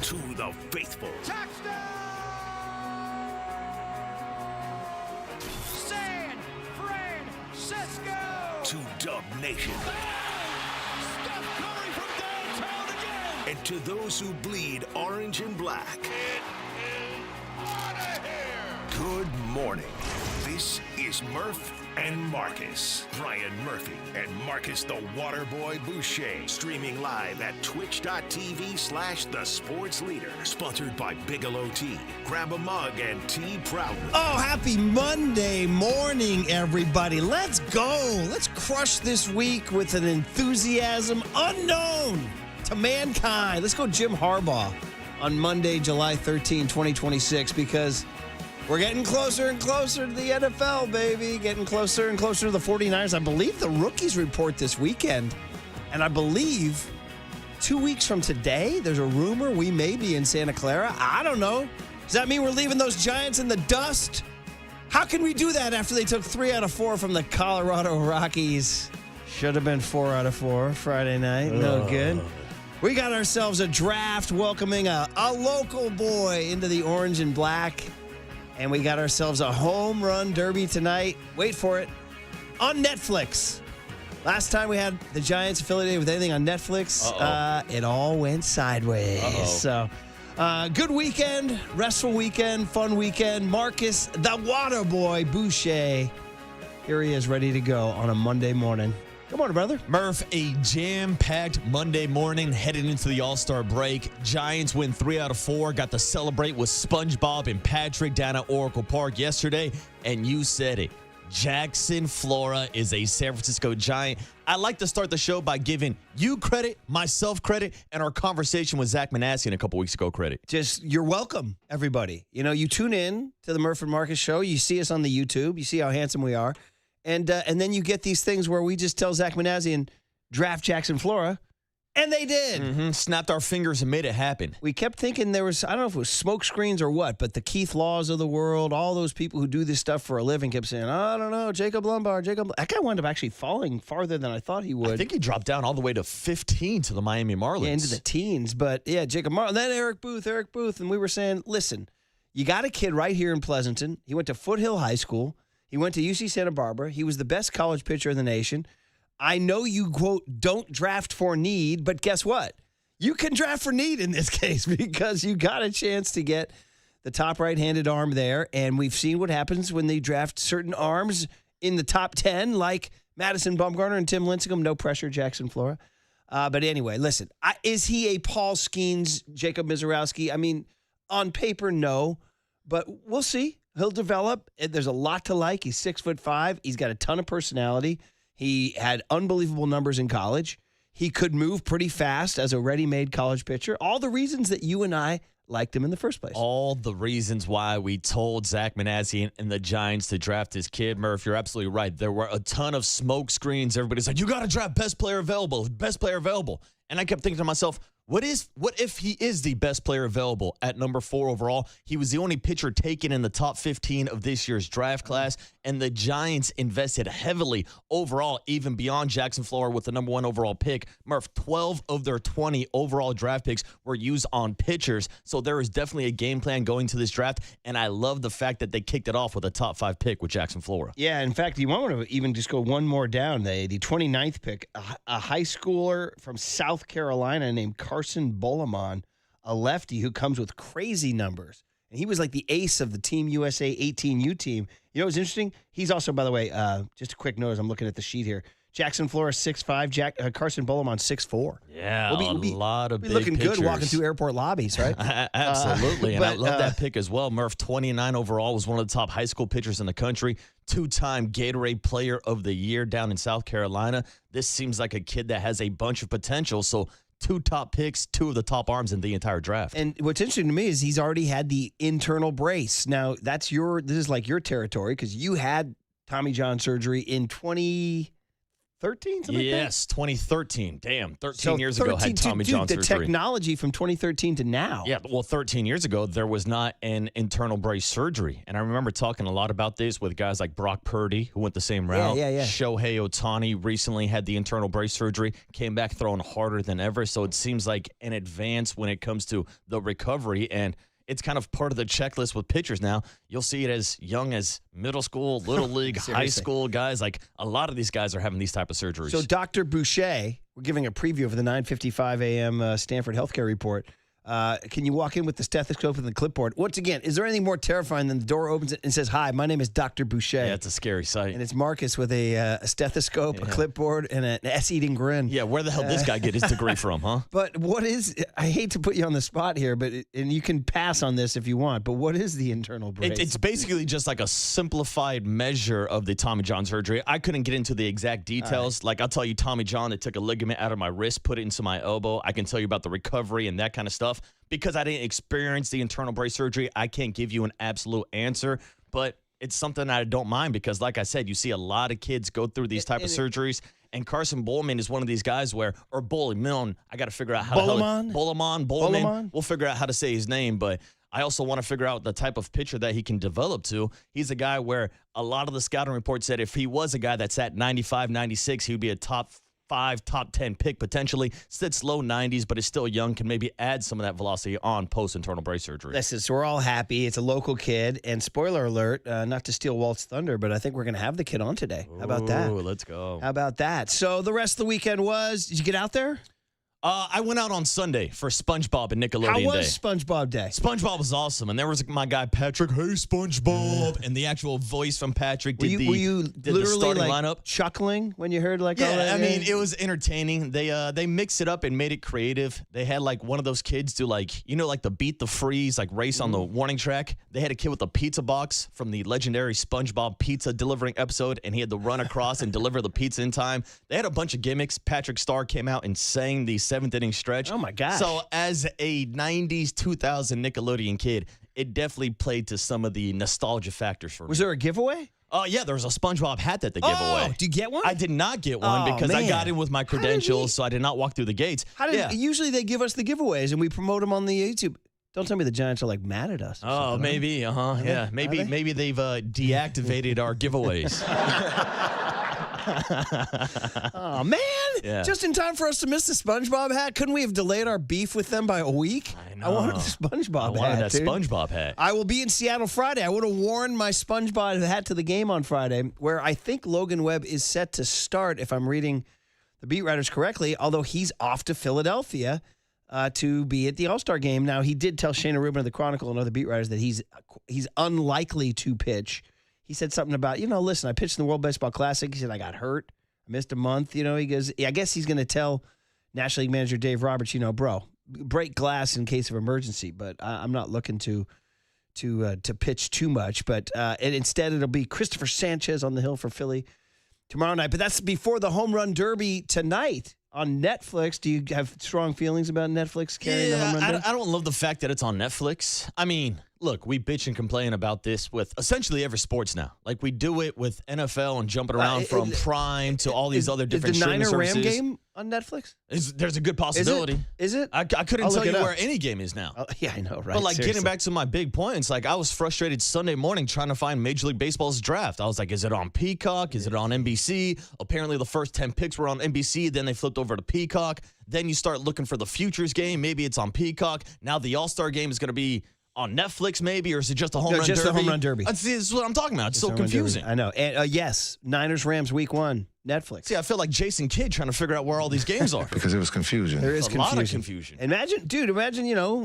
To the faithful. Touchdown! San Francisco! To Dub Nation. Steph Curry from downtown again! And to those who bleed orange and black. It is out of here! Good morning. This is Murph and Marcus. Brian Murphy and Marcus the Waterboy Boucher. Streaming live at twitch.tv/The Sports Leader. Sponsored by Bigelow Tea. Grab a mug and tea proudly. Oh, happy Monday morning, everybody. Let's go. Let's crush this week with an enthusiasm unknown to mankind. Let's go Jim Harbaugh on Monday, July 13, 2026, because we're getting closer and closer to the NFL, baby. Getting closer and closer to the 49ers. I believe the rookies report this weekend. And I believe 2 weeks from today, there's a rumor we may be in Santa Clara. I don't know. Does that mean we're leaving those Giants in the dust? How can we do that after they took 3 out of 4 from the Colorado Rockies? Should have been 4 out of 4 Friday night. No good. We got ourselves a draft welcoming a local boy into the orange and black. And we got ourselves a home run derby tonight. Wait for it. On Netflix. Last time we had the Giants affiliated with anything on Netflix, it all went sideways. So, good weekend, restful weekend, fun weekend. Marcus, the water boy, Boucher. Here he is, ready to go on a Monday morning. Good morning, brother. Murph, a jam-packed Monday morning heading into the All-Star break. Giants win 3 out of 4. Got to celebrate with SpongeBob and Patrick down at Oracle Park yesterday. And you said it. Jackson Flora is a San Francisco Giant. I like to start the show by giving you credit, myself credit, and our conversation with Zach Manassian a couple weeks ago credit. Just, you're welcome, everybody. You know, you tune in to the Murph and Marcus show. You see us on the YouTube. You see how handsome we are. And then you get these things where we just tell Zach Manassian, draft Jackson Flora, and they did. Snapped our fingers and made it happen. We kept thinking there was, I don't know if it was smoke screens or what, but the Keith Laws of the world, all those people who do this stuff for a living kept saying, I don't know, Jacob Lombard. That guy wound up actually falling farther than I thought he would. I think he dropped down all the way to 15 to the Miami Marlins. Yeah, into the teens. But yeah, Jacob Marlin. Then Eric Booth. And we were saying, listen, you got a kid right here in Pleasanton. He went to Foothill High School. He went to UC Santa Barbara. He was the best college pitcher in the nation. I know you, quote, don't draft for need, but guess what? You can draft for need in this case because you got a chance to get the top right-handed arm there, and we've seen what happens when they draft certain arms in the top 10, like Madison Bumgarner and Tim Lincecum. No pressure, Jackson Flora. But anyway, listen, is he a Paul Skeens, Jacob Mizorowski? I mean, on paper, no, but we'll see. He'll develop. There's a lot to like. He's 6'5". He's got a ton of personality. He had unbelievable numbers in college. He could move pretty fast as a ready-made college pitcher. All the reasons that you and I liked him in the first place. All the reasons why we told Zach Manassian and the Giants to draft his kid. Murph, you're absolutely right. There were a ton of smoke screens. Everybody's like, you got to draft best player available. And I kept thinking to myself, what if he is the best player available at number 4 overall? He was the only pitcher taken in the top 15 of this year's draft class, and the Giants invested heavily overall, even beyond Jackson Flora with the number 1 overall pick. Murph, 12 of their 20 overall draft picks were used on pitchers, so there is definitely a game plan going to this draft, and I love the fact that they kicked it off with a top 5 pick with Jackson Flora. Yeah, in fact, you want to even just go one more down. The 29th pick, a high schooler from South Carolina named Carson Bolamon, a lefty who comes with crazy numbers. And he was like the ace of the Team USA 18U team. You know what's interesting? He's also, by the way, just a quick note as I'm looking at the sheet here, Jackson Flora 6'5", Carson Bolamon 6'4". Yeah, we'll be a lot of big looking pitchers. Good walking through airport lobbies, right? Absolutely, and I love that pick as well. Murph, 29 overall, was one of the top high school pitchers in the country. 2-time Gatorade Player of the Year down in South Carolina. This seems like a kid that has a bunch of potential, so 2 top picks, 2 of the top arms in the entire draft. And what's interesting to me is he's already had the internal brace. Now, this is like your territory because you had Tommy John surgery in 2013, 13? Something Yes, 2013. Damn, 13 like that? years ago had Tommy John the surgery. technology from 2013 to now. Yeah, well, 13 years ago, there was not an internal brace surgery. And I remember talking a lot about this with guys like Brock Purdy, who went the same route. Yeah. Shohei Ohtani recently had the internal brace surgery, came back throwing harder than ever. So it seems like an advance when it comes to the recovery. And it's kind of part of the checklist with pitchers now. You'll see it as young as middle school, little league, high school guys. Like a lot of these guys are having these type of surgeries. So Dr. Boucher, we're giving a preview of the 9:55 a.m. Stanford Healthcare Report. Can you walk in with the stethoscope and the clipboard? Once again, is there anything more terrifying than the door opens and says, "Hi, my name is Dr. Boucher"? Yeah, it's a scary sight. And it's Marcus with a stethoscope, a clipboard, and an ass-eating grin. Yeah, where the hell did this guy get his degree from, huh? But what is, I hate to put you on the spot here, and you can pass on this if you want, but what is the internal brace? It's basically just like a simplified measure of the Tommy John surgery. I couldn't get into the exact details. Like I'll tell you, Tommy John, they took a ligament out of my wrist, put it into my elbow. I can tell you about the recovery and that kind of stuff. Because I didn't experience the internal brace surgery, I can't give you an absolute answer. But it's something I don't mind because, like I said, you see a lot of kids go through these type of surgeries. And Carson Bowman is one of these guys where, or Bowman, I got to figure out how Bowman? Bowman. We'll figure out how to say his name. But I also want to figure out the type of pitcher that he can develop to. He's a guy where a lot of the scouting reports said if he was a guy that's at 95, 96, he would be a top 5, top 10 pick potentially. Sits low 90s, but is still young. Can maybe add some of that velocity on post-internal brace surgery. Listen, so we're all happy. It's a local kid. And spoiler alert, not to steal Walt's thunder, but I think we're going to have the kid on today. How about that? Ooh, let's go. How about that? So the rest of the weekend was, did you get out there? I went out on Sunday for SpongeBob and Nickelodeon Day. How was SpongeBob Day? SpongeBob was awesome, and there was my guy Patrick. Hey, SpongeBob, and the actual voice from Patrick did were you the literally starting like lineup. chuckling when you heard like all Yeah, that? I mean, it was entertaining. They mixed it up and made it creative. They had like one of those kids do like the beat the freeze like race on the warning track. They had a kid with a pizza box from the legendary SpongeBob pizza delivering episode, and he had to run across and deliver the pizza in time. They had a bunch of gimmicks. Patrick Starr came out and sang the 7th inning stretch. Oh my gosh! So as a 90s 2000 Nickelodeon kid, it definitely played to some of the nostalgia factors for me. Was there a giveaway? Oh, yeah, there was a SpongeBob hat that they gave away. Oh, did you get one? I did not get one Oh, because I man. got in with my credentials, so I did not walk through the gates. Usually they give us the giveaways and we promote them on the YouTube. Don't tell me the Giants are like mad at us. Oh, maybe, yeah, maybe they've deactivated our giveaways. Oh, man. Yeah. Just in time for us to miss the SpongeBob hat. Couldn't we have delayed our beef with them by a week? I know. I wanted the SpongeBob I hat. wanted that dude. SpongeBob hat. I will be in Seattle Friday. I would have worn my SpongeBob hat to the game on Friday, where I think Logan Webb is set to start, if I'm reading the beat writers correctly, although he's off to Philadelphia to be at the All-Star game. Now, he did tell Shayna Rubin of the Chronicle and other beat writers that he's unlikely to pitch. He said something about, listen, I pitched in the World Baseball Classic. He said, I got hurt. I missed a month. He goes, I guess he's going to tell National League manager Dave Roberts, bro, break glass in case of emergency, but I'm not looking to pitch too much. But and instead, it'll be Christopher Sanchez on the hill for Philly tomorrow night. But that's before the Home Run Derby tonight on Netflix. Do you have strong feelings about Netflix carrying the Home Run Derby? I don't love the fact that it's on Netflix. I mean, look, we bitch and complain about this with essentially every sports now. Like we do it with NFL and jumping around from Prime to all these other different streaming services. Is the Niner-Ram game on Netflix? There's a good possibility. Is it? I couldn't I'll tell look you it up. where any game is now. Oh, yeah, I know, right? But like Seriously. getting back to my big point, it's like I was frustrated Sunday morning trying to find Major League Baseball's draft. I was like, is it on Peacock? Is it on NBC? Apparently the first 10 picks were on NBC. Then they flipped over to Peacock. Then you start looking for the Futures game. Maybe it's on Peacock. Now the All-Star game is going to be on Netflix maybe, or is it just a home run just derby? the Home Run Derby. This is what I'm talking about. It's so confusing. I know. And yes, Niners-Rams Week 1, Netflix. See, I feel like Jason Kidd trying to figure out where all these games are. Because it was confusion. There is a lot of confusion. Imagine,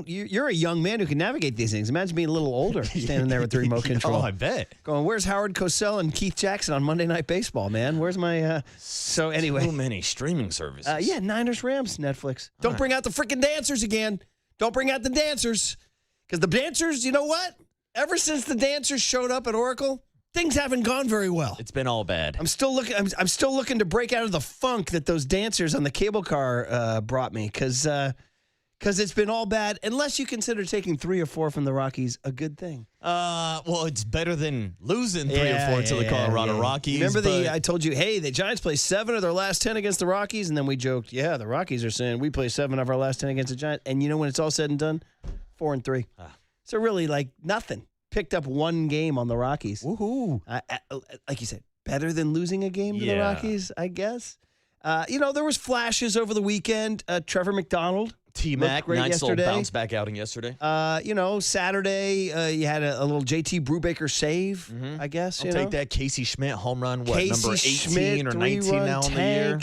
you're a young man who can navigate these things. Imagine being a little older, standing there with the remote control. Oh, I bet. Going, where's Howard Cosell and Keith Jackson on Monday Night Baseball, man? Where's my, So anyway. So many streaming services. Yeah, Niners-Rams, Netflix. Don't bring out the freaking dancers again. Don't bring out the dancers. Because the dancers, you know what? Ever since the dancers showed up at Oracle, things haven't gone very well. It's been all bad. I'm still looking to break out of the funk that those dancers on the cable car brought me. Because Because it's been all bad, unless you consider taking 3 or 4 from the Rockies a good thing. Well, it's better than losing 3 or 4 to the Colorado Rockies. Remember I told you, hey, the Giants play 7 of their last 10 against the Rockies, and then we joked, yeah, the Rockies are saying we play 7 of our last 10 against the Giants. And you know when it's all said and done? 4-3. So really, like, nothing. Picked up 1 game on the Rockies. Woohoo. Like you said, better than losing a game to the Rockies, I guess. There was flashes over the weekend. Trevor McDonald. T-Mac, nice little bounce back outing yesterday. Saturday, you had a little JT Brubaker save, I guess. I'll take that. Casey Schmidt home run, number 18 Schmidt, or 19 now in the year?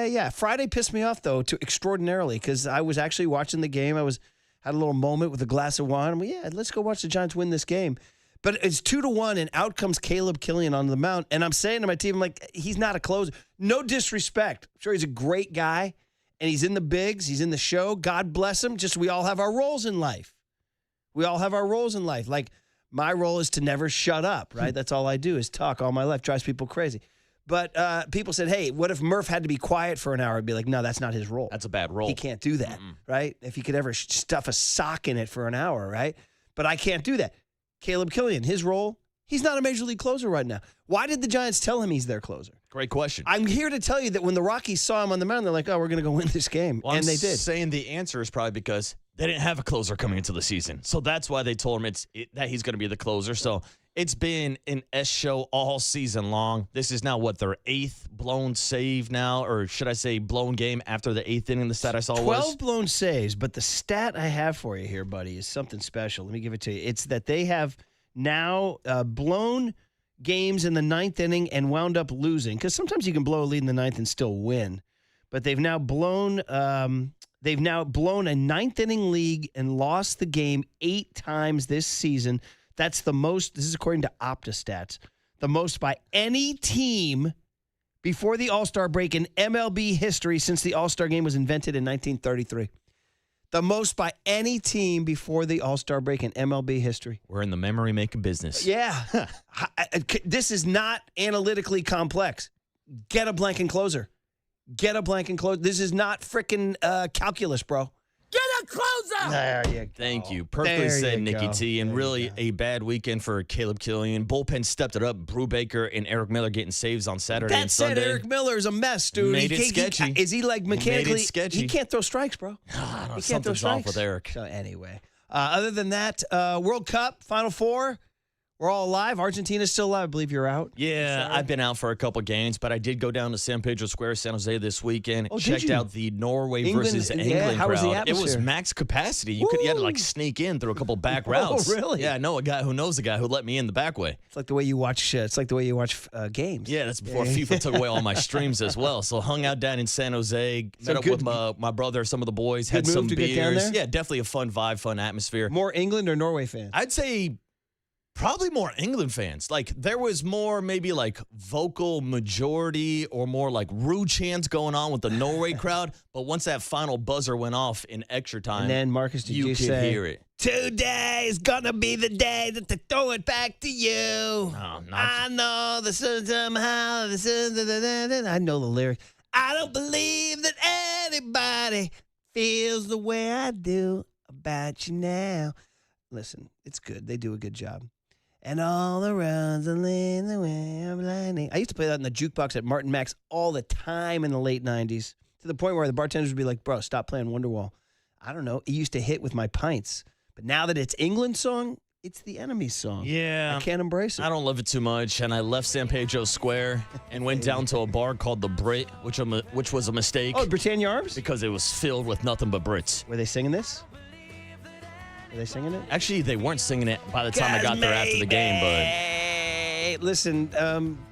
Yeah. Friday pissed me off, though, extraordinarily, because I was actually watching the game. Had a little moment with a glass of wine. I'm like, let's go watch the Giants win this game. But it's 2-1, and out comes Caleb Killian on the mound. And I'm saying to my team, I'm like, he's not a closer. No disrespect. I'm sure he's a great guy. And he's in the bigs. He's in the show. God bless him. Just we all have our roles in life. Like my role is to never shut up, right? That's all I do is talk all my life. Drives people crazy. But people said, hey, what if Murph had to be quiet for an hour? I'd be like, no, that's not his role. That's a bad role. He can't do that, right? If he could ever stuff a sock in it for an hour, right? But I can't do that. Caleb Killian, his role, he's not a major league closer right now. Why did the Giants tell him he's their closer? Great question. I'm here to tell you that when the Rockies saw him on the mound, they're like, oh, we're going to go win this game. Well, and they did. Saying the answer is probably because they didn't have a closer coming into the season. So that's why they told him that he's going to be the closer. So it's been an S show all season long. This is now, their 8th blown save now, or should I say blown game after the 8th inning, the stat I saw 12 blown saves, but the stat I have for you here, buddy, is something special. Let me give it to you. It's that they have now blown games in the 9th inning and wound up losing, because sometimes you can blow a lead in the 9th and still win. But they've now blown a 9th inning lead and lost the game 8 times this season. That's the most. This is according to OptaStats, the most by any team before the All-Star break in MLB history since the All-Star game was invented in 1933. The most by any team before the All-Star break in MLB history. We're in the memory-making business. Yeah. This is not analytically complex. Get a blank and closer. This is not freaking calculus, bro. Get a closer! There you go. Thank you. Perfectly said, Nikki T. And really a bad weekend for Caleb Killian. Bullpen stepped it up. Brubaker and Eric Miller getting saves on Saturday and Sunday. That said, Eric Miller is a mess, dude. Made it sketchy. Is he like mechanically? Made it sketchy. He can't throw strikes, bro. He can't throw strikes. Off with Eric. So anyway, other than that, World Cup, Final Four. We're all alive. Argentina's still alive. I believe you're out. Yeah, I've been out for a couple games, but I did go down to San Pedro Square, San Jose this weekend. Checked out the Norway versus England how was the crowd. It was max capacity. You had to like sneak in through a couple back routes. Oh, really? Yeah, I know a guy who knows a guy who let me in the back way. It's like the way you watch. Games. Yeah, that's before FIFA took away all my streams as well. So hung out down in San Jose, met up with my brother, some of the boys, had some beers. Get down there? Yeah, definitely a fun vibe, fun atmosphere. More England or Norway fans? I'd say probably more England fans. Like, there was more maybe like vocal majority or more like rude chants going on with the Norway crowd. But once that final buzzer went off in extra time, and then Marcus, did you could say, hear it. Today's gonna be the day that they throw it back to you. No, I know the somehow. I know the lyrics. I don't believe that anybody feels the way I do about you now. Listen, it's good. They do a good job. And all the roads are leading the way of blinding. I used to play that in the jukebox at Martin Max all the time in the late 90s, to the point where the bartenders would be like, bro, stop playing Wonderwall. I don't know. It used to hit with my pints. But now that it's England's song, it's the enemy's song. Yeah. I can't embrace it. I don't love it too much. And I left San Pedro Square and went down to a bar called The Brit, which was a mistake. Oh, Britannia Arms? Because it was filled with nothing but Brits. Were they singing this? Were they singing it? Actually, they weren't singing it by the time I got there after the game, but listen,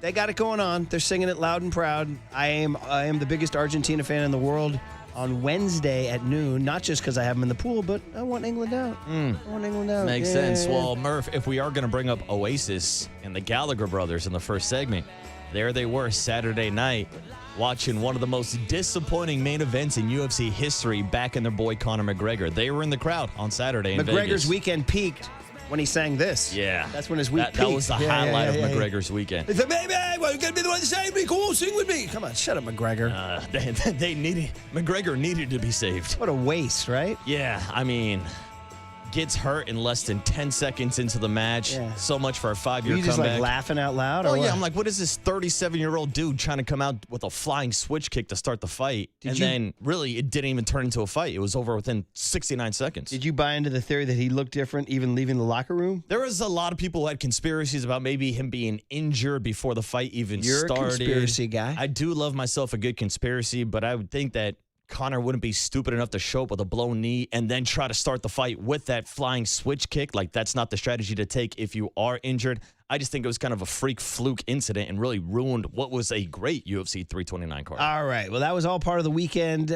they got it going on. They're singing it loud and proud. I am the biggest Argentina fan in the world on Wednesday at noon, not just because I have them in the pool, but I want England out. I want England out. Makes sense. Well, Murph, if we are going to bring up Oasis and the Gallagher brothers in the first segment, there they were Saturday night watching one of the most disappointing main events in UFC history, back in their boy Conor McGregor. They were in the crowd on Saturday in Vegas. McGregor's weekend peaked When he sang this. Yeah. That's when his week That was the peaked. highlight of yeah. McGregor's weekend. He said, baby, well, you're going to be the one to save me. Come on, sing with me. Come on, shut up, McGregor. McGregor needed to be saved. What a waste, right? Yeah, I mean, gets hurt in less than 10 seconds into the match. Yeah. So much for a 5-year Were you comeback. just like laughing out loud? Oh, or yeah. what? I'm like, what is this 37-year-old dude trying to come out with a flying switch kick to start the fight? Then, really, it didn't even turn into a fight. It was over within 69 seconds. Did you buy into the theory that he looked different even leaving the locker room? There was a lot of people who had conspiracies about maybe him being injured before the fight even You're started. a conspiracy guy. I do love myself a good conspiracy, but I would think that Conor wouldn't be stupid enough to show up with a blown knee and then try to start the fight with that flying switch kick. Like, that's not the strategy to take if you are injured. I just think it was kind of a freak fluke incident and really ruined what was a great UFC 329 card. All right. Well, that was all part of the weekend.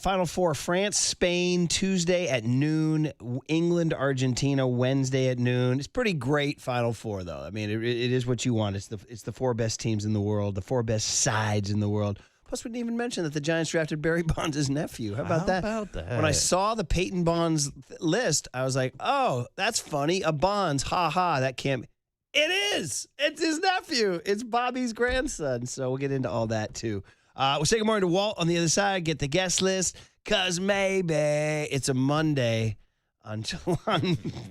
Final four, France, Spain, Tuesday at noon. England, Argentina, Wednesday at noon. It's pretty great Final Four, though. I mean, it is what you want. It's the four best teams in the world, the four best sides in the world. Plus, we didn't even mention that the Giants drafted Barry Bonds' nephew. How about that? When I saw the Peyton Bonds list, I was like, oh, that's funny. A Bonds. Ha ha. That can't be. It is. It's his nephew. It's Bobby's grandson. So we'll get into all that, too. We'll say good morning to Walt on the other side. Get the guest list, because maybe it's a Monday on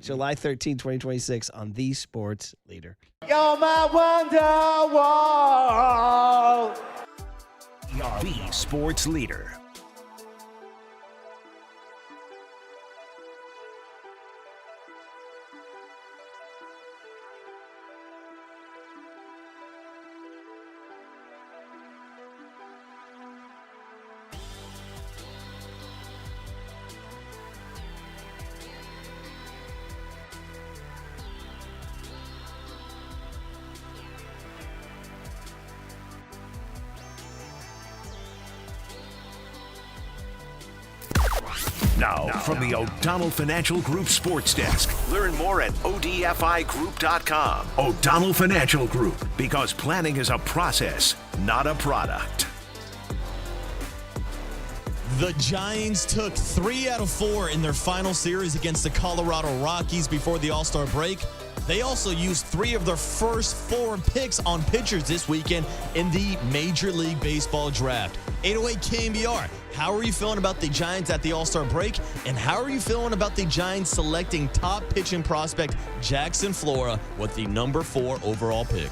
July 13, 2026 on The Sports Leader. You're my Wonderwall. The Sports Leader. Now, from the O'Donnell Financial Group Sports Desk. Learn more at odfigroup.com. O'Donnell Financial Group, because planning is a process, not a product. The Giants took 3 out of 4 in their final series against the Colorado Rockies before the All-Star break. They also used 3 of their first 4 picks on pitchers this weekend in the Major League Baseball draft. 808 KMBR, how are you feeling about the Giants at the All-Star break? And how are you feeling about the Giants selecting top pitching prospect Jackson Flora with the number 4 overall pick?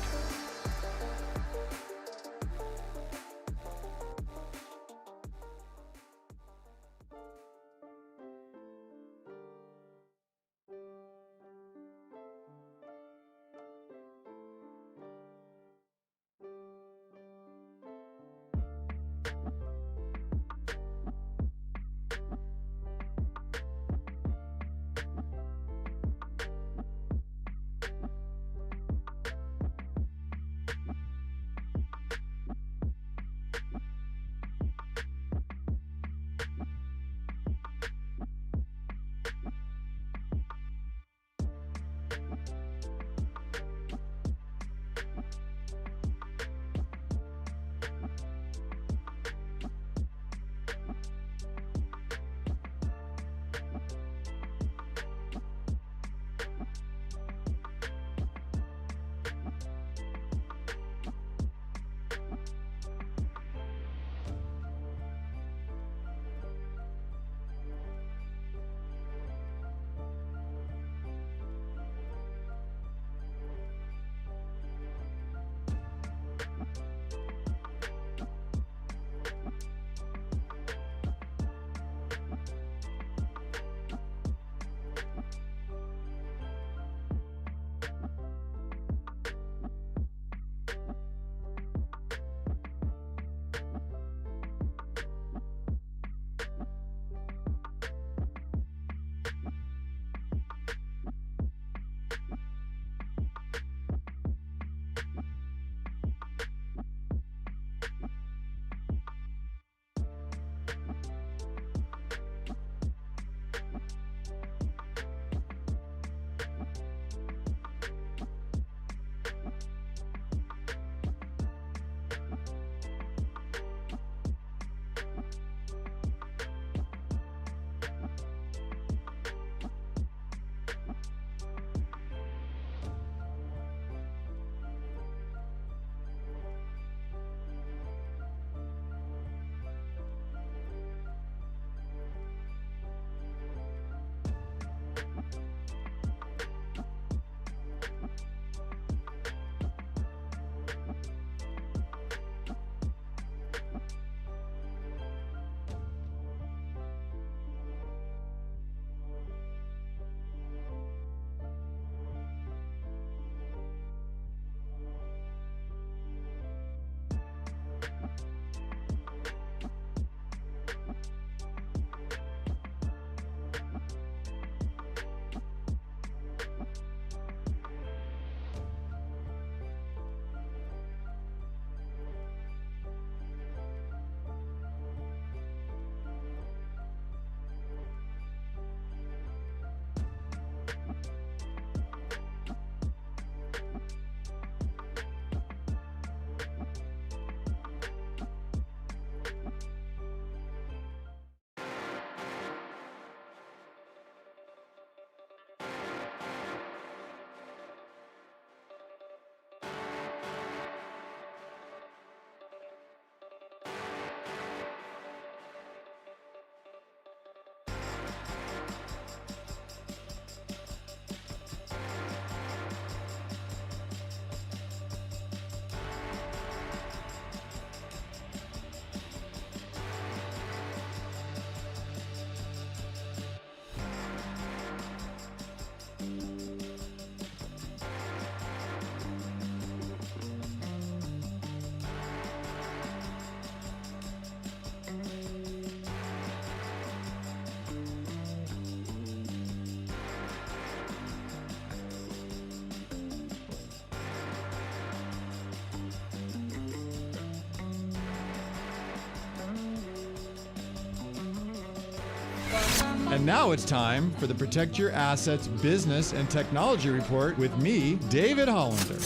And now it's time for the Protect Your Assets Business and Technology Report with me, David Hollander.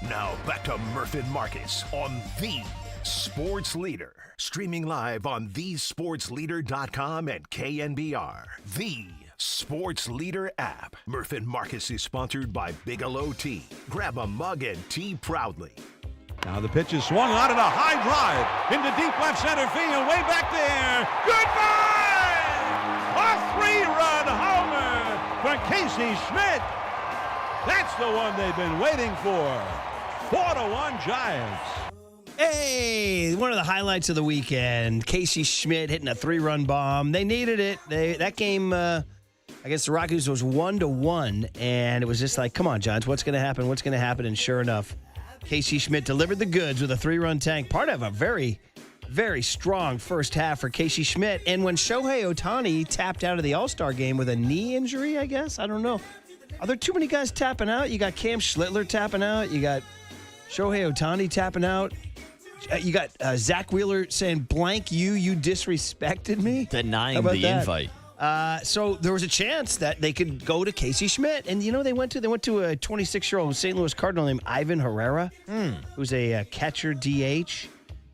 Now back to Murph and Marcus on the Sports Leader. Streaming live on thesportsleader.com and KNBR. The Sports Leader app. Murph and Marcus is sponsored by Bigelow Tea. Grab a mug and tea proudly. Now the pitch is swung on at a high drive into deep left center field, way back there. Goodbye! A three-run homer for Casey Schmidt. That's the one they've been waiting for. 4-1 Giants. Hey, one of the highlights of the weekend, Casey Schmidt hitting a 3-run bomb. They needed it. That game against the Rockies was 1-1, and it was just like, come on, Giants, what's going to happen? What's going to happen? And sure enough, Casey Schmidt delivered the goods with a 3-run tank. Part of a very, very strong first half for Casey Schmidt. And when Shohei Ohtani tapped out of the All-Star game with a knee injury, I guess, I don't know. Are there too many guys tapping out? You got Cam Schlittler tapping out. You got Shohei Ohtani tapping out. You got Zach Wheeler saying, blank you disrespected me. Denying the invite. So there was a chance that they could go to Casey Schmidt. And, you know, they went to a 26-year-old St. Louis Cardinal named Ivan Herrera, who's a catcher DH.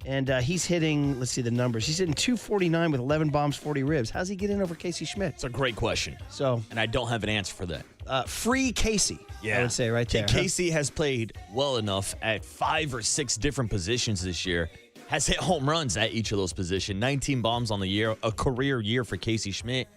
And he's hitting, let's see the numbers. He's hitting 249 with 11 bombs, 40 ribs. How's he get in over Casey Schmidt? It's a great question. And I don't have an answer for that. Free Casey, I would say right there. Casey has played well enough at 5 or 6 different positions this year. Has hit home runs at each of those positions. 19 bombs on the year, a career year for Casey Schmidt.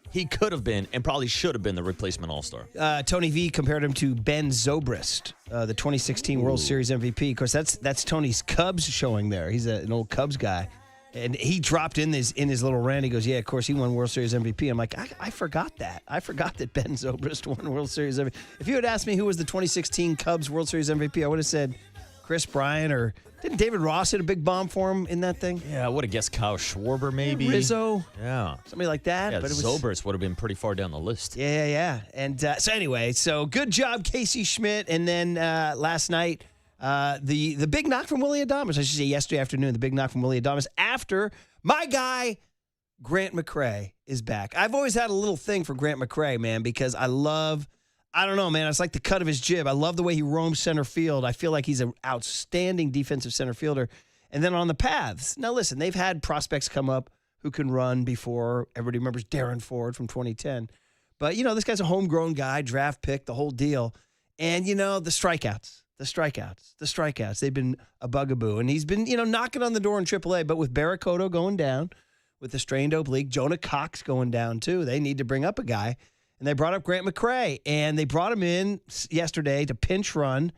He could have been and probably should have been the replacement All-Star. Tony V compared him to Ben Zobrist, the 2016 World Series MVP. Of course, that's Tony's Cubs showing there. He's an old Cubs guy. And he dropped in his little rant. He goes, yeah, of course, he won World Series MVP. I'm like, I forgot that. I forgot that Ben Zobrist won World Series MVP. If you had asked me who was the 2016 Cubs World Series MVP, I would have said Chris Bryant, or didn't David Ross hit a big bomb for him in that thing? Yeah, I would have guessed Kyle Schwarber maybe. Rizzo. Yeah. Somebody like that. Yeah, but it was Zobrist would have been pretty far down the list. Yeah. And so anyway, so good job, Casey Schmidt. And then last night, the big knock from Willie Adames. I should say yesterday afternoon, the big knock from Willie Adames after my guy, Grant McCray, is back. I've always had a little thing for Grant McCray, man, because I don't know, man. It's like the cut of his jib. I love the way he roams center field. I feel like he's an outstanding defensive center fielder. And then on the paths. Now, listen, they've had prospects come up who can run before. Everybody remembers Darren Ford from 2010. But, this guy's a homegrown guy, draft pick, the whole deal. And, the strikeouts. They've been a bugaboo. And he's been, knocking on the door in AAA. But with Barracoto going down, with the strained oblique, Jonah Cox going down too, they need to bring up a guy. And they brought up Grant McCray, and they brought him in yesterday to pinch run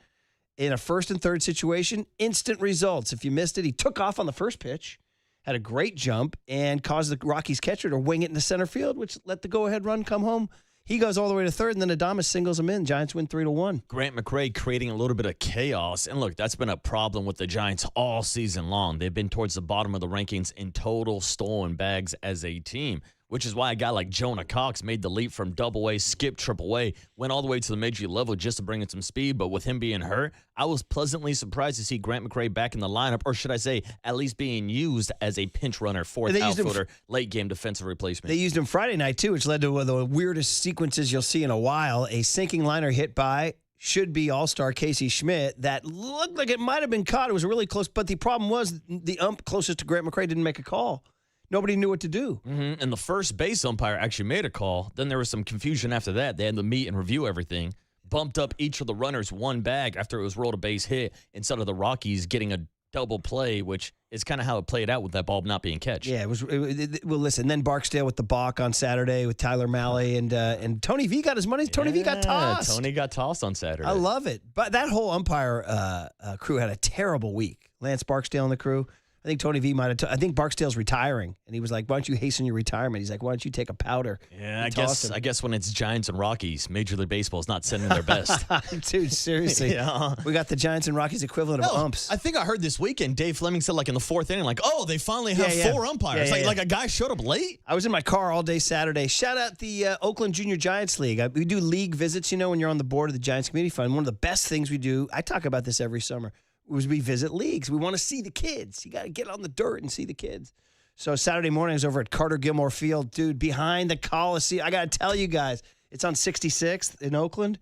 in a first and third situation. Instant results. If you missed it, he took off on the first pitch, had a great jump, and caused the Rockies catcher to wing it into center field, which let the go-ahead run come home. He goes all the way to third, and then Adames singles him in. Giants win 3-1. Grant McCray creating a little bit of chaos. And look, that's been a problem with the Giants all season long. They've been towards the bottom of the rankings in total stolen bags as a team, which is why a guy like Jonah Cox made the leap from Double-A, skipped Triple-A, went all the way to the major league level just to bring in some speed. But with him being hurt, I was pleasantly surprised to see Grant McCray back in the lineup, or should I say, at least being used as a pinch runner, fourth outfielder, late-game defensive replacement. They used him Friday night, too, which led to one of the weirdest sequences you'll see in a while. A sinking liner hit by should-be all-star Casey Schmidt that looked like it might have been caught. It was really close, but the problem was the ump closest to Grant McCray didn't make a call. Nobody knew what to do. Mm-hmm. And the first base umpire actually made a call. Then there was some confusion after that. They had to meet and review everything. Bumped up each of the runners one bag after it was rolled a base hit instead of the Rockies getting a double play, which is kind of how it played out with that ball not being catched. Yeah, well, listen, then Barksdale with the balk on Saturday with Tyler Malley, and Tony V got his money. Tony V got tossed. Tony got tossed on Saturday. I love it. But that whole umpire crew had a terrible week. Lance Barksdale and the crew. I think Tony V might have. I think Barksdale's retiring, and he was like, "Why don't you hasten your retirement?" He's like, "Why don't you take a powder?" Yeah, I guess when it's Giants and Rockies, Major League Baseball is not sending their best. Dude, seriously, yeah. We got the Giants and Rockies equivalent of umps. I think I heard this weekend Dave Fleming said like in the fourth inning, like, "Oh, they finally have four umpires." Like a guy showed up late. I was in my car all day Saturday. Shout out the Oakland Junior Giants League. We do league visits. When you're on the board of the Giants Community Fund, one of the best things we do. I talk about this every summer. Was we visit leagues. We want to see the kids. You got to get on the dirt and see the kids. So Saturday morning I was over at Carter Gilmore Field, dude, behind the Coliseum. I got to tell you guys, it's on 66th in Oakland,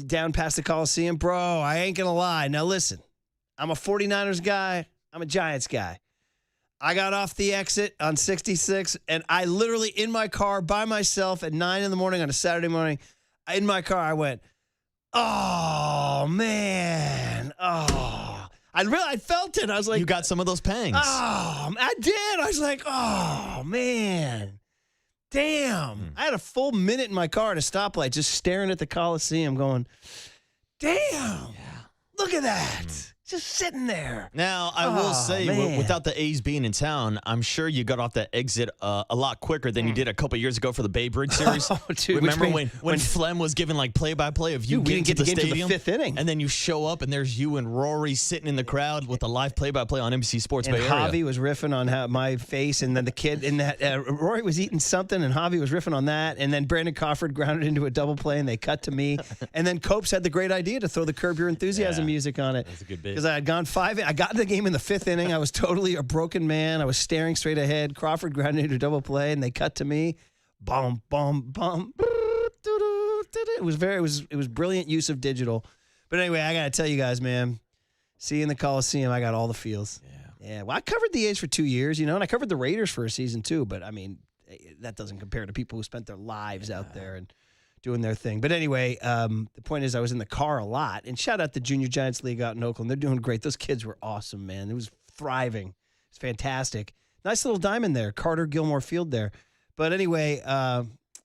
down past the Coliseum. Bro, I ain't going to lie. Now listen, I'm a 49ers guy. I'm a Giants guy. I got off the exit on 66, and I literally, in my car by myself at 9 in the morning on a Saturday morning, in my car, I went, oh, man. Oh. I felt it. I was like. You got some of those pangs. Oh, I did. I was like, oh, man. Damn. I had a full minute in my car at a stoplight just staring at the Coliseum going, damn. Yeah. Look at that. Just sitting there. Now, I will say, without the A's being in town, I'm sure you got off that exit a lot quicker than you did a couple years ago for the Bay Bridge series. Oh, dude, remember when Flem was giving like play-by-play of you getting to the stadium? To the fifth inning. And then you show up, and there's you and Rory sitting in the crowd with a live play-by-play on NBC Sports Bay Area. Javi was riffing on my face, and then the kid in that Rory was eating something, and Javi was riffing on that, and then Brandon Crawford grounded into a double play, and they cut to me, and then Copes had the great idea to throw the Curb Your Enthusiasm music on it. That's a good bit. Because I had gone 5. I got in the game in the 5th inning. I was totally a broken man. I was staring straight ahead. Crawford grounded into a double play, and they cut to me. Boom, boom, boom. It was brilliant use of digital. But anyway, I got to tell you guys, man, seeing the Coliseum, I got all the feels. Yeah. Well, I covered the A's for 2 years, and I covered the Raiders for a season too. But I mean, that doesn't compare to people who spent their lives out there and doing their thing. But anyway, the point is I was in the car a lot. And shout out the Junior Giants League out in Oakland. They're doing great. Those kids were awesome, man. It was thriving. It's fantastic. Nice little diamond there, Carter Gilmore Field there. But anyway, I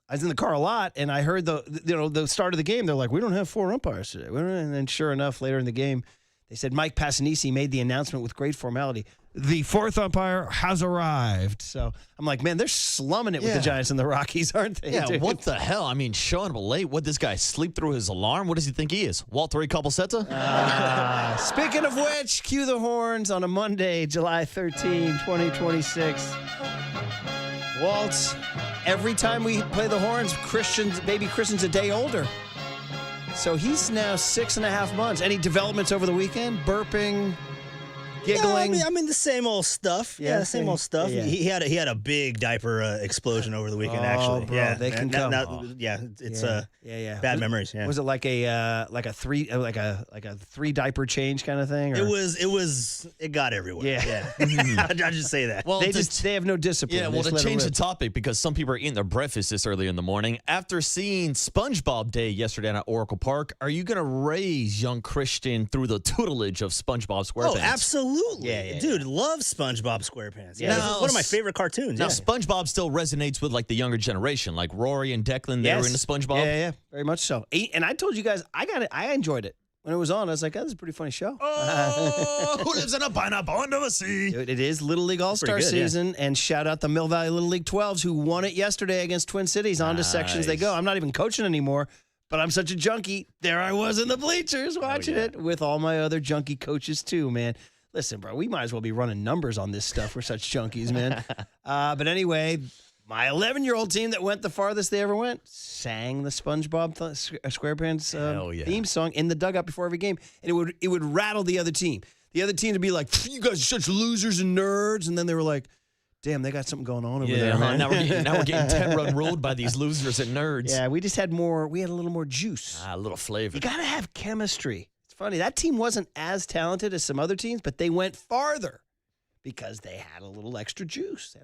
was in the car a lot, and I heard the start of the game. They're like, we don't have 4 umpires today. And then sure enough, later in the game, they said Mike Passanisi made the announcement with great formality. The fourth umpire has arrived. So I'm like, man, they're slumming it with the Giants and the Rockies, aren't they? Yeah, dude? what the hell? I mean, showing up late. What, this guy sleep through his alarm? What does he think he is? Walter Capalsetta? Speaking of which, cue the horns on a Monday, July 13, 2026. Waltz, every time we play the horns, baby Christian's a day older. So he's now 6.5 months. Any developments over the weekend? Burping, giggling? No, I mean the same old stuff. Yeah, the same old stuff. Yeah. He had a big diaper explosion over the weekend. Actually, bro, yeah, they can come. It's yeah. bad memories. Yeah, Was it like a three diaper change kind of thing? Or? It got everywhere. Yeah. I'll just say that. Well, They have no discipline. Yeah, They well, just to let it change the rip. topic, because some people are eating their breakfast this early in the morning. After seeing SpongeBob Day yesterday at Oracle Park, are you going to raise young Christian through the tutelage of SpongeBob SquarePants? Oh, absolutely. Yeah. Dude, love SpongeBob SquarePants. Yeah, Yeah. it's one of my favorite cartoons. Now, Yeah. SpongeBob still resonates with like the younger generation, like Rory and Declan. They were into SpongeBob. Yeah, very much so. And I told you guys, I enjoyed it. When it was on, I was like, oh, this is a pretty funny show. Oh, who lives in a pineapple under the sea? Dude, it is Little League All-Star pretty good, yeah. season, and shout out the Mill Valley Little League 12s who won it yesterday against Twin Cities. On to sections they go. I'm not even coaching anymore, but I'm such a junkie. There I was in the bleachers watching it with all my other junkie coaches too, man. Listen, bro, we might as well be running numbers on this stuff. We're such junkies, man. But anyway, my 11-year-old team that went the farthest they ever went sang the SpongeBob SquarePants theme song in the dugout before every game, and it would rattle the other team. The other team would be like, "You guys are such losers and nerds," and then they were like, "Damn, they got something going on over there." Man. Now we're getting 10-run ruled by these losers and nerds. Yeah, we just had more. We had a little more juice. A little flavor. You got to have chemistry. It's funny that team wasn't as talented as some other teams, but they went farther. Because they had a little extra juice.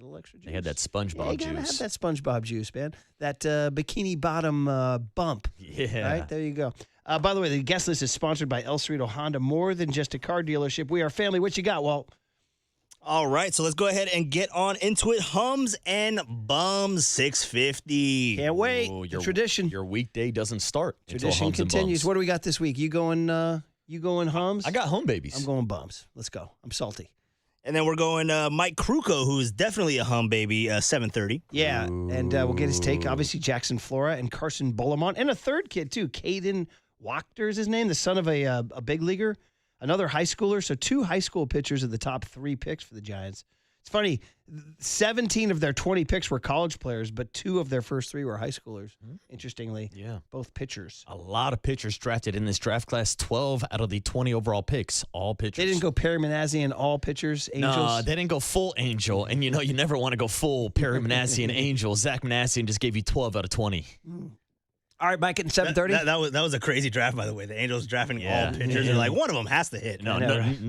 They had that SpongeBob You gotta juice. have that SpongeBob juice, man. That bikini bottom bump. Yeah. Right? There you go. By the way, the guest list is sponsored by El Cerrito Honda. More than just a car dealership. We are family. What you got, Walt? All right, so let's go ahead and get on into it. Hums and Bums 650. Can't wait. Oh, The tradition. Your weekday doesn't start. until Tradition Hums and continues. Bums. What do we got this week? You going hums? I got home babies. I'm going bums. Let's go. I'm salty. And then we're going Mike Kruko, who's definitely a hum baby, 7:30. Yeah, and we'll get his take. Obviously, Jackson Flora and Carson Bullimont. And a third kid, too. Caden Wachter is his name, the son of a big leaguer, another high schooler. So 2 high school pitchers are the top 3 picks for the Giants. It's funny, 17 of their 20 picks were college players, but 2 of their first 3 were high schoolers. Interestingly, both pitchers. A lot of pitchers drafted in this draft class. 12 out of the 20 overall picks, all pitchers. They didn't go Perry Manassian, all pitchers, Angels. No, they didn't go full Angel. And you never want to go full Perry Manassian Angel. Zach Manassian just gave you 12 out of 20. All right, Mike, at 7:30. That was a crazy draft, by the way. The Angels drafting Yeah. all pitchers. They're like, one of them has to hit. No,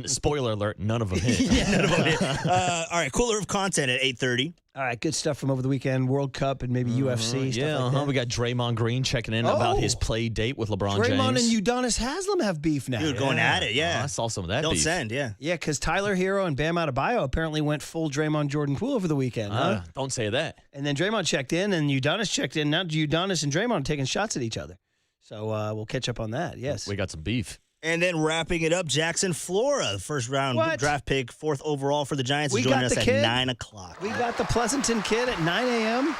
spoiler alert, none of them hit. None of them hit. All right, cooler of content at 8:30. All right, good stuff from over the weekend. World Cup and maybe UFC. Yeah, stuff like that. we got Draymond Green checking in about his play date with LeBron Draymond James. and Udonis Haslam have beef now. Dude, going at it, yeah. I saw some of that Don't beef. send, yeah. Yeah, because Tyler Hero and Bam Adebayo apparently went full Draymond Jordan Poole over the weekend. Huh? Don't say that. And then Draymond checked in, and Udonis checked in. Now Udonis and Draymond are taking shots at each other. So we'll catch up on that, yes. We got some beef. And then wrapping it up, Jackson Flora, the first round What? draft pick, 4th overall for the Giants, We is joining got us the at kid. 9 o'clock. We got the Pleasanton kid at 9 a.m.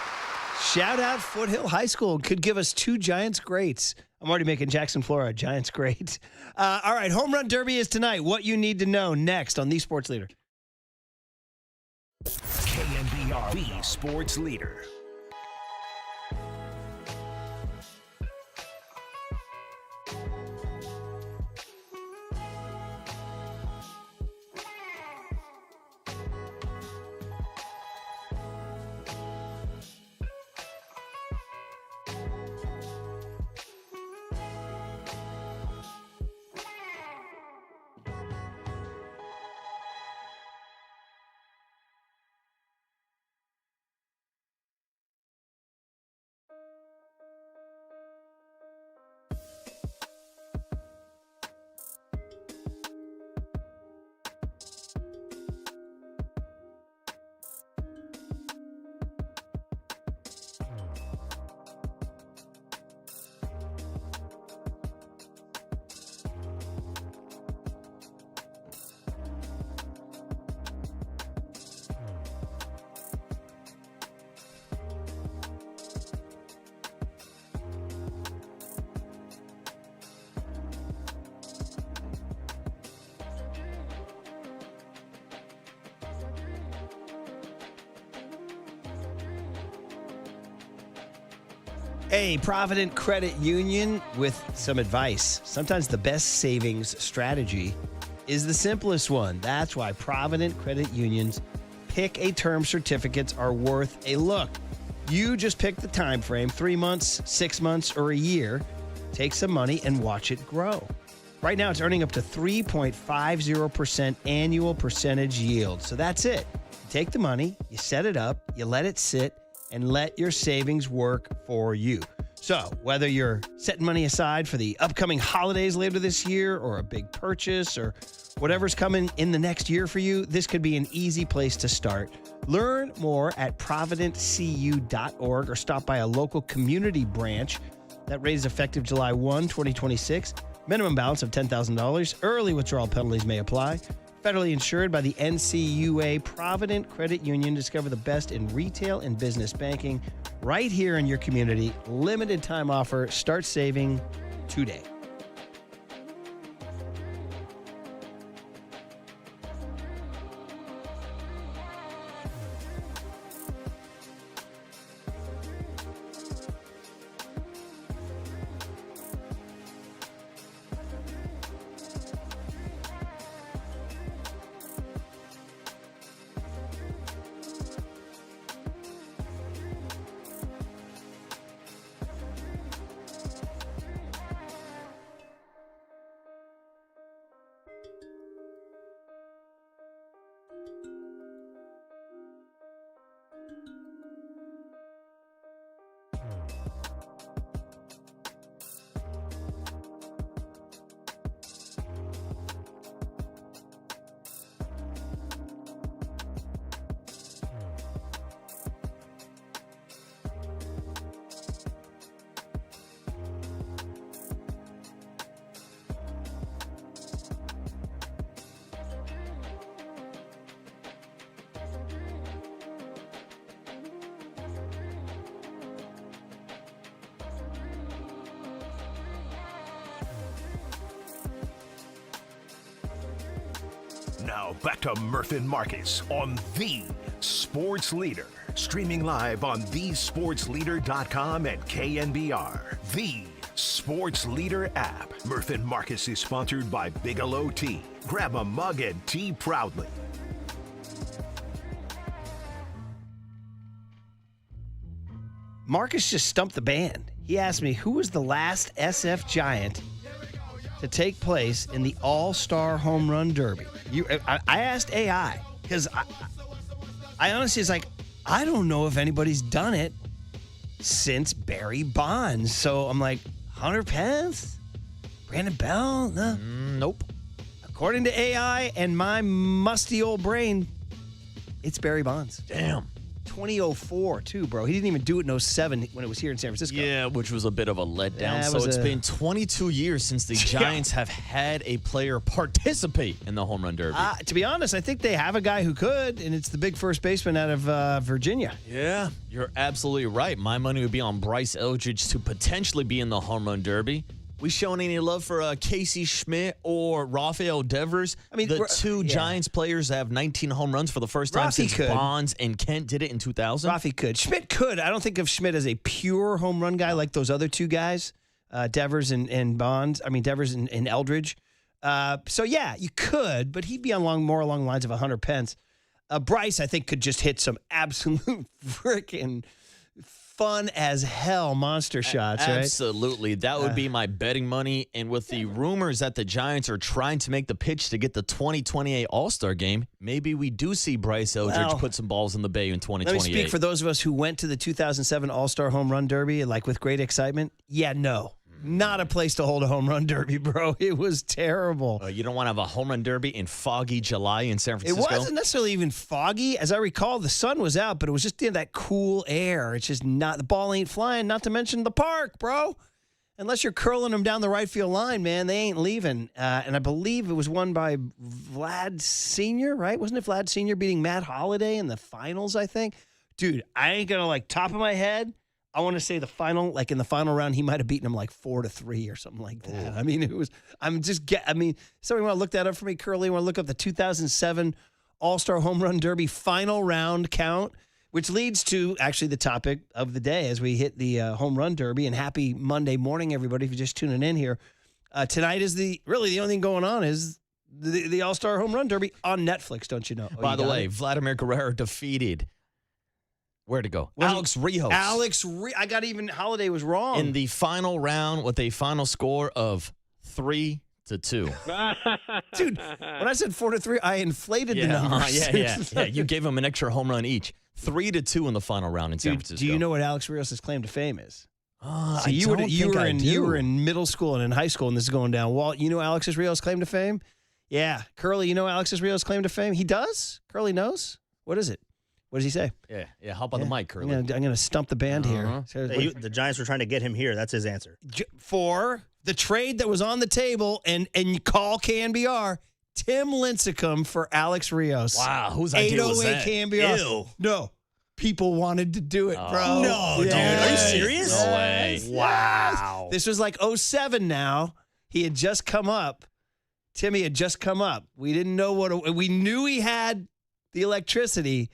Shout out Foothill High School. Could give us 2 Giants greats. I'm already making Jackson Flora a Giants great. All right, Home Run Derby is tonight. What you need to know next on The Sports Leader. KNBR, the sports leader. Hey, Provident Credit Union with some advice. Sometimes the best savings strategy is the simplest one. That's why Provident Credit Union's Pick a Term certificates are worth a look. You just pick the time frame, 3 months, 6 months, or a year. Take some money and watch it grow. Right now, it's earning up to 3.50% annual percentage yield. So that's it. You take the money, you set it up, you let it sit, and let your savings work for you. So whether you're setting money aside for the upcoming holidays later this year or a big purchase or whatever's coming in the next year for you, this could be an easy place to start. Learn more at providentcu.org or stop by a local community branch. That rate is effective July 1, 2026. Minimum balance of $10,000. Early withdrawal penalties may apply. Federally insured by the NCUA. Provident Credit Union. Discover the best in retail and business banking right here in your community. Limited time offer. Start saving today. Now back to Murph and Marcus on the Sports Leader. Streaming live on thesportsleader.com and KNBR. The Sports Leader app. Murph and Marcus is sponsored by Bigelow Tea. Grab a mug and tea proudly. Marcus just stumped the band. He asked me, who was the last SF Giant to take place in the All-Star Home Run Derby? I asked AI because I honestly was like, I don't know if anybody's done it since Barry Bonds. So I'm like, Hunter Pence? Brandon Bell? No. Nope. According to AI and my musty old brain, it's Barry Bonds. Damn. 2004 too, bro. He didn't even do it in 07 when it was here in San Francisco. Yeah, which was a bit of a letdown. Yeah, So it's been 22 years since the Giants have had a player participate in the home run derby. To be honest, I think they have a guy who could, and it's the big first baseman out of Virginia. Yeah, you're absolutely right. My money would be on Bryce Eldridge to potentially be in the home run derby. We showing any love for Casey Schmidt or Rafael Devers? I mean, the two Giants players have 19 home runs for the first time since Bonds and Kent did it in 2000. Rafi could. Schmidt could. I don't think of Schmidt as a pure home run guy like those other two guys, Devers and Bonds. I mean, Devers and Eldridge. So, yeah, you could, but he'd be more along the lines of 100 Pence. Bryce, I think, could just hit some absolute freaking fun as hell monster shots, right? Absolutely. That would be my betting money. And with the rumors that the Giants are trying to make the pitch to get the 2028 All-Star game, maybe we do see Bryce Eldridge put some balls in the bay in 2028. Let me speak for those of us who went to the 2007 All-Star Home Run Derby, like with great excitement. Yeah, no. Not a place to hold a home run derby, bro. It was terrible. You don't want to have a home run derby in foggy July in San Francisco? It wasn't necessarily even foggy. As I recall, the sun was out, but it was just in that cool air. It's just not, the ball ain't flying, not to mention the park, bro. Unless you're curling them down the right field line, man, they ain't leaving. And I believe it was won by Vlad Sr., right? Wasn't it Vlad Sr. beating Matt Holliday in the finals, I think? Dude, I ain't going to, top of my head, I want to say in the final round, he might have beaten him 4-3 or something like that. I mean, somebody want to look that up for me, Curly? Want to look up the 2007 All-Star Home Run Derby final round count Which leads to actually the topic of the day as we hit the home run derby. And happy Monday morning, everybody, if you're just tuning in here. Tonight is the only thing going on is the All-Star Home Run Derby on Netflix, don't you know? By the way, Vladimir Guerrero defeated, where'd it go? Alex Rios. I got even, Holiday was wrong. In the final round with a final score of 3-2. Dude, when I said 4-3, I inflated the numbers. Yeah. You gave him an extra home run each. 3-2 in the final round in San Francisco. Do you know what Alex Rios' claim to fame is? So you were in middle school and in high school, and this is going down. Walt, you know Alex Rios' claim to fame? Yeah. Curly, you know Alex Rios' claim to fame? He does? Curly knows? What is it? What does he say? Yeah. Hop on the mic, Curly. I'm going to stump the band here. So, The Giants were trying to get him here. That's his answer. For the trade that was on the table, and you call KNBR, Tim Lincecum for Alex Rios. Wow, whose idea was that? 808 KNBR. Ew. No. People wanted to do it, bro. No, dude. Are you serious? No way. Wow. This was like 07 now. He had just come up. Timmy had just come up. We didn't know we knew he had the electricity.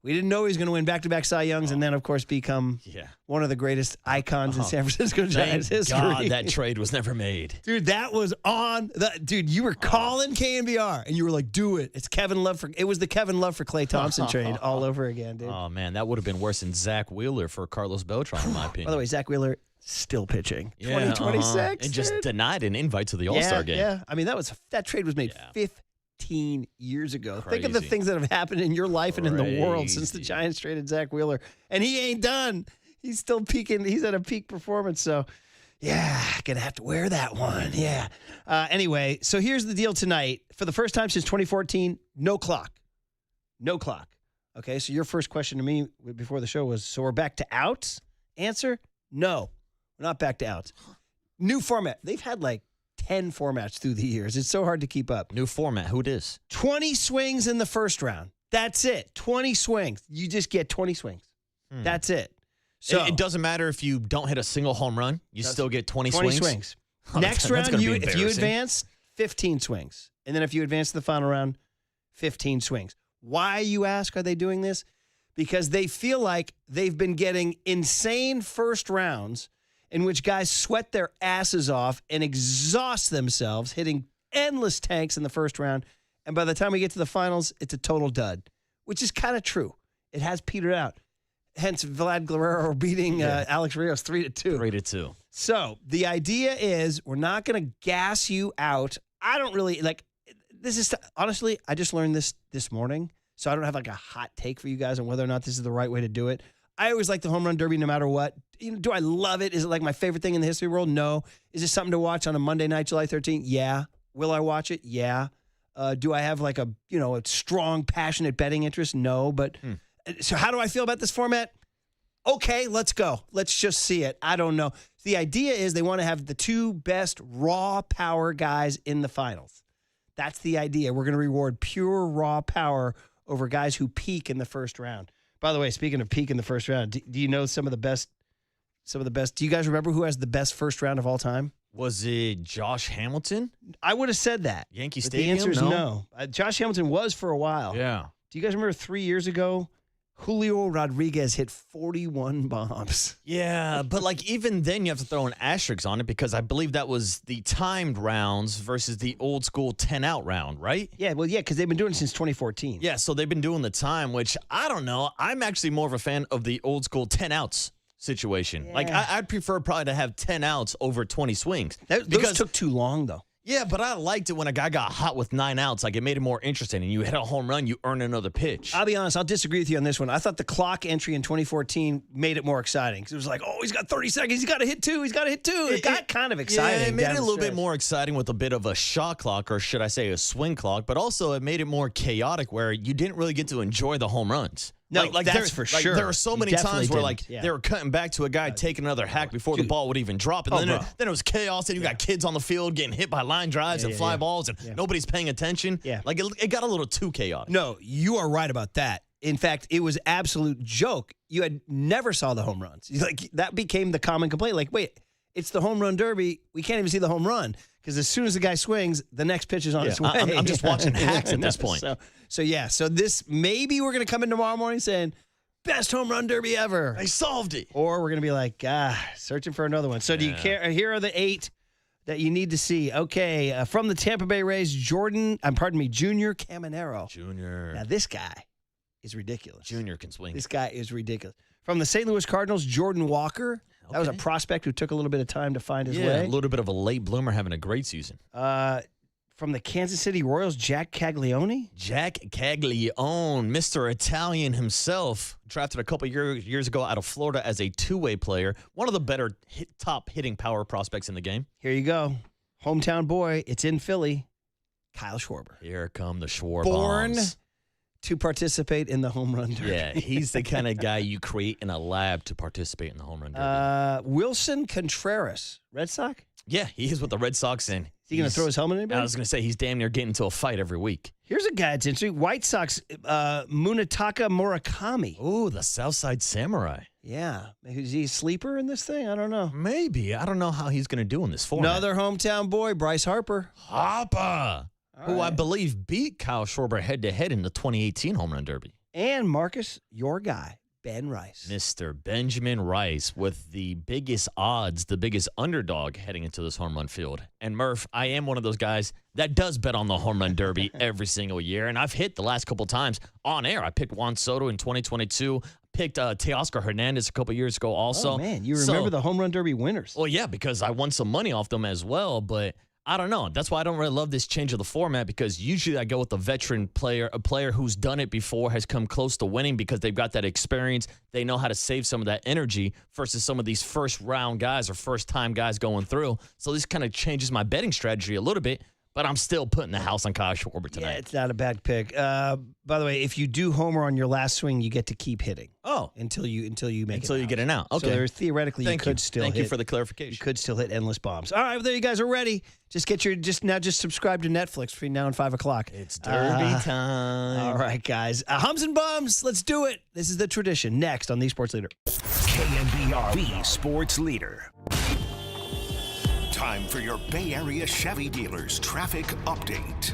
We didn't know he was going to win back-to-back Cy Youngs and then, of course, become one of the greatest icons in San Francisco Giants history. God, that trade was never made. Dude, that was on. Dude, you were calling KNBR, and you were like, do it. It was the Kevin Love for Klay Thompson trade all over again, dude. Oh, man, that would have been worse than Zach Wheeler for Carlos Beltran, in my opinion. By the way, Zach Wheeler still pitching. 2026. And just denied an invite to the All-Star game. Yeah, I mean, that trade was made 15 years ago. Crazy. Think of the things that have happened in your life and in the world since the Giants traded Zach Wheeler. And he ain't done. He's still peaking. He's at a peak performance. So, yeah, going to have to wear that one. Yeah. Anyway, so here's the deal tonight. For the first time since 2014, no clock. No clock. Okay, so your first question to me before the show was, so we're back to outs? Answer, no. We're not back to outs. New format. They've had like 10 formats through the years. It's so hard to keep up. New format. Who dis? 20 swings in the first round. That's it. 20 swings. You just get 20 swings. That's it. So it doesn't matter if you don't hit a single home run. You still get 20 swings. Oh, Next round, if you advance, 15 swings. And then if you advance to the final round, 15 swings. Why, you ask, are they doing this? Because they feel like they've been getting insane first rounds in which guys sweat their asses off and exhaust themselves, hitting endless tanks in the first round. And by the time we get to the finals, it's a total dud, which is kind of true. It has petered out. Hence, Vlad Guerrero beating Alex Rios 3-2. 3-2. So the idea is we're not going to gas you out. I don't really honestly, I just learned this morning, so I don't have like a hot take for you guys on whether or not this is the right way to do it. I always like the home run derby no matter what. Do I love it? Is it like my favorite thing in the history world? No. Is it something to watch on a Monday night, July 13th? Yeah. Will I watch it? Yeah. Do I have like a strong, passionate betting interest? No. But so how do I feel about this format? Okay, let's go. Let's just see it. I don't know. The idea is they want to have the two best raw power guys in the finals. That's the idea. We're going to reward pure raw power over guys who peak in the first round. By the way, speaking of peak in the first round, do you know some of the best? Do you guys remember who has the best first round of all time? Was it Josh Hamilton? I would have said that. Yankee but Stadium? The answer is no. Josh Hamilton was for a while. Yeah. Do you guys remember 3 years ago? Julio Rodriguez hit 41 bombs. Yeah, but like even then you have to throw an asterisk on it because I believe that was the timed rounds versus the old school 10-out round, right? Yeah, because they've been doing it since 2014. Yeah, so they've been doing the time, which I don't know. I'm actually more of a fan of the old school 10-outs situation. Yeah. Like I'd prefer probably to have 10 outs over 20 swings. Those took too long, though. Yeah, but I liked it when a guy got hot with 9 outs. Like, it made it more interesting. And you hit a home run, you earn another pitch. I'll be honest, I'll disagree with you on this one. I thought the clock entry in 2014 made it more exciting. Because it was like, oh, he's got 30 seconds. He's got to hit two. It got kind of exciting. Yeah, it made it a little bit more exciting with a bit of a shot clock, or should I say a swing clock. But also, it made it more chaotic where you didn't really get to enjoy the home runs. No, that's for sure. There were so many times where they were cutting back to a guy taking another hack before the ball would even drop. And then it was chaos, and you got kids on the field getting hit by line drives and fly balls, and nobody's paying attention. Yeah. Like, it got a little too chaotic. No, you are right about that. In fact, it was absolute joke. You had never saw the home runs. Like, that became the common complaint. Like, wait, it's the home run derby. We can't even see the home run. Because as soon as the guy swings, the next pitch is on its way. I'm just watching hacks at this point. So this, maybe we're going to come in tomorrow morning saying, best home run derby ever. I solved it. Or we're going to be like, searching for another one. So do you care? Here are the 8 that you need to see. Okay, from the Tampa Bay Rays, Junior Caminero. Junior. Now, this guy is ridiculous. Junior can swing. This guy is ridiculous. From the St. Louis Cardinals, Jordan Walker. That was a prospect who took a little bit of time to find his way. A little bit of a late bloomer having a great season. From the Kansas City Royals, Jack Caglione. Jack Caglione, Mr. Italian himself, drafted a couple years ago out of Florida as a two-way player. One of the better top hitting power prospects in the game. Here you go. Hometown boy. It's in Philly. Kyle Schwarber. Here come the Schwarber. Born to participate in the home run derby. Yeah, he's the kind of guy you create in a lab to participate in the home run derby. Wilson Contreras. Red Sox? Yeah, he is with the Red Sox, and Is he going to throw his helmet at anybody? I was going to say he's damn near getting into a fight every week. Here's a guy that's interesting. White Sox, Munetaka Murakami. Ooh, the Southside Samurai. Yeah. Is he a sleeper in this thing? I don't know. Maybe. I don't know how he's going to do in this format. Another hometown boy, Bryce Harper. Who I believe beat Kyle Schwarber head-to-head in the 2018 Home Run Derby. And Marcus, your guy, Ben Rice. Mr. Benjamin Rice with the biggest odds, the biggest underdog heading into this home run field. And Murph, I am one of those guys that does bet on the home run derby every single year. And I've hit the last couple times on air. I picked Juan Soto in 2022. Picked Teoscar Hernandez a couple years ago also. Oh, man. You remember the home run derby winners. Well, yeah, because I won some money off them as well. But I don't know. That's why I don't really love this change of the format, because usually I go with a veteran player, a player who's done it before, has come close to winning because they've got that experience. They know how to save some of that energy versus some of these first-round guys or first-time guys going through. So this kind of changes my betting strategy a little bit, but I'm still putting the house on Kyle Schwarber tonight. Yeah, it's not a bad pick. By the way, if you do homer on your last swing, you get to keep hitting. Oh, until you make until it you get an out. Okay. So there's theoretically you could still Thank hit. you for the clarification. You could still hit endless bombs. All right, well, there you guys are ready. Just subscribe to Netflix between now and 5 o'clock. It's derby time. All right, guys. Hums and bums. Let's do it. This is the tradition. Next on the Sports Leader. KNBR, the Sports Leader. Time for your Bay Area Chevy dealers traffic update.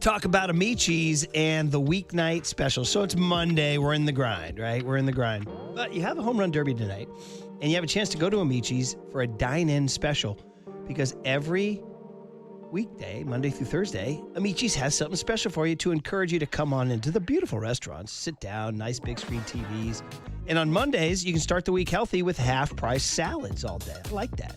Talk about Amici's and the weeknight special. So it's Monday. We're in the grind, right? We're in the grind. But you have a home run derby tonight, and you have a chance to go to Amici's for a dine-in special, because every weekday, Monday through Thursday, Amici's has something special for you to encourage you to come on into the beautiful restaurants, sit down, nice big screen TVs. And on Mondays, you can start the week healthy with half-price salads all day. I like that.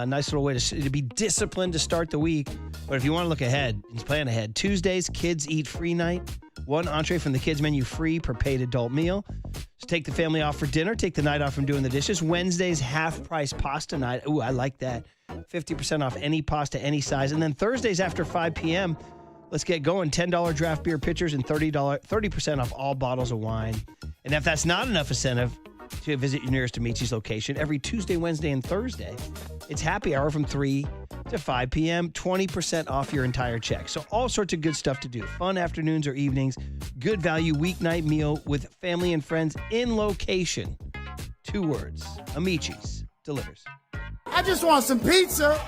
Nice little way to be disciplined to start the week. But if you want to look ahead and plan ahead, Tuesdays, kids eat free night. One entree from the kids menu free per paid adult meal. Just take the family off for dinner. Take the night off from doing the dishes. Wednesdays, half-price pasta night. Ooh, I like that. 50% off any pasta, any size. And then Thursdays after 5 p.m., let's get going. $10 draft beer pitchers and 30% off all bottles of wine. And if that's not enough incentive to visit your nearest Amici's location, every Tuesday, Wednesday, and Thursday, it's happy hour from 3 to 5 p.m., 20% off your entire check. So all sorts of good stuff to do. Fun afternoons or evenings, good value weeknight meal with family and friends in location. 2 words, Amici's delivers. I just want some pizza.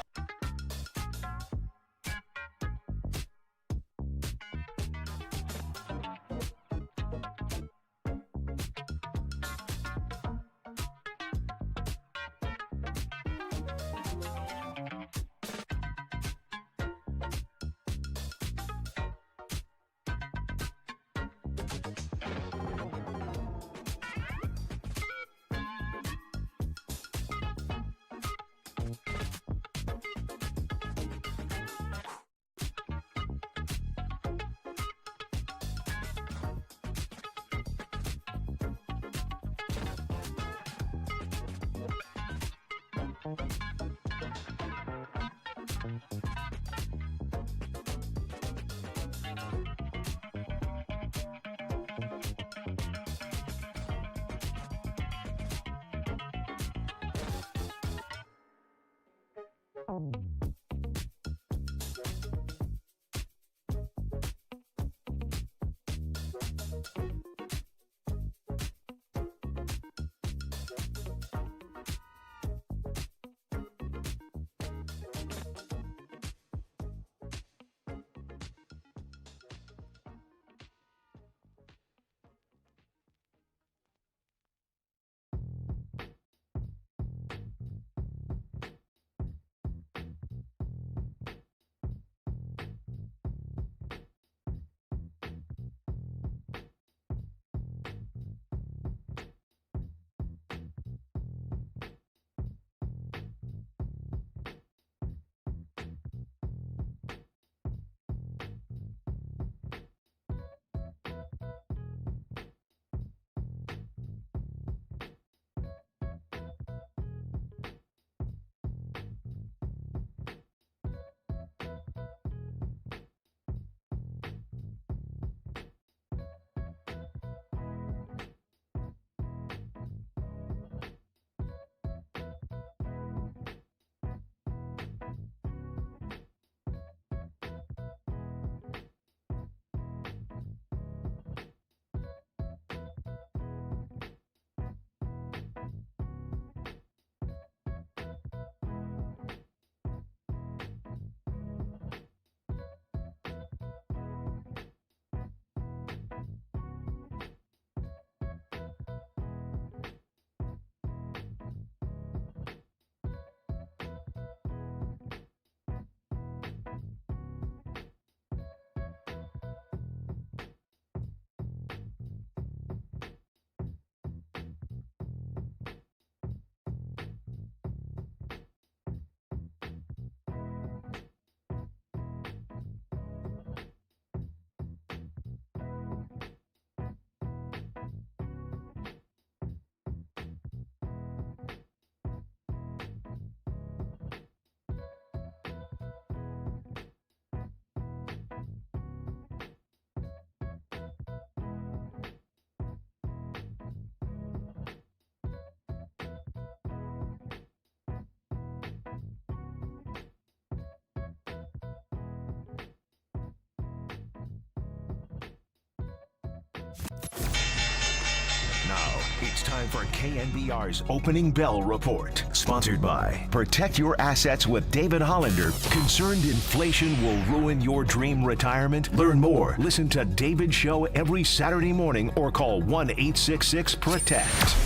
Now, it's time for KNBR's Opening Bell Report. Sponsored by Protect Your Assets with David Hollander. Concerned inflation will ruin your dream retirement? Learn more. Listen to David's show every Saturday morning or call 1-866-PROTECT.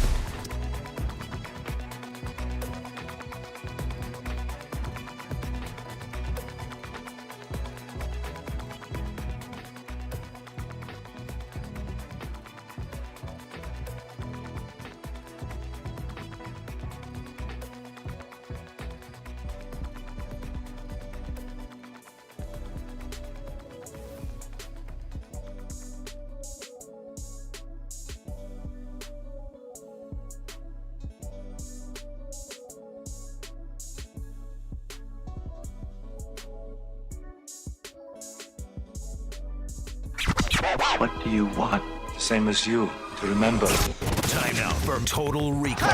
What do you want? The same as you, to remember. Time now for Total Recall.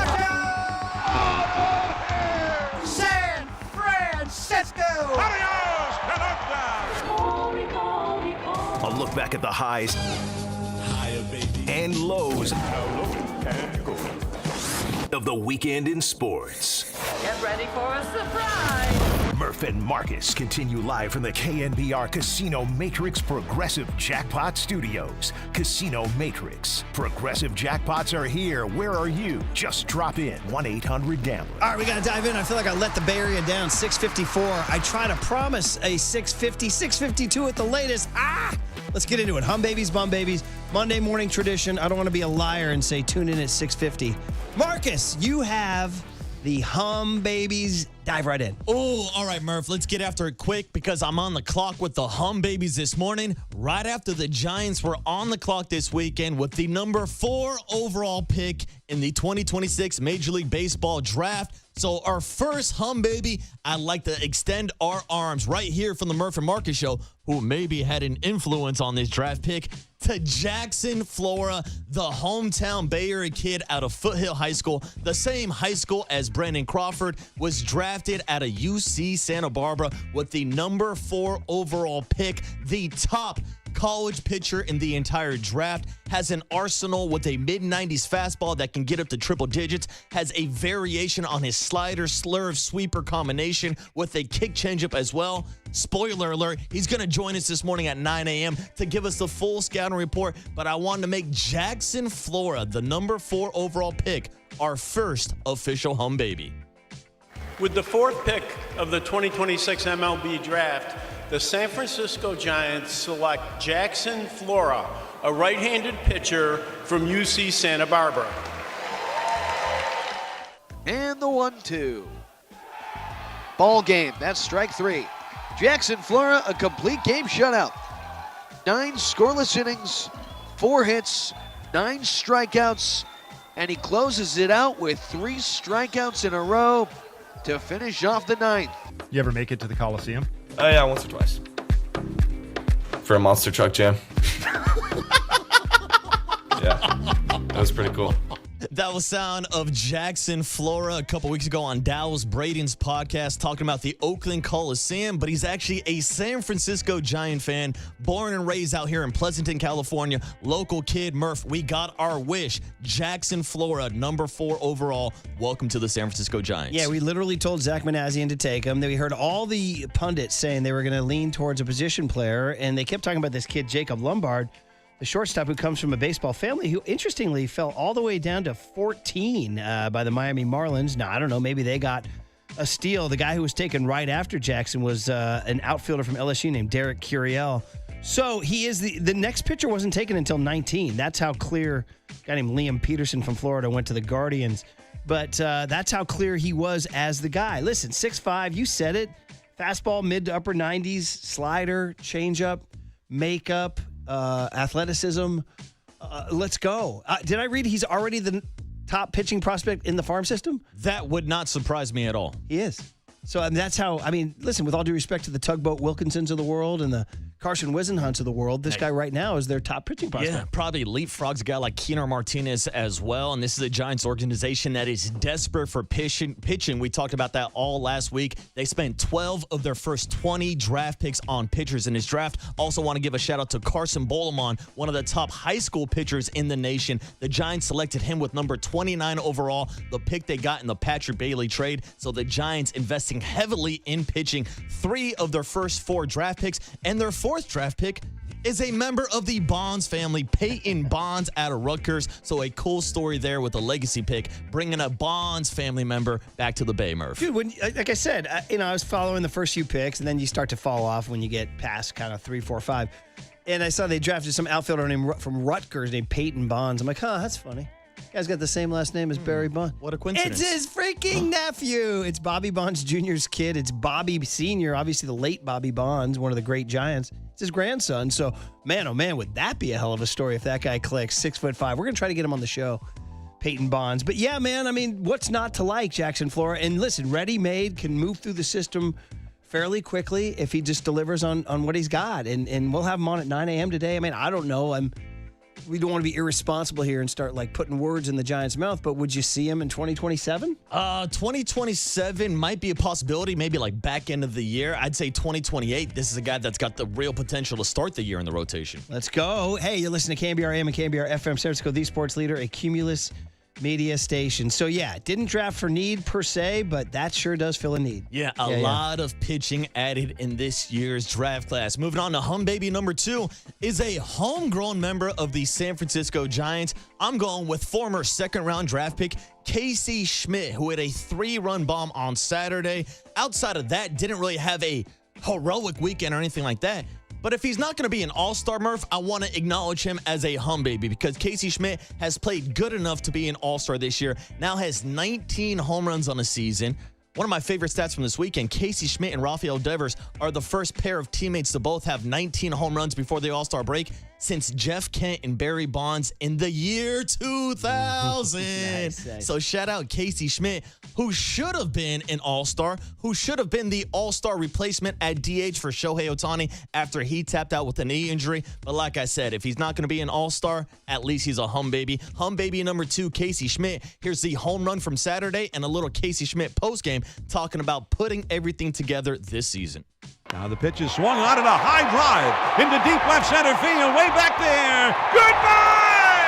San Francisco! Adios, Canucks! A look back at the highs and lows of the weekend in sports. Get ready for a surprise! Murph and Marcus continue live from the KNBR Casino Matrix Progressive Jackpot Studios. Casino Matrix. Progressive jackpots are here. Where are you? Just drop in. 1-800-GAMBLER. All right, we got to dive in. I feel like I let the Bay Area down. 654. I try to promise a 650, 652 at the latest. Let's get into it. Hum babies, bum babies. Monday morning tradition. I don't want to be a liar and say tune in at 650. Marcus, you have the Hum Babies Dive right in. Oh, all right, Murph. Let's get after it quick because I'm on the clock with the Hum Babies this morning. Right after the Giants were on the clock this weekend with the number 4 overall pick in the 2026 Major League Baseball draft. So our first Hum Baby, I'd like to extend our arms right here from the Murph and Marcus Show, who maybe had an influence on this draft pick, to Jackson, Florida, the hometown Bay Area kid out of Foothill High School, the same high school as Brandon Crawford, was drafted at a UC Santa Barbara with the number 4 overall pick, the top college pitcher in the entire draft, has an arsenal with a mid-90s fastball that can get up to triple digits, has a variation on his slider, slurve, sweeper combination with a kick changeup as well. Spoiler alert, he's going to join us this morning at 9 a.m. to give us the full scouting report, but I wanted to make Jackson, Florida, the number 4 overall pick, our first official Hum Baby. With the 4th pick of the 2026 MLB draft, the San Francisco Giants select Jackson, Florida, a right-handed pitcher from UC Santa Barbara. And the 1-2. Ball game. That's strike 3. Jackson, Florida, a complete game shutout. 9 scoreless innings, 4 hits, 9 strikeouts, and he closes it out with 3 strikeouts in a row to finish off the 9th. You ever make it to the Coliseum? Oh, yeah, once or twice. For a monster truck jam. Yeah, that was pretty cool. That was sound of Jackson, Florida, a couple weeks ago on Dallas Braden's podcast talking about the Oakland Coliseum, but he's actually a San Francisco Giant fan, born and raised out here in Pleasanton, California. Local kid, Murph, we got our wish. Jackson, Florida, number 4 overall. Welcome to the San Francisco Giants. Yeah, we literally told Zach Manassian to take him. Then we heard all the pundits saying they were going to lean towards a position player, and they kept talking about this kid, Jacob Lombard, the shortstop who comes from a baseball family who, interestingly, fell all the way down to 14 by the Miami Marlins. Now, I don't know. Maybe they got a steal. The guy who was taken right after Jackson was an outfielder from LSU named Derek Curiel. So he is the next pitcher wasn't taken until 19. That's how clear a guy named Liam Peterson from Florida went to the Guardians. But that's how clear he was as the guy. Listen, 6'5", you said it. Fastball mid to upper 90s, slider, changeup, makeup, athleticism. Let's go. Did I read he's already the top pitching prospect in the farm system? That would not surprise me at all. He is. So that's how, listen, with all due respect to the Tugboat Wilkinsons of the world and the Carson Wisenhunts of the world, this guy right now is their top pitching prospect. Yeah, probably leapfrogs a guy like Keener Martinez as well. And this is a Giants organization that is desperate for pitching. We talked about that all last week. They spent 12 of their first 20 draft picks on pitchers in this draft. Also want to give a shout out to Carson Bolemon, one of the top high school pitchers in the nation. The Giants selected him with number 29 overall, the pick they got in the Patrick Bailey trade. So the Giants investing heavily in pitching. 3 of their first 4 draft picks, and their 4th draft pick is a member of the Bonds family, Peyton Bonds out of Rutgers. So a cool story there with a legacy pick, bringing a Bonds family member back to the Bay, Murph. Dude, like I said, I was following the first few picks, and then you start to fall off when you get past kind of 3, 4, 5. And I saw they drafted some outfielder from Rutgers named Peyton Bonds. I'm like, that's funny. Guy's got the same last name as Barry Bonds. What a coincidence. It's his freaking nephew. It's Bobby Bonds Jr.'s kid. It's Bobby Sr., obviously the late Bobby Bonds, one of the great Giants. It's his grandson. So, man, oh, man, would that be a hell of a story if that guy clicks. 6'5". We're going to try to get him on the show, Peyton Bonds. But, yeah, man, what's not to like, Jackson, Florida? And, listen, ready-made, can move through the system fairly quickly if he just delivers on what he's got. And we'll have him on at 9 a.m. today. I don't know. We don't want to be irresponsible here and start putting words in the Giants' mouth, but would you see him in 2027? 2027 might be a possibility, maybe back end of the year. I'd say 2028. This is a guy that's got the real potential to start the year in the rotation. Let's go. Hey, you're listening to KNBR AM and KNBR FM, San Francisco, the sports leader, a Cumulus media station. So, yeah, didn't draft for need per se, but that sure does fill a need. Yeah, a lot of pitching added in this year's draft class. Moving on to Hum Baby number 2 is a homegrown member of the San Francisco Giants. I'm going with former second-round draft pick Casey Schmidt, who had a 3-run bomb on Saturday. Outside of that, didn't really have a heroic weekend or anything like that. But if he's not going to be an all-star, Murph, I want to acknowledge him as a Hum Baby because Casey Schmidt has played good enough to be an all-star this year. Now has 19 home runs on the season, One of my favorite stats from this weekend, Casey Schmidt and Rafael Devers are the first pair of teammates to both have 19 home runs before the All-Star break since Jeff Kent and Barry Bonds in the year 2000. Nice. So shout out Casey Schmidt, who should have been an All-Star, who should have been the All-Star replacement at DH for Shohei Ohtani after he tapped out with a knee injury. But like I said, if he's not going to be an All-Star, at least he's a hum baby. Hum baby number 2, Casey Schmidt. Here's the home run from Saturday and a little Casey Schmidt postgame talking about putting everything together this season. Now the pitch is swung on and a high drive into deep left center field, way back there. Goodbye!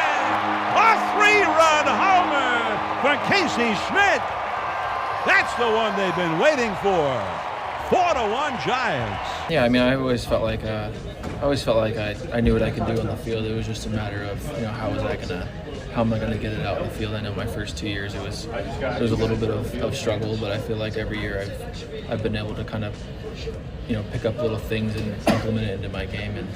A 3-run homer for Casey Schmidt. That's the one they've been waiting for. 4-1 Giants. Yeah, I mean, I always felt like I knew what I could do on the field. It was just a matter of, how am I gonna get it out in the field? I know my first 2 years it was a little bit of struggle, but I feel like every year I've been able to kind of pick up little things and implement it into my game and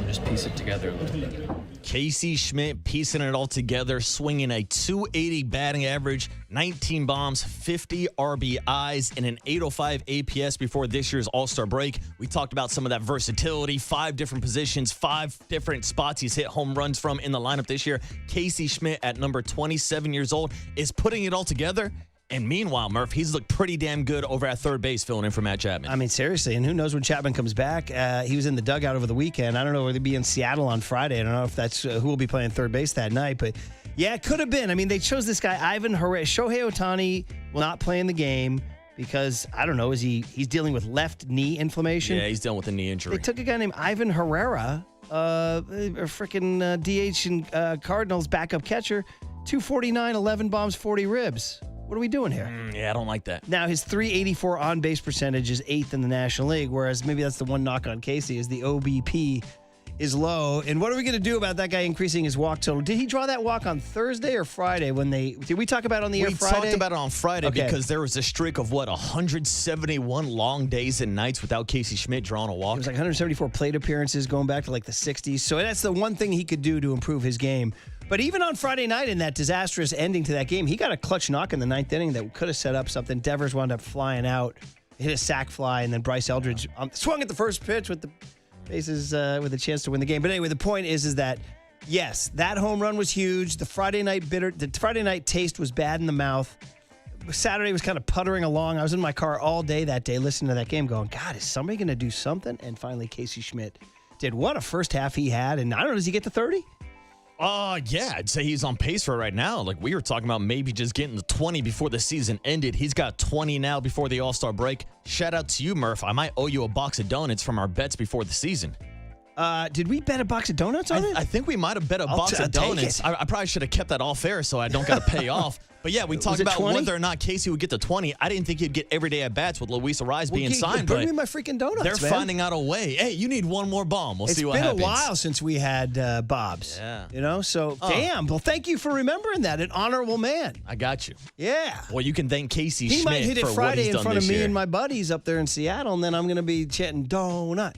just piece it together a little bit. Casey Schmidt piecing it all together, swinging a 280 batting average, 19 bombs, 50 RBIs, and an 805 APS before this year's All-Star break. We talked about some of that versatility, 5 different positions, 5 different spots he's hit home runs from in the lineup this year. Casey Schmidt at number 27 years old is putting it all together. And meanwhile, Murph, he's looked pretty damn good over at third base filling in for Matt Chapman. I mean, seriously, and who knows when Chapman comes back. He was in the dugout over the weekend. I don't know whether he'll be in Seattle on Friday. I don't know if that's who will be playing third base that night. But, yeah, it could have been. I mean, they chose this guy, Ivan Herrera. Shohei Ohtani will not play in the game because, I don't know, he's dealing with left knee inflammation? Yeah, he's dealing with a knee injury. They took a guy named Ivan Herrera, a freaking DH and Cardinals backup catcher, 249, 11 bombs, 40 ribs. What are we doing here? Yeah, I don't like that. Now, his .384 on-base percentage is 8th in the National League, whereas maybe that's the one knock on Casey is the OBP is low. And what are we going to do about that guy increasing his walk total? Did he draw that walk on Thursday or Friday did we talk about it on the air Friday? We talked about it on Friday Okay. because there was a streak of, 171 long days and nights without Casey Schmidt drawing a walk? It was like 174 plate appearances going back to like the 60s. So that's the one thing he could do to improve his game. But even on Friday night in that disastrous ending to that game, he got a clutch knock in the 9th inning that could have set up something. Devers wound up flying out, hit a sac fly, and then Bryce Eldridge swung at the first pitch with the bases with a chance to win the game. But anyway, the point is that, yes, that home run was huge. The Friday night taste was bad in the mouth. Saturday was kind of puttering along. I was in my car all day that day listening to that game going, God, is somebody going to do something? And finally, Casey Schmidt did. What a first half he had. And I don't know, does he get to 30? Yeah, I'd say he's on pace for it right now. Like we were talking about maybe just getting the 20 before the season ended. He's got 20 now before the All-Star break. Shout out to you, Murph. I might owe you a box of donuts from our bets before the season. Did we bet a box of donuts on it? I think we might have bet a box of donuts. I probably should have kept that all fair so I don't got to pay off. But yeah, we talked about 20? Whether or not Casey would get the 20. I didn't think he'd get everyday at-bats with Luis Arraez being signed. Bring me my freaking donuts, they're man. finding out a way. Hey, you need one more bomb. We'll see what happens. It's been a while since we had Bob's. Yeah. So damn. Well, thank you for remembering that. An honorable man. I got you. Yeah. Well, you can thank Casey Schmidt He might hit it for Friday what he's in done front of this me year. and my buddies up there in Seattle, and then I'm going to be chanting donut.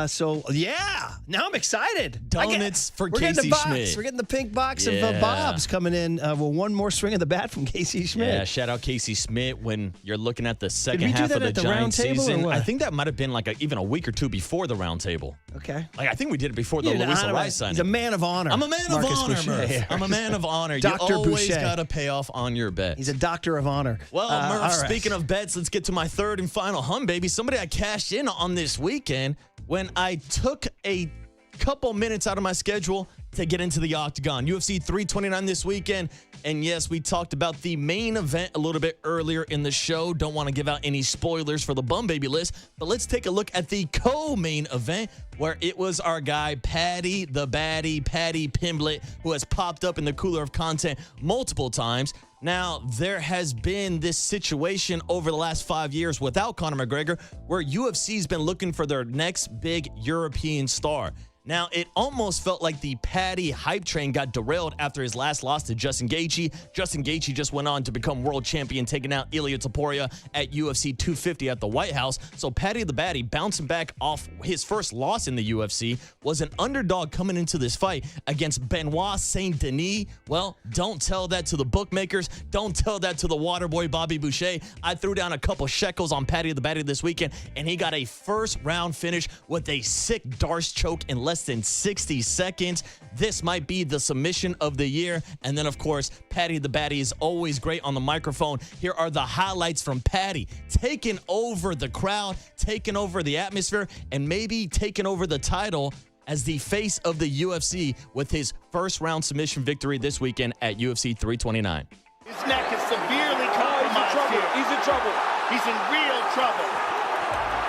So yeah, now I'm excited. Donuts for We're Casey getting the box. Schmidt. We're getting the pink box of Bob's coming in. One more swing of the bat from Casey Schmidt. Yeah, shout out Casey Schmidt when you're looking at the second Did we do half that of the at the Giants round table season. or what? I think that might have been like even a week or two before the round table. Okay. Like I think we did it before the Yeah, Luis I don't know. Arraez signing. He's a man of honor. I'm a man Marcus of honor, Boucher. Murph. I'm a man of honor. Dr. You always Boucher. got to pay off on your bet. He's a doctor of honor. Well, Murph, all right. speaking of bets, let's get to my third and final hum, baby. Somebody I cashed in on this weekend when I took a couple minutes out of my schedule to get into the Octagon. UFC 329 this weekend. And yes, we talked about the main event a little bit earlier in the show. Don't want to give out any spoilers for the Bum Baby list, but let's take a look at the co-main event where it was our guy, Patty the Baddie, Patty Pimblett, who has popped up in the cooler of content multiple times. Now, there has been this situation over the last 5 years without Conor McGregor where UFC's been looking for their next big European star. Now, it almost felt like the Patty hype train got derailed after his last loss to Justin Gaethje. Justin Gaethje just went on to become world champion, taking out Ilia Topuria at UFC 250 at the White House. So Patty the Batty, bouncing back off his first loss in the UFC, was an underdog coming into this fight against Benoit Saint Denis. Well, don't tell that to the bookmakers. Don't tell that to the waterboy Bobby Boucher. I threw down a couple shekels on Patty the Batty this weekend, and he got a first-round finish with a sick Darce choke in less than 60 seconds. This might be the submission of the year. And then, of course, Patty the Batty is always great on the microphone. Here are the highlights from Patty, taking over the crowd, taking over the atmosphere, and maybe taking over the title as the face of the UFC with his first-round submission victory this weekend at UFC 329. His neck is severely compromised here. He's in trouble. He's in real trouble.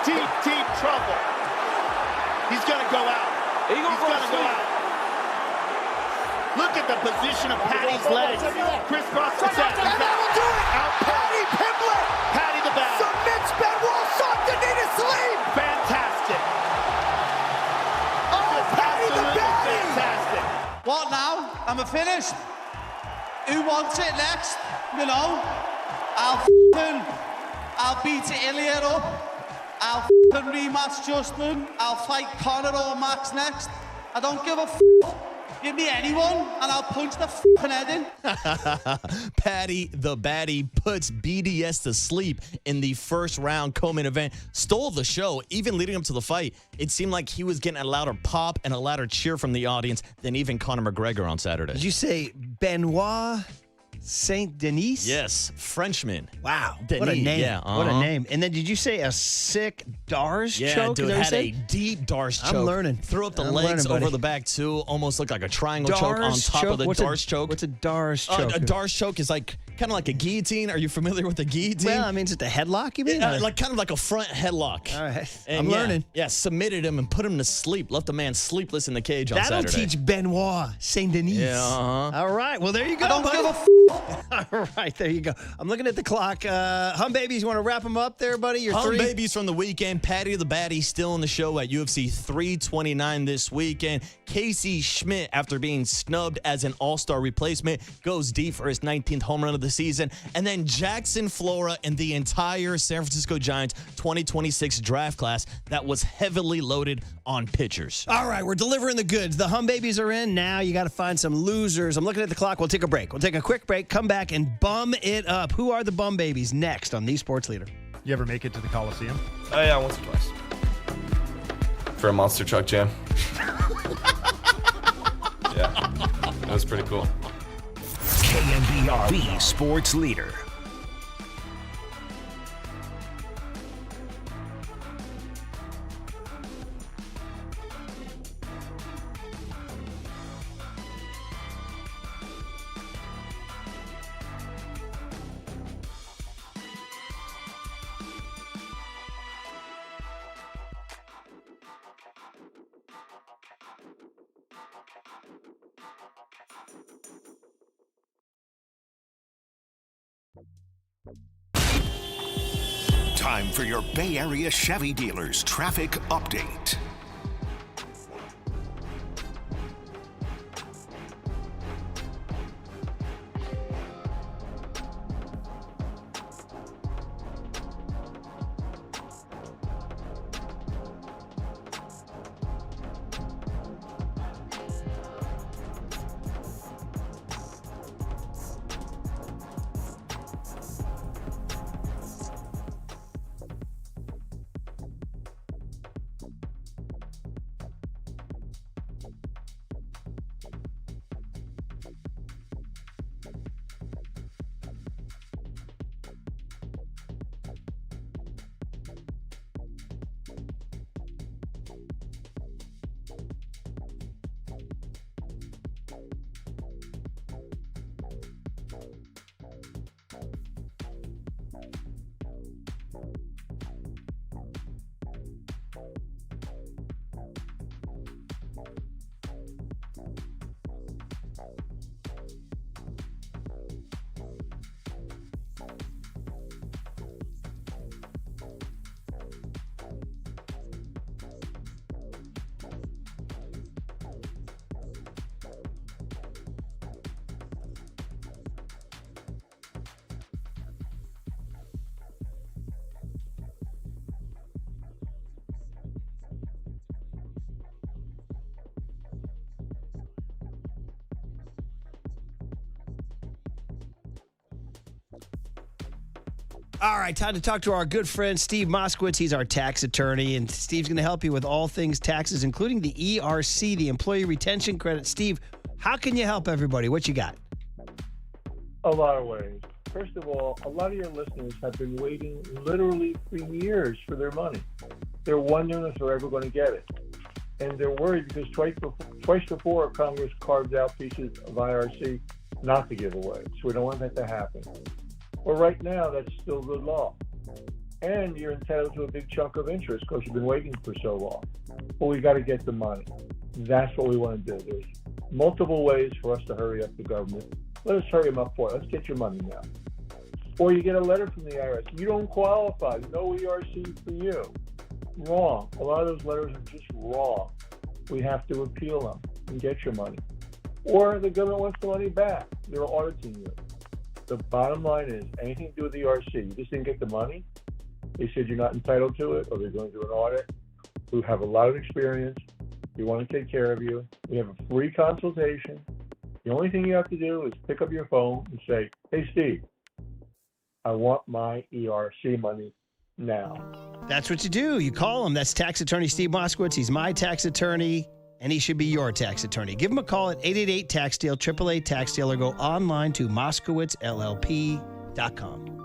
Deep, deep trouble. He's going to go out. He's going to go out. Look at the position of Patty's legs. Crisscross the set. And that'll do it. Out. Patty Pimblett. Patty the Batty. Submits Benoit Saint Denis to sleep. Fantastic. Oh, Patty the Batty. Fantastic. What now? Am I finished? Who wants it next? You know, I'll beat Ilia up. I'll rematch Justin. I'll fight Conor or Max next. I don't give a Give me anyone, and I'll punch the head in. Patty the Batty puts BDS to sleep in the first round co-main event. Stole the show, even leading up to the fight. It seemed like he was getting a louder pop and a louder cheer from the audience than even Conor McGregor on Saturday. Did you say Benoit Saint Denis? Yes, Frenchman. Wow, Denis, what a name! yeah, What a name! And then did you say a sick Darce choke? Yeah, dude, had a deep Darce choke. I'm learning. Threw up the I'm legs learning, over the back too. Almost looked like a triangle choke on top of the Darce choke. What's a Darce choke? A Darce choke is like kind of like a guillotine. Are you familiar with a guillotine? Well, I mean, is it the headlock? You mean? Like kind of like a front headlock. All right, And I'm learning. Yeah, submitted him and put him to sleep. Left the man sleepless in the cage on That'll Saturday. teach Benoit Saint Denis. Yeah, All right, well there you go. I don't buddy. give a All right, there you go. I'm looking at the clock. Hum Babies, you want to wrap them up there, buddy? Your Hum three? Babies from the weekend. Patty the Batty still in the show at UFC 329 this weekend. Casey Schmidt, after being snubbed as an all-star replacement, goes deep for his 19th home run of the season. And then Jackson Flora and the entire San Francisco Giants 2026 draft class that was heavily loaded on pitchers. All right, we're delivering the goods. The Hum Babies are in. Now you got to find some losers. I'm looking at the clock. We'll take a break. We'll take a quick break, come back, and bum it up. Who are the Bum Babies next on The Sports Leader? You ever make it to the Coliseum? Oh, yeah, once or twice. For a monster truck jam. Yeah, that was pretty cool. KNBR, the sports leader. Time for your Bay Area Chevy dealers traffic update. All right, time to talk to our good friend Steve Moskowitz. He's our tax attorney, and Steve's going to help you with all things taxes, including the ERC, the Employee Retention Credit. Steve, how can you help everybody? What you got? A lot of ways. First of all, a lot of your listeners have been waiting literally for years for their money. They're wondering if they're ever going to get it. And they're worried because twice before Congress carved out pieces of IRC not to give away. So we don't want that to happen. Well, right now, that's still good law. And you're entitled to a big chunk of interest because you've been waiting for so long. But we got to get the money. That's what we want to do. There's multiple ways for us to hurry up the government. Let us hurry them up for it. Let's get your money now. Or you get a letter from the IRS. You don't qualify. No ERC for you. Wrong. A lot of those letters are just wrong. We have to appeal them and get your money. Or the government wants the money back. They're auditing you. The bottom line is anything to do with the ERC. You just didn't get the money. They said you're not entitled to it, or they're going to do an audit. We have a lot of experience. We want to take care of you. We have a free consultation. The only thing you have to do is pick up your phone and say, hey, Steve, I want my ERC money now. That's what you do. You call him. That's tax attorney Steve Moskowitz. He's my tax attorney, and he should be your tax attorney. Give him a call at 888-TAX-DEAL, 888-TAX-DEAL, or go online to moskowitzllp.com.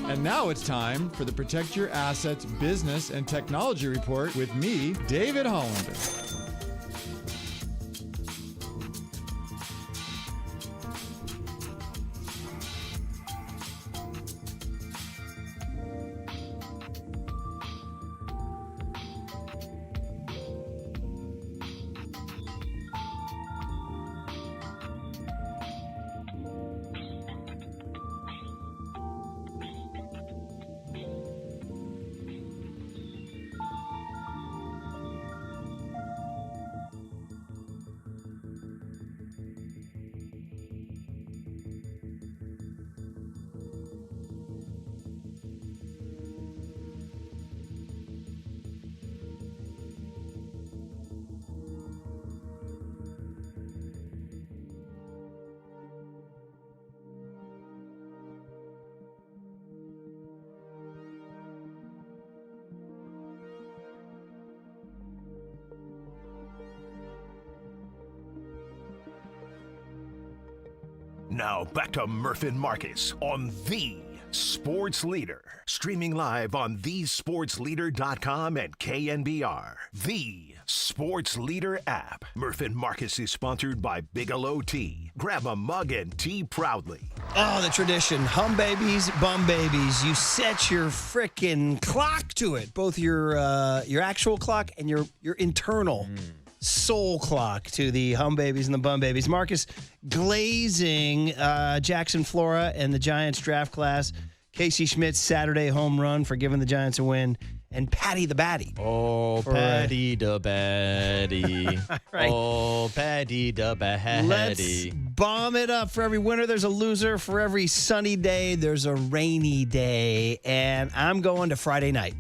And now it's time for the Protect Your Assets Business and Technology Report with me, David Hollander. Now back to Murph and Marcus on the Sports Leader. Streaming live on thesportsleader.com and KNBR. The Sports Leader app. Murph and Marcus is sponsored by Bigelow Tea. Grab a mug and tea proudly. Oh, the tradition. Hum babies, bum babies. You set your frickin' clock to it. Both your actual clock and your internal soul clock to the hum babies and the bum babies. Marcus glazing Jackson Flora and the Giants draft class. Casey Schmidt's Saturday home run for giving the Giants a win. And Patty the Batty. Oh, Patty the Batty. Right. Oh, Patty the Batty. Let's bomb it up. For every winner, there's a loser. For every sunny day, there's a rainy day. And I'm going to Friday night.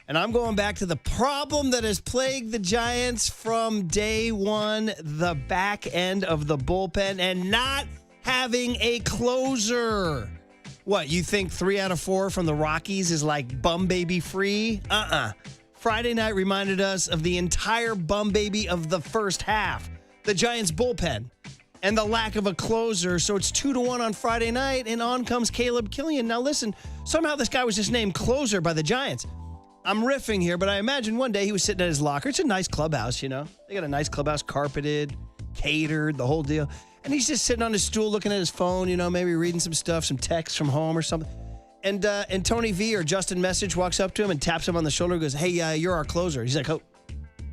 And I'm going back to the problem that has plagued the Giants from day one, the back end of the bullpen, and not having a closer. What, you think 3 out of 4 from the Rockies is like bum baby free? Friday night reminded us of the entire bum baby of the first half, the Giants bullpen, and the lack of a closer. So it's 2-1 on Friday night, and on comes Caleb Killian. Now listen, somehow this guy was just named closer by the Giants. I'm riffing here, but I imagine one day he was sitting at his locker. It's a nice clubhouse, you know. They got a nice clubhouse, carpeted, catered, the whole deal. And he's just sitting on his stool looking at his phone, you know, maybe reading some stuff, some texts from home or something. And Tony V or Justin Message walks up to him and taps him on the shoulder and goes, hey, you're our closer. He's like, oh,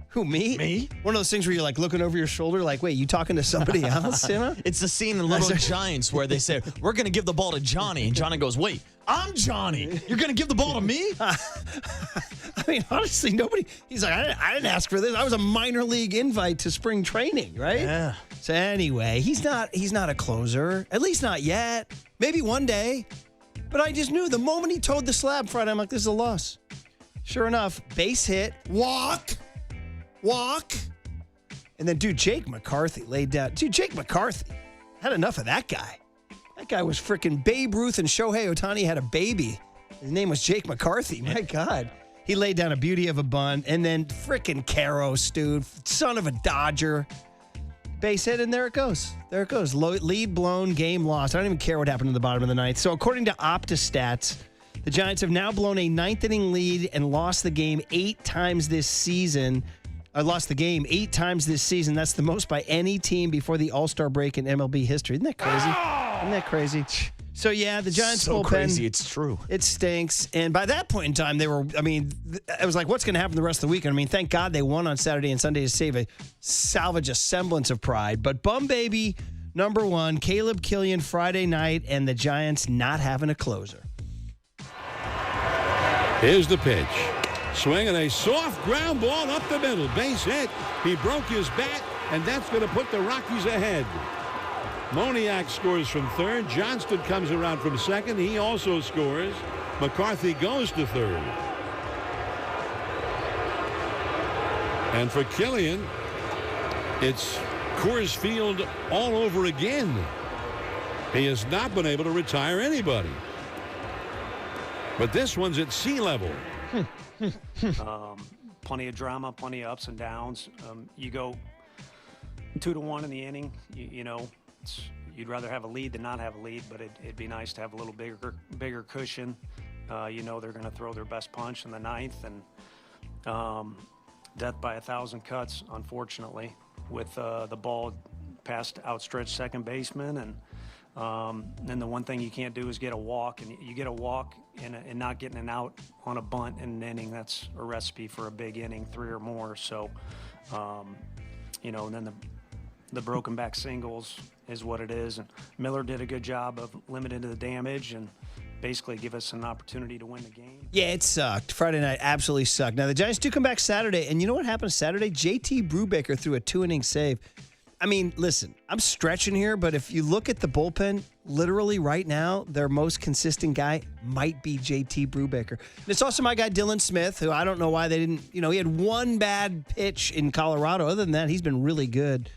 who, me? Me? One of those things where you're like looking over your shoulder like, wait, you talking to somebody else, you know? It's the scene in Little Giants where they say, we're going to give the ball to Johnny. And Johnny goes, wait, I'm Johnny. You're going to give the ball to me? I mean, honestly, nobody. He's like, I didn't ask for this. I was a minor league invite to spring training, right? Yeah. So anyway, he's not a closer. At least not yet. Maybe one day. But I just knew the moment he towed the slab Friday, I'm like, this is a loss. Sure enough, base hit, walk. And then, dude, Jake McCarthy laid down. Dude, Jake McCarthy had enough of that guy. That guy was freaking Babe Ruth and Shohei Ohtani had a baby. His name was Jake McCarthy. My God. He laid down a beauty of a bunt. And then freaking Karros, dude, son of a Dodger. Base hit, and there it goes. There it goes. Lead blown, game lost. I don't even care what happened in the bottom of the ninth. So according to OptaStats, the Giants have now blown a ninth-inning lead and lost the game 8 times this season. Lost the game 8 times this season. That's the most by any team before the All-Star break in MLB history. Isn't that crazy? Isn't that crazy? So, yeah, the Giants so bullpen. Crazy, it's true. It stinks. And by that point in time, I was like, what's going to happen the rest of the weekend? I mean, thank God they won on Saturday and Sunday to salvage a semblance of pride. But Bum Baby, number 1, Caleb Killian Friday night, and the Giants not having a closer. Here's the pitch. Swing and a soft ground ball up the middle. Base hit. He broke his bat, and that's going to put the Rockies ahead. Moniak scores from third. Johnston comes around from second. He also scores. McCarthy goes to third. And for Killian, it's Coors Field all over again. He has not been able to retire anybody. But this one's at sea level. Plenty of drama, plenty of ups and downs. You go 2-1 in the inning. You know, you'd rather have a lead than not have a lead, but it'd be nice to have a little bigger cushion. You know they're going to throw their best punch in the ninth, and death by 1,000 cuts, unfortunately, with the ball past outstretched second baseman, and then the one thing you can't do is get a walk, and you get a walk and not getting an out on a bunt in an inning. That's a recipe for a big inning, 3 or more. So, you know, and then the broken back singles is what it is. And Miller did a good job of limiting the damage and basically give us an opportunity to win the game. Yeah, it sucked. Friday night absolutely sucked. Now, the Giants do come back Saturday, and you know what happened Saturday? JT Brubaker threw a 2-inning save. I mean, listen, I'm stretching here, but if you look at the bullpen, literally right now, their most consistent guy might be JT Brubaker. And it's also my guy Dylan Smith, who I don't know why they didn't, you know, he had one bad pitch in Colorado. Other than that, he's been really good.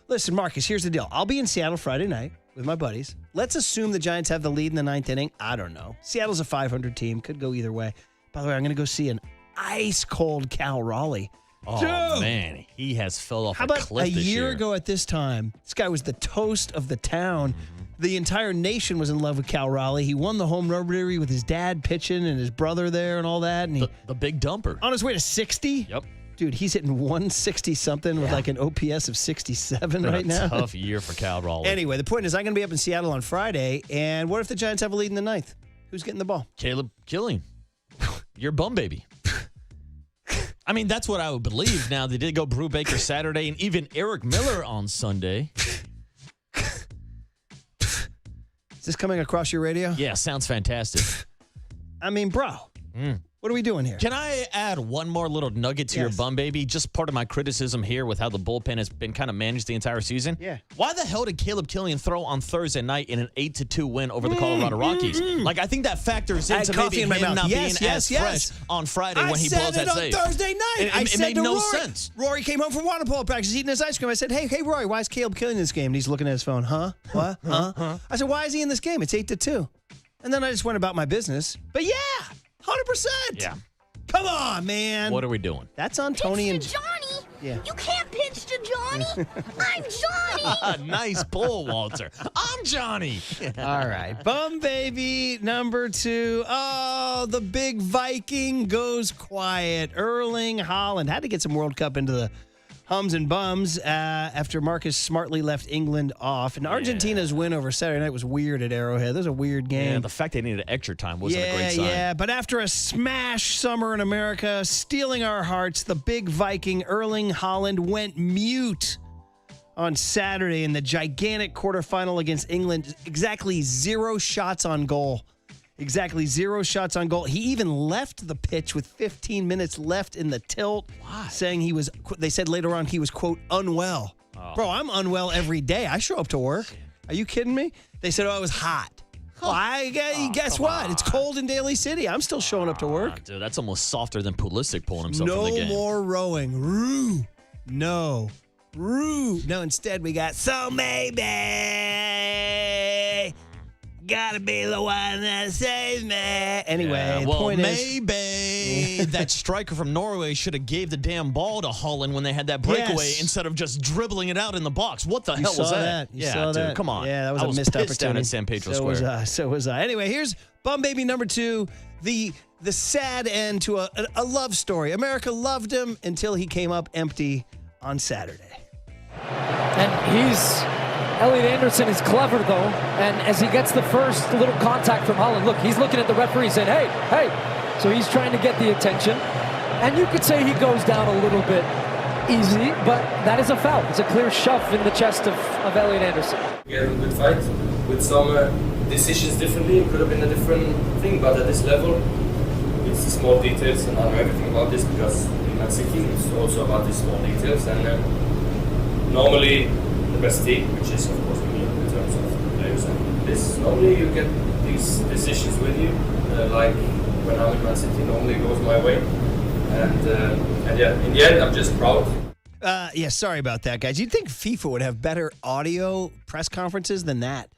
Listen, Marcus, here's the deal. I'll be in Seattle Friday night with my buddies. Let's assume the Giants have the lead in the ninth inning. I don't know. Seattle's a 500 team. Could go either way. By the way, I'm going to go see an ice-cold Cal Raleigh. Oh, Dude. man, he has fell off How a about cliff a this year ago at this time? This guy was the toast of the town. The entire nation was in love with Crowley. He won the home run derby with his dad pitching and his brother there and all that. And the big dumper. On his way to 60? Yep. Dude, he's hitting 160-something with like an OPS of 67 right now. Tough year for Crowley. Anyway, the point is I'm going to be up in Seattle on Friday, and what if the Giants have a lead in the ninth? Who's getting the ball? Caleb Killian. Your bum baby. I mean, that's what I would believe. Now, they did go Brew Baker Saturday and even Eric Miller on Sunday. Is this coming across your radio? Yeah, sounds fantastic. I mean, bro, what are we doing here? Can I add one more little nugget to your bum baby? Just part of my criticism here with how the bullpen has been kind of managed the entire season. Yeah. Why the hell did Caleb Killian throw on Thursday night in an 8-2 win over the Colorado Rockies? Like, I think that factors into maybe him not being as fresh on Friday when he blows that save. I said it on Thursday night. It made no sense. Rory came home from water polo practice eating his ice cream. I said, hey, Rory, why is Caleb Killian in this game? And he's looking at his phone. Huh? What? Huh? I said, why is he in this game? It's 8-2. And then I just went about my business. But yeah, 100%. Yeah. Come on, man. What are we doing? That's on Tony and Johnny. Yeah. You can't pitch to Johnny. I'm Johnny. Nice pull, Walter. I'm Johnny. All right. Bum baby number 2. Oh, the big Viking goes quiet. Erling Haaland had to get some World Cup into the hums and bums after Marcus smartly left England off. And Argentina's win over Saturday night was weird at Arrowhead. That was a weird game. Yeah, the fact they needed extra time wasn't a great sign. Yeah, but after a smash summer in America, stealing our hearts, the big Viking Erling Haaland went mute on Saturday in the gigantic quarterfinal against England. Exactly 0 shots on goal. Exactly 0 shots on goal. He even left the pitch with 15 minutes left in the tilt, saying they said later on he was, quote, unwell. Oh. Bro, I'm unwell every day. I show up to work. Are you kidding me? They said, it was hot. Well, guess what? It's cold in Daly City. I'm still showing up to work. Dude, that's almost softer than Pulisic pulling himself from the game. No more rowing. Roo. No. Roo. No, instead we got so maybe. Gotta be the one that saves me. Anyway, the point maybe that striker from Norway should have gave the damn ball to Haaland when they had that breakaway instead of just dribbling it out in the box. What the hell was that? You saw that. Come on. Yeah, that was a missed opportunity. Down at San Pedro Square. So was I. Anyway, here's Bum Baby number 2, the sad end to a love story. America loved him until he came up empty on Saturday. And Elliot Anderson is clever, though, and as he gets the first little contact from Haaland, look, he's looking at the referee saying, hey. So he's trying to get the attention. And you could say he goes down a little bit easy, but that is a foul. It's a clear shove in the chest of Elliot Anderson. We had a good fight with some decisions differently. It could have been a different thing, but at this level, it's the small details, and I know everything about this because in Man City, it's also about these small details. And normally, the best team, which is of course me in terms of players and this. Normally you get these decisions with you, like when I'm in Man City, normally it goes my way. And yeah, in the end, I'm just proud. Sorry about that, guys. You'd think FIFA would have better audio press conferences than that.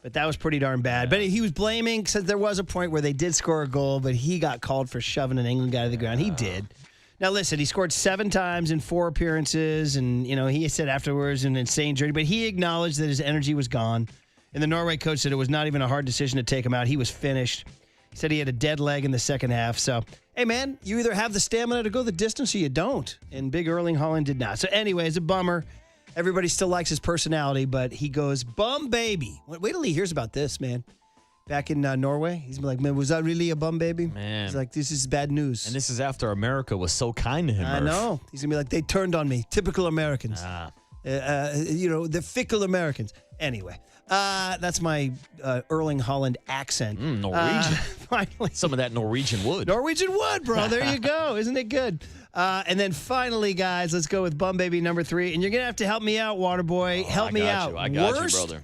But that was pretty darn bad. But he was blaming, said there was a point where they did score a goal, but he got called for shoving an England guy to the ground. He did. Now, listen, he scored 7 times in 4 appearances, and, he said afterwards an insane journey, but he acknowledged that his energy was gone. And the Norway coach said it was not even a hard decision to take him out. He was finished. He said he had a dead leg in the second half. So, hey, man, you either have the stamina to go the distance or you don't. And big Erling Haaland did not. So, anyway, it's a bummer. Everybody still likes his personality, but he goes, bum baby. Wait till he hears about this, man. Back in Norway, he's like, man, was that really a bum baby? Man. He's like, this is bad news. And this is after America was so kind to him. I know. He's going to be like, they turned on me. Typical Americans. The fickle Americans. Anyway, that's my Erling Haaland accent. Norwegian. Finally. Some of that Norwegian wood. Norwegian wood, bro. There you go. Isn't it good? And then finally, guys, let's go with bum baby number 3. And you're going to have to help me out, Waterboy. Help me out. I got you, brother.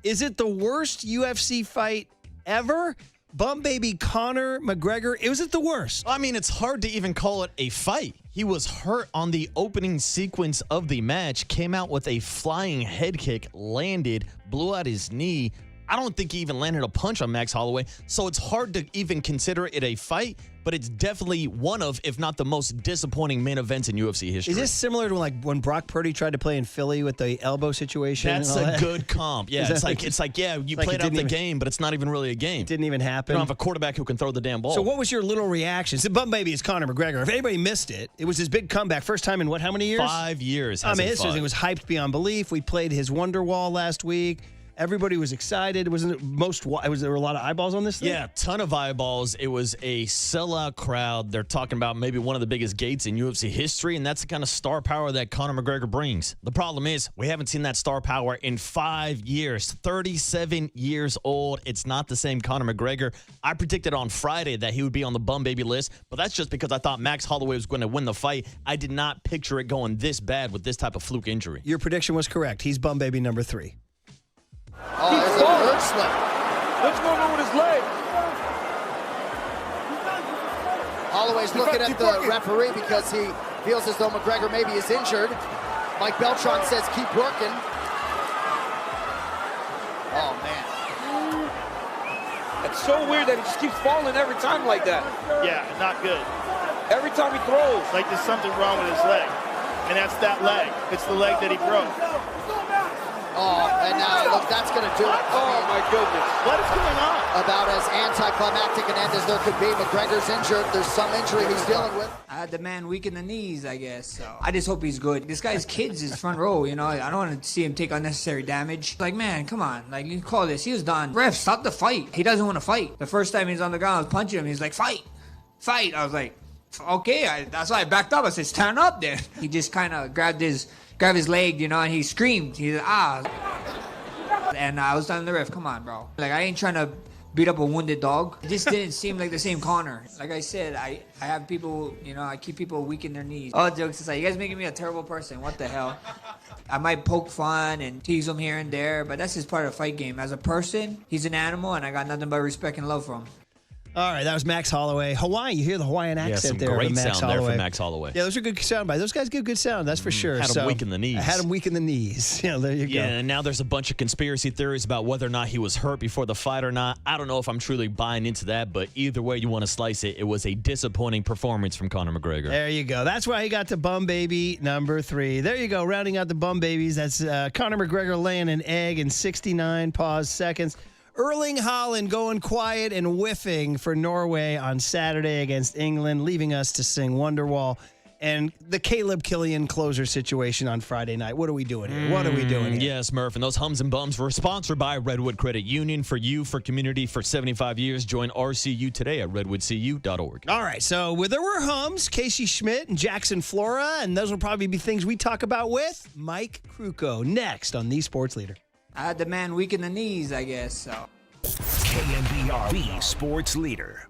Is it the worst UFC fight ever? Bum baby Conor McGregor. Was it the worst? I mean, it's hard to even call it a fight. He was hurt on the opening sequence of the match, came out with a flying head kick, landed, blew out his knee, I don't think he even landed a punch on Max Holloway. So it's hard to even consider it a fight, but it's definitely one of, if not the most disappointing main events in UFC history. Is this similar to like when Brock Purdy tried to play in Philly with the elbow situation? That's a good comp. Yeah, it's like you played out the game, but it's not even really a game. It didn't even happen. You don't have a quarterback who can throw the damn ball. So what was your little reaction? So Bum Baby is Conor McGregor. If anybody missed it, it was his big comeback. First time in how many years? 5 years. I mean, this thing was hyped beyond belief. We played his Wonderwall last week. Everybody was excited. Was there were a lot of eyeballs on this thing? Yeah, ton of eyeballs. It was a sellout crowd. They're talking about maybe one of the biggest gates in UFC history, and that's the kind of star power that Conor McGregor brings. The problem is we haven't seen that star power in 5 years. 37 years old. It's not the same Conor McGregor. I predicted on Friday that he would be on the Bum Baby list, but that's just because I thought Max Holloway was going to win the fight. I did not picture it going this bad with this type of fluke injury. Your prediction was correct. He's Bum Baby number 3. Oh, there's a bird slip. What's going on with his leg? Holloway's looking at the referee because he feels as though McGregor maybe is injured. Mike Beltran says keep working. Oh, man. It's so weird that he just keeps falling every time like that. Yeah, not good. Every time he throws. Like there's something wrong with his leg. And that's that leg. It's the leg that he broke. Oh, and now look, that's going to do it. Oh, my goodness. What is going on? About as anticlimactic an end as there could be. McGregor's injured. There's some injury he's dealing with. I had the man weak in the knees, I guess. So I just hope he's good. This guy's kids is front row, you know. I don't want to see him take unnecessary damage. Like, man, come on. Like, you call this. He was done. Ref, stop the fight. He doesn't want to fight. The first time he's on the ground, I was punching him. He's like, fight. Fight. I was like, okay. That's why I backed up. I said, stand up there. He just kind of grabbed his leg, you know, and he screamed. He said, ah. And I was telling the ref, come on, bro. Like, I ain't trying to beat up a wounded dog. It just didn't seem like the same Conor. Like I said, I have people, you know, I keep people weak in their knees. All jokes aside, you guys making me a terrible person. What the hell? I might poke fun and tease him here and there, but that's just part of the fight game. As a person, he's an animal, and I got nothing but respect and love for him. All right, that was Max Holloway. Hawaiian, you hear the Hawaiian accent there. Great Max sound Holloway. there from Max Holloway. Yeah, those are good sound bites. Those guys give good sound, that's for sure. Had him weak in the knees. I had him weak in the knees. Yeah, there you go. Yeah, and now there's a bunch of conspiracy theories about whether or not he was hurt before the fight or not. I don't know if I'm truly buying into that, but either way you want to slice it, it was a disappointing performance from Conor McGregor. There you go. That's why he got to Bum Baby number 3. There you go, rounding out the Bum Babies. That's Conor McGregor laying an egg in 69 seconds. Erling Haaland going quiet and whiffing for Norway on Saturday against England, leaving us to sing Wonderwall. And the Caleb Killian closer situation on Friday night. What are we doing here? What are we doing here? Yes, Murph. And those hums and bums were sponsored by Redwood Credit Union. For you, for community, for 75 years. Join RCU today at redwoodcu.org. All right, so there were hums, Casey Schmidt and Jackson Flora, and those will probably be things we talk about with Mike Krukow next on The Sports Leader. I had the man weak in the knees, I guess, so. KNBR, the Sports Leader.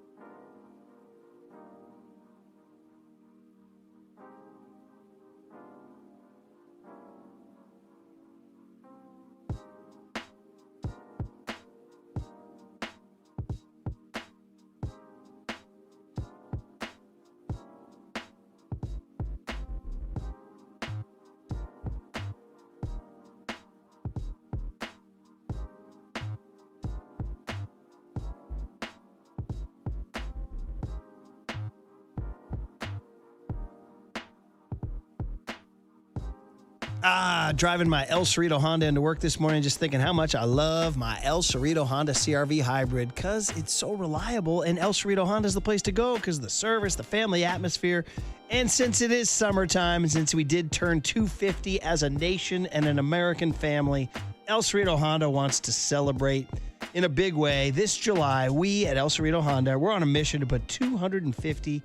Driving my El Cerrito Honda into work this morning, just thinking how much I love my El Cerrito Honda CR-V Hybrid because it's so reliable, and El Cerrito Honda is the place to go because of the service, the family atmosphere, and since it is summertime, and since we did turn 250 as a nation and an American family, El Cerrito Honda wants to celebrate in a big way. This July, we at El Cerrito Honda, we're on a mission to put 250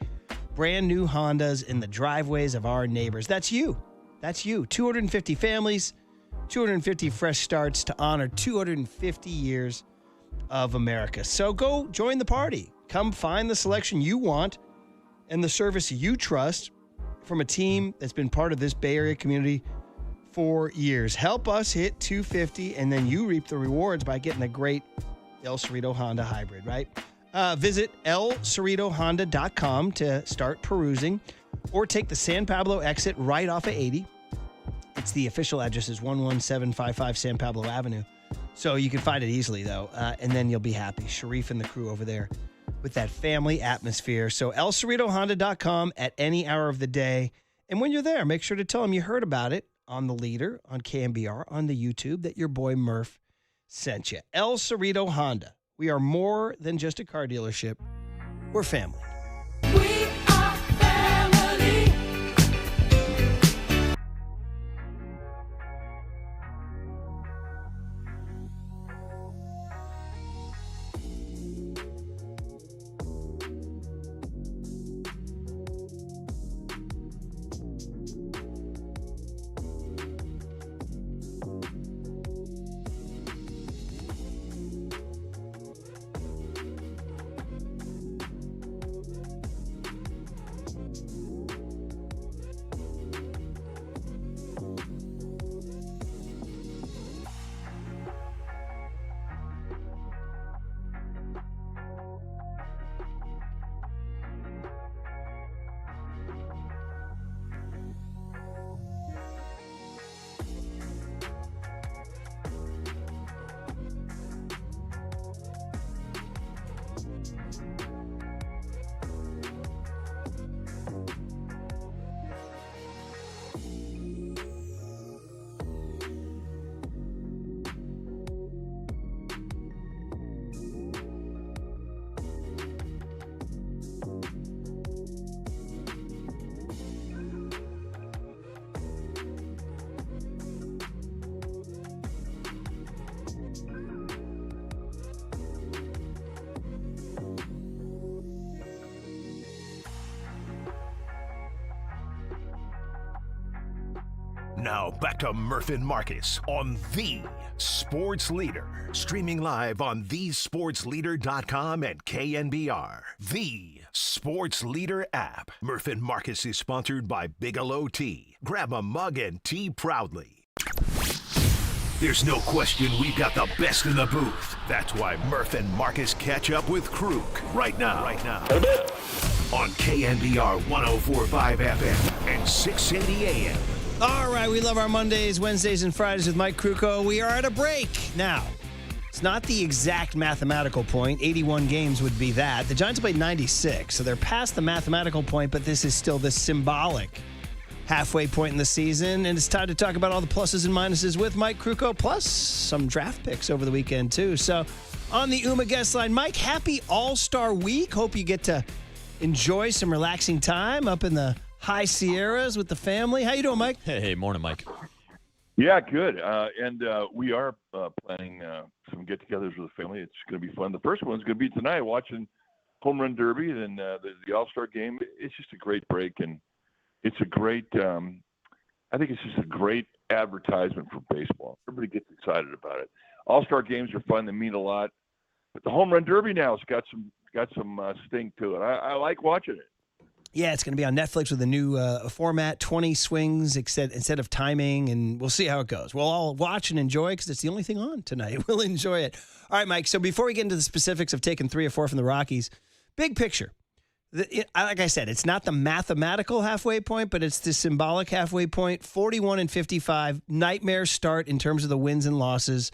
brand new Hondas in the driveways of our neighbors. That's you. That's you. 250 families, 250 fresh starts to honor 250 years of America. So go join the party. Come find the selection you want and the service you trust from a team that's been part of this Bay Area community for years. Help us hit 250, and then you reap the rewards by getting a great El Cerrito Honda hybrid, right? Visit elcerritohonda.com to start perusing, or take the San Pablo exit right off of 80. It's the official address is 11755 San Pablo Avenue. So you can find it easily, though, and then you'll be happy. Sharif and the crew over there with that family atmosphere. So ElCerritoHonda.com at any hour of the day. And when you're there, make sure to tell them you heard about it on the Leader, on KMBR, on the YouTube, that your boy Murph sent you. El Cerrito Honda. We are more than just a car dealership. We're family. Now back to Murph and Marcus on the Sports Leader. Streaming live on thesportsleader.com and KNBR. The Sports Leader app. Murph and Marcus is sponsored by Bigelow Tea. Grab a mug and tea proudly. There's no question we've got the best in the booth. That's why Murph and Marcus catch up with Kruk right now. On KNBR 104.5 FM and 680 AM. All right, we love our Mondays, Wednesdays, and Fridays with Mike Krukow. We are at a break. Now, it's not the exact mathematical point. 81 games would be that. The Giants played 96, so they're past the mathematical point, but this is still the symbolic halfway point in the season. And it's time to talk about all the pluses and minuses with Mike Krukow, plus some draft picks over the weekend, too. So on the UMA guest line, Mike, happy All-Star Week. Hope you get to enjoy some relaxing time up in the High Sierras with the family. How you doing, Mike? Hey, morning, Mike. Yeah, good. And we are planning some get-togethers with the family. It's going to be fun. The first one's going to be tonight, watching Home Run Derby and the All-Star Game. It's just a great break, and it's a great I think it's just a great advertisement for baseball. Everybody gets excited about it. All-Star games are fun. They mean a lot. But the Home Run Derby now has got some sting to it. I like watching it. Yeah, it's going to be on Netflix with a new format, 20 swings instead of timing, and we'll see how it goes. We'll all watch and enjoy because it's the only thing on tonight. We'll enjoy it. All right, Mike, so before we get into the specifics of taking 3 or 4 from the Rockies, big picture. Like I said, it's not the mathematical halfway point, but it's the symbolic halfway point. 41-55, nightmare start in terms of the wins and losses.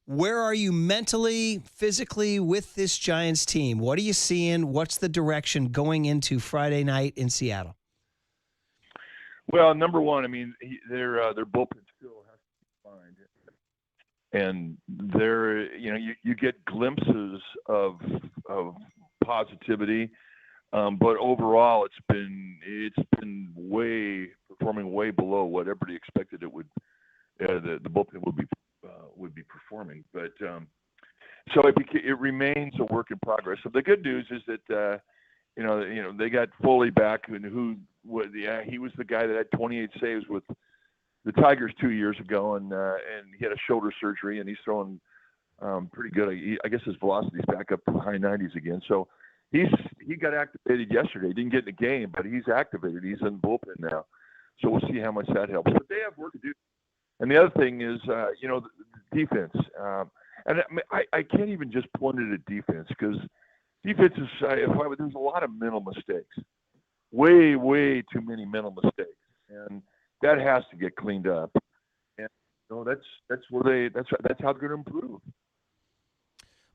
Where are you mentally, physically with this Giants team? What are you seeing? What's the direction going into Friday night in Seattle? Well, number one, I mean, their bullpen still has to be fine, and you get glimpses of positivity, but overall, it's been performing way below what everybody expected it would. The bullpen would be performing, but so it remains a work in progress. So the good news is that they got Foley back, and he was the guy that had 28 saves with the Tigers 2 years ago, and he had a shoulder surgery, and he's throwing pretty good. I guess his velocity's back up to the high 90s again. So he got activated yesterday. He didn't get in the game, but he's activated. He's in the bullpen now. So we'll see how much that helps. But they have work to do. And the other thing is, the defense. And I can't even just point it at defense because defense is, there's a lot of mental mistakes. Way too many mental mistakes. And that has to get cleaned up. And that's how they're going to improve.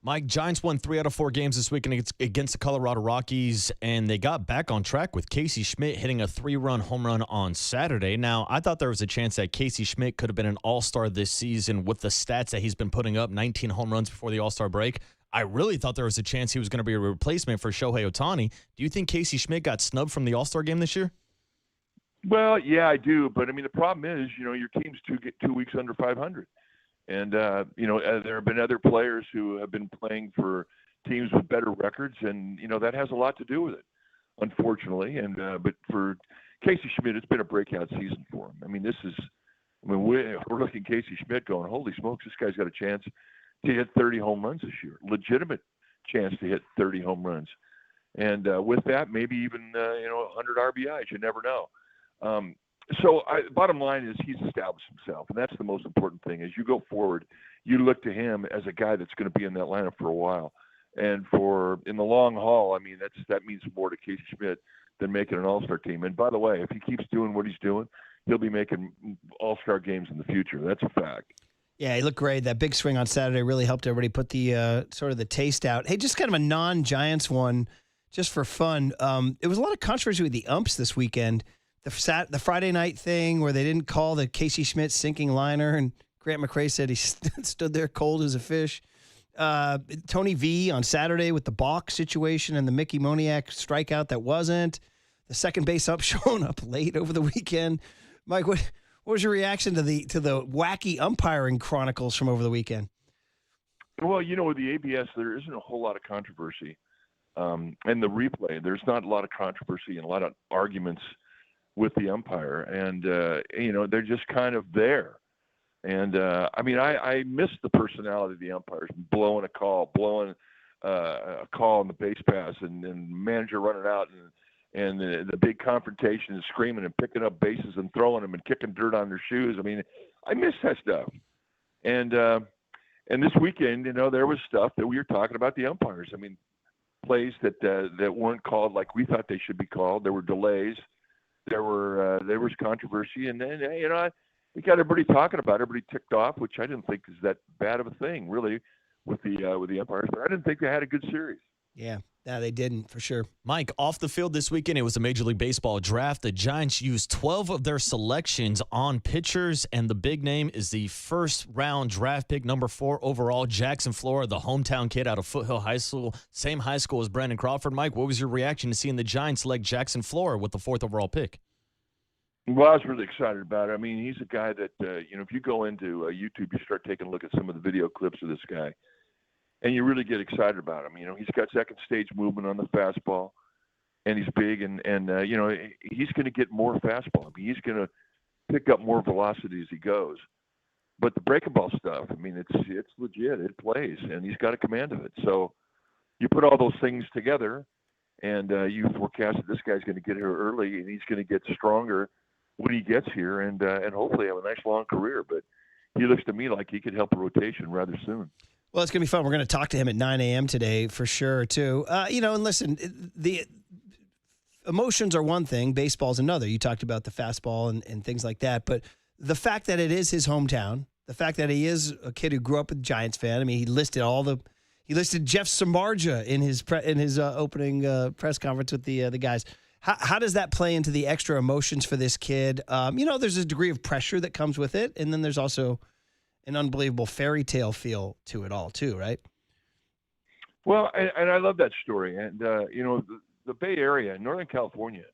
Mike, Giants won 3 out of 4 games this weekend against the Colorado Rockies, and they got back on track with Casey Schmidt hitting a 3-run home run on Saturday. Now, I thought there was a chance that Casey Schmidt could have been an all-star this season with the stats that he's been putting up, 19 home runs before the all-star break. I really thought there was a chance he was going to be a replacement for Shohei Ohtani. Do you think Casey Schmidt got snubbed from the all-star game this year? Well, yeah, I do. But, I mean, the problem is, your team's 2 weeks under 500. And, there have been other players who have been playing for teams with better records, and, that has a lot to do with it, unfortunately. And but for Casey Schmidt, it's been a breakout season for him. I mean, we're looking at Casey Schmidt going, holy smokes, this guy's got a chance to hit 30 home runs this year, legitimate chance to hit 30 home runs. And with that, maybe even, 100 RBIs. You never know. Bottom line is he's established himself, and that's the most important thing. As you go forward, you look to him as a guy that's going to be in that lineup for a while. And in the long haul, I mean, that means more to Casey Schmidt than making an all-star team. And by the way, if he keeps doing what he's doing, he'll be making all-star games in the future. That's a fact. Yeah, he looked great. That big swing on Saturday really helped everybody put the sort of the taste out. Hey, just kind of a non-Giants one, just for fun. It was a lot of controversy with the umps this weekend. The Friday night thing where they didn't call the Casey Schmidt sinking liner, and Grant McRae said he stood there cold as a fish. Tony V on Saturday with the balk situation and the Mickey Moniak strikeout that wasn't. The second base up showing up late over the weekend. Mike, what was your reaction to the wacky umpiring chronicles from over the weekend? Well, with the ABS, there isn't a whole lot of controversy. And the replay, there's not a lot of controversy and a lot of arguments with the umpire, and they're just kind of there. And I miss the personality of the umpires, blowing a call on the base pass, and manager running out, and the big confrontation and screaming and picking up bases and throwing them and kicking dirt on their shoes. I mean, I miss that stuff. And this weekend, there was stuff that we were talking about the umpires. I mean, plays that weren't called like we thought they should be called. There were delays. There was controversy, and then we got everybody talking about it. Everybody ticked off, which I didn't think is that bad of a thing, really, with the umpires. But I didn't think they had a good series. Yeah, they didn't for sure. Mike, off the field this weekend, it was a Major League Baseball draft. The Giants used 12 of their selections on pitchers, and the big name is the first-round draft pick, number 4 overall, Jackson Flora, the hometown kid out of Foothill High School, same high school as Brandon Crawford. Mike, what was your reaction to seeing the Giants select Jackson Flora with the 4th overall pick? Well, I was really excited about it. I mean, he's a guy that, if you go into YouTube, you start taking a look at some of the video clips of this guy, and you really get excited about him. He's got second stage movement on the fastball, and he's big, and he's going to get more fastball. I mean, he's going to pick up more velocity as he goes. But the breaking ball stuff, I mean, it's legit. It plays, and he's got a command of it. So you put all those things together, and you forecast that this guy's going to get here early, and he's going to get stronger when he gets here, and hopefully have a nice long career. But he looks to me like he could help a rotation rather soon. Well, it's going to be fun. We're going to talk to him at 9 a.m. today for sure, too. And listen, the emotions are one thing, baseball's another. You talked about the fastball and things like that. But the fact that it is his hometown, the fact that he is a kid who grew up a Giants fan, I mean, he listed Jeff Samardzija in his opening press conference with the guys. How does that play into the extra emotions for this kid? There's a degree of pressure that comes with it, and then there's also an unbelievable fairy tale feel to it all, too, right? Well, and I love that story. And, the Bay Area, Northern California,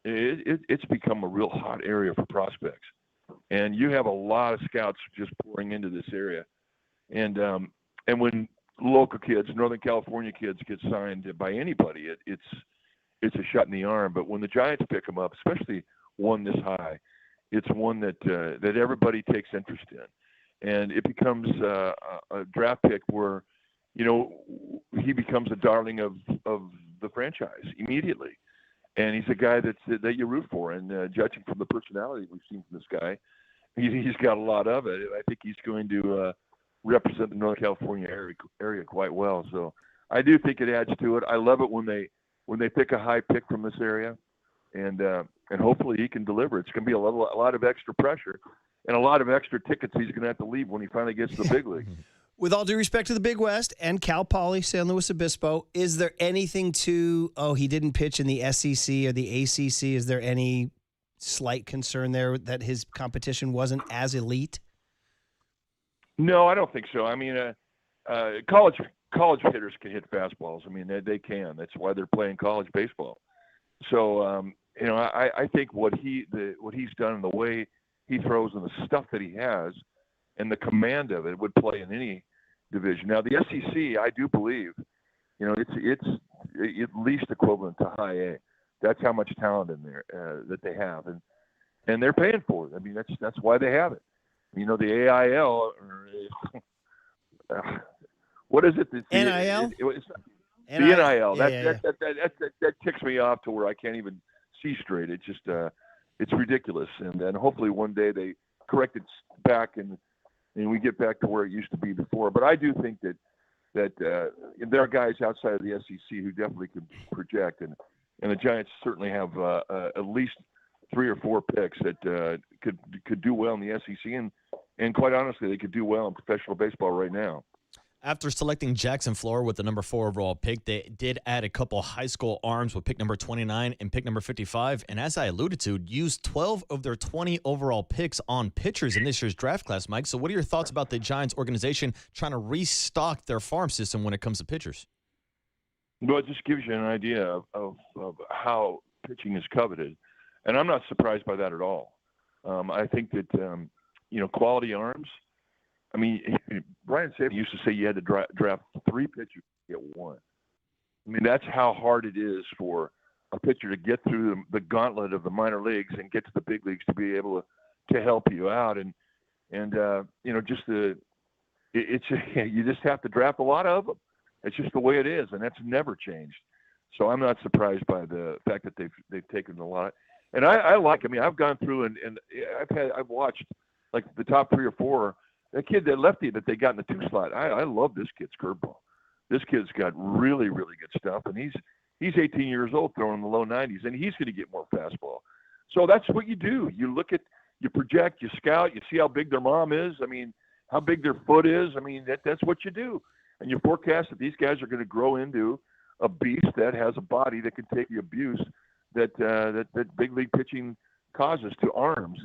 it's become a real hot area for prospects. And you have a lot of scouts just pouring into this area. And when local kids, Northern California kids, get signed by anybody, it's a shot in the arm. But when the Giants pick them up, especially one this high, it's one that everybody takes interest in, and it becomes a draft pick where he becomes a darling of the franchise immediately, and he's a guy that you root for. And judging from the personality we've seen from this guy, he's got a lot of it. I think he's going to represent the Northern California area quite well. So I do think it adds to it. I love it when they pick a high pick from this area, and hopefully he can deliver. It's going to be a lot of extra pressure, and a lot of extra tickets he's going to have to leave when he finally gets to the big league. With all due respect to the Big West and Cal Poly, San Luis Obispo, is there anything to, he didn't pitch in the SEC or the ACC? Is there any slight concern there that his competition wasn't as elite? No, I don't think so. I mean, college hitters can hit fastballs. I mean, they can. That's why they're playing college baseball. So, I think what he's done and the way he throws and the stuff that he has and the command of it would play in any division. Now, the SEC, I do believe, it's at least equivalent to high A. That's how much talent in there that they have, and they're paying for it. I mean, that's why they have it. The AIL. What is it? The NIL. The NIL. That ticks me off to where I can't even see straight. It's just it's ridiculous, and hopefully one day they correct it back and we get back to where it used to be before. But I do think that there are guys outside of the SEC who definitely could project, and the Giants certainly have at least 3 or 4 picks that could do well in the SEC, and quite honestly, they could do well in professional baseball right now. After selecting Jackson Flora with the number 4 overall pick, they did add a couple high school arms with pick number 29 and pick number 55. And as I alluded to, used 12 of their 20 overall picks on pitchers in this year's draft class, Mike. So what are your thoughts about the Giants organization trying to restock their farm system when it comes to pitchers? Well, it just gives you an idea of how pitching is coveted. And I'm not surprised by that at all. I think that, quality arms, I mean, Brian Saban used to say you had to draft 3 pitchers to get 1. I mean, that's how hard it is for a pitcher to get through the gauntlet of the minor leagues and get to the big leagues to be able to help you out. And you just have to draft a lot of them. It's just the way it is, and that's never changed. So I'm not surprised by the fact that they've taken a lot. And I like. I mean, I've gone through and I've watched like the top 3 or 4. That kid, that lefty that they got in the 2 slot, I love this kid's curveball. This kid's got really, really good stuff, and he's 18 years old throwing in the low 90s, and he's going to get more fastball. So that's what you do. You project, you scout, you see how big their mom is. I mean, how big their foot is. I mean, that's what you do, and you forecast that these guys are going to grow into a beast that has a body that can take the abuse that big league pitching causes to arms,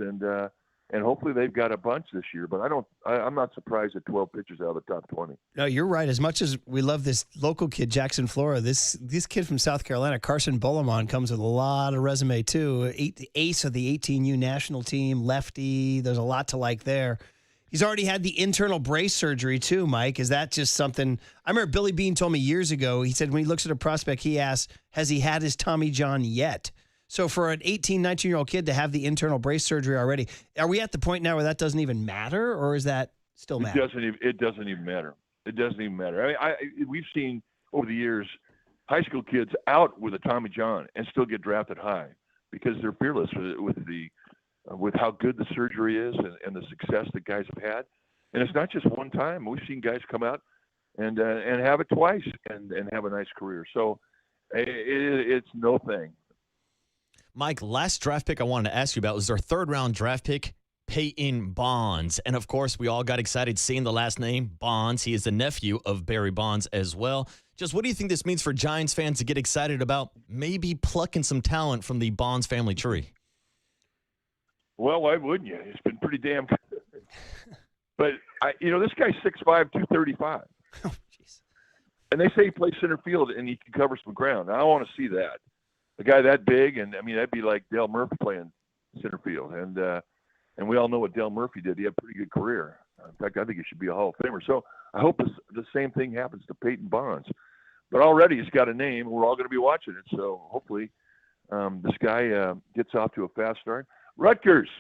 and hopefully they've got a bunch this year. But I'm not surprised at 12 pitchers out of the top 20. No, you're right. As much as we love this local kid, Jackson Flora, this kid from South Carolina, Carson Bullimon, comes with a lot of resume too. Ace of the 18U national team, lefty. There's a lot to like there. He's already had the internal brace surgery too, Mike. Is that just something? I remember Billy Bean told me years ago, he said when he looks at a prospect, he asks, has he had his Tommy John yet? So for an 18, 19-year-old kid to have the internal brace surgery already, are we at the point now where that doesn't even matter, or is that still matter? It doesn't even matter. It doesn't even matter. I mean, we've seen over the years high school kids out with a Tommy John and still get drafted high because they're fearless with how good the surgery is and the success that guys have had. And it's not just one time. We've seen guys come out and have it twice and have a nice career. So it's no thing. Mike, last draft pick I wanted to ask you about was our 3rd-round draft pick, Peyton Bonds. And, of course, we all got excited seeing the last name, Bonds. He is the nephew of Barry Bonds as well. Just what do you think this means for Giants fans to get excited about maybe plucking some talent from the Bonds family tree? Well, why wouldn't you? It's been pretty damn good. But, this guy's 6'5", 235. Oh, jeez. And they say he plays center field and he can cover some ground. I want to see that. A guy that big, and I mean that'd be like Dale Murphy playing center field, and we all know what Dale Murphy did. He had a pretty good career. In fact, I think he should be a Hall of Famer. So I hope the same thing happens to Peyton Bonds. But already he's got a name. We're all going to be watching it. So hopefully this guy gets off to a fast start. Rutgers.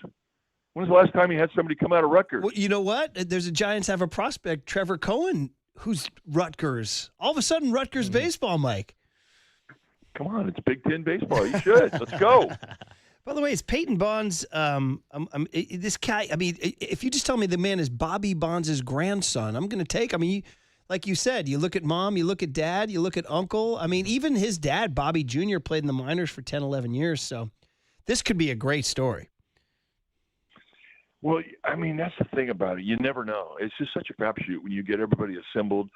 When's the last time you had somebody come out of Rutgers? Well, you know what? There's a Giants have a prospect, Trevor Cohen, who's Rutgers. All of a sudden, Rutgers baseball, Mike. Come on, it's Big Ten baseball. You should. Let's go. By the way, it's Peyton Bonds. This guy, I mean, if you just tell me the man is Bobby Bonds' grandson, I'm going to take. I mean, like you said, you look at mom, you look at dad, you look at uncle. I mean, even his dad, Bobby Jr., played in the minors for 10, 11 years. So this could be a great story. Well, I mean, that's the thing about it. You never know. It's just such a crapshoot when you get everybody assembled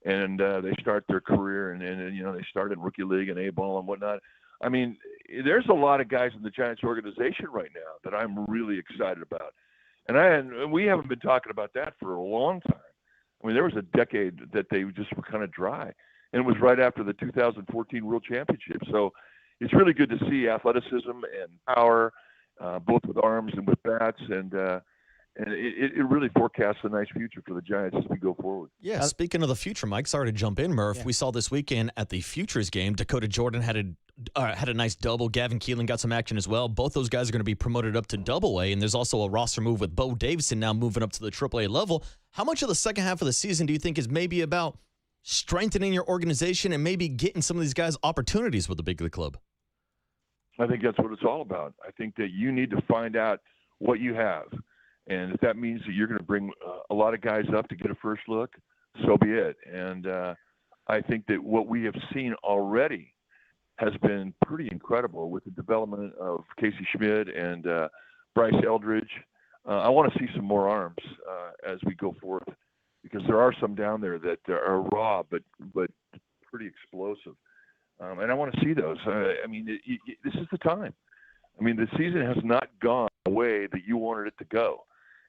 and they start their career and they start in rookie league and A-ball and whatnot. I mean, there's a lot of guys in the Giants organization right now that I'm really excited about. And we haven't been talking about that for a long time. I mean, there was a decade that they just were kind of dry. And it was right after the 2014 World Championship. So it's really good to see athleticism and power, both with arms and with bats, and it really forecasts a nice future for the Giants as we go forward. Yeah, speaking of the future, Mike, sorry to jump in, Murph. Yeah. We saw this weekend at the Futures game, Dakota Jordan had a nice double. Gavin Keelan got some action as well. Both those guys are going to be promoted up to Double-A, and there's also a roster move with Bo Davidson now moving up to the Triple-A level. How much of the second half of the season do you think is maybe about strengthening your organization and maybe getting some of these guys opportunities with the big league club? I think that's what it's all about. I think that you need to find out what you have. And if that means that you're going to bring a lot of guys up to get a first look, so be it. And I think that what we have seen already has been pretty incredible with the development of Casey Schmidt and Bryce Eldridge. I want to see some more arms as we go forth, because there are some down there that are raw but pretty explosive. And I want to see those. I mean, this is the time. I mean, the season has not gone the way that you wanted it to go.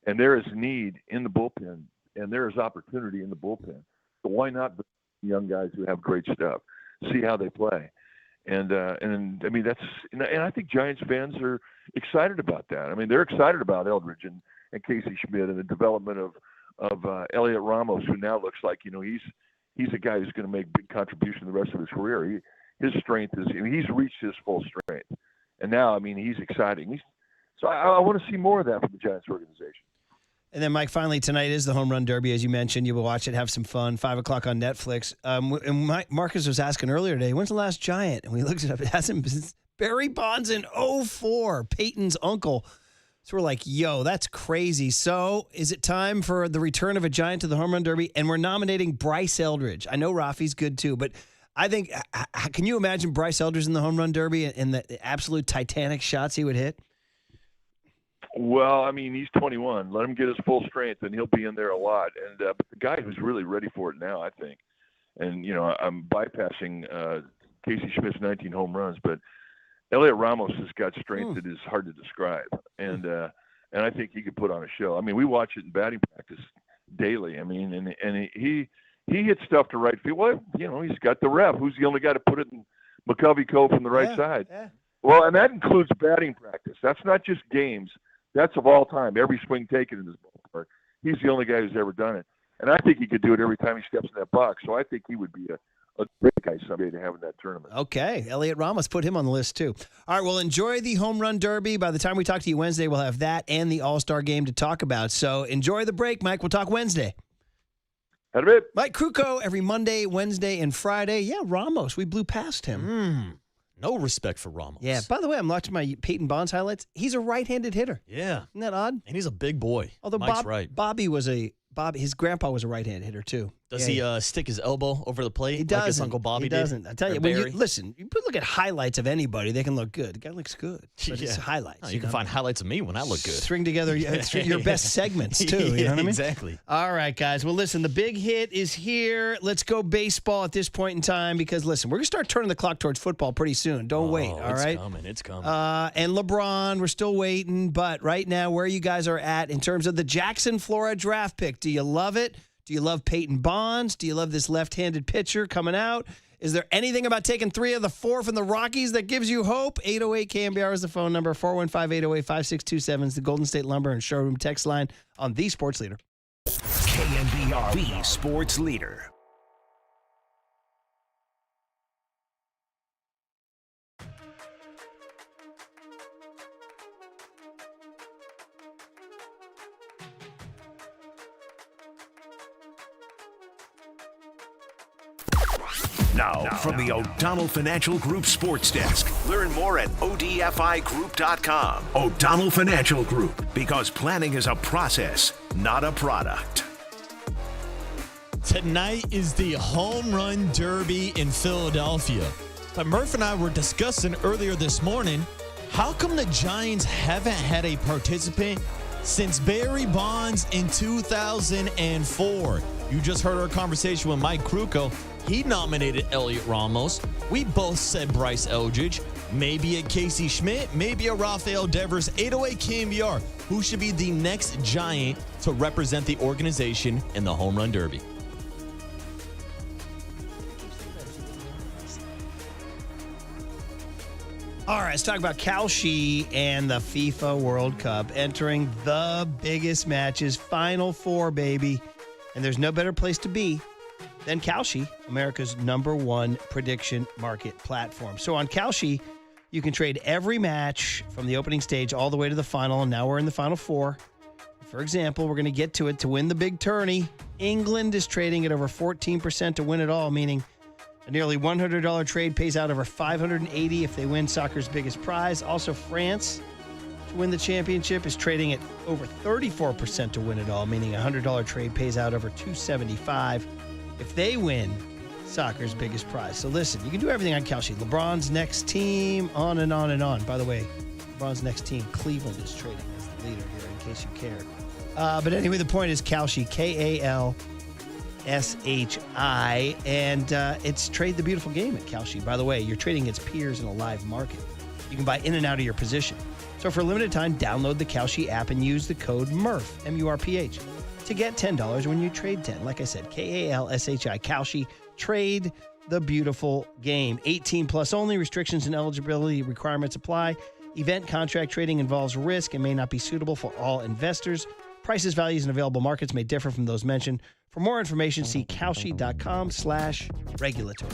And there is need in the bullpen, and there is opportunity in the bullpen. So why not bring young guys who have great stuff, see how they play? And I mean, and I think Giants fans are excited about that. I mean, they're excited about Eldridge and Casey Schmidt and the development of Elliot Ramos, who now looks like, he's a guy who's going to make big contribution the rest of his career. His strength is, he's reached his full strength. And now, I mean, he's exciting. So I want to see more of that from the Giants organization. And then, Mike, finally, tonight is the Home Run Derby, as you mentioned. You will watch it, have some fun, 5 o'clock on Netflix. And Marcus was asking earlier today, when's the last Giant? And we looked it up. It hasn't been Barry Bonds in 2004, Peyton's uncle. So we're like, yo, that's crazy. So is it time for the return of a Giant to the Home Run Derby? And we're nominating Bryce Eldridge. I know Rafi's good, too, but I think, can you imagine Bryce Eldridge in the Home Run Derby and the absolute titanic shots he would hit? Well, I mean, he's 21. Let him get his full strength, and he'll be in there a lot. And but the guy who's really ready for it now, I think. And I'm bypassing Casey Schmidt's 19 home runs, but Elliot Ramos has got strength that is hard to describe, and I think he could put on a show. I mean, we watch it in batting practice daily. I mean, and he hits stuff to right field. Well, he's got the ref. Who's the only guy to put it in McCovey Cove from the right side? Yeah. Well, and that includes batting practice. That's not just games. That's of all time. Every swing taken in this ballpark. He's the only guy who's ever done it. And I think he could do it every time he steps in that box. So I think he would be a great guy someday to have in that tournament. Okay. Elliot Ramos, put him on the list, too. All right, well, enjoy the Home Run Derby. By the time we talk to you Wednesday, we'll have that and the All-Star Game to talk about. So enjoy the break, Mike. We'll talk Wednesday. Had a bit. Mike Krukow every Monday, Wednesday, and Friday. Yeah, Ramos. We blew past him. No respect for Ramos. Yeah. By the way, I'm watching my Peyton Bonds highlights. He's a right-handed hitter. Yeah. Isn't that odd? And he's a big boy. Although Mike's right. His grandpa was a right-handed hitter, too. Does he stick his elbow over the plate? He doesn't. Like his Uncle Bobby did? He doesn't. I tell you, you look at highlights of anybody, they can look good. The guy looks good. But it's highlights. No, you can find highlights of me when I look good. String together your best segments, too. You know what I mean? Exactly. All right, guys. Well, listen, the big hit is here. Let's go baseball at this point in time because, listen, we're going to start turning the clock towards football pretty soon. Don't wait, all right? It's coming. And LeBron, we're still waiting. But right now, where you guys are at in terms of the Jackson, Florida draft pick, do you love it? Do you love Peyton Bonds? Do you love this left-handed pitcher coming out? Is there anything about taking 3 of the 4 from the Rockies that gives you hope? 808-KMBR is the phone number. 415-808-5627 is the Golden State Lumber and Showroom text line on The Sports Leader. KMBR, The Sports Leader. Now, from the O'Donnell Financial Group Sports Desk. Learn more at odfigroup.com. O'Donnell Financial Group, because planning is a process, not a product. Tonight is the Home Run Derby in Philadelphia. But Murph and I were discussing earlier this morning, how come the Giants haven't had a participant since Barry Bonds in 2004. You just heard our conversation with Mike Krukow. He nominated Elliot Ramos. We both said Bryce Eldridge. Maybe a Casey Schmidt, maybe a Rafael Devers, 808 KMBR. Who should be the next Giant to represent the organization in the Home Run Derby? All right, let's talk about Kalshi and the FIFA World Cup entering the biggest matches, Final Four, baby. And there's no better place to be than Kalshi, America's #1 prediction market platform. So on Kalshi, you can trade every match from the opening stage all the way to the final, and now we're in the Final Four. For example, we're going to get to it to win the big tourney. England is trading at over 14% to win it all, meaning a nearly $100 trade pays out over $580 if they win soccer's biggest prize. Also, France, to win the championship, is trading at over 34% to win it all, meaning a $100 trade pays out over $275 if they win soccer's biggest prize. So listen, you can do everything on Kalshi. LeBron's next team, on and on and on. By the way, LeBron's next team, Cleveland, is trading as the leader here, in case you care. But anyway, the point is Kalshi, Kalshi, and it's Trade the Beautiful Game at Kalshi. By the way, you're trading against peers in a live market. You can buy in and out of your position. So for a limited time, download the Kalshi app and use the code MURPH, M-U-R-P-H, to get $10 when you trade 10. Like I said, Kalshi, Kalshi. Trade the Beautiful Game. 18 plus only. Restrictions and eligibility requirements apply. Event contract trading involves risk and may not be suitable for all investors. Prices, values, and available markets may differ from those mentioned. For more information, see Kalshi.com/regulatory.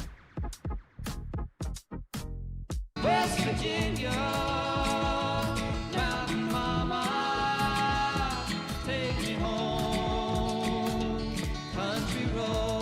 West Virginia, Mountain Mama, take me home, country road.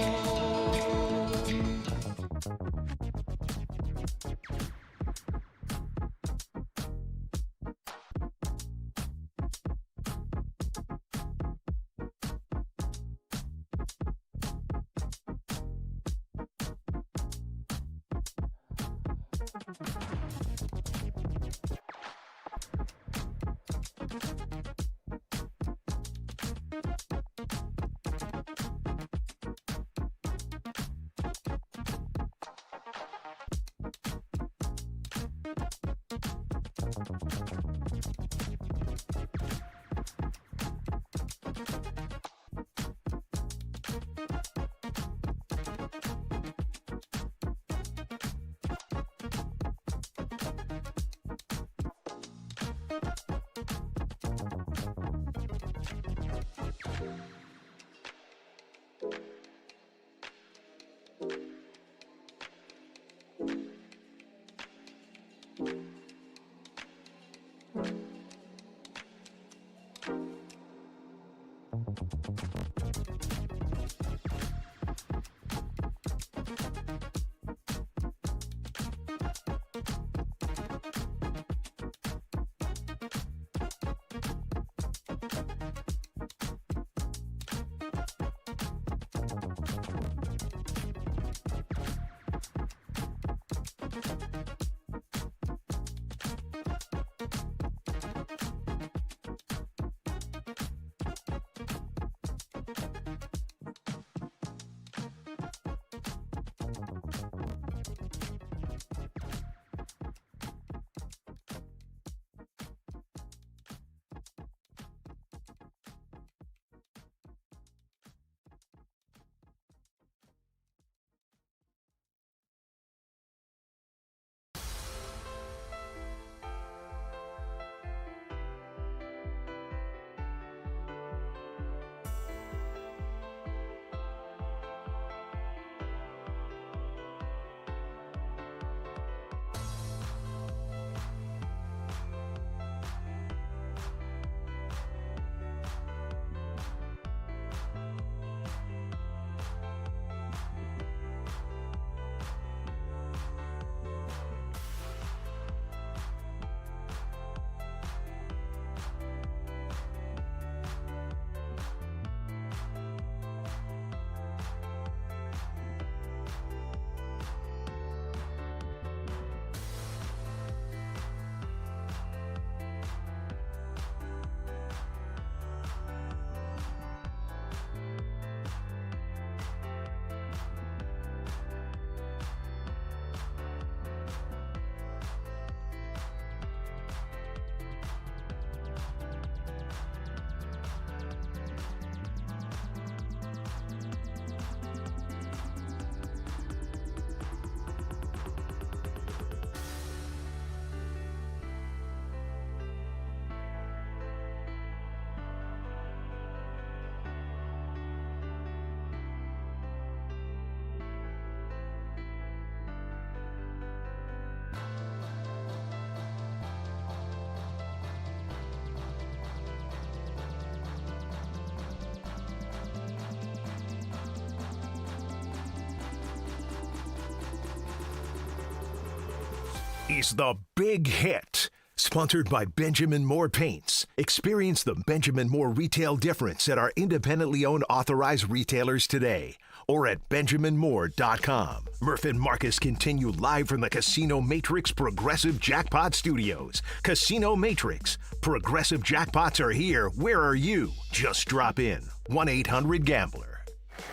is The Big Hit. Sponsored by Benjamin Moore Paints. Experience the Benjamin Moore retail difference at our independently owned authorized retailers today or at benjaminmoore.com. Murph and Marcus continue live from the Casino Matrix Progressive Jackpot Studios. Casino Matrix. Progressive jackpots are here. Where are you? Just drop in. 1-800-GAMBLER.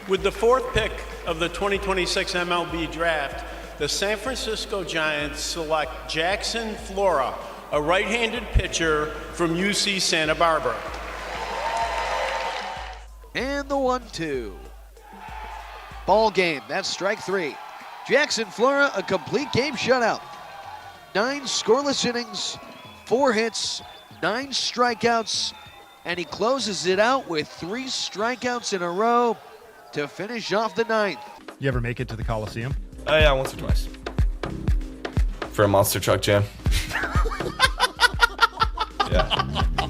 With the 4th pick of the 2026 MLB Draft, the San Francisco Giants select Jackson Flora, a right-handed pitcher from UC Santa Barbara. And the 1-2. Ball game. That's strike 3. Jackson Flora, a complete game shutout. 9 scoreless innings, 4 hits, 9 strikeouts, and he closes it out with 3 strikeouts in a row to finish off the 9th. You ever make it to the Coliseum? Oh, yeah, once or twice. For a monster truck jam. Yeah,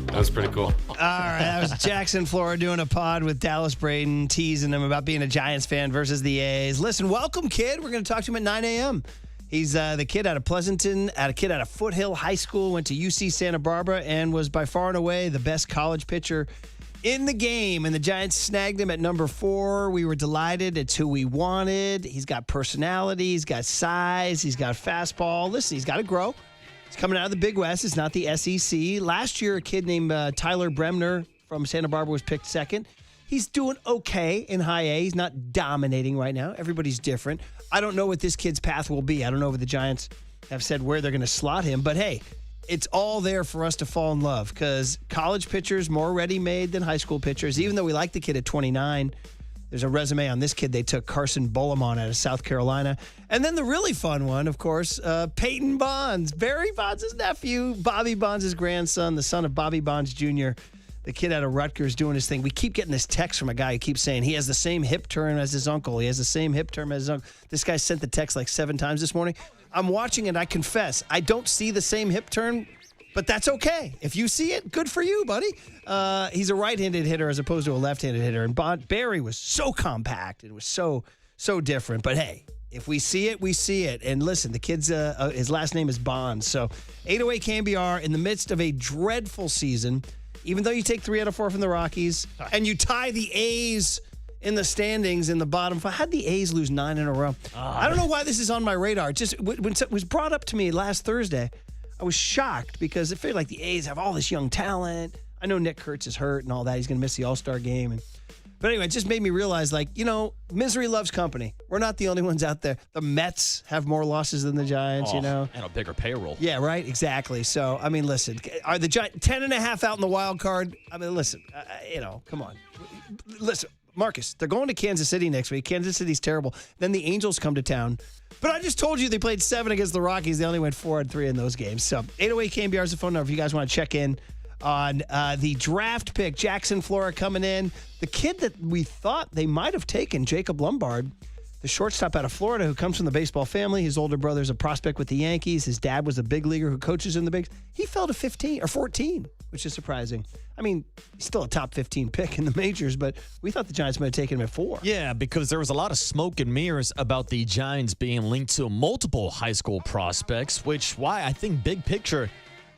that was pretty cool. All right, that was Jackson Flora doing a pod with Dallas Braden, teasing him about being a Giants fan versus the A's. Listen, welcome, kid. We're going to talk to him at 9 a.m. He's the kid out of Pleasanton, a kid out of Foothill High School, went to UC Santa Barbara, and was by far and away the best college pitcher in the game. And the Giants snagged him at number 4. We were delighted. It's who we wanted. He's got personality. He's got size. He's got fastball. Listen, he's got to grow. He's coming out of the Big West. It's not the SEC. Last year, a kid named Tyler Bremner from Santa Barbara was picked 2nd. He's doing okay in high A. He's not dominating right now. Everybody's different. I don't know what this kid's path will be. I don't know if the Giants have said where they're going to slot him. But, hey, it's all there for us to fall in love because college pitchers more ready-made than high school pitchers. Even though we like the kid at 29, there's a resume on this kid. They took Carson Bolamon out of South Carolina. And then the really fun one, of course, Peyton Bonds, Barry Bonds' nephew, Bobby Bonds' grandson, the son of Bobby Bonds Jr., the kid out of Rutgers doing his thing. We keep getting this text from a guy who keeps saying he has the same hip turn as his uncle. He has the same hip turn as his uncle. This guy sent the text like 7 times this morning. I'm watching it. I confess, I don't see the same hip turn, but that's okay. If you see it, good for you, buddy. He's a right-handed hitter as opposed to a left-handed hitter. And Barry was so compact. It was so different. But, hey, if we see it, we see it. And listen, the kid's his last name is Bonds. So 808 KBR in the midst of a dreadful season, even though you take 3 out of 4 from the Rockies and you tie the A's in the standings in the bottom 5. How'd the A's lose 9 in a row? I don't know why this is on my radar. Just when it was brought up to me last Thursday, I was shocked because it felt like the A's have all this young talent. I know Nick Kurtz is hurt and all that. He's going to miss the All-Star game. But anyway, it just made me realize, misery loves company. We're not the only ones out there. The Mets have more losses than the Giants, And a bigger payroll. Yeah, right, exactly. So, I mean, listen, are the Giants 10.5 out in the wild card? I mean, listen, come on. Listen, Marcus, they're going to Kansas City next week. Kansas City's terrible. Then the Angels come to town. But I just told you they played 7 against the Rockies. They only went 4-3 in those games. So 808 KBR is the phone number if you guys want to check in on the draft pick. Jackson Flora coming in. The kid that we thought they might have taken, Jacob Lombard, the shortstop out of Florida who comes from the baseball family. His older brother's a prospect with the Yankees. His dad was a big leaguer who coaches in the bigs. He fell to 15 or 14, which is surprising. I mean, he's still a top 15 pick in the majors, but we thought the Giants might have taken him at 4. Yeah, because there was a lot of smoke and mirrors about the Giants being linked to multiple high school prospects, why I think big picture,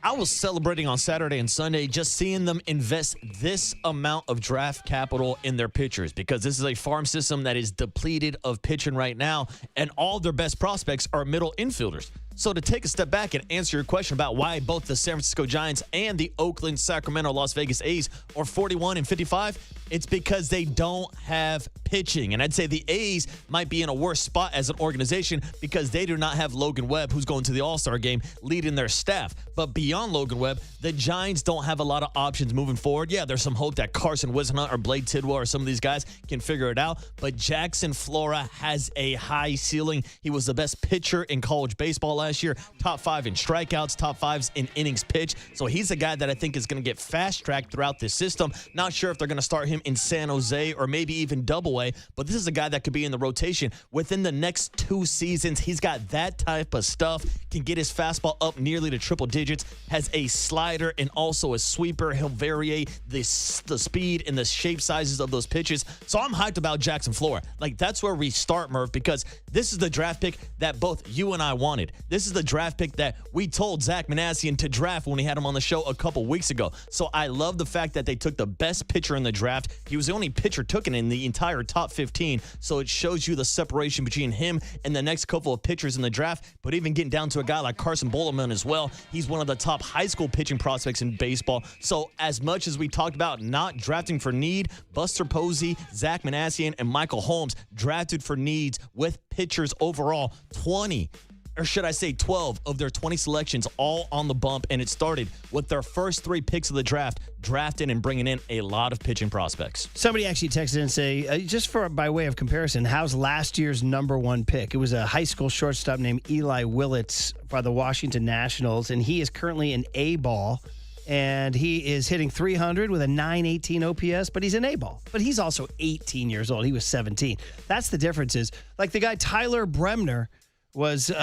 I was celebrating on Saturday and Sunday just seeing them invest this amount of draft capital in their pitchers because this is a farm system that is depleted of pitching right now, and all their best prospects are middle infielders. So to take a step back and answer your question about why both the San Francisco Giants and the Oakland, Sacramento, Las Vegas A's are 41 and 55, it's because they don't have pitching. And I'd say the A's might be in a worse spot as an organization because they do not have Logan Webb, who's going to the All-Star game, leading their staff. But beyond Logan Webb, the Giants don't have a lot of options moving forward. Yeah, there's some hope that Carson Whisenhunt or Blade Tidwell or some of these guys can figure it out. But Jackson Flora has a high ceiling. He was the best pitcher in college baseball last year, top 5 in strikeouts, top 5s in innings pitched. So he's a guy that I think is going to get fast-tracked throughout this system. Not sure if they're going to start him in San Jose or maybe even Double-A, but this is a guy that could be in the rotation within the next 2 seasons. He's got that type of stuff, can get his fastball up nearly to triple digits, has a slider and also a sweeper. He'll vary the speed and the shape sizes of those pitches. So I'm hyped about Jackson Flora. That's where we start, Murph, because this is the draft pick that both you and I wanted. This This is the draft pick that we told Zach Manassian to draft when we had him on the show a couple weeks ago. So I love the fact that they took the best pitcher in the draft. He was the only pitcher taken in the entire top 15. So it shows you the separation between him and the next couple of pitchers in the draft. But even getting down to a guy like Carson Boleman as well, he's one of the top high school pitching prospects in baseball. So as much as we talked about not drafting for need, Buster Posey, Zach Manassian, and Michael Holmes drafted for needs with pitchers overall. 20, or should I say 12 of their 20 selections all on the bump, and it started with their first 3 picks of the draft, drafting and bringing in a lot of pitching prospects. Somebody actually texted in and say, just for by way of comparison, how's last year's number 1 pick? It was a high school shortstop named Eli Willits by the Washington Nationals, and he is currently an A-ball. And he is hitting 300 with a 918 OPS, but he's an A-ball. But he's also 18 years old. He was 17. That's the difference is, like the guy Tyler Bremner was, who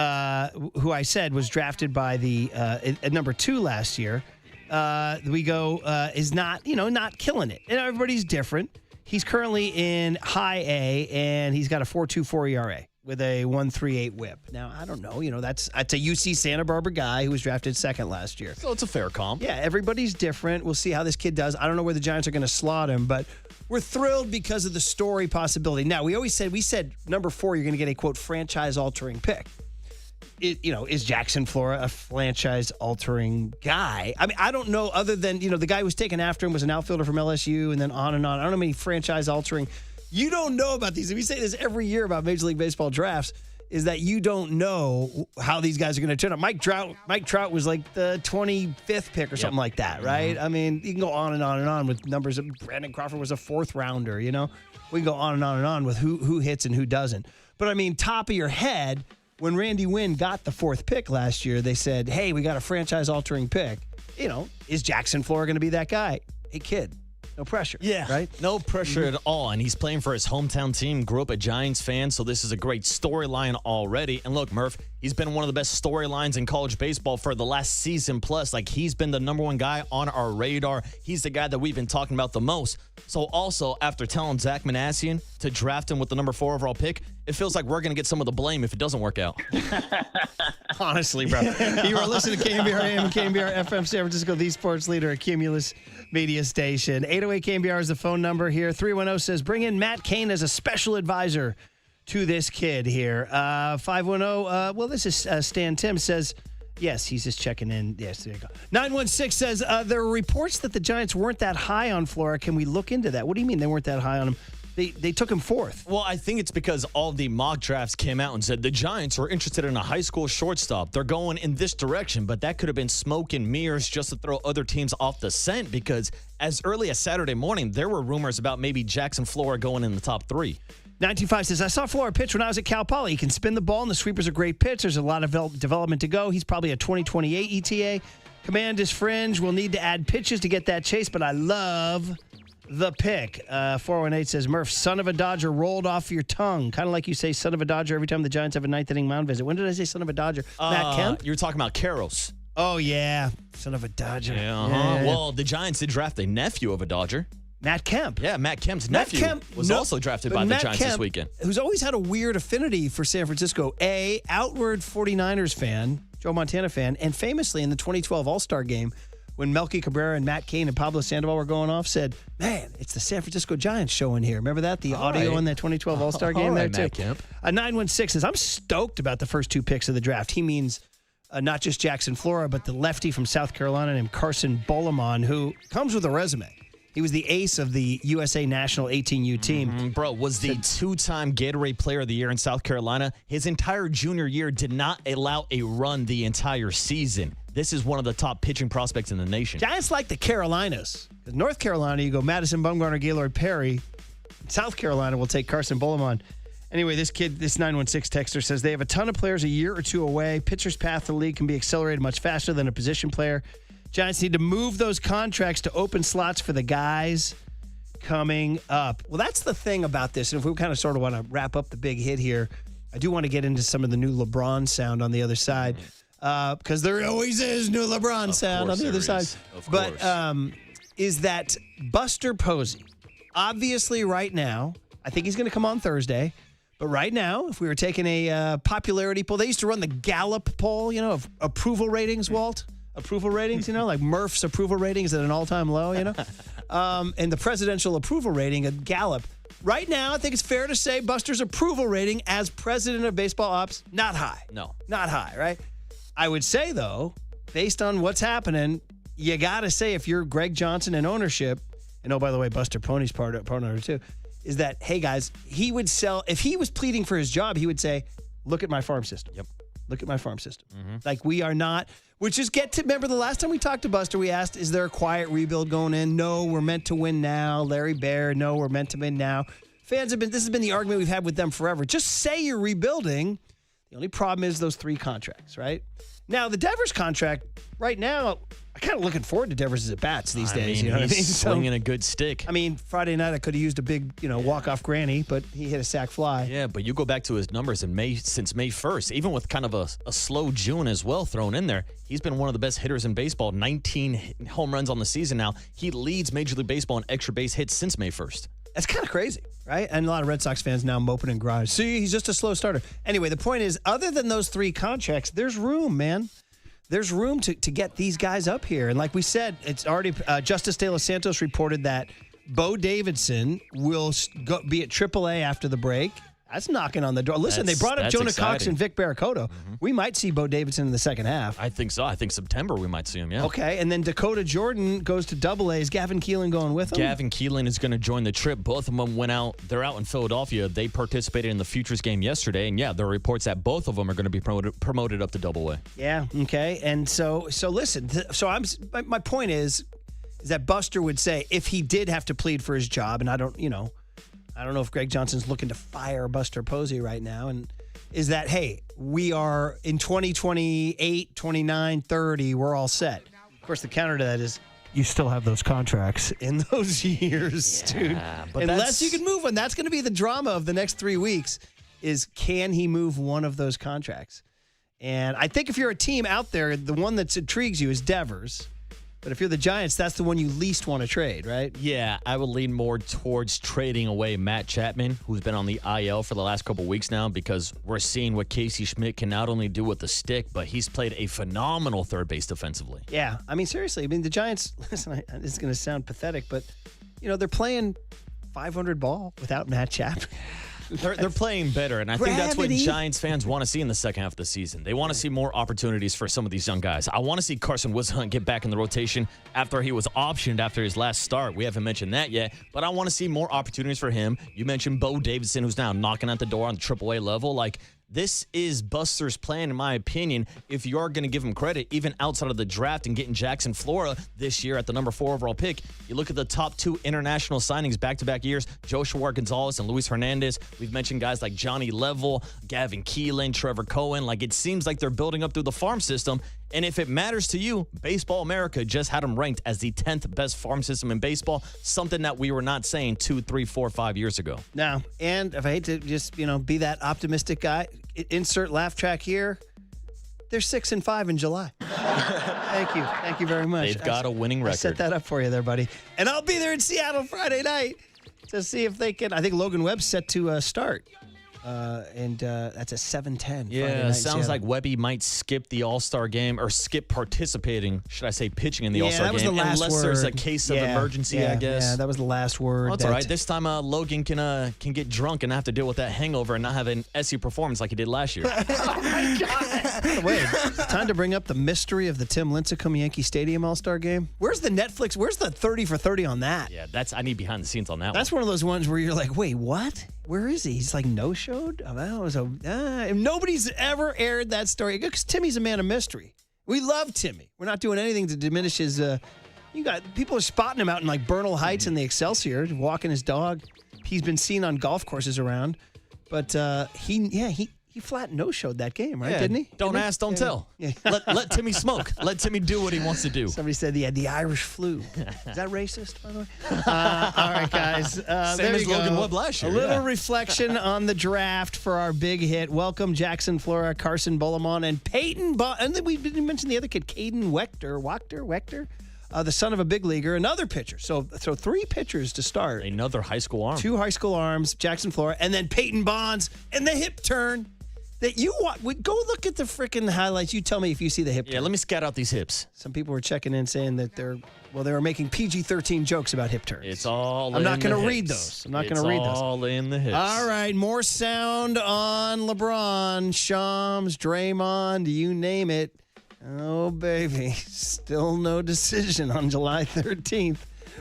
I said was drafted by the at number 2 last year. Is not, not killing it. And everybody's different. He's currently in high A, and he's got a 4.24 ERA. With a 1.38 whip. Now, I don't know. That's a UC Santa Barbara guy who was drafted 2nd last year. So it's a fair comp. Yeah, everybody's different. We'll see how this kid does. I don't know where the Giants are going to slot him, but we're thrilled because of the story possibility. Now, we said number 4, you're going to get a, quote, franchise-altering pick. Is Jackson Flora a franchise-altering guy? I mean, I don't know other than, the guy who was taken after him was an outfielder from LSU and then on and on. I don't know how many franchise-altering. You don't know about these. We say this every year about Major League Baseball drafts, is that you don't know how these guys are going to turn out. Mike Trout was like the 25th pick or something like that, right? I mean, you can go on and on and on with numbers. Brandon Crawford was a 4th rounder, We can go on and on and on with who hits and who doesn't. But I mean, top of your head, when Randy Wynn got the 4th pick last year, they said, hey, we got a franchise-altering pick. Is Jackson Flora going to be that guy? Hey, kid. No pressure. Yeah. Right? No pressure at all. And he's playing for his hometown team, grew up a Giants fan, so this is a great storyline already. And look, Murph, he's been one of the best storylines in college baseball for the last season plus. Like, he's been the number 1 guy on our radar. He's the guy that we've been talking about the most. So also, after telling Zach Manassian to draft him with the number 4 overall pick, it feels like we're going to get some of the blame if it doesn't work out. Honestly, bro. You are listening to KMBR AM and KMBR FM San Francisco, the sports leader, a Cumulus media station. 808 KMBR is the phone number here. 310 says, bring in Matt Cain as a special advisor to this kid here. 510, this is Stan Tim says, yes, he's just checking in. Yes, there you go. 916 says, there are reports that the Giants weren't that high on Flora. Can we look into that? What do you mean they weren't that high on him? They took him 4th. Well, I think it's because all the mock drafts came out and said the Giants were interested in a high school shortstop. They're going in this direction, but that could have been smoke and mirrors just to throw other teams off the scent, because as early as Saturday morning, there were rumors about maybe Jackson Flora going in the top 3. 925 says, I saw Flora pitch when I was at Cal Poly. He can spin the ball, and the sweeper's a great pitch. There's a lot of development to go. He's probably a 2028 ETA. Command is fringe. We'll need to add pitches to get that chase, but I love the pick. 418 says, Murph, son of a Dodger rolled off your tongue. Kind of like you say son of a Dodger every time the Giants have a 9th inning mound visit. When did I say son of a Dodger? Matt Kemp? You were talking about Karros. Oh, yeah. Son of a Dodger. Yeah, Yeah. Well, the Giants did draft a nephew of a Dodger. Matt Kemp. Yeah, Matt Kemp's nephew was also drafted by the Giants this weekend. Who's always had a weird affinity for San Francisco. Outward 49ers fan, Joe Montana fan, and famously in the 2012 All-Star game, when Melky Cabrera and Matt Cain and Pablo Sandoval were going off, said, man, it's the San Francisco Giants show in here. Remember that? The audio in that 2012 All-Star game there, too. Matt Kemp. 916 says, I'm stoked about the first 2 picks of the draft. He means not just Jackson Flora, but the lefty from South Carolina named Carson Boleman, who comes with a resume. He was the ace of the USA National 18U team. Bro, was the 2-time Gatorade Player of the Year in South Carolina. His entire junior year did not allow a run the entire season. This is one of the top pitching prospects in the nation. Giants like the Carolinas. North Carolina, you go Madison Bumgarner, Gaylord Perry. South Carolina will take Carson Boleman. Anyway, this 916 texter says they have a ton of players a year or 2 away. Pitcher's path to the league can be accelerated much faster than a position player. Giants need to move those contracts to open slots for the guys coming up. Well, that's the thing about this. And if we kind of sort of want to wrap up the big hit here, I do want to get into some of the new LeBron sound on the other side, because there always is new LeBron sound on the other side. But is that Buster Posey, obviously right now, I think he's going to come on Thursday, But right now, if we were taking a popularity poll, they used to run the Gallup poll, of approval ratings, Walt. Approval ratings, like Murph's approval ratings at an all-time low, and the presidential approval rating at Gallup. Right now, I think it's fair to say Buster's approval rating as president of baseball ops, not high. No. Not high, right? I would say, though, based on what's happening, you got to say if you're Greg Johnson in ownership, and oh, by the way, Buster Pony's part owner too, is that, hey, guys, he would sell, if he was pleading for his job, he would say, look at my farm system. Yep. Look at my farm system. Like, we are not, which is remember the last time we talked to Buster, we asked, is there a quiet rebuild going in? No, we're meant to win now. Larry Bear, no, we're meant to win now. Fans this has been the argument we've had with them forever. Just say you're rebuilding. The only problem is those 3 contracts, right? Now, the Devers contract, right now, I'm kind of looking forward to Devers' at-bats these days. You know what I mean? He's swinging a good stick. I mean, Friday night I could have used a big, walk-off granny, but he hit a sac fly. Yeah, but you go back to his numbers since May 1st, even with kind of a slow June as well thrown in there, he's been one of the best hitters in baseball, 19 home runs on the season now. He leads Major League Baseball in extra base hits since May 1st. That's kind of crazy, right? And a lot of Red Sox fans now moping and grinding. See, he's just a slow starter. Anyway, the point is, other than those 3 contracts, there's room, man. There's room to get these guys up here. And like we said, it's already Justice De Los Santos reported that Bo Davidson will be at AAA after the break. That's knocking on the door. Listen, they brought up Jonah Cox and Vic Barracoto. We might see Bo Davidson in the second half. I think so. I think September we might see him, yeah. Okay, and then Dakota Jordan goes to AA. Is Gavin Keelan going with him? Gavin Keelan is going to join the trip. Both of them went out. They're out in Philadelphia. They participated in the Futures game yesterday, and yeah, there are reports that both of them are going to be promoted up to AA. Yeah, okay. And so listen, my point is that Buster would say if he did have to plead for his job, and I don't know if Greg Johnson's looking to fire Buster Posey right now, and is that, hey, we are in 2028, 29, 30, we're all set. Of course, the counter to that is you still have those contracts in those years, dude. But unless you can move one. That's going to be the drama of the next 3 weeks is can he move one of those contracts? And I think if you're a team out there, the one that intrigues you is Devers. But if you're the Giants, that's the one you least want to trade, right? Yeah, I would lean more towards trading away Matt Chapman, who's been on the IL for the last couple weeks now, because we're seeing what Casey Schmidt can not only do with the stick, but he's played a phenomenal third base defensively. Yeah, I mean, seriously. I mean, the Giants, listen, this is going to sound pathetic, but, they're playing 500 ball without Matt Chapman. They're playing better, and I think that's what Giants fans want to see in the second half of the season. They want to see more opportunities for some of these young guys. I want to see Carson Wishunt get back in the rotation after he was optioned after his last start. We haven't mentioned that yet, but I want to see more opportunities for him. You mentioned Bo Davidson, who's now knocking at the door on the AAA level. This is Buster's plan, in my opinion, if you are going to give him credit, even outside of the draft and getting Jackson Flora this year at the number 4 overall pick. You look at the top 2 international signings back-to-back years, Joshua Gonzalez and Luis Hernandez. We've mentioned guys like Johnny Level, Gavin Keelan, Trevor Cohen. It seems like they're building up through the farm system. And if it matters to you, Baseball America just had them ranked as the 10th best farm system in baseball, something that we were not saying 2, 3, 4, 5 years ago. No, and if I hate to just, be that optimistic guy, insert laugh track here. They're 6-5 in July. Thank you. Thank you very much. They've got a winning record. I set that up for you there, buddy. And I'll be there in Seattle Friday night to see if they can. I think Logan Webb's set to start. And that's a 7:10. Yeah, sounds like Webby might skip the All-Star game or skip participating, should I say, pitching in the All-Star game. That was the last unless word. There's a case of emergency, I guess. Yeah, that was the last word. Well, that's all right. This time Logan can get drunk and not have to deal with that hangover and not have an SU performance like he did last year. Oh, my God. By the way, it's time to bring up the mystery of the Tim Lincecum Yankee Stadium All-Star game. Where's the Netflix? Where's the 30 for 30 on that? Yeah, I need behind the scenes on that one. That's one of those ones where you're like, wait, what? Where is he? He's no-showed? Nobody's ever aired that story because Timmy's a man of mystery. We love Timmy. We're not doing anything to diminish his. People are spotting him out in Bernal Heights in the Excelsior, walking his dog. He's been seen on golf courses around, but he flat no-showed that game, right? Yeah, didn't he? Don't ask, don't tell. Yeah. Let Timmy smoke. Let Timmy do what he wants to do. Somebody said he had the Irish flu. Is that racist, by the way? All right, guys. Same as Logan Webb last year. A little reflection on the draft for our big hit. Welcome Jackson Flora, Carson Bolamon, and Peyton. And then we didn't mention the other kid, Caden Wechter. the son of a big leaguer, another pitcher. So 3 pitchers to start. Another high school arm. 2 high school arms, Jackson Flora, and then Peyton Bonds and the hip turn that you want. Go look at the freaking highlights. You tell me if you see the hip turn. Yeah, let me scout out these hips. Some people were checking in saying that they were making PG-13 jokes about hip turns. It's all I'm not going to read those. I'm not going to read those. It's all in the hips. All right, more sound on LeBron, Shams, Draymond, you name it. Oh, baby. Still no decision on July 13th.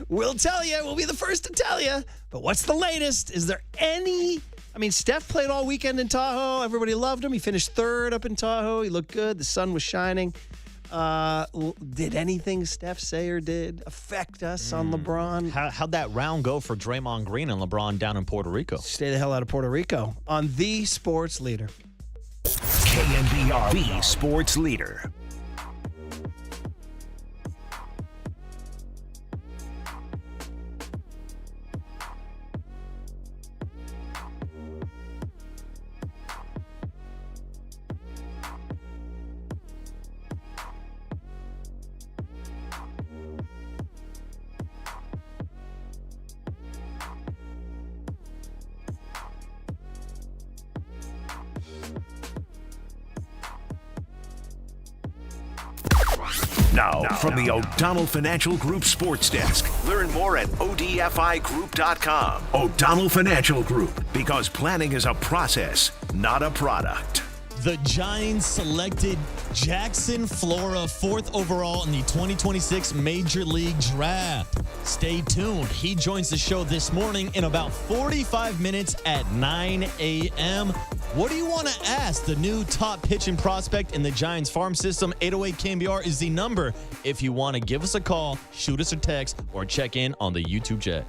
We'll tell you. We'll be the first to tell you. But what's the latest? Is there any... I mean, Steph played all weekend in Tahoe. Everybody loved him. He finished 3rd up in Tahoe. He looked good. The sun was shining. Did anything Steph say or did affect us on LeBron? How'd that round go for Draymond Green and LeBron down in Puerto Rico? Stay the hell out of Puerto Rico on the sports leader. KNBR, the sports leader. Now, from the O'Donnell Financial Group Sports Desk. Learn more at odfigroup.com. O'Donnell Financial Group, because planning is a process, not a product. The Giants selected Jackson Flora 4th overall in the 2026 Major League Draft. Stay tuned. He joins the show this morning in about 45 minutes at 9 a.m. What do you want to ask the new top pitching prospect in the Giants farm system? 808 KNBR is the number if you want to give us a call, shoot us a text, or check in on the YouTube chat.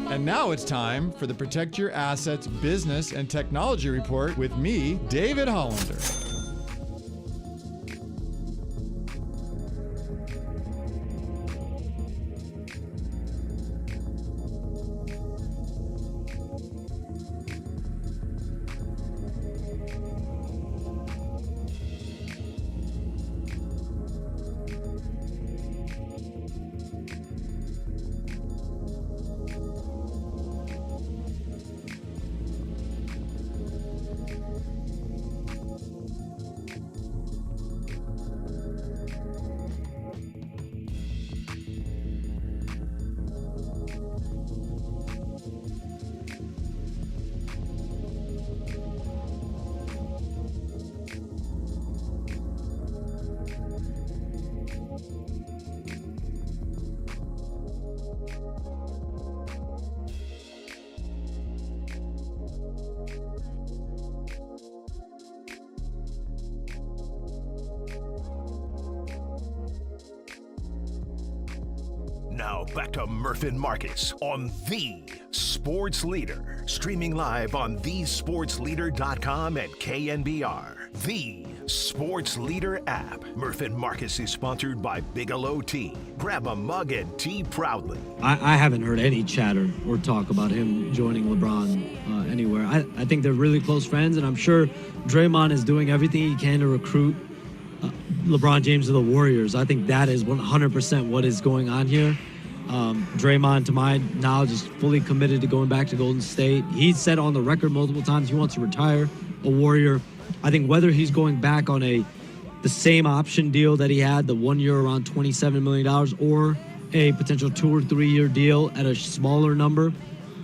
And now it's time for the Protect Your Assets Business and Technology Report with me, David Hollander. Now back to Murph and Marcus on The Sports Leader. Streaming live on thesportsleader.com and KNBR. The Sports Leader app. Murph and Marcus is sponsored by Bigelow Tea. Grab a mug and tea proudly. I haven't heard any chatter or talk about him joining LeBron anywhere. I think they're really close friends, and I'm sure Draymond is doing everything he can to recruit LeBron James to the Warriors. I think that is 100% what is going on here. Draymond, to my knowledge, is fully committed to going back to Golden State. He's said on the record multiple times he wants to retire a Warrior. I think whether he's going back on the same option deal that he had, the 1 year around $27 million, or a potential 2 or 3 year deal at a smaller number,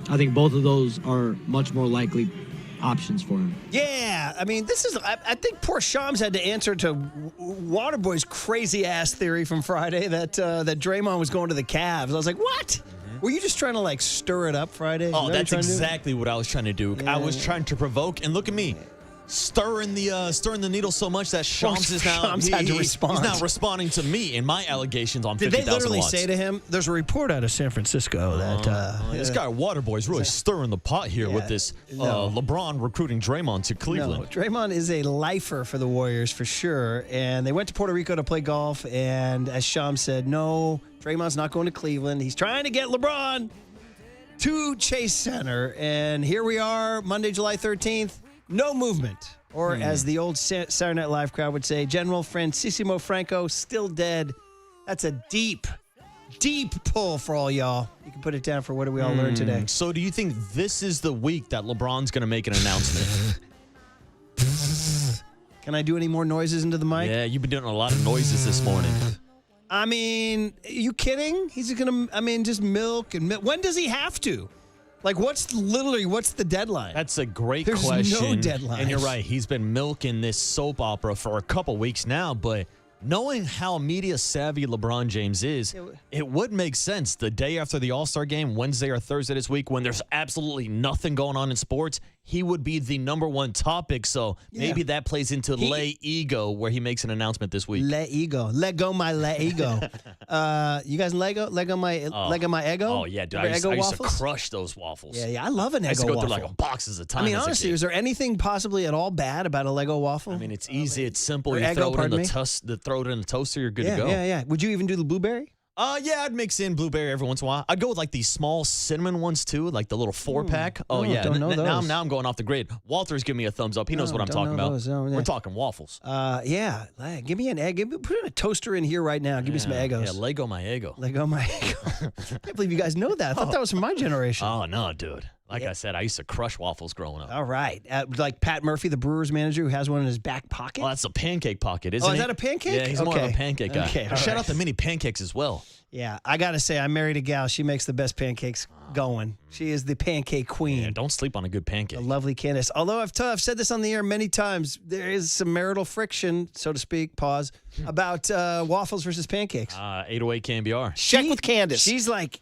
I think both of those are much more likely options for him. Yeah, I mean, I think poor Shams had to answer to Waterboy's crazy ass theory from Friday that Draymond was going to the Cavs. I was like, what? Were you just trying to stir it up Friday? Oh, that's exactly what I was trying to do. Yeah. I was trying to provoke, and look at me. Stirring the needle so much that Shams is now had to respond. He's now responding to me and my allegations on 50,000 Did they literally watts. say to him? There's a report out of San Francisco that this guy Waterboy is really stirring the pot here with this LeBron recruiting Draymond to Cleveland. No, Draymond is a lifer for the Warriors for sure, and they went to Puerto Rico to play golf. And as Shams said, no, Draymond's not going to Cleveland. He's trying to get LeBron to Chase Center, and here we are, Monday, July 13th. No movement. Or as the old Saturday Night Live crowd would say, General Francisimo Franco still dead. That's a deep, deep pull for all y'all. You can put it down for what we all learned today. So do you think this is the week that LeBron's going to make an announcement? Can I do any more noises into the mic? Yeah, you've been doing a lot of noises this morning. I mean, are you kidding? He's going to, just milk and milk. When does he have to? What's the deadline? That's a great There's question. no deadline. And you're right. He's been milking this soap opera for a couple weeks now, but knowing how media savvy LeBron James is, it would make sense the day after the All-Star game, Wednesday or Thursday this week, when there's absolutely nothing going on in sports, he would be the number one topic. So maybe that plays into Le Ego, where he makes an announcement this week. Le Ego. Let go my Le Ego. You guys Lego? Lego my Eggo? Oh, yeah, dude. I used to crush those waffles. Yeah, I love an Eggo I used to go waffle. through boxes of time. I mean, honestly, is there anything possibly at all bad about a Lego waffle? I mean, it's easy. It's simple. Or You Eggo, throw it in pardon throw it in the toaster, you're good to go. Yeah. Would you even do the blueberry? Yeah, I'd mix in blueberry every once in a while. I'd go with these small cinnamon ones too, like the little 4-pack. Oh, yeah. Don't know those. Now I'm going off the grid. Walter's giving me a thumbs up. He knows what I'm talking about. We're talking waffles. Yeah. Give me an egg. Put a toaster in here right now. Give me some Eggos. Yeah, Lego my Eggo. Lego my Eggo. I can't believe you guys know that. I thought that was from my generation. Oh, no, dude. Like I said, I used to crush waffles growing up. All right. Like Pat Murphy, the Brewers manager, who has one in his back pocket. Oh, that's a pancake pocket, isn't it? Oh, is that a pancake? Yeah, he's more of a pancake guy. Okay, Shout out to mini pancakes as well. Yeah, I got to say, I married a gal. She makes the best pancakes going. She is the pancake queen. Yeah, don't sleep on a good pancake. A lovely Candace. Although I've said this on the air many times, there is some marital friction, so to speak, pause, about waffles versus pancakes. 808 KNBR. Check with Candace. She's like,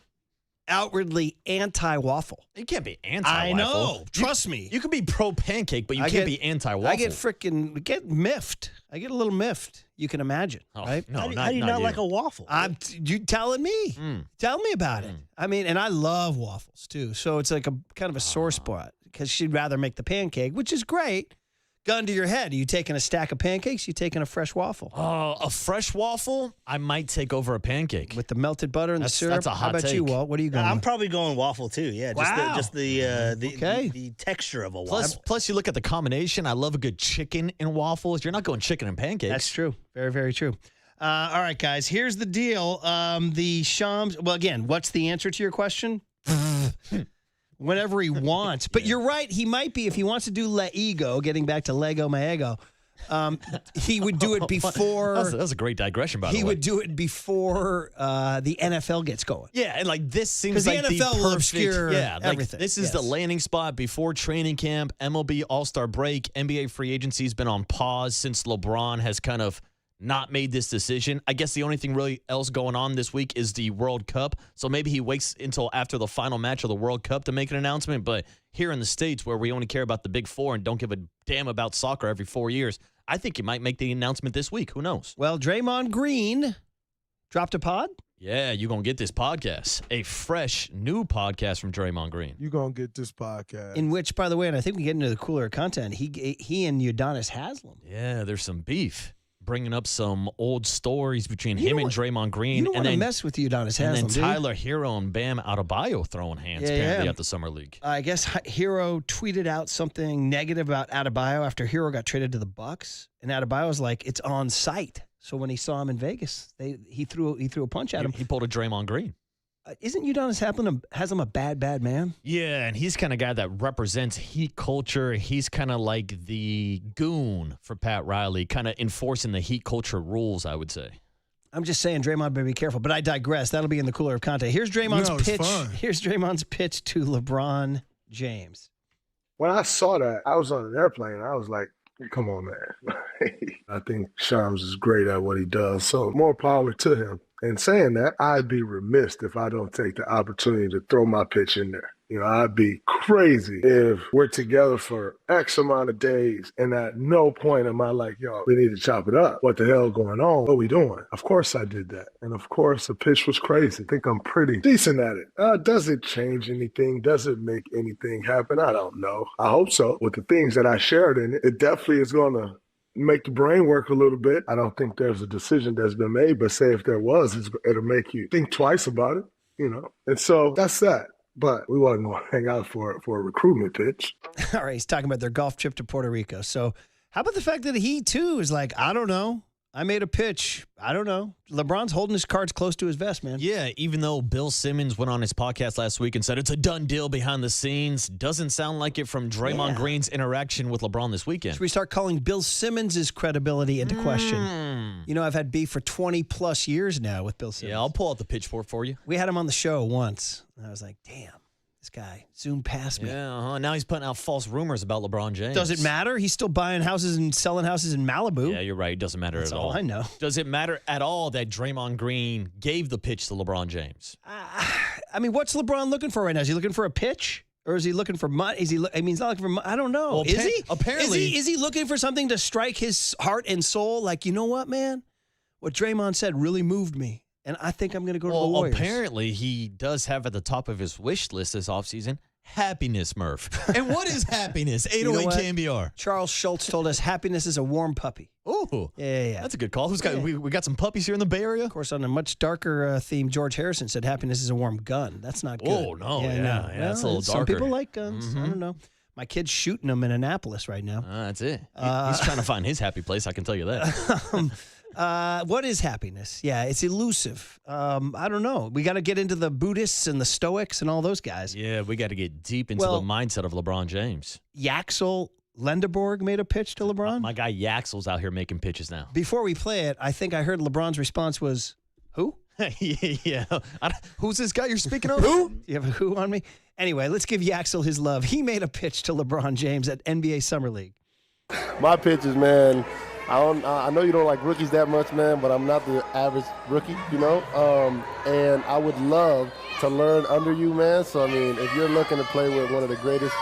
outwardly anti-waffle. You can't be anti-waffle. I know. Trust me. You can be pro-pancake, but you can't be anti-waffle. I get miffed. I get a little miffed. You can imagine, right? No, How do you not like a waffle? You telling me? Tell me about it. I mean, and I love waffles too. So it's like a kind of a sore spot because she'd rather make the pancake, which is great. Gun to your head. Are you taking a stack of pancakes? You taking a fresh waffle? A fresh waffle? I might take over a pancake with the melted butter and the syrup. That's a hot How about you, Walt? What are you going? I'm probably going waffle too. Yeah, just the texture of a waffle. Plus, you look at the combination. I love a good chicken and waffles. You're not going chicken and pancakes. That's true. Very, very true. All right, guys. Here's the deal. The Shams. Well, again, what's the answer to your question? Whenever he wants. But you're right. He might be, if he wants to do Le Ego, getting back to Lego My Ego, he would do it before. That was a great digression, by the way. He would do it before the NFL gets going. Yeah, and like this seems the like NFL the will perfect. obscure Yeah, like everything. this is the landing spot before training camp, MLB All-Star break, NBA free agency has been on pause since LeBron has kind of not made this decision. I guess the only thing really else going on this week is the World Cup. So maybe he waits until after the final match of the World Cup to make an announcement. But here in the States, where we only care about the Big Four and don't give a damn about soccer every 4 years, I think he might make the announcement this week. Who knows? Well, Draymond Green dropped a pod. Yeah, you're going to get this podcast. A fresh, new podcast from Draymond Green. You're going to get this podcast. In which, by the way, and I think we get into the cooler content, he and Udonis Haslem. Yeah, there's some beef. Bringing up some old stories between him and Draymond Green. You don't want to mess with Udonis Haslem, and then Tyler Hero and Bam Adebayo throwing hands apparently at the Summer League. I guess Hero tweeted out something negative about Adebayo after Hero got traded to the Bucks, and Adebayo was like, "It's on site." So when he saw him in Vegas, he threw a punch at him. He pulled a Draymond Green. Isn't Udonis Haslem a bad man? Yeah, and he's kind of guy that represents Heat culture. He's kind of like the goon for Pat Riley, kind of enforcing the Heat culture rules, I would say. I'm just saying, Draymond better be careful, but I digress. That'll be in the cooler of content. Here's Draymond's pitch. Fun. Here's Draymond's pitch to LeBron James. When I saw that, I was on an airplane. I was like, come on, man. I think Shams is great at what he does, so more power to him. And saying that, I'd be remiss if I don't take the opportunity to throw my pitch in there. You know, I'd be crazy if we're together for X amount of days and at no point am I like, yo, we need to chop it up. What the hell going on? What we doing? Of course I did that. And of course the pitch was crazy. I think I'm pretty decent at it. Does it change anything? Does it make anything happen? I don't know. I hope so. With the things that I shared in it, it definitely is going to make the brain work a little bit. I don't think there's a decision that's been made, but say if there was, it'll make you think twice about it, you know? And so that's that. But we wasn't going to hang out for a recruitment pitch. All right, he's talking about their golf trip to Puerto Rico. So how about the fact that he, too, is like, I don't know. I made a pitch. I don't know. LeBron's holding his cards close to his vest, man. Yeah, even though Bill Simmons went on his podcast last week and said it's a done deal behind the scenes, doesn't sound like it from Draymond Green's interaction with LeBron this weekend. Should we start calling Bill Simmons' credibility into question? You know, I've had beef for 20-plus years now with Bill Simmons. Yeah, I'll pull out the pitchfork for you. We had him on the show once, and I was like, damn. This guy zoomed past me. Yeah, now he's putting out false rumors about LeBron James. Does it matter? He's still buying houses and selling houses in Malibu. Yeah, you're right. It doesn't matter That's at all. I know. Does it matter at all that Draymond Green gave the pitch to LeBron James? I mean, what's LeBron looking for right now? Is he looking for a pitch? Or is he looking for money? He's not looking for money. I don't know. Well, is he? Apparently. Is he looking for something to strike his heart and soul? Like, you know what, man? What Draymond said really moved me. And I think I'm going to go to the Warriors. Apparently he does have at the top of his wish list this offseason happiness, Murph. And what is happiness? 808 KMBR. Charles Schultz told us happiness is a warm puppy. Oh, yeah. That's a good call. Who's got? We got some puppies here in the Bay Area. Of course, on a much darker theme, George Harrison said happiness is a warm gun. That's not good. Oh no, yeah, that's a little darker. Some people like guns. I don't know. My kid's shooting them in Annapolis right now. That's it. He's trying to find his happy place. I can tell you that. What is happiness? Yeah, it's elusive. I don't know. We got to get into the Buddhists and the Stoics and all those guys. Yeah, we got to get deep into the mindset of LeBron James. Yaxel Lendeborg made a pitch to LeBron. My guy Yaxel's out here making pitches now. Before we play it, I think I heard LeBron's response was, who? Yeah. Who's this guy you're speaking of? Who? Do you have a who on me? Anyway, let's give Yaxel his love. He made a pitch to LeBron James at NBA Summer League. My pitch is, man, I know you don't like rookies that much, man, but I'm not the average rookie, you know. And I would love to learn under you, man. So I mean, if you're looking to play with one of the greatest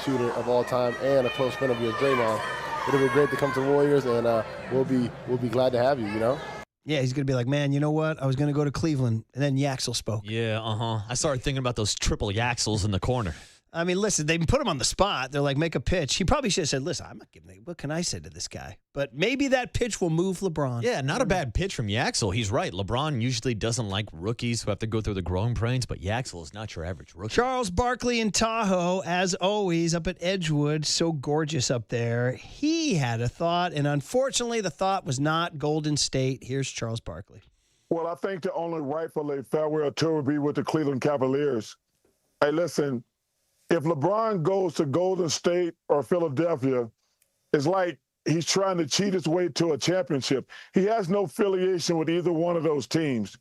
shooter of all time, and a close friend of yours, Draymond, it'll be great to come to Warriors, and we'll be glad to have you, you know. Yeah, he's going to be like, man, you know what? I was going to go to Cleveland, and then Yaxel spoke. Yeah, I started thinking about those triple Yaxels in the corner. I mean, listen, they put him on the spot. They're like, make a pitch. He probably should have said, listen, I'm not giving it. What can I say to this guy? But maybe that pitch will move LeBron. Yeah, not a bad pitch from Yaxel. He's right. LeBron usually doesn't like rookies who have to go through the growing pains, but Yaxel is not your average rookie. Charles Barkley in Tahoe, as always, up at Edgewood. So gorgeous up there. He had a thought, and unfortunately, the thought was not Golden State. Here's Charles Barkley. Well, I think the only rightfully farewell tour would be with the Cleveland Cavaliers. Hey, listen, if LeBron goes to Golden State or Philadelphia, it's like he's trying to cheat his way to a championship. He has no affiliation with either one of those teams.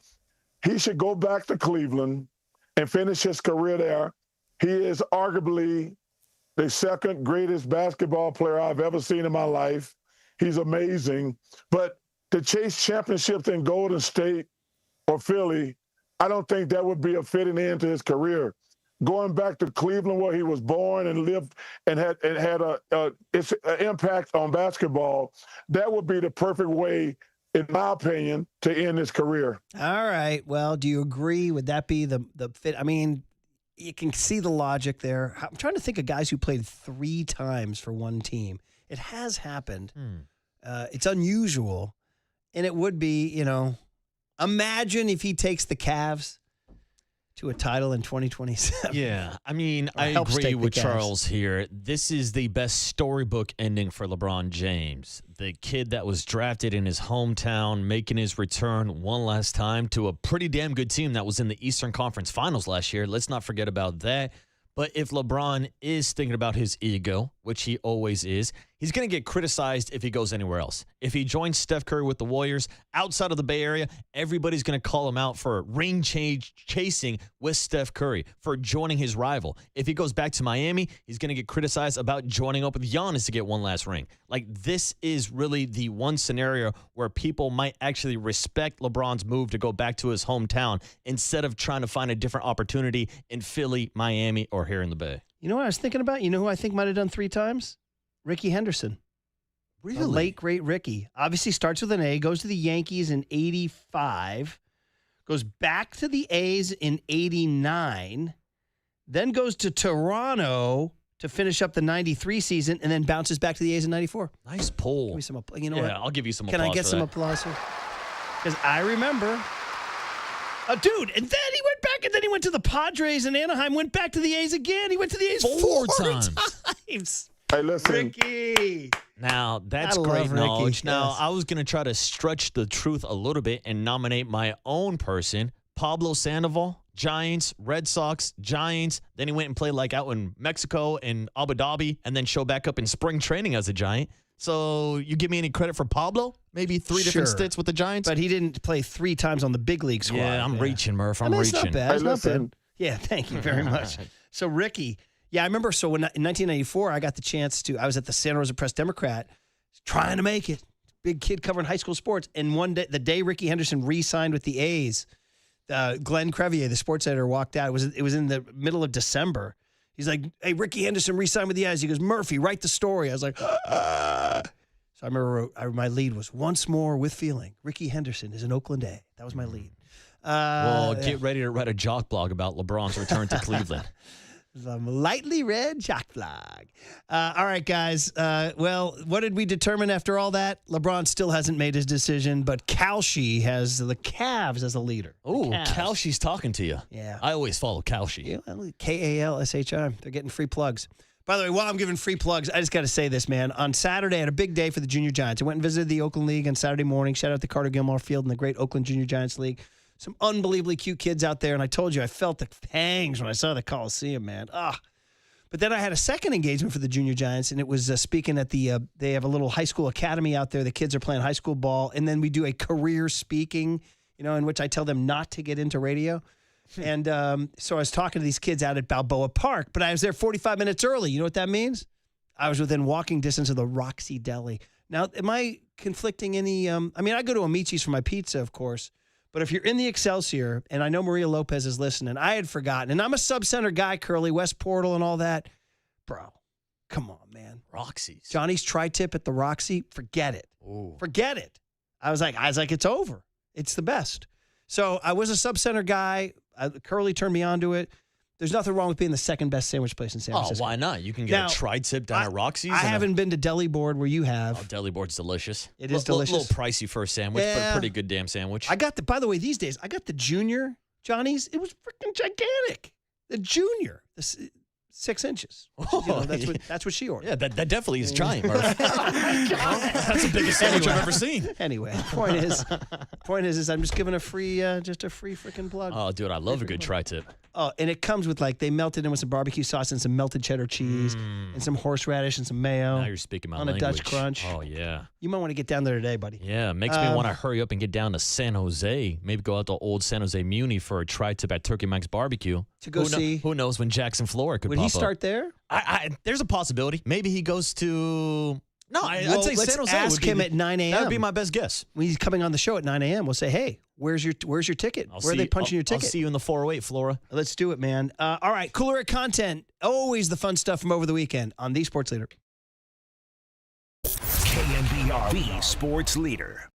He should go back to Cleveland and finish his career there. He is arguably the second greatest basketball player I've ever seen in my life. He's amazing. But to chase championships in Golden State or Philly, I don't think that would be a fitting end to his career. Going back to Cleveland, where he was born and lived and had its impact on basketball, that would be the perfect way, in my opinion, to end his career. All right. Well, do you agree? Would that be the fit? I mean, you can see the logic there. I'm trying to think of guys who played 3 times for one team. It has happened. It's unusual. And it would be, imagine if he takes the Cavs to a title in 2027. Yeah, I mean, I agree with Charles here. This is the best storybook ending for LeBron James. The kid that was drafted in his hometown, making his return one last time to a pretty damn good team that was in the Eastern Conference Finals last year. Let's not forget about that. But if LeBron is thinking about his ego, which he always is, he's going to get criticized if he goes anywhere else. If he joins Steph Curry with the Warriors outside of the Bay Area, everybody's going to call him out for ring chasing with Steph Curry, for joining his rival. If he goes back to Miami, he's going to get criticized about joining up with Giannis to get one last ring. Like, this is really the one scenario where people might actually respect LeBron's move to go back to his hometown instead of trying to find a different opportunity in Philly, Miami, or here in the Bay. You know what I was thinking about? You know who I think might have done 3 times? Ricky Henderson. Really? The late, great Ricky. Obviously starts with an A, goes to the Yankees in 85, goes back to the A's in 89, then goes to Toronto to finish up the 93 season, and then bounces back to the A's in 94. Nice pull. Give me some applause. You know yeah, what? I'll give you some Can applause. I get some applause here? Because I remember. Dude, and then he went back, and then he went to the Padres in Anaheim, went back to the A's again. He went to the A's 4 times. Hey, listen. Ricky. Now, that's I great love knowledge. Ricky, Now, yes. I was going to try to stretch the truth a little bit and nominate my own person, Pablo Sandoval, Giants, Red Sox, Giants. Then he went and played out in Mexico and Abu Dhabi, and then showed back up in spring training as a Giant. So you give me any credit for Pablo? Maybe 3 different stints with the Giants? But he didn't play 3 times on the big league squad. Yeah, I'm reaching, Murph. I'm It's reaching. not bad. It's Hey, not bad. listen. Yeah, thank you very much. So, Ricky, yeah, I remember. So, in 1994, I got the chance to, I was at the Santa Rosa Press-Democrat trying to make it. Big kid covering high school sports. And one day, the day Ricky Henderson re-signed with the A's, Glenn Crevier, the sports editor, walked out. It was in the middle of December. He's like, hey, Ricky Henderson re-signed with the A's. He goes, Murphy, write the story. I was like, ah. So I remember my lead was once more with feeling. Ricky Henderson is an Oakland A. That was my lead. Well, get ready to write a jock blog about LeBron's return to Cleveland. The lightly red jock blog. All right, guys. Well, what did we determine after all that? LeBron still hasn't made his decision, but Kalshi has the Cavs as a leader. Oh, Kalshi's talking to you. Yeah. I always follow Kalshi. Yeah, Kalshi. They're getting free plugs. By the way, while I'm giving free plugs, I just got to say this, man. On Saturday, I had a big day for the Junior Giants. I went and visited the Oakland League on Saturday morning. Shout out to Carter Gilmore Field and the great Oakland Junior Giants League. Some unbelievably cute kids out there. And I told you, I felt the pangs when I saw the Coliseum, man. But then I had a second engagement for the Junior Giants, and it was speaking at the they have a little high school academy out there. The kids are playing high school ball. And then we do a career speaking, in which I tell them not to get into radio. And so I was talking to these kids out at Balboa Park, but I was there 45 minutes early. You know what that means? I was within walking distance of the Roxy Deli. Now, am I conflicting any? I mean, I go to Amici's for my pizza, of course. But if you're in the Excelsior, and I know Maria Lopez is listening, I had forgotten. And I'm a sub-center guy, Curly, West Portal and all that. Bro, come on, man. Roxy's. Johnny's tri-tip at the Roxy, forget it. Ooh. Forget it. I was like, it's over. It's the best. So I was a sub-center guy. Curly turned me on to it. There's nothing wrong with being the second best sandwich place in San Francisco. Oh, why not? You can get a tri-tip down at Roxy's. I haven't been to Deli Board where you have. Oh, Deli Board's delicious. It is delicious. A little pricey for a sandwich, but a pretty good damn sandwich. By the way, these days, I got the junior Johnny's. It was freaking gigantic. The junior. 6 inches. That's what she ordered. Yeah, that definitely is giant, Murph. That's the biggest sandwich I've ever seen. Anyway, point is I'm just giving a free freaking plug. Oh, dude, I love a good tri-tip. Oh, and it comes with they melted in with some barbecue sauce and some melted cheddar cheese and some horseradish and some mayo. Now you're speaking my on language. a Dutch crunch. Oh, yeah. You might want to get down there today, buddy. Yeah, makes me want to hurry up and get down to San Jose. Maybe go out to old San Jose Muni for a tri-tip at Turkey Mike's Barbecue. To go see. Who knows when Jackson Flora could Would pop he up. start there? There's a possibility. Maybe he goes to... No, I'd say let's San Jose. ask him at 9 a.m. That would be my best guess. When he's coming on the show at 9 a.m., we'll say, hey, where's your ticket? Where are they punching your ticket? I'll see you in the 408, Flora. Let's do it, man. All right, Cooler at Content. Always the fun stuff from over the weekend on The Sports Leader. KNBR, the Sports Leader.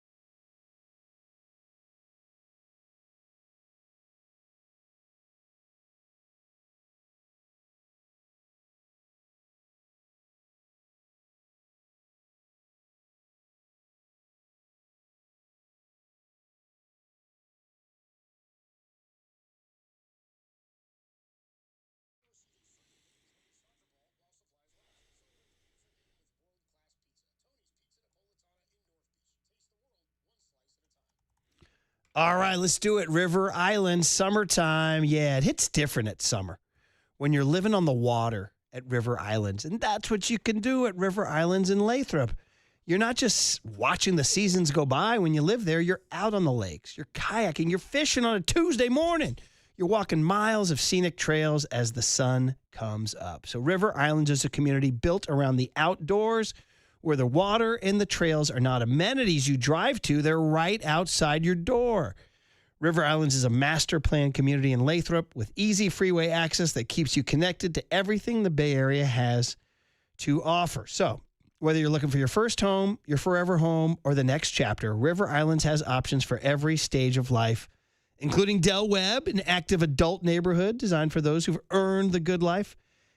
All right, let's do it. River Island, summertime. Yeah, it hits different at summer when you're living on the water at River Islands. And that's what you can do at River Islands in Lathrop. You're not just watching the seasons go by when you live there. You're out on the lakes. You're kayaking. You're fishing on a Tuesday morning. You're walking miles of scenic trails as the sun comes up. So River Islands is a community built around the outdoors, where the water and the trails are not amenities you drive to. They're right outside your door. River Islands is a master plan community in Lathrop with easy freeway access that keeps you connected to everything the Bay Area has to offer. So whether you're looking for your first home, your forever home, or the next chapter, River Islands has options for every stage of life, including Del Webb, an active adult neighborhood designed for those who've earned the good life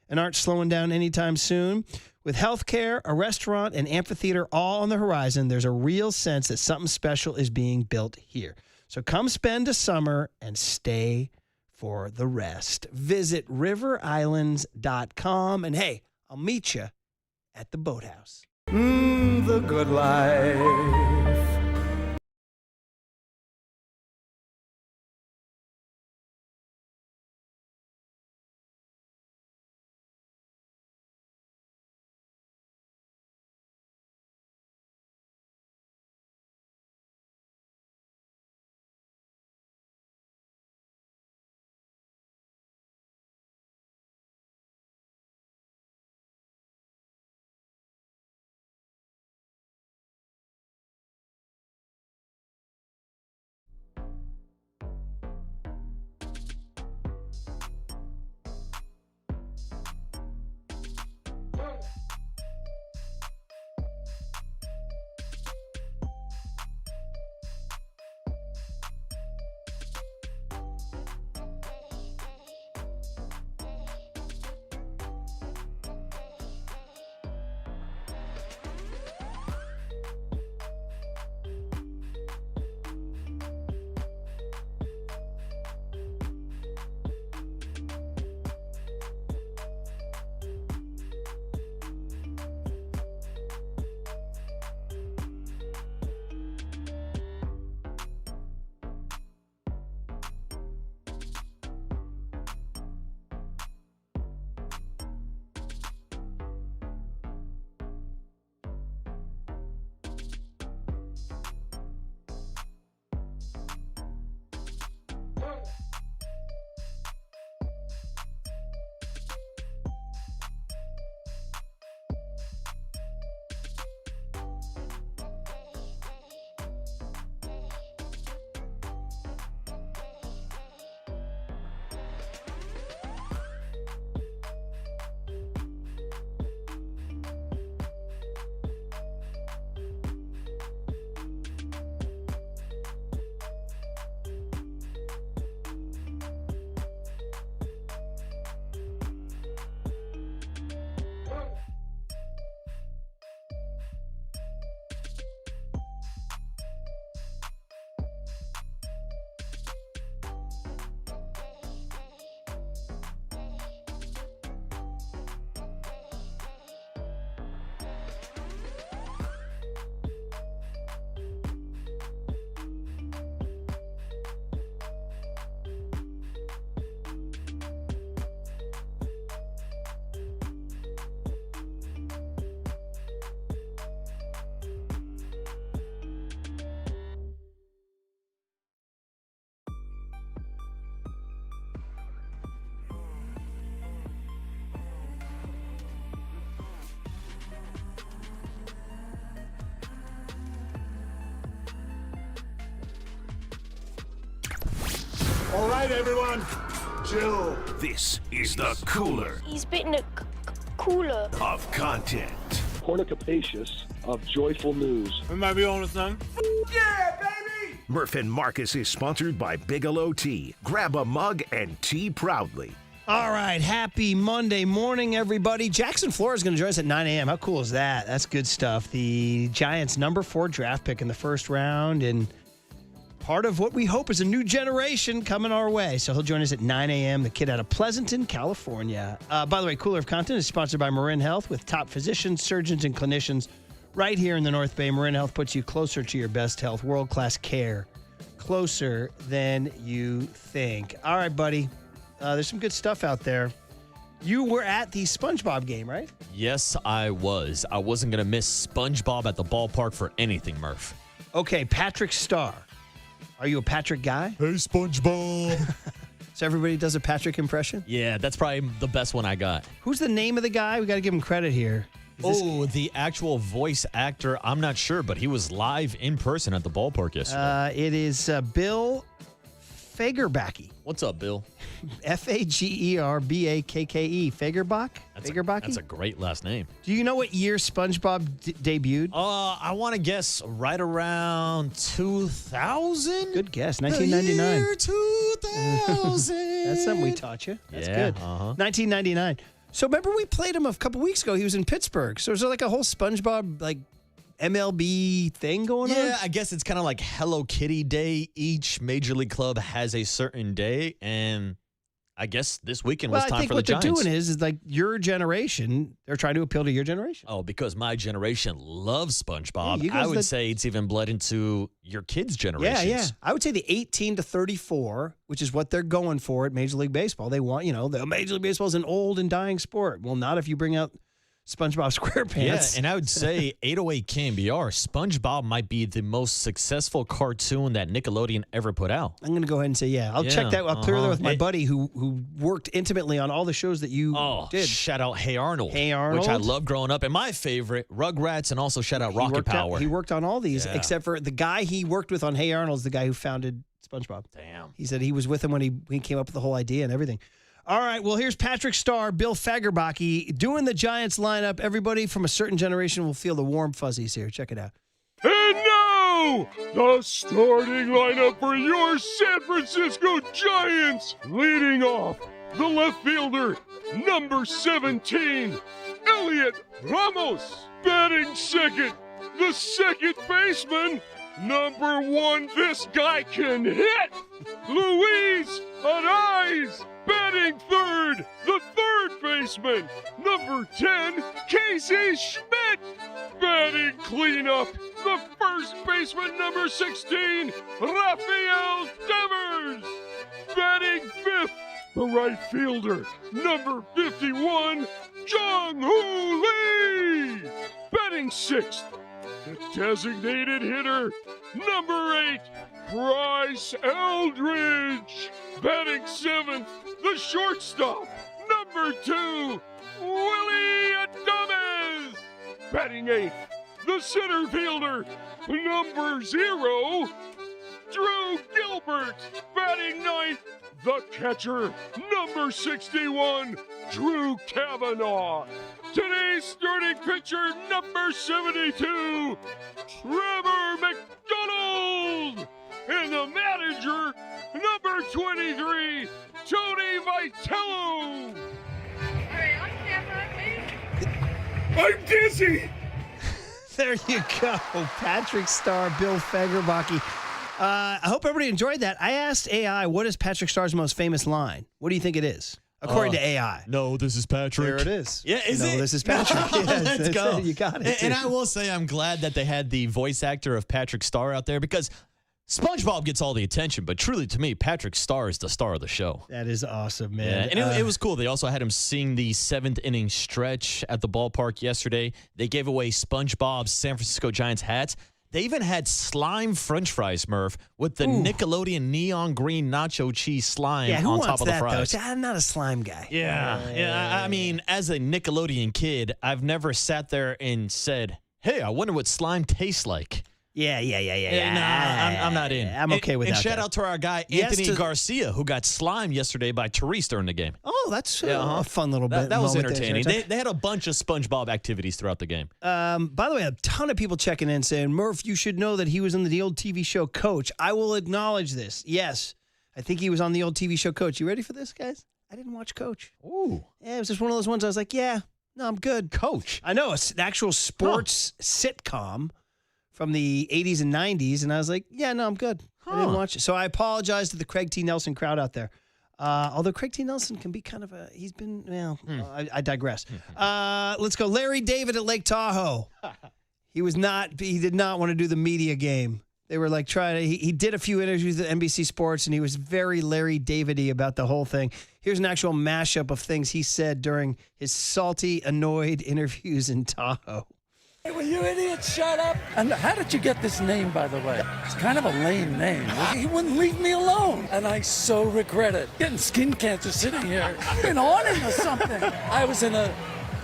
and aren't slowing down anytime soon. With healthcare, a restaurant, and amphitheater all on the horizon, there's a real sense that something special is being built here. So come spend a summer and stay for the rest. Visit riverislands.com. And hey, I'll meet you at the boathouse. The good life. right, everyone. Chill. This is the cooler He's bitten a cooler. of content. Cornucapacious of joyful news. We might be on to something. Murph and Marcus is sponsored by Bigelow Tea. Grab a mug and tea proudly. All right, happy Monday morning, everybody. Jackson Flora is going to join us at 9 a.m. How cool is that? That's good stuff. The Giants' number 4 draft pick in the first round, and part of what we hope is a new generation coming our way. So he'll join us at 9 a.m. The kid out of Pleasanton, California. By the way, Cooler of Content is sponsored by Marin Health with top physicians, surgeons, and clinicians right here in the North Bay. Marin Health puts you closer to your best health, world-class care, closer than you think. All right, buddy. There's some good stuff out there. You were at the SpongeBob game, right? Yes, I was. I wasn't going to miss SpongeBob at the ballpark for anything, Murph. Okay, Patrick Starr. Are you a Patrick guy? Hey, SpongeBob. So everybody does a Patrick impression? Yeah, that's probably the best one I got. Who's the name of the guy? We got to give him credit here. The actual voice actor, I'm not sure, but he was live in person at the ballpark yesterday. It is Bill Fagerbakke. What's up, Bill? Fagerbake. Fagerbach? That's a great last name. Do you know what year SpongeBob debuted? I want to guess right around 2000. Good guess, 1999. The year 2000. That's something we taught you. That's good. 1999. So remember we played him a couple weeks ago. He was in Pittsburgh. So is there like a whole SpongeBob like MLB thing going on? Yeah, I guess it's kind of like Hello Kitty Day. Each major league club has a certain day, and I guess this weekend was time for the Giants. I think what they're doing is like your generation, they're trying to appeal to your generation. Oh, because my generation loves SpongeBob. Yeah, I would say it's even bled into your kids' generations. Yeah. I would say the 18 to 34, which is what they're going for at Major League Baseball. They want, the Major League Baseball is an old and dying sport. Well, not if you bring out SpongeBob SquarePants. Yeah, and I would say 808 KMBR, SpongeBob might be the most successful cartoon that Nickelodeon ever put out. I'm going to go ahead and say, I'll check that. I'll clear that with my buddy who worked intimately on all the shows that you did. Shout out Hey Arnold. Hey Arnold. Which I loved growing up. And my favorite, Rugrats, and also shout out Rocket Power. He worked on all these, except for the guy he worked with on Hey Arnold is the guy who founded SpongeBob. Damn. He said he was with him when he came up with the whole idea and everything. All right, well, here's Patrick Starr, Bill Fagerbakke doing the Giants lineup. Everybody from a certain generation will feel the warm fuzzies here. Check it out. And now, the starting lineup for your San Francisco Giants. Leading off, the left fielder, number 17, Elliot Ramos. Batting second, the second baseman, number 1, this guy can hit, Luis Arraez. Batting third, the third baseman, number 10, Casey Schmidt. Batting cleanup, the first baseman, number 16, Rafael Devers. Batting fifth, the right fielder, number 51, Jung-Hoo Lee. Batting sixth, the designated hitter, number 8, Bryce Eldridge. Batting seventh, the shortstop, number 2, Willie Adames. Batting eighth, the center fielder, number 0, Drew Gilbert. Batting ninth, the catcher, number 61, Drew Kavanaugh. Today's starting pitcher, number 72, Trevor McDonald. And the manager, number 23, Tony Vitello. I'm dizzy. There you go. Patrick Starr, Bill Fagerbakke. I hope everybody enjoyed that. I asked AI, what is Patrick Starr's most famous line? What do you think it is? According to AI. No, this is Patrick. There it is. Yeah, is it? No, this is Patrick. Yes, Let's go. You got it. And I will say I'm glad that they had the voice actor of Patrick Starr out there because SpongeBob gets all the attention, but truly to me, Patrick Starr is the star of the show. That is awesome, man. Yeah, and it was cool. They also had him sing the 7th inning stretch at the ballpark yesterday. They gave away SpongeBob's San Francisco Giants hats. They even had slime French fries, Murph, with the Nickelodeon neon green nacho cheese slime on top of the fries. Though? I'm not a slime guy. Yeah. I mean, as a Nickelodeon kid, I've never sat there and said, hey, I wonder what slime tastes like. Yeah. Nah, I'm not in. I'm okay with and that. And shout out to our guy, Anthony Garcia, who got slimed yesterday by Therese during the game. Oh, that's a fun little bit. That was entertaining. They had a bunch of SpongeBob activities throughout the game. By the way, a ton of people checking in saying, Murph, you should know that he was in the old TV show Coach. I will acknowledge this. Yes, I think he was on the old TV show Coach. You ready for this, guys? I didn't watch Coach. Ooh. Yeah, it was just one of those ones I was like, yeah, no, I'm good. Coach. I know, it's an actual sports sitcom from the 80s and 90s, and I was like, yeah, no, I'm good. I didn't watch it. So I apologize to the Craig T. Nelson crowd out there. Although Craig T. Nelson can be kind of he's been, I digress. Let's go. Larry David at Lake Tahoe. He did not want to do the media game. They were like he did a few interviews at NBC Sports, and he was very Larry David-y about the whole thing. Here's an actual mashup of things he said during his salty, annoyed interviews in Tahoe. Hey, will you idiots shut up? And how did you get this name, by the way? It's kind of a lame name. He wouldn't leave me alone. And I so regret it. Getting skin cancer sitting here. Been on him or something. I was in a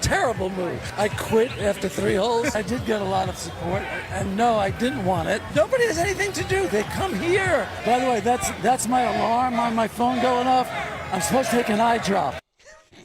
terrible mood. I quit after 3 holes. I did get a lot of support. And no, I didn't want it. Nobody has anything to do. They come here. By the way, that's my alarm on my phone going off. I'm supposed to take an eye drop.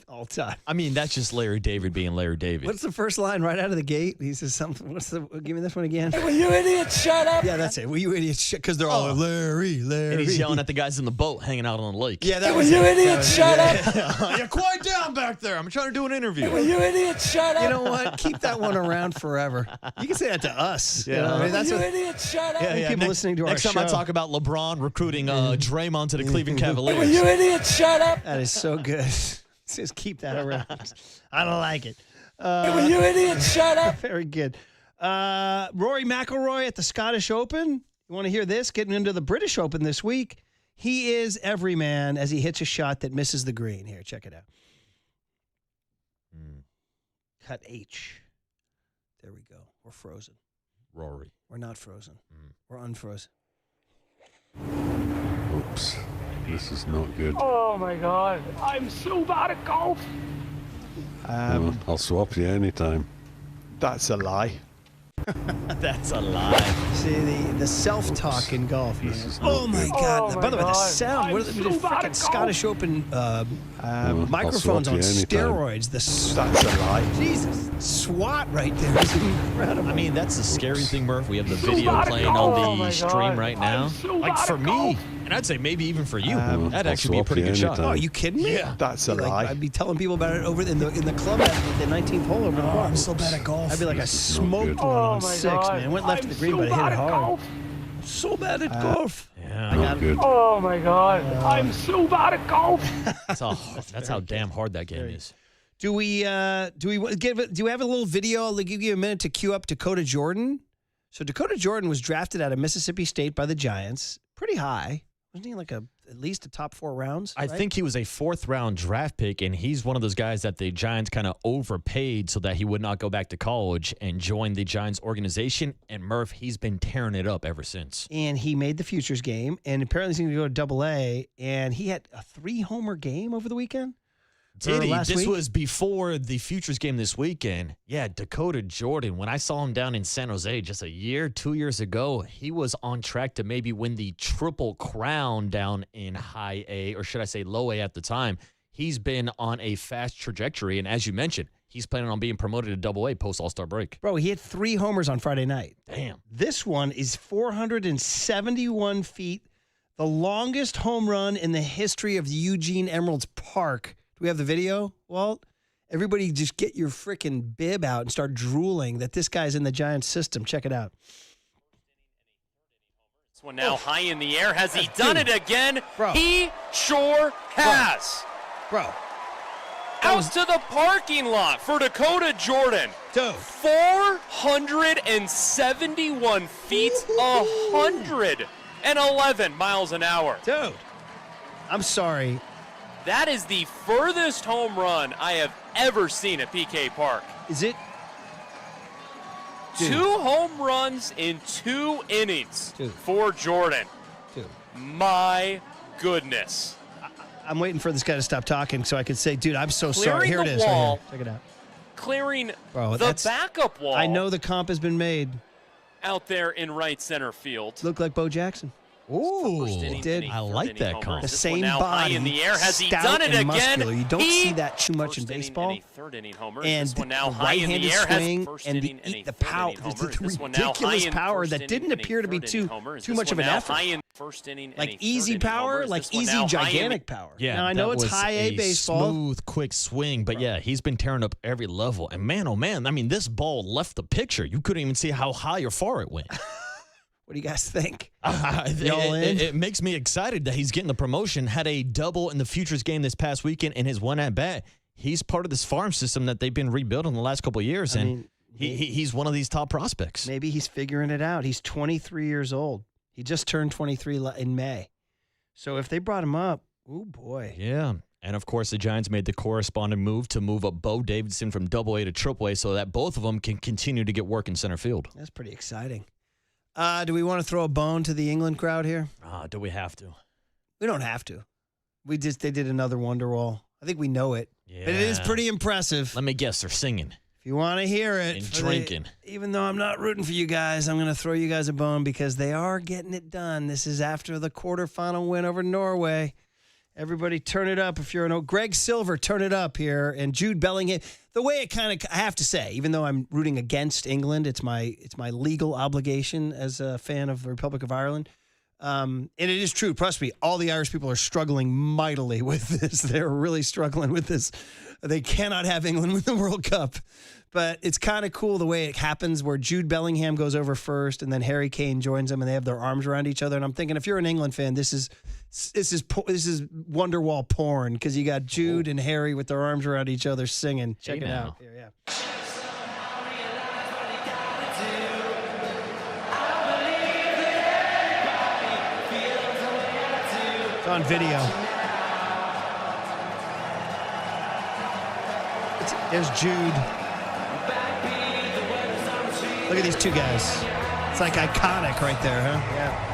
All time. I mean, that's just Larry David being Larry David. What's the first line right out of the gate? He says something. Give me this one again. Hey, will you idiots shut up? Yeah, that's it. Will you idiots shut? Because they're all Larry. And he's yelling at the guys in the boat hanging out on the lake. Yeah, that was you idiots shut up. Yeah, quiet down back there. I'm trying to do an interview. Hey, will you idiots shut up? You know what? Keep that one around forever. You can say that to us. Yeah. You know? I mean, that's will you idiots shut up? Yeah. People listening to our show. Next time I talk about LeBron recruiting Draymond to the Cleveland Cavaliers. Hey, will you idiots shut up? That is so good. Just keep that around. I don't like it. Hey, will you idiots shut up? Very good. Rory McIlroy at the Scottish Open. You want to hear this? Getting into the British Open this week. He is every man as he hits a shot that misses the green. Here, check it out. Cut H. There we go. We're frozen. Rory. We're not frozen. We're unfrozen. Oops. This is not good. Oh my God, I'm so bad at golf. I'll swap you anytime. That's a lie. That's a lie. See, the self-talk in golf. Oh, my God. By the way, the sound. What are the freaking Scottish Open microphones on steroids? That's a lie. Jesus. SWAT right there is incredible. I mean, that's the scary thing, Murph. We have the video playing on the stream right now. Like, for me, and I'd say maybe even for you, that'd actually be a pretty good shot. Oh, are you kidding me? Yeah. That's a lie. I'd be telling people about it over in the club at the 19th hole over the bar. I'm so bad at golf. I'd be like, I smoked one on 6, man. Went left to the green, but I hit it hard. So bad at golf. Yeah. Oh my God, I'm so bad at golf. That's how damn hard that game is. Do we have a little video? I'll give you a minute to cue up Dakota Jordan. So Dakota Jordan was drafted out of Mississippi State by the Giants, pretty high. Wasn't he like at least a top 4 rounds? I think he was a 4th-round draft pick, and he's one of those guys that the Giants kind of overpaid so that he would not go back to college and join the Giants organization. And Murph, he's been tearing it up ever since. And he made the Futures game, and apparently he's going to go to Double-A, and he had a 3-homer game over the weekend. Did he? This was before the Futures game this weekend. Yeah, Dakota Jordan, when I saw him down in San Jose just 2 years ago, he was on track to maybe win the Triple Crown down in High A, or should I say Low A at the time. He's been on a fast trajectory, and as you mentioned, he's planning on being promoted to Double-A post All-Star break. Bro, he hit 3 homers on Friday night. Damn. This one is 471 feet, the longest home run in the history of Eugene Emeralds Park. We have the video, Walt. Everybody just get your freaking bib out and start drooling that this guy's in the Giants system. Check it out. This one now high in the air. Has he done it again? Bro. He sure has. Bro. Out to the parking lot for Dakota Jordan. Dude. 471 feet, 111 miles an hour. Dude. I'm sorry. That is the furthest home run I have ever seen at PK Park. Is it? Dude. 2 home runs in 2 innings for Jordan. Dude. My goodness. I'm waiting for this guy to stop talking so I could say, dude, I'm so sorry. Here it is. Wall, right here. Check it out. Clearing Bro, the backup wall. I know the comp has been made. out there in right center field. Looked like Bo Jackson. Ooh, It did. I like that call. the This same one now body, high in the air. Has he stout done it and again? muscular. You don't He- see that too much in First inning baseball. and a third inning homer. And This one now the high in the right-handed air. swing Has first and inning and a the third power, inning homer. the This one now ridiculous high in power first that inning didn't and a appear to be third too inning homer. too This much one of an now effort. high in first inning and Like a third easy inning power, homers. like This one easy now high in- gigantic power. Yeah, now I know that it's was high A baseball. Smooth, quick swing, but yeah, he's been tearing up every level. And man, oh man, I mean, this ball left the picture. You couldn't even see how high or far it went. What do you guys think? Y'all in? It makes me excited that he's getting the promotion. Had a double in the Futures game this past weekend in his one at bat. He's part of this farm system that they've been rebuilding the last couple of years, and he's one of these top prospects. Maybe he's figuring it out. He's 23 years old. He just turned 23 in May. So if they brought him up, oh boy. Yeah. And of course, the Giants made the corresponding move to move up Bo Davidson from AA to AAA so that both of them can continue to get work in center field. That's pretty exciting. Do we want to throw a bone to the England crowd here? Do we have to? We don't have to. They did another Wonderwall. I think we know it. Yeah. But it is pretty impressive. Let me guess, they're singing. If you want to hear it. And drinking. Even though I'm not rooting for you guys, I'm going to throw you guys a bone because they are getting it done. This is after the quarterfinal win over Norway. Everybody turn it up. If you're an old Greg Silver, turn it up here. And Jude Bellingham, the way it I have to say, even though I'm rooting against England, it's my legal obligation as a fan of the Republic of Ireland. And it is true. Trust me, all the Irish people are struggling mightily with this. They're really struggling with this. They cannot have England win the World Cup. But it's kind of cool the way it happens where Jude Bellingham goes over first and then Harry Kane joins them and they have their arms around each other. And I'm thinking, if you're an England fan, this is Wonderwall porn because you got Jude and Harry with their arms around each other singing. Check it out. Here, yeah. It's on video. There's Jude. Look at these two guys. It's like iconic right there, huh? Yeah.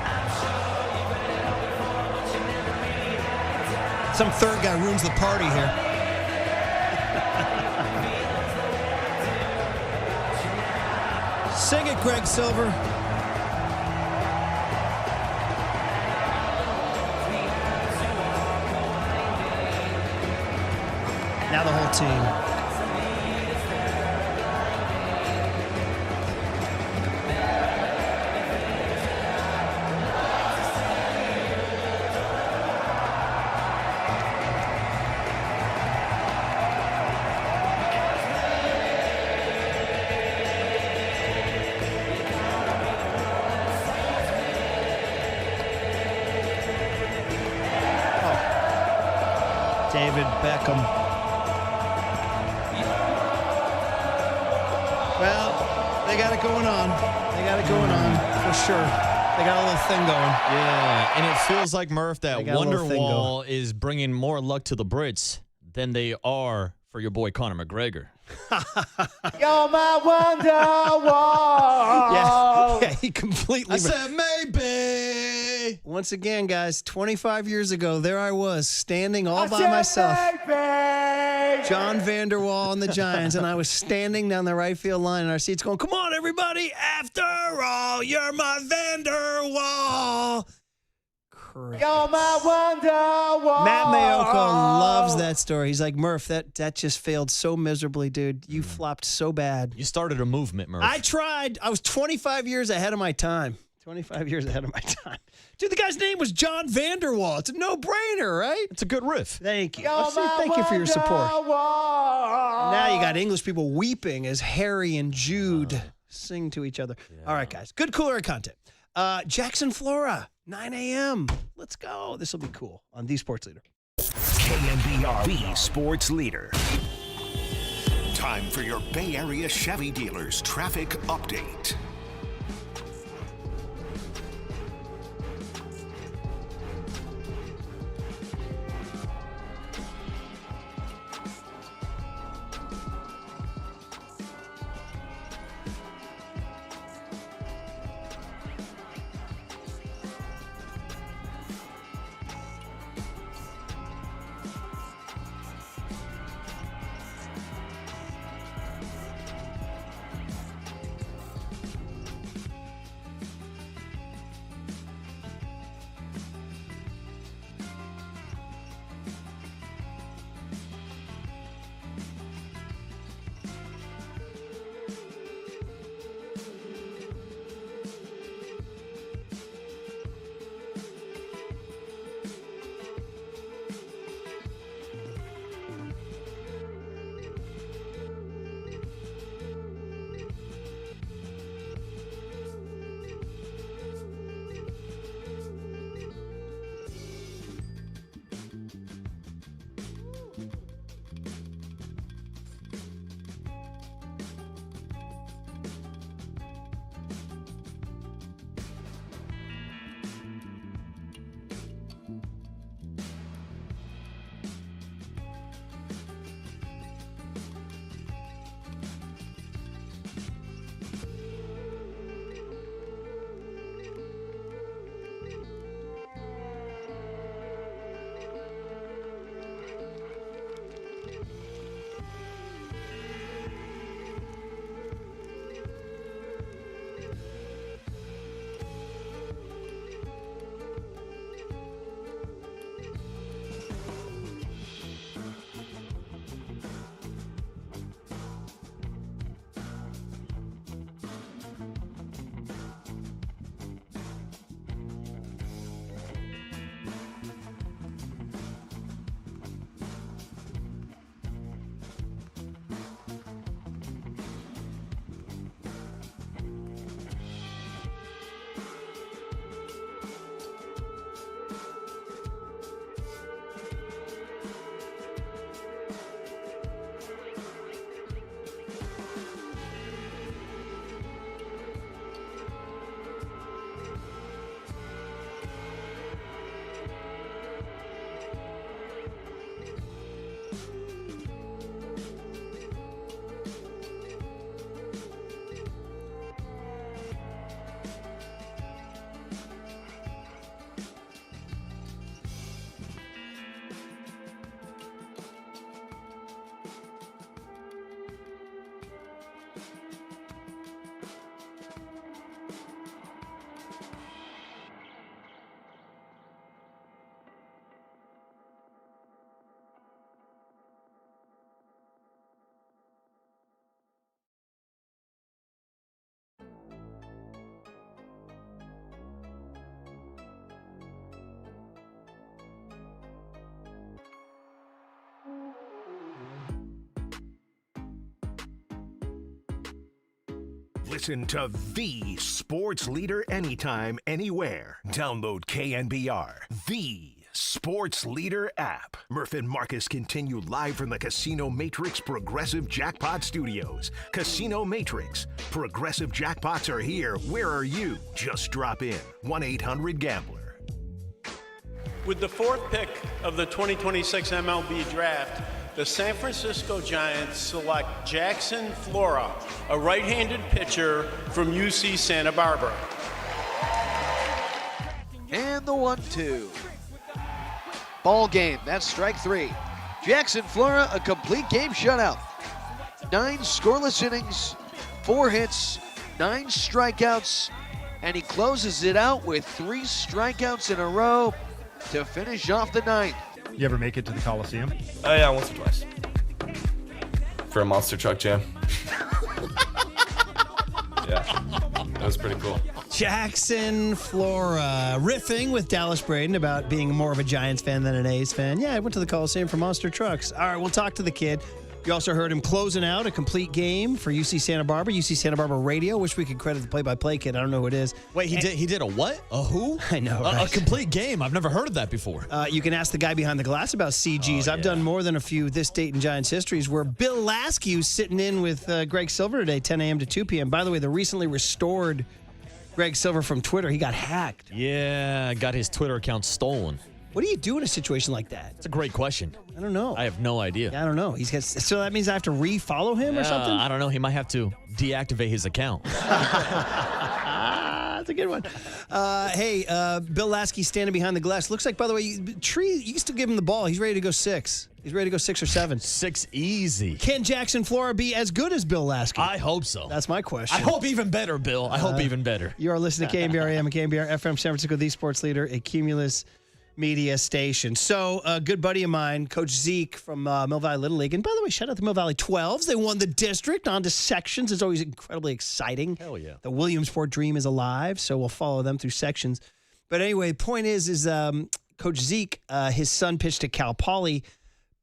Some third guy ruins the party here. Sing it, Greg Silver. Now the whole team. David Beckham. Well, they got it going on. They got it going on for sure. They got a little thing going. Yeah, and it feels like, Murph, that They got a little thing Wonderwall is bringing more luck to the Brits than they are for your boy Conor McGregor. You're my Wonderwall. Yeah, he completely. I said maybe. Once again, guys, 25 years ago, there I was standing all by myself. John Vanderwall and the Giants, and I was standing down the right field line in our seats going, come on, everybody. After all, you're my Vanderwall. You're my Wonderwall. Matt Mayoko loves that story. He's like, Murph, that just failed so miserably, dude. You flopped so bad. You started a movement, Murph. I tried. I was 25 years ahead of my time. 25 years ahead of my time. Dude, the guy's name was John Vanderwall. It's a no-brainer, right? It's a good riff. Thank you. Thank you for your support. Now you got English people weeping as Harry and Jude sing to each other. All right, guys. Good, cooler content. Jackson, Flora, 9 a.m. Let's go. This will be cool on The Sports Leader. KNBR, the Sports Leader. Time for your Bay Area Chevy dealers traffic update. Listen to the sports leader anytime, anywhere. Download KNBR, the sports leader app. Murph and Marcus continue live from the Casino Matrix Progressive Jackpot Studios. Casino Matrix. Progressive jackpots are here. Where are you? Just drop in. 1-800-GAMBLER. With the fourth pick of the 2026 MLB Draft, the San Francisco Giants select Jackson Flora, a right-handed pitcher from UC Santa Barbara. And the 1-2. Ball game. That's strike 3. Jackson Flora, a complete game shutout. 9 scoreless innings, 4 hits, 9 strikeouts, and he closes it out with 3 strikeouts in a row to finish off the 9th. You ever make it to the Coliseum? Yeah, once or twice. For a monster truck jam. Yeah, that was pretty cool. Jackson Flora riffing with Dallas Braden about being more of a Giants fan than an A's fan. Yeah, I went to the Coliseum for monster trucks. All right, we'll talk to the kid. You also heard him closing out a complete game for UC Santa Barbara, UC Santa Barbara Radio. Wish we could credit the play-by-play kid. I don't know who it is. Wait, he did a what? A who? I know, A right? complete game. I've never heard of that before. You can ask the guy behind the glass about CGs. I've done more than a few This Date in Giants histories where Bill Laskew's sitting in with Greg Silver today, 10 a.m. to 2 p.m. By the way, the recently restored Greg Silver from Twitter, he got hacked. Yeah, got his Twitter account stolen. What do you do in a situation like that? It's a great question. I don't know. I have no idea. Yeah, I don't know. So that means I have to re-follow him or something? I don't know. He might have to deactivate his account. That's a good one. Hey, Bill Lasky standing behind the glass. Looks like, by the way, Tree, you can still give him the ball. He's ready to go 6. He's ready to go 6 or 7. 6 easy. Can Jackson Flora be as good as Bill Lasky? I hope so. That's my question. I hope even better, Bill. I hope even better. You are listening to KNBR AM and KNBR FM San Francisco, the sports leader, a Cumulus media station. So a good buddy of mine, Coach Zeke from Mill Valley Little League. And by the way, shout out to Mill Valley 12s. They won the district on to sections. It's always incredibly exciting. Hell yeah. The Williamsport dream is alive, so we'll follow them through sections. But anyway, the point is Coach Zeke, his son pitched at Cal Poly,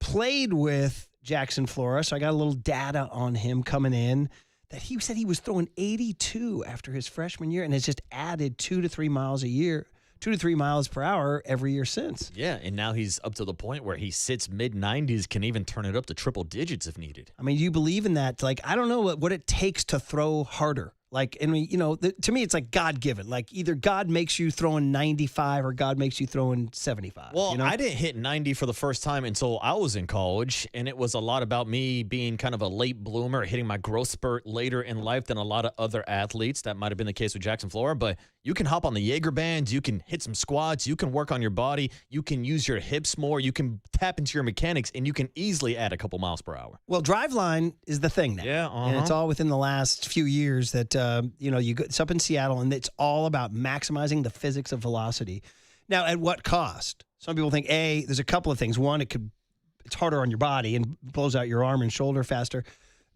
played with Jackson Flora. So I got a little data on him coming in that he said he was throwing 82 after his freshman year and has just added 2 to 3 miles a year. 2 to 3 miles per hour every year since. Yeah, and now he's up to the point where he sits mid-90s, can even turn it up to triple digits if needed. I mean, do you believe in that? Like, I don't know what it takes to throw harder. Like, and to me, it's like God-given. Like, either God makes you throwing 95 or God makes you throwing 75. Well, I didn't hit 90 for the first time until I was in college, and it was a lot about me being kind of a late bloomer, hitting my growth spurt later in life than a lot of other athletes. That might have been the case with Jackson Flora, but you can hop on the Jaeger bands, you can hit some squats, you can work on your body, you can use your hips more, you can tap into your mechanics, and you can easily add a couple miles per hour. Well, driveline is the thing now. Yeah, and it's all within the last few years that, it's up in Seattle, and it's all about maximizing the physics of velocity. Now, at what cost? Some people think, there's a couple of things. One, it's harder on your body and blows out your arm and shoulder faster.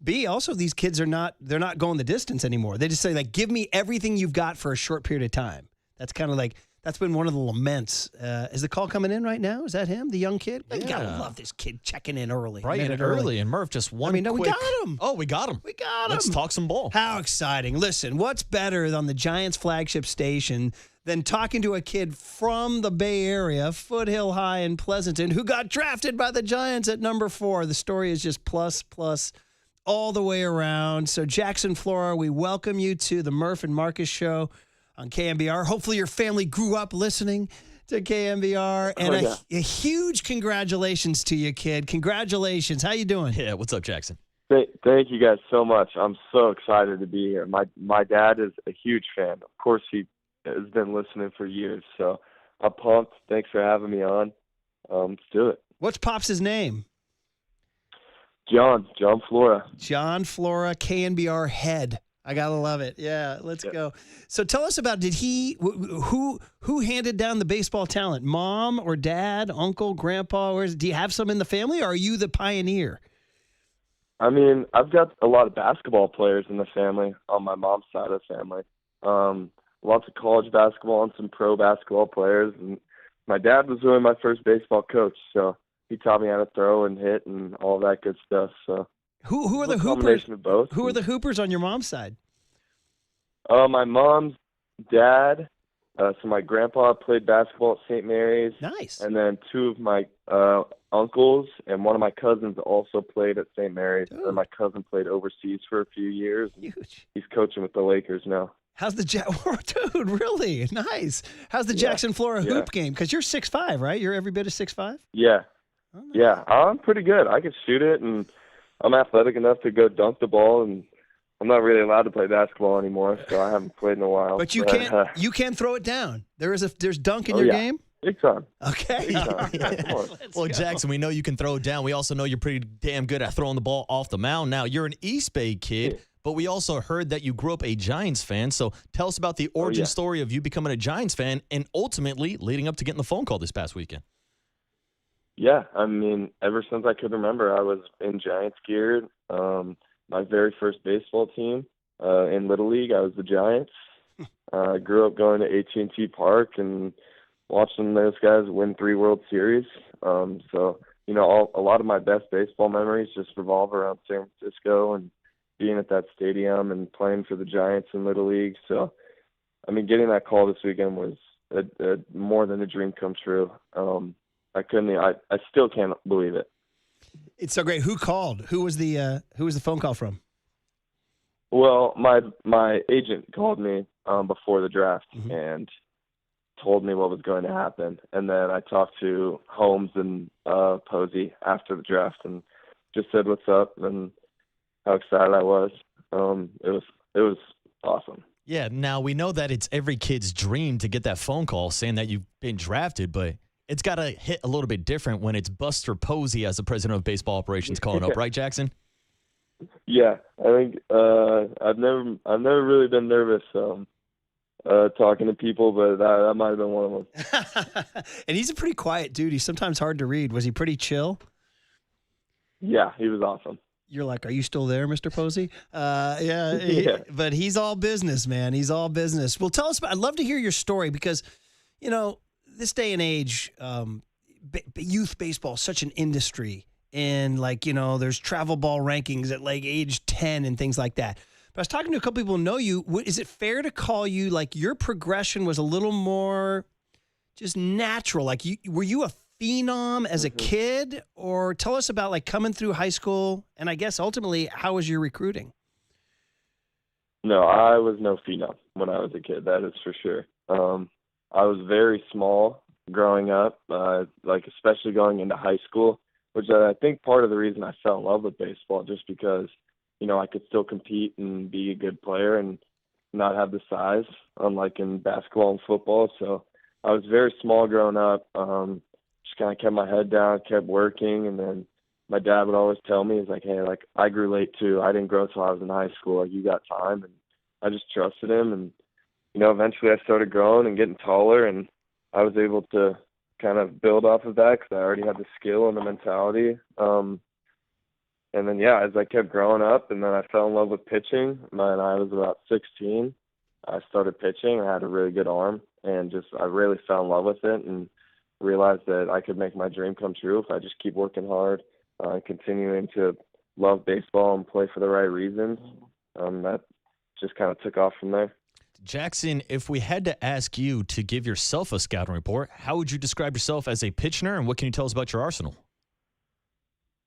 B, also, these kids they're not going the distance anymore. They just say, like, give me everything you've got for a short period of time. That's kind of like, that's been one of the laments. Is the call coming in right now? Is that him, the young kid? You got to love this kid checking in early. Right, and early. And Murph just one we got him. Oh, we got him. Let's talk some ball. How exciting. Listen, what's better than the Giants flagship station than talking to a kid from the Bay Area, Foothill High in Pleasanton, who got drafted by the Giants at number 4. The story is just plus all the way around. So Jackson Flora, we welcome you to the Murph and Marcus show on KNBR. Hopefully your family grew up listening to KNBR. And a huge congratulations to you, kid. Congratulations. How you doing? Yeah, what's up, Jackson? Thank you guys so much. I'm so excited to be here. My dad is a huge fan. Of course, he has been listening for years, so I'm pumped. Thanks for having me on. Let's do it. What's Pops' name? John Flora. John Flora, KNBR head. I gotta love it. Yeah, let's go. So tell us about, who handed down the baseball talent? Mom or dad, uncle, grandpa? Do you have some in the family, or are you the pioneer? I mean, I've got a lot of basketball players in the family on my mom's side of the family. Lots of college basketball and some pro basketball players. And my dad was really my first baseball coach, so he taught me how to throw and hit and all that good stuff. So who are the Hoopers? Of both. Who are the Hoopers on your mom's side? My mom's dad. So my grandpa played basketball at St. Mary's. Nice. And then two of my uncles and one of my cousins also played at St. Mary's. And my cousin played overseas for a few years. Huge. He's coaching with the Lakers now. How's the dude? Really nice. How's the Jackson Flora hoop game? Because you're 6'5", right? You're every bit of 6'5". Yeah. Yeah, I'm pretty good. I can shoot it, and I'm athletic enough to go dunk the ball, and I'm not really allowed to play basketball anymore, so I haven't played in a while. But you can't throw it down. There's dunk in your game? Big time. Okay. Big time. Come on. Well, Jackson, we know you can throw it down. We also know you're pretty damn good at throwing the ball off the mound. Now, you're an East Bay kid, but we also heard that you grew up a Giants fan. So tell us about the origin story of you becoming a Giants fan and ultimately leading up to getting the phone call this past weekend. Yeah, I mean, ever since I could remember, I was in Giants gear. My very first baseball team in Little League, I was the Giants. I grew up going to AT&T Park and watching those guys win 3 World Series. So, you know, a lot of my best baseball memories just revolve around San Francisco and being at that stadium and playing for the Giants in Little League. So, I mean, getting that call this weekend was more than a dream come true. I still can't believe it. It's so great. Who called? Who was the phone call from? Well, my agent called me before the draft and told me what was going to happen, and then I talked to Holmes and Posey after the draft and just said what's up and how excited I was. It was awesome. Yeah. Now we know that it's every kid's dream to get that phone call saying that you've been drafted, but it's got to hit a little bit different when it's Buster Posey as the president of baseball operations calling up, right, Jackson? Yeah, I think I've never really been nervous talking to people, but that might have been one of them. And he's a pretty quiet dude. He's sometimes hard to read. Was he pretty chill? Yeah, he was awesome. You're like, are you still there, Mr. Posey? Yeah. But he's all business, man. He's all business. Well, tell us about. I'd love to hear your story because, you know, this day and age, youth baseball is such an industry. And, like, you know, there's travel ball rankings at, like, age 10 and things like that. But I was talking to a couple people who know you. Is it fair to call you, like, your progression was a little more just natural? Like, were you a phenom as a kid? Or tell us about, like, coming through high school. And I guess, ultimately, how was your recruiting? No, I was no phenom when I was a kid. That is for sure. I was very small growing up, like especially going into high school, which I think part of the reason I fell in love with baseball, just because, you know, I could still compete and be a good player and not have the size, unlike in basketball and football. So I was very small growing up, just kind of kept my head down, kept working. And then my dad would always tell me, he's like, hey, like, I grew late too. I didn't grow till I was in high school. Like, you got time. And I just trusted him. And, you know, eventually I started growing and getting taller, and I was able to kind of build off of that because I already had the skill and the mentality. And then, yeah, as I kept growing up, and then I fell in love with pitching. When I was about 16, I started pitching. I had a really good arm, and I really fell in love with it and realized that I could make my dream come true if I just keep working hard and continuing to love baseball and play for the right reasons. That just kind of took off from there. Jackson, if we had to ask you to give yourself a scouting report, how would you describe yourself as a pitcher, and what can you tell us about your arsenal?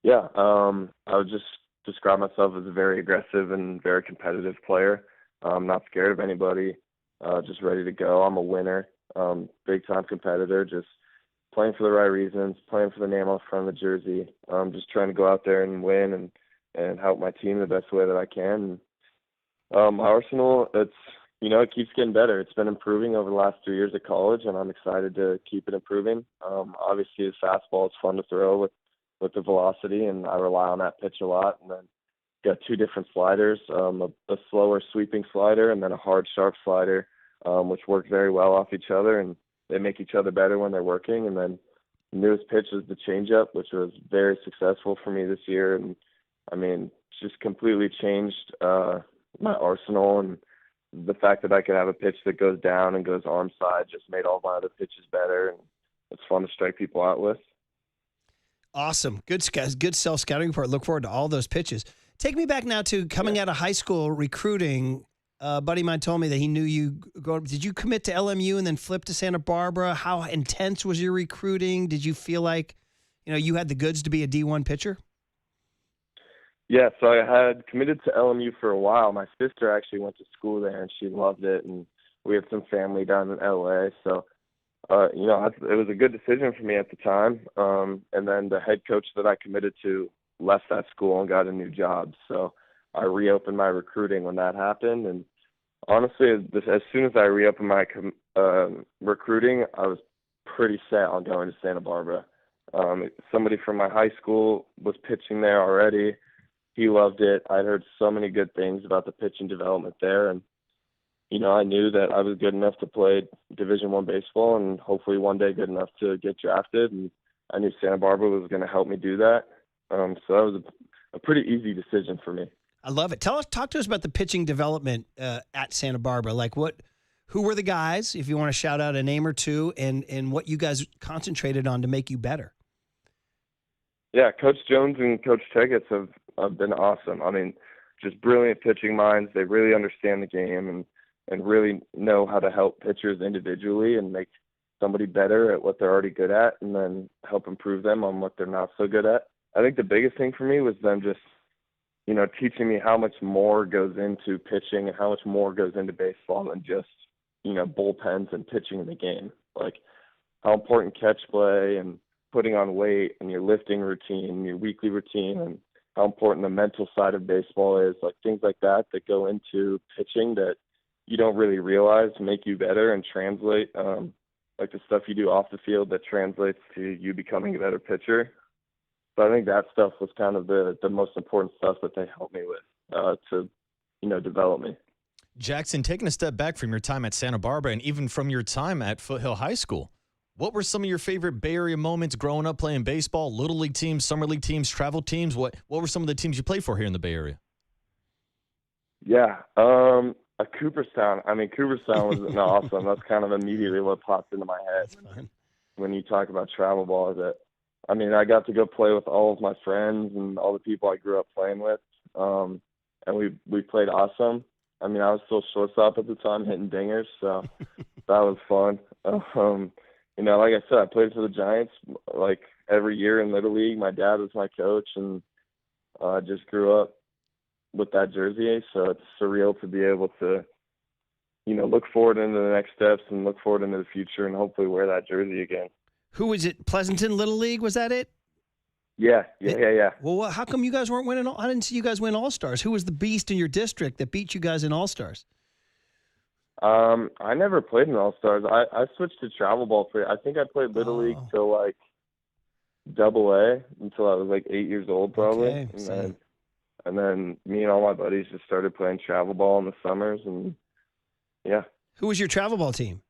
Yeah, I would just describe myself as a very aggressive and very competitive player. I'm not scared of anybody, just ready to go. I'm a winner, big-time competitor, just playing for the right reasons, playing for the name on the front of the jersey, just trying to go out there and win and help my team the best way that I can. My arsenal, it keeps getting better. It's been improving over the last 3 years at college, and I'm excited to keep it improving. Obviously, the fastball is fun to throw with the velocity, and I rely on that pitch a lot. And then got 2 different sliders, a slower sweeping slider and then a hard, sharp slider, which work very well off each other, and they make each other better when they're working. And then the newest pitch is the changeup, which was very successful for me this year. And, I mean, just completely changed my arsenal, and the fact that I could have a pitch that goes down and goes arm side just made all my other pitches better, and it's fun to strike people out with. Awesome. Good self-scouting report. Look forward to all those pitches. Take me back now to coming out of high school recruiting. A buddy of mine told me that he knew you. Did you commit to LMU and then flip to Santa Barbara? How intense was your recruiting? Did you feel like, you had the goods to be a D1 pitcher? Yeah, so I had committed to LMU for a while. My sister actually went to school there, and she loved it, and we had some family down in LA. So, it was a good decision for me at the time. And then the head coach that I committed to left that school and got a new job. So I reopened my recruiting when that happened. And honestly, as soon as I reopened my recruiting, I was pretty set on going to Santa Barbara. Somebody from my high school was pitching there already. He loved it. I'd heard so many good things about the pitching development there. And, I knew that I was good enough to play Division I baseball and hopefully one day good enough to get drafted. And I knew Santa Barbara was going to help me do that. So that was a pretty easy decision for me. I love it. Talk to us about the pitching development at Santa Barbara. Like who were the guys, if you want to shout out a name or two, and what you guys concentrated on to make you better? Yeah, Coach Jones and Coach Teggets have been awesome. I mean, just brilliant pitching minds. They really understand the game and really know how to help pitchers individually and make somebody better at what they're already good at and then help improve them on what they're not so good at. I think the biggest thing for me was them just, teaching me how much more goes into pitching and how much more goes into baseball than just, bullpens and pitching in the game. Like how important catch play and putting on weight and your lifting routine, your weekly routine, and how important the mental side of baseball is, like things like that go into pitching that you don't really realize make you better and translate, like the stuff you do off the field that translates to you becoming a better pitcher. So I think that stuff was kind of the most important stuff that they helped me with to develop me. Jackson, taking a step back from your time at Santa Barbara and even from your time at Foothill High School, what were some of your favorite Bay Area moments growing up playing baseball, Little League teams, Summer League teams, travel teams? What were some of the teams you played for here in the Bay Area? Yeah, Cooperstown. I mean, Cooperstown was awesome. That's kind of immediately what popped into my head when you talk about travel ball. I got to go play with all of my friends and all the people I grew up playing with, and we played awesome. I was still shortstop at the time, hitting dingers, so that was fun. Like I said, I played for the Giants like every year in Little League. My dad was my coach, and I just grew up with that jersey. So it's surreal to be able to, look forward into the next steps and look forward into the future and hopefully wear that jersey again. Who was it? Pleasanton Little League? Was that it? Yeah. Well, how come you guys weren't winning? I didn't see you guys win All-Stars. Who was the beast in your district that beat you guys in All-Stars? I never played in All-Stars. I switched to travel ball I think I played Little League till like AA until I was like 8 years old probably. Okay, and then me and all my buddies just started playing travel ball in the summers and yeah. Who was your travel ball team?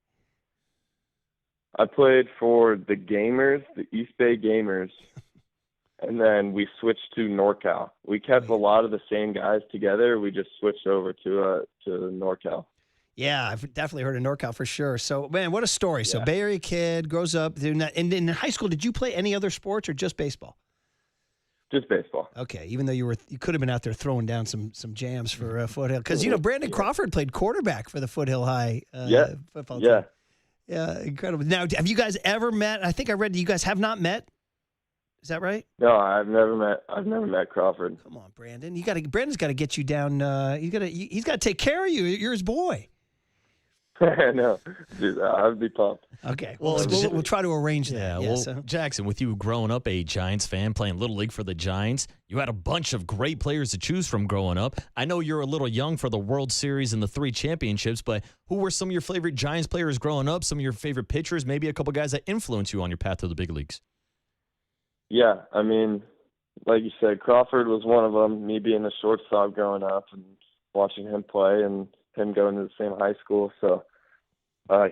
I played for the Gamers, the East Bay Gamers, and then we switched to NorCal. We kept a lot of the same guys together. We just switched over to NorCal. Yeah, I've definitely heard of NorCal for sure. So, man, what a story. So, Bay Area kid, grows up doing that. And in high school, did you play any other sports or just baseball? Just baseball. Okay, even though you could have been out there throwing down some jams for Foothill. Because, Brandon Crawford played quarterback for the Foothill High football team. Yeah, incredible. Now, have you guys ever met? I think I read you guys have not met. Is that right? No, I've never met Crawford. Come on, Brandon. Brandon's got to get you down. He's got to take care of you. You're his boy. No, dude, I'd be pumped. Okay, well, we'll try to arrange that. Yeah, Jackson, with you growing up a Giants fan, playing Little League for the Giants, you had a bunch of great players to choose from growing up. I know you're a little young for the World Series and the 3 championships, but who were some of your favorite Giants players growing up, some of your favorite pitchers, maybe a couple guys that influenced you on your path to the big leagues? Yeah, like you said, Crawford was one of them, me being a shortstop growing up and watching him play and him going to the same high school. So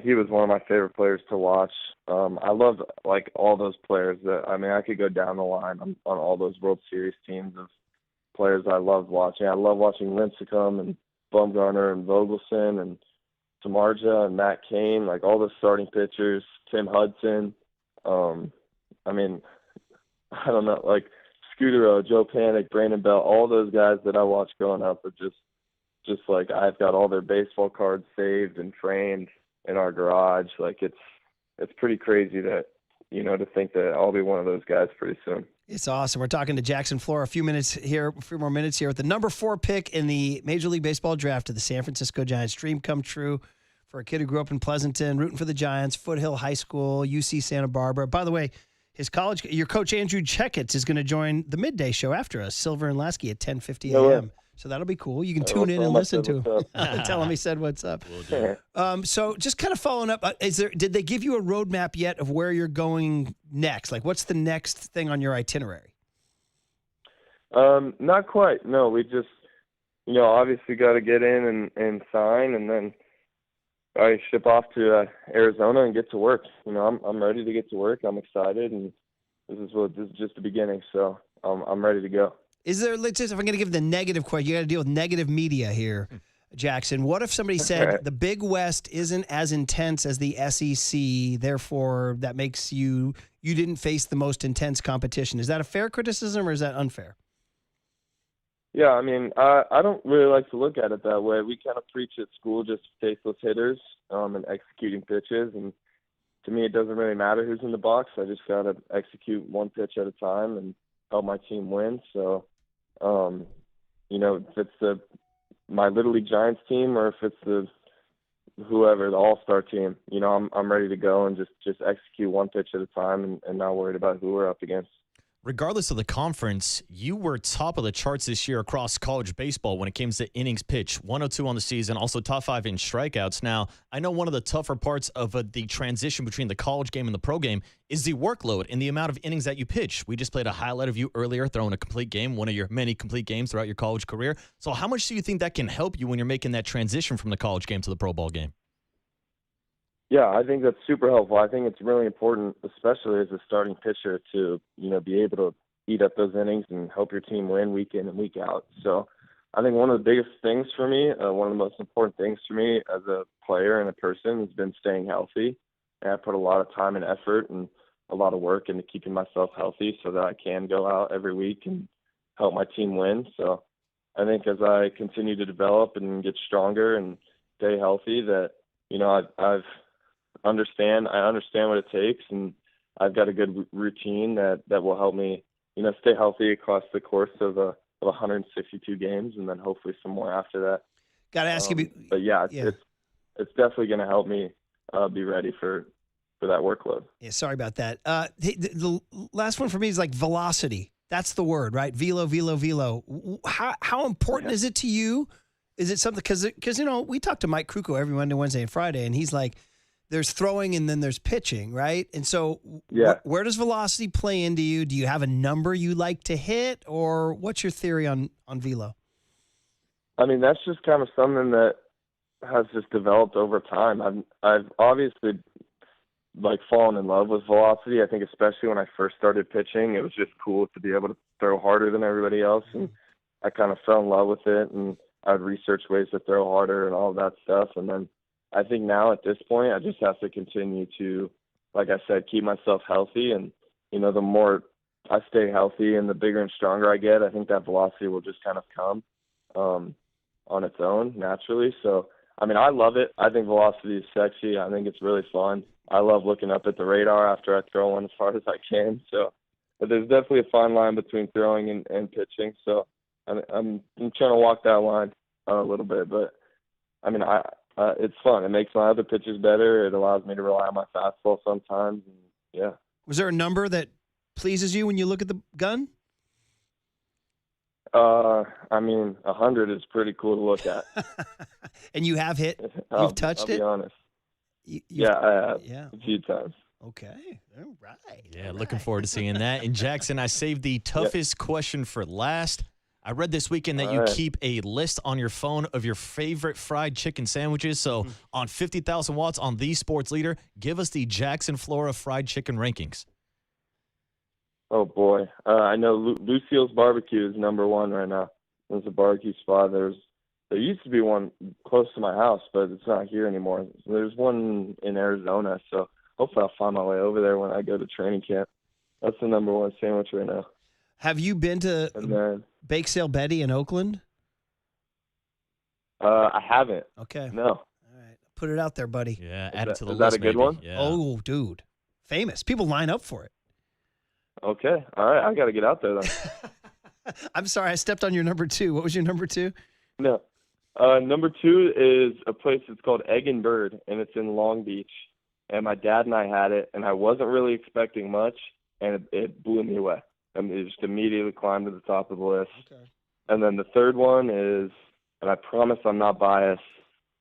he was one of my favorite players to watch. I loved all those players I could go down the line on all those World Series teams of players I loved watching. I love watching Lincecum and Bumgarner and Vogelson and Samardzija and Matt Cain, all those starting pitchers, Tim Hudson. I don't know, Scudero, Joe Panic, Brandon Bell, all those guys that I watched growing up are just just like I've got all their baseball cards saved and framed in our garage. Like it's pretty crazy that, to think that I'll be one of those guys pretty soon. It's awesome. We're talking to Jackson Flora a few more minutes here with the number 4 pick in the Major League Baseball draft of the San Francisco Giants. Dream come true for a kid who grew up in Pleasanton, rooting for the Giants, Foothill High School, UC Santa Barbara. By the way, your coach Andrew Checketts is going to join the midday show after us, Silver and Lasky at 10:50 a.m. So that'll be cool. You can tune in and listen to him. Tell him he said what's up. So just kind of following up, did they give you a roadmap yet of where you're going next? Like, what's the next thing on your itinerary? Not quite. No, we just, obviously got to get in and sign, and then I ship off to Arizona and get to work. I'm ready to get to work. I'm excited, and this is just the beginning. So I'm ready to go. Is there, if I'm going to give the negative question, you got to deal with negative media here, Jackson. What if somebody said the Big West isn't as intense as the SEC, therefore that makes you didn't face the most intense competition? Is that a fair criticism or is that unfair? Yeah, I mean, I don't really like to look at it that way. We kind of preach at school just faceless hitters and executing pitches. And to me, it doesn't really matter who's in the box. I just got to execute one pitch at a time and help my team win. So, if it's my Little League Giants team or if it's the All-Star team, I'm ready to go and just execute one pitch at a time and not worried about who we're up against. Regardless of the conference, you were top of the charts this year across college baseball when it came to innings pitched, 102 on the season, also top 5 in strikeouts. Now, I know one of the tougher parts of the transition between the college game and the pro game is the workload and the amount of innings that you pitch. We just played a highlight of you earlier throwing a complete game, one of your many complete games throughout your college career. So how much do you think that can help you when you're making that transition from the college game to the pro ball game? Yeah, I think that's super helpful. I think it's really important, especially as a starting pitcher, to be able to eat up those innings and help your team win week in and week out. So I think one of the biggest things for me, one of the most important things for me as a player and a person has been staying healthy. And I put a lot of time and effort and a lot of work into keeping myself healthy so that I can go out every week and help my team win. So I think as I continue to develop and get stronger and stay healthy, that I understand what it takes, and I've got a good routine that will help me, stay healthy across the course of 162 games, and then hopefully some more after that. Got to ask you, but it's definitely going to help me be ready for that workload. Yeah, sorry about that. The last one for me is like velocity. That's the word, right? Velo. How important is it to you? Is it something because we talk to Mike Krukow every Monday, Wednesday, and Friday, and he's like, there's throwing and then there's pitching, right? And so where does velocity play into you? Do you have a number you like to hit, or what's your theory on velo? I mean, that's just kind of something that has just developed over time. I've obviously fallen in love with velocity. I think especially when I first started pitching, it was just cool to be able to throw harder than everybody else, and I kind of fell in love with it, and I'd research ways to throw harder and all of that stuff, and then I think now at this point, I just have to continue to, like I said, keep myself healthy. And, the more I stay healthy and the bigger and stronger I get, I think that velocity will just kind of come on its own naturally. So, I mean, I love it. I think velocity is sexy. I think it's really fun. I love looking up at the radar after I throw one as hard as I can. So, but there's definitely a fine line between throwing and pitching. So I'm trying to walk that line a little bit. But, I mean, it's fun. It makes my other pitches better. It allows me to rely on my fastball sometimes. And yeah. Was there a number that pleases you when you look at the gun? I mean, 100 is pretty cool to look at. And you have hit? You've touched it? I'll be honest. Yeah, I have. Yeah. A few times. Okay. All right. Yeah, looking forward to seeing that. And Jackson, I saved the toughest question for last. I read this weekend that you keep a list on your phone of your favorite fried chicken sandwiches. So on 50,000 watts on the Sports Leader, give us the Jackson Flora fried chicken rankings. Oh, boy. I know Lucille's Barbecue is number one right now. There's a barbecue spot. There used to be one close to my house, but it's not here anymore. There's one in Arizona, so hopefully I'll find my way over there when I go to training camp. That's the number one sandwich right now. Have you been to Bake Sale Betty in Oakland? I haven't. Okay. No. Put it out there, buddy. Yeah, add it to the Is list. that a good maybe. one? Yeah. Oh, dude. Famous. People line up for it. Okay. All right. I got to get out there then. I'm sorry, I stepped on your number 2. What was your number 2? No. Number 2 is a place that's called Egg and Bird, and it's in Long Beach. And my dad and I had it, and I wasn't really expecting much, and it blew me away. I mean, it just immediately climbed to the top of the list. Okay. And then the third one is, and I promise I'm not biased,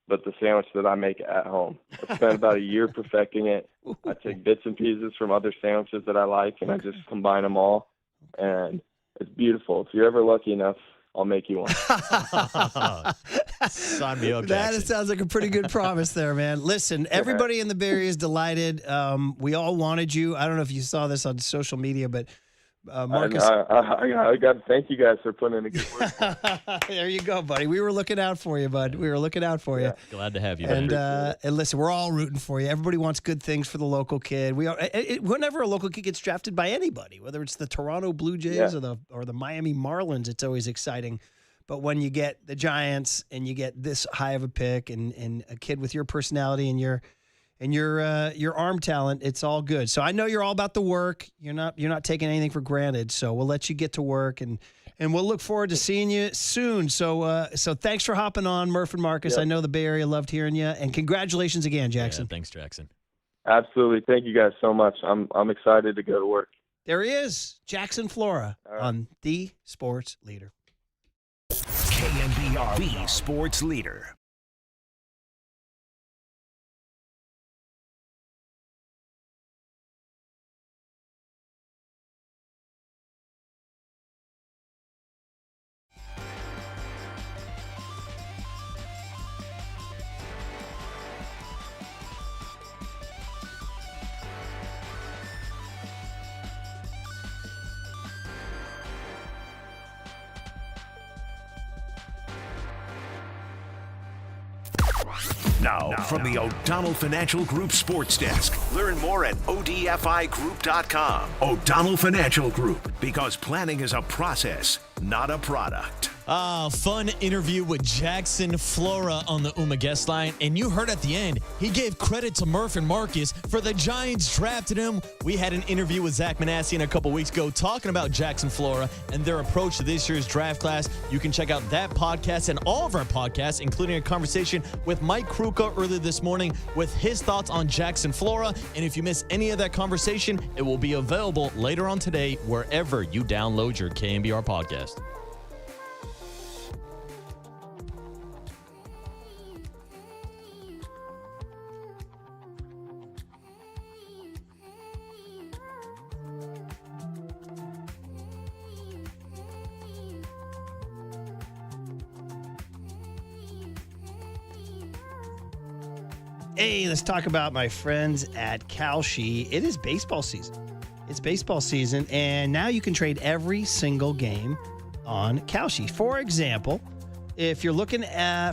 but the sandwich that I make at home. I spent about a year perfecting it. I take bits and pieces from other sandwiches that I like, and I just combine them all. And it's beautiful. If you're ever lucky enough, I'll make you one. Sign me up, That Jackson. sounds like a pretty good promise there, man. Listen, everybody in the Bay Area is delighted. We all wanted you. I don't know if you saw this on social media, but Marcus. I got to thank you guys for putting in a good work. There you go, buddy. We were looking out for you, bud. We were looking out for you. Glad to have you. And man. and listen, we're all rooting for you. Everybody wants good things for the local kid. We are. Whenever a local kid gets drafted by anybody, whether it's the Toronto Blue Jays or the Miami Marlins, it's always exciting. But when you get the Giants and you get this high of a pick and a kid with your personality and your arm talent, it's all good. So I know you're all about the work. You're not taking anything for granted. So we'll let you get to work and we'll look forward to seeing you soon. So thanks for hopping on, Murph and Marcus. Yep. I know the Bay Area loved hearing you, and congratulations again, Jackson. Yeah, thanks, Jackson. Absolutely. Thank you guys so much. I'm excited to go to work. There he is, Jackson Flora on The Sports Leader. KNBR, the sports leader. Now, from the O'Donnell Financial Group Sports Desk. Learn more at odfigroup.com. O'Donnell Financial Group, because planning is a process, not a product. Fun interview with Jackson Flora on the UMA guest line. And you heard at the end, he gave credit to Murph and Marcus for the Giants drafted him. We had an interview with Zach Manassian a couple weeks ago talking about Jackson Flora and their approach to this year's draft class. You can check out that podcast and all of our podcasts, including a conversation with Mike Kruka earlier this morning with his thoughts on Jackson Flora. And if you miss any of that conversation, it will be available later on today wherever you download your KNBR podcast. Hey, let's talk about my friends at Kalshi. It is baseball season. It's baseball season, and now you can trade every single game on Kalshi. For example, if you're looking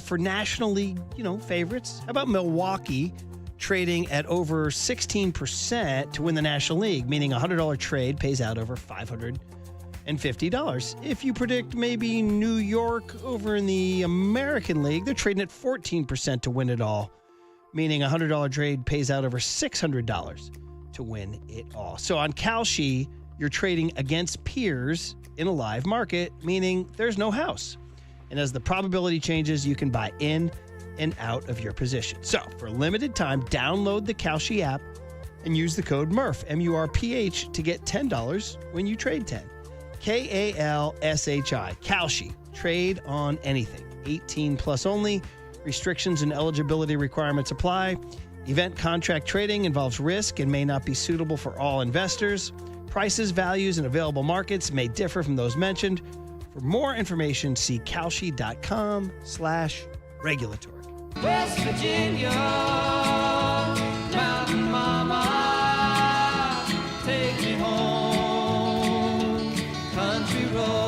for National League, favorites, how about Milwaukee trading at over 16% to win the National League, meaning a $100 trade pays out over $550. If you predict maybe New York over in the American League, they're trading at 14% to win it all, meaning a $100 trade pays out over $600 to win it all. So on Kalshi, you're trading against peers in a live market, meaning there's no house. And as the probability changes, you can buy in and out of your position. So for a limited time, download the Kalshi app and use the code MURPH, M-U-R-P-H, to get $10 when you trade 10. K-A-L-S-H-I, Kalshi. Trade on anything. 18 plus only. Restrictions and eligibility requirements apply. Event contract trading involves risk and may not be suitable for all investors. Prices, values, and available markets may differ from those mentioned. For more information, see kalshi.com/regulatory. West Virginia, Mountain Mama, take me home, country road.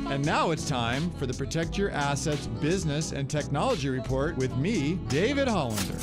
And now it's time for the Protect Your Assets Business and Technology Report with me, David Hollander.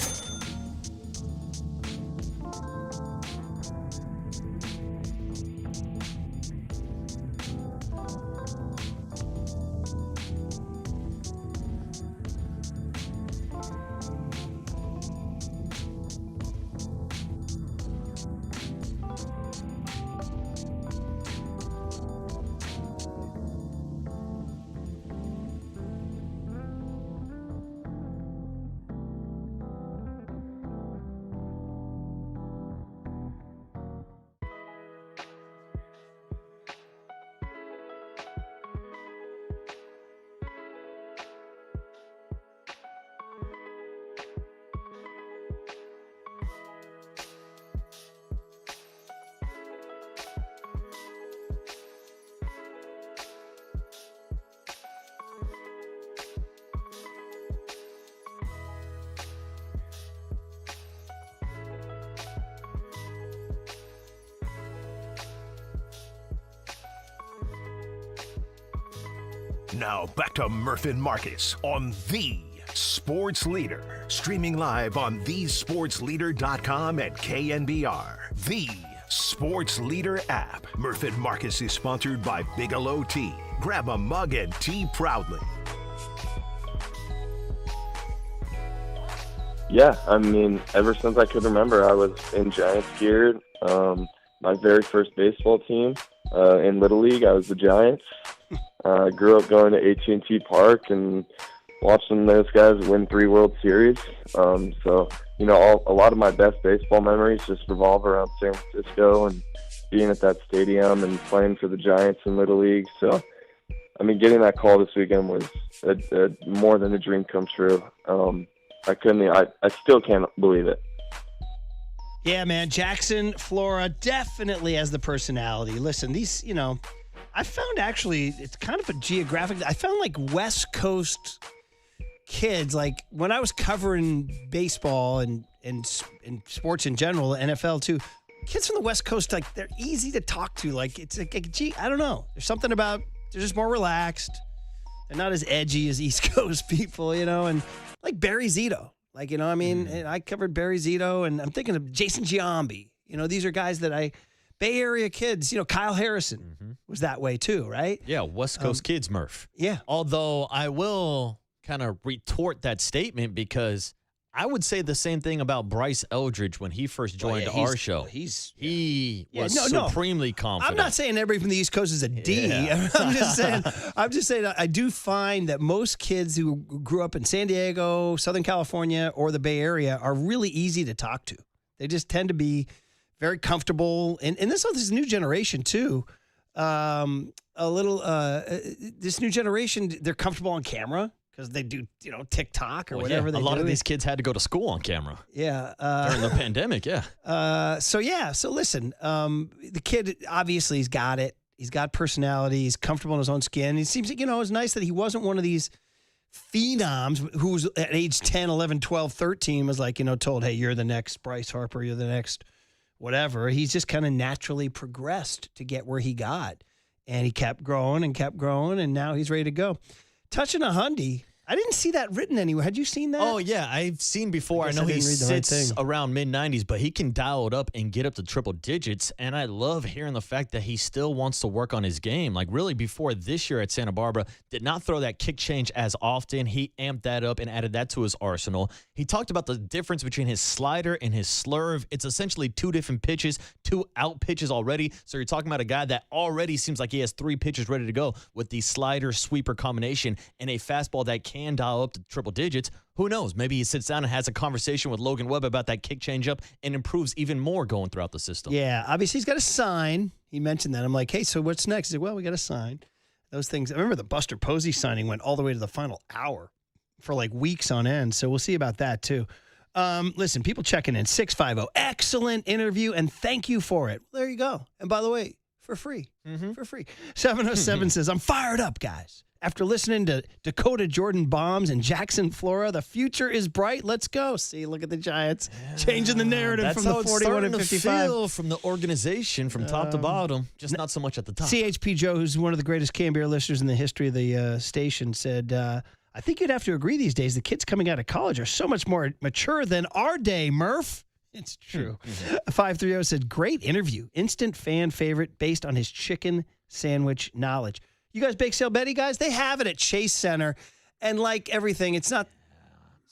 Now back to Murph and Marcus on The Sports Leader. Streaming live on thesportsleader.com and KNBR. The Sports Leader app. Murph and Marcus is sponsored by Bigelow Tea. Grab a mug and tea proudly. Yeah, I mean, ever since I could remember, I was in Giants gear. My very first baseball team in Little League, I was the Giants. I grew up going to AT&T Park and watching those guys win 3 World Series. So, you know, a lot of my best baseball memories just revolve around San Francisco and being at that stadium and playing for the Giants in Little League. So, I mean, getting that call this weekend was more than a dream come true. I still can't believe it. Yeah, man. Jackson, Flora definitely has the personality. Listen, these, you know, I found actually it's kind of a geographic. I found like West Coast kids, like when I was covering baseball and sports in general, NFL too, kids from the West Coast, like they're easy to talk to. Like it's like, gee, I don't know. There's something about, they're just more relaxed. They're not as edgy as East Coast people, you know, and like Barry Zito. Like, you know, I mean, I covered Barry Zito, and I'm thinking of Jason Giambi. You know, these are guys that Bay Area kids, you know, Kyle Harrison was that way too, right? Yeah, West Coast kids, Murph. Yeah. Although I will kind of retort that statement because I would say the same thing about Bryce Eldridge when he first joined our show. He was supremely confident. I'm not saying everybody from the East Coast is a D. Yeah. I'm just saying I do find that most kids who grew up in San Diego, Southern California, or the Bay Area are really easy to talk to. They just tend to be very comfortable. And this new generation too. This new generation, they're comfortable on camera. Because they do, you know, TikTok or whatever they do. A lot of these kids had to go to school on camera. Yeah. During the pandemic, yeah. So listen, the kid obviously has got it. He's got personality. He's comfortable in his own skin. It seems like, you know, it's nice that he wasn't one of these phenoms who's at age 10, 11, 12, 13 was like, you know, told, hey, you're the next Bryce Harper, you're the next whatever. He's just kind of naturally progressed to get where he got. And he kept growing, and now he's ready to go. Touching a Hyundai. I didn't see that written anywhere. Had you seen that? Oh, yeah. I've seen before. I know he sits around mid-90s, but he can dial it up and get up to triple digits. And I love hearing the fact that he still wants to work on his game. Like, really, before this year at Santa Barbara, did not throw that kick change as often. He amped that up and added that to his arsenal. He talked about the difference between his slider and his slurve. It's essentially 2 different pitches, 2 out pitches already. So you're talking about a guy that already seems like he has 3 pitches ready to go with the slider-sweeper combination and a fastball that can dial up to triple digits. Who knows? Maybe he sits down and has a conversation with Logan Webb about that kick changeup and improves even more going throughout the system. Yeah, obviously he's got to sign. He mentioned that. I'm like, hey, so what's next? He said, well, we got to sign. Those things. I remember the Buster Posey signing went all the way to the final hour for like weeks on end. So we'll see about that too. Listen, people checking in. 650. Excellent interview, and thank you for it. Well, there you go. And by the way, for free. For free. 707 says, I'm fired up, guys. After listening to Dakota Jordan bombs and Jackson Flora, the future is bright. Let's go. See, look at the Giants changing the narrative from the 41 and 55. Feel from the organization from top to bottom, just not so much at the top. CHP Joe, who's one of the greatest Canberra listeners in the history of the station, said, I think you'd have to agree these days the kids coming out of college are so much more mature than our day, Murph. It's true. 530 said, great interview. Instant fan favorite based on his chicken sandwich knowledge. You guys bake sale Betty, guys? They have it at Chase Center. And like everything, it's not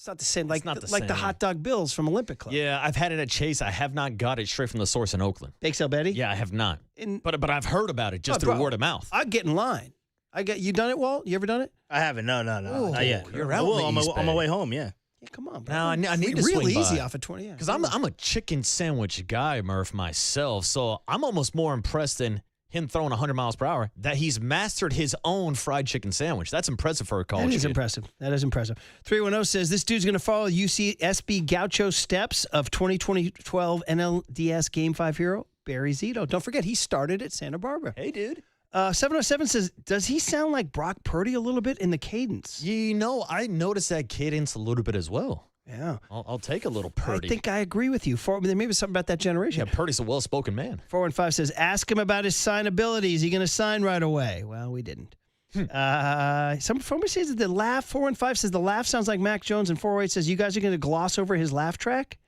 the same. Like the hot dog bills from Olympic Club. Yeah, I've had it at Chase. I have not got it straight from the source in Oakland. Bake sale Betty? Yeah, I have not. But I've heard about it just through word of mouth. I'd get in line. You done it, Walt? You ever done it? I haven't. No, not yet. You're out on my way home, yeah. Come on, bro. Now I need to real swing easy by. off of 20. Because I'm a chicken sandwich guy, Murph, myself. So I'm almost more impressed than him throwing 100 miles per hour that he's mastered his own fried chicken sandwich. That's impressive for a college That is kid. impressive. That is impressive. 310 says this dude's going to follow UCSB Gaucho steps of 2012 NLDS Game 5 hero Barry Zito. Don't forget, he started at Santa Barbara. Hey, dude. 707 says, does he sound like Brock Purdy a little bit in the cadence? You know, I noticed that cadence a little bit as well. Yeah. I'll take a little Purdy. I think I agree with you. There may be something about that generation. Yeah, Purdy's a well-spoken man. 415 says, ask him about his signability. Is he going to sign right away? Well, we didn't. Somebody says that the laugh, 415 says the laugh sounds like Mac Jones, and 408 says you guys are going to gloss over his laugh track?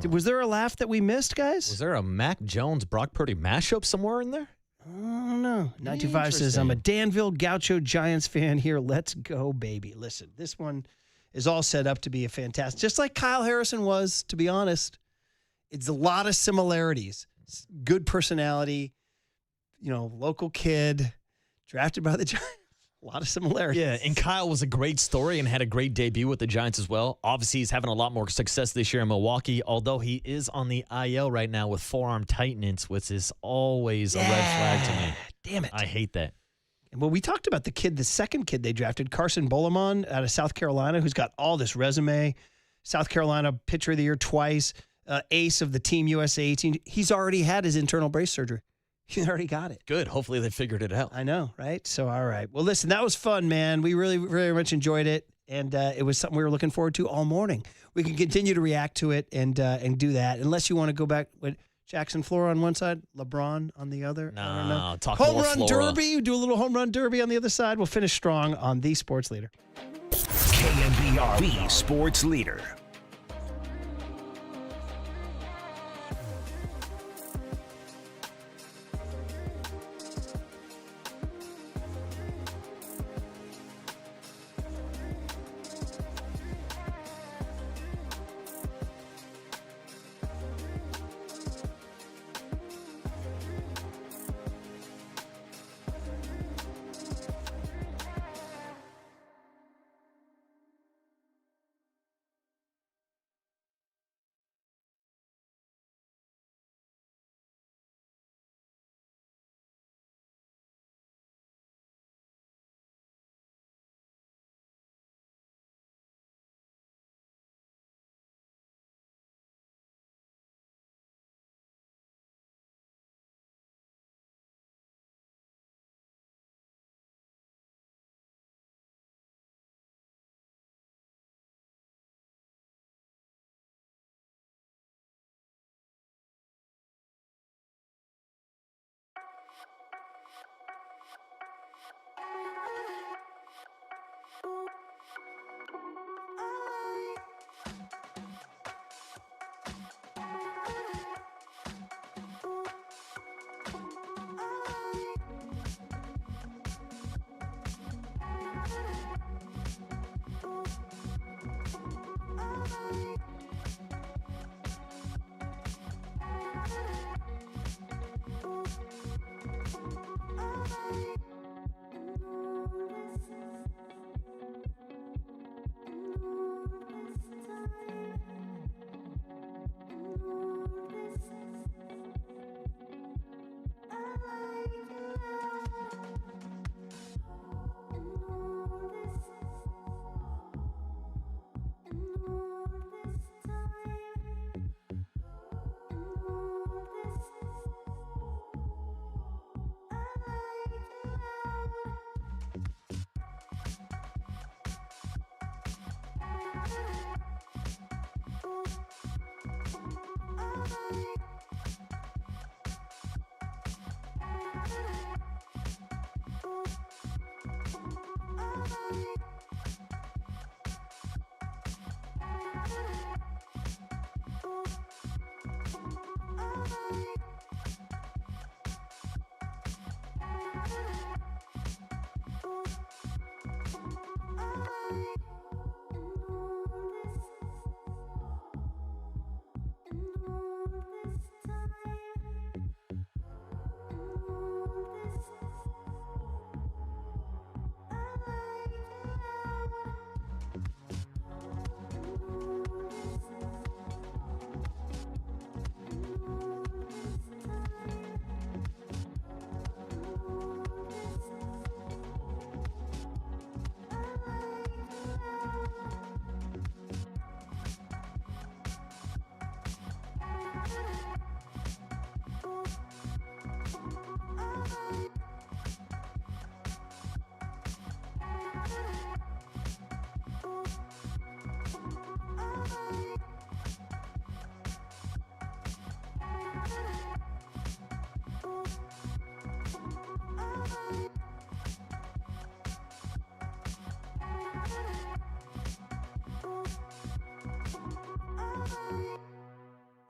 Was there a laugh that we missed, guys? Was there a Mac Jones, Brock Purdy mashup somewhere in there? I don't know. 925 says, I'm a Danville Gaucho Giants fan here. Let's go, baby. Listen, this one is all set up to be a fantastic, just like Kyle Harrison was, to be honest. It's a lot of similarities. Good personality, local kid, drafted by the Giants. A lot of similarities. Yeah, and Kyle was a great story and had a great debut with the Giants as well. Obviously, he's having a lot more success this year in Milwaukee, although he is on the IL right now with forearm tightness, which is always a red flag to me. Damn it. I hate that. Well, we talked about the second kid they drafted, Carson Bolamon out of South Carolina, who's got all this resume. South Carolina Pitcher of the Year twice, ace of the Team USA 18. He's already had his internal brace surgery. He already got it. Good. Hopefully they figured it out. I know, right? So, all right. Well, listen, that was fun, man. We really, very much enjoyed it, and it was something we were looking forward to all morning. We can continue to react to it and do that, unless you want to go back with Jackson Flora on one side, LeBron on the other. I don't know. Talk home more run Flora. derby. Do a little home run derby on the other side. We'll finish strong on the Sports Leader. KNBR, the Sports Leader.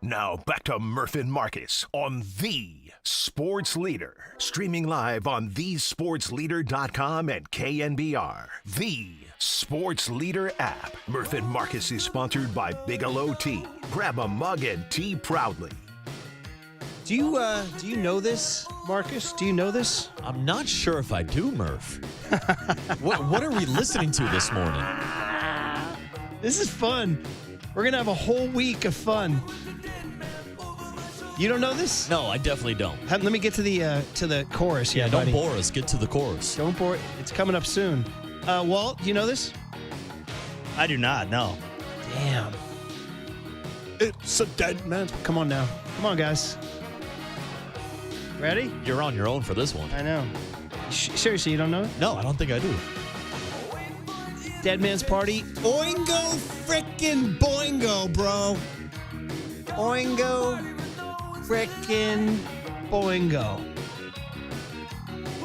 Now back to Murph and Marcus on The Sports Leader. Streaming live on thesportsleader.com and KNBR. The Sports Leader app. Murph and Marcus is sponsored by Bigelow Tea. Grab a mug and tea proudly. Do you know this, Marcus? Do you know this? I'm not sure if I do, Murph. What are we listening to this morning? This is fun. We're going to have a whole week of fun. You don't know this? No, I definitely don't. Let me get to the chorus here, Yeah, don't buddy. bore us. Get to the chorus. Don't bore. It's coming up soon. Walt, do you know this? I do not, no. Damn. It's a dead man. Come on now. Come on, guys. Ready? You're on your own for this one. I know. Seriously, you don't know it? No, I don't think I do. Dead Man's Party. Oingo frickin' boingo, bro. Oingo frickin' boingo.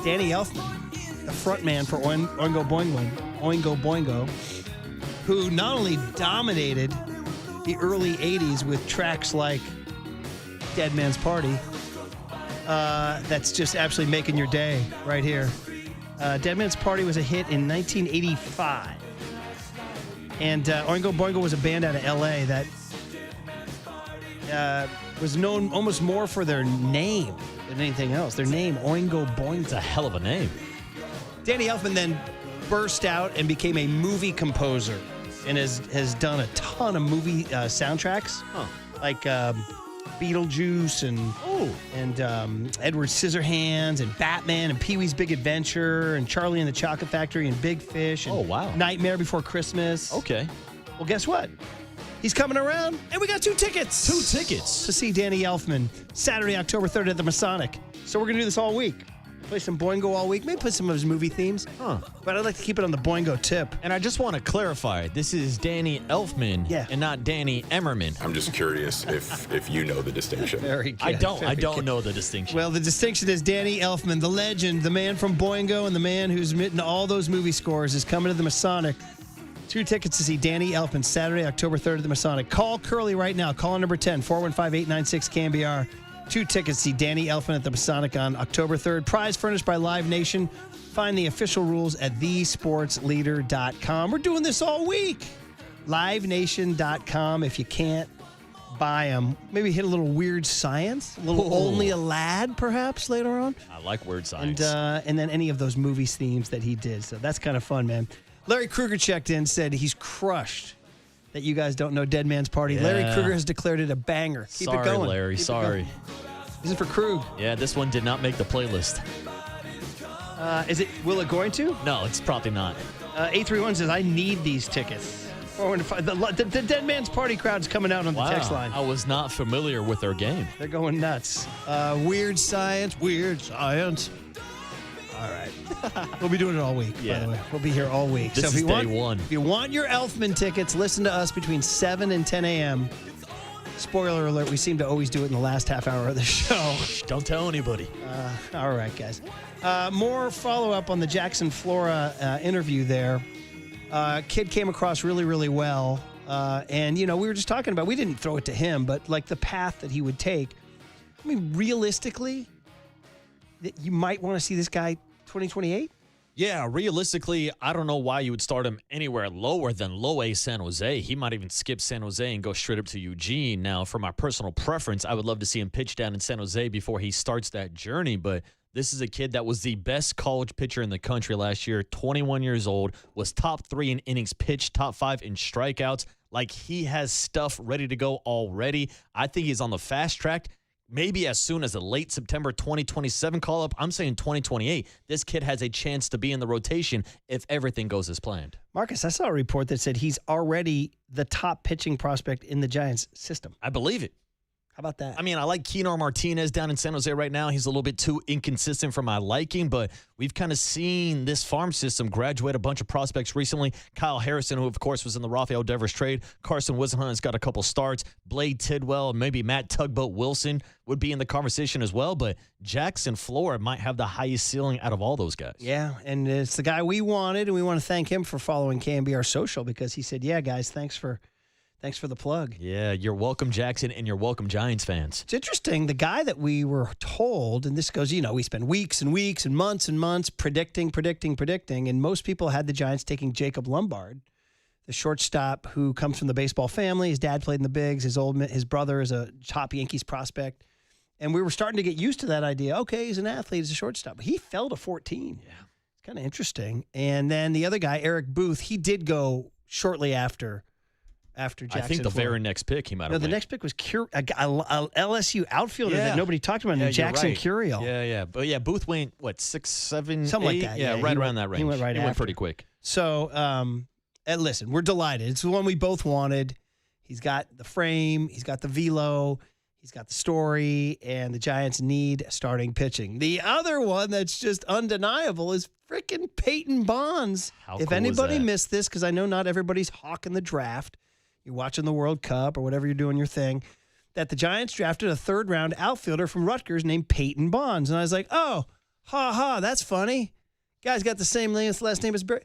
Danny Elfman, the front man for Oingo Boingo, who not only dominated the early 80s with tracks like Dead Man's Party, that's just absolutely making your day right here. Dead Man's Party was a hit in 1985. And Oingo Boingo was a band out of L.A. that was known almost more for their name than anything else. Their name, Oingo Boingo. It's a hell of a name. Danny Elfman then burst out and became a movie composer and has done a ton of movie soundtracks. Like Beetlejuice and Edward Scissorhands and Batman and Pee-wee's Big Adventure and Charlie and the Chocolate Factory and Big Fish and Nightmare Before Christmas. Okay. Well, guess what? He's coming around, and we got 2 tickets. 2 tickets. To see Danny Elfman Saturday, October 3rd at the Masonic. So we're going to do this all week. Play some Boingo all week. Maybe play some of his movie themes. But I'd like to keep it on the Boingo tip. And I just want to clarify, this is Danny Elfman and not Danny Emmerman. I'm just curious if you know the distinction. Very good. I don't Very good. know the distinction. Well, the distinction is Danny Elfman, the legend, the man from Boingo and the man who's written all those movie scores, is coming to the Masonic. 2 tickets to see Danny Elfman Saturday, October 3rd at the Masonic. Call Curly right now. Call number 10, 415-896-KNBR. 2 tickets to see Danny Elfman at the Masonic on October 3rd. Prize furnished by Live Nation. Find the official rules at thesportsleader.com. We're doing this all week. LiveNation.com. If you can't buy them, maybe hit a little Weird Science. A little Only a Lad, perhaps, later on. I like Weird Science. And then any of those movies themes that he did. So that's kind of fun, man. Larry Kruger checked in, said he's crushed that you guys don't know Dead Man's Party. Yeah. Larry Kruger has declared it a banger. Keep Sorry, it going. Larry. Keep it Sorry. going. This is for Krug. Yeah, this one did not make the playlist. Will it going to? No, it's probably not. 831 says, I need these tickets. The Dead Man's Party crowd's coming out on the text line. I was not familiar with their game. They're going nuts. Weird Science. All right. We'll be doing it all week, by the way. We'll be here all week. This is day one. If you want your Elfman tickets, listen to us between 7 and 10 a.m. Spoiler alert, we seem to always do it in the last half hour of the show. Don't tell anybody. All right, guys. More follow-up on the Jackson Flora interview there. Kid came across really, really well. And, we were just talking about, we didn't throw it to him, but like the path that he would take. I mean, realistically, you might want to see this guy 2028? Yeah, realistically, I don't know why you would start him anywhere lower than low A San Jose. He might even skip San Jose and go straight up to Eugene. Now, for my personal preference, I would love to see him pitch down in San Jose before he starts that journey, but this is a kid that was the best college pitcher in the country last year, 21 years old, was top 3 in innings pitched, top 5 in strikeouts. Like, he has stuff ready to go already. I think he's on the fast track. Maybe as soon as a late September 2027 call-up. I'm saying 2028. This kid has a chance to be in the rotation if everything goes as planned. Marcus, I saw a report that said he's already the top pitching prospect in the Giants system. I believe it. How about that? I mean, I like Keynar Martinez down in San Jose right now. He's a little bit too inconsistent for my liking, but we've kind of seen this farm system graduate a bunch of prospects recently. Kyle Harrison, who, of course, was in the Rafael Devers trade. Carson Wisenhunt has got a couple starts. Blade Tidwell, maybe Matt Tugboat Wilson would be in the conversation as well, but Jackson Flora might have the highest ceiling out of all those guys. Yeah, and it's the guy we wanted, and we want to thank him for following KMBR Social because he said, yeah, guys, thanks for the plug. Yeah, you're welcome, Jackson, and you're welcome, Giants fans. It's interesting. The guy that we were told, and this goes, we spend weeks and weeks and months predicting, and most people had the Giants taking Jacob Lombard, the shortstop who comes from the baseball family. His dad played in the bigs. His brother is a top Yankees prospect. And we were starting to get used to that idea. Okay, he's an athlete, he's a shortstop. But he fell to 14. Yeah. It's kind of interesting. And then the other guy, Eric Booth, he did go shortly after Jackson. I think the very next pick he might have went. The next pick was a LSU outfielder that nobody talked about, Jackson Curiel. Yeah. But Booth went, 6, 7, something 8? like that. Yeah, right around that range. He went right after. Went pretty quick. So, and listen, we're delighted. It's the one we both wanted. He's got the frame, he's got the velo, he's got the story, and the Giants need starting pitching. The other one that's just undeniable is freaking Peyton Bonds. If anybody missed this, because I know not everybody's hawking the draft, you're watching the World Cup or whatever you're doing your thing, that the Giants drafted a third-round outfielder from Rutgers named Peyton Bonds. And I was like, oh, that's funny. Guy's got the same last name as Barry.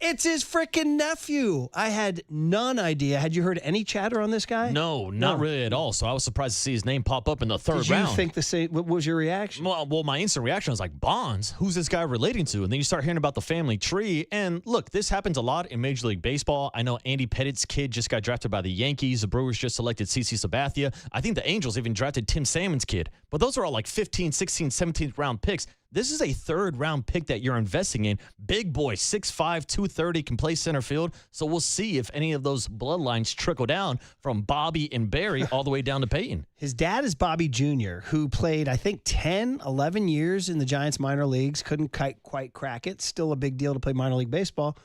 It's his freaking nephew. I had none idea. Had you heard any chatter on this guy? No, not really at all. So I was surprised to see his name pop up in the third round. Did you think the same? What was your reaction? Well, my instant reaction was like, Bonds? Who's this guy relating to? And then you start hearing about the family tree. And look, this happens a lot in Major League Baseball. I know Andy Pettit's kid just got drafted by the Yankees. The Brewers just selected CeCe Sabathia. I think the Angels even drafted Tim Salmon's kid. But those are all like 15, 16, 17th round picks. This is a third-round pick that you're investing in. Big boy, 6'5", 230, can play center field. So we'll see if any of those bloodlines trickle down from Bobby and Barry all the way down to Peyton. His dad is Bobby Jr., who played, I think, 10, 11 years in the Giants minor leagues. Couldn't quite crack it. Still a big deal to play minor league baseball.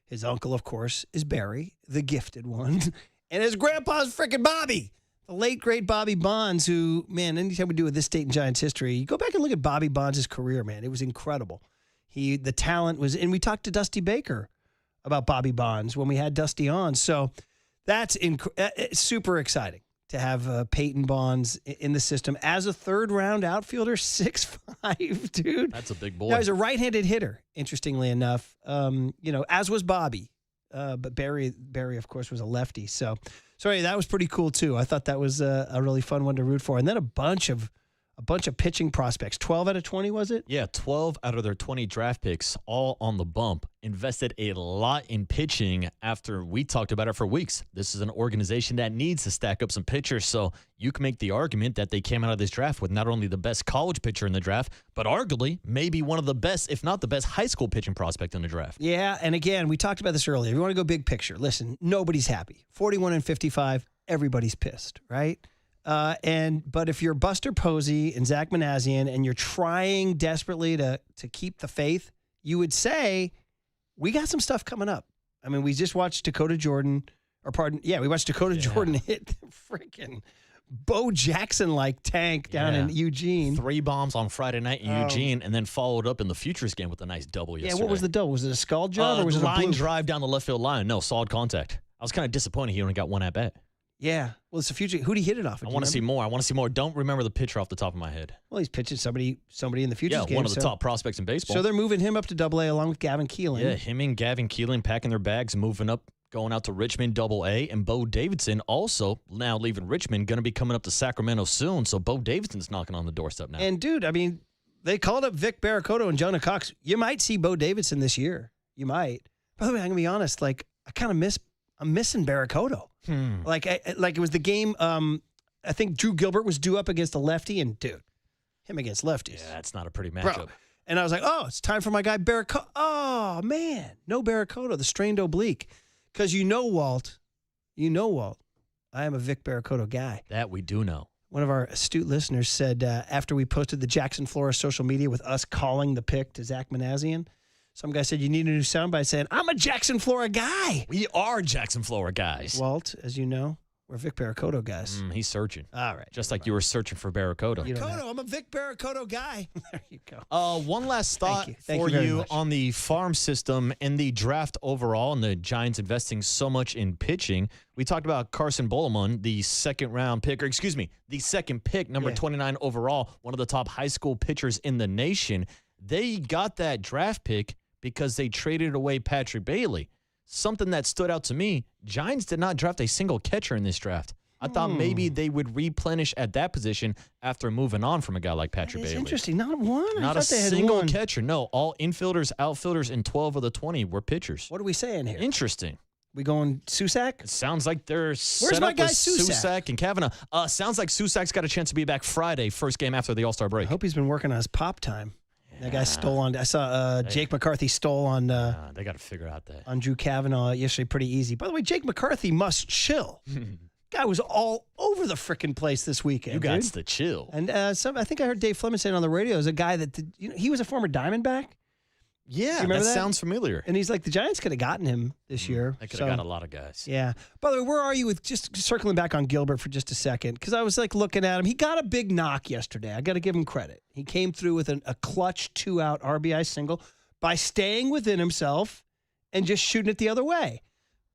His uncle, of course, is Barry, the gifted one. And his grandpa's freaking Bobby. The late, great Bobby Bonds, who, man, anytime we do with this state in Giants history, you go back and look at Bobby Bonds' career, man. It was incredible. The talent was, and we talked to Dusty Baker about Bobby Bonds when we had Dusty on. So that's super exciting to have Peyton Bonds in the system as a third-round outfielder, 6'5", dude. That's a big boy. Now, he's a right-handed hitter, interestingly enough, as was Bobby. But Barry, of course, was a lefty. So anyway, that was pretty cool too. I thought that was a really fun one to root for. And then a bunch of pitching prospects. 12 out of 20, was it? Yeah, 12 out of their 20 draft picks, all on the bump. Invested a lot in pitching after we talked about it for weeks. This is an organization that needs to stack up some pitchers, so you can make the argument that they came out of this draft with not only the best college pitcher in the draft, but arguably maybe one of the best, if not the best, high school pitching prospect in the draft. Yeah, and again, we talked about this earlier. If you want to go big picture, listen, nobody's happy. 41-55, everybody's pissed, right? But if you're Buster Posey and Zach Manassian and you're trying desperately to keep the faith, you would say, we got some stuff coming up. I mean, we just watched Jordan hit the freaking Bo Jackson-like tank down in Eugene. 3 bombs on Friday night in Eugene, and then followed up in the Futures game with a nice double yesterday. Yeah, what was the double? Was it a skull job or was it a line blue drive down the left field line? No, solid contact. I was kind of disappointed he only got one at bat. Yeah. Well, it's a future. Who did he hit it off? I want to see more. Don't remember the pitcher off the top of my head. Well, he's pitching somebody in the Futures game. Yeah, one of the top prospects in baseball. So they're moving him up to Double-A along with Gavin Keelan. Yeah, him and Gavin Keelan packing their bags, moving up, going out to Richmond Double-A. And Bo Davidson also now leaving Richmond, going to be coming up to Sacramento soon. So Bo Davidson's knocking on the doorstep now. And dude, I mean, They called up Vic Barracoto and Jonah Cox. You might see Bo Davidson this year. You might. By the way, I'm gonna be honest. Like I'm missing Barracoto. Like it was the game. I think Drew Gilbert was due up against a lefty, and dude, him against lefties. Yeah, that's not a pretty matchup. Bro. And I was like, oh, it's time for my guy Barracoto. Oh man, no Barracoto, the strained oblique. Because Walt, I am a Vic Barracoto guy. That we do know. One of our astute listeners said after we posted the Jackson Flora social media with us calling the pick to Zach Manassian, some guy said, you need a new soundbite saying, I'm a Jackson Flora guy. We are Jackson Flora guys. Walt, as you know, we're Vic Barracoto guys. He's searching. All right. Just like you were searching for Barracoto. I'm a Vic Barracoto guy. There you go. One last thought Thank for you very you much. on the farm system and the draft overall and the Giants investing so much in pitching. We talked about Carson Boleman, the second pick, number 29 overall, one of the top high school pitchers in the nation. They got that draft pick because they traded away Patrick Bailey. Something that stood out to me, Giants did not draft a single catcher in this draft. I thought maybe they would replenish at that position after moving on from a guy like Patrick Bailey. It's interesting. Not one. Not I a thought they had single one. catcher. No, all infielders, outfielders, and 12 of the 20 were pitchers. What are we saying here? Interesting. We going Susak? It sounds like they're Where's set my up guy with Susak? And Kavanaugh. Sounds like Susak's got a chance to be back Friday, first game after the All-Star break. I hope he's been working on his pop time. That guy stole on. I saw Jake McCarthy stole on. They got to figure out that. On Drew Kavanaugh yesterday, pretty easy. By the way, Jake McCarthy must chill. Guy was all over the frickin' place this weekend. You got dude. to chill. And I think I heard Dave Fleming saying on the radio is a guy that he was a former Diamondback. Yeah, remember that sounds familiar. And he's like, the Giants could have gotten him this year. They could have got a lot of guys. Yeah. By the way, where are you with just circling back on Gilbert for just a second? Because I was like looking at him. He got a big knock yesterday. I got to give him credit. He came through with a clutch 2-out RBI single by staying within himself and just shooting it the other way.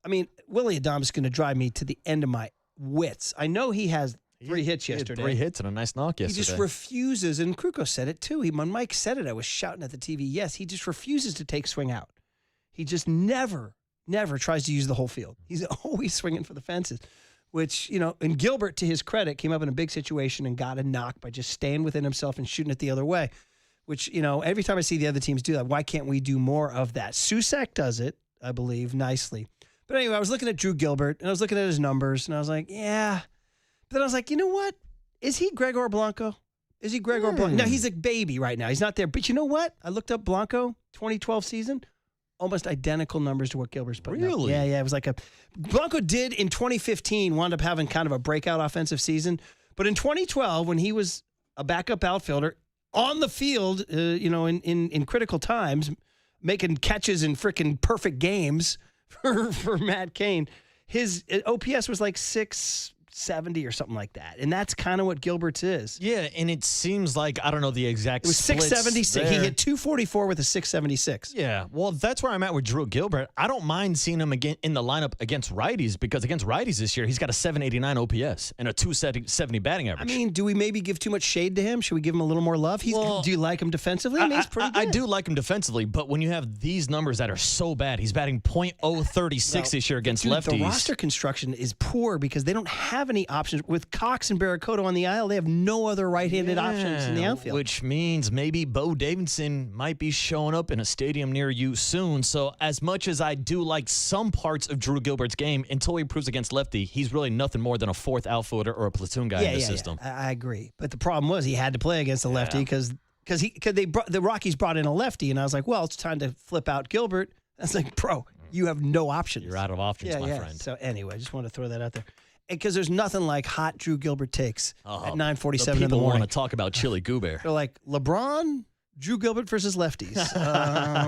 I mean, Willie Adames is going to drive me to the end of my wits. I know he has 3 hits yesterday. 3 hits and a nice knock yesterday. He just refuses, and Kruko said it too. When Mike said it, I was shouting at the TV. Yes, he just refuses to take swing out. He just never tries to use the whole field. He's always swinging for the fences, which, and Gilbert, to his credit, came up in a big situation and got a knock by just staying within himself and shooting it the other way, which, every time I see the other teams do that, why can't we do more of that? Susak does it, I believe, nicely. But anyway, I was looking at Drew Gilbert, and I was looking at his numbers, and I was like, yeah. But then I was like, you know what? Is he Gregor Blanco? Is he Gregor Blanco? No, he's a baby right now. He's not there. But you know what? I looked up Blanco, 2012 season, almost identical numbers to what Gilbert's putting up. Really? Yeah. It was like Blanco did in 2015 wound up having kind of a breakout offensive season. But in 2012, when he was a backup outfielder on the field, in critical times, making catches in freaking perfect games for Matt Cain, his OPS was like 670 or something like that. And that's kind of what Gilbert's is. Yeah, and it seems like, I don't know the exact It was splits 676. He there. hit 244 with a 676. Yeah, well, that's where I'm at with Drew Gilbert. I don't mind seeing him again in the lineup against righties because against righties this year, he's got a 789 OPS and a 270 batting average. I mean, do we maybe give too much shade to him? Should we give him a little more love? Do you like him defensively? I mean, he's pretty good. I do like him defensively, but when you have these numbers that are so bad, he's batting .036 this year against lefties. The roster construction is poor because they don't have any options. With Cox and Barracoto on the aisle, they have no other right-handed options in the outfield. Which means maybe Bo Davidson might be showing up in a stadium near you soon. So as much as I do like some parts of Drew Gilbert's game, until he proves against lefty, he's really nothing more than a fourth outfielder or a platoon guy in the system. Yeah. I agree. But the problem was he had to play against a lefty because the Rockies brought in a lefty, and I was like, well, it's time to flip out Gilbert. I was like, bro, you have no options. You're out of options, my friend. So anyway, I just wanted to throw that out there. Because there's nothing like hot Drew Gilbert takes at 9:47 in the morning. People want to talk about Chili Goober. They're like, LeBron, Drew Gilbert versus lefties.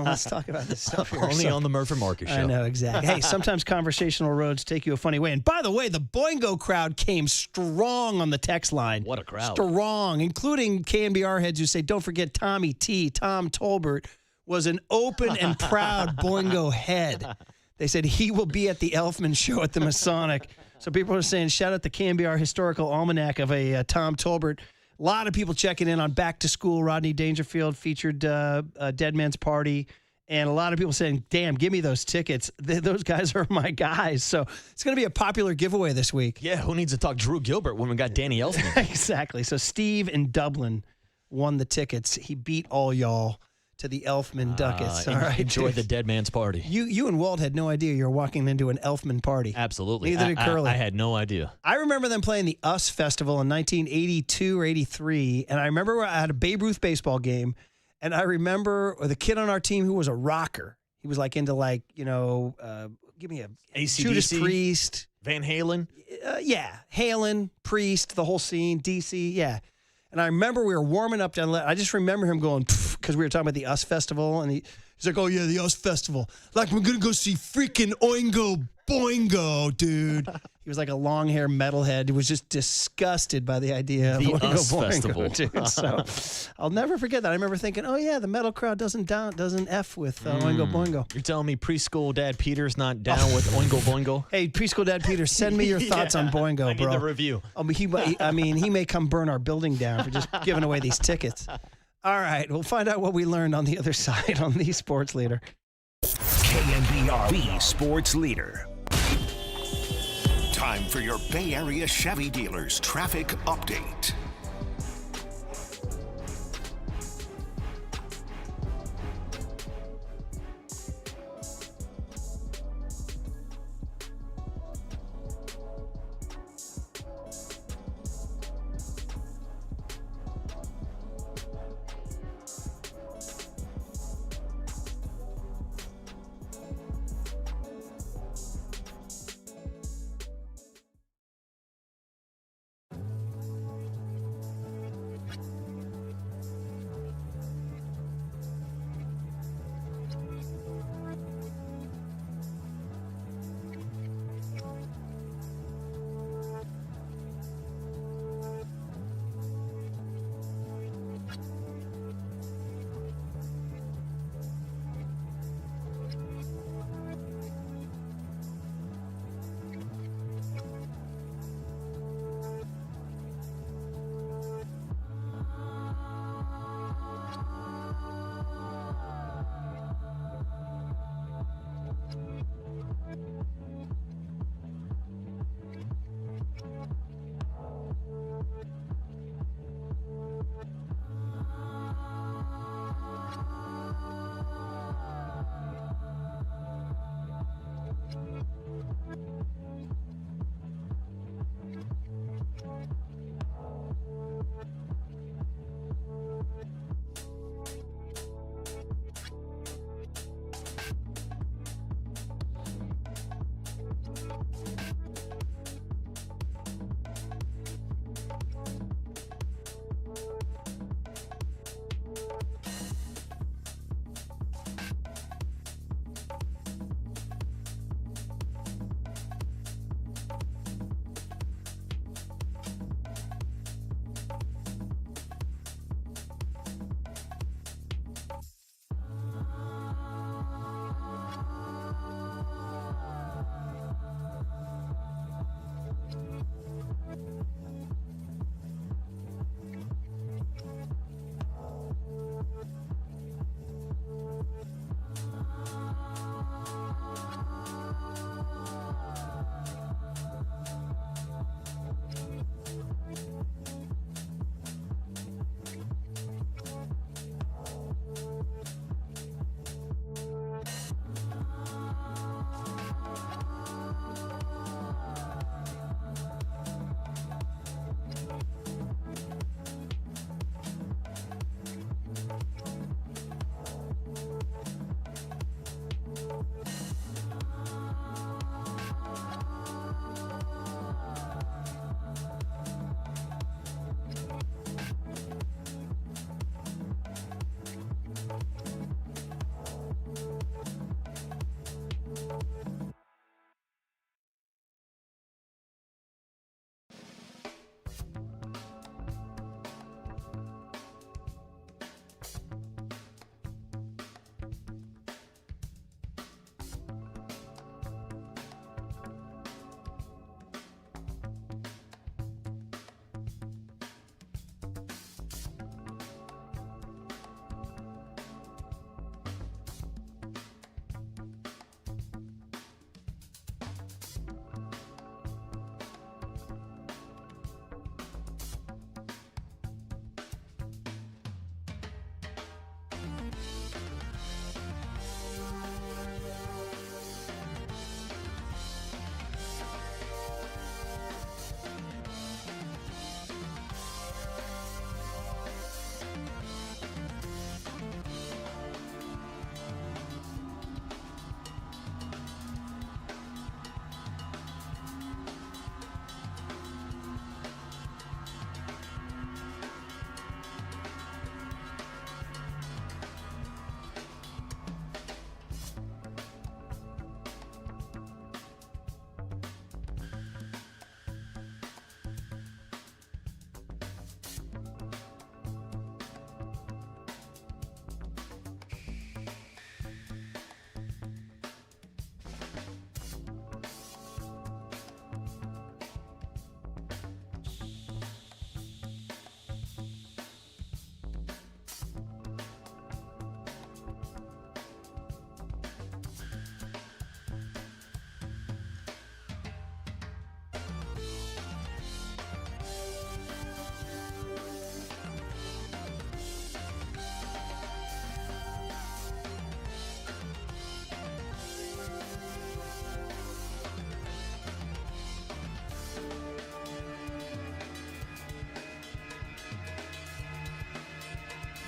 Let's talk about this stuff here. Only on the Murph and Marcus show. I know, exactly. Hey, sometimes conversational roads take you a funny way. And by the way, the Boingo crowd came strong on the text line. What a crowd. Strong, including KNBR heads who say, don't forget Tommy T, Tom Tolbert, was an open and proud Boingo head. They said he will be at the Elfman show at the Masonic. So people are saying, shout out the KNBR Historical Almanac of a Tom Tolbert. A lot of people checking in on Back to School. Rodney Dangerfield featured Dead Man's Party. And a lot of people saying, damn, give me those tickets. Those guys are my guys. So it's going to be a popular giveaway this week. Yeah, who needs to talk Drew Gilbert when we got Danny Elfman? Exactly. So Steve in Dublin won the tickets. He beat all y'all to the Elfman Ducats. All right, enjoy the dead man's party. You and Walt had no idea you were walking into an Elfman party. Absolutely. Neither did Curly. I had no idea. I remember them playing the US Festival in 1982 or 83, and I remember I had a Babe Ruth baseball game, and I remember the kid on our team who was a rocker. He was like into give me a AC/DC, Judas Priest. Van Halen? Yeah, Halen, Priest, the whole scene, DC, yeah. And I remember we were warming up down. I just remember him going, because we were talking about the US Festival, and he's like, oh, yeah, the US Festival. Like, we're going to go see freaking Oingo Boingo, dude. He was like a long-hair metalhead. He was just disgusted by the idea of The Oingo US Boingo, Festival. dude. So I'll never forget that. I remember thinking, oh, yeah, the metal crowd doesn't F with Oingo Boingo. You're telling me preschool dad Peter's not down with Oingo Boingo? Hey, preschool dad Peter, send me your thoughts on Boingo, I need bro. the review. He may come burn our building down for just giving away these tickets. All right, we'll find out what we learned on the other side on the Sports Leader. KNBR, the Sports Leader. Time for your Bay Area Chevy dealers traffic update.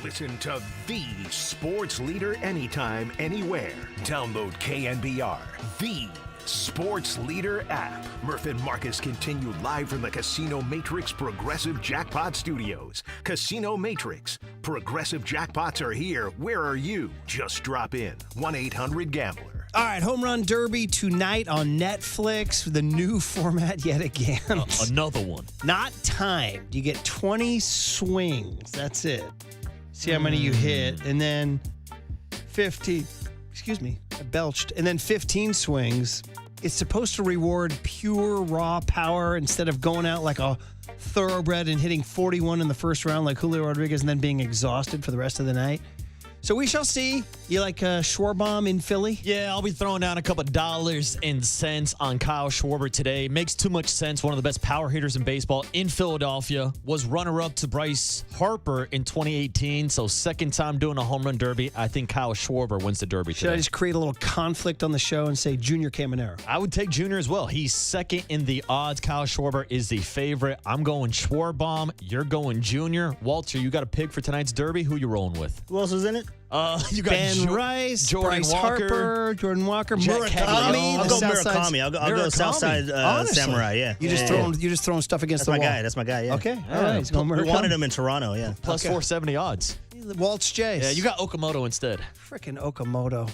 Listen to the sports leader anytime, anywhere. Download KNBR, the sports leader app. Murph and Marcus continue live from the Casino Matrix Progressive Jackpot Studios. Casino Matrix. Progressive jackpots are here. Where are you? Just drop in. 1-800-GAMBLER. All right, Home Run Derby tonight on Netflix. The new format yet again. Another one. Not timed. You get 20 swings. That's it. See how many you hit. And then 50, excuse me, I belched. And then 15 swings. It's supposed to reward pure raw power instead of going out like a thoroughbred and hitting 41 in the first round like Julio Rodriguez and then being exhausted for the rest of the night. So we shall see. You like Schwarbaum in Philly? Yeah, I'll be throwing down a couple dollars and cents on Kyle Schwarber today. Makes too much sense. One of the best power hitters in baseball in Philadelphia. Was runner-up to Bryce Harper in 2018. So second time doing a home run derby. I think Kyle Schwarber wins the derby Should today. I just create a little conflict on the show and say Junior Caminero? I would take Junior as well. He's second in the odds. Kyle Schwarber is the favorite. I'm going Schwarbaum. You're going Junior. Walter, you got a pick for tonight's derby. Who you rolling with? Who else is in it? You got Ben Rice, Jordan Bryce Walker, Harper, Jordan Walker, Jack Murakami. I'll go Murakami. I'll go Southside Samurai. Yeah, You just throwing stuff against That's the my wall. guy. That's my guy. Yeah. Okay, all right. He's going We Murakami. wanted him in Toronto. Yeah, Plus 470 odds. Waltz Jace. Yeah, you got Okamoto instead. Freaking Okamoto.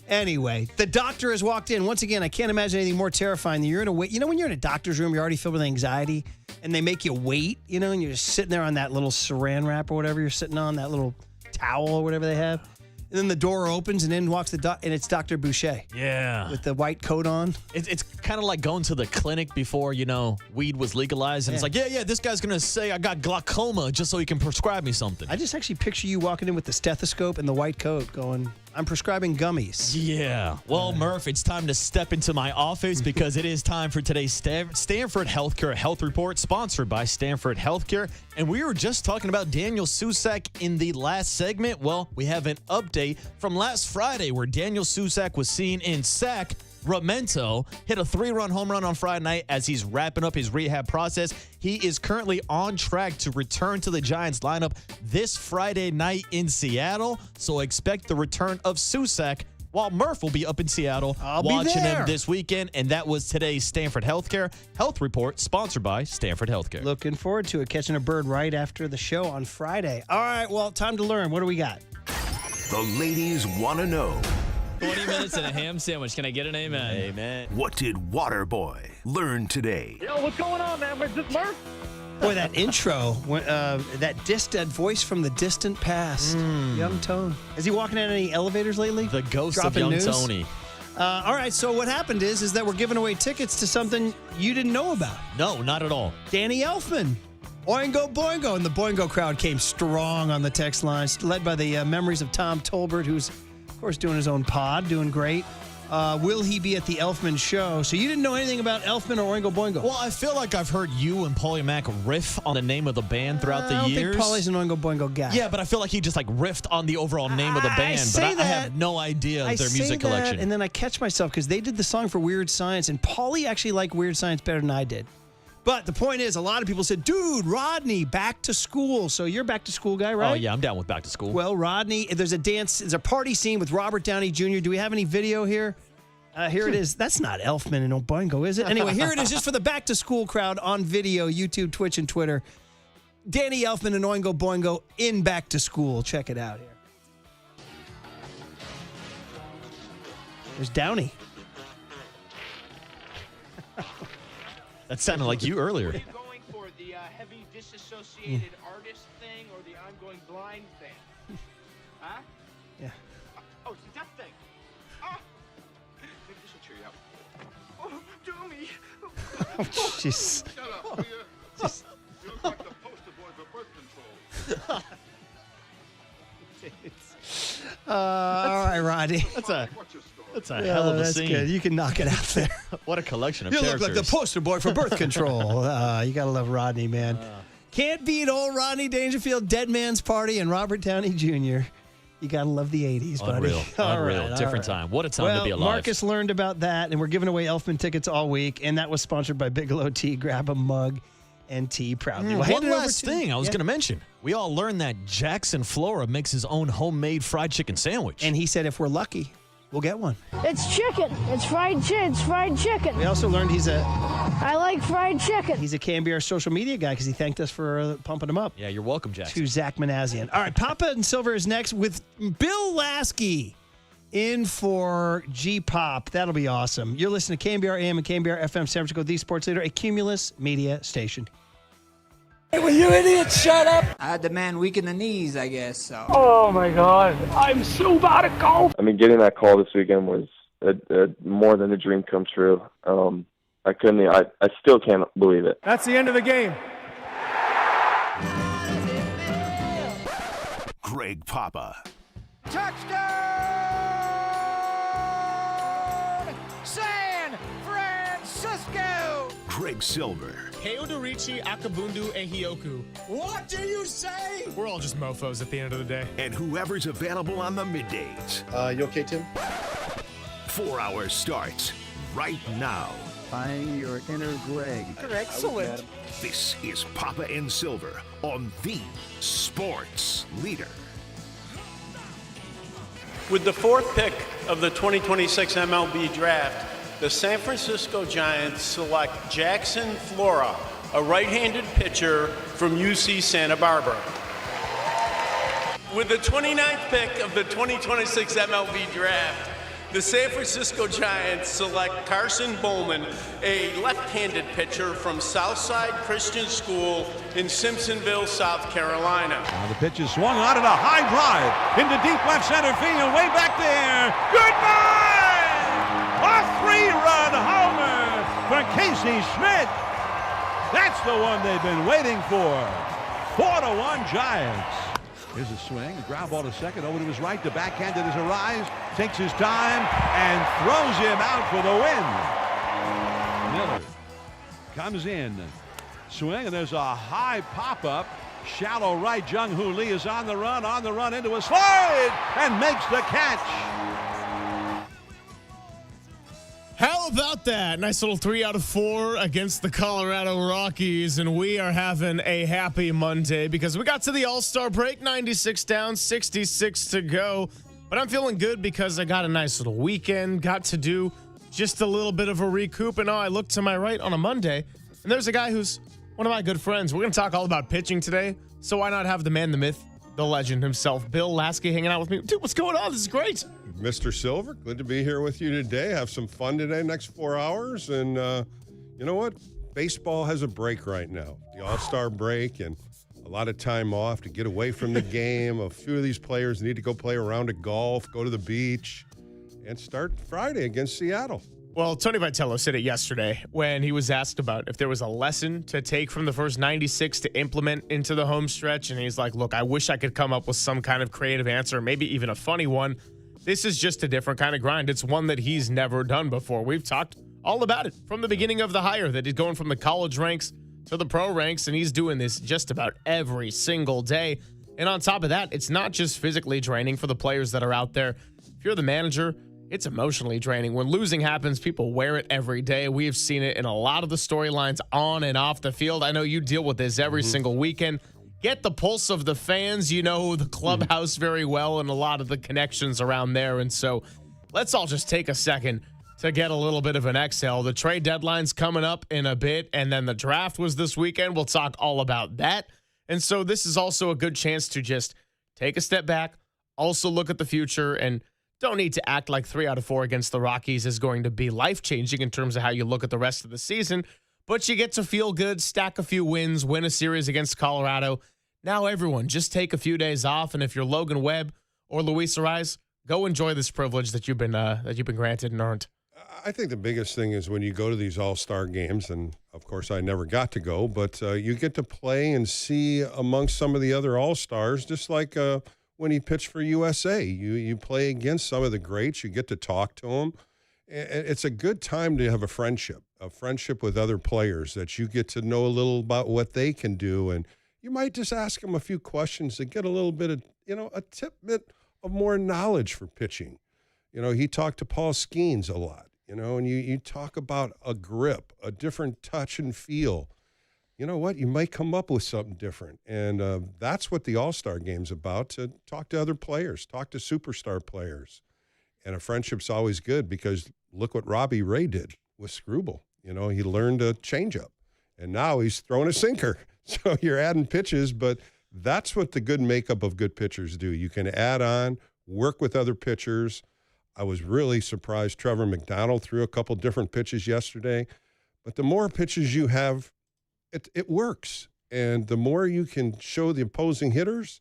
Anyway, the doctor has walked in. Once again, I can't imagine anything more terrifying than you're in a wait. You know, when you're in a doctor's room, you're already filled with anxiety, and they make you wait, you know, and you're just sitting there on that little saran wrap or whatever you're sitting on, that little towel or whatever they have. And then the door opens, and in walks and it's Dr. Boucher. Yeah. With the white coat on. It's kind of like going to the clinic before, weed was legalized. And it's like, yeah, this guy's going to say I got glaucoma just so he can prescribe me something. I just actually picture you walking in with the stethoscope and the white coat going, I'm prescribing gummies. Yeah. Well, Murph, it's time to step into my office because it is time for today's Stanford Healthcare Health Report, sponsored by Stanford Healthcare. And we were just talking about Daniel Susac in the last segment. Well, we have an update from last Friday where Daniel Susac was seen in Sacramento, hit a 3-run home run on Friday night as he's wrapping up his rehab process. He is currently on track to return to the Giants lineup this Friday night in Seattle. So expect the return of Susac while Murph will be up in Seattle watching him this weekend. And that was today's Stanford Healthcare Health Report, sponsored by Stanford Healthcare. Looking forward to it, catching a bird right after the show on Friday. All right, well, time to learn. What do we got? The ladies want to know. 20 minutes and a ham sandwich. Can I get an amen? Amen. What did Waterboy learn today? Yo, what's going on, man? Is this Murph? Boy, that intro, that voice from the distant past. Young Tone. Is he walking in any elevators lately? The ghost Dropping of Young news? Tony. All right, so what happened is that we're giving away tickets to something you didn't know about. No, not at all. Danny Elfman. Oingo Boingo. And the Boingo crowd came strong on the text lines, led by the memories of Tom Tolbert, who's, of course, doing his own pod, doing great. Will he be at the Elfman show? So you didn't know anything about Elfman or Oingo Boingo? Well, I feel like I've heard you and Paulie Mack riff on the name of the band throughout the years. I don't think Paulie's an Oingo Boingo guy. Yeah, but I feel like he just riffed on the overall name of the band. But I have no idea of their music collection. And then I catch myself because they did the song for Weird Science, and Paulie actually liked Weird Science better than I did. But the point is, a lot of people said, dude, Rodney, back to school. So you're a back to school guy, right? Oh, yeah, I'm down with back to school. Well, Rodney, there's a party scene with Robert Downey Jr. Do we have any video here? Here it is. That's not Elfman and Boingo, is it? Anyway, here it is just for the back to school crowd on video, YouTube, Twitch, and Twitter. Danny Elfman and Oingo Boingo in back to school. Check it out here. There's Downey. That sounded like you earlier. Are you going for the heavy disassociated artist thing or the ongoing blind thing? Huh? Yeah. Oh, it's the death thing. Oh, maybe this will cheer you up. Oh, do me. Oh, jeez. Shut up. You look like the poster boy for birth control. All right, Rodney. That's a hell of a scene. Good. You can knock it out there. What a collection of You characters. look like the poster boy for birth control. You got to love Rodney, man. Can't beat old Rodney Dangerfield, Dead Man's Party, and Robert Downey Jr. You got to love the 80s, buddy. Unreal. All Unreal. right, Different all right. time. What a time to be alive. Marcus learned about that, and we're giving away Elfman tickets all week, and that was sponsored by Bigelow Tea. Grab a mug NT proudly. One last thing I was going to mention. We all learned that Jackson Flora makes his own homemade fried chicken sandwich. And he said if we're lucky, we'll get one. It's chicken. It's fried chicken. We also learned I like fried chicken. He's a KMBR social media guy because he thanked us for pumping him up. Yeah, you're welcome, Jackson. To Zach Manassian. All right, Papa and Silver is next with Bill Lasky in for G-Pop. That'll be awesome. You're listening to KMBR AM and KMBR FM San Francisco, the sports leader, a Cumulus media station. Hey, will you idiots shut up? I had the man weak in the knees, I guess. So. Oh my God, I'm so about to go. I mean, getting that call this weekend was more than a dream come true. I couldn't. I still can't believe it. That's the end of the game. Greg Papa. Touchdown! San Francisco! Greg Silver. Heodorichi Akabundu Ehioku. What do you say? We're all just mofos at the end of the day. And whoever's available on the middays. You okay, Tim? 4 hours starts right now. Find your inner Greg. Excellent. This is Papa and Silver on the Sports Leader. With the 4th pick of the 2026 MLB Draft, the San Francisco Giants select Jackson Flora, a right-handed pitcher from UC Santa Barbara. With the 29th pick of the 2026 MLB Draft, the San Francisco Giants select Carson Bowman, a left-handed pitcher from Southside Christian School in Simpsonville, South Carolina. Now the pitch is swung on and a high drive into deep left center field and way back there. Goodbye! A 3-run homer for Casey Schmidt. That's the one they've been waiting for. 4-1 Giants. Here's a swing, ground ball to second, over to his right. The backhand is Arise, takes his time and throws him out for the win. Miller comes in, swing, and there's a high pop-up. Shallow right, Jung-Hoo Lee is on the run into a slide, and makes the catch. How about that? Nice little 3 out of 4 against the Colorado Rockies, and we are having a happy Monday because we got to the All-Star break, 96 down, 66 to go. But I'm feeling good because I got a nice little weekend, got to do just a little bit of a recoup, and I look to my right on a Monday, and there's a guy who's one of my good friends. We're going to talk all about pitching today, so why not have the man, the myth, the legend himself, Bill Lasky, hanging out with me. Dude, what's going on? This is great. Mr. Silver, good to be here with you today. Have some fun today, next 4 hours. And you know what? Baseball has a break right now. The All-Star break and a lot of time off to get away from the game. A few of these players need to go play a round of golf, go to the beach, and start Friday against Seattle. Well, Tony Vitello said it yesterday when he was asked about if there was a lesson to take from the first 96 to implement into the home stretch. And he's like, look, I wish I could come up with some kind of creative answer, maybe even a funny one. This is just a different kind of grind. It's one that he's never done before. We've talked all about it from the beginning of the hire, that he's going from the college ranks to the pro ranks, and he's doing this just about every single day. And on top of that, it's not just physically draining for the players that are out there. If you're the manager, it's emotionally draining. When losing happens, people wear it every day. We have seen it in a lot of the storylines on and off the field. I know you deal with this every single weekend. Get the pulse of the fans. You know the clubhouse very well and a lot of the connections around there. And so let's all just take a second to get a little bit of an exhale. The trade deadline's coming up in a bit, and then the draft was this weekend. We'll talk all about that. And so this is also a good chance to just take a step back, also look at the future, and don't need to act like 3 out of 4 against the Rockies is going to be life-changing in terms of how you look at the rest of the season. But you get to feel good, stack a few wins, win a series against Colorado. Now everyone, just take a few days off, and if you're Logan Webb or Luis Ariz, go enjoy this privilege that you've been granted and earned. I think the biggest thing is when you go to these all-star games, and of course I never got to go, but you get to play and see amongst some of the other all-stars, just like when he pitched for USA. You play against some of the greats, you get to talk to them. It's a good time to have a friendship with other players that you get to know a little about what they can do, and you might just ask them a few questions to get a little bit of, a tidbit of more knowledge for pitching. He talked to Paul Skeens a lot, and you talk about a grip, a different touch and feel. you know what? You might come up with something different. And that's what the All-Star Game's about, to talk to other players, talk to superstar players. And a friendship's always good, because look what Robbie Ray did with Screwball. You know, he learned a changeup, and now he's throwing a sinker. So you're adding pitches, but that's what the good makeup of good pitchers do. You can add on, work with other pitchers. I was really surprised Trevor McDonald threw a couple different pitches yesterday. But the more pitches you have, it works. And the more you can show the opposing hitters,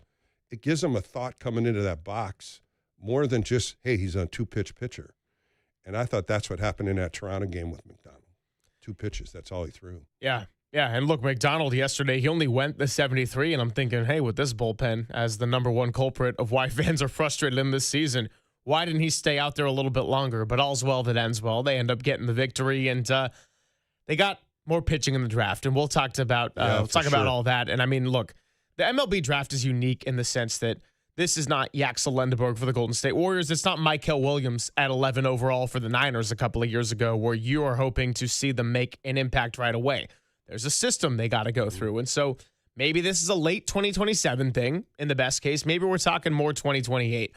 it gives them a thought coming into that box, more than just, hey, he's a 2-pitch pitcher. And I thought that's what happened in that Toronto game with McDonald. 2 pitches, that's all he threw. Yeah. And look, McDonald yesterday, he only went the 73, and I'm thinking, hey, with this bullpen as the number one culprit of why fans are frustrated in this season, why didn't he stay out there a little bit longer? But all's well that ends well. They end up getting the victory, and they got more pitching in the draft, and we'll talk about all that. And I mean, look, the MLB draft is unique in the sense that this is not Yaxel Lendeborg for the Golden State Warriors. It's not Mykal Williams at 11 overall for the Niners a couple of years ago, where you are hoping to see them make an impact right away. There's a system they got to go through, and so maybe this is a late 2027 thing in the best case. Maybe we're talking more 2028.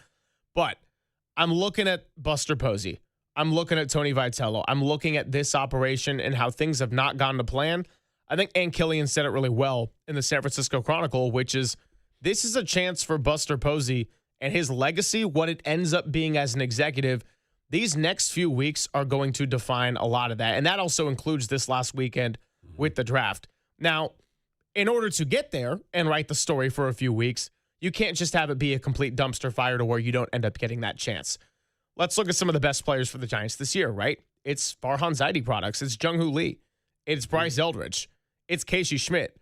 But I'm looking at Buster Posey. I'm looking at Tony Vitello. I'm looking at this operation and how things have not gone to plan. I think Ann Killian said it really well in the San Francisco Chronicle, which is this is a chance for Buster Posey and his legacy, what it ends up being as an executive. These next few weeks are going to define a lot of that. And that also includes this last weekend with the draft. Now, in order to get there and write the story for a few weeks, you can't just have it be a complete dumpster fire to where you don't end up getting that chance. Let's look at some of the best players for the Giants this year, right? It's Farhan Zaidi products. It's Jung-Hoo Lee. It's Bryce Eldridge. It's Casey Schmidt.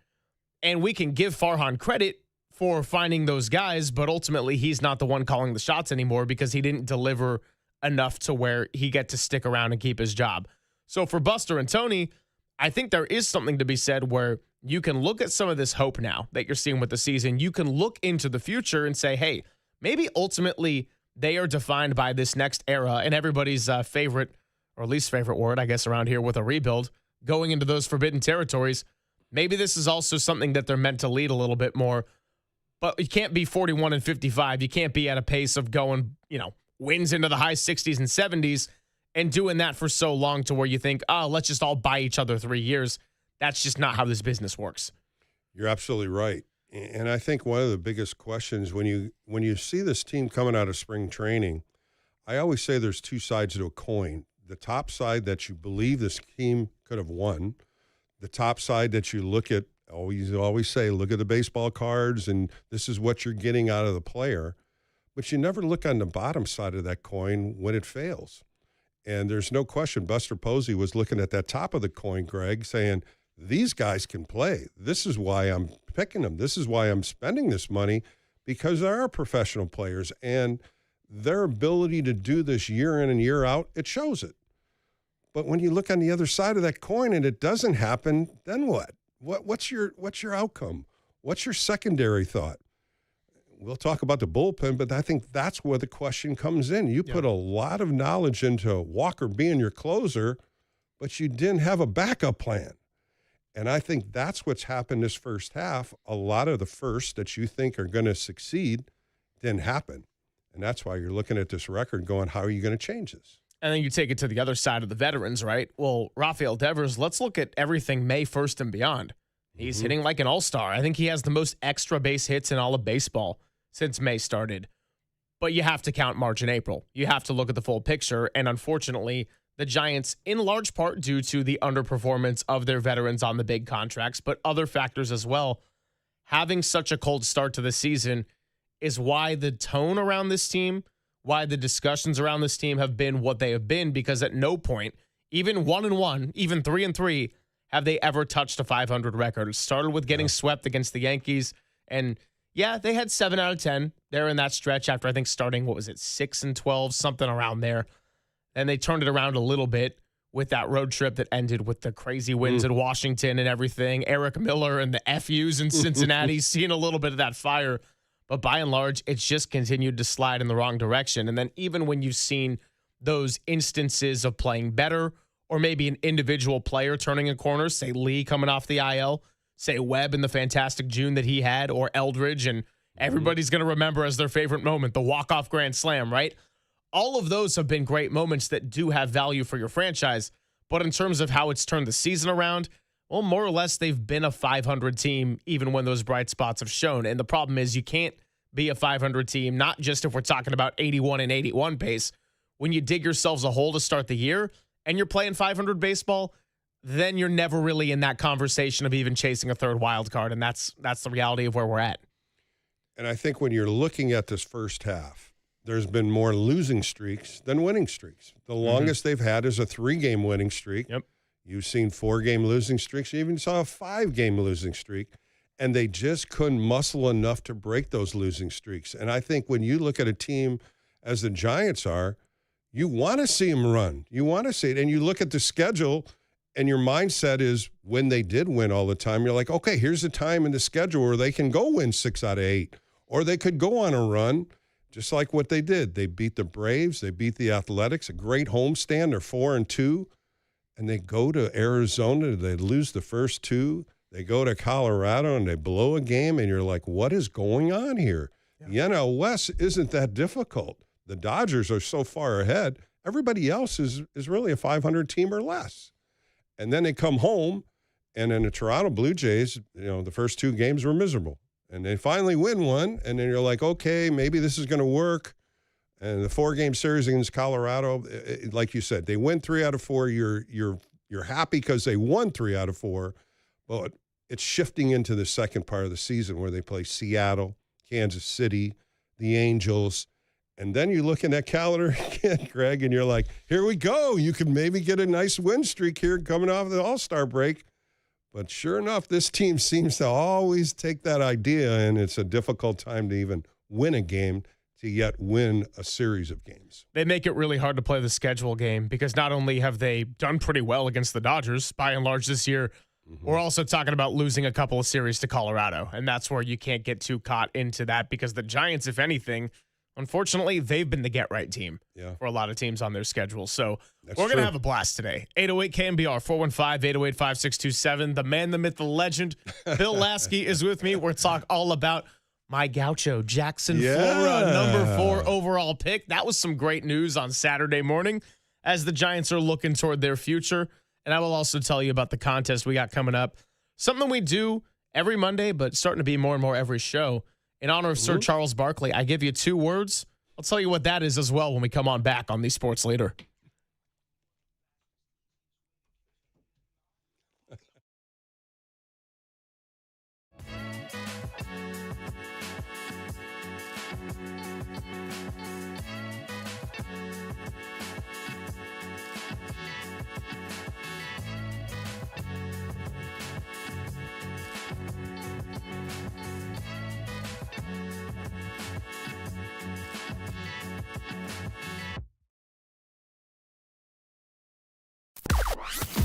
And we can give Farhan credit for finding those guys, but ultimately he's not the one calling the shots anymore because he didn't deliver enough to where he get to stick around and keep his job. So for Buster and Tony, I think there is something to be said where you can look at some of this hope now that you're seeing with the season. You can look into the future and say, hey, maybe ultimately they are defined by this next era, and everybody's favorite or least favorite word, I guess, around here with a rebuild, going into those forbidden territories. Maybe this is also something that they're meant to lead a little bit more, but you can't be 41-55. You can't be at a pace of going, wins into the high 60s and 70s and doing that for so long to where you think, let's just all buy each other 3 years. That's just not how this business works. You're absolutely right. And I think one of the biggest questions when you see this team coming out of spring training, I always say there's two sides to a coin. The top side that you believe this team could have won, the top side that you look at, always say, look at the baseball cards and this is what you're getting out of the player. But you never look on the bottom side of that coin when it fails. And there's no question Buster Posey was looking at that top of the coin, Greg, saying, these guys can play. This is why I'm picking them. This is why I'm spending this money, because there are professional players and their ability to do this year in and year out, it shows it. But when you look on the other side of that coin and it doesn't happen, then what? What's your outcome? What's your secondary thought? We'll talk about the bullpen, but I think that's where the question comes in. You put a lot of knowledge into Walker being your closer, but you didn't have a backup plan. And I think that's what's happened this first half. A lot of the firsts that you think are going to succeed didn't happen. And that's why you're looking at this record going, how are you going to change this? And then you take it to the other side of the veterans, right? Well, Rafael Devers, let's look at everything May 1st and beyond. He's hitting like an all-star. I think he has the most extra base hits in all of baseball since May started. But you have to count March and April. You have to look at the full picture. And unfortunately, the Giants, in large part due to the underperformance of their veterans on the big contracts, but other factors as well, having such a cold start to the season is why the tone around this team, why the discussions around this team have been what they have been, because at no point, even 1-1, even 3-3, have they ever touched a 500 record. It started with getting swept against the Yankees, and yeah, they had 7 out of 10 there in that stretch after I think starting, 6-12, something around there. And they turned it around a little bit with that road trip that ended with the crazy wins in Washington and everything. Eric Miller and the FUs in Cincinnati, seeing a little bit of that fire. But by and large, it's just continued to slide in the wrong direction. And then even when you've seen those instances of playing better or maybe an individual player turning a corner, say Lee coming off the IL, say, Webb in the fantastic June that he had, or Eldridge, and everybody's going to remember as their favorite moment, the walk-off grand slam, right? All of those have been great moments that do have value for your franchise. But in terms of how it's turned the season around, well, more or less they've been a 500 team even when those bright spots have shown. And the problem is you can't be a 500 team, not just if we're talking about 81 and 81 pace. When you dig yourselves a hole to start the year and you're playing 500 baseball, then you're never really in that conversation of even chasing a third wild card. And that's the reality of where we're at. And I think when you're looking at this first half, there's been more losing streaks than winning streaks. The longest they've had is a 3-game winning streak. Yep. You've seen 4-game losing streaks. You even saw a 5-game losing streak. And they just couldn't muscle enough to break those losing streaks. And I think when you look at a team as the Giants are, you want to see them run. You want to see it. And you look at the schedule, and your mindset is when they did win all the time, you're like, okay, here's a time in the schedule where they can go win 6 out of 8. Or they could go on a run. Just like what they did. They beat the Braves. They beat the Athletics. A great homestand. They're 4-2. And they go to Arizona. They lose the first 2. They go to Colorado, and they blow a game. And you're like, what is going on here? Yeah. The NL West isn't that difficult. The Dodgers are so far ahead. Everybody else is really a 500 team or less. And then they come home, and then the Toronto Blue Jays, the first 2 games were miserable. And they finally win one, and then you're like, okay, maybe this is going to work. And the 4-game series against Colorado, like you said, they win 3 out of 4. You're happy because they won 3 out of 4, but it's shifting into the second part of the season where they play Seattle, Kansas City, the Angels, and then you look in that calendar again, Greg, and you're like, here we go. You could maybe get a nice win streak here coming off the All-Star break. But sure enough, this team seems to always take that idea, and it's a difficult time to even win a game to yet win a series of games. They make it really hard to play the schedule game because not only have they done pretty well against the Dodgers, by and large this year, we're also talking about losing a couple of series to Colorado, and that's where you can't get too caught into that because the Giants, if anything, unfortunately, they've been the get-right team for a lot of teams on their schedule. So we're going to have a blast today. 808-KMBR, 415-808-5627. The man, the myth, the legend, Bill Lasky is with me. We're talking all about my gaucho, Jackson Flora, number 4 overall pick. That was some great news on Saturday morning as the Giants are looking toward their future. And I will also tell you about the contest we got coming up. Something we do every Monday, but starting to be more and more every show. In honor of Sir Charles Barkley, I give you 2 words. I'll tell you what that is as well when we come on back on the Sports Leader.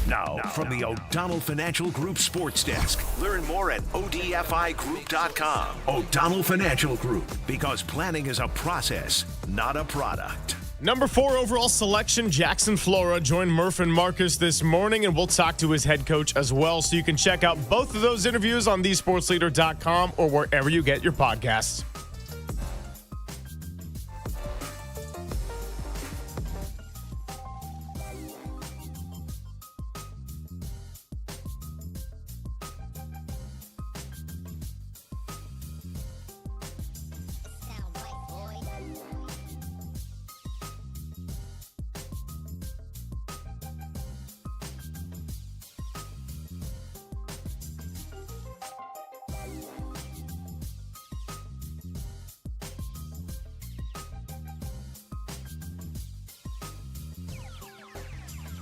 Now, from the O'Donnell Financial Group Sports Desk. Learn more at odfigroup.com. O'Donnell Financial Group, because planning is a process, not a product. Number 4 overall selection, Jackson Flora, joined Murph and Marcus this morning, and we'll talk to his head coach as well. So you can check out both of those interviews on thesportsleader.com or wherever you get your podcasts.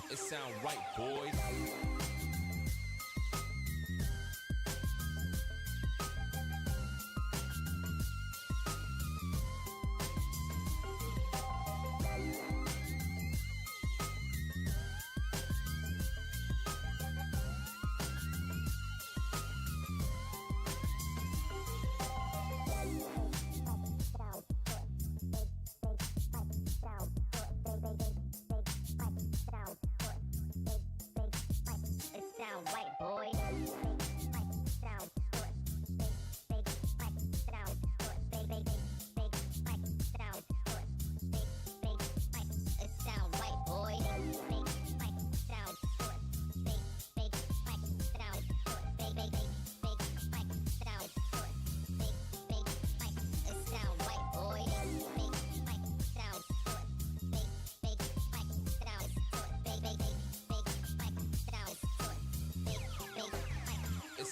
It sound right, boys.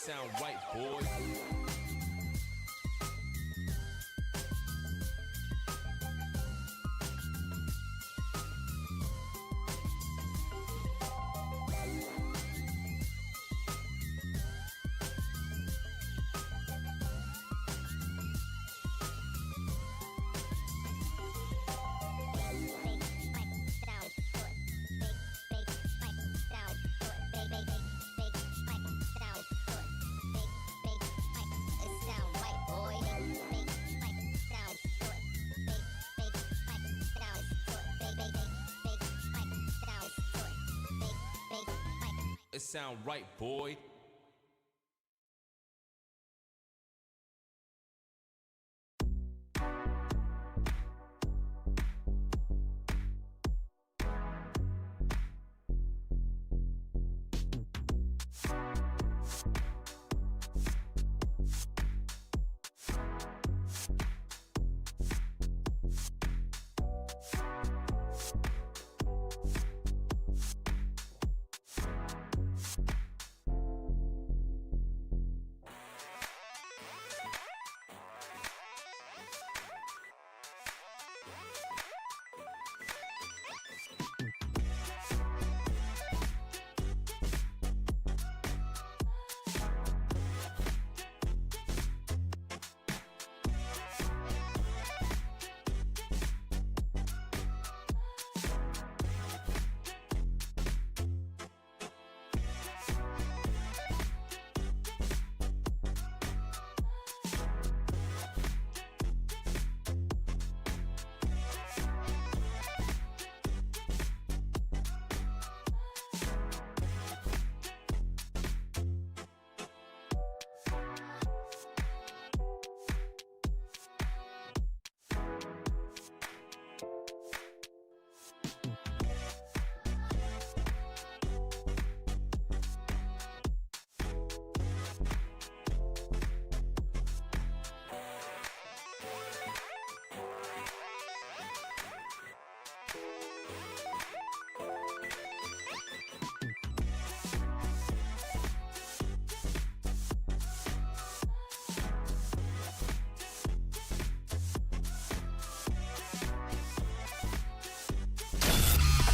sound right, boys. It sound right, boy.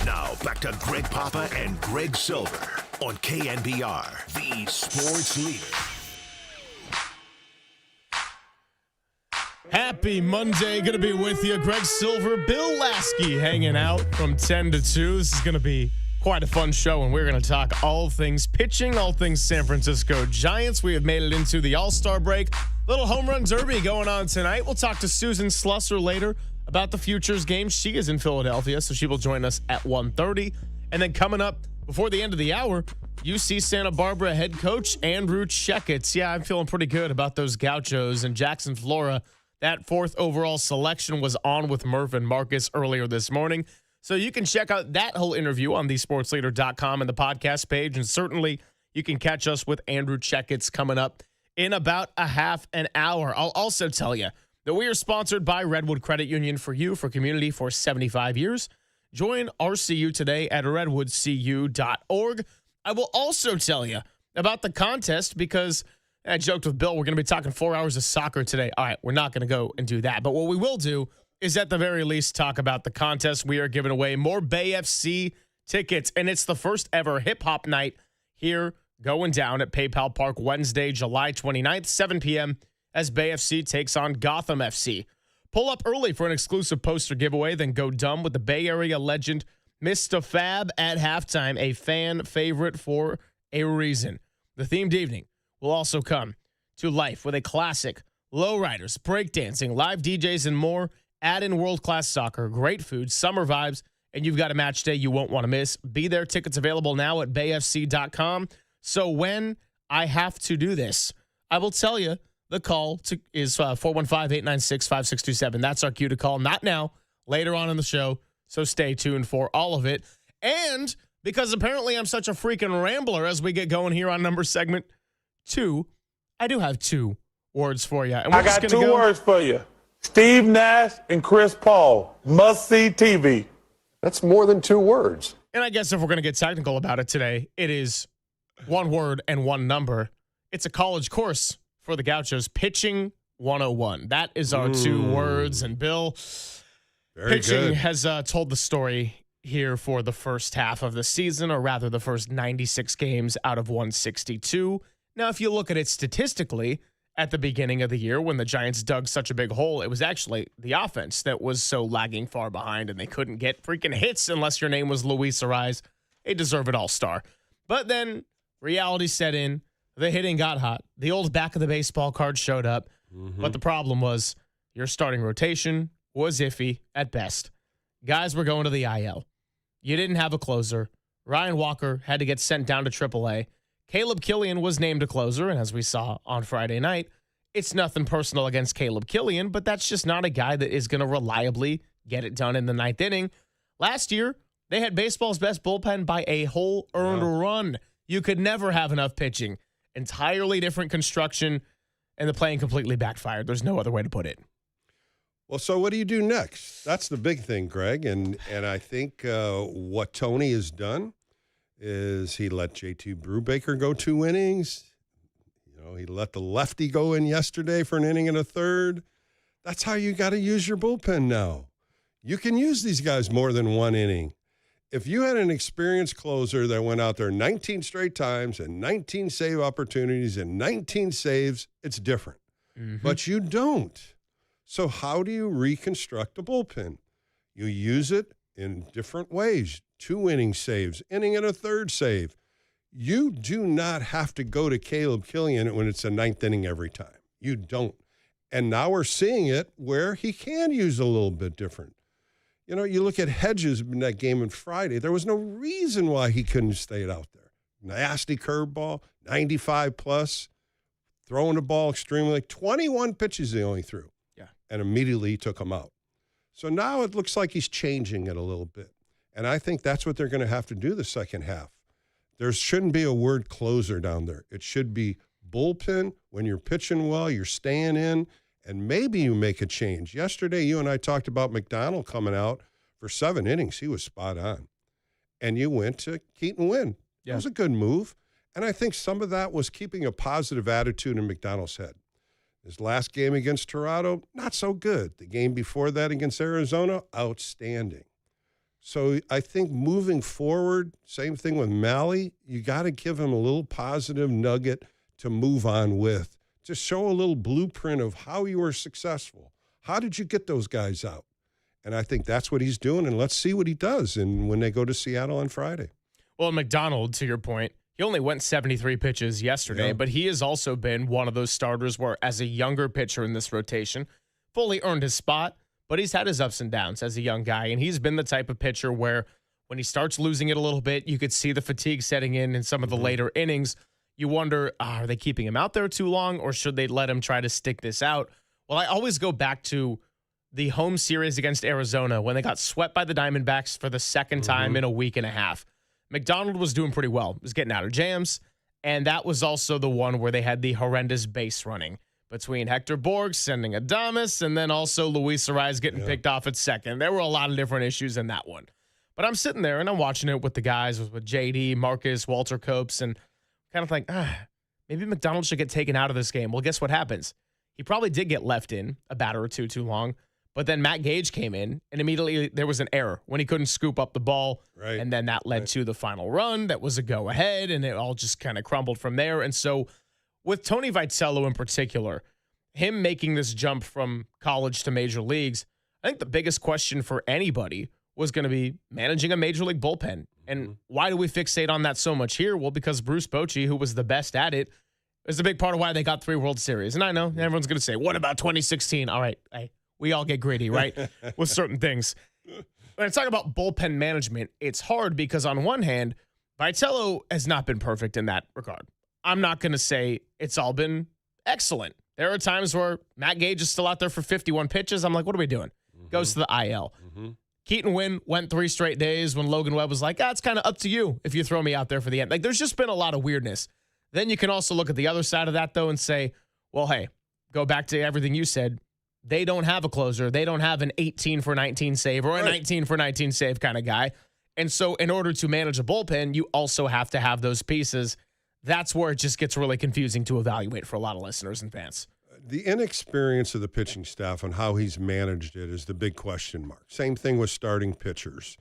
Now back to Greg Papa and Greg Silver on KNBR, the sports leader. Happy Monday. Going to be with you. Greg Silver, Bill Lasky hanging out from 10 to 2. This is going to be quite a fun show, and we're going to talk all things pitching, all things San Francisco Giants. We have made it into the All-Star break. Little home run derby going on tonight. We'll talk to Susan Slusser later about the Futures game. She is in Philadelphia, so she will join us at 1:30. And then coming up before the end of the hour, UC Santa Barbara head coach Andrew Checketts. Yeah, I'm feeling pretty good about those Gauchos. And Jackson Flora, that 4th overall selection, was on with Murph and Marcus earlier this morning. So you can check out that whole interview on thesportsleader.com and the podcast page. And certainly you can catch us with Andrew Checketts coming up in about a half an hour. I'll also tell you that we are sponsored by Redwood Credit Union, for you, for community, for 75 years. Join RCU today at redwoodcu.org. I will also tell you about the contest because I joked with Bill, we're going to be talking 4 hours of soccer today. All right, we're not going to go and do that. But what we will do is at the very least talk about the contest. We are giving away more Bay FC tickets, and it's the first ever hip-hop night here going down at PayPal Park Wednesday, July 29th, 7 p.m., as Bay FC takes on Gotham FC. Pull up early for an exclusive poster giveaway, then go dumb with the Bay Area legend Mr. Fab at halftime, a fan favorite for a reason. The themed evening will also come to life with a classic, lowriders, breakdancing, live DJs, and more. Add in world-class soccer, great food, summer vibes, and you've got a match day you won't want to miss. Be there. Tickets available now at bayfc.com. So when I have to do this, I will tell you. The call is 415-896-5627. That's our cue to call. Not now, later on in the show. So stay tuned for all of it. And because apparently I'm such a freaking rambler as we get going here on number segment 2, I do have 2 words for you. And I got 2 words for you. Steve Nash and Chris Paul. Must-see TV. That's more than 2 words. And I guess if we're going to get technical about it today, it is 1 word and 1 number. It's a college course for the Gauchos. Pitching 101. That is our 2 words. And Bill, pitching has told the story here for the first half of the season, or rather the first 96 games out of 162. Now, if you look at it statistically, at the beginning of the year when the Giants dug such a big hole, it was actually the offense that was so lagging far behind, and they couldn't get freaking hits unless your name was Luis Ariz, a deserved all-star. But then reality set in. The hitting got hot. The old back of the baseball card showed up. But the problem was your starting rotation was iffy at best. Guys were going to the IL. You didn't have a closer. Ryan Walker had to get sent down to AAA. Caleb Killian was named a closer, and as we saw on Friday night, it's nothing personal against Caleb Killian, but that's just not a guy that is going to reliably get it done in the 9th inning. Last year, they had baseball's best bullpen by a whole earned run. You could never have enough pitching. Entirely different construction, and the plan completely backfired. There's no other way to put it. Well, so what do you do next? That's the big thing, Greg. And I think what Tony has done is he let JT Brubaker go 2 innings. You know, he let the lefty go in yesterday for an inning and a third. That's how you got to use your bullpen now. You can use these guys more than 1 inning. If you had an experienced closer that went out there 19 straight times and 19 save opportunities and 19 saves, it's different. But you don't. So how do you reconstruct a bullpen? You use it in different ways. 2 inning saves, inning and a third save. You do not have to go to Caleb Killian when it's a 9th inning every time. You don't. And now we're seeing it where he can use a little bit different. You know, you look at Hedges in that game on Friday. There was no reason why he couldn't have stayed out there. Nasty curveball, 95 plus, throwing the ball extremely, like 21 pitches he only threw. Yeah. And immediately he took them out. So now it looks like he's changing it a little bit. And I think that's what they're going to have to do the second half. There shouldn't be a word closer down there. It should be bullpen. When you're pitching well, you're staying in, and maybe you make a change. Yesterday, you and I talked about McDonald coming out for 7 innings. He was spot on. And you went to Keaton Wynn. Yeah. It was a good move. And I think some of that was keeping a positive attitude in McDonald's head. His last game against Toronto, not so good. The game before that against Arizona, outstanding. So I think moving forward, same thing with Malley, you got to give him a little positive nugget to move on with, to show a little blueprint of how you were successful. How did you get those guys out? And I think that's what he's doing, and let's see what he does when they go to Seattle on Friday. Well, McDonald, to your point, he only went 73 pitches yesterday, but he has also been one of those starters where, as a younger pitcher in this rotation, fully earned his spot, but he's had his ups and downs as a young guy, and he's been the type of pitcher where when he starts losing it a little bit, you could see the fatigue setting in some of the later innings. You wonder, are they keeping him out there too long, or should they let him try to stick this out? Well, I always go back to the home series against Arizona when they got swept by the Diamondbacks for the second time in a week and a half. McDonald was doing pretty well. He was getting out of jams, and that was also the one where they had the horrendous base running between Hector Borg sending Adames and then also Luis Ariz getting picked off at second. There were a lot of different issues in that one. But I'm sitting there, and I'm watching it with the guys, with JD, Marcus, Walter Copes, and kind of think, maybe McDonald should get taken out of this game. Well, guess what happens? He probably did get left in a batter or two too long, but then Matt Gage came in, and immediately there was an error when he couldn't scoop up the ball, and then that led to the final run. That was a go-ahead, and it all just kind of crumbled from there. And so with Tony Vitello in particular, him making this jump from college to major leagues, I think the biggest question for anybody was going to be managing a major league bullpen. And why do we fixate on that so much here? Well, because Bruce Bochy, who was the best at it, is a big part of why they got 3 World Series. And I know everyone's going to say, what about 2016? All right, we all get greedy, right, with certain things. When I talk about bullpen management, it's hard because on one hand, Vitello has not been perfect in that regard. I'm not going to say it's all been excellent. There are times where Matt Gage is still out there for 51 pitches. I'm like, what are we doing? Goes to the IL. Keaton Wynn went 3 straight days when Logan Webb was like, it's kind of up to you if you throw me out there for the end. Like, there's just been a lot of weirdness. Then you can also look at the other side of that, though, and say, well, hey, go back to everything you said. They don't have a closer. They don't have an 18 for 19 save or a 19 for 19 save kind of guy. And so in order to manage a bullpen, you also have to have those pieces That's where it just gets really confusing to evaluate for a lot of listeners and fans. The inexperience of the pitching staff and how he's managed it is the big question mark. Same thing with starting pitchers.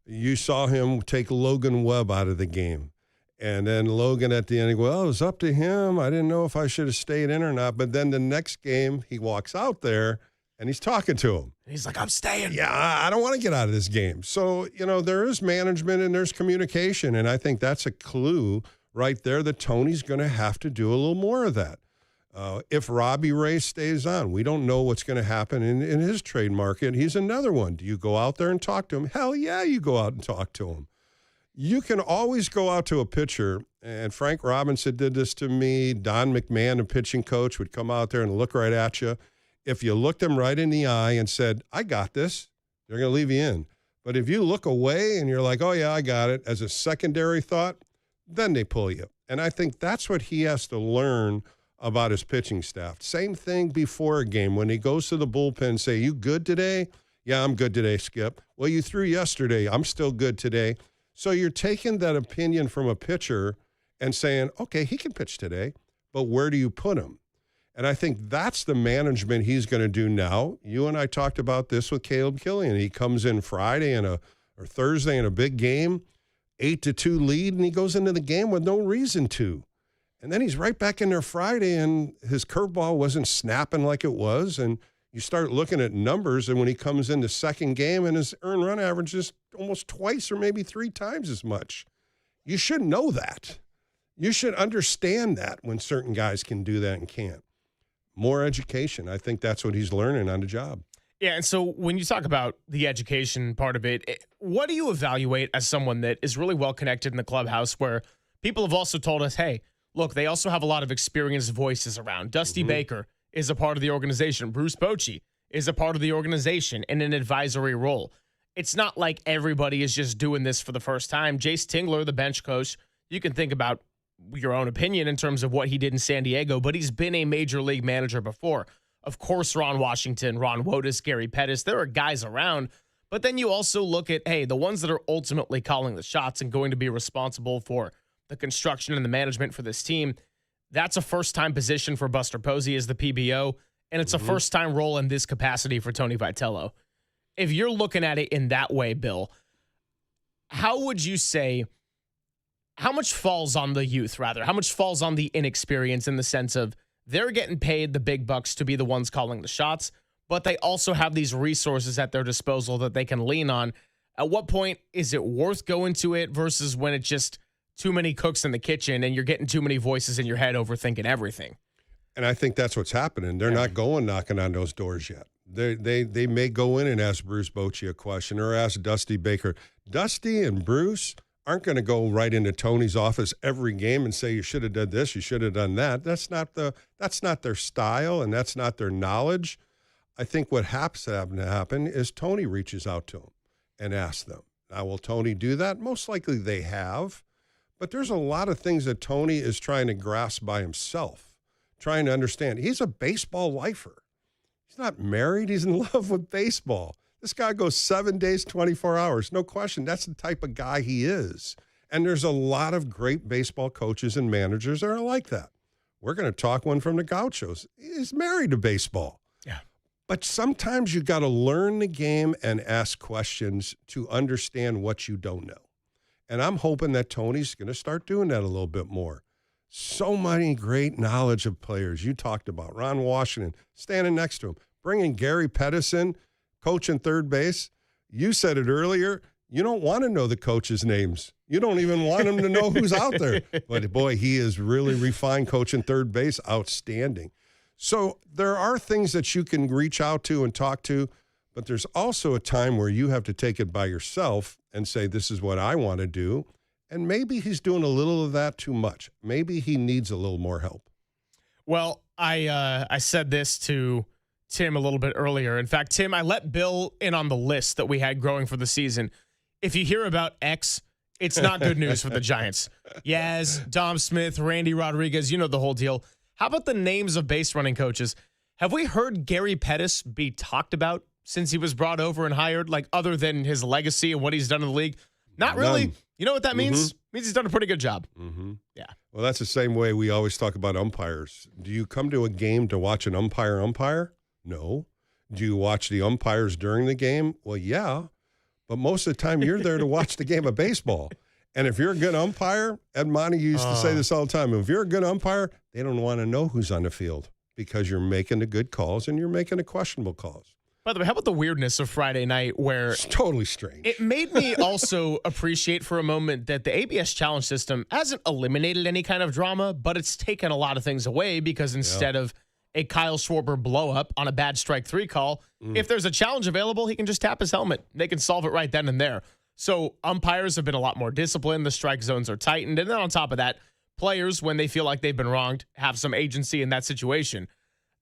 You saw him take Logan Webb out of the game. And then Logan at the end, well, it was up to him. I didn't know if I should have stayed in or not. But then the next game, he walks out there and he's talking to him. He's like, I'm staying. Yeah, I don't want to get out of this game. So, there is management and there's communication. And I think that's a clue right there that Tony's going to have to do a little more of that. If Robbie Ray stays on, we don't know what's going to happen in his trade market. He's another one. Do you go out there and talk to him? Hell yeah, you go out and talk to him. You can always go out to a pitcher, and Frank Robinson did this to me. Don McMahon, a pitching coach, would come out there and look right at you. If you looked them right in the eye and said, I got this, they're going to leave you in. But if you look away and you're like, oh, yeah, I got it, as a secondary thought, then they pull you. And I think that's what he has to learn about his pitching staff. Same thing before a game. When he goes to the bullpen, say, you good today? Yeah, I'm good today, Skip. Well, you threw yesterday. I'm still good today. So you're taking that opinion from a pitcher and saying, okay, he can pitch today, but where do you put him? And I think that's the management he's going to do now. You and I talked about this with Caleb Killian. He comes in Friday or Thursday in a big game, 8-2 lead, and he goes into the game with no reason to. And then he's right back in there Friday, and his curveball wasn't snapping like it was. And you start looking at numbers, and when he comes in the second game, and his earned run average is almost twice or maybe 3 times as much. You should know that. You should understand that when certain guys can do that and can't. More education. I think that's what he's learning on the job. Yeah, and so when you talk about the education part of it, what do you evaluate as someone that is really well connected in the clubhouse where people have also told us, hey, look, they also have a lot of experienced voices around. Dusty Baker is a part of the organization. Bruce Bochy is a part of the organization in an advisory role. It's not like everybody is just doing this for the first time. Jace Tingler, the bench coach, you can think about your own opinion in terms of what he did in San Diego, but he's been a major league manager before. Of course, Ron Washington, Ron Wotus, Gary Pettis, there are guys around. But then you also look at, hey, the ones that are ultimately calling the shots and going to be responsible for the construction and the management for this team. That's a first-time position for Buster Posey as the PBO, and it's a first-time role in this capacity for Tony Vitello. If you're looking at it in that way, Bill, how would you say, how much falls on the youth, rather? How much falls on the inexperience in the sense of they're getting paid the big bucks to be the ones calling the shots, but they also have these resources at their disposal that they can lean on. At what point is it worth going to it versus when it's just too many cooks in the kitchen and you're getting too many voices in your head overthinking everything? And I think that's what's happening. They're not going knocking on those doors yet. They may go in and ask Bruce Bochy a question or ask Dusty Baker. Dusty and Bruce aren't going to go right into Tony's office every game and say, you should have done this, you should have done that. That's not their style, and that's not their knowledge. I think what has to happen is Tony reaches out to them and asks them. Now, will Tony do that? Most likely they have. But there's a lot of things that Tony is trying to grasp by himself, trying to understand. He's a baseball lifer. He's not married. He's in love with baseball. This guy goes 7 days, 24 hours. No question. That's the type of guy he is. And there's a lot of great baseball coaches and managers that are like that. We're going to talk one from the Gauchos. He's married to baseball. Yeah. But sometimes you got to learn the game and ask questions to understand what you don't know. And I'm hoping that Tony's going to start doing that a little bit more. So many great knowledge of players you talked about. Ron Washington standing next to him. Bringing Gary Pettis in, coaching third base. You said it earlier. You don't want to know the coaches' names. You don't even want him to know who's out there. But, boy, he is really refined coaching third base. Outstanding. So there are things that you can reach out to and talk to, but there's also a time where you have to take it by yourself and say, this is what I want to do. And maybe he's doing a little of that too much. Maybe he needs a little more help. Well, I said this to Tim a little bit earlier. In fact, Tim, I let Bill in on the list that we had growing for the season. If you hear about X, it's not good news for the Giants. Yaz, Dom Smith, Randy Rodriguez, you know the whole deal. How about the names of base running coaches? Have we heard Gary Pettis be talked about since he was brought over and hired, like other than his legacy and what he's done in the league? Not really. You know what that means? Means he's done a pretty good job. Mm-hmm. Yeah. Well, that's the same way we always talk about umpires. Do you come to a game to watch an umpire? No. Do you watch the umpires during the game? Well, yeah. But most of the time, you're there to watch the game of baseball. And if you're a good umpire, Ed Monty used to say this all the time. If you're a good umpire, they don't want to know who's on the field because you're making the good calls and you're making the questionable calls. By the way, how about the weirdness of Friday night where it's totally strange. It made me also appreciate for a moment that the ABS challenge system hasn't eliminated any kind of drama, but it's taken a lot of things away because instead of a Kyle Schwarber blow up on a bad strike 3 call, if there's a challenge available, he can just tap his helmet. They can solve it right then and there. So umpires have been a lot more disciplined. The strike zones are tightened. And then on top of that, players, when they feel like they've been wronged, have some agency in that situation.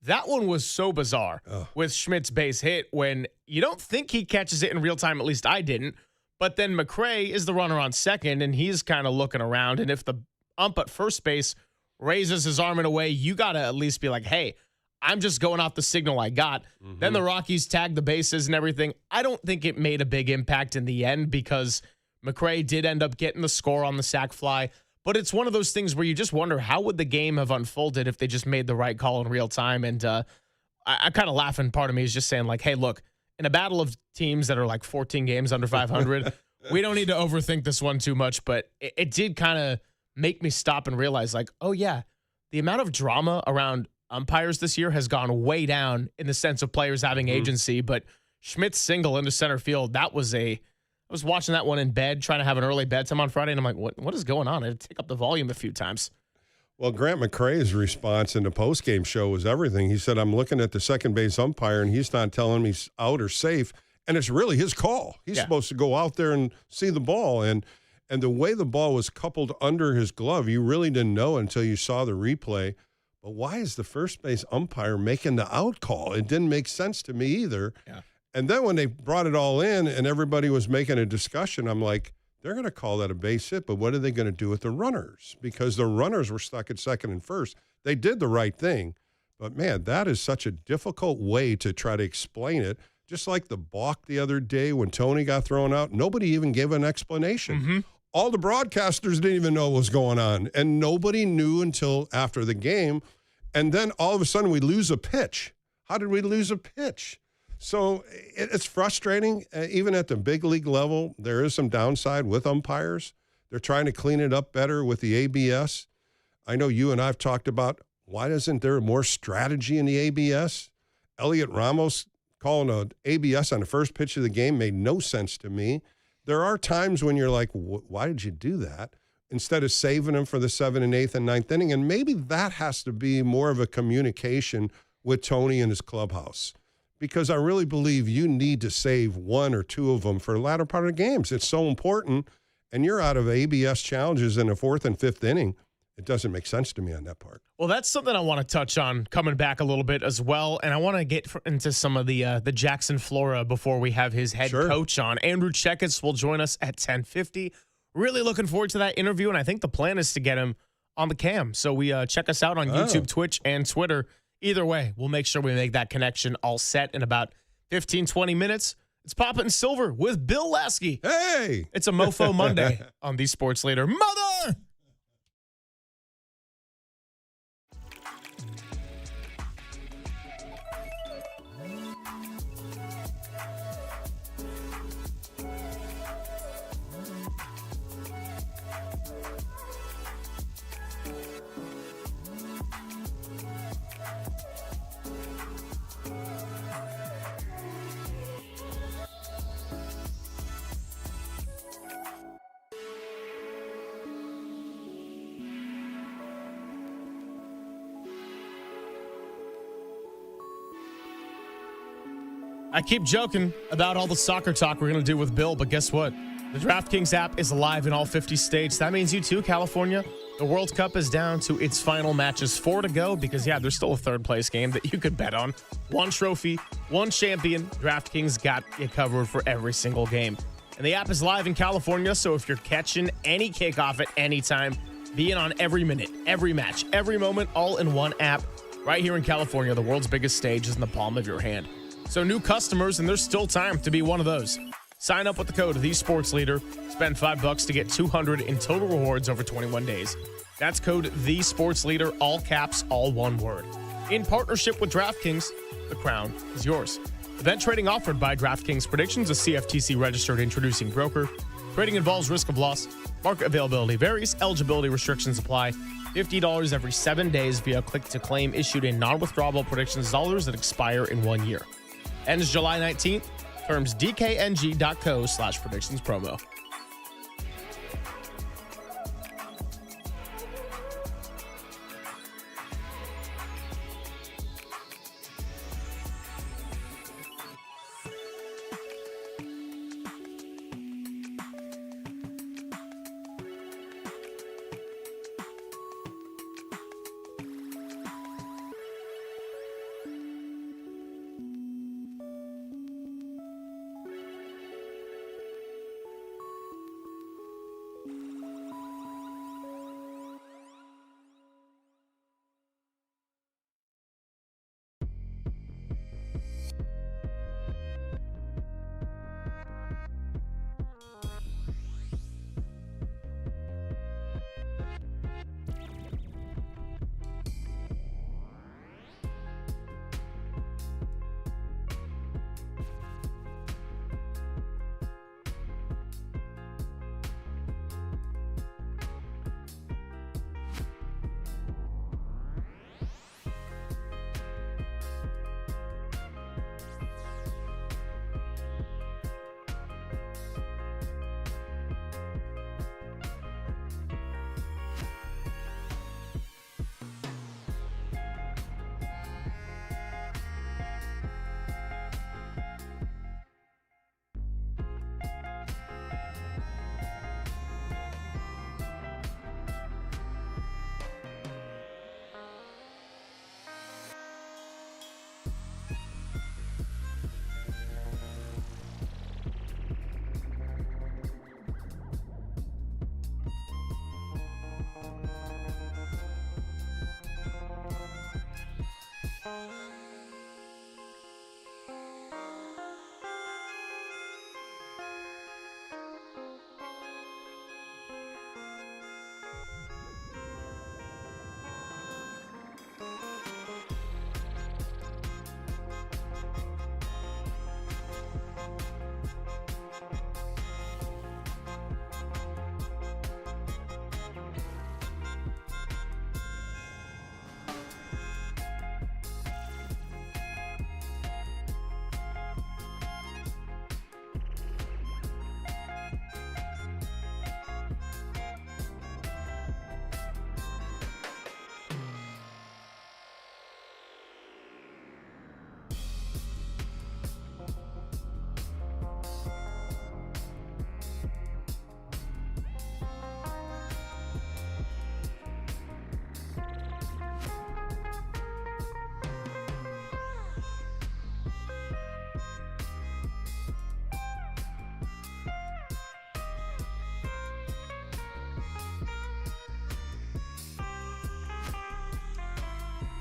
That one was so bizarre with Schmidt's base hit when you don't think he catches it in real time. At least I didn't. But then McRae is the runner on second, and he's kind of looking around. And if the ump at first base raises his arm in a way, you got to at least be like, hey, I'm just going off the signal I got. Mm-hmm. Then the Rockies tagged the bases and everything. I don't think it made a big impact in the end because McRae did end up getting the score on the sac fly. But it's one of those things where you just wonder how would the game have unfolded if they just made the right call in real time. And I kind of laugh, and part of me is just saying like, hey, look, in a battle of teams that are like 14 games under 500, we don't need to overthink this one too much. But it did kind of make me stop and realize like, oh, yeah, the amount of drama around umpires this year has gone way down in the sense of players having agency. But Schmidt's single into center field, I was watching that one in bed, trying to have an early bedtime on Friday, and I'm like, what is going on? I had to take up the volume a few times. Well, Grant McRae's response in the postgame show was everything. He said, I'm looking at the second base umpire, and he's not telling me out or safe, and it's really his call. He's supposed to go out there and see the ball, and the way the ball was coupled under his glove, you really didn't know until you saw the replay. But why is the first base umpire making the out call? It didn't make sense to me either. Yeah. And then when they brought it all in and everybody was making a discussion, I'm like, they're going to call that a base hit, but what are they going to do with the runners? Because the runners were stuck at second and first. They did the right thing. But, man, that is such a difficult way to try to explain it. Just like the balk the other day when Tony got thrown out, nobody even gave an explanation. Mm-hmm. All the broadcasters didn't even know what was going on, and nobody knew until after the game. And then all of a sudden we lose a pitch. How did we lose a pitch? So it's frustrating. Even at the big league level, there is some downside with umpires. They're trying to clean it up better with the ABS. I know you and I have talked about why isn't there more strategy in the ABS? Elliot Ramos calling an ABS on the first pitch of the game made no sense to me. There are times when you're like, why did you do that? Instead of saving them for the 7th and 8th and 9th inning. And maybe that has to be more of a communication with Tony and his clubhouse. Because I really believe you need to save one or two of them for the latter part of the games. It's so important. And you're out of ABS challenges in the 4th and 5th inning. It doesn't make sense to me on that part. Well, that's something I want to touch on coming back a little bit as well. And I want to get into some of the Jackson Flora before we have his head coach on. Andrew Checketts will join us at 10:50. Really looking forward to that interview. And I think the plan is to get him on the cam. So we check us out on YouTube, Twitch, and Twitter. Either way, we'll make sure we make that connection all set in about 15, 20 minutes. It's Papa and Silver with Bill Lasky. Hey! It's a Mofo Monday on the Sports Leader. Mother! I keep joking about all the soccer talk we're going to do with Bill, but guess what? The DraftKings app is live in all 50 states. That means you too, California. The World Cup is down to its final matches, 4 to go, because, there's still a third-place game that you could bet on. 1 trophy, 1 champion. DraftKings got you covered for every single game. And the app is live in California, so if you're catching any kickoff at any time, be in on every minute, every match, every moment, all in one app. Right here in California, the world's biggest stage is in the palm of your hand. So new customers, and there's still time to be one of those. Sign up with the code TheSportsLeader. Spend $5 to get $200 in total rewards over 21 days. That's code TheSportsLeader, all caps, all one word. In partnership with DraftKings, the crown is yours. Event trading offered by DraftKings Predictions, a CFTC-registered introducing broker. Trading involves risk of loss. Market availability varies. Eligibility restrictions apply. $50 every 7 days via click-to-claim issued in non-withdrawable predictions dollars that expire in 1 year. Ends July 19th. Terms dkng.co/predictions promo.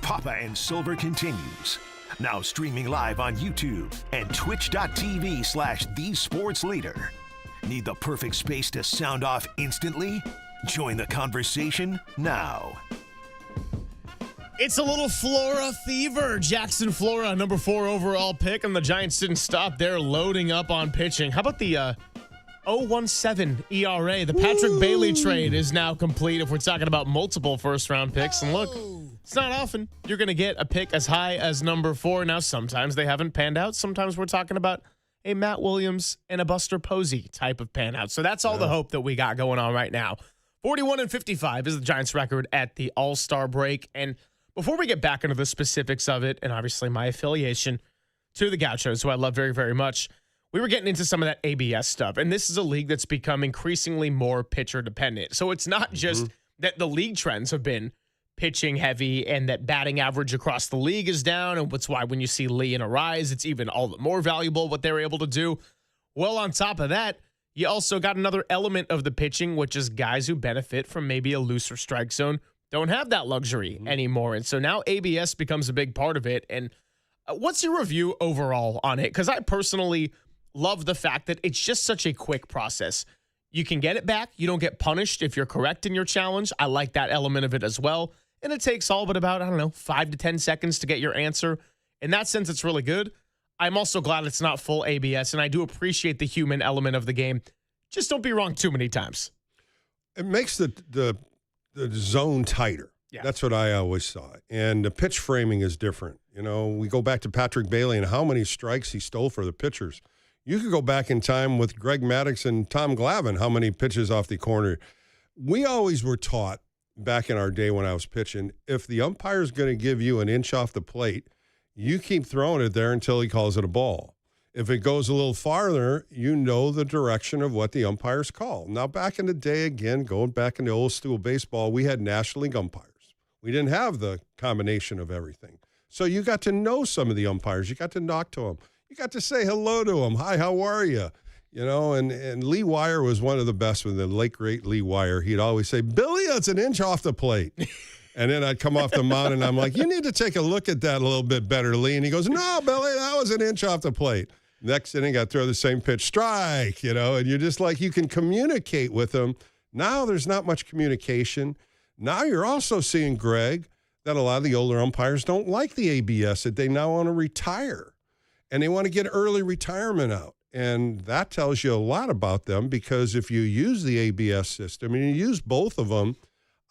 Papa and Silver continues. Now streaming live on YouTube and twitch.tv/thesportsleader. Need the perfect space to sound off instantly? Join the conversation now. It's a little Flora fever. Jackson Flora, number 4 overall pick, and the Giants didn't stop there, loading up on pitching. How about the 0.17 ERA? The Patrick Bailey trade is now complete if we're talking about multiple first-round picks. And look, it's not often you're going to get a pick as high as number 4. Now, sometimes they haven't panned out. Sometimes we're talking about a Matt Williams and a Buster Posey type of pan out. So that's all the hope that we got going on right now. 41-55 is the Giants' record at the All-Star break. And before we get back into the specifics of it, and obviously my affiliation to the Gauchos, who I love very, very much, we were getting into some of that ABS stuff. And this is a league that's become increasingly more pitcher dependent. So it's not just that the league trends have been pitching heavy and that batting average across the league is down. And that's why when you see Lee and Arise, it's even all the more valuable what they're able to do. Well, on top of that, you also got another element of the pitching, which is guys who benefit from maybe a looser strike zone don't have that luxury anymore. And so now ABS becomes a big part of it. And what's your review overall on it? Because I personally love the fact that it's just such a quick process. You can get it back. You don't get punished if you're correct in your challenge. I like that element of it as well. And it takes all but about, 5 to 10 seconds to get your answer. In that sense, it's really good. I'm also glad it's not full ABS, and I do appreciate the human element of the game. Just don't be wrong too many times. It makes the zone tighter. Yeah. That's what I always thought. And the pitch framing is different. We go back to Patrick Bailey and how many strikes he stole for the pitchers. You could go back in time with Greg Maddux and Tom Glavine, how many pitches off the corner. We always were taught back in our day when I was pitching, if the umpire's going to give you an inch off the plate, you keep throwing it there until he calls it a ball. If it goes a little farther, you know the direction of what the umpires call. Now, back in the day, again, going back into old school baseball, we had National League umpires. We didn't have the combination of everything. So you got to know some of the umpires. You got to talk to them. You got to say hello to them. Hi, how are you? And Lee Wire was one of the best with the late, great Lee Wire. He'd always say, Billy, it's an inch off the plate. And then I'd come off the mound and I'm like, you need to take a look at that a little bit better, Lee. And he goes, no, Billy, that was an inch off the plate. Next inning, I throw the same pitch, strike, and you're just like, you can communicate with them. Now there's not much communication. Now you're also seeing, Greg, that a lot of the older umpires don't like the ABS, that they now want to retire. And they want to get early retirement out. And that tells you a lot about them, because if you use the ABS system and you use both of them,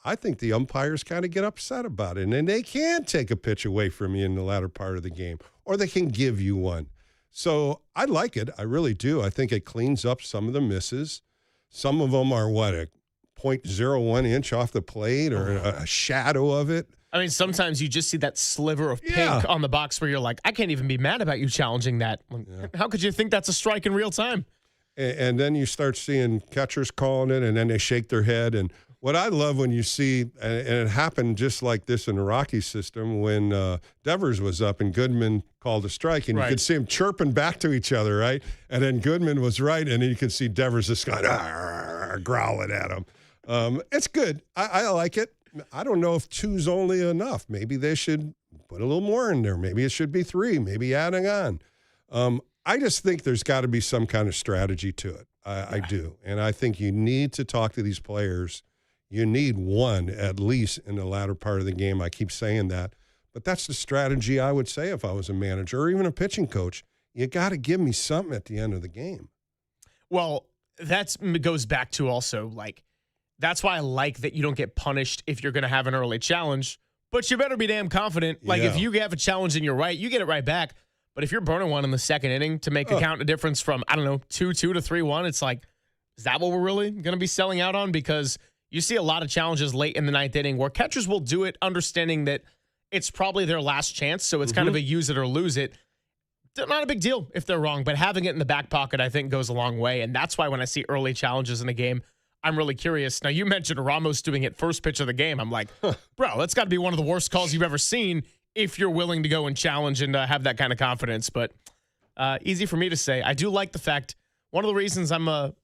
I think the umpires kind of get upset about it. And then they can take a pitch away from you in the latter part of the game, or they can give you one. So I like it. I really do. I think it cleans up some of the misses. Some of them are, a 0.01 inch off the plate or a shadow of it. I mean, sometimes you just see that sliver of pink on the box where you're like, I can't even be mad about you challenging that. Yeah. How could you think that's a strike in real time? And then you start seeing catchers calling it, and then they shake their head. And what I love when you see, and it happened just like this in the Rocky system, when Devers was up and Goodman called a strike, and you could see them chirping back to each other, right? And then Goodman was right, and then you could see Devers just kind of growling at him. It's good. I like it. I don't know if 2's only enough. Maybe they should put a little more in there. Maybe it should be 3, maybe adding on. I just think there's got to be some kind of strategy to it. I do. And I think you need to talk to these players. You need one at least in the latter part of the game. I keep saying that. But that's the strategy I would say if I was a manager or even a pitching coach. You got to give me something at the end of the game. Well, that goes back to also, that's why I like that you don't get punished if you're going to have an early challenge. But you better be damn confident. If you have a challenge and you're right, you get it right back. But if you're burning one in the second inning to make a count a difference from, 2-2 to 3-1, it's like, is that what we're really going to be selling out on? Because you see a lot of challenges late in the ninth inning where catchers will do it understanding that it's probably their last chance, so it's kind of a use it or lose it. Not a big deal if they're wrong, but having it in the back pocket, I think, goes a long way. And that's why when I see early challenges in a game, I'm really curious. Now, you mentioned Ramos doing it first pitch of the game. I'm like, bro, that's got to be one of the worst calls you've ever seen if you're willing to go and challenge and have that kind of confidence. But easy for me to say. I do like the fact, one of the reasons I'm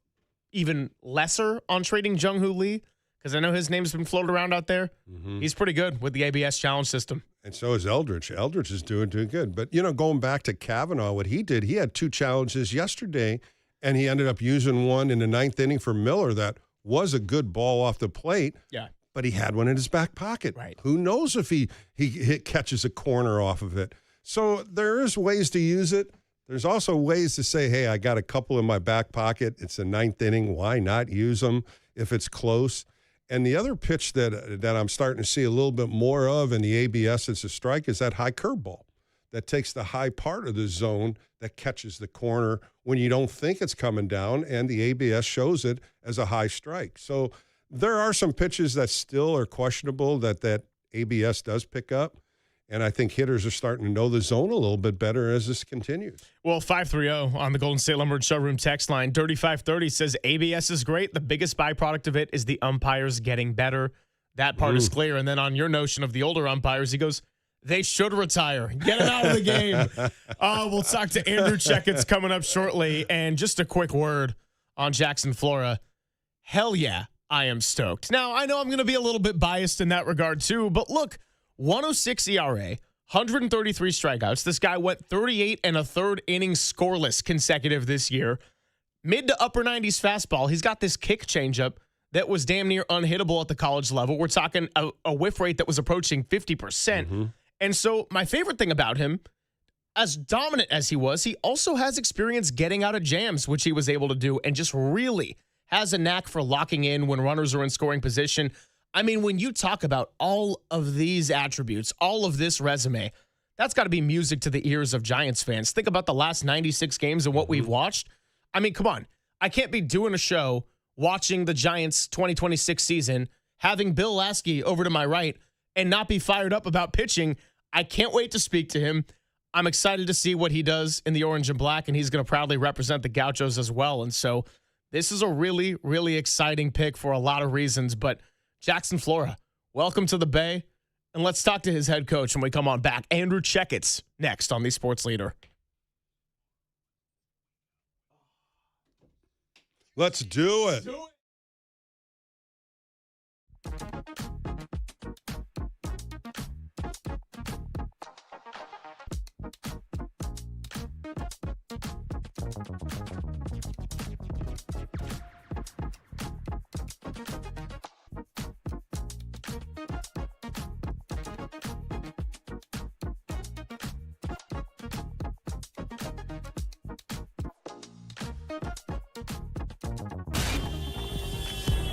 even lesser on trading Jung-Hoo Lee, because I know his name's been floated around out there. He's pretty good with the ABS challenge system. And so is Eldridge. Eldridge is doing good. But, going back to Kavanaugh, what he did, he had 2 challenges yesterday, and he ended up using one in the ninth inning for Miller that was a good ball off the plate. Yeah. But he had one in his back pocket. Right. Who knows if he catches a corner off of it. So there is ways to use it. There's also ways to say, hey, I got a couple in my back pocket. It's the ninth inning. Why not use them if it's close? And the other pitch that I'm starting to see a little bit more of in the ABS as a strike is that high curveball that takes the high part of the zone that catches the corner when you don't think it's coming down, and the ABS shows it as a high strike. So there are some pitches that still are questionable that ABS does pick up. And I think hitters are starting to know the zone a little bit better as this continues. Well, 530 on the Golden State Lumber and Showroom text line. Dirty 530 says ABS is great. The biggest byproduct of it is the umpires getting better. That part is clear. And then on your notion of the older umpires, he goes, they should retire. Get them out of the game. We'll talk to Andrew Checkett's coming up shortly. And just a quick word on Jackson Flora. Hell yeah, I am stoked. Now, I know I'm going to be a little bit biased in that regard too, but look, 106 ERA, 133 strikeouts. This guy went 38 and a third innings scoreless consecutive this year. Mid to upper 90s fastball. He's got this kick changeup that was damn near unhittable at the college level. We're talking a whiff rate that was approaching 50%. Mm-hmm. And so my favorite thing about him, as dominant as he was, he also has experience getting out of jams, which he was able to do, and just really has a knack for locking in when runners are in scoring position. I mean, when you talk about all of these attributes, all of this resume, that's got to be music to the ears of Giants fans. Think about the last 96 games and what we've watched. I mean, come on. I can't be doing a show watching the Giants 2026 season, having Bill Lasky over to my right, and not be fired up about pitching. I can't wait to speak to him. I'm excited to see what he does in the orange and black, and he's going to proudly represent the Gauchos as well. And so this is a really, really exciting pick for a lot of reasons. But Jackson Flora, welcome to the Bay. And let's talk to his head coach when we come on back. Andrew Checketts next on the Sports Leader. Let's do it.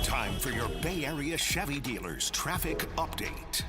Time for your Bay Area Chevy dealers traffic update.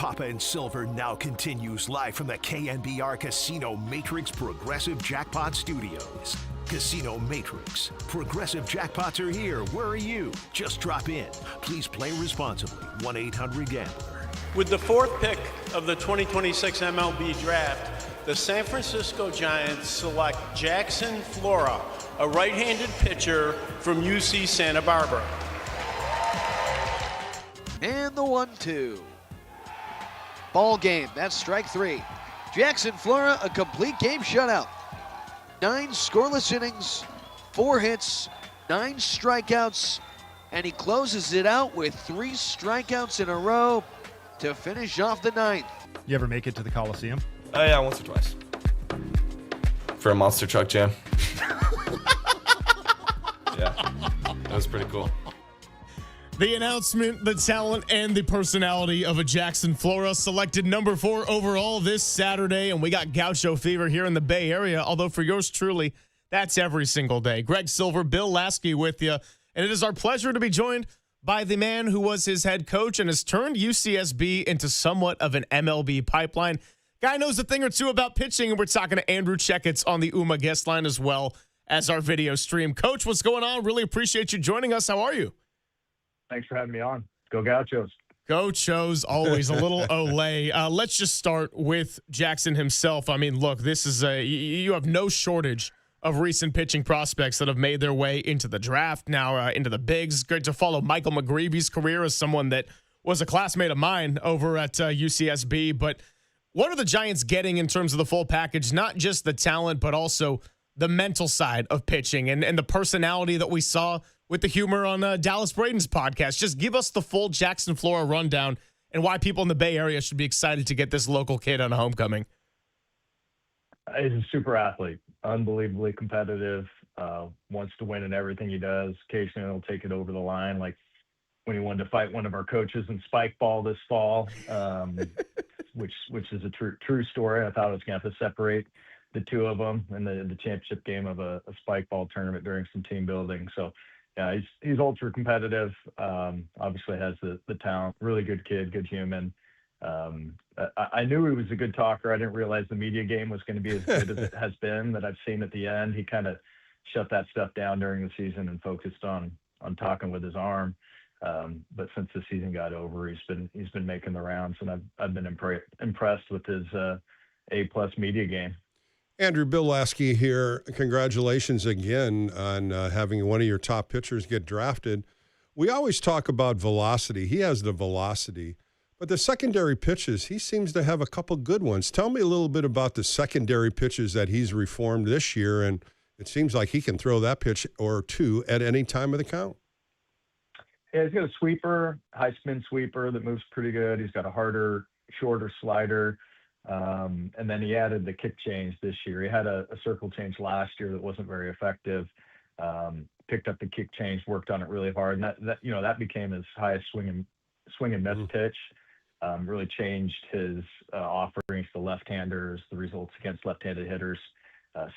Papa and Silver now continues live from the KNBR Casino Matrix Progressive Jackpot Studios. Casino Matrix. Progressive jackpots are here. Where are you? Just drop in. Please play responsibly. 1-800-GAMBLER. With the fourth pick of the 2026 MLB Draft, the San Francisco Giants select Jackson Flora, a right-handed pitcher from UC Santa Barbara. And the 1-2. Ball game. That's strike three. Jackson Flora, a complete game shutout. 9 scoreless innings, 4 hits, 9 strikeouts, and he closes it out with 3 strikeouts in a row to finish off the 9th. You ever make it to the Coliseum? Oh yeah, once or twice. For a monster truck jam. Yeah, that was pretty cool. The announcement, the talent, and the personality of a Jackson Flora selected number 4 overall this Saturday, and we got Gaucho fever here in the Bay Area, although for yours truly, that's every single day. Greg Silver, Bill Lasky with you, and it is our pleasure to be joined by the man who was his head coach and has turned UCSB into somewhat of an MLB pipeline. Guy knows a thing or two about pitching, and we're talking to Andrew Checketts on the UMA guest line as well as our video stream. Coach, what's going on? Really appreciate you joining us. How are you? Thanks for having me on. Go Gauchos. Gauchos, always a little Olay. Let's just start with Jackson himself. I mean, look, this is you have no shortage of recent pitching prospects that have made their way into the draft, now into the bigs. Great to follow Michael McGreevy's career as someone that was a classmate of mine over at UCSB. But what are the Giants getting in terms of the full package? Not just the talent, but also the mental side of pitching and the personality that we saw with the humor on Dallas Braden's podcast. Just give us the full Jackson Flora rundown and why people in the Bay Area should be excited to get this local kid on a homecoming. He's a super athlete, unbelievably competitive, wants to win in everything he does. Occasionally he'll take it over the line, like when he wanted to fight one of our coaches in spike ball this fall, which is a true story. I thought I was going to have to separate the two of them in the championship game of a spike ball tournament during some team building. So, yeah, he's ultra competitive. Obviously has the talent. Really good kid, good human. I knew he was a good talker. I didn't realize the media game was going to be as good as it has been that I've seen at the end. He kind of shut that stuff down during the season and focused on talking with his arm. But since the season got over, he's been making the rounds, and I've been impressed with his A+ media game. Andrew, Bill Lasky here. Congratulations again on having one of your top pitchers get drafted. We always talk about velocity. He has the velocity. But the secondary pitches, he seems to have a couple good ones. Tell me a little bit about the secondary pitches that he's reformed this year, and it seems like he can throw that pitch or two at any time of the count. Yeah, he's got a sweeper, high spin sweeper that moves pretty good. He's got a harder, shorter slider. And then he added the kick change this year. He had a circle change last year that wasn't very effective. Picked up the kick change, worked on it really hard, and that became his highest swing and miss pitch. Really changed his offerings to left-handers. The results against left-handed hitters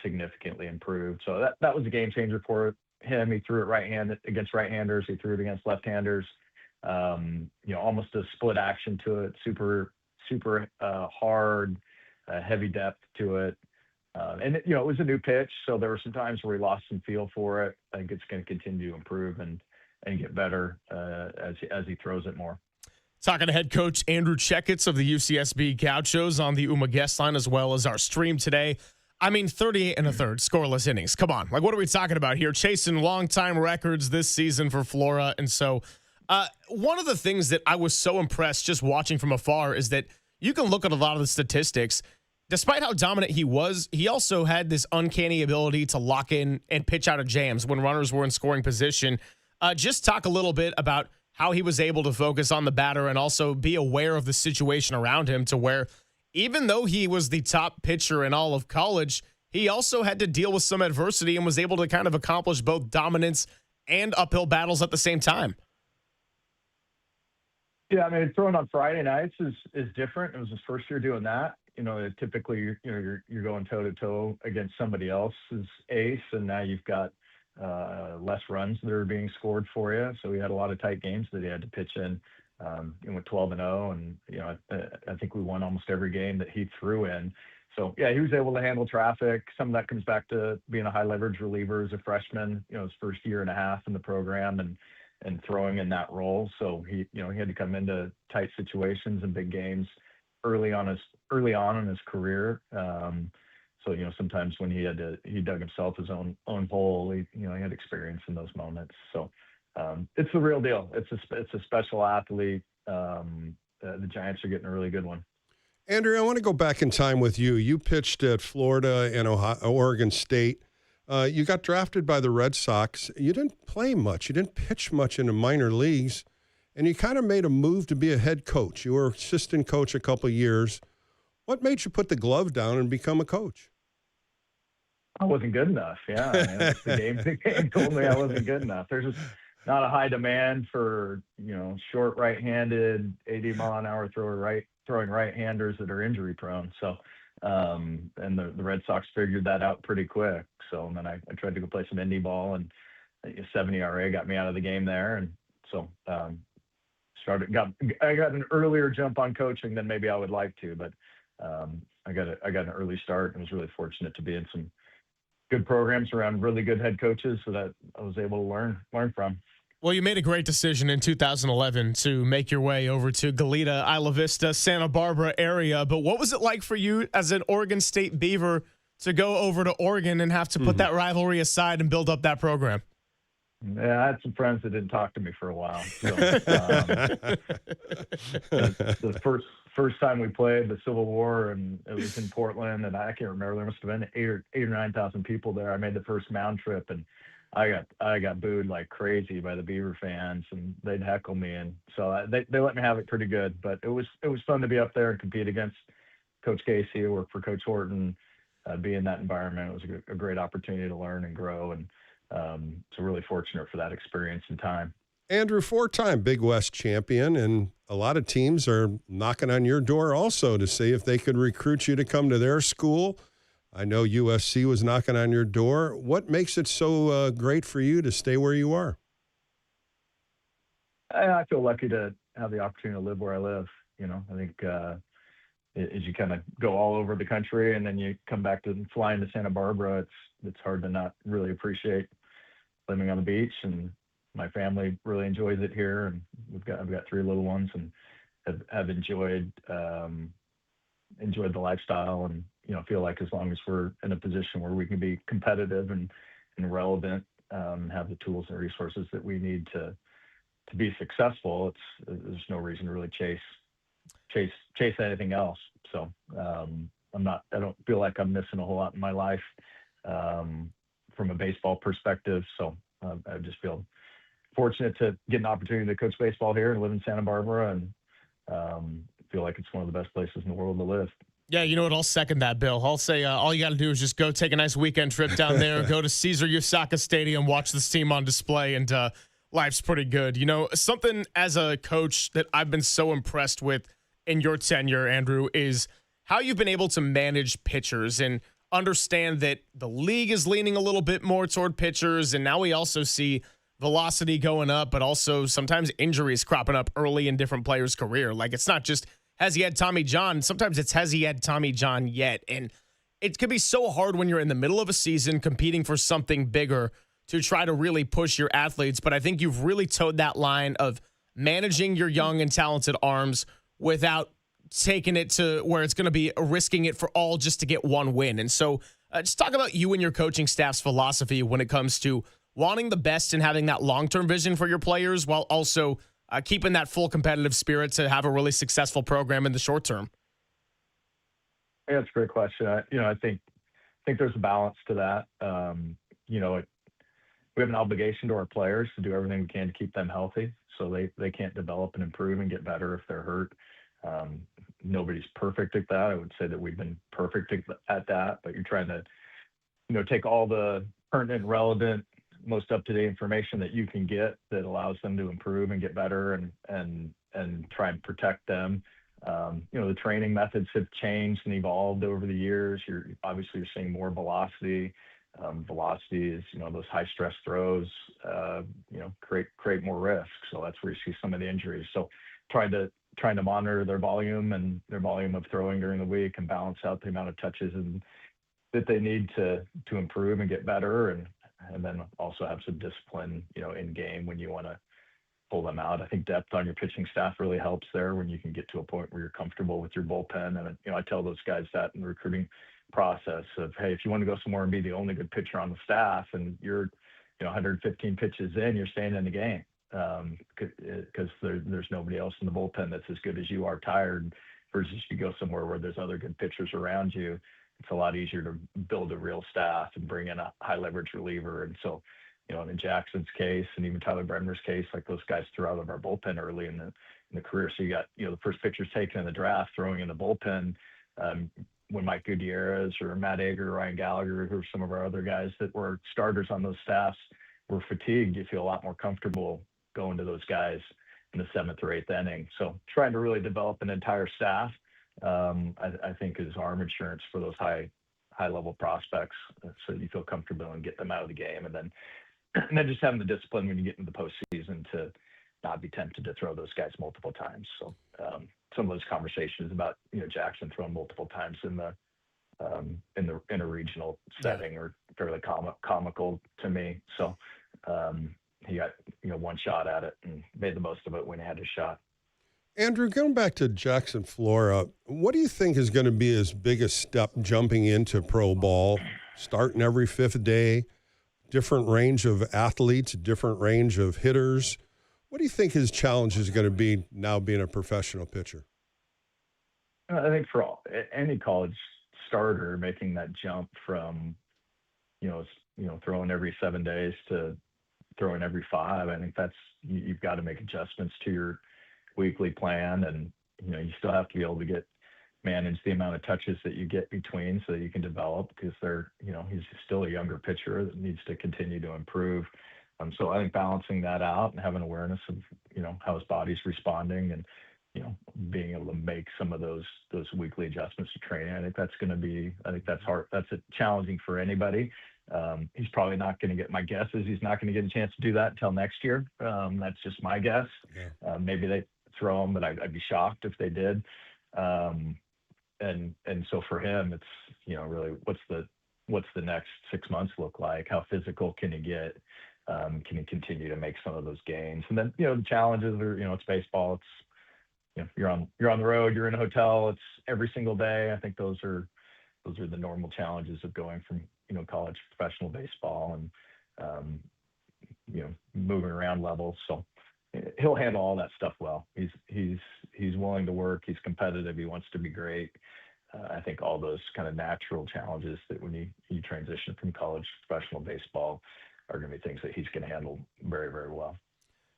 significantly improved. So that was a game changer for him. He threw it right-handed against right-handers. He threw it against left-handers. Almost a split action to it. Super hard, heavy depth to it. And it was a new pitch, so there were some times where he lost some feel for it. I think it's going to continue to improve and get better as he throws it more. Talking to head coach Andrew Checketts of the UCSB Gauchos on the UMA guest line, as well as our stream today. I mean, 38 and a third scoreless innings. Come on. Like, what are we talking about here? Chasing longtime records this season for Flora. And so one of the things that I was so impressed just watching from afar is that you can look at a lot of the statistics. Despite how dominant he was, he also had this uncanny ability to lock in and pitch out of jams when runners were in scoring position. Just talk a little bit about how he was able to focus on the batter and also be aware of the situation around him, to where even though he was the top pitcher in all of college, he also had to deal with some adversity and was able to kind of accomplish both dominance and uphill battles at the same time. Yeah, I mean, throwing on Friday nights is different. It was his first year doing that. Typically you're going toe to toe against somebody else's ace, and now you've got less runs that are being scored for you. So he had a lot of tight games that he had to pitch in went 12-0, and I think we won almost every game that he threw in. So yeah, he was able to handle traffic. Some of that comes back to being a high leverage reliever as a freshman. His first year and a half in the program, and throwing in that role. So he had to come into tight situations and big games early on in his career. So sometimes when he dug himself his own hole, he had experience in those moments. So it's the real deal. It's a special athlete. The Giants are getting a really good one. Andrew, I want to go back in time with you. You pitched at Florida and Oregon State. You got drafted by the Red Sox. You didn't play much. You didn't pitch much in the minor leagues, and you kind of made a move to be a head coach. You were assistant coach a couple of years. What made you put the glove down and become a coach? I wasn't good enough. Yeah, the game told me I wasn't good enough. There's just not a high demand for short right-handed, 80-mile-an-hour throwing right-handers that are injury prone. So, and the Red Sox figured that out pretty quick. So, and then I tried to go play some indie ball, and a 7 ERA got me out of the game there. And so, I got an earlier jump on coaching than maybe I would like to, but I got an early start and was really fortunate to be in some good programs around really good head coaches so that I was able to learn from. Well, you made a great decision in 2011 to make your way over to Goleta, Isla Vista, Santa Barbara area. But what was it like for you as an Oregon State Beaver to go over to Oregon and have to put that rivalry aside and build up that program? Yeah, I had some friends that didn't talk to me for a while. So, the first time we played the Civil War, and it was in Portland, and I can't remember, there must have been 8,000 or 9,000 people there. I made the first mound trip, and I got booed like crazy by the Beaver fans, and they'd heckle me, and so they let me have it pretty good. But it was fun to be up there and compete against Coach Casey, work for Coach Horton, be in that environment. It was a great opportunity to learn and grow, and so really fortunate for that experience and time. Andrew, 4-time Big West champion, and a lot of teams are knocking on your door also to see if they could recruit you to come to their school. I know USC was knocking on your door. What makes it so great for you to stay where you are? I feel lucky to have the opportunity to live where I live. I think as you kind of go all over the country and then you come back to flying to Santa Barbara, it's hard to not really appreciate living on the beach. And my family really enjoys it here, and I've got 3 little ones, and have enjoyed the lifestyle, and feel like as long as we're in a position where we can be competitive and relevant, have the tools and resources that we need to be successful, there's no reason to really chase anything else. So I don't feel like I'm missing a whole lot in my life from a baseball perspective. So I just feel fortunate to get an opportunity to coach baseball here and live in Santa Barbara, and feel like it's one of the best places in the world to live. Yeah, you know what? I'll second that, Bill. I'll say all you got to do is just go take a nice weekend trip down there, go to Caesar Yosaka Stadium, watch this team on display, and life's pretty good. Something as a coach that I've been so impressed with in your tenure, Andrew, is how you've been able to manage pitchers and understand that the league is leaning a little bit more toward pitchers, and now we also see velocity going up, but also sometimes injuries cropping up early in different players' career. Like, it's not just has he had Tommy John, sometimes it's has he had Tommy John yet? And it could be so hard when you're in the middle of a season competing for something bigger to try to really push your athletes. But I think you've really towed that line of managing your young and talented arms without taking it to where it's going to be risking it for all just to get one win. And so just talk about you and your coaching staff's philosophy when it comes to wanting the best and having that long-term vision for your players while also keeping that full competitive spirit to have a really successful program in the short term. Yeah, that's a great question. I think there's a balance to that. We have an obligation to our players to do everything we can to keep them healthy, so they can't develop and improve and get better if they're hurt. Nobody's perfect at that. I would say that we've been perfect at that, but you're trying to, take all the current and relevant, most up-to-date information that you can get that allows them to improve and get better and try and protect them. The training methods have changed and evolved over the years. You're seeing more velocity. Velocity is, those high stress throws, create more risk. So that's where you see some of the injuries. So trying to monitor their volume and their volume of throwing during the week and balance out the amount of touches and that they need to improve and get better, and then also have some discipline, in game when you want to pull them out. I think depth on your pitching staff really helps there when you can get to a point where you're comfortable with your bullpen. And I tell those guys that in the recruiting process of, hey, if you want to go somewhere and be the only good pitcher on the staff and you're 115 pitches in, you're staying in the game, because there's nobody else in the bullpen that's as good as you are tired, versus you go somewhere where there's other good pitchers around you. It's a lot easier to build a real staff and bring in a high leverage reliever. And so, in Jackson's case and even Tyler Brenner's case, like those guys threw out of our bullpen early in the career. So you got, the first pitchers taken in the draft throwing in the bullpen, when Mike Gutierrez or Matt Ager, Ryan Gallagher, who are some of our other guys that were starters on those staffs, were fatigued. You feel a lot more comfortable going to those guys in the 7th or 8th inning. So trying to really develop an entire staff, I think is arm insurance for those high level prospects, so you feel comfortable and get them out of the game, and then just having the discipline when you get into the postseason to not be tempted to throw those guys multiple times. So some of those conversations about Jackson throwing multiple times in a regional setting are fairly comical to me. So he got one shot at it and made the most of it when he had his shot. Andrew, going back to Jackson Flora, what do you think is going to be his biggest step jumping into pro ball, starting every 5th day, different range of athletes, different range of hitters? What do you think his challenge is going to be now being a professional pitcher? I think for any college starter, making that jump from, throwing every 7 days to throwing every 5, I think you've got to make adjustments to your weekly plan, and you still have to be able to manage the amount of touches that you get between so that you can develop, because he's still a younger pitcher that needs to continue to improve. So I think balancing that out and having awareness of how his body's responding, and being able to make some of those weekly adjustments to training, I think that's hard. That's challenging for anybody. He's probably not going to get, my guess is he's not going to get a chance to do that until next year. That's just my guess. Yeah. Maybe they throw him, but I'd be shocked if they did. And so for him, it's really what's the next 6 months look like? How physical can he get? Can he continue to make some of those gains? And then the challenges are it's baseball. It's you're on the road, you're in a hotel. It's every single day. I think those are the normal challenges of going from college to professional baseball, and moving around levels. So he'll handle all that stuff well. He's willing to work. He's competitive. He wants to be great. I think all those kind of natural challenges that when you transition from college to professional baseball are going to be things that he's going to handle very, very well.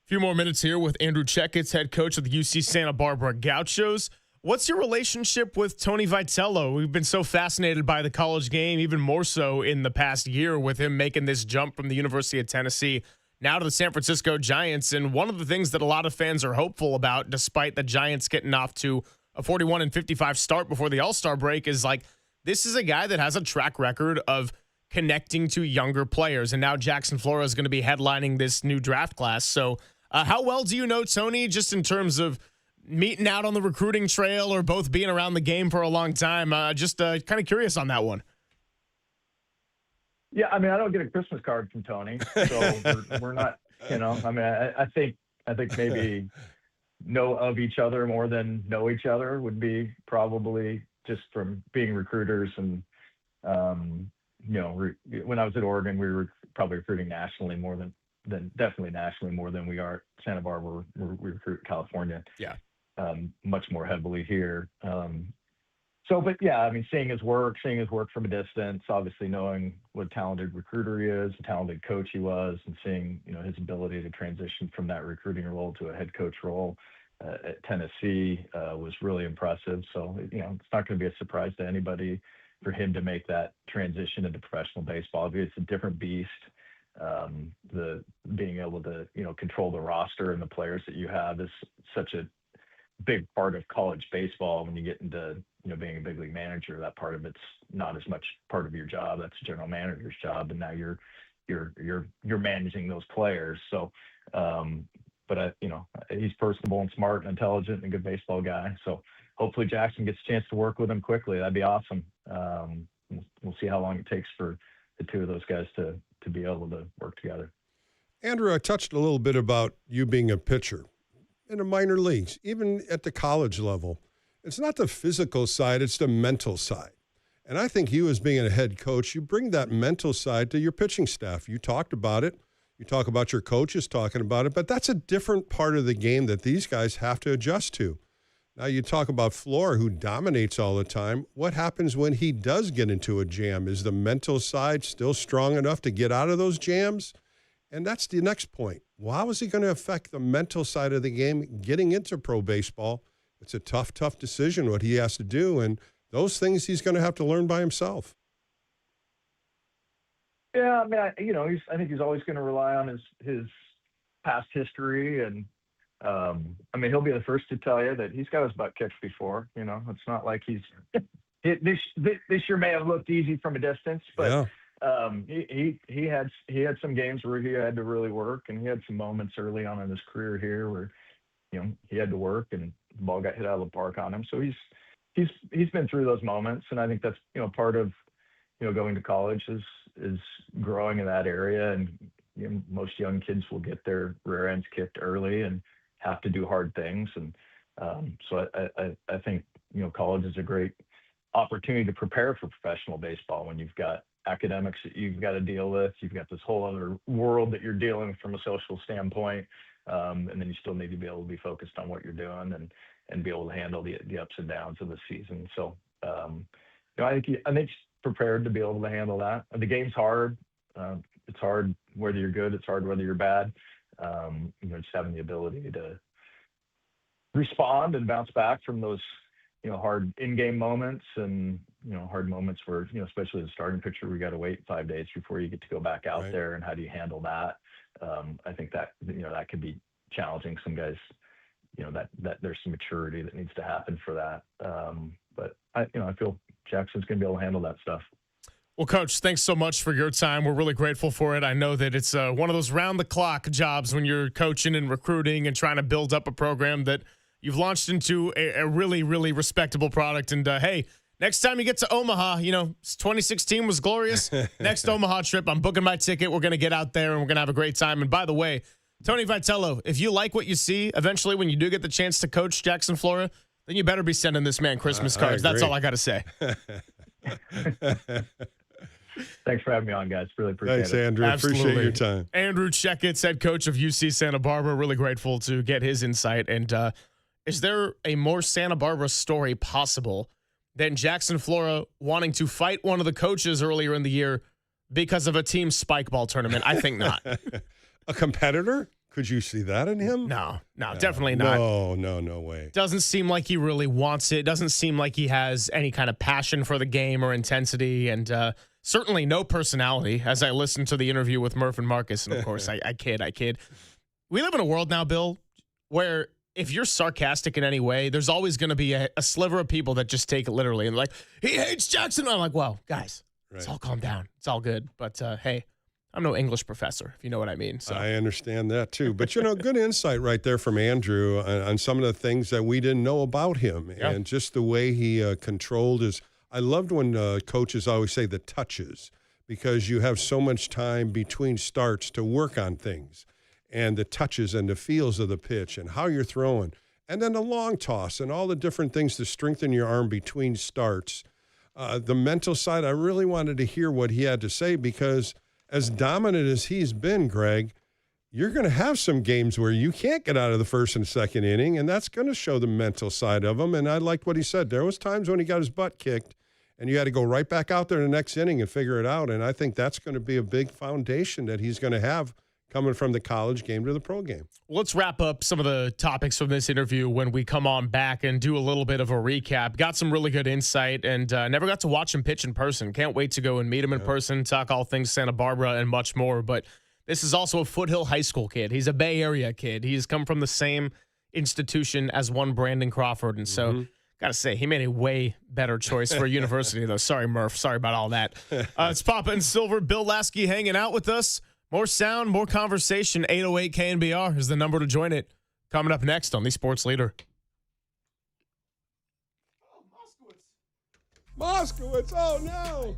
A few more minutes here with Andrew Checketts, head coach of the UC Santa Barbara Gauchos. What's your relationship with Tony Vitello? We've been so fascinated by the college game, even more so in the past year, with him making this jump from the University of Tennessee now to the San Francisco Giants. And one of the things that a lot of fans are hopeful about, despite the Giants getting off to a 41-55 start before the All-Star break, is this is a guy that has a track record of connecting to younger players. And now Jackson Flora is going to be headlining this new draft class. So how well do you know Tony, just in terms of meeting out on the recruiting trail or both being around the game for a long time? Just kind of curious on that one. Yeah, I mean, I don't get a Christmas card from Tony, so we're not, I think maybe know of each other more than know each other would be probably just from being recruiters. And, when I was at Oregon, we were probably recruiting nationally more than definitely nationally more than we are at Santa Barbara. We recruit California. Yeah. Much more heavily here. But yeah, I mean, seeing his work from a distance, obviously knowing what a talented recruiter he is, a talented coach he was, and seeing, his ability to transition from that recruiting role to a head coach role at Tennessee was really impressive. So, it's not going to be a surprise to anybody for him to make that transition into professional baseball. It's a different beast. The being able to, control the roster and the players that you have is such a big part of college baseball. When you get into being a big league manager, that part of it's not as much part of your job. That's a general manager's job, and now you're managing those players. So but he's personable and smart and intelligent and a good baseball guy. So hopefully Jackson gets a chance to work with him quickly. That'd be awesome. We'll see how long it takes for the two of those guys to be able to work together. Andrew, I touched a little bit about you being a pitcher in the minor leagues, even at the college level. It's not the physical side, it's the mental side. And I think you, as being a head coach, you bring that mental side to your pitching staff. You talked about it. You talk about your coaches talking about it, but that's a different part of the game that these guys have to adjust to. Now, you talk about Flora, who dominates all the time. What happens when he does get into a jam? Is the mental side still strong enough to get out of those jams? And that's the next point. Well, how is he going to affect the mental side of the game getting into pro baseball? It's a tough decision what he has to do, and those things he's going to have to learn by himself. Yeah, I mean, I think he's always going to rely on his past history, and I mean, he'll be the first to tell you that he's got his butt kicked before. It's not like he's this year may have looked easy from a distance, but he had some games where he had to really work, and he had some moments early on in his career here where he had to work and the ball got hit out of the park on him. So he's been through those moments, and I think that's part of going to college is growing in that area. And most young kids will get their rear ends kicked early and have to do hard things. And so I think college is a great opportunity to prepare for professional baseball when you've got academics that you've got to deal with. You've got this whole other world that you're dealing with from a social standpoint. And then you still need to be able to be focused on what you're doing and be able to handle the ups and downs of the season. So, I think he's prepared to be able to handle that. The game's hard. It's hard whether you're good. It's hard whether you're bad. Just having the ability to respond and bounce back from those, hard in-game moments and, hard moments where, especially as a starting pitcher, we got to wait 5 days before you get to go back out there. And how do you handle that? I think that, that could be challenging. Some guys, that there's some maturity that needs to happen for that. But I feel Jackson's going to be able to handle that stuff. Well, Coach, thanks so much for your time. We're really grateful for it. I know that it's one of those round-the-clock jobs when you're coaching and recruiting and trying to build up a program that you've launched into a really, really respectable product. And, hey, next time you get to Omaha, 2016 was glorious. Next Omaha trip, I'm booking my ticket. We're going to get out there, and we're going to have a great time. And, by the way, Tony Vitello, if you like what you see, eventually when you do get the chance to coach Jackson Flora, then you better be sending this man Christmas cards. That's all I got to say. Thanks for having me on, guys. Really appreciate it. Thanks, Andrew. Absolutely. Appreciate your time. Andrew Checketts, head coach of UC Santa Barbara. Really grateful to get his insight. And is there a more Santa Barbara story possible than Jackson Flora wanting to fight one of the coaches earlier in the year because of a team spike ball tournament? I think not. A competitor? Could you see that in him? No, definitely not. No way. Doesn't seem like he really wants it. Doesn't seem like he has any kind of passion for the game or intensity, and certainly no personality, as I listened to the interview with Murph and Marcus. And, of course, I kid. We live in a world now, Bill, where if you're sarcastic in any way, there's always going to be a sliver of people that just take it literally and like, he hates Jackson. I'm like, well, guys, Let's all calm down. It's all good. But, hey, I'm no English professor, if you know what I mean. So. I understand that, too. But, good insight right there from Andrew on some of the things that we didn't know about him and just the way he controlled his – I loved when coaches always say the touches because you have so much time between starts to work on things and the touches and the feels of the pitch and how you're throwing. And then the long toss and all the different things to strengthen your arm between starts. The mental side, I really wanted to hear what he had to say because – as dominant as he's been, Greg, you're going to have some games where you can't get out of the first and second inning, and that's going to show the mental side of him. And I liked what he said. There was times when he got his butt kicked, and you had to go right back out there in the next inning and figure it out. And I think that's going to be a big foundation that he's going to have coming from the college game to the pro game. Well, let's wrap up some of the topics from this interview when we come on back and do a little bit of a recap. Got some really good insight and never got to watch him pitch in person. Can't wait to go and meet him in person, talk all things Santa Barbara and much more. But this is also a Foothill High School kid. He's a Bay Area kid. He's come from the same institution as one Brandon Crawford. And so, got to say, he made a way better choice for a university, though. Sorry, Murph. Sorry about all that. It's Papa and Silver. Bill Lasky hanging out with us. More sound, more conversation. 808 KNBR is the number to join it. Coming up next on the Sports Leader. Moskowitz, oh no!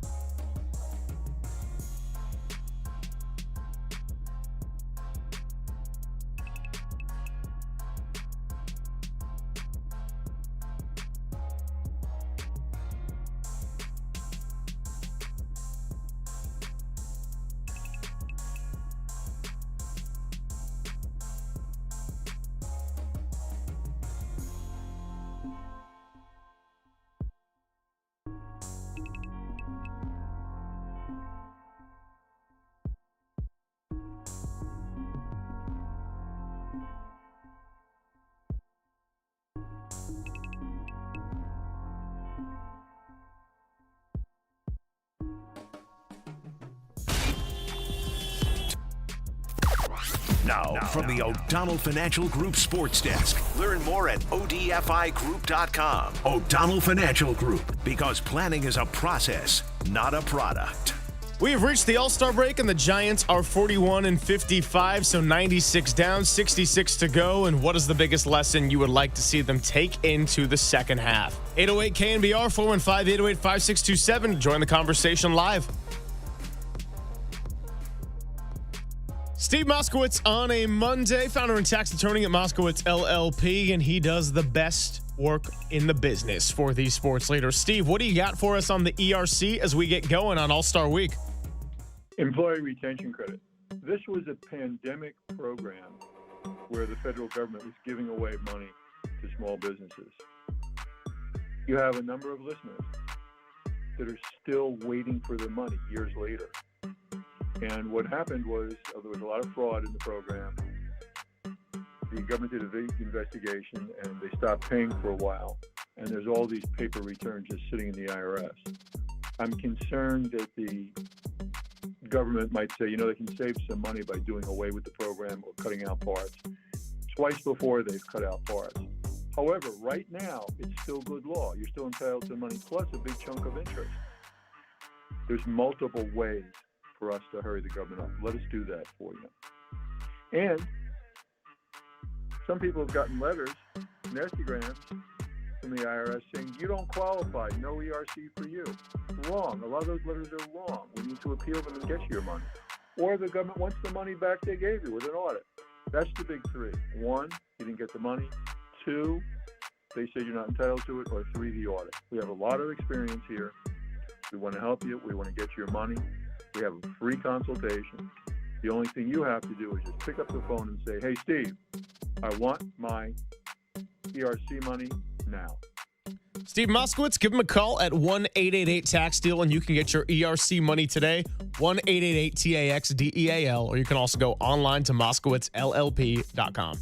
Now, from the O'Donnell Financial Group Sports Desk. Learn more at odfigroup.com. O'Donnell Financial Group, because planning is a process, not a product. We have reached the All-Star break, and the Giants are 41-55, so 96 down, 66 to go. And what is the biggest lesson you would like to see them take into the second half? 808 KNBR, 415-808-5627 to join the conversation live. Steve Moskowitz on a Monday, founder and tax attorney at Moskowitz LLP, and he does the best work in the business for the sports leaders. Steve, what do you got for us on the ERC as we get going on All-Star Week? Employee retention credit. This was a pandemic program where the federal government was giving away money to small businesses. You have a number of listeners that are still waiting for their money years later. And what happened was there was a lot of fraud in the program. The government did an investigation and they stopped paying for a while. And there's all these paper returns just sitting in the IRS. I'm concerned that the government might say, they can save some money by doing away with the program or cutting out parts. Twice before they've cut out parts. However, right now, it's still good law. You're still entitled to money plus a big chunk of interest. There's multiple ways for us to hurry the government up. Let us do that for you. And some people have gotten letters, nastygrams from the IRS saying, you don't qualify, no ERC for you. Wrong. A lot of those letters are wrong. We need to appeal them and get you your money. Or the government wants the money back they gave you with an audit. That's the big three. One, you didn't get the money. Two, they say you're not entitled to it. Or three, the audit. We have a lot of experience here. We want to help you. We want to get you your money. We have a free consultation. The only thing you have to do is just pick up the phone and say, hey, Steve, I want my ERC money now. Steve Moskowitz, give him a call at 1-888-TAX-DEAL, and you can get your ERC money today, 1-888-TAX-DEAL, or you can also go online to MoskowitzLLP.com.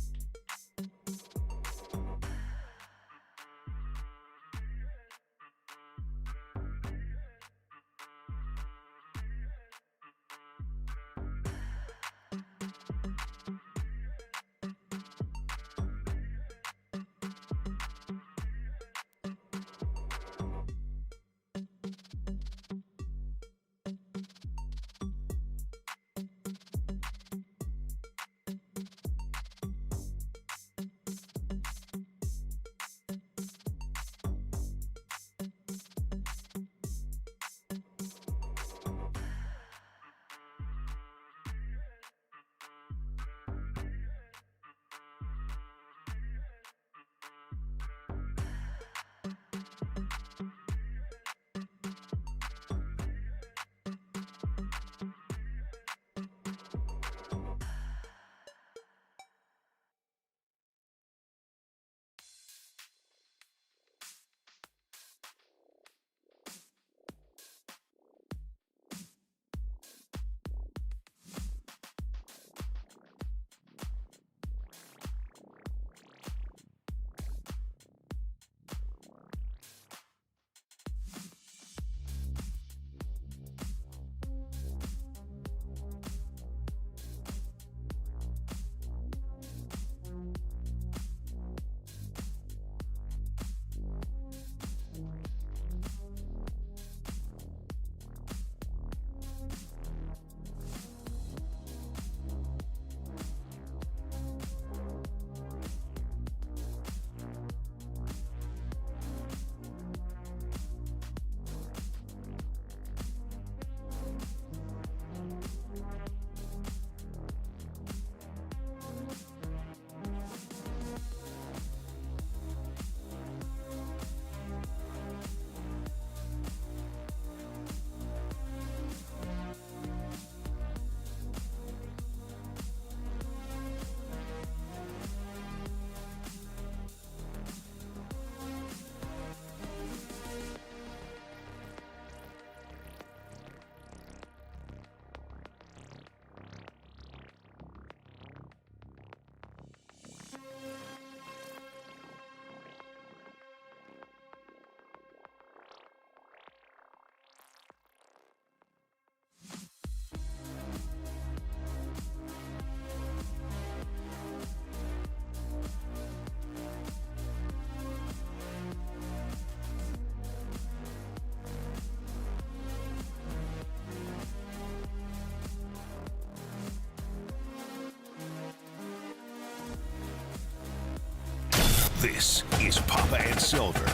This is Papa and Silver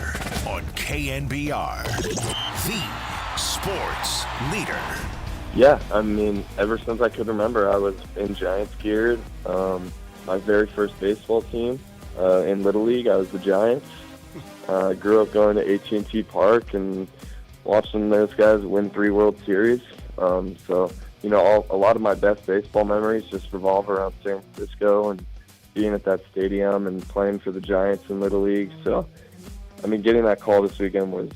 on KNBR, the sports leader. Yeah, I mean, ever since I could remember, I was in Giants gear. My very first baseball team in Little League, I was the Giants. I grew up going to AT&T Park and watching those guys win 3 World Series. So, you know, a lot of my best baseball memories just revolve around San Francisco and being at that stadium and playing for the Giants in Little League. So, I mean, getting that call this weekend was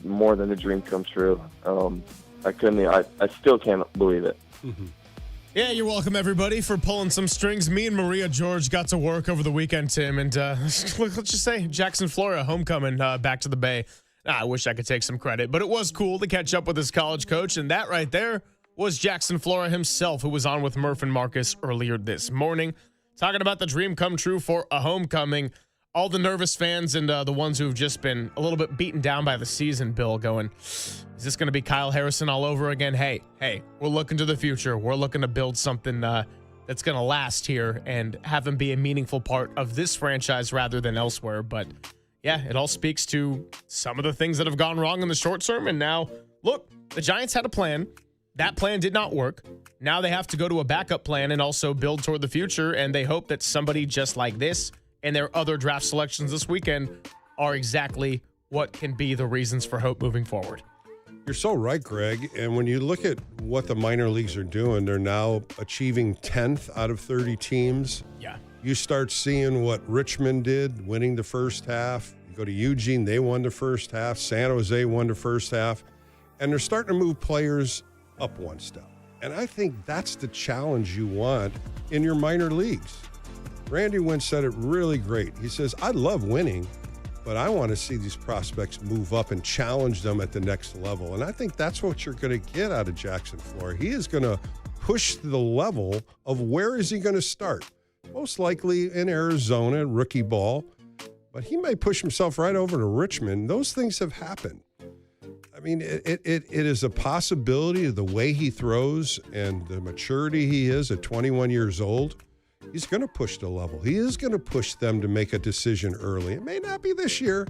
more than a dream come true. I still can't believe it. Yeah, you're welcome, everybody, for pulling some strings. Me and Maria George got to work over the weekend, Tim, and let's just say Jackson, Florida, homecoming back to the Bay. I wish I could take some credit, but it was cool to catch up with his college coach, and that right there was Jackson Flora himself, who was on with Murph and Marcus earlier this morning, talking about the dream come true for a homecoming. All the nervous fans and the ones who've just been a little bit beaten down by the season, Bill, going, is this going to be Kyle Harrison all over again? Hey, we're looking to the future. We're looking to build something that's going to last here and have him be a meaningful part of this franchise rather than elsewhere. But yeah, it all speaks to some of the things that have gone wrong in the short term. And now, look, the Giants had a plan. That plan did not work. Now they have to go to a backup plan and also build toward the future. And they hope that somebody just like this and their other draft selections this weekend are exactly what can be the reasons for hope moving forward. You're so right, Greg. And when you look at what the minor leagues are doing, they're now achieving 10th out of 30 teams. Yeah. You start seeing what Richmond did, winning the first half. You go to Eugene, they won the first half. San Jose won the first half. And they're starting to move players up one step. And I think that's the challenge you want in your minor leagues. Randy Wynn said it really great. He says, I love winning, but I want to see these prospects move up and challenge them at the next level. And I think that's what you're going to get out of Jackson Flora. He is going to push the level of where is he going to start? Most likely in Arizona, rookie ball. But he may push himself right over to Richmond. Those things have happened. I mean, it is a possibility of the way he throws and the maturity he is at 21 years old. He's going to push the level. He is going to push them to make a decision early. It may not be this year,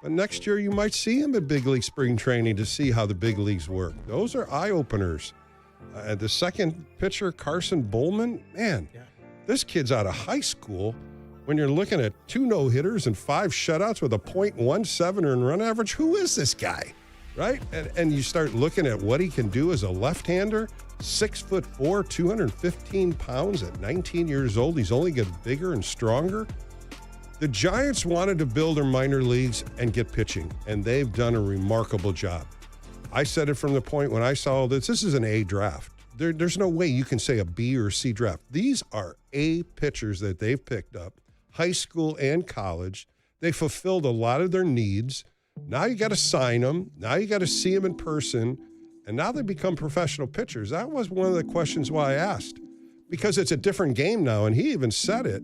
but next year you might see him at big league spring training to see how the big leagues work. Those are eye-openers. The second pitcher, Carson Bowman, man, this kid's out of high school. When you're looking at 2 no-hitters and 5 shutouts with a .17 earned run average, who is this guy, right? And you start looking at what he can do as a left-hander. 6'4", 215 pounds at 19 years old. He's only getting bigger and stronger. The Giants wanted to build their minor leagues and get pitching, and they've done a remarkable job. I said it from the point when I saw this. This is an A draft. There's no way you can say a B or C draft. These are A pitchers that they've picked up, high school and college. They fulfilled a lot of their needs. Now you got to sign them. Now you got to see them in person. And now they become professional pitchers. That was one of the questions why I asked. Because it's a different game now, and he even said it,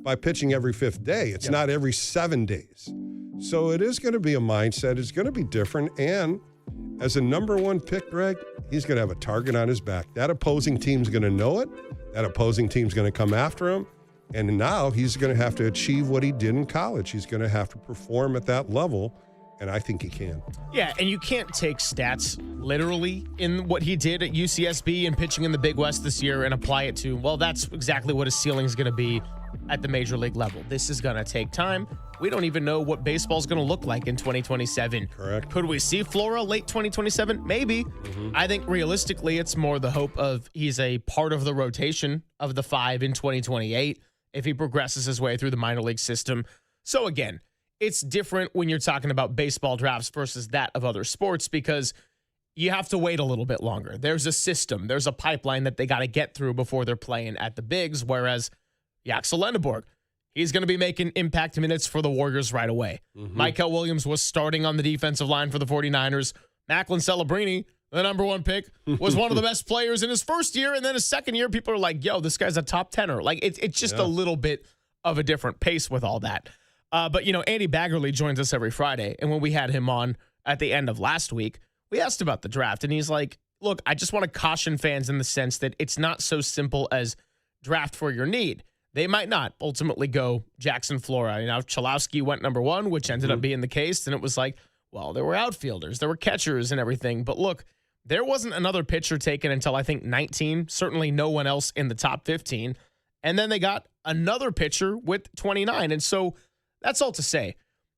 by pitching every 5th day. It's not every 7 days. So it is going to be a mindset. It's going to be different. And as a number 1 pick, Greg, he's going to have a target on his back. That opposing team's going to know it. That opposing team's going to come after him. And now he's going to have to achieve what he did in college. He's going to have to perform at that level. And I think he can. Yeah, and you can't take stats literally in what he did at UCSB and pitching in the Big West this year and apply it to, well, that's exactly what his ceiling is going to be at the major league level. This is going to take time. We don't even know what baseball is going to look like in 2027. Correct. Could we see Flora late 2027? Maybe. I think realistically, it's more the hope of he's a part of the rotation of the 5 in 2028 if he progresses his way through the minor league system. So again, it's different when you're talking about baseball drafts versus that of other sports because you have to wait a little bit longer. There's a system. There's a pipeline that they got to get through before they're playing at the bigs, whereas Yaxel Lendeborg, he's going to be making impact minutes for the Warriors right away. Michael Williams was starting on the defensive line for the 49ers. Macklin Celebrini, the number 1 pick, was one of the best players in his first year, and then his second year, people are like, yo, this guy's a top 10er. Like, it's just a little bit of a different pace with all that. But, you know, Andy Baggerly joins us every Friday. And when we had him on at the end of last week, we asked about the draft. And he's like, look, I just want to caution fans in the sense that it's not so simple as draft for your need. they might not ultimately go Jackson Flora. You know, Chalowski went number 1, which ended up being the case. And it was like, well, there were outfielders, there were catchers and everything. But look, there wasn't another pitcher taken until I think 19, certainly no one else in the top 15. And then they got another pitcher with 29. And so that's all to say.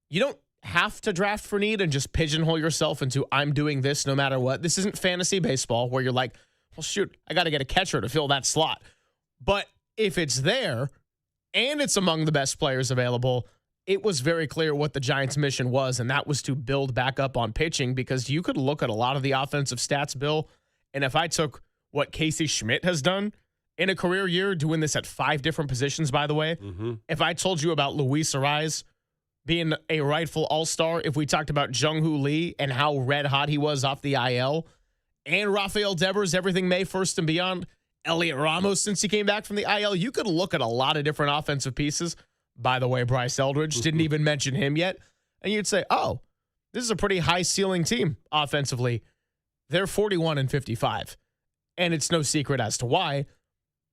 You don't have to draft for need and just pigeonhole yourself into I'm doing this no matter what. This isn't fantasy baseball where you're like, well, shoot, I got to get a catcher to fill that slot. But if it's there and it's among the best players available, it was very clear what the Giants' mission was, and that was to build back up on pitching, because you could look at a lot of the offensive stats, Bill, and if I took what Casey Schmidt has done in a career year, doing this at 5 different positions, by the way, if I told you about Luis Ariz being a rightful all-star, if we talked about Jung-Hoo Lee and how red hot he was off the IL, and Rafael Devers, everything May 1st and beyond, Elliot Ramos since he came back from the IL, you could look at a lot of different offensive pieces. By the way, Bryce Eldridge, didn't even mention him yet. And you'd say, oh, this is a pretty high-ceiling team offensively. They're 41-55. And it's no secret as to why.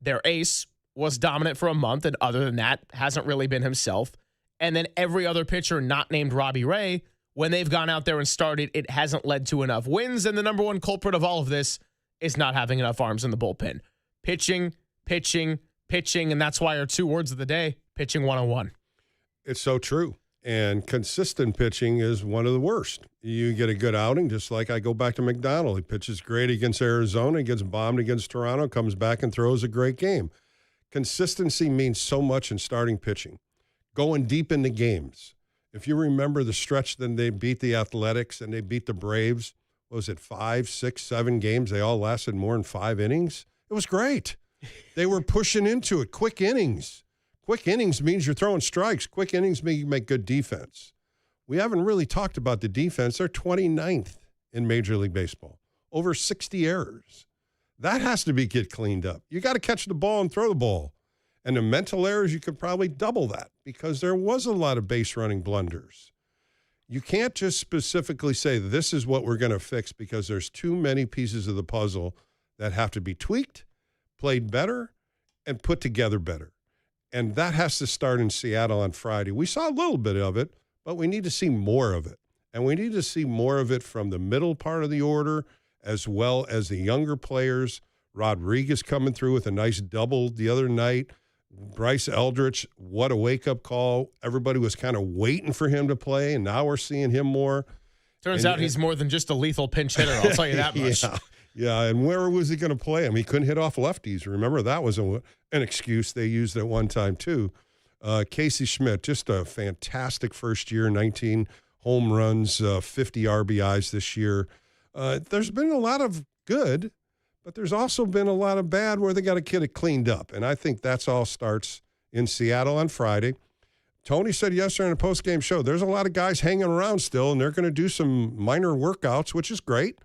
Their ace was dominant for a month, and other than that, hasn't really been himself. And then every other pitcher not named Robbie Ray, when they've gone out there and started, it hasn't led to enough wins. And the number one culprit of all of this is not having enough arms in the bullpen. Pitching, pitching, pitching, and that's why our 2 words of the day, pitching 101. It's so true. And consistent pitching is one of the worst. You get a good outing, just like I go back to McDonald. He pitches great against Arizona, gets bombed against Toronto, comes back and throws a great game. Consistency means so much in starting pitching. Going deep into games. If you remember the stretch then they beat the Athletics and they beat the Braves, what was it, 5, 6, 7 games? They all lasted more than 5 innings. It was great. They were pushing into it. Quick innings. Quick innings means you're throwing strikes. Quick innings mean you make good defense. We haven't really talked about the defense. They're 29th in Major League Baseball. Over 60 errors. That has to be get cleaned up. You got to catch the ball and throw the ball. And the mental errors, you could probably double that because there was a lot of base running blunders. You can't just specifically say this is what we're going to fix because there's too many pieces of the puzzle that have to be tweaked, played better, and put together better. And that has to start in Seattle on Friday. We saw a little bit of it, but we need to see more of it. And we need to see more of it from the middle part of the order as well as the younger players. Rodriguez coming through with a nice double the other night. Bryce Eldridge, what a wake-up call. Everybody was kind of waiting for him to play, and now we're seeing him more. Turns out he's more than just a lethal pinch hitter, I'll tell you that much. Yeah, and where was he going to play him? He couldn't hit off lefties. Remember, that was an excuse they used at one time, too. Casey Schmidt, just a fantastic first year, 19 home runs, 50 RBIs this year. There's been a lot of good, but there's also been a lot of bad where they got to get it cleaned up. And I think that's all starts in Seattle on Friday. Tony said yesterday in a post-game show, there's a lot of guys hanging around still, and they're going to do some minor workouts, which is great.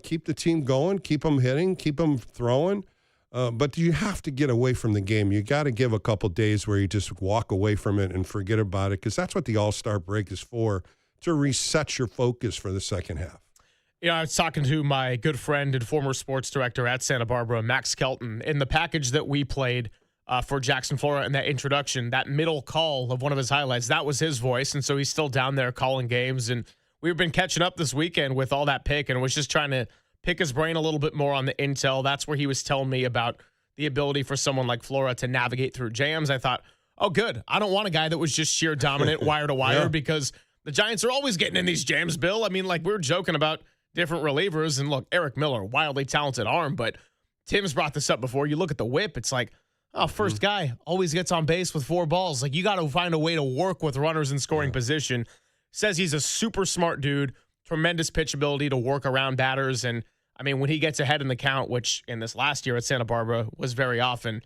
Keep the team going, keep them hitting, keep them throwing. But you have to get away from the game. You got to give a couple days where you just walk away from it and forget about it, because that's what the All-Star break is for, to reset your focus for the second half. You know, I was talking to my good friend and former sports director at Santa Barbara, Max Kelton, in the package that we played for Jackson Flora in that introduction, that middle call of one of his highlights, that was his voice. And so he's still down there calling games. And we've been catching up this weekend with all that pick and was just trying to pick his brain a little bit more on the intel. That's where he was telling me about the ability for someone like Flora to navigate through jams. I thought, oh, good. I don't want a guy that was just sheer dominant wire to wire because the Giants are always getting in these jams, Bill. I mean, like we were joking about different relievers. And look, Eric Miller, wildly talented arm, but Tim's brought this up before. You look at the whip, it's like, oh, first guy always gets on base with 4 balls. Like, you got to find a way to work with runners in scoring position. Says he's a super smart dude, tremendous pitch ability to work around batters. And, I mean, when he gets ahead in the count, which in this last year at Santa Barbara was very often,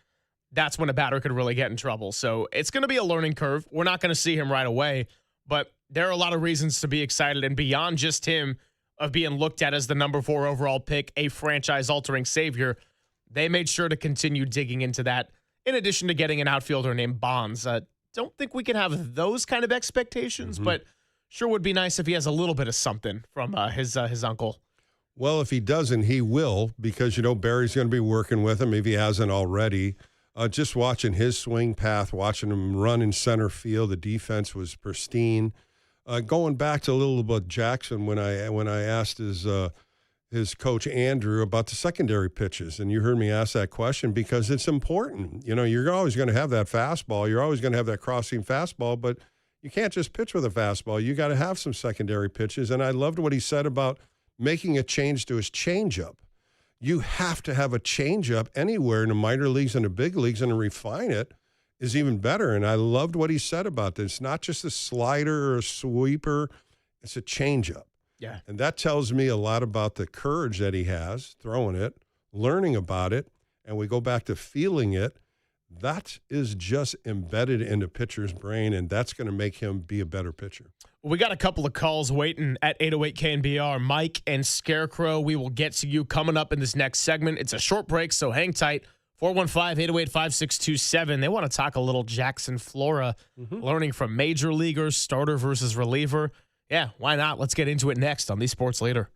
that's when a batter could really get in trouble. So it's going to be a learning curve. We're not going to see him right away, but there are a lot of reasons to be excited. And beyond just him of being looked at as the number 4 overall pick, a franchise-altering savior, they made sure to continue digging into that, in addition to getting an outfielder named Bonds. Don't think we can have those kind of expectations, but sure would be nice if he has a little bit of something from his uncle. Well, if he doesn't, he will, because, you know, Barry's going to be working with him if he hasn't already. Just watching his swing path, watching him run in center field, the defense was pristine. Going back to a little about Jackson, when I asked his coach Andrew about the secondary pitches, and you heard me ask that question because it's important. You know, you're always going to have that fastball, you're always going to have that crossing fastball, but you can't just pitch with a fastball. You got to have some secondary pitches. And I loved what he said about making a change to his changeup. You have to have a changeup anywhere in the minor leagues and the big leagues, and to refine it is even better. And I loved what he said about this. It's not just a slider or a sweeper, it's a changeup. Yeah. And that tells me a lot about the courage that he has throwing it, learning about it, and we go back to feeling it. That is just embedded in the pitcher's brain, and that's going to make him be a better pitcher. We got a couple of calls waiting at 808 KNBR. Mike and Scarecrow, we will get to you coming up in this next segment. It's a short break, so hang tight. 415-808-5627. They want to talk a little Jackson Flora, learning from major leaguers, starter versus reliever. Yeah, why not? Let's get into it next on the Sports Leader.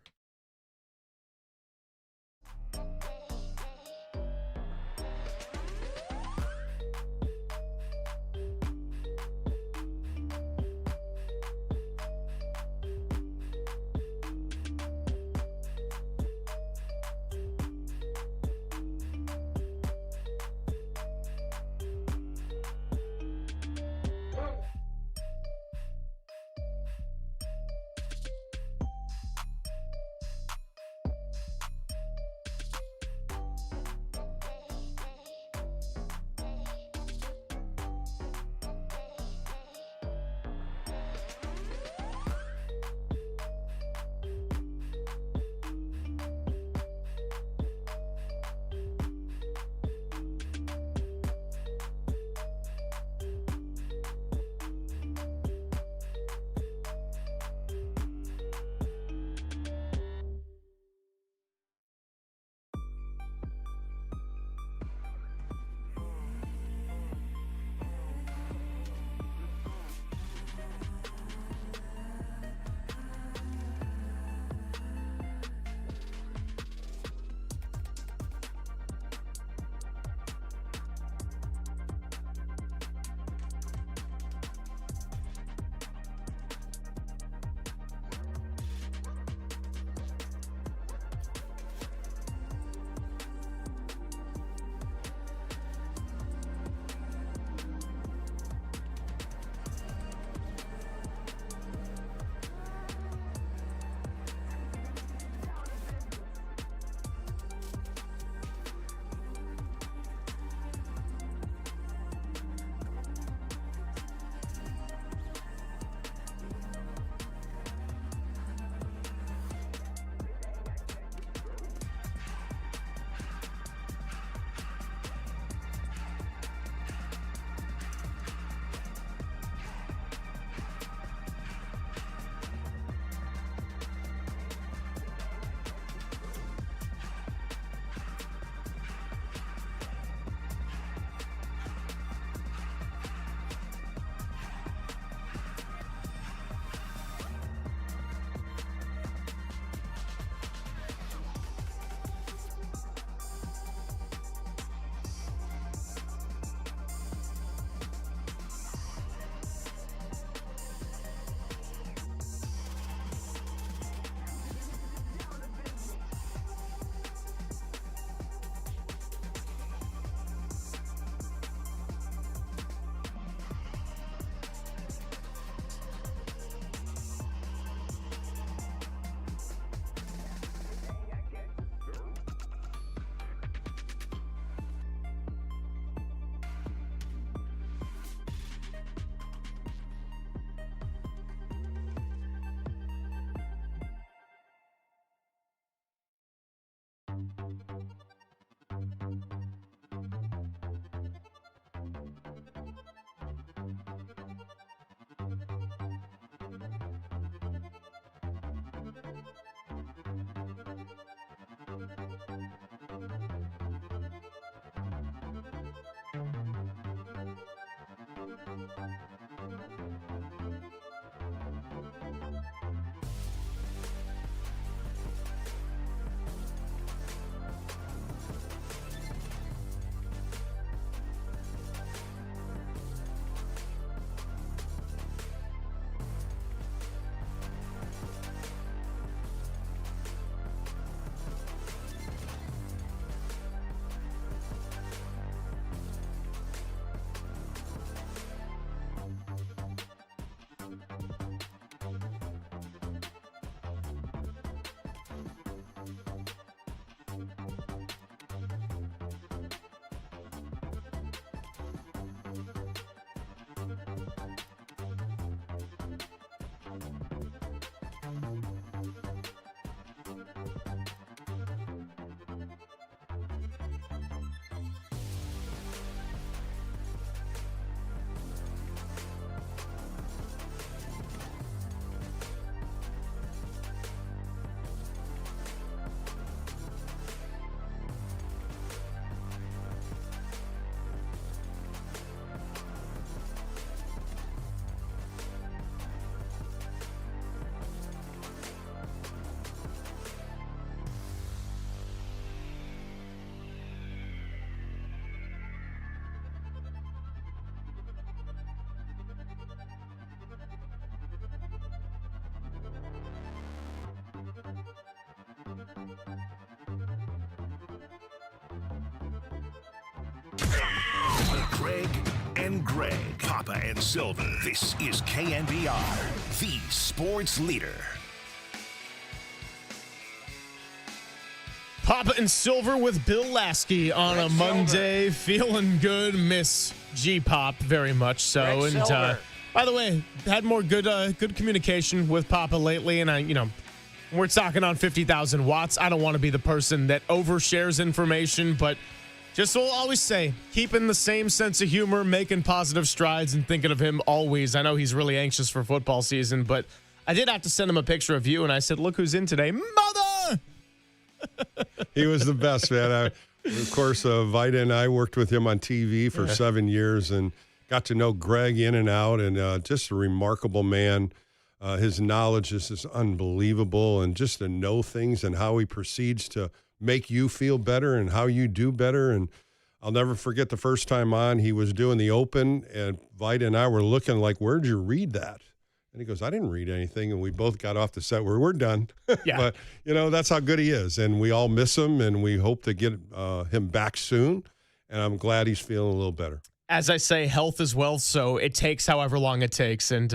and Greg, Papa and Silver. This is KNBR, the sports leader. Papa and Silver with Bill Lasky on a Monday. Feeling good. Miss G-Pop very much so. And by the way, had more good communication with Papa lately. And we're talking on 50,000 watts. I don't want to be the person that overshares information, but just will always say, keeping the same sense of humor, making positive strides, and thinking of him always. I know he's really anxious for football season, but I did have to send him a picture of you, and I said, look who's in today. Mother! He was the best, man. Of course, Vida and I worked with him on TV for 7 years and got to know Greg in and out, and just a remarkable man. His knowledge is just unbelievable, and just to know things and how he proceeds to make you feel better and how you do better. And I'll never forget the first time on, he was doing the open, and Vida and I were looking like, where'd you read that? And he goes, I didn't read anything. And we both got off the set where we're done. Yeah. But, that's how good he is. And we all miss him, and we hope to get him back soon. And I'm glad he's feeling a little better. As I say, health is wealth, so it takes however long it takes. And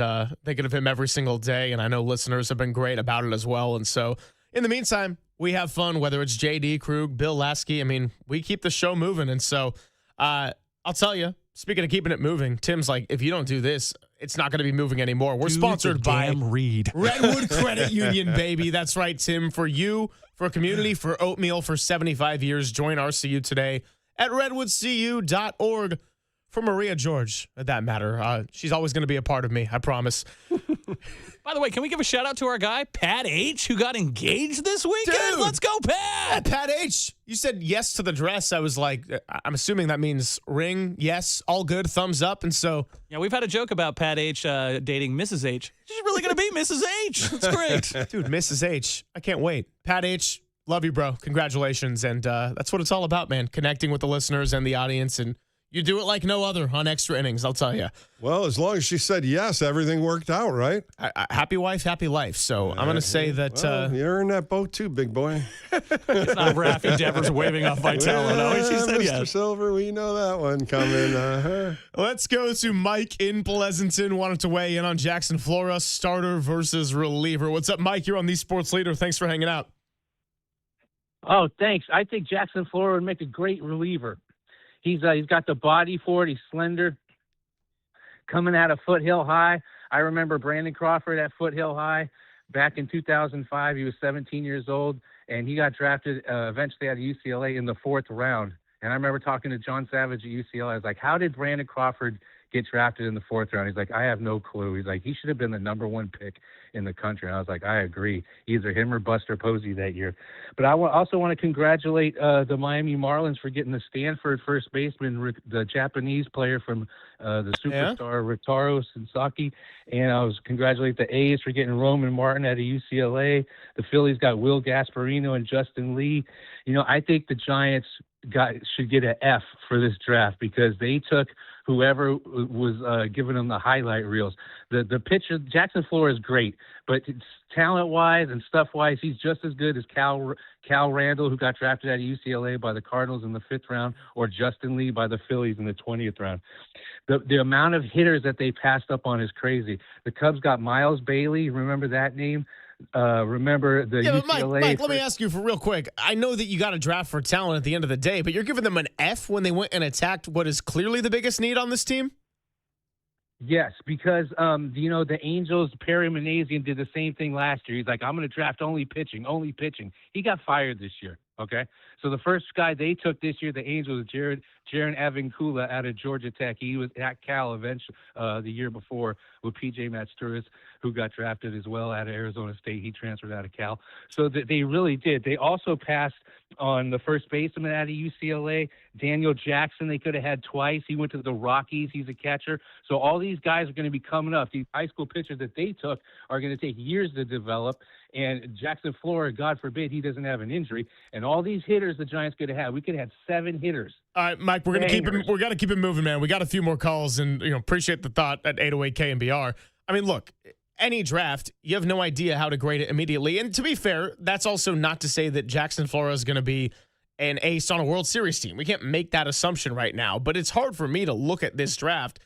thinking of him every single day, and I know listeners have been great about it as well. And so in the meantime, we have fun, whether it's JD, Krug, Bill Lasky. I mean, we keep the show moving. And so I'll tell you, speaking of keeping it moving, Tim's like, if you don't do this, it's not going to be moving anymore. We're sponsored by Redwood Credit Union, baby. That's right, Tim. For you, for community, for oatmeal for 75 years. Join RCU today at redwoodcu.org. For Maria George, at that matter. She's always going to be a part of me, I promise. By the way, can we give a shout out to our guy, Pat H., who got engaged this weekend? Dude, let's go, Pat! Pat H., you said yes to the dress. I was like, I'm assuming that means ring, yes, all good, thumbs up. And so. Yeah, we've had a joke about Pat H. Dating Mrs. H. She's really going to be Mrs. H. That's great. Dude, Mrs. H. I can't wait. Pat H., love you, bro. Congratulations. And that's what it's all about, man. Connecting with the listeners and the audience, and you do it like no other on Extra Innings, I'll tell you. Well, as long as she said yes, everything worked out, right? Happy wife, happy life. So I'm going to say that. Well, you're in that boat too, big boy. It's not Raffy Devers waving off Vitello. No, she said Mr. yes. Silver, we know that one coming. Let's go to Mike in Pleasanton. Wanted to weigh in on Jackson Flora, starter versus reliever. What's up, Mike? You're on the Sports Leader. Thanks for hanging out. Oh, thanks. I think Jackson Flora would make a great reliever. He's got the body for it. He's slender. Coming out of Foothill High. I remember Brandon Crawford at Foothill High back in 2005. He was 17 years old, and he got drafted eventually out of UCLA in the 4th round. And I remember talking to John Savage at UCLA. I was like, how did Brandon Crawford get drafted in the 4th round? He's like, I have no clue. He's like, he should have been the number 1 pick in the country. And I was like, I agree. Either him or Buster Posey that year. But I also want to congratulate the Miami Marlins for getting the Stanford first baseman, the Japanese player from the superstar Ritaro Sasaki. And I was congratulate the A's for getting Roman Martin out of UCLA. The Phillies got Will Gasparino and Justin Lee. I think the Giants should get an F for this draft because they took whoever was giving them the highlight reels. The pitcher, Jackson Flora, is great, but talent-wise and stuff-wise, he's just as good as Cal Randall, who got drafted out of UCLA by the Cardinals in the 5th round, or Justin Lee by the Phillies in the 20th round. The amount of hitters that they passed up on is crazy. The Cubs got Miles Bailey. Remember that name? Remember the UCLA. Mike, let me ask you for real quick. I know that you got to draft for talent at the end of the day, but you're giving them an F when they went and attacked what is clearly the biggest need on this team? Yes, because the Angels, Perry Manassian did the same thing last year. He's like, I'm going to draft only pitching. He got fired this year. Okay, so the first guy they took this year, the Angels, Jaron Avankula out of Georgia Tech. He was at Cal eventually the year before with P.J. Matsuris, who got drafted as well out of Arizona State. He transferred out of Cal. So they really did. They also passed on the first baseman out of UCLA, Daniel Jackson. They could have had twice. He went to the Rockies. He's a catcher. So all these guys are going to be coming up. These high school pitchers that they took are going to take years to develop. And Jackson Flora, God forbid, he doesn't have an injury. And all these hitters the Giants could have had. We could have had 7 hitters. All right, Mike, we're gonna keep it moving, man. We got a few more calls, and appreciate the thought at 808 KNBR. I mean, look, any draft, you have no idea how to grade it immediately. And to be fair, that's also not to say that Jackson Flora is going to be an ace on a World Series team. We can't make that assumption right now, but it's hard for me to look at this draft.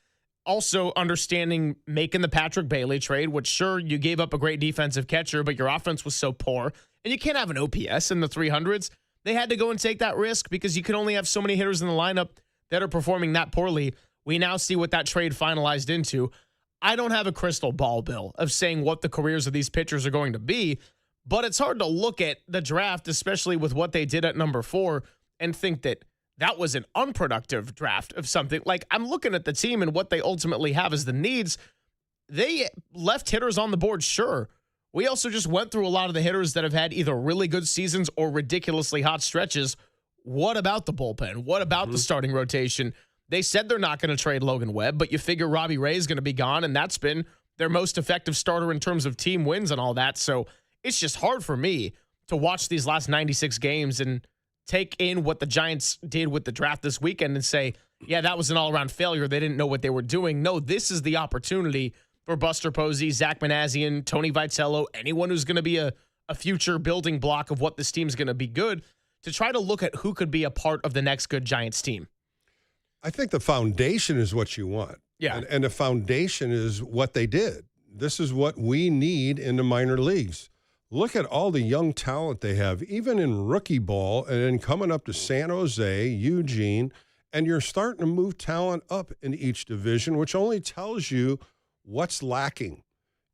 Also understanding making the Patrick Bailey trade, which sure, you gave up a great defensive catcher, but your offense was so poor, and you can't have an OPS in the 300s. They had to go and take that risk because you can only have so many hitters in the lineup that are performing that poorly. We now see what that trade finalized into. I don't have a crystal ball, Bill, of saying what the careers of these pitchers are going to be, but it's hard to look at the draft, especially with what they did at number 4, and think that that was an unproductive draft of something. Like, I'm looking at the team and what they ultimately have as the needs. They left hitters on the board, sure. We also just went through a lot of the hitters that have had either really good seasons or ridiculously hot stretches. What about the bullpen? What about the starting rotation? They said they're not going to trade Logan Webb, but you figure Robbie Ray is going to be gone, and that's been their most effective starter in terms of team wins and all that. So it's just hard for me to watch these last 96 games and take in what the Giants did with the draft this weekend and say, yeah, that was an all-around failure. They didn't know what they were doing. No, this is the opportunity for Buster Posey, Zach Manassian, Tony Vitello, anyone who's going to be a future building block of what this team's going to be good, to try to look at who could be a part of the next good Giants team. I think the foundation is what you want. Yeah. And the foundation is what they did. This is what we need in the minor leagues. Look at all the young talent they have, even in rookie ball, and then coming up to San Jose, Eugene, and you're starting to move talent up in each division, which only tells you what's lacking.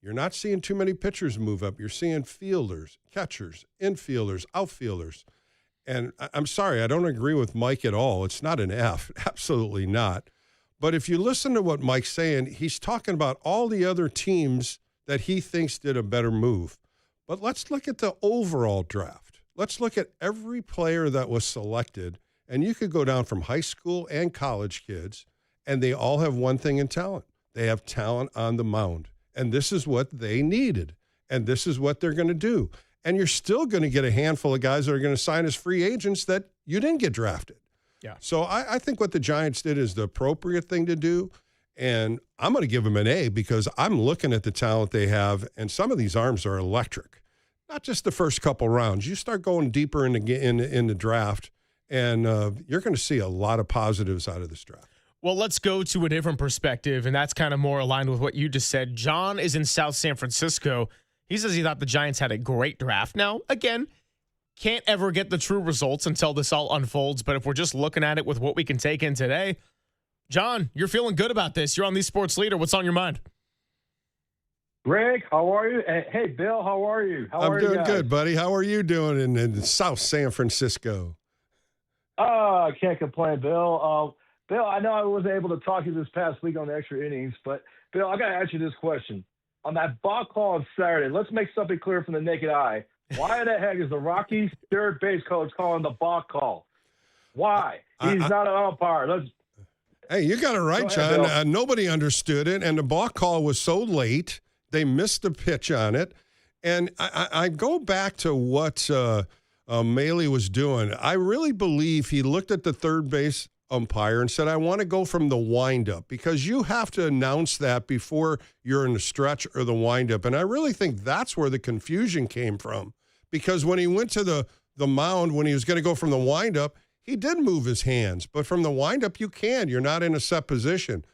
You're not seeing too many pitchers move up. You're seeing fielders, catchers, infielders, outfielders. And I'm sorry, I don't agree with Mike at all. It's not an F, absolutely not. But if you listen to what Mike's saying, he's talking about all the other teams that he thinks did a better move. But let's look at the overall draft. Let's look at every player that was selected, and you could go down from high school and college kids, and they all have one thing in talent. They have talent on the mound, and this is what they needed, and this is what they're going to do. And you're still going to get a handful of guys that are going to sign as free agents that you didn't get drafted. Yeah. So I think what the Giants did is the appropriate thing to do. And I'm going to give them an A because I'm looking at the talent they have, and some of these arms are electric. Not just the first couple rounds. You start going deeper in the draft, and you're going to see a lot of positives out of this draft. Well, let's go to a different perspective, and that's kind of more aligned with what you just said. John is in South San Francisco. He says he thought the Giants had a great draft. Now, again, can't ever get the true results until this all unfolds, but if we're just looking at it with what we can take in today, John, you're feeling good about this. You're on the Sports Leader. What's on your mind? Greg, how are you? Hey, Bill, how are you? I'm doing good, buddy. How are you doing in South San Francisco? I can't complain, Bill. Bill, I know I wasn't able to talk to you this past week on the extra innings, but, Bill, I got to ask you this question. On that balk call on Saturday, let's make something clear from the naked eye. Why the heck is the Rockies third base coach calling the balk call? Why? He's not an umpire. Hey, you got it right, John. Nobody understood it, and the balk call was so late. They missed the pitch on it. And I go back to what Maley was doing. I really believe he looked at the third base umpire and said, I want to go from the windup, because you have to announce that before you're in the stretch or the windup. And I really think that's where the confusion came from, because when he went to the mound, when he was going to go from the windup, he did move his hands. But from the windup, you can. You're not in a set position.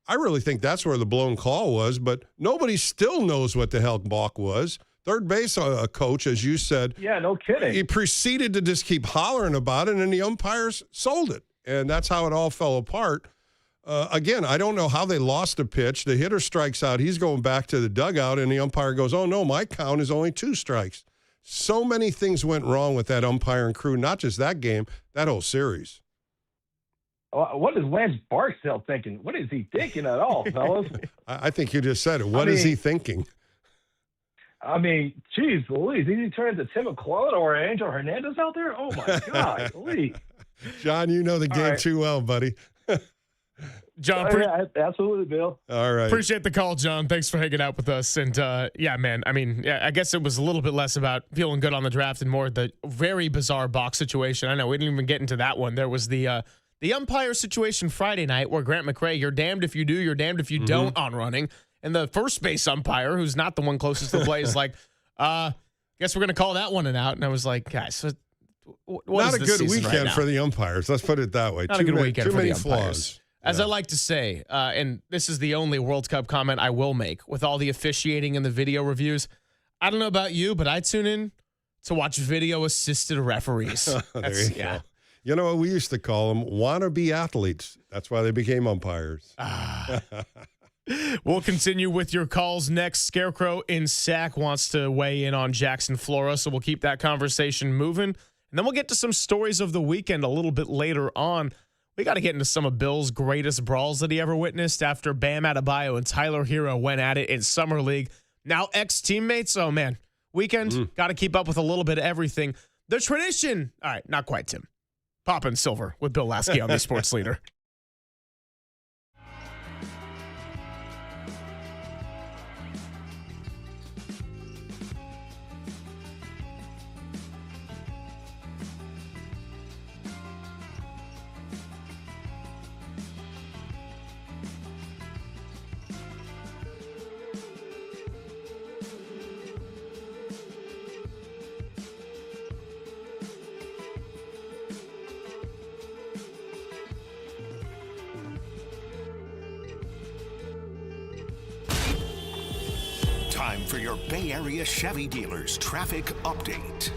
I really think that's where the blown call was, but nobody still knows what the hell balk was. Third base coach, as you said. Yeah, no kidding. He proceeded to just keep hollering about it, and the umpires sold it. And that's how it all fell apart. Again, I don't know how they lost a pitch. The hitter strikes out. He's going back to the dugout, and the umpire goes, oh, no, my count is only 2 strikes. So many things went wrong with that umpiring crew, not just that game, that whole series. What is Lance Barksdale thinking? What is he thinking at all, fellas? I think you just said it. What is he thinking? I mean, geez, Louise, did he turn into Tim McClellan or Angel Hernandez out there? Oh, my God, Louise. John, you know the game too well, buddy. John, absolutely, Bill. All right. Appreciate the call, John. Thanks for hanging out with us. And yeah, man, I mean, yeah, I guess it was a little bit less about feeling good on the draft and more the very bizarre box situation. I know we didn't even get into that one. There was the umpire situation Friday night where Grant McRae, you're damned if you do, you're damned if you don't on running. And the first base umpire, who's not the one closest to the play, is like, guess we're going to call that one out. And I was like, guys, what Not is a the good season right weekend now? for the umpires. Let's put it that way. Not a good weekend too for many the umpires. flaws. As I like to say, and this is the only World Cup comment I will make with all the officiating and the video reviews. I don't know about you, but I tune in to watch video assisted referees. There you go. You know what we used to call them? Wannabe athletes. That's why they became umpires. We'll continue with your calls next. Scarecrow in Sac wants to weigh in on Jackson Flora, so we'll keep that conversation moving. And then we'll get to some stories of the weekend a little bit later on. We got to get into some of Bill's greatest brawls that he ever witnessed after Bam Adebayo and Tyler Hero went at it in Summer League. Now ex-teammates, oh man, weekend, got to keep up with a little bit of everything. The tradition, all right, not quite, Tim. Poppin' Silver with Bill Lasky on the Sports Leader. Time for your Bay Area Chevy dealers traffic update.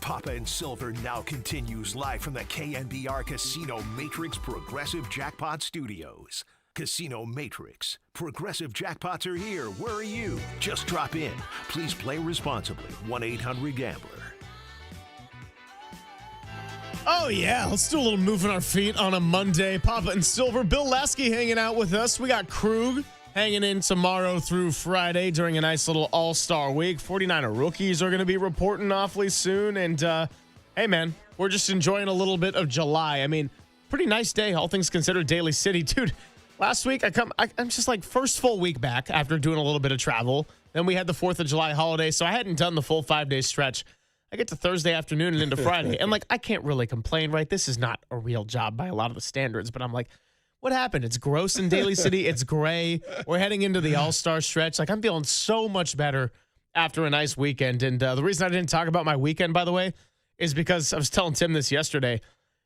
Papa and Silver now continues live from the KNBR Casino Matrix Progressive Jackpot Studios. Casino Matrix. Progressive jackpots are here. Where are you? Just drop in. Please play responsibly. 1-800-GAMBLER. Oh, yeah. Let's do a little moving our feet on a Monday. Papa and Silver. Bill Lasky hanging out with us. We got Krug hanging in tomorrow through Friday during a nice little all-star week. 49er rookies are going to be reporting awfully soon. And, hey, man, we're just enjoying a little bit of July. I mean, pretty nice day, all things considered, Daly City. Dude, last week, I'm just like first full week back after doing a little bit of travel. Then we had the 4th of July holiday, so I hadn't done the full 5-day stretch. I get to Thursday afternoon and into Friday. And, like, I can't really complain, right? This is not a real job by a lot of the standards, but I'm like, what happened? It's gross in Daly City. It's gray. We're heading into the all-star stretch. Like, I'm feeling so much better after a nice weekend. And the reason I didn't talk about my weekend, by the way, is because I was telling Tim this yesterday.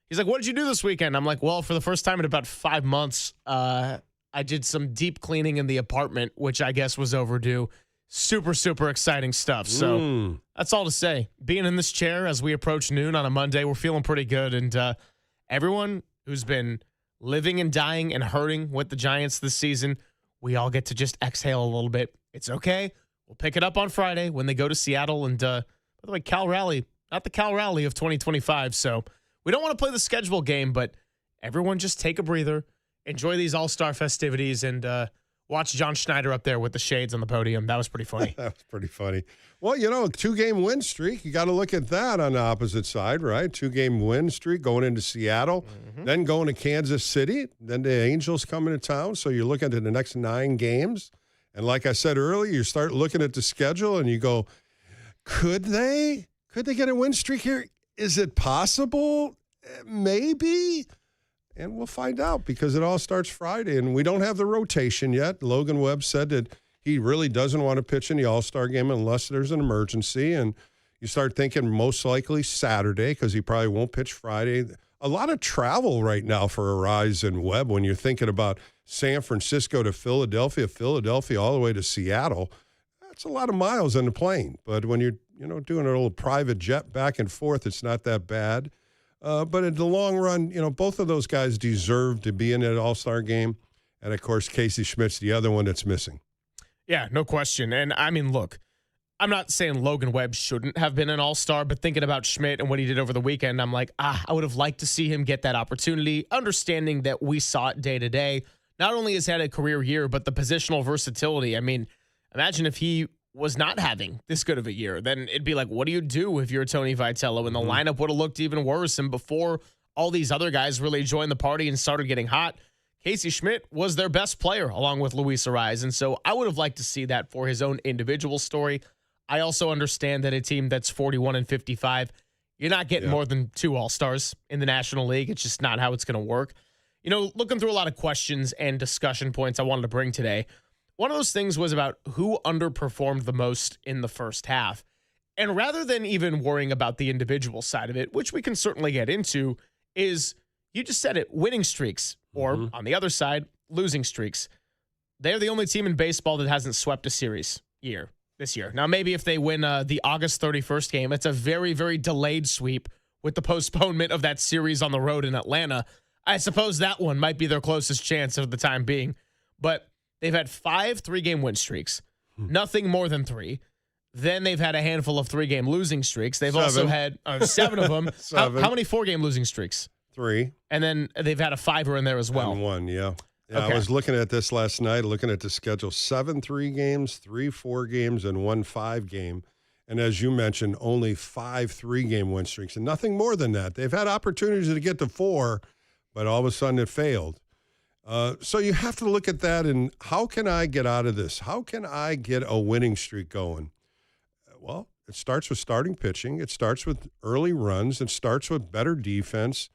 He's like, what did you do this weekend? I'm like, well, for the first time in about 5 months, I did some deep cleaning in the apartment, which I guess was overdue. Super, super exciting stuff. So that's all to say. Being in this chair as we approach noon on a Monday, we're feeling pretty good. And everyone who's been living and dying and hurting with the Giants this season, we all get to just exhale a little bit. It's okay. We'll pick it up on Friday when they go to Seattle. And by the way, Cal Raleigh, not the Cal Raleigh of 2025. So we don't want to play the schedule game, but everyone just take a breather, enjoy these all-star festivities, and watch John Schneider up there with the shades on the podium. That was pretty funny. That was pretty funny. Well, 2-game win streak. You got to look at that on the opposite side, right? 2-game win streak going into Seattle, then going to Kansas City, then the Angels coming to town. So you're looking at the next 9 games. And like I said earlier, you start looking at the schedule and you go, could they get a win streak here? Is it possible? Maybe. And we'll find out because it all starts Friday. And we don't have the rotation yet. Logan Webb said that he really doesn't want to pitch in the All-Star game unless there's an emergency. And you start thinking most likely Saturday because he probably won't pitch Friday. A lot of travel right now for Arise and Webb when you're thinking about San Francisco to Philadelphia all the way to Seattle. That's a lot of miles on the plane. But when you're doing a little private jet back and forth, it's not that bad. But in the long run, both of those guys deserve to be in that All-Star game. And, of course, Casey Schmidt's the other one that's missing. Yeah, no question. And, I mean, look, I'm not saying Logan Webb shouldn't have been an all-star, but thinking about Schmidt and what he did over the weekend, I'm like, I would have liked to see him get that opportunity, understanding that we saw it day to day. Not only has he had a career year, but the positional versatility. I mean, imagine if he was not having this good of a year, then it'd be like, what do you do if you're Tony Vitello? And the lineup would have looked even worse. And before all these other guys really joined the party and started getting hot, Casey Schmidt was their best player along with Luis Arise. And so I would have liked to see that for his own individual story. I also understand that a team that's 41-55, you're not getting more than 2 All-Stars in the National League. It's just not how it's going to work. Looking through a lot of questions and discussion points I wanted to bring today, one of those things was about who underperformed the most in the first half. And rather than even worrying about the individual side of it, which we can certainly get into, is, you just said it, winning streaks, or on the other side, losing streaks. They're the only team in baseball that hasn't swept a series this year. Now, maybe if they win the August 31st game, it's a very, very delayed sweep with the postponement of that series on the road in Atlanta. I suppose that one might be their closest chance of the time being. But they've had 5 3-game win streaks, nothing more than 3. Then they've had a handful of 3-game losing streaks. They've also had 7 of them. How many 4-game losing streaks? 3. And then they've had a 5er in there as well. And 1, yeah. Yeah, Okay. I was looking at this last night, looking at the schedule. 7 3 games, 3 4 games, and 1 5 game. And as you mentioned, only 5 3-game win streaks, and nothing more than that. They've had opportunities to get to 4, but all of a sudden it failed. So you have to look at that and how can I get out of this? How can I get a winning streak going? Well, it starts with starting pitching. It starts with early runs. It starts with better defense.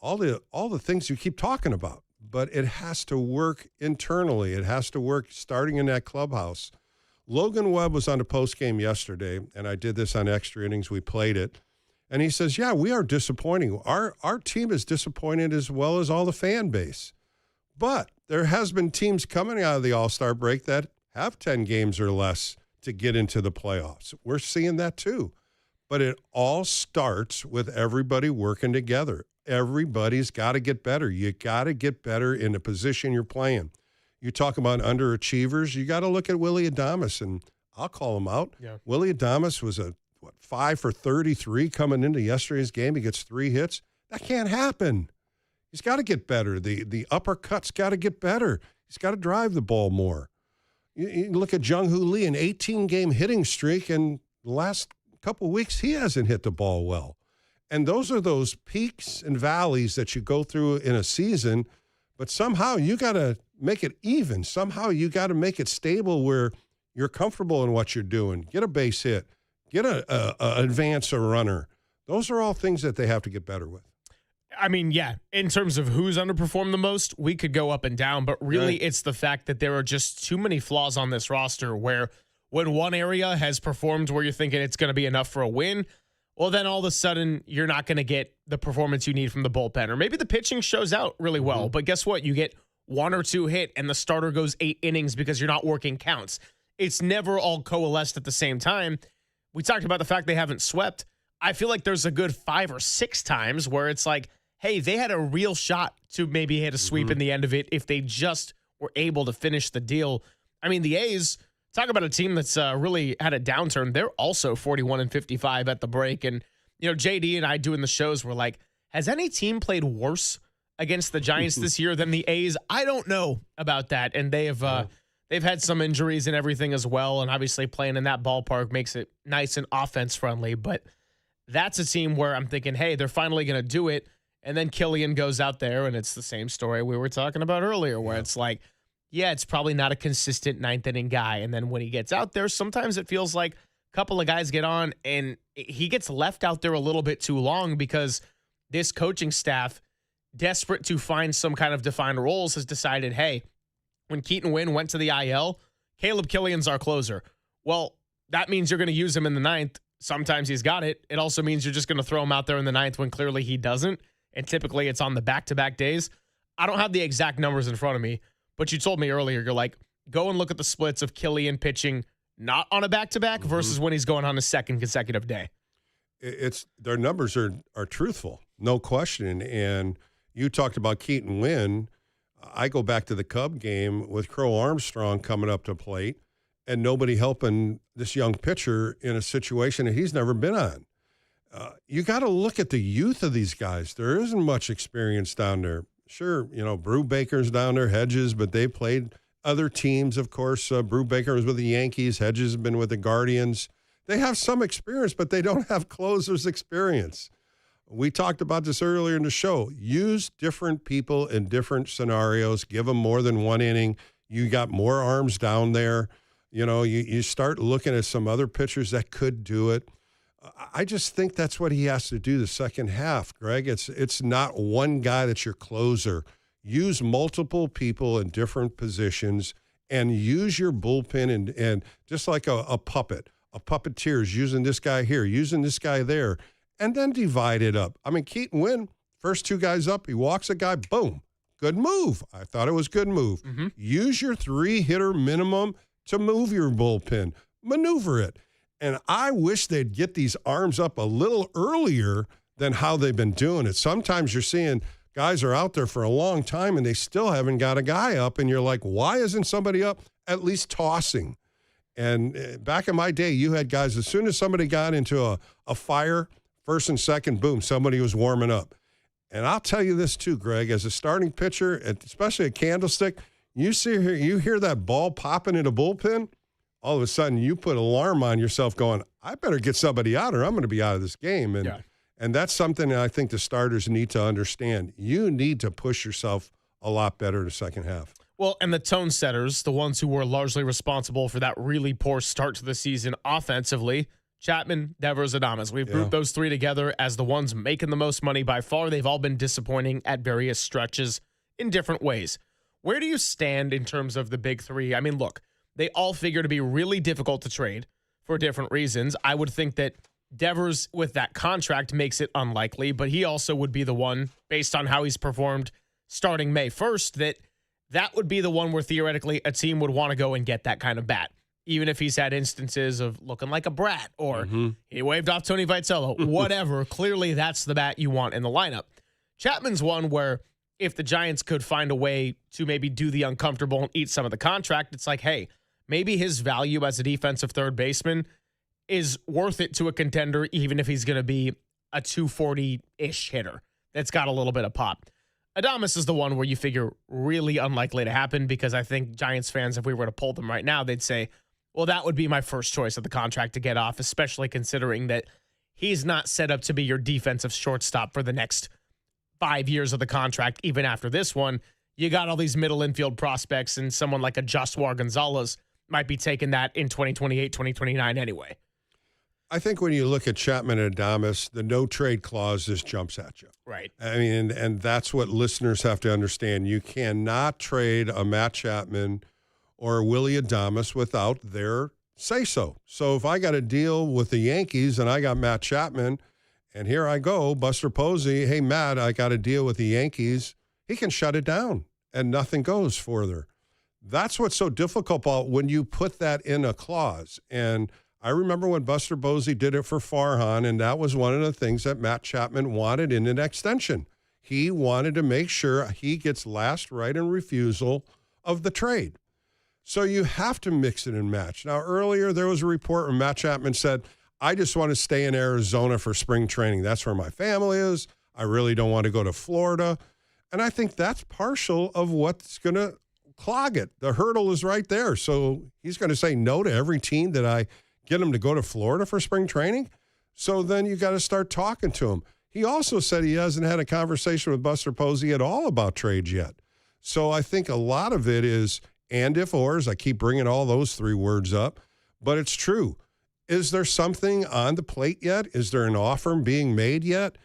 All the things you keep talking about. But it has to work internally. It has to work starting in that clubhouse. Logan Webb was on the post game yesterday, and I did this on Extra Innings. We played it. And he says, yeah, we are disappointing. Our team is disappointed as well as all the fan base. But there has been teams coming out of the All-Star break that have 10 games or less to get into the playoffs. We're seeing that too. But it all starts with everybody working together. Everybody's got to get better. You got to get better in the position you're playing. You talk about underachievers, you got to look at Willie Adames, and I'll call him out. Yeah. Willie Adames was 5 for 33 coming into yesterday's game. He gets 3 hits. That can't happen. He's got to get better. The uppercut's got to get better. He's got to drive the ball more. You look at Jung-Hoo Lee, an 18-game hitting streak, and the last couple of weeks he hasn't hit the ball well. And those are those peaks and valleys that you go through in a season, but somehow you got to make it even. Somehow you got to make it stable where you're comfortable in what you're doing. Get a base hit. Get advance a runner. Those are all things that they have to get better with. I mean, yeah, in terms of who's underperformed the most, we could go up and down, but really it's the fact that there are just too many flaws on this roster where when one area has performed where you're thinking it's going to be enough for a win, well, then all of a sudden you're not going to get the performance you need from the bullpen. Or maybe the pitching shows out really well, but guess what? You get 1 or 2 hit and the starter goes 8 innings because you're not working counts. It's never all coalesced at the same time. We talked about the fact they haven't swept. I feel like there's a good 5 or 6 times where it's like, hey, they had a real shot to maybe hit a sweep in the end of it if they just were able to finish the deal. I mean, the A's, talk about a team that's really had a downturn. They're also 41-55 at the break. And, you know, JD and I doing the shows were like, has any team played worse against the Giants this year than the A's? I don't know about that. And they have they've had some injuries and everything as well. And obviously playing in that ballpark makes it nice and offense friendly. But that's a team where I'm thinking, hey, they're finally going to do it. And then Killian goes out there, and it's the same story we were talking about earlier, where it's like, yeah, it's probably not a consistent 9th-inning guy. And then when he gets out there, sometimes it feels like a couple of guys get on, and he gets left out there a little bit too long because this coaching staff, desperate to find some kind of defined roles, has decided, hey, when Keaton Wynn went to the IL, Caleb Killian's our closer. Well, that means you're going to use him in the 9th. Sometimes he's got it. It also means you're just going to throw him out there in the 9th when clearly he doesn't. And typically it's on the back-to-back days. I don't have the exact numbers in front of me, but you told me earlier, you're like, go and look at the splits of Killian pitching not on a back-to-back versus when he's going on a second consecutive day. It's their numbers are truthful, no question. And you talked about Keaton Wynn. I go back to the Cub game with Crow Armstrong coming up to plate and nobody helping this young pitcher in a situation that he's never been on. You got to look at the youth of these guys. There isn't much experience down there. Sure, you know, Brubaker's down there, Hedges, but they played other teams, of course. Brubaker was with the Yankees. Hedges has been with the Guardians. They have some experience, but they don't have closers' experience. We talked about this earlier in the show. Use different people in different scenarios. Give them more than 1 inning. You got more arms down there. You know, you start looking at some other pitchers that could do it. I just think that's what he has to do the second half, Greg. It's not one guy that's your closer. Use multiple people in different positions and use your bullpen and just like a puppet. A puppeteer is using this guy here, using this guy there, and then divide it up. I mean, Keaton Wynn, first 2 guys up, he walks a guy, boom. Good move. I thought it was good move. Use your 3-hitter minimum to move your bullpen. Maneuver it. And I wish they'd get these arms up a little earlier than how they've been doing it. Sometimes you're seeing guys are out there for a long time and they still haven't got a guy up. And you're like, why isn't somebody up at least tossing? And back in my day, you had guys, as soon as somebody got into a fire, first and second, boom, somebody was warming up. And I'll tell you this too, Greg, as a starting pitcher, especially a Candlestick, you hear that ball popping in a bullpen, all of a sudden you put an alarm on yourself going, I better get somebody out or I'm going to be out of this game. And that's something that I think the starters need to understand. You need to push yourself a lot better in the second half. Well, and the tone setters, the ones who were largely responsible for that really poor start to the season offensively, Chapman, Devers, Adames. We've grouped those 3 together as the ones making the most money by far. They've all been disappointing at various stretches in different ways. Where do you stand in terms of the big 3? I mean, look, they all figure to be really difficult to trade for different reasons. I would think that Devers with that contract makes it unlikely, but he also would be the one, based on how he's performed starting May 1st, that would be the one where theoretically a team would want to go and get that kind of bat, even if he's had instances of looking like a brat or he waved off Tony Vitello, whatever. Clearly, that's the bat you want in the lineup. Chapman's one where if the Giants could find a way to maybe do the uncomfortable and eat some of the contract, it's like, hey, maybe his value as a defensive third baseman is worth it to a contender, even if he's going to be a 240-ish hitter that's got a little bit of pop. Adames is the one where you figure really unlikely to happen, because I think Giants fans, if we were to poll them right now, they'd say, well, that would be my first choice of the contract to get off, especially considering that he's not set up to be your defensive shortstop for the next 5 years of the contract. Even after this one, you got all these middle infield prospects, and someone like a Joshua Gonzalez might be taking that in 2028, 2029 anyway. I think when you look at Chapman and Adames, the no trade clause just jumps at you. Right. I mean, and that's what listeners have to understand. You cannot trade a Matt Chapman or Willie Adames without their say-so. So if I got a deal with the Yankees and I got Matt Chapman, and here I go, Buster Posey, hey, Matt, I got a deal with the Yankees, he can shut it down and nothing goes further. That's what's so difficult about when you put that in a clause. And I remember when Buster Posey did it for Farhan, and that was one of the things that Matt Chapman wanted in an extension. He wanted to make sure he gets last right and refusal of the trade. So you have to mix it and match. Now, earlier there was a report where Matt Chapman said, I just want to stay in Arizona for spring training. That's where my family is. I really don't want to go to Florida. And I think that's partial of what's going to clog it. The hurdle is right there. So he's going to say no to every team that I get him to go to Florida for spring training. So then you got to start talking to him. He also said he hasn't had a conversation with Buster Posey at all about trades yet. So I think a lot of it is and if ors. I keep bringing all those three words up, but it's true. Is there something on the plate yet? Is there an offer being made yet?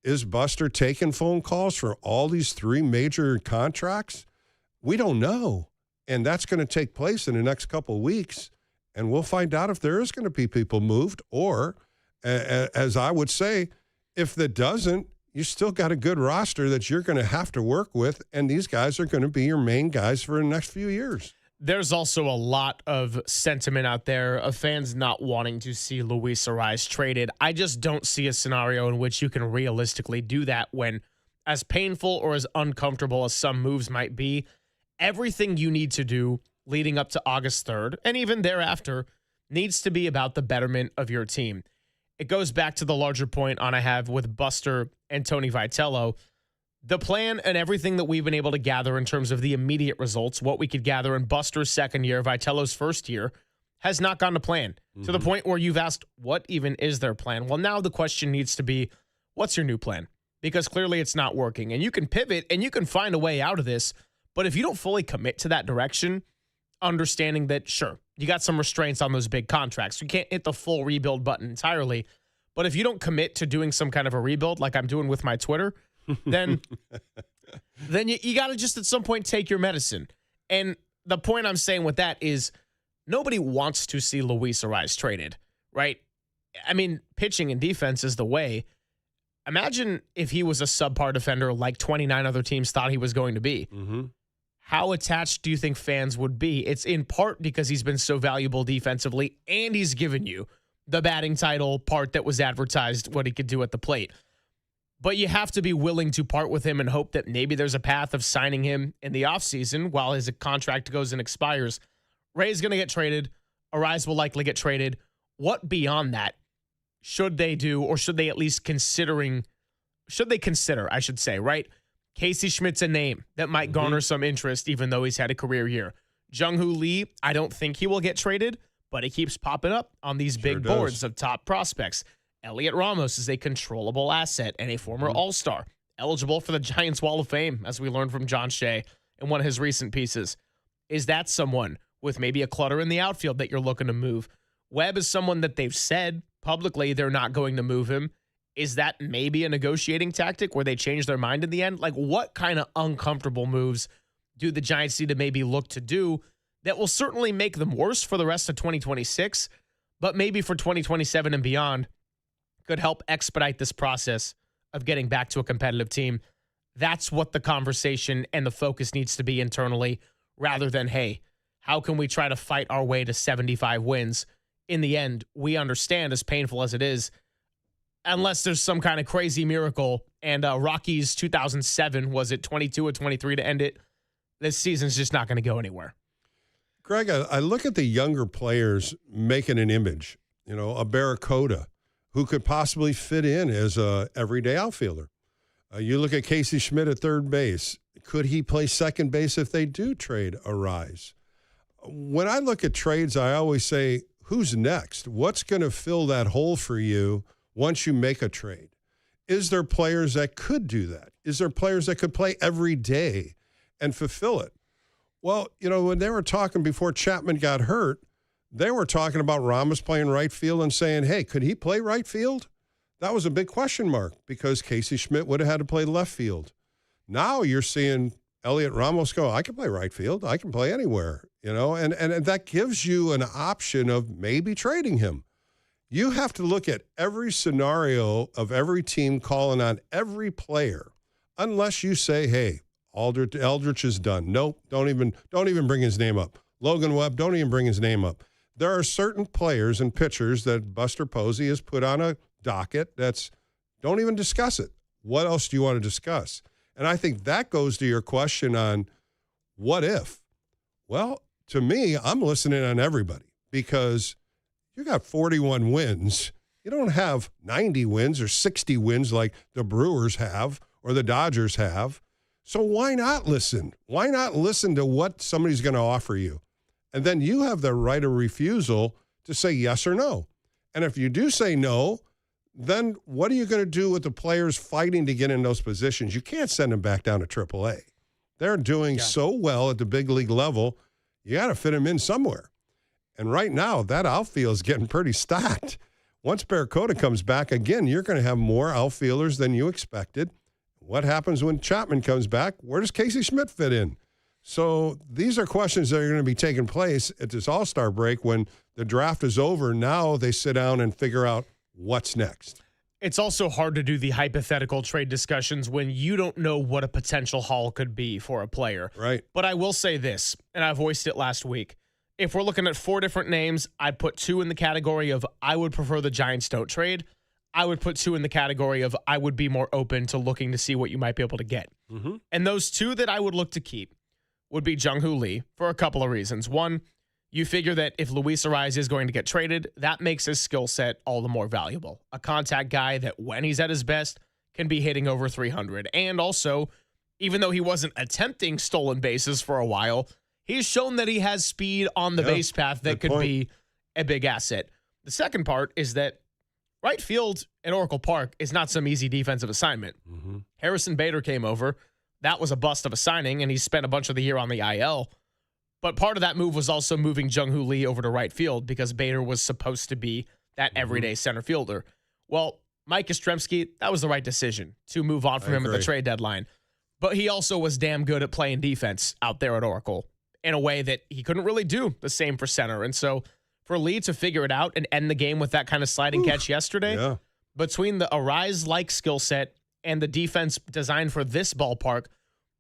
Is Buster taking phone calls for all these three major contracts? We don't know. And that's going to take place in the next couple of weeks. And we'll find out if there is going to be people moved, or, as I would say, if that doesn't, you still got a good roster that you're going to have to work with, and these guys are going to be your main guys for the next few years. There's also a lot of sentiment out there of fans not wanting to see Luis Arraez traded. I just don't see a scenario in which you can realistically do that when, as painful or as uncomfortable as some moves might be, everything you need to do leading up to August 3rd, and even thereafter, needs to be about the betterment of your team. It goes back to the larger point I have with Buster and Tony Vitello. The plan and everything that we've been able to gather in terms of the immediate results, what we could gather in Buster's second year, Vitello's first year, has not gone to plan, to the point where you've asked, what even is their plan? Well, now the question needs to be, what's your new plan? Because clearly it's not working. And you can pivot and you can find a way out of this, but if you don't fully commit to that direction, understanding that, sure, you got some restraints on those big contracts. You can't hit the full rebuild button entirely. But if you don't commit to doing some kind of a rebuild like I'm doing with my Twitter, then you got to just at some point take your medicine. And the point I'm saying with that is nobody wants to see Luis Arraez traded, right? I mean, pitching and defense is the way. Imagine if he was a subpar defender like 29 other teams thought he was going to be. How attached do you think fans would be? It's in part because he's been so valuable defensively, and he's given you the batting title part that was advertised, what he could do at the plate. But you have to be willing to part with him and hope that maybe there's a path of signing him in the offseason while his contract goes and expires. Ray's going to get traded. Arraez will likely get traded. What beyond that should they do, or should they at least consider, I should say, right? Casey Schmidt's a name that might garner some interest, even though he's had a career year. Jung-Hoo Lee, I don't think he will get traded, but he keeps popping up on these big boards of top prospects. Elliot Ramos is a controllable asset and a former All-Star, eligible for the Giants Wall of Fame, as we learned from John Shea in one of his recent pieces. Is that someone with maybe a clutter in the outfield that you're looking to move? Webb is someone that they've said publicly they're not going to move him. Is that maybe a negotiating tactic where they change their mind in the end? Like, what kind of uncomfortable moves do the Giants need to maybe look to do that will certainly make them worse for the rest of 2026, but maybe for 2027 and beyond could help expedite this process of getting back to a competitive team. That's what the conversation and the focus needs to be internally, rather than, hey, how can we try to fight our way to 75 wins? In the end, we understand, as painful as it is, unless there's some kind of crazy miracle, and Rockies 2007, was it 22 or 23 to end it? This season's just not going to go anywhere. Greg, I look at the younger players making an image, a Barracuda, who could possibly fit in as a everyday outfielder. You look at Casey Schmidt at third base. Could he play second base if they do trade Arise? When I look at trades, I always say, who's next? What's going to fill that hole for you once you make a trade? Is there players that could do that? Is there players that could play every day and fulfill it? Well, when they were talking before Chapman got hurt, they were talking about Ramos playing right field and saying, hey, could he play right field? That was a big question mark because Casey Schmidt would have had to play left field. Now you're seeing Elliot Ramos go, I can play right field. I can play anywhere, and that gives you an option of maybe trading him. You have to look at every scenario of every team calling on every player, unless you say, hey, Eldridge is done. Nope, don't even bring his name up. Logan Webb, don't even bring his name up. There are certain players and pitchers that Buster Posey has put on a docket that's don't even discuss it. What else do you want to discuss? And I think that goes to your question on what if. Well, to me, I'm listening on everybody because you got 41 wins. You don't have 90 wins or 60 wins like the Brewers have or the Dodgers have. So why not listen? Why not listen to what somebody's going to offer you? And then you have the right of refusal to say yes or no. And if you do say no, then what are you going to do with the players fighting to get in those positions? You can't send them back down to AAA. They're doing so well at the big league level, you got to fit them in somewhere. And right now, that outfield is getting pretty stacked. Once Barracuda comes back, again, you're going to have more outfielders than you expected. What happens when Chapman comes back? Where does Casey Schmidt fit in? So these are questions that are going to be taking place at this All-Star break when the draft is over. Now they sit down and figure out what's next. It's also hard to do the hypothetical trade discussions when you don't know what a potential haul could be for a player. Right. But I will say this, and I voiced it last week. If we're looking at 4 different names, I'd put 2 in the category of I would prefer the Giants don't trade. I would put 2 in the category of I would be more open to looking to see what you might be able to get. Mm-hmm. And those 2 that I would look to keep would be Jung-Hoo Lee for a couple of reasons. One, you figure that if Luis Ariz is going to get traded, that makes his skill set all the more valuable. A contact guy that when he's at his best can be hitting over 300. And also, even though he wasn't attempting stolen bases for a while, he's shown that he has speed on the base path that could be a big asset. The second part is that right field at Oracle Park is not some easy defensive assignment. Mm-hmm. Harrison Bader came over. That was a bust of a signing, and he spent a bunch of the year on the IL. But part of that move was also moving Jung-Hoo Lee over to right field because Bader was supposed to be that everyday center fielder. Well, Mike Yastrzemski, that was the right decision to move on from him at the trade deadline. But he also was damn good at playing defense out there at Oracle in a way that he couldn't really do the same for center. And so for Lee to figure it out and end the game with that kind of sliding catch yesterday, between the Arise-like skill set and the defense designed for this ballpark,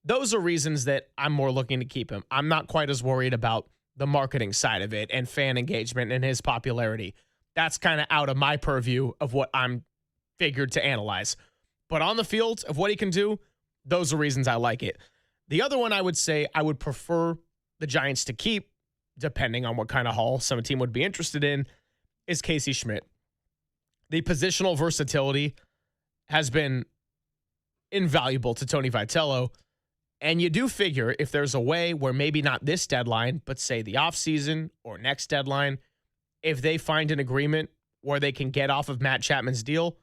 those are reasons that I'm more looking to keep him. I'm not quite as worried about the marketing side of it and fan engagement and his popularity. That's kind of out of my purview of what I'm figured to analyze. But on the field of what he can do, those are reasons I like it. The other one I would say I would prefer the Giants to keep, depending on what kind of haul some team would be interested in, is Casey Schmidt. The positional versatility has been invaluable to Tony Vitello. And you do figure if there's a way where maybe not this deadline, but say the offseason or next deadline, if they find an agreement where they can get off of Matt Chapman's deal,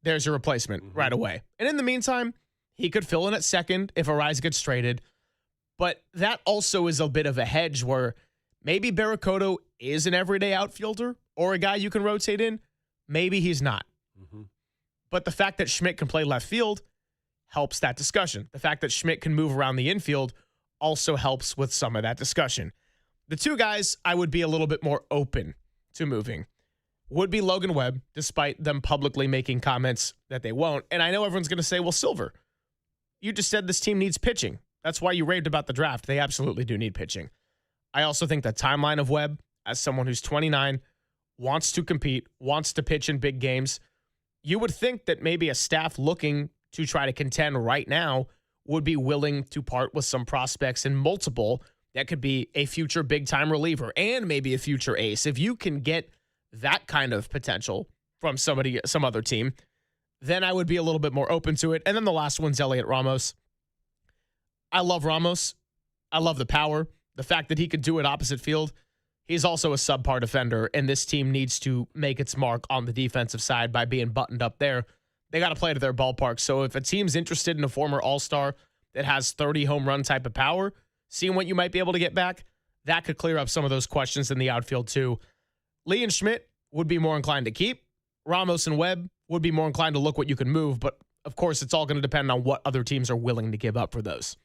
there's your replacement right away. And in the meantime, he could fill in at second if Arise gets traded. But that also is a bit of a hedge where maybe Barracuda is an everyday outfielder or a guy you can rotate in. Maybe he's not. But the fact that Schmidt can play left field helps that discussion. The fact that Schmidt can move around the infield also helps with some of that discussion. The two guys I would be a little bit more open to moving would be Logan Webb, despite them publicly making comments that they won't. And I know everyone's going to say, well, Silver, you just said this team needs pitching. That's why you raved about the draft. They absolutely do need pitching. I also think the timeline of Webb, as someone who's 29, wants to compete, wants to pitch in big games, you would think that maybe a staff looking to try to contend right now would be willing to part with some prospects in multiple that could be a future big-time reliever and maybe a future ace. If you can get that kind of potential from some other team, then I would be a little bit more open to it. And then the last one's Elliot Ramos. I love Ramos. I love the power. The fact that he could do it opposite field. He's also a subpar defender, and this team needs to make its mark on the defensive side by being buttoned up there. They got to play to their ballpark. So if a team's interested in a former all-star that has 30 home run type of power, seeing what you might be able to get back, that could clear up some of those questions in the outfield too. Lee and Schmidt would be more inclined to keep. Ramos and Webb would be more inclined to look what you can move. But, of course, it's all going to depend on what other teams are willing to give up for those.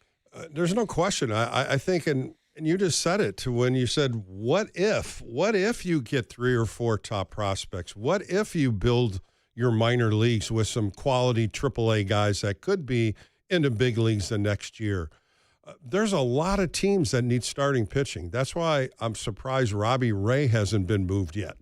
There's no question. I think, and you just said it when you said, what if you get 3 or 4 top prospects? What if you build your minor leagues with some quality AAA guys that could be into big leagues the next year? There's a lot of teams that need starting pitching. That's why I'm surprised Robbie Ray hasn't been moved yet.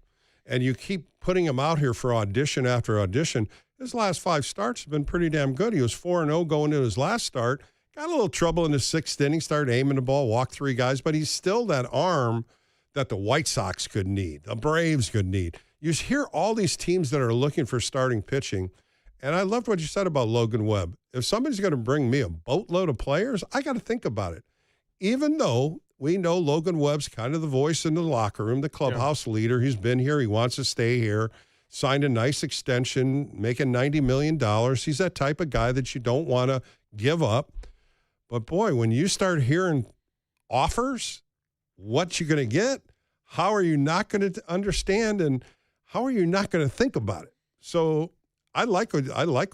And you keep putting him out here for audition after audition. His last 5 starts have been pretty damn good. He was 4-0 going into his last start. Got a little trouble in the 6th inning, started aiming the ball, walked 3 guys, but he's still that arm that the White Sox could need, the Braves could need. You hear all these teams that are looking for starting pitching, and I loved what you said about Logan Webb. If somebody's going to bring me a boatload of players, I got to think about it. Even though we know Logan Webb's kind of the voice in the locker room, the clubhouse leader. He's been here. He wants to stay here. Signed a nice extension, making $90 million. He's that type of guy that you don't want to give up. But, boy, when you start hearing offers, what you're going to get, how are you not going to understand, and how are you not going to think about it? So I like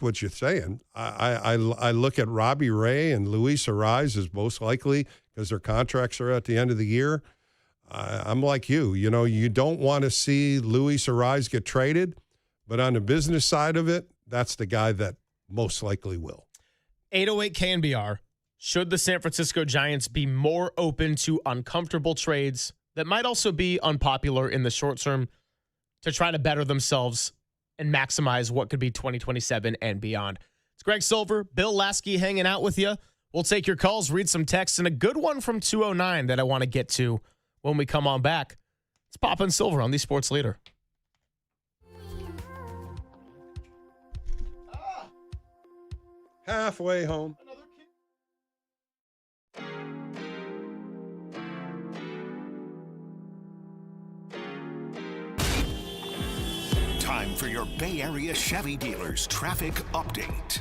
what you're saying. I look at Robbie Ray and Luis Ariz as most likely because their contracts are at the end of the year. I'm like you. You know, you don't want to see Luis Ariz get traded, but on the business side of it, that's the guy that most likely will. 808 KNBR. Should the San Francisco Giants be more open to uncomfortable trades that might also be unpopular in the short term to try to better themselves and maximize what could be 2027 and beyond? It's Greg Silver, Bill Lasky hanging out with you. We'll take your calls, read some texts, and a good one from 209 that I want to get to when we come on back. It's Papa and Silver on the Sports Leader. Halfway home. Time for your Bay Area Chevy dealers traffic update.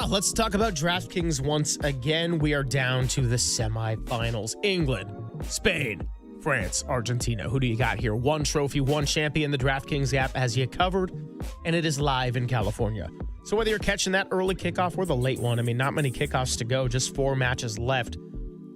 Let's talk about DraftKings once again. We are down to the semifinals. England, Spain, France, Argentina. Who do you got here? One trophy, one champion. The DraftKings app has you covered, and it is live in California. So whether you're catching that early kickoff or the late one, I mean, not many kickoffs to go, just 4 matches left.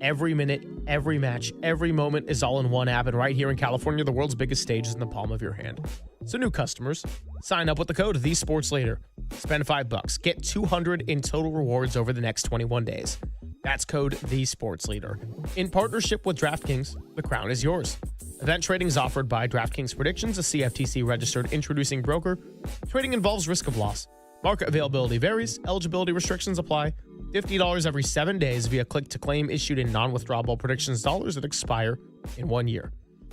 Every minute, every match, every moment is all in one app. And right here in California, the world's biggest stage is in the palm of your hand. So new customers, sign up with the code TheSportsLeader. Spend $5. Get $200 in total rewards over the next 21 days. That's code TheSportsLeader. In partnership with DraftKings, the crown is yours. Event trading is offered by DraftKings Predictions, a CFTC-registered introducing broker. Trading involves risk of loss. Market availability varies. Eligibility restrictions apply. $50 every 7 days via click-to-claim issued in non-withdrawable predictions dollars that expire in 1 year.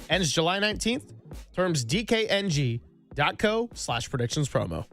Ends July 19th. Terms DKNG sportsphone.co/predictions promo.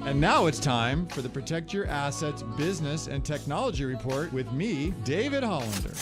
And now it's time for the Protect Your Assets Business and Technology Report with me, David Hollander.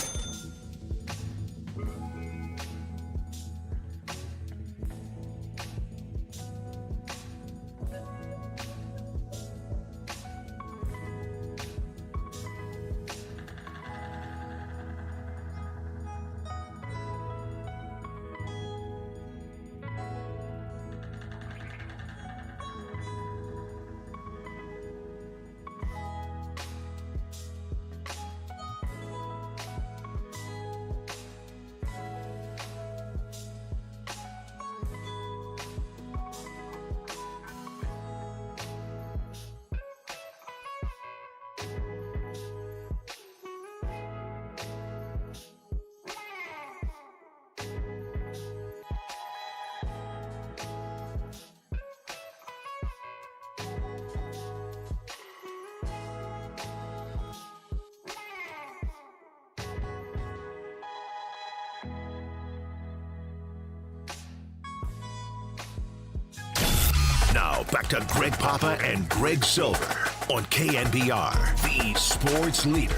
Now back to Greg Papa and Greg Silver on KNBR, the sports leader.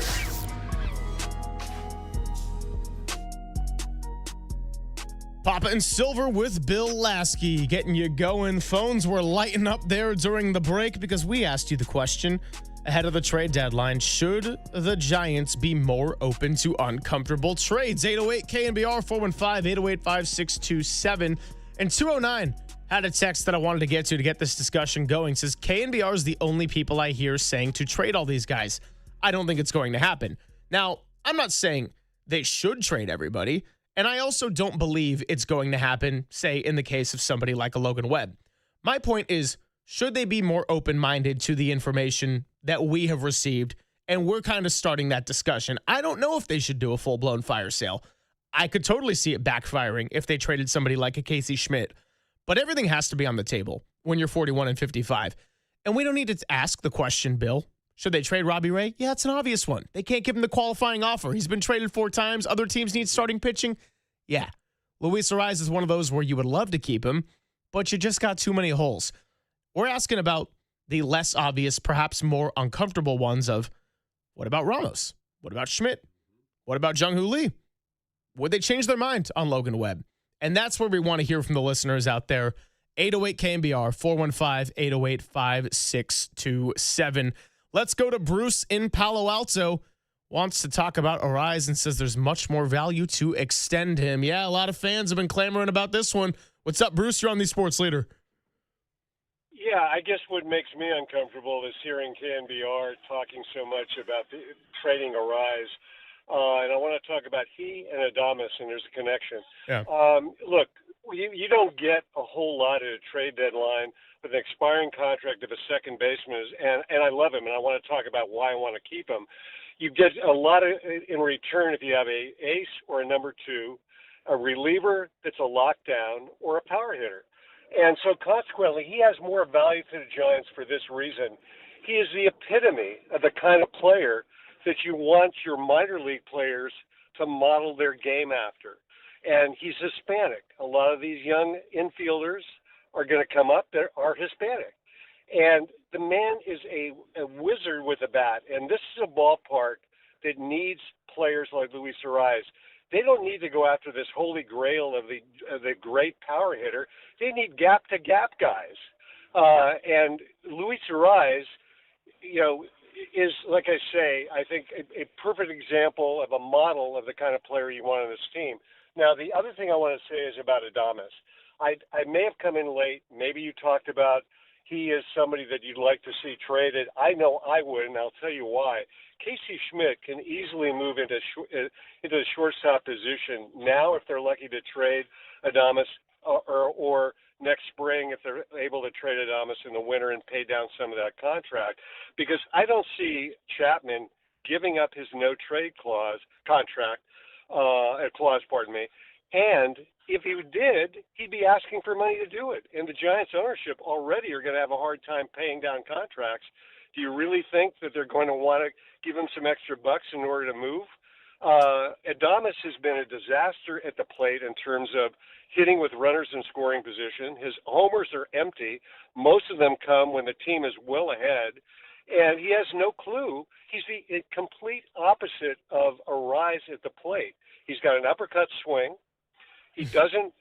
Papa and Silver with Bill Lasky getting you going. Phones were lighting up there during the break because we asked you the question ahead of the trade deadline. Should the Giants be more open to uncomfortable trades? 808 KNBR 415-808-5627 and 209 had a text that I wanted to get this discussion going. Says KNBR is the only people I hear saying to trade all these guys. I don't think it's going to happen. Now, I'm not saying they should trade everybody, and I also don't believe it's going to happen, say, in the case of somebody like a Logan Webb. My point is, should they be more open-minded to the information that we have received? And we're kind of starting that discussion. I don't know if they should do a full-blown fire sale. I could totally see it backfiring if they traded somebody like a Casey Schmidt. But everything has to be on the table when you're 41 and 55. And we don't need to ask the question, Bill. Should they trade Robbie Ray? Yeah, it's an obvious one. They can't give him the qualifying offer. He's been traded 4 times. Other teams need starting pitching. Yeah. Luis Ariz is one of those where you would love to keep him, but you just got too many holes. We're asking about the less obvious, perhaps more uncomfortable ones of, what about Ramos? What about Schmidt? What about Jung-Hoo Lee? Would they change their mind on Logan Webb? And that's where we want to hear from the listeners out there. 808-KMBR, 415-808-5627. Let's go to Bruce in Palo Alto. Wants to talk about Ariz and says there's much more value to extend him. Yeah, a lot of fans have been clamoring about this one. What's up, Bruce? You're on the Sports Leader. Yeah, I guess what makes me uncomfortable is hearing KNBR talking so much about trading Ariz. And I want to talk about he and Adames, and there's a connection. Yeah. Look, you don't get a whole lot at a trade deadline with an expiring contract of a second baseman, and I love him, and I want to talk about why I want to keep him. You get a lot in return if you have a ace or a number 2, a reliever that's a lockdown, or a power hitter. And so consequently, he has more value to the Giants for this reason. He is the epitome of the kind of player that you want your minor league players to model their game after. And he's Hispanic. A lot of these young infielders are going to come up that are Hispanic. And the man is a wizard with a bat. And this is a ballpark that needs players like Luis Ariz. They don't need to go after this holy grail of the great power hitter. They need gap-to-gap guys. And Luis Ariz, is, like I say, I think a perfect example of a model of the kind of player you want on this team. Now, the other thing I want to say is about Adames. I may have come in late. Maybe you talked about he is somebody that you'd like to see traded. I know I would, and I'll tell you why. Casey Schmidt can easily move into the shortstop position now if they're lucky to trade Adames, or next spring if they're able to trade Adames in the winter and pay down some of that contract. Because I don't see Chapman giving up his no-trade clause, and if he did, he'd be asking for money to do it. And the Giants ownership already are going to have a hard time paying down contracts. Do you really think that they're going to want to give him some extra bucks in order to move? Adames has been a disaster at the plate in terms of hitting with runners in scoring position. His homers are empty. Most of them come when the team is well ahead. And he has no clue. He's the complete opposite of Ariz at the plate. He's got an uppercut swing. He doesn't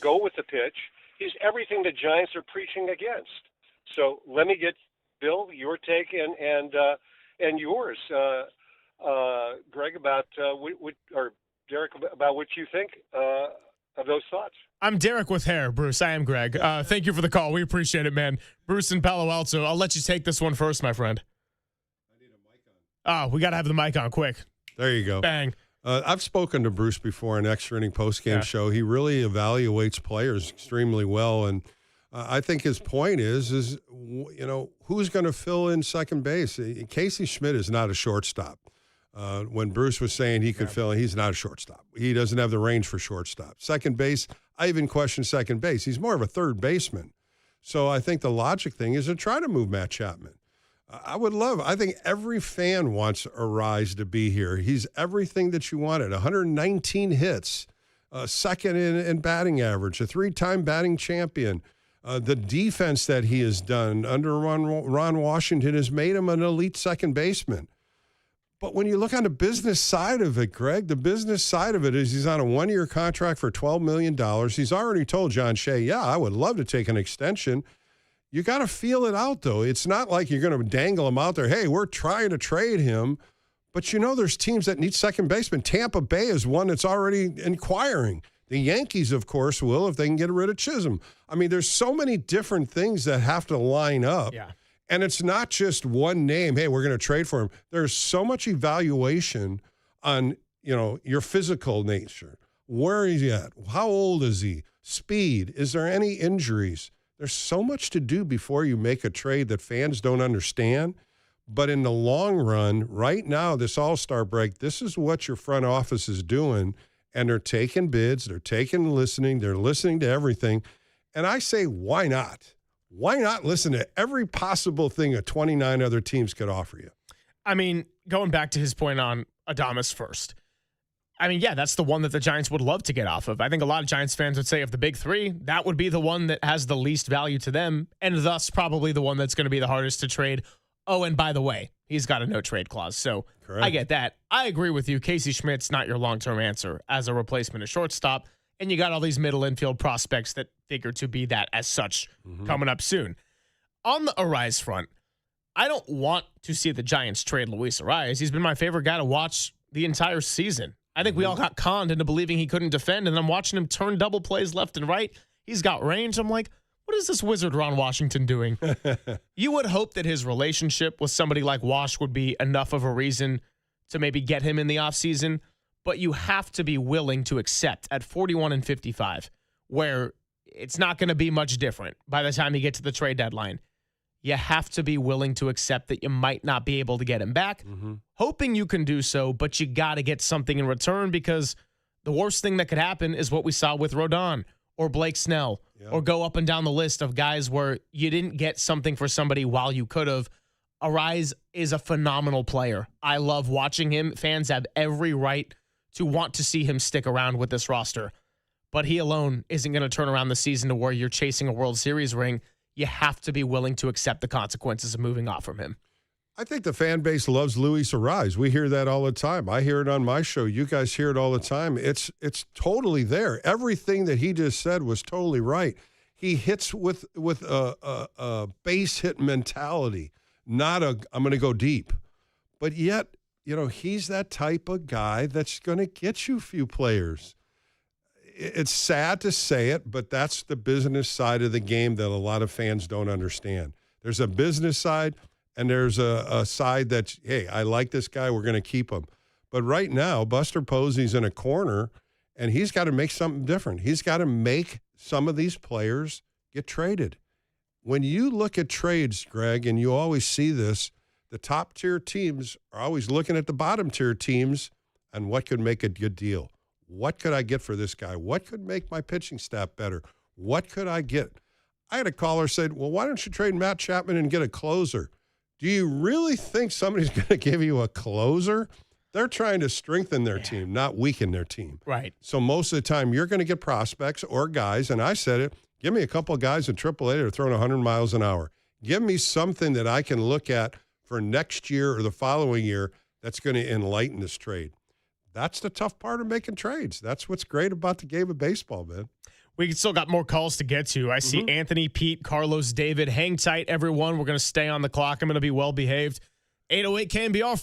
go with the pitch. He's everything the Giants are preaching against. So let me get, Bill, your take and yours, Greg, about or Derek, about what you think of those thoughts. I'm Derek with hair, Bruce. I am Greg. Thank you for the call. We appreciate it, man. Bruce in Palo Alto. I'll let you take this one first, my friend. I need a mic on. Oh, we got to have the mic on quick. There you go. Bang. I've spoken to Bruce before in extra inning postgame show. He really evaluates players extremely well, and I think his point is who's going to fill in second base? Casey Schmidt is not a shortstop. When Bruce was saying he could fill in, he's not a shortstop. He doesn't have the range for shortstop. Second base, I even question second base. He's more of a third baseman. So I think the logic thing is to try to move Matt Chapman. I think every fan wants Ariz to be here. He's everything that you wanted. 119 hits, second in batting average, a 3-time batting champion. The defense that he has done under Ron Washington has made him an elite second baseman. But when you look on the business side of it, Greg, the business side of it is he's on a 1-year contract for $12 million. He's already told John Shea, I would love to take an extension. You got to feel it out, though. It's not like you're going to dangle him out there. Hey, we're trying to trade him. But there's teams that need second baseman. Tampa Bay is one that's already inquiring. The Yankees, of course, will if they can get rid of Chisholm. I mean, there's so many different things that have to line up. Yeah. And it's not just one name. Hey, we're going to trade for him. There's so much evaluation on, your physical nature. Where is he at? How old is he? Speed. Is there any injuries? There's so much to do before you make a trade that fans don't understand. But in the long run, right now, this All-Star break, this is what your front office is doing. And they're taking bids, they're listening to everything. And I say, why not? Why not listen to every possible thing 29 other teams could offer you? I mean, going back to his point on Adames first. I mean, yeah, that's the one that the Giants would love to get off of. I think a lot of Giants fans would say of the big three, that would be the one that has the least value to them, and thus probably the one that's going to be the hardest to trade. Oh, and by the way, he's got a no-trade clause, so correct. I get that. I agree with you. Casey Schmidt's not your long-term answer as a replacement at shortstop, and you got all these middle infield prospects that figure to be that as such coming up soon. On the Arise front, I don't want to see the Giants trade Luis Arise. He's been my favorite guy to watch the entire season. I think we all got conned into believing he couldn't defend, and I'm watching him turn double plays left and right. He's got range. I'm like, what is this wizard Ron Washington doing? You would hope that his relationship with somebody like Wash would be enough of a reason to maybe get him in the offseason, but you have to be willing to accept at 41 and 55, where it's not going to be much different by the time you get to the trade deadline. You have to be willing to accept that you might not be able to get him back, hoping you can do so, but you got to get something in return, because the worst thing that could happen is what we saw with Rodon or Blake Snell, or go up and down the list of guys where you didn't get something for somebody while you could have. Arise is a phenomenal player. I love watching him. Fans have every right to want to see him stick around with this roster, but he alone isn't going to turn around the season to where you're chasing a World Series ring. You have to be willing to accept the consequences of moving off from him. I think the fan base loves Luis Arise. We hear that all the time. I hear it on my show. You guys hear it all the time. It's totally there. Everything that he just said was totally right. He hits with a base hit mentality, not a I'm going to go deep. But yet, he's that type of guy that's going to get you a few players. It's sad to say it, but that's the business side of the game that a lot of fans don't understand. There's a business side, and there's a side that's, hey, I like this guy, we're going to keep him. But right now, Buster Posey's in a corner, and he's got to make something different. He's got to make some of these players get traded. When you look at trades, Greg, and you always see this, the top-tier teams are always looking at the bottom-tier teams and what could make a good deal. What could I get for this guy? What could make my pitching staff better? What could I get? I had a caller said, well, why don't you trade Matt Chapman and get a closer? Do you really think somebody's going to give you a closer? They're trying to strengthen their team, not weaken their team. Right. So most of the time, you're going to get prospects or guys, and I said it, give me a couple of guys in AAA that are throwing 100 miles an hour. Give me something that I can look at for next year or the following year that's going to enlighten this trade. That's the tough part of making trades. That's what's great about the game of baseball, man. We still got more calls to get to. I see Anthony, Pete, Carlos, David. Hang tight, everyone. We're going to stay on the clock. I'm going to be well-behaved. 808 KMBR,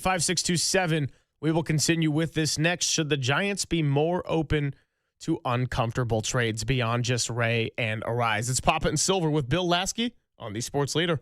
415-808-5627. We will continue with this next. Should the Giants be more open to uncomfortable trades beyond just Ray and Arise? It's Pop It and Silver with Bill Lasky on the Sports Leader.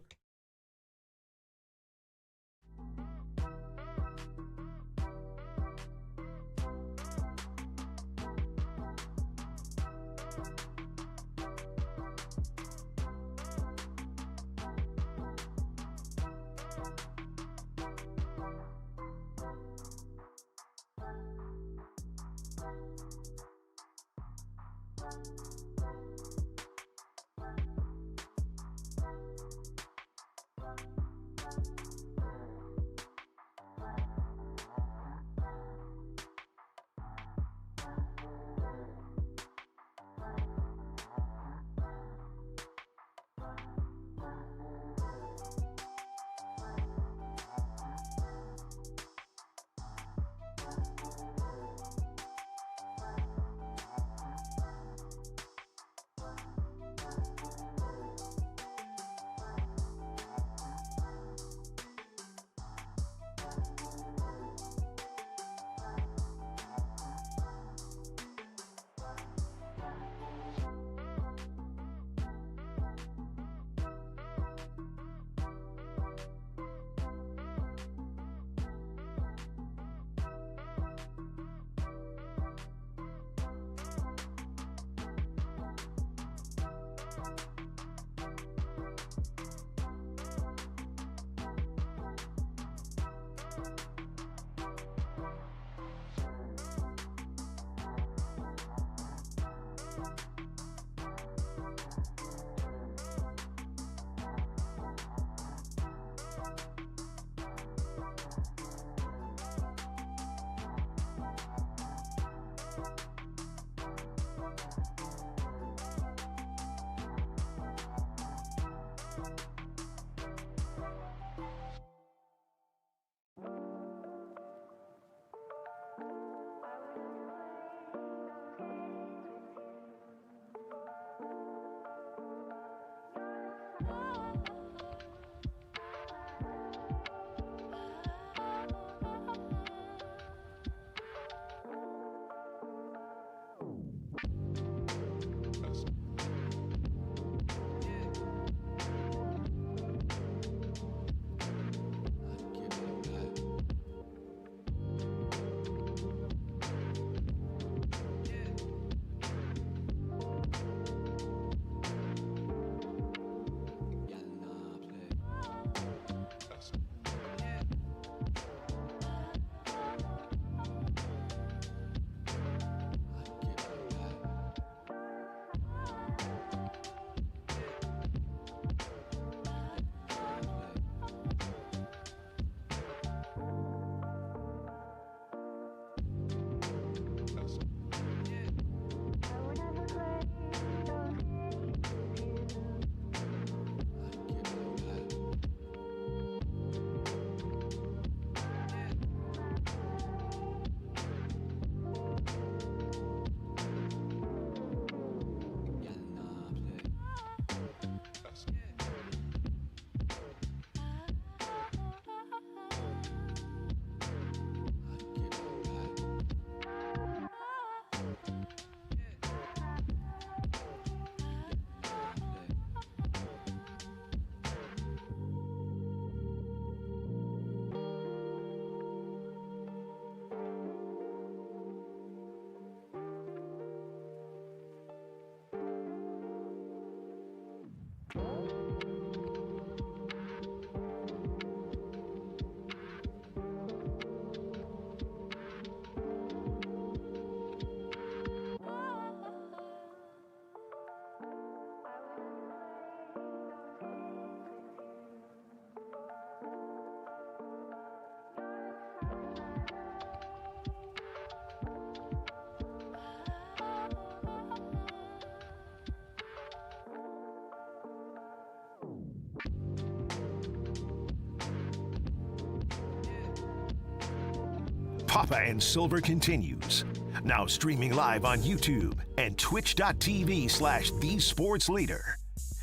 Papa and Silver continues. Now streaming live on YouTube and twitch.tv/thesportsleader.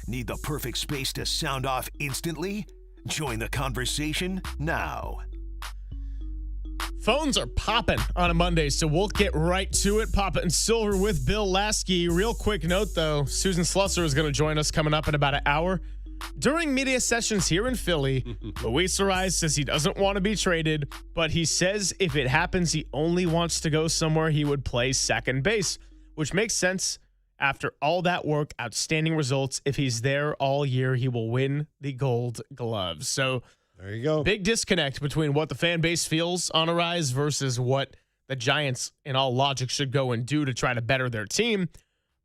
Need the perfect space to sound off instantly? Join the conversation now. Phones are popping on a Monday, so we'll get right to it. Papa and Silver with Bill Lasky. Real quick note, though, Susan Slusser is going to join us coming up in about an hour. During media sessions here in Philly, Luis Ariz says he doesn't want to be traded, but he says if it happens, he only wants to go somewhere he would play second base, which makes sense. After all that work, outstanding results, if he's there all year, he will win the Gold Glove. So there you go. Big disconnect between what the fan base feels on Ariz versus what the Giants, in all logic, should go and do to try to better their team.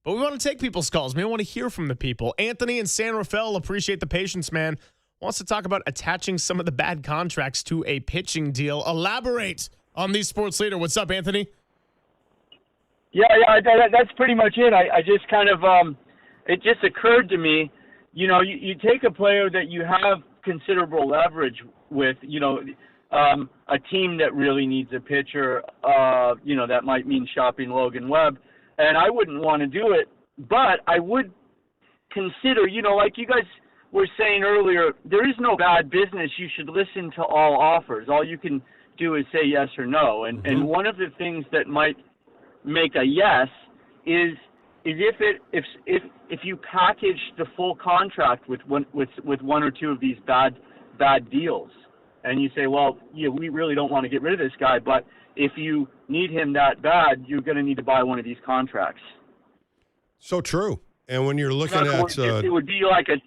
But we want to take people's calls. We want to hear from the people. Anthony in San Rafael, appreciate the patience, man, wants to talk about attaching some of the bad contracts to a pitching deal. Elaborate on the Sports Leader. What's up, Anthony? Yeah, that's pretty much it. I just kind of, it just occurred to me, you take a player that you have considerable leverage with, a team that really needs a pitcher, that might mean shopping Logan Webb. And I wouldn't want to do it, but I would consider, like you guys were saying earlier, there is no bad business. You should listen to all offers. All you can do is say yes or no. And one of the things that might make a yes is if you package the full contract with one or two of these bad deals, and you say, well, yeah, we really don't want to get rid of this guy, but if you need him that bad, you're going to need to buy one of these contracts. So true. And when you're looking at it would be like a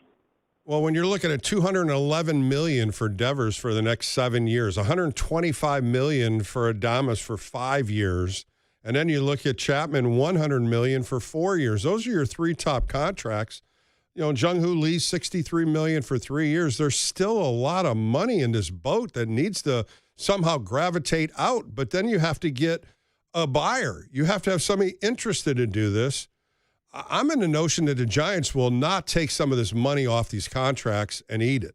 when you're looking at $211 million for Devers for the next 7 years, $125 million for Adames for 5 years, and then you look at Chapman, $100 million for 4 years. Those are your three top contracts. Jung-Hoo Lee, $63 million for 3 years. There's still a lot of money in this boat that needs to somehow gravitate out, but then you have to get a buyer. You have to have somebody interested to do this. I'm in the notion that the Giants will not take some of this money off these contracts and eat it.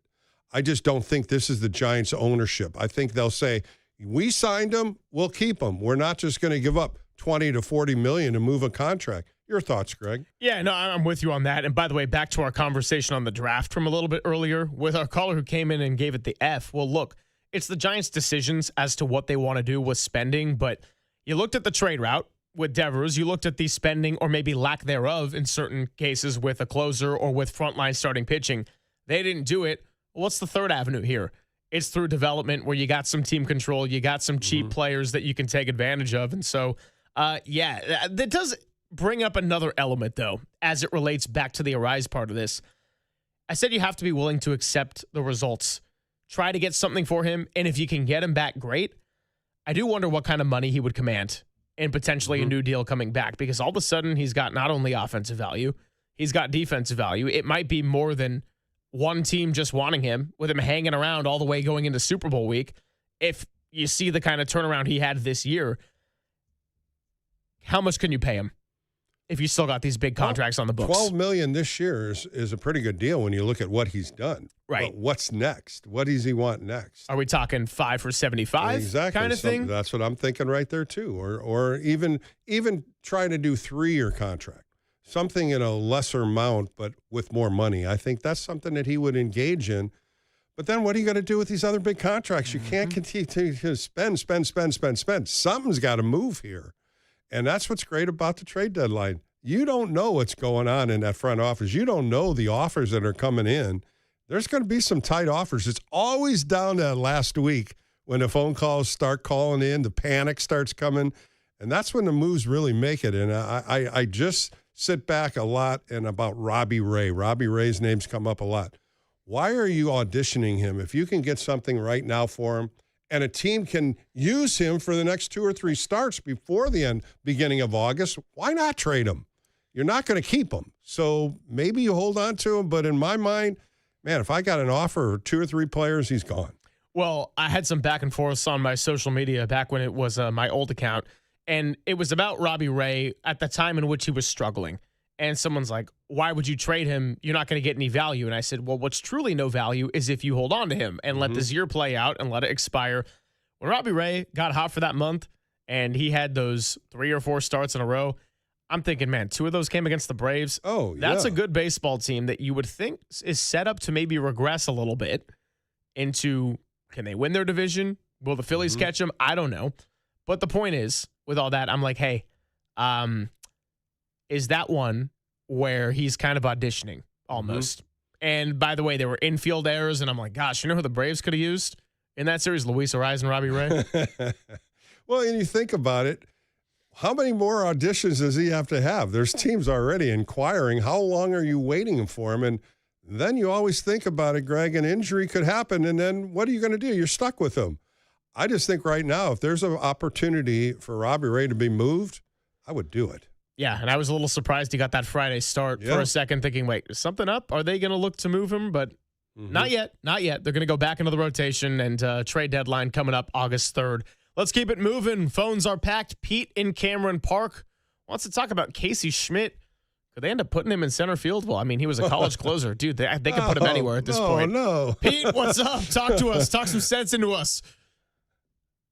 I just don't think this is the Giants' ownership. I think they'll say, we signed them, we'll keep them. We're not just going to give up $20 to $40 million to move a contract. Your thoughts, Greg? Yeah, no, I'm with you on that. And by the way, back to our conversation on the draft from a little bit earlier with our caller who came in and gave it the F. Well, look, it's the Giants' decisions as to what they want to do with spending, but you looked at the trade route with Devers. You looked at the spending or maybe lack thereof in certain cases with a closer or with frontline starting pitching. They didn't do it. What's the third avenue here? It's through development where you got some team control. You got some cheap players that you can take advantage of. And so, that does bring up another element, though, as it relates back to the Arise part of this. I said you have to be willing to accept the results. Try to get something for him, and if you can get him back, great. I do wonder what kind of money he would command and potentially a new deal coming back, because all of a sudden he's got not only offensive value, he's got defensive value. It might be more than one team just wanting him, with him hanging around all the way going into Super Bowl week. If you see the kind of turnaround he had this year, how much can you pay him if you still got these big contracts on the books? $12 million this year is a pretty good deal when you look at what he's done. Right. But what's next? What does he want next? Are we talking 5 for 75 exactly. kind of thing? That's what I'm thinking right there too. Or even trying to do 3-year contract. Something in a lesser amount, but with more money. I think that's something that he would engage in. But then what are you going to do with these other big contracts? You can't continue to spend. Something's got to move here. And that's what's great about the trade deadline. You don't know what's going on in that front office. You don't know the offers that are coming in. There's going to be some tight offers. It's always down to that last week when the phone calls start calling in, the panic starts coming, and that's when the moves really make it. And I just sit back a lot and about Robbie Ray. Robbie Ray's name's come up a lot. Why are you auditioning him? If you can get something right now for him, and a team can use him for the next 2 or 3 starts before the beginning of August, why not trade him? You're not going to keep him. So maybe you hold on to him, but in my mind, man, if I got an offer for 2 or 3 players, he's gone. Well, I had some back and forth on my social media back when it was my old account, and it was about Robbie Ray at the time in which he was struggling. And someone's like, why would you trade him? You're not going to get any value. And I said, well, what's truly no value is if you hold on to him and let this year play out and let it expire. When Robbie Ray got hot for that month and he had those 3 or 4 starts in a row, I'm thinking, man, 2 of those came against the Braves. Oh, That's a good baseball team that you would think is set up to maybe regress a little bit into, can they win their division? Will the Phillies catch them? I don't know. But the point is, with all that, I'm like, hey, is that one where he's kind of auditioning almost? And by the way, there were infield errors, and I'm like, gosh, you know who the Braves could have used in that series? Luis Ariz and Robbie Ray. Well, and you think about it, how many more auditions does he have to have? There's teams already inquiring. How long are you waiting for him? And then you always think about it, Greg, an injury could happen, and then what are you going to do? You're stuck with him. I just think right now, if there's an opportunity for Robbie Ray to be moved, I would do it. Yeah, and I was a little surprised he got that Friday start for a second, thinking, wait, is something up? Are they going to look to move him? But not yet. Not yet. They're going to go back into the rotation, and trade deadline coming up August 3rd. Let's keep it moving. Phones are packed. Pete in Cameron Park wants to talk about Casey Schmidt. Could they end up putting him in center field? Well, I mean, he was a college closer. Dude, they could put him anywhere at this point. No. Pete, what's up? Talk to us. Talk some sense into us.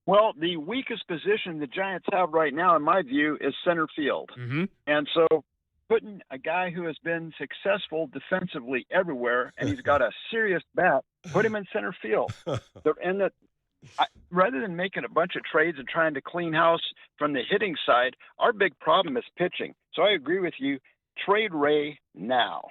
Well, the weakest position the Giants have right now, in my view, is center field. And so putting a guy who has been successful defensively everywhere, and he's got a serious bat, put him in center field. Rather than making a bunch of trades and trying to clean house from the hitting side, our big problem is pitching. So I agree with you. Trade Ray now,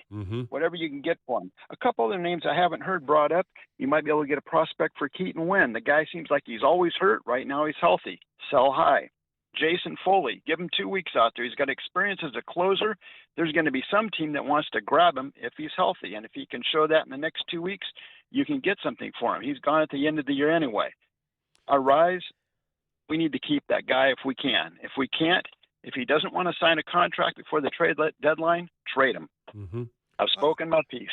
whatever you can get for him. A couple other names I haven't heard brought up. You might be able to get a prospect for Keaton Wynn. The guy seems like he's always hurt. Right now he's healthy. Sell high. Jason Foley, give him 2 weeks out there. He's got experience as a closer. There's going to be some team that wants to grab him if he's healthy. And if he can show that in the next 2 weeks, you can get something for him. He's gone at the end of the year anyway. Arise, we need to keep that guy if we can. If we can't, if he doesn't want to sign a contract before the trade deadline, trade him. I've spoken my piece.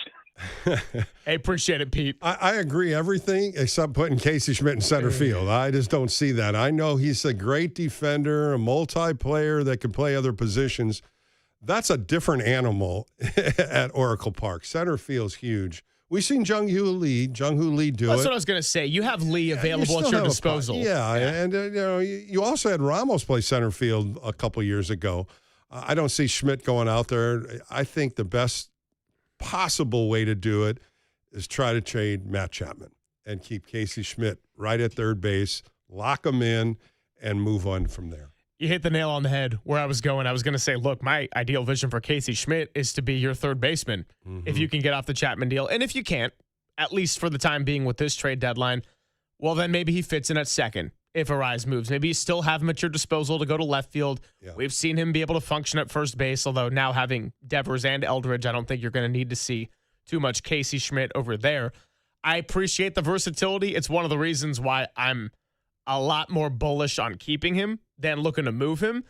Hey, appreciate it, Pete. I agree everything except putting Casey Schmidt in center field. I just don't see that. I know he's a great defender, a multi-player that can play other positions. That's a different animal at Oracle Park. Center field's huge. We've seen Jung-Hoo Lee do it. That's what I was going to say. You have Lee available at your disposal. And you also had Ramos play center field a couple years ago. I don't see Schmidt going out there. I think the best possible way to do it is try to trade Matt Chapman and keep Casey Schmidt right at third base, lock him in, and move on from there. You hit the nail on the head where I was going. I was going to say, look, my ideal vision for Casey Schmidt is to be your third baseman if you can get off the Chapman deal. And if you can't, at least for the time being with this trade deadline, well, then maybe he fits in at second if Arise moves. Maybe you still have him at your disposal to go to left field. Yeah. We've seen him be able to function at first base, although now having Devers and Eldridge, I don't think you're going to need to see too much Casey Schmidt over there. I appreciate the versatility. It's one of the reasons why I'm a lot more bullish on keeping him than looking to move him.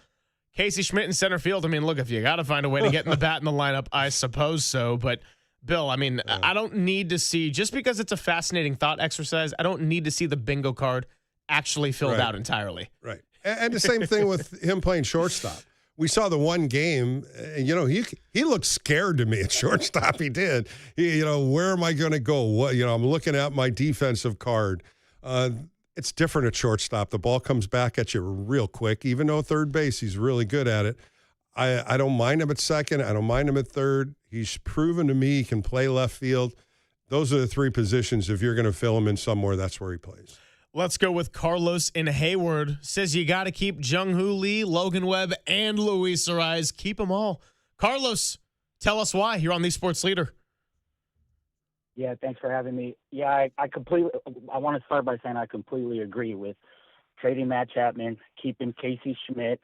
Casey Schmidt in center field, I mean, look, if you got to find a way to get in the bat in the lineup, I suppose so. But, Bill, I mean, I don't need to see, just because it's a fascinating thought exercise, I don't need to see the bingo card actually filled out entirely. Right. And the same thing with him playing shortstop. We saw the one game, and, he looked scared to me at shortstop. He did. Where am I going to go? What, I'm looking at my defensive card. It's different at shortstop. The ball comes back at you real quick, even though third base, he's really good at it. I don't mind him at second. I don't mind him at third. He's proven to me he can play left field. Those are the three positions. If you're going to fill him in somewhere, that's where he plays. Let's go with Carlos in Hayward. Says you got to keep Jung-Hoo Lee, Logan Webb, and Luis Arise. Keep them all. Carlos, tell us why. You're on the Sports Leader. Yeah, thanks for having me. Yeah, I want to start by saying I completely agree with trading Matt Chapman, keeping Casey Schmidt,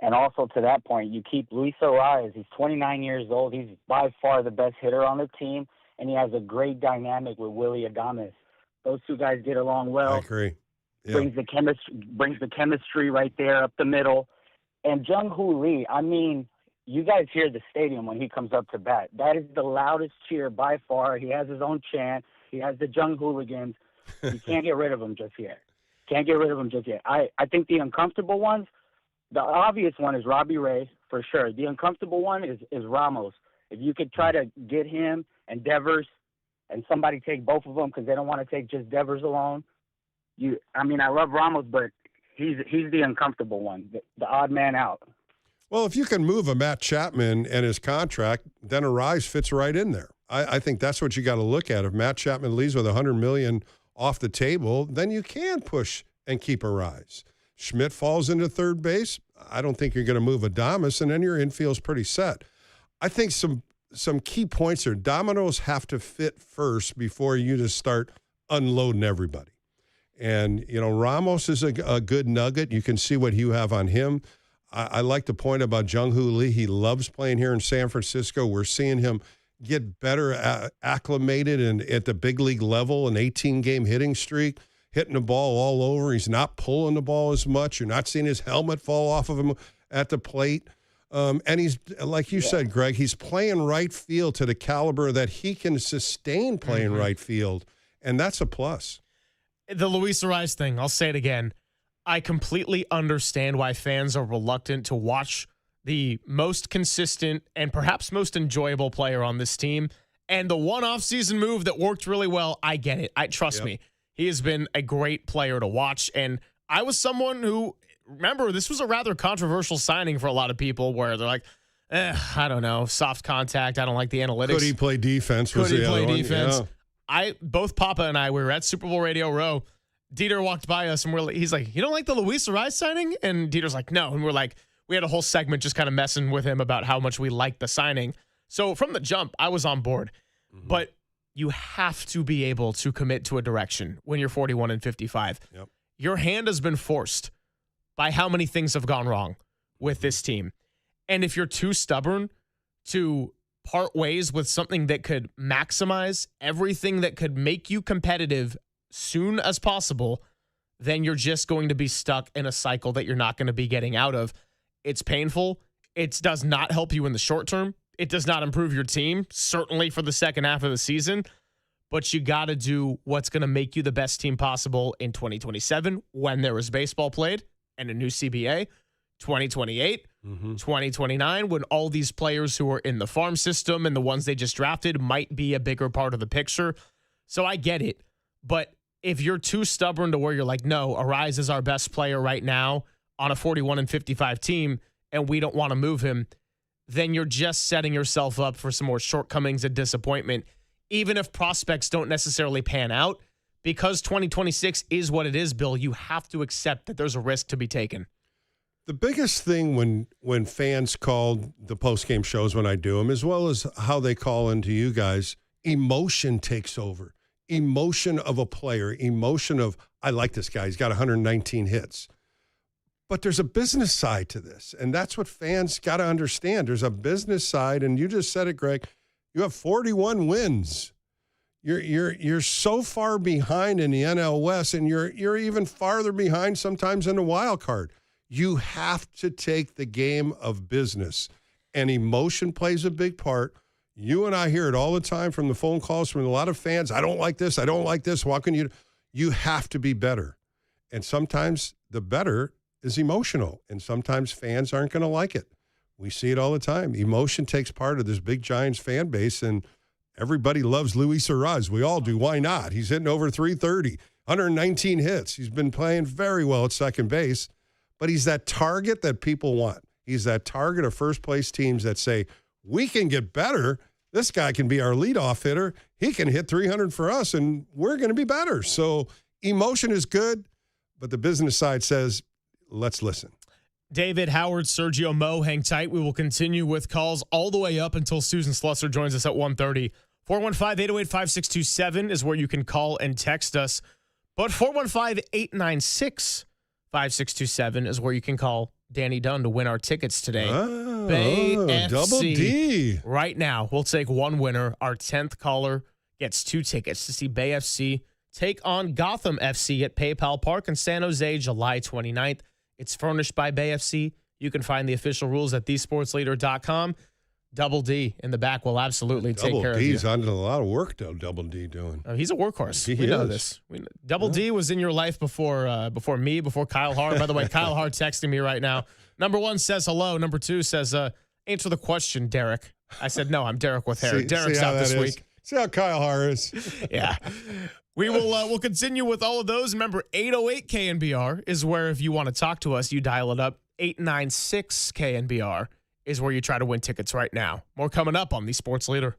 and also to that point, you keep Luis Arise. He's 29 years old. He's by far the best hitter on the team, and he has a great dynamic with Willie Adames. Those two guys get along well. I agree. Yeah. Brings the chemistry right there up the middle. And Jung-Hoo Lee, I mean, you guys hear the stadium when he comes up to bat. That is the loudest cheer by far. He has his own chant. He has the Jung hooligans. You can't get rid of him just yet. I think the uncomfortable ones, the obvious one is Robbie Ray, for sure. The uncomfortable one is Ramos. If you could try to get him and Devers and somebody take both of them because they don't want to take just Devers alone. I love Ramos, but he's the uncomfortable one, the odd man out. Well, if you can move a Matt Chapman and his contract, then Arise fits right in there. I think that's what you got to look at. If Matt Chapman leaves with $100 million off the table, then you can push and keep Arise. Schmidt falls into third base. I don't think you're going to move Adames, and then your infield's pretty set. I think some key points are dominoes have to fit first before you just start unloading everybody. And, Ramos is a good nugget. You can see what you have on him. I like the point about Jung-Hoo Lee. He loves playing here in San Francisco. We're seeing him get better acclimated and at the big league level, an 18-game hitting streak, hitting the ball all over. He's not pulling the ball as much. You're not seeing his helmet fall off of him at the plate. And he's, like you said, Greg, he's playing right field to the caliber that he can sustain playing right field, and that's a plus. The Luis Arise thing, I'll say it again. I completely understand why fans are reluctant to watch the most consistent and perhaps most enjoyable player on this team. And the one offseason move that worked really well, I get it. Trust me. He has been a great player to watch. And I was someone who, remember, this was a rather controversial signing for a lot of people where they're like, I don't know, soft contact. I don't like the analytics. Could he play defense? Yeah. Both Papa and I, we were at Super Bowl Radio Row. Dieter walked by us and he's like, you don't like the Luis Arise signing? And Dieter's like, no. And we're like, we had a whole segment just kind of messing with him about how much we liked the signing. So from the jump, I was on board. But you have to be able to commit to a direction when you're 41-55. Yep. Your hand has been forced by how many things have gone wrong with this team. And if you're too stubborn to part ways with something that could maximize everything that could make you competitive soon as possible, then you're just going to be stuck in a cycle that you're not going to be getting out of. It's painful. It does not help you in the short term. It does not improve your team, certainly for the second half of the season. But you got to do what's going to make you the best team possible in 2027 when there is baseball played and a new CBA, 2028, 2029, when all these players who are in the farm system and the ones they just drafted might be a bigger part of the picture. So I get it. But if you're too stubborn to where you're like, no, Arise is our best player right now on a 41-55 team, and we don't want to move him, then you're just setting yourself up for some more shortcomings and disappointment, even if prospects don't necessarily pan out. Because 2026 is what it is, Bill, you have to accept that there's a risk to be taken. The biggest thing when fans call the postgame shows when I do them, as well as how they call into you guys, emotion takes over. Emotion of a player, emotion of, I like this guy. He's got 119 hits. But there's a business side to this, and that's what fans got to understand. There's a business side, and you just said it, Greg. You have 41 wins. You're so far behind in the NL West, and you're even farther behind sometimes in the wild card. You have to take the game of business, and emotion plays a big part. You and I hear it all the time from the phone calls from a lot of fans. I don't like this. I don't like this. Why can you? You have to be better. And sometimes the better is emotional, and sometimes fans aren't going to like it. We see it all the time. Emotion takes part of this big Giants fan base, and everybody loves Luis Arraez. We all do. Why not? He's hitting over 330, 119 hits. He's been playing very well at second base. But he's that target that people want. He's that target of first-place teams that say, we can get better. This guy can be our leadoff hitter. He can hit 300 for us, and we're going to be better. So emotion is good, but the business side says, let's listen. David, Howard, Sergio, Mo, hang tight. We will continue with calls all the way up until Susan Slusser joins us at 1:30. 415-808-5627 is where you can call and text us. But 415-896 5627 is where you can call Danny Dunn to win our tickets today. Bay FC. Double D. Right now, we'll take one winner. Our 10th caller gets 2 tickets to see Bay FC take on Gotham FC at PayPal Park in San Jose, July 29th. It's furnished by Bay FC. You can find the official rules at thesportsleader.com. Double D in the back will absolutely take care of you. Double D's on a lot of work, though, Double D doing. He's a workhorse. He we know is. this. Double D was in your life before me, before Kyle Hart. By the way, Kyle Hart texting me right now. Number 1 says hello. Number 2 says, answer the question, Derek. I said, no, I'm Derek with hair. Derek's out this week. See how Kyle Hart is. Yeah. We will we'll continue with all of those. Remember, 808 KNBR is where if you want to talk to us, you dial it up. 896 KNBR is where you try to win tickets right now. More coming up on the Sports Leader.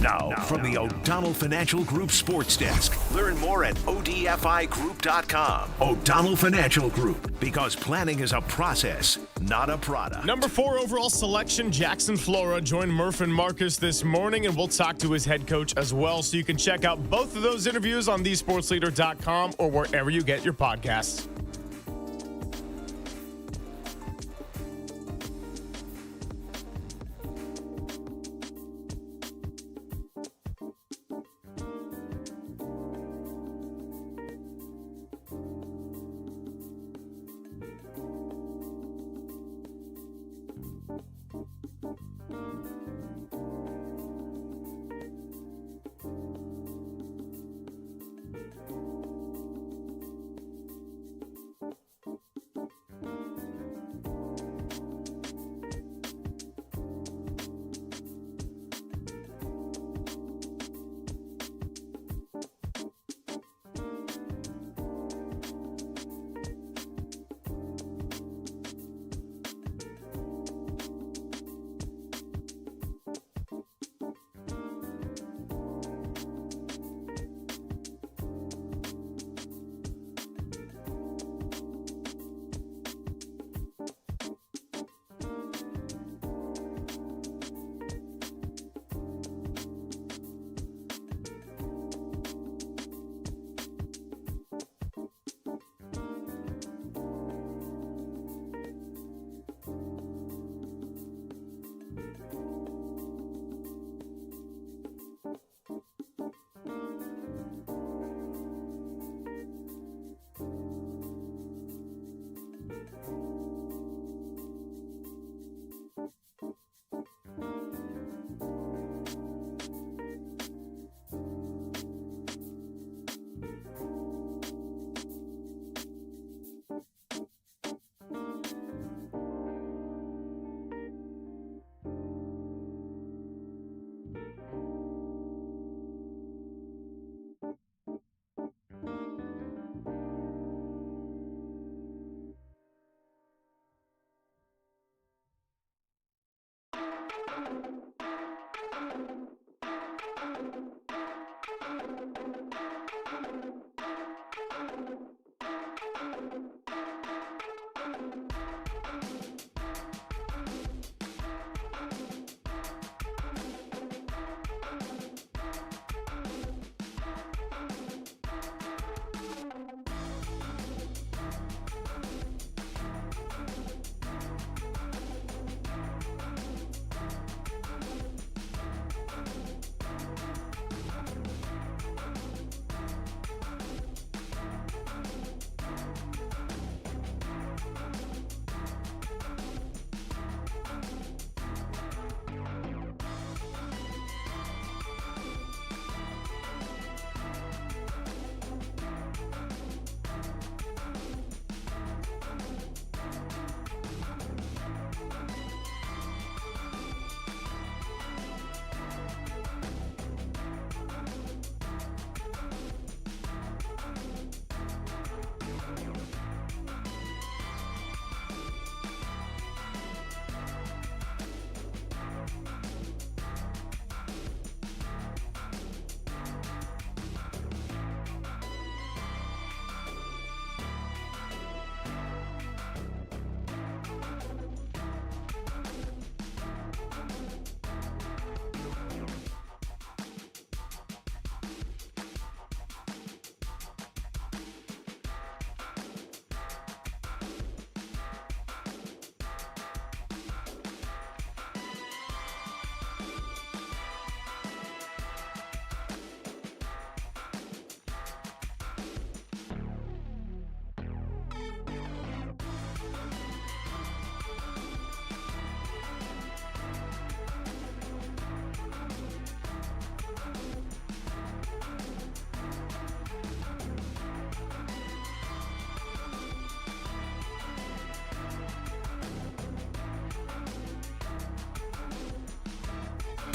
Now, from the O'Donnell Financial Group Sports Desk. Learn more at odfigroup.com. O'Donnell Financial Group, because planning is a process, not a product. Number 4 overall selection, Jackson Flora, joined Murph and Marcus this morning, and we'll talk to his head coach as well. So you can check out both of those interviews on thesportsleader.com or wherever you get your podcasts.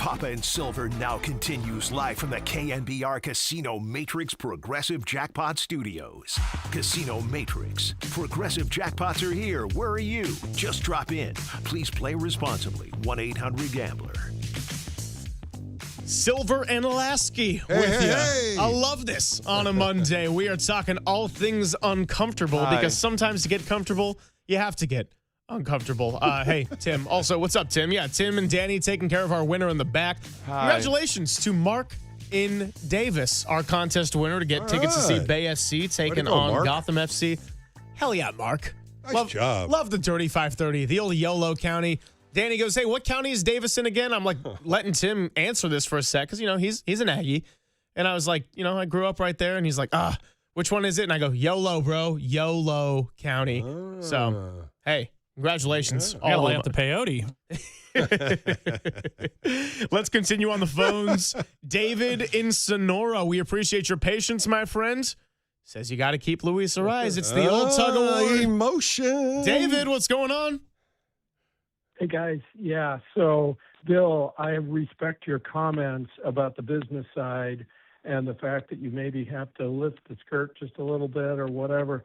Papa and Silver now continues live from the KNBR Casino Matrix Progressive Jackpot Studios. Casino Matrix. Progressive jackpots are here. Where are you? Just drop in. Please play responsibly. 1-800-GAMBLER. Silver and Lasky with you. I love this on a Monday. We are talking all things uncomfortable because sometimes to get comfortable, you have to get uncomfortable. Hey, Tim. Also, what's up, Tim? Yeah, Tim and Danny taking care of our winner in the back. Hi. Congratulations to Mark in Davis, our contest winner to get tickets to see Bay SC taking on Mark. Gotham FC. Hell yeah, Mark. Nice job. Love the Dirty 530, the old YOLO County. Danny goes, hey, what county is Davis in again? I'm like letting Tim answer this for a sec because, he's an Aggie. And I was like, I grew up right there. And he's like, which one is it? And I go, YOLO, bro. YOLO County. So, hey, congratulations. I gotta lay up the peyote. Let's continue on the phones. David in Sonora, we appreciate your patience, my friend. Says you got to keep Luis Ariz. It's the old tug of war. Emotion. David, what's going on? Hey, guys. Yeah. So, Bill, I respect your comments about the business side and the fact that you maybe have to lift the skirt just a little bit or whatever.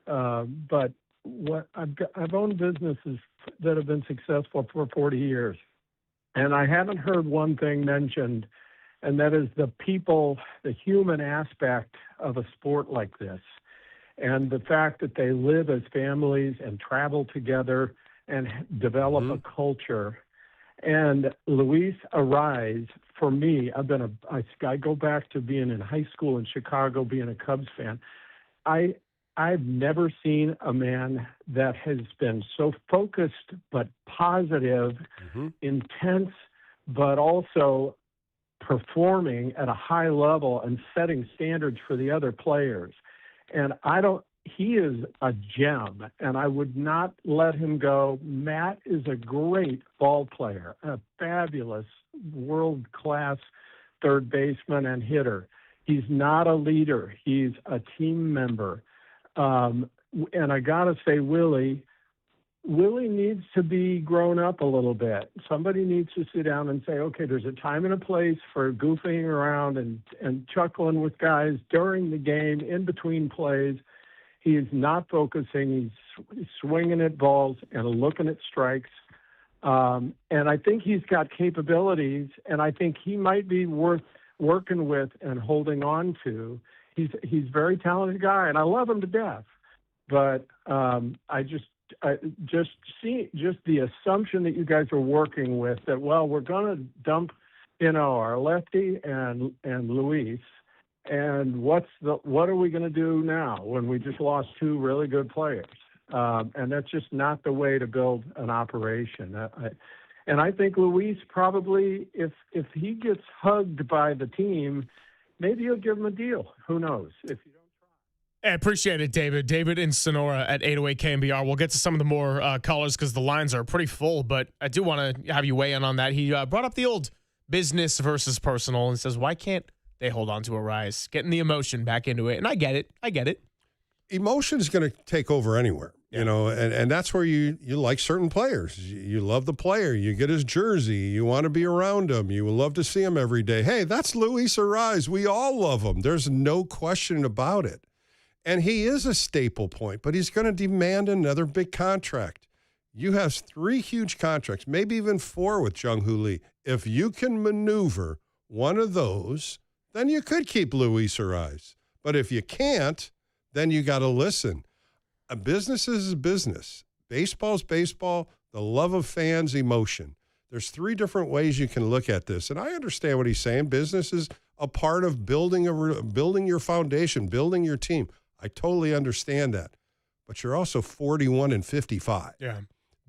But what I've owned businesses that have been successful for 40 years, and I haven't heard one thing mentioned, and that is the people, the human aspect of a sport like this, and the fact that they live as families and travel together and develop a culture. And Luis Ariz, for me, I go back to being in high school in Chicago, being a Cubs fan. I've never seen a man that has been so focused but positive, intense, but also performing at a high level and setting standards for the other players. And he is a gem, and I would not let him go. Matt is a great ball player, a fabulous world-class third baseman and hitter. He's not a leader. He's a team member. And I got to say, Willie needs to be grown up a little bit. Somebody needs to sit down and say, okay, there's a time and a place for goofing around and chuckling with guys during the game, in between plays. He is not focusing. He's swinging at balls and looking at strikes. And I think he's got capabilities, and I think he might be worth working with and holding on to. He's a very talented guy, and I love him to death. But I just the assumption that you guys are working with that, well, we're going to dump, our lefty and Luis. And what are we going to do now when we just lost two really good players? And that's just not the way to build an operation. And I think Luis probably, if he gets hugged by the team, maybe you'll give him a deal. Who knows? If you don't I appreciate it, David. David in Sonora at 808 KNBR. We'll get to some of the more callers because the lines are pretty full, but I do want to have you weigh in on that. He brought up the old business versus personal and says, why can't they hold on to Ariz? Getting the emotion back into it. And I get it. Emotion is going to take over anywhere, and that's where you like certain players. You love the player. You get his jersey. You want to be around him. You would love to see him every day. Hey, that's Luis Ariz. We all love him. There's no question about it. And he is a staple point, but he's going to demand another big contract. You have 3 huge contracts, maybe even 4 with Jung-Hoo Lee. If you can maneuver one of those, then you could keep Luis Ariz. But if you can't, then you got to listen. A business is a business. Baseball's baseball, the love of fans, emotion. There's 3 different ways you can look at this. And I understand what he's saying. Business is a part of building your foundation, building your team. I totally understand that. But you're also 41 and 55. Yeah.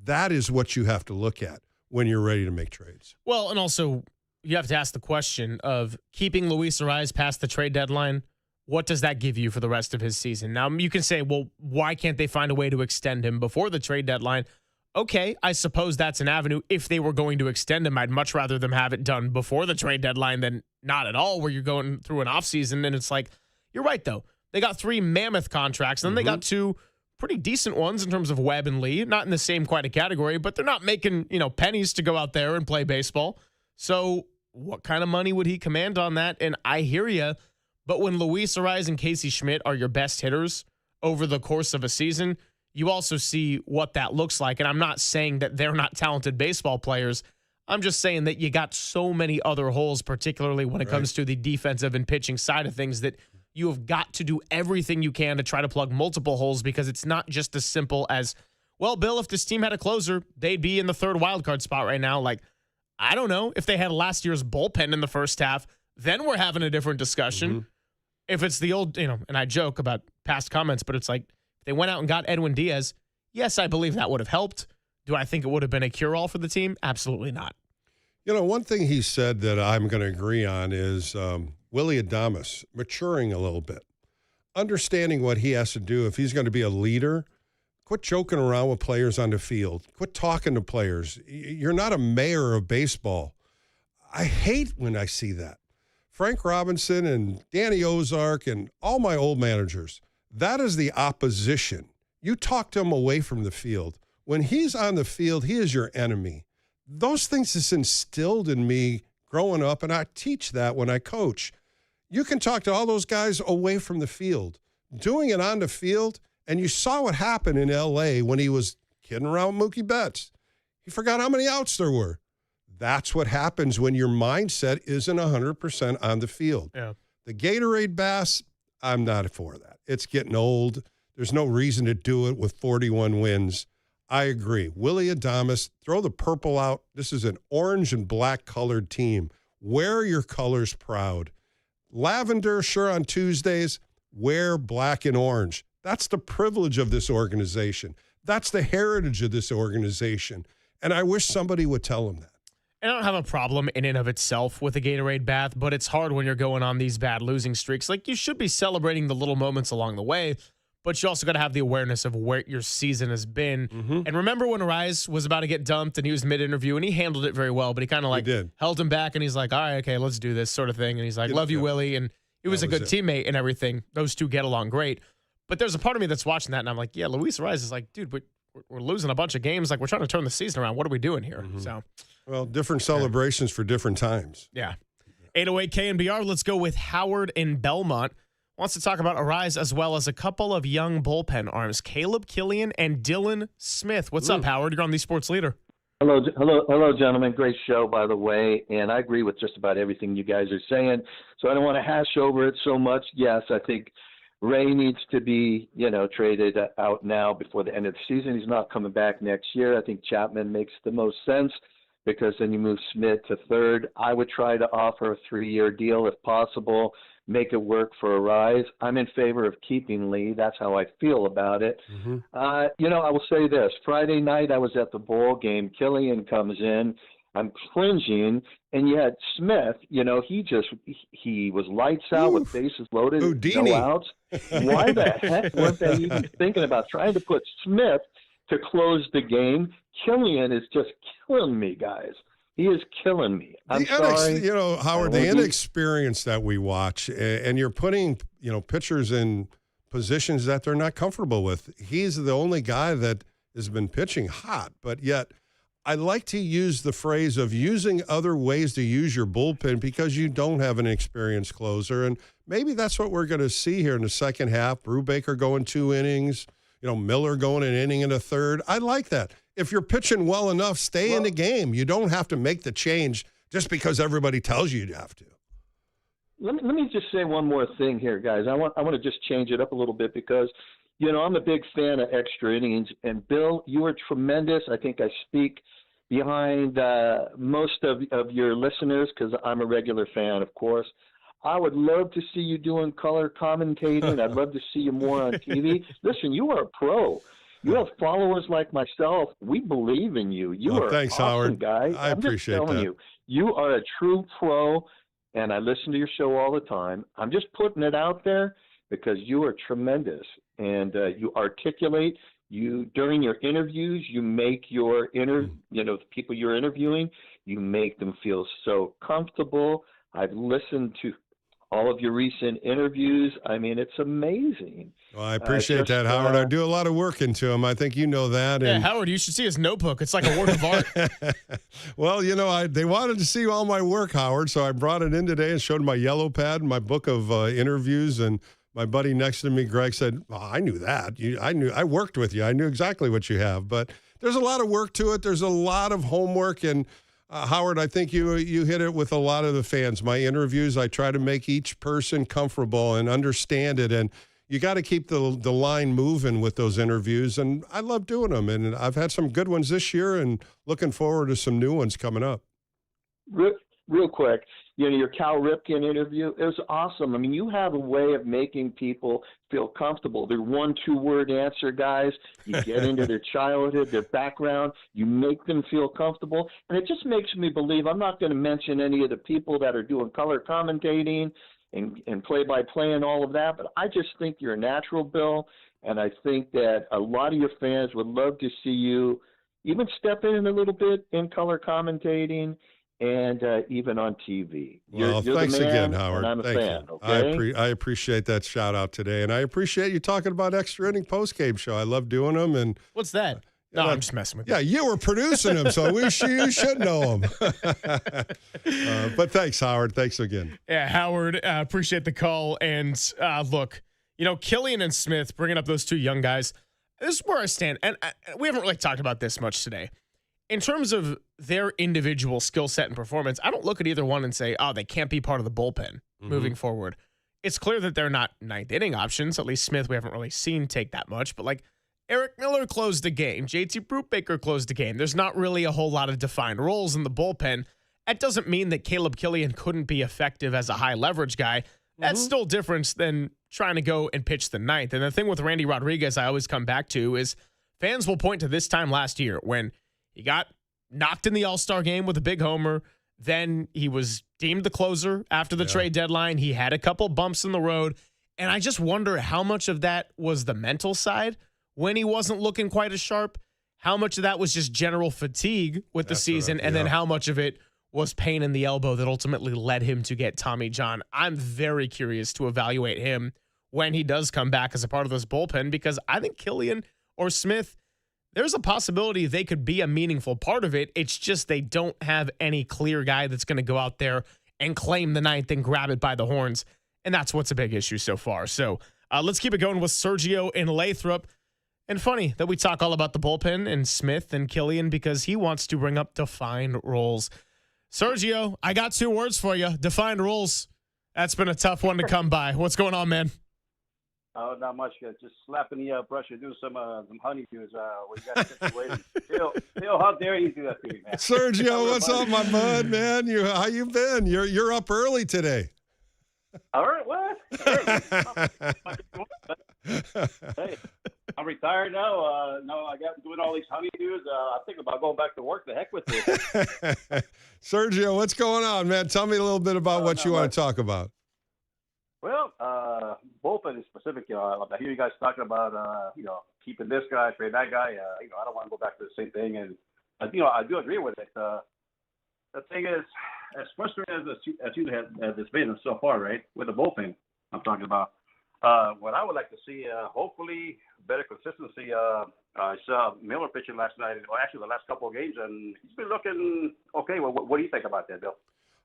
That is what you have to look at when you're ready to make trades. Well, and also you have to ask the question of keeping Luis Ariz past the trade deadline. What does that give you for the rest of his season? Now, you can say, well, why can't they find a way to extend him before the trade deadline? Okay, I suppose that's an avenue. If they were going to extend him, I'd much rather them have it done before the trade deadline than not at all, where you're going through an offseason. And it's like, you're right, though. They got 3 mammoth contracts, and then they got 2 pretty decent ones in terms of Webb and Lee. Not in the same quite a category, but they're not making, pennies to go out there and play baseball. So what kind of money would he command on that? And I hear you, but when Luis Arraez and Casey Schmidt are your best hitters over the course of a season, you also see what that looks like. And I'm not saying that they're not talented baseball players. I'm just saying that you got so many other holes, particularly when it comes to the defensive and pitching side of things, that you have got to do everything you can to try to plug multiple holes, because it's not just as simple as, well, Bill, if this team had a closer, they'd be in the third wildcard spot right now. Like, I don't know. If they had last year's bullpen in the first half, then we're having a different discussion. If it's the old, and I joke about past comments, but it's like, if they went out and got Edwin Diaz, yes, I believe that would have helped. Do I think it would have been a cure-all for the team? Absolutely not. One thing he said that I'm going to agree on is Willy Adames maturing a little bit, understanding what he has to do if he's going to be a leader. Quit joking around with players on the field. Quit talking to players. You're not a mayor of baseball. I hate when I see that. Frank Robinson and Danny Ozark and all my old managers, that is the opposition. You talk to him away from the field. When he's on the field, he is your enemy. Those things is instilled in me growing up, and I teach that when I coach. You can talk to all those guys away from the field. Doing it on the field, and you saw what happened in L.A. when he was kidding around with Mookie Betts. He forgot how many outs there were. That's what happens when your mindset isn't 100% on the field. Yeah. The Gatorade Bass, I'm not for that. It's getting old. There's no reason to do it with 41 wins. I agree. Willy Adames, throw the purple out. This is an orange and black colored team. Wear your colors proud. Lavender, sure, on Tuesdays. Wear black and orange. That's the privilege of this organization. That's the heritage of this organization. And I wish somebody would tell them that. And I don't have a problem in and of itself with a Gatorade bath, but it's hard when you're going on these bad losing streaks. Like, you should be celebrating the little moments along the way, but you also got to have the awareness of where your season has been. And remember when Arraez was about to get dumped and he was mid-interview, and he handled it very well, but he kind of held him back, and he's like, all right, okay, let's do this sort of thing. And he's like, love you, Willie. And he was a good teammate and everything. Those two get along great. But there's a part of me that's watching that, and I'm like, yeah, Luis Arraez is like, dude, we're losing a bunch of games. Like, we're trying to turn the season around. What are we doing here? So, well, different celebrations for different times. Yeah. 808 KNBR. Let's go with Howard in Belmont. Wants to talk about Arraez as well as a couple of young bullpen arms, Caleb Killian and Dylan Smith. What's up, Howard? You're on the Sports Leader. Hello, gentlemen. Great show, by the way. And I agree with just about everything you guys are saying. So I don't want to hash over it so much. Yes, I think Ray needs to be, traded out now before the end of the season. He's not coming back next year. I think Chapman makes the most sense, because then you move Smith to third. I would try to offer a 3-year deal if possible, make it work for Arraez. I'm in favor of keeping Lee. That's how I feel about it. I will say this. Friday night I was at the ball game. Killian comes in. I'm cringing, and yet Smith, he was lights out with bases loaded, Houdini. no outs. Why the heck weren't they even thinking about trying to put Smith to close the game? Killian is just killing me, guys. He is killing me. I'm sorry. Howard, the inexperience that we watch, and you're putting, pitchers in positions that they're not comfortable with. He's the only guy that has been pitching hot, but yet I like to use the phrase of using other ways to use your bullpen because you don't have an experienced closer. And maybe that's what we're going to see here in the second half. Brubaker going 2 innings, Miller going an inning and a third. I like that. If you're pitching well enough, stay in the game. You don't have to make the change just because everybody tells you you have to. Let me just say one more thing here, guys. I want to just change it up a little bit because, I'm a big fan of extra innings. And, Bill, you are tremendous. I think I speak behind most of your listeners because I'm a regular fan, of course. I would love to see you doing color commentating. I'd love to see you more on TV. Listen, you are a pro. You have followers like myself. We believe in you. You are thanks, awesome, Howard. guy. I appreciate just telling that. You are a true pro, and I listen to your show all the time. I'm just putting it out there because you are tremendous, and you articulate. You during your interviews, you make your the people you're interviewing, you make them feel so comfortable. I've listened to all of your recent interviews. I mean, it's amazing. Well, I appreciate that, Howard. I do a lot of work into them. I think you know that. Yeah, And Howard, you should see his notebook. It's like a work of art. well, they wanted to see all my work, Howard, so I brought it in today and showed my yellow pad, my book of interviews, and my buddy next to me, Greg, said, I knew that. I worked with you. I knew exactly what you have. But there's a lot of work to it. There's a lot of homework. And, Howard, I think you hit it with a lot of the fans. My interviews, I try to make each person comfortable and understand it. And you got to keep the line moving with those interviews. And I love doing them. And I've had some good ones this year and looking forward to some new ones coming up. Real quick, your Cal Ripken interview, it was awesome. I mean, you have a way of making people feel comfortable. They're 1-2 word answer guys. You get into their childhood, their background. You make them feel comfortable. And it just makes me believe, I'm not going to mention any of the people that are doing color commentating and play-by-play and all of that, but I just think you're a natural, Bill. And I think that a lot of your fans would love to see you even step in a little bit in color commentating and even on TV. Well, you're thanks the man, again, Howard. And I'm a Thank fan, you. okay? I appreciate that shout out today, and I appreciate you talking about Extra Inning Postgame Show. I love doing them. And what's that? No, I'm just messing with you. Yeah, you were producing them, so you should know them. But thanks, Howard. Thanks again. Yeah, Howard, appreciate the call. And look, Killian and Smith, bringing up those two young guys, this is where I stand. And we haven't really talked about this much today. In terms of their individual skill set and performance, I don't look at either one and say, oh, they can't be part of the bullpen moving forward. It's clear that they're not ninth inning options. At least Smith, we haven't really seen take that much. But Eric Miller closed the game. JT Brubaker closed the game. There's not really a whole lot of defined roles in the bullpen. That doesn't mean that Caleb Killian couldn't be effective as a high leverage guy. That's still different than trying to go and pitch the ninth. And the thing with Randy Rodriguez I always come back to is fans will point to this time last year when he got knocked in the All-Star game with a big homer. Then he was deemed the closer after the trade deadline. He had a couple bumps in the road. And I just wonder how much of that was the mental side when he wasn't looking quite as sharp, how much of that was just general fatigue with the season, and then how much of it was pain in the elbow that ultimately led him to get Tommy John. I'm very curious to evaluate him when he does come back as a part of this bullpen, because I think Killian or Smith, there's a possibility they could be a meaningful part of it. It's just they don't have any clear guy that's going to go out there and claim the ninth and grab it by the horns, and that's what's a big issue so far. So let's keep it going with Sergio and Lathrop. And funny that we talk all about the bullpen and Smith and Killian because he wants to bring up defined roles. Sergio, I got 2 words for you. Defined roles. That's been a tough one to come by. What's going on, man? Oh, not much. Just slapping the brusher, doing some honeydews. We got situated. Phil, how dare you do that to me, man? Sergio, what's up, my bud, man? How you been? You're up early today. All right, what? Hey, I'm retired now. No, I got doing all these honeydews. I think about going back to work. The heck with this. Sergio, what's going on, man? Tell me a little bit about what you want to talk about. Well, bullpen is specific. I hear you guys talking about, keeping this guy, trade that guy. I don't want to go back to the same thing. And, I do agree with it. The thing is, as frustrating as you have it's been so far, right, with the bullpen I'm talking about, what I would like to see, hopefully, better consistency. I saw Miller pitching last night, or actually the last couple of games, and he's been looking okay. Well, what do you think about that, Bill?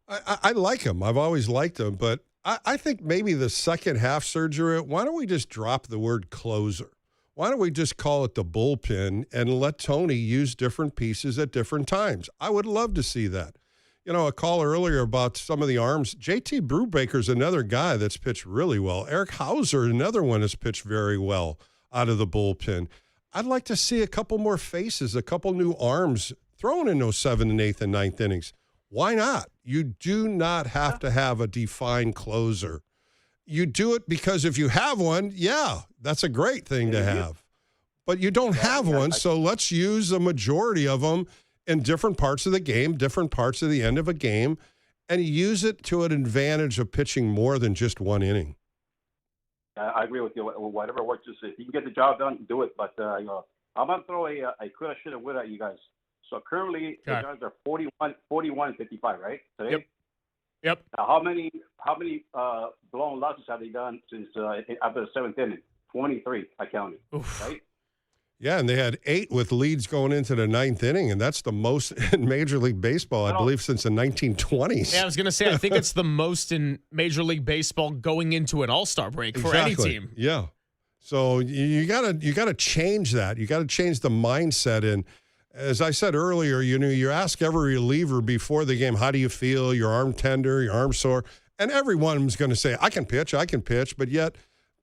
I like him. I've always liked him, but I think maybe the second half, Sergio, why don't we just drop the word closer? Why don't we just call it the bullpen and let Tony use different pieces at different times? I would love to see that. A call earlier about some of the arms. JT Brubaker's another guy that's pitched really well. Eric Hauser, another one, has pitched very well out of the bullpen. I'd like to see a couple more faces, a couple new arms thrown in those 7th and 8th and 9th innings. Why not? You do not have to have a defined closer. You do it because if you have one, that's a great thing to have. But you don't have one, so let's use a majority of them in different parts of the game, different parts of the end of a game, and use it to an advantage of pitching more than just one inning. I agree with you. Whatever works, just if you can get the job done, do it. But I'm going to throw a coulda, shoulda, woulda at you guys. So currently, the Giants are 41-55, right? Today? Yep. Yep. Now, how many blown losses have they done since after the 7th inning? 23, I counted. Right? Yeah, and they had 8 with leads going into the 9th inning, and that's the most in Major League Baseball, I believe, since the 1920s. Yeah, I was going to say, I think it's the most in Major League Baseball going into an All-Star break for any team. Yeah. So you gotta change that. You got to change the mindset. And as I said earlier, you ask every reliever before the game, how do you feel? Your arm tender, your arm sore, and everyone's going to say, I can pitch. But yet,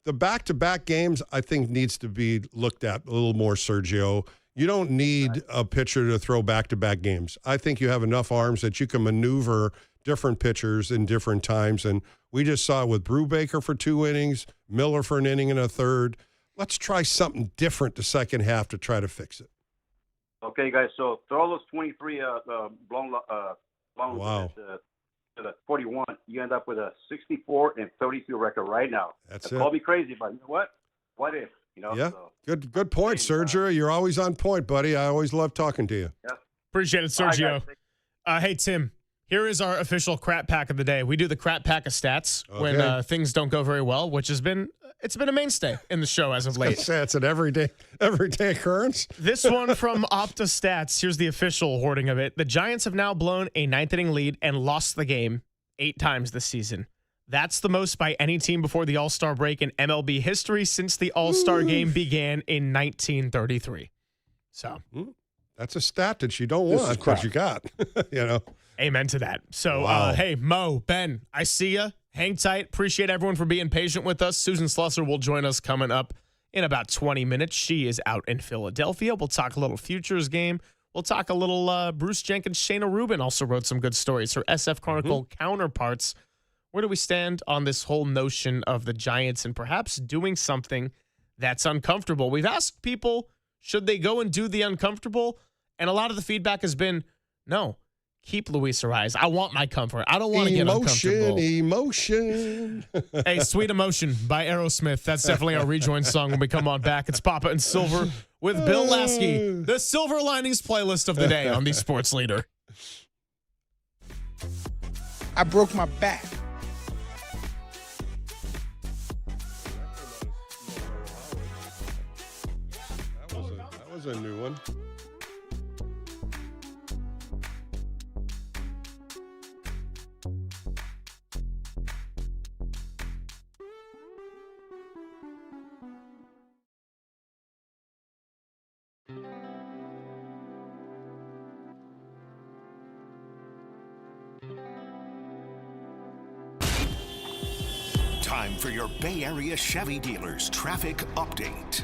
the back-to-back games, I think, needs to be looked at a little more, Sergio. You don't need a pitcher to throw back-to-back games. I think you have enough arms that you can maneuver different pitchers in different times. And we just saw it with Brubaker for 2 innings, Miller for an inning and a third. Let's try something different the second half to try to fix it. Okay, guys. So throw those 23 blown Wow. to the 41. You end up with a 64-32 record right now. That's Call it. me crazy, but you know what? What if? Yeah, So, good point, Sergio. You're always on point, buddy. I always love talking to you. yeah. Appreciate it, All right, Sergio. guys. Hey, Tim, here is our official crap pack of the day. We do the crap pack of stats when Okay. things don't go very well, which has been a mainstay in the show as of late. It's an everyday occurrence. This one from Opta Stats. Here's the official wording of it. The Giants have now blown a 9th inning lead and lost the game 8 times this season. That's the most by any team before the All-Star break in MLB history since the All-Star game began in 1933. So that's a stat that you don't This want is crap. because you got, Amen to that. So, Wow. hey, Mo, Ben, I see ya. Hang tight. Appreciate everyone for being patient with us. Susan Slusser will join us coming up in about 20 minutes. She is out in Philadelphia. We'll talk a little Futures game. We'll talk a little Bruce Jenkins. Shayna Rubin also wrote some good stories. Her SF Chronicle counterparts. Where do we stand on this whole notion of the Giants and perhaps doing something that's uncomfortable? We've asked people, should they go and do the uncomfortable? And a lot of the feedback has been, no, keep Luis Ariz. I want my comfort. I don't want to get uncomfortable. Emotion. Hey, Sweet Emotion by Aerosmith. That's definitely our rejoin song when we come on back. It's Papa and Silver with Bill Lasky, the Silver Linings playlist of the day on the Sports Leader. I broke my back. That was a new one. Time for your Bay Area Chevy dealers traffic update.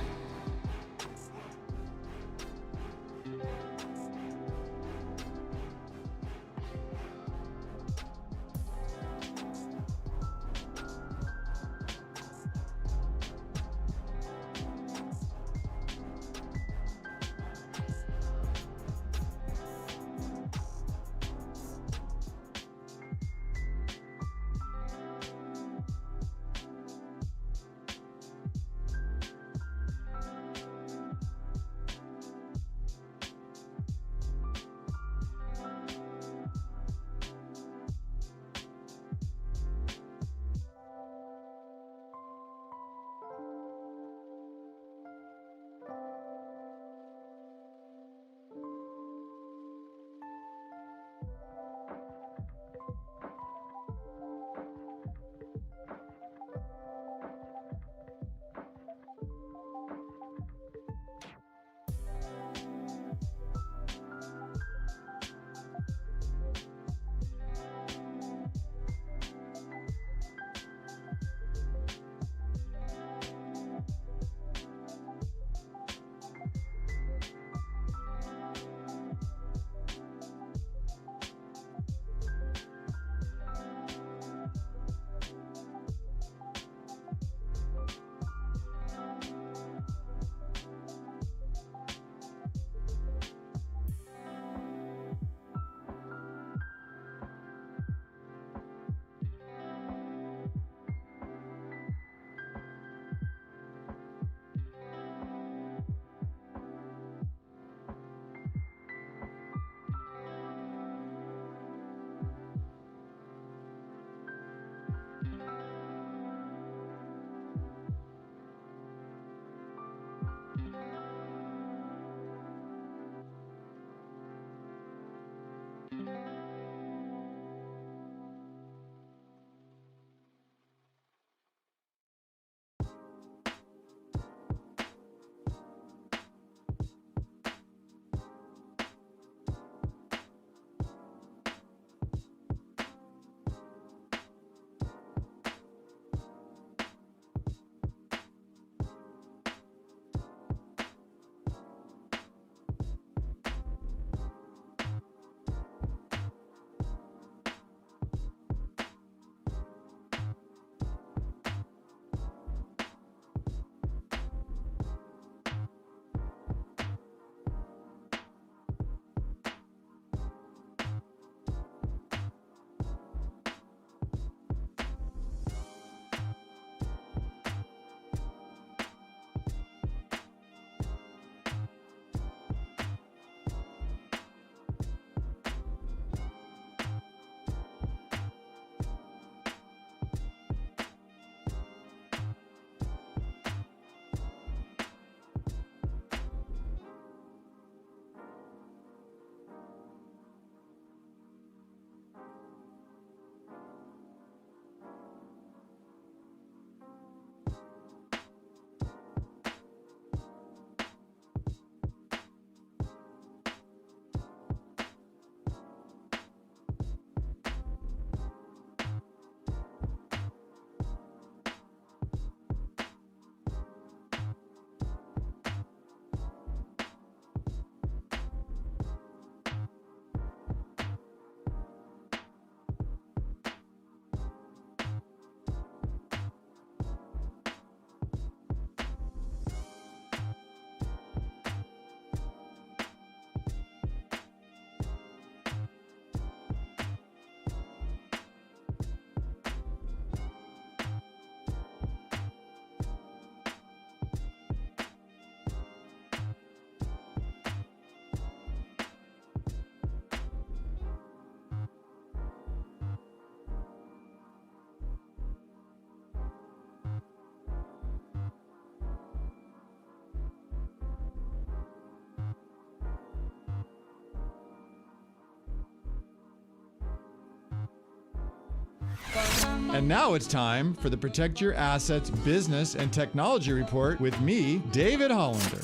And now it's time for the Protect Your Assets Business and Technology Report with me, David Hollander.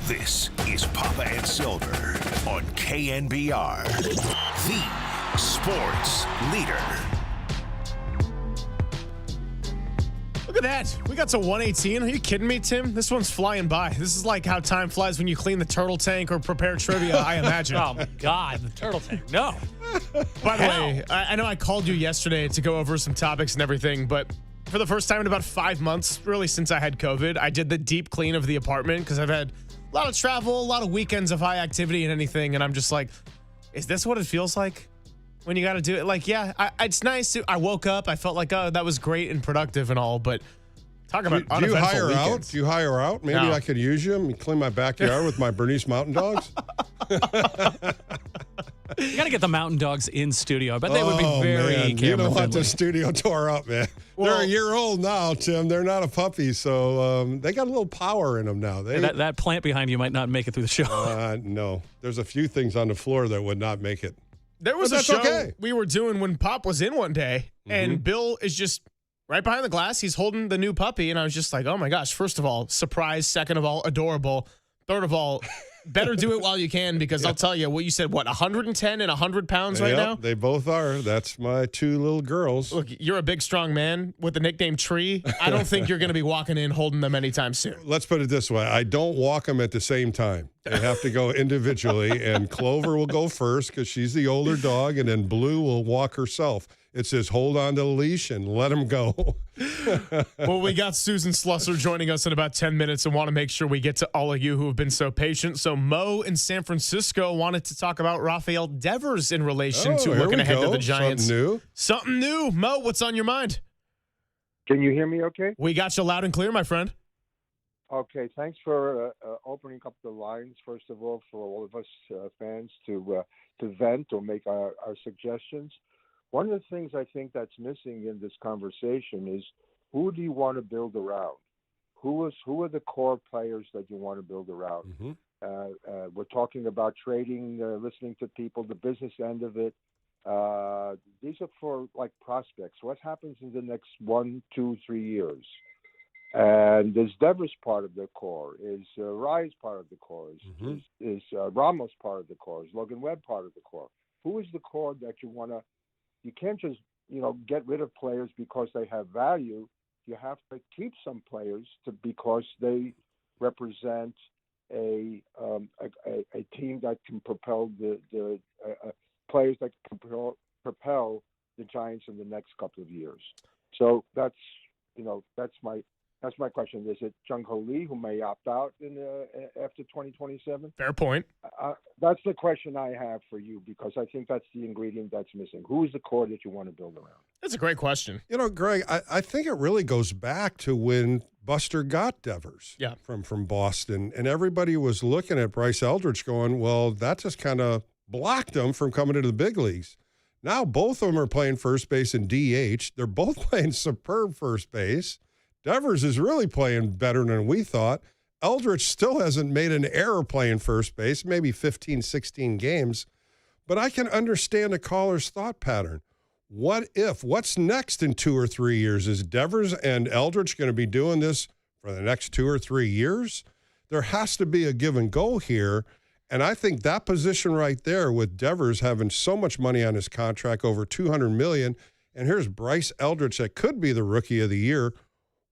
This is Papa and Silver on KNBR, the sports leader. Look at that. We got to 118. Are you kidding me, Tim? This one's flying by. This is like how time flies when you clean the turtle tank or prepare trivia, I imagine. Oh, my God. The turtle tank. No. By the way, I know I called you yesterday to go over some topics and everything, but for the first time in about 5 months, really since I had COVID, I did the deep clean of the apartment because I've had a lot of travel, a lot of weekends of high activity and anything. And I'm just like, is this what it feels like when you got to do it? Like, yeah, it's nice. I woke up. I felt like, oh, that was great and productive and all. But talk about Do you uneventful hire weekends. out? Do you hire out? Maybe No. I could use you and clean my backyard with my Bernese Mountain Dogs. You got to get the Mountain Dogs in studio. I bet they would be Oh, very man. You camera don't want friendly. the studio tore up, man. Well- They're a year old now, Tim. They're not a puppy, so they got a little power in them now. That plant behind you might not make it through the show. No. There's a few things on the floor that would not make it. There was But a that's show okay. we were doing when Pop was in one day, and Bill is just right behind the glass. He's holding the new puppy, and I was just like, oh my gosh, first of all, surprise. Second of all, adorable. Third of all, better do it while you can, because I'll tell you what you said, 110 and 100 pounds right Yep, now? They both are. That's my two little girls. Look, you're a big, strong man with the nickname Tree. I don't think you're going to be walking in holding them anytime soon. Let's put it this way. I don't walk them at the same time. They have to go individually, and Clover will go first because she's the older dog, and then Blue will walk herself. It says hold on to the leash and let them go. Well, we got Susan Slusser joining us in about 10 minutes and want to make sure we get to all of you who have been so patient. So Mo in San Francisco wanted to talk about Rafael Devers in relation to here looking we ahead to go. the Giants. Something new. Something new. Mo, what's on your mind? Can you hear me okay? We got you loud and clear, my friend. Okay, thanks for opening up the lines, first of all, for all of us fans to vent or make our suggestions. One of the things I think that's missing in this conversation is who do you want to build around? Who are the core players that you want to build around? We're talking about trading, listening to people, the business end of it. These are for like prospects. What happens in the next 1, 2, 3 years? And is Devers part of the core? Is Rise part of the core? Is Ramos part of the core? Is Logan Webb part of the core? Who is the core that you want to? You can't just get rid of players because they have value. You have to keep some players because they represent a team that can propel the players that can propel the Giants in the next couple of years. So that's my question. Is it Jung-Ho Lee who may opt out after 2027? Fair point. That's the question I have for you, because I think that's the ingredient that's missing. Who is the core that you want to build around? That's a great question. Greg, I think it really goes back to when Buster got Devers from Boston, and everybody was looking at Bryce Eldridge going, well, that just kind of blocked him from coming into the big leagues. Now both of them are playing first base and DH. They're both playing superb first base. Devers is really playing better than we thought. Eldridge still hasn't made an error playing first base, maybe 15, 16 games. But I can understand a caller's thought pattern. What's next in 2 or 3 years? Is Devers and Eldridge going to be doing this for the next 2 or 3 years? There has to be a give and go here. And I think that position right there with Devers having so much money on his contract, over $200 million, and here's Bryce Eldridge that could be the rookie of the year.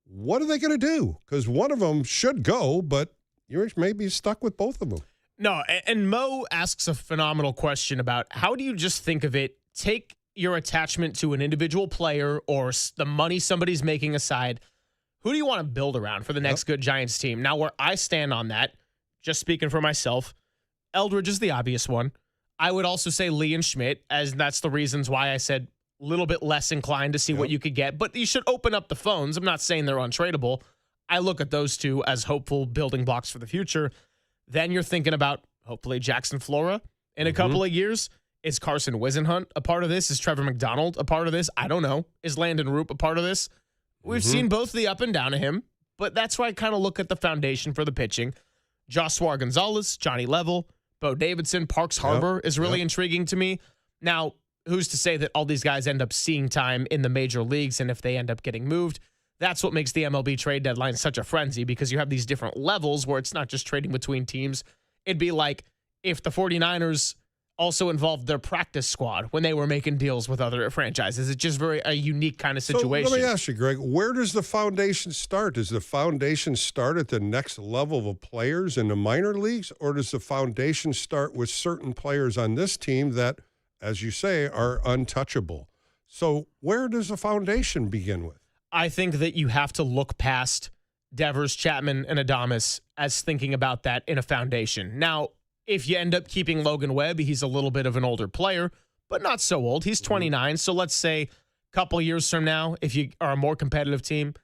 What are they going to do? Because one of them should go, but you're maybe stuck with both of them. No, and Mo asks a phenomenal question about how do you just think of it, take your attachment to an individual player or the money somebody's making aside, who do you want to build around for the next good Giants team? Now, where I stand on that, just speaking for myself, Eldridge is the obvious one. I would also say Lee and Schmidt, as that's the reasons why I said a little bit less inclined to see what you could get. But you should open up the phones. I'm not saying they're untradeable. I look at those two as hopeful building blocks for the future. Then you're thinking about, hopefully, Jackson Flora in a couple of years. Is Carson Wisenhunt a part of this? Is Trevor McDonald a part of this? I don't know. Is Landon Roop a part of this? We've seen both the up and down of him, but that's why I kind of look at the foundation for the pitching. Joshua Gonzalez, Johnny Level, Bo Davidson, Parks Harbor is really intriguing to me. Now, who's to say that all these guys end up seeing time in the major leagues, and if they end up getting moved, that's what makes the MLB trade deadline such a frenzy, because you have these different levels where it's not just trading between teams. It'd be like if the 49ers also involved their practice squad when they were making deals with other franchises. It's just a unique kind of situation. So let me ask you, Greg, where does the foundation start? Does the foundation start at the next level of players in the minor leagues, or does the foundation start with certain players on this team that, as you say, are untouchable? So where does the foundation begin with? I think that you have to look past Devers, Chapman, and Adames as thinking about that in a foundation. Now, if you end up keeping Logan Webb, he's a little bit of an older player, but not so old. He's 29. So let's say a couple years from now, if you are a more competitive team,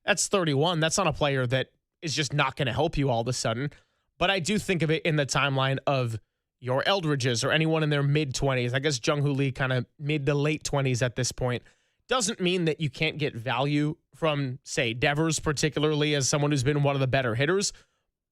that's 31. That's not a player that is just not going to help you all of a sudden. But I do think of it in the timeline of your Eldridges or anyone in their mid-20s. I guess Jung-Hoo Lee kind of mid to late 20s at this point. Doesn't mean that you can't get value from, say, Devers, particularly as someone who's been one of the better hitters.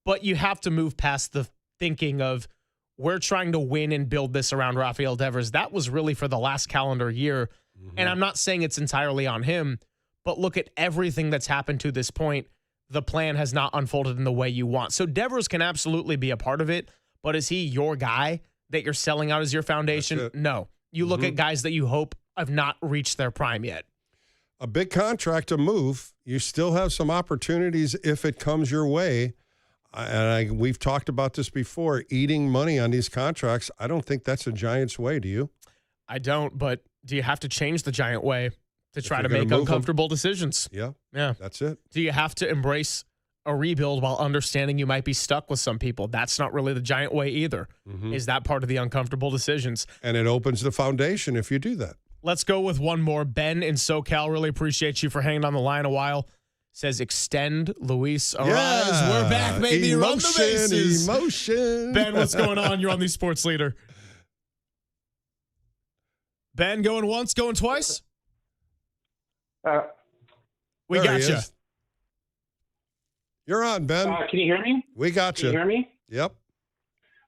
But you have to move past the thinking of we're trying to win and build this around Rafael Devers. That was really for the last calendar year. And I'm not saying it's entirely on him, but look at everything that's happened to this point. The plan has not unfolded in the way you want. So Devers can absolutely be a part of it, but is he your guy that you're selling out as your foundation? No. You look at guys that you hope have not reached their prime yet. A big contract to move. You still have some opportunities if it comes your way. We've talked about this before, eating money on these contracts. I don't think that's a Giants way, do you? I don't, but do you have to change the Giant way to try to make uncomfortable decisions? Yeah. That's it. Do you have to embrace a rebuild while understanding you might be stuck with some people? That's not really the Giant way either. Is that part of the uncomfortable decisions? And it opens the foundation if you do that. Let's go with one more. Ben in SoCal, really appreciate you for hanging on the line a while. Says extend Luis Arise. Yeah. We're back, baby. Run the bases. Emotion. Ben, what's going on? You're on the Sports Leader. Ben, going once, going twice? We got you. You're on, Ben. Can you hear me? We got you. Can you hear me? Yep.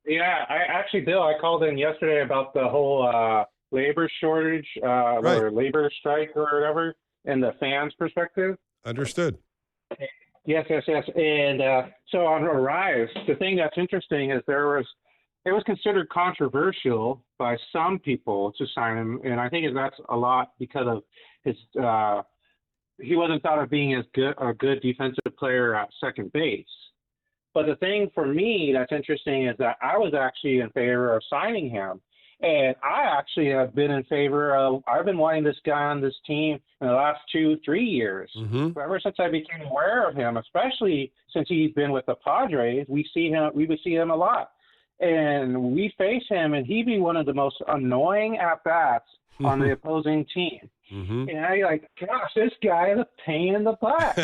Yeah, Bill, I called in yesterday about the whole labor shortage or labor strike or whatever, and the fans' perspective. Understood. Yes. And so on Arise, the thing that's interesting is it was considered controversial by some people to sign him, and I think that's a lot because of his he wasn't thought of being a good defensive player at second base. But the thing for me that's interesting is that I was actually in favor of signing him. And I actually have been in favor of, I've been wanting this guy on this team in the last 2-3 years. Ever since I became aware of him, especially since he's been with the Padres, we would see him a lot. And we face him, and he'd be one of the most annoying at-bats on the opposing team. And I gosh, this guy is a pain in the butt.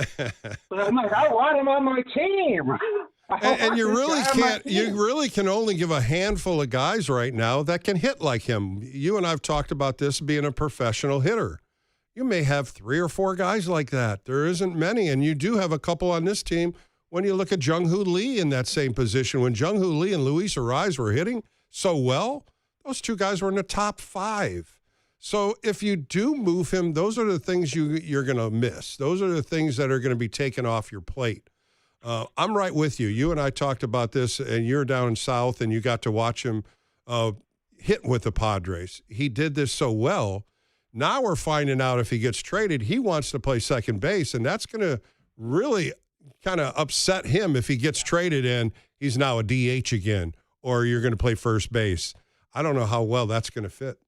But I'm like, I want him on my team. And you really can't. You really can only give a handful of guys right now that can hit like him. You and I've talked about this being a professional hitter. You may have 3 or 4 guys like that. There isn't many, and you do have a couple on this team. When you look at Jung-Hoo Lee in that same position, when Jung-Hoo Lee and Luis Arise were hitting so well, those 2 guys were in the top 5. So if you do move him, those are the things you're going to miss. Those are the things that are going to be taken off your plate. I'm right with you. You and I talked about this, and you're down in South, and you got to watch him hit with the Padres. He did this so well. Now we're finding out if he gets traded, he wants to play second base, and that's going to really kind of upset him if he gets traded and he's now a DH again, or you're going to play first base. I don't know how well that's going to fit.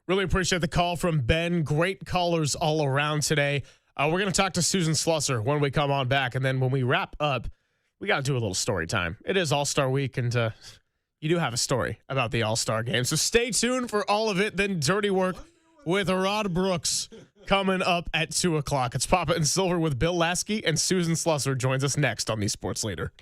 Really appreciate the call from Ben. Great callers all around today. We're going to talk to Susan Slusser when we come on back. And then when we wrap up, we got to do a little story time. It is All-Star Week, and you do have a story about the All-Star Game. So stay tuned for all of it. Then Dirty Work with Rod Brooks coming up at 2 o'clock. It's Papa and Silver with Bill Lasky, and Susan Slusser joins us next on the Sports Leader.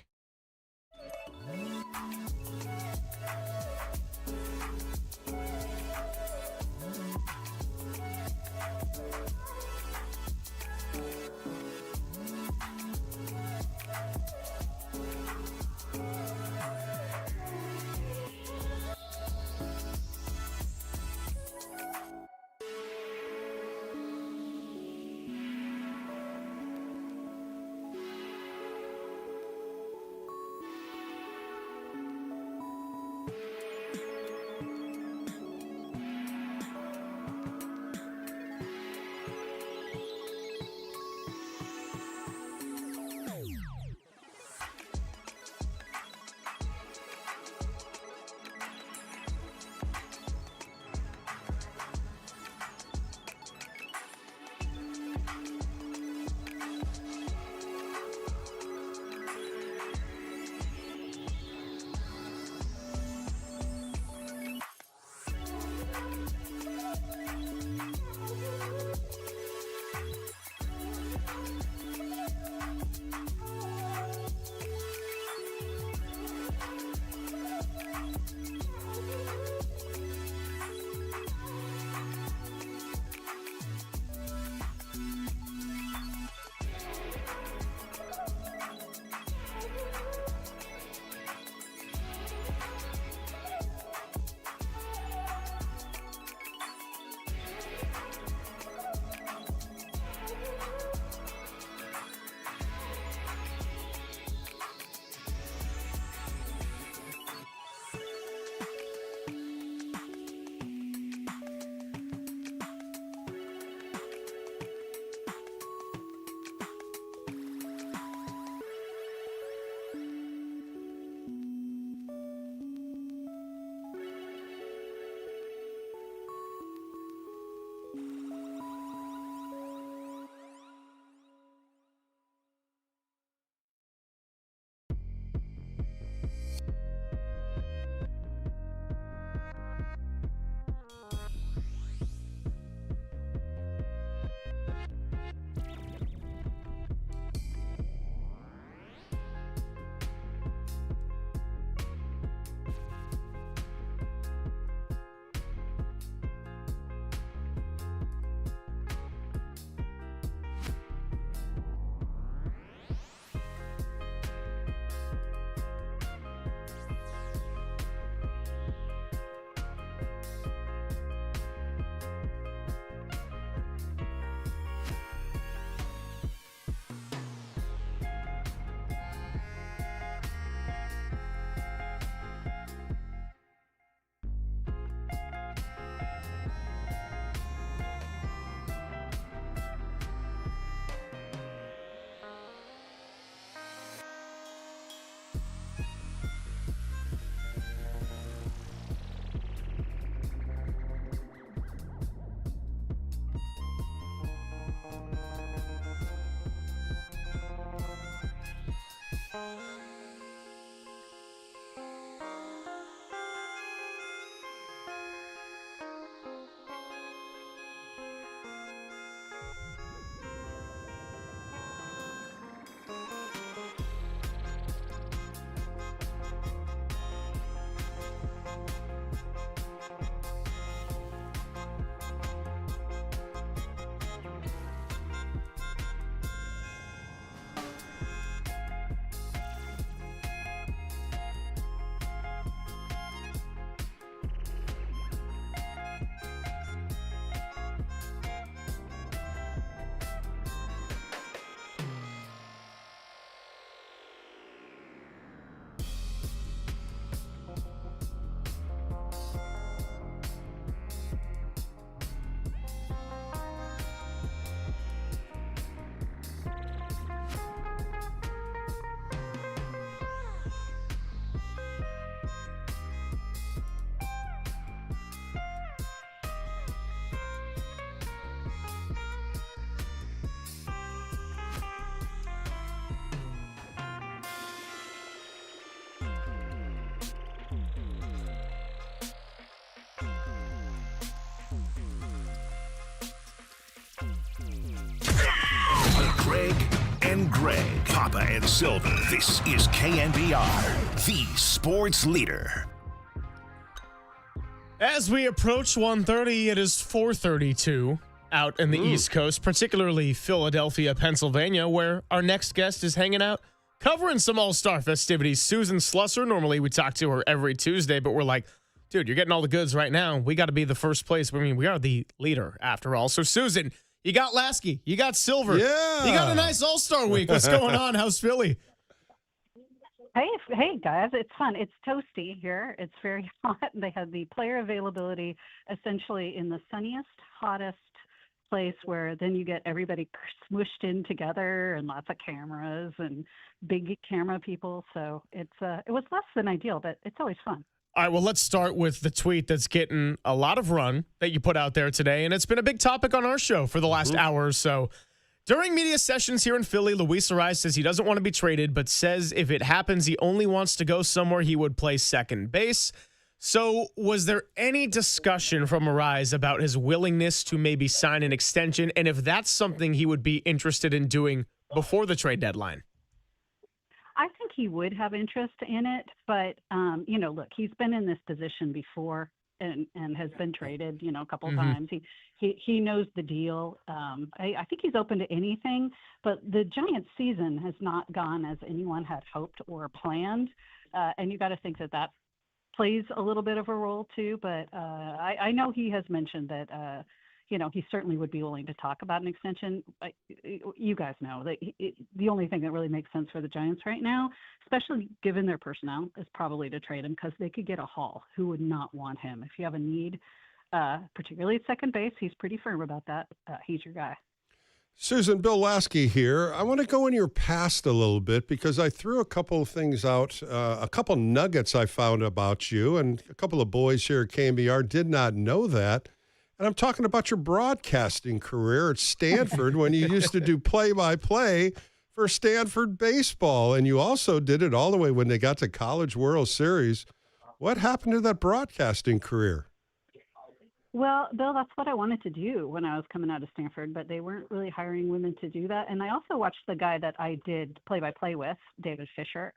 Greg, Papa, and Silver. This is KNBR, the sports leader. As we approach 1:30, it is 4:32 out in the East Coast, particularly Philadelphia, Pennsylvania, where our next guest is hanging out, covering some All-Star festivities. Susan Slusser. Normally we talk to her every Tuesday, but we're like, dude, you're getting all the goods right now. We got to be the first place. I mean, we are the leader after all. So, Susan, you got Lasky. You got Silver. Yeah. You got a nice All-Star week. What's going on? How's Philly? Hey guys, it's fun. It's toasty here. It's very hot. They had the player availability essentially in the sunniest, hottest place where then you get everybody smooshed in together and lots of cameras and big camera people. So it was less than ideal, but it's always fun. All right, well, let's start with the tweet that's getting a lot of run that you put out there today, and it's been a big topic on our show for the last hour or so. During media sessions here in Philly, Luis Arraez says he doesn't want to be traded, but says if it happens, he only wants to go somewhere he would play second base. So was there any discussion from Arraez about his willingness to maybe sign an extension, and if that's something he would be interested in doing before the trade deadline? I think he would have interest in it, but look, he's been in this position before and has been traded, a couple times. He knows the deal. I think he's open to anything, but the Giants season has not gone as anyone had hoped or planned, and you got to think that plays a little bit of a role too. But I know he has mentioned that. He certainly would be willing to talk about an extension. You guys know that the only thing that really makes sense for the Giants right now, especially given their personnel, is probably to trade him because they could get a haul. Who would not want him? If you have a need, particularly at second base, he's pretty firm about that. He's your guy. Susan, Bill Lasky here. I want to go in your past a little bit because I threw a couple of things out, a couple nuggets I found about you, and a couple of boys here at KNBR did not know that. And I'm talking about your broadcasting career at Stanford when you used to do play-by-play for Stanford baseball. And you also did it all the way when they got to College World Series. What happened to that broadcasting career? Well, Bill, that's what I wanted to do when I was coming out of Stanford, but they weren't really hiring women to do that. And I also watched the guy that I did play-by-play with, David Fisher,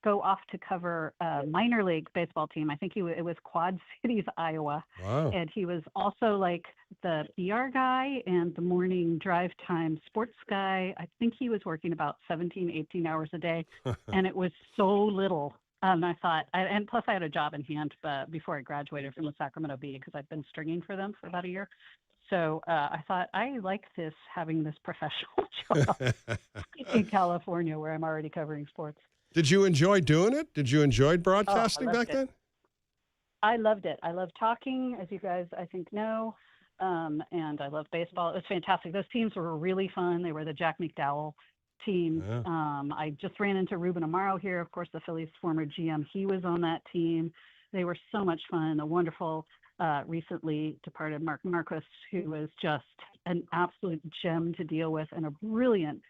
go off to cover a minor league baseball team. I think it was Quad Cities, Iowa. Wow. And he was also like the PR guy and the morning drive time sports guy. I think he was working about 17, 18 hours a day. And it was so little. And I thought, and plus I had a job in hand before I graduated from the Sacramento Bee because I'd been stringing for them for about a year. So I thought, I like having this professional job in California where I'm already covering sports. Did you enjoy doing it? Did you enjoy broadcasting back then? I loved it. I loved talking, as you guys, I think, know. And I loved baseball. It was fantastic. Those teams were really fun. They were the Jack McDowell teams. Yeah. I just ran into Ruben Amaro here, of course, the Phillies' former GM. He was on that team. They were so much fun. A wonderful, recently departed Mark Marquis, who was just an absolute gem to deal with and a brilliant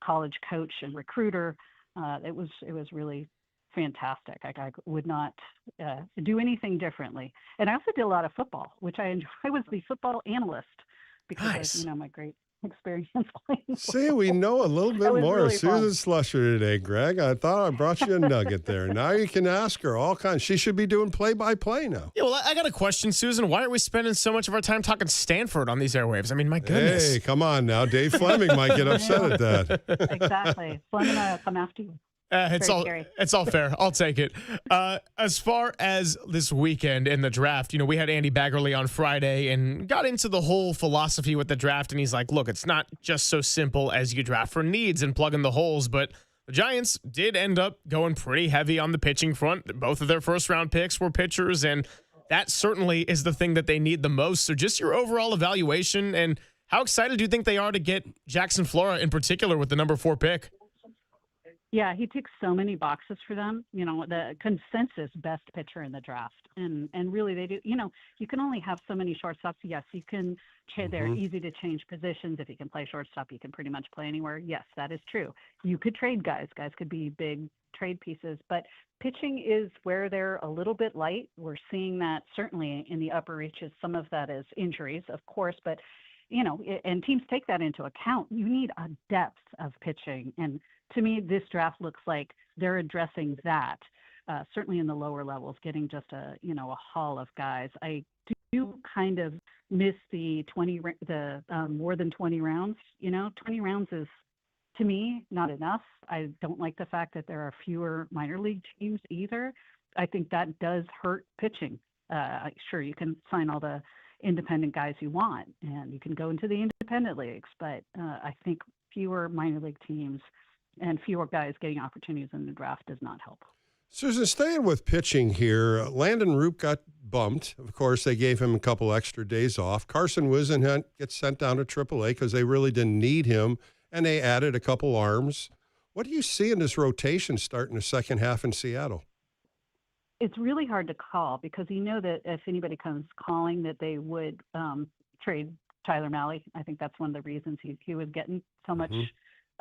college coach and recruiter. It was really fantastic. I would not do anything differently. And I also did a lot of football, which I enjoyed. I was the football analyst because of my great experience playing. See, we know a little bit more really of Susan fun. Slusher today, Greg. I thought I brought you a nugget there. Now you can ask her all kinds. She should be doing play-by-play now. Yeah, well, I got a question, Susan. Why are we spending so much of our time talking Stanford on these airwaves? I mean, my goodness. Hey, come on now. Dave Fleming might get upset at that. Exactly. Fleming, I'll come after you. It's all fair. I'll take it. As far as this weekend in the draft, we had Andy Baggerly on Friday and got into the whole philosophy with the draft. And he's like, look, it's not just so simple as you draft for needs and plug in the holes. But the Giants did end up going pretty heavy on the pitching front. Both of their first-round picks were pitchers, and that certainly is the thing that they need the most. So just your overall evaluation, and how excited do you think they are to get Jackson Flora in particular with the number 4 pick? Yeah, he ticks so many boxes for them. The consensus best pitcher in the draft, and really they do. You can only have so many shortstops. Yes, you can. They're easy to change positions. If you can play shortstop, you can pretty much play anywhere. Yes, that is true. You could trade guys. Guys could be big trade pieces, but pitching is where they're a little bit light. We're seeing that certainly in the upper reaches. Some of that is injuries, of course, but and teams take that into account. You need a depth of pitching. And to me, this draft looks like they're addressing that, certainly in the lower levels, getting just a haul of guys. I do kind of miss the more than 20 rounds. 20 rounds is, to me, not enough. I don't like the fact that there are fewer minor league teams either. I think that does hurt pitching. Sure, you can sign all the independent guys you want, and you can go into the independent leagues, but I think fewer minor league teams and fewer guys getting opportunities in the draft does not help. Susan, staying with pitching here, Landon Roop got bumped. Of course, they gave him a couple extra days off. Carson Whisenhunt gets sent down to AAA because they really didn't need him, and they added a couple arms. What do you see in this rotation starting the second half in Seattle? It's really hard to call because that if anybody comes calling that they would trade Tyler Mahle. I think that's one of the reasons he was getting so much,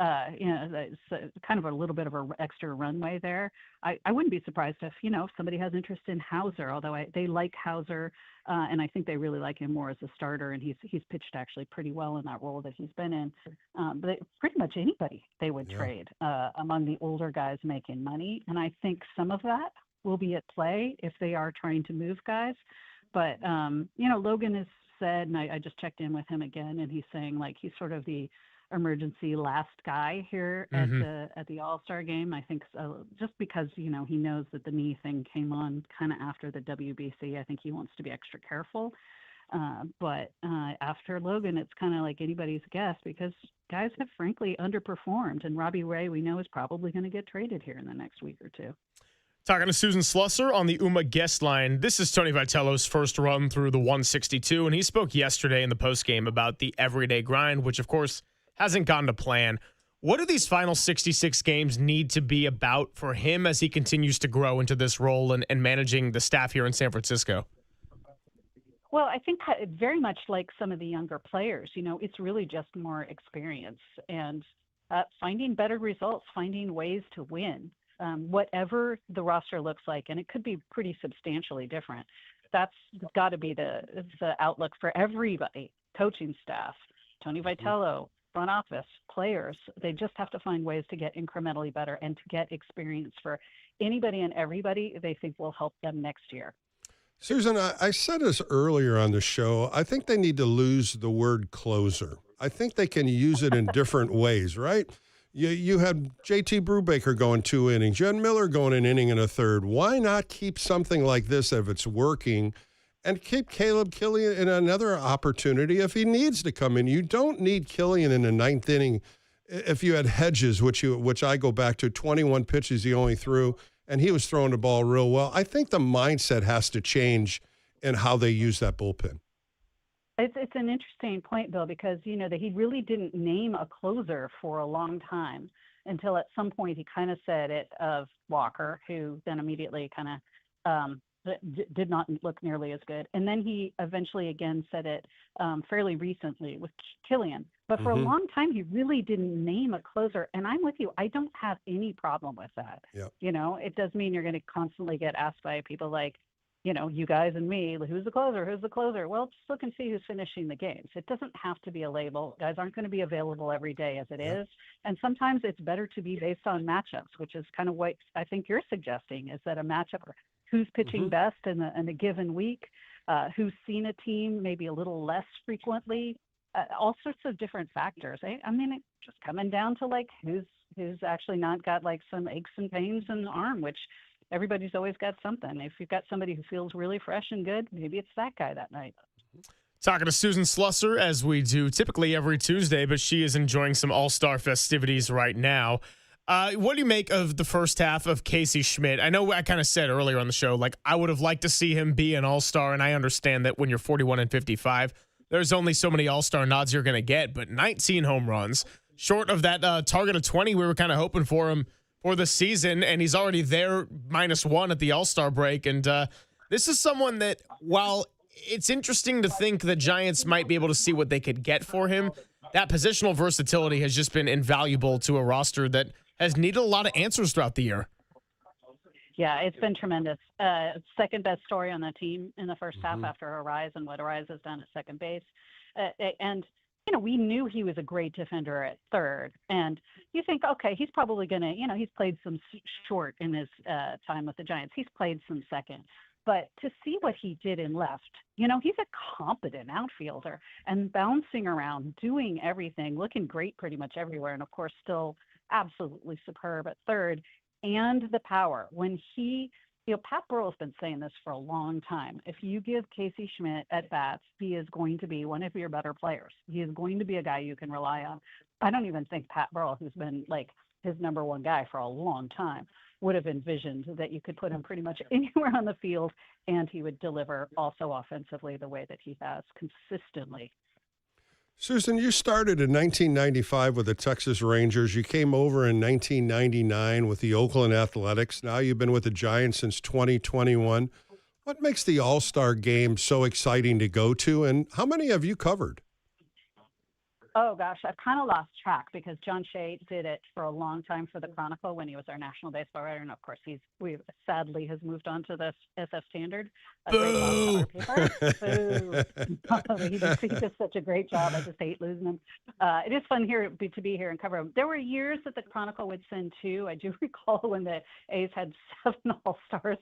it's kind of a little bit of an extra runway there. I wouldn't be surprised if somebody has interest in Hauser, although they like Hauser, and I think they really like him more as a starter, and he's pitched actually pretty well in that role that he's been in. But pretty much anybody they would trade among the older guys making money, and I think some of that will be at play if they are trying to move guys. But, Logan has said, and I just checked in with him again, and he's saying like he's sort of the emergency last guy here at the All-Star game. I think just because, he knows that the knee thing came on kind of after the WBC, I think he wants to be extra careful. But after Logan, it's kind of like anybody's guess because guys have frankly underperformed, and Robbie Ray, we know, is probably going to get traded here in the next week or two. Talking to Susan Slusser on the UMA guest line. This is Tony Vitello's first run through the 162, and he spoke yesterday in the postgame about the everyday grind, which, of course, hasn't gone to plan. What do these final 66 games need to be about for him as he continues to grow into this role and managing the staff here in San Francisco? Well, I think very much like some of the younger players, it's really just more experience and finding better results, finding ways to win. Whatever the roster looks like, and it could be pretty substantially different. That's got to be the outlook for everybody, coaching staff, Tony Vitello, front office, players. They just have to find ways to get incrementally better and to get experience for anybody and everybody they think will help them next year. Susan, I said this earlier on the show. I think they need to lose the word closer. I think they can use it in different ways, right? You had JT Brubaker going 2 innings. You had Miller going an inning and a third. Why not keep something like this if it's working and keep Caleb Killian in another opportunity if he needs to come in? You don't need Killian in the 9th inning. If you had Hedges, which I go back to, 21 pitches he only threw, and he was throwing the ball real well. I think the mindset has to change in how they use that bullpen. It's an interesting point, Bill, because, that he really didn't name a closer for a long time until at some point he kind of said it of Walker, who then immediately kind of did not look nearly as good. And then he eventually again said it fairly recently with Killian. But for a long time, he really didn't name a closer. And I'm with you. I don't have any problem with that. Yep. It does mean you're going to constantly get asked by people like, you guys and me, who's the closer? Who's the closer? Well, just look and see who's finishing the games. It doesn't have to be a label. Guys aren't going to be available every day as it is. And sometimes it's better to be based on matchups, which is kind of what I think you're suggesting, is that a matchup, who's pitching best in a given week, who's seen a team maybe a little less frequently, all sorts of different factors. I mean, it's just coming down to like who's actually not got like some aches and pains in the arm, which everybody's always got something. If you've got somebody who feels really fresh and good, maybe it's that guy that night. Talking to Susan Slusser, as we do typically every Tuesday, but she is enjoying some All-Star festivities right now. What do you make of the first half of Casey Schmidt? I know I kind of said earlier on the show, like I would have liked to see him be an All-Star, and I understand that when you're 41 and 55, there's only so many All-Star nods you're going to get, but 19 home runs, short of that target of 20 we were kind of hoping for him for the season, and he's already there -1 at the All-Star break. And this is someone that, while it's interesting to think the Giants might be able to see what they could get for him, that positional versatility has just been invaluable to a roster that has needed a lot of answers throughout the year. Yeah, it's been tremendous. Second best story on the team in the first half after Arise and what Arise has done at second base. And we knew he was a great defender at third. And you think, okay, he's probably going to, he's played some short in his time with the Giants. He's played some second. But to see what he did in left, he's a competent outfielder and bouncing around, doing everything, looking great pretty much everywhere. And, of course, still absolutely superb at third. And the power. When he, Pat Burrell's been saying this for a long time. If you give Casey Schmidt at bats, he is going to be one of your better players. He is going to be a guy you can rely on. I don't even think Pat Burrell, who's been like his number one guy for a long time, would have envisioned that you could put him pretty much anywhere on the field and he would deliver also offensively the way that he has consistently. Susan, you started in 1995 with the Texas Rangers. You came over in 1999 with the Oakland Athletics. Now you've been with the Giants since 2021. What makes the All-Star Game so exciting to go to, and how many have you covered? Oh, gosh, I've kind of lost track because John Shea did it for a long time for the Chronicle when he was our national baseball writer. And, of course, we sadly has moved on to the SF Standard. Boo! Boo! He does such a great job. I just hate losing him. It is fun to be here and cover him. There were years that the Chronicle would send 2. I do recall when the A's had 7 All-Stars.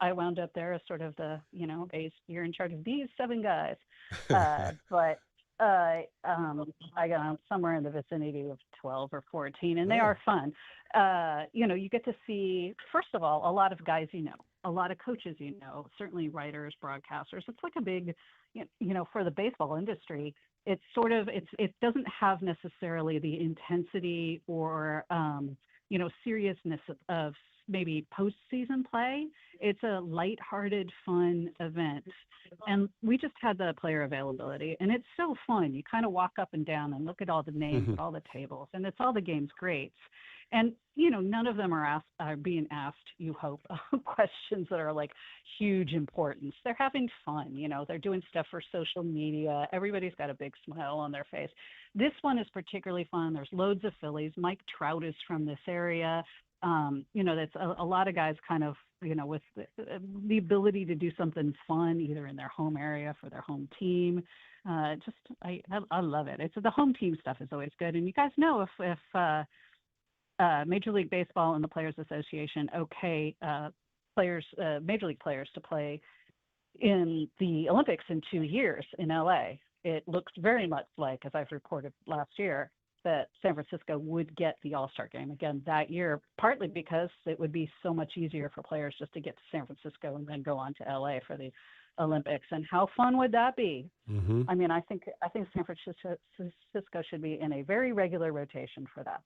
I wound up there as sort of the, A's, you're in charge of these 7 guys. But I got somewhere in the vicinity of 12 or 14, and they are fun. You get to see, first of all, a lot of guys a lot of coaches certainly writers, broadcasters. It's like a big, for the baseball industry, it's sort of, it doesn't have necessarily the intensity or, seriousness of maybe postseason play. It's a lighthearted, fun event. And we just had the player availability, and it's so fun. You kind of walk up and down and look at all the names, at all the tables, and it's all the game's greats. And, none of them are being asked, you hope, questions that are like huge importance. They're having fun, they're doing stuff for social media. Everybody's got a big smile on their face. This one is particularly fun. There's loads of Phillies. Mike Trout is from this area. That's a lot of guys kind of, with the ability to do something fun, either in their home area for their home team. I love it. It's the home team stuff is always good. And you guys know if Major League Baseball and the Players Association, Major League players to play in the Olympics in 2 years in LA, it looks very much like, as I've reported last year, that San Francisco would get the All-Star Game again that year, partly because it would be so much easier for players just to get to San Francisco and then go on to LA for the Olympics. And how fun would that be? Mm-hmm. I mean, I think San Francisco should be in a very regular rotation for that.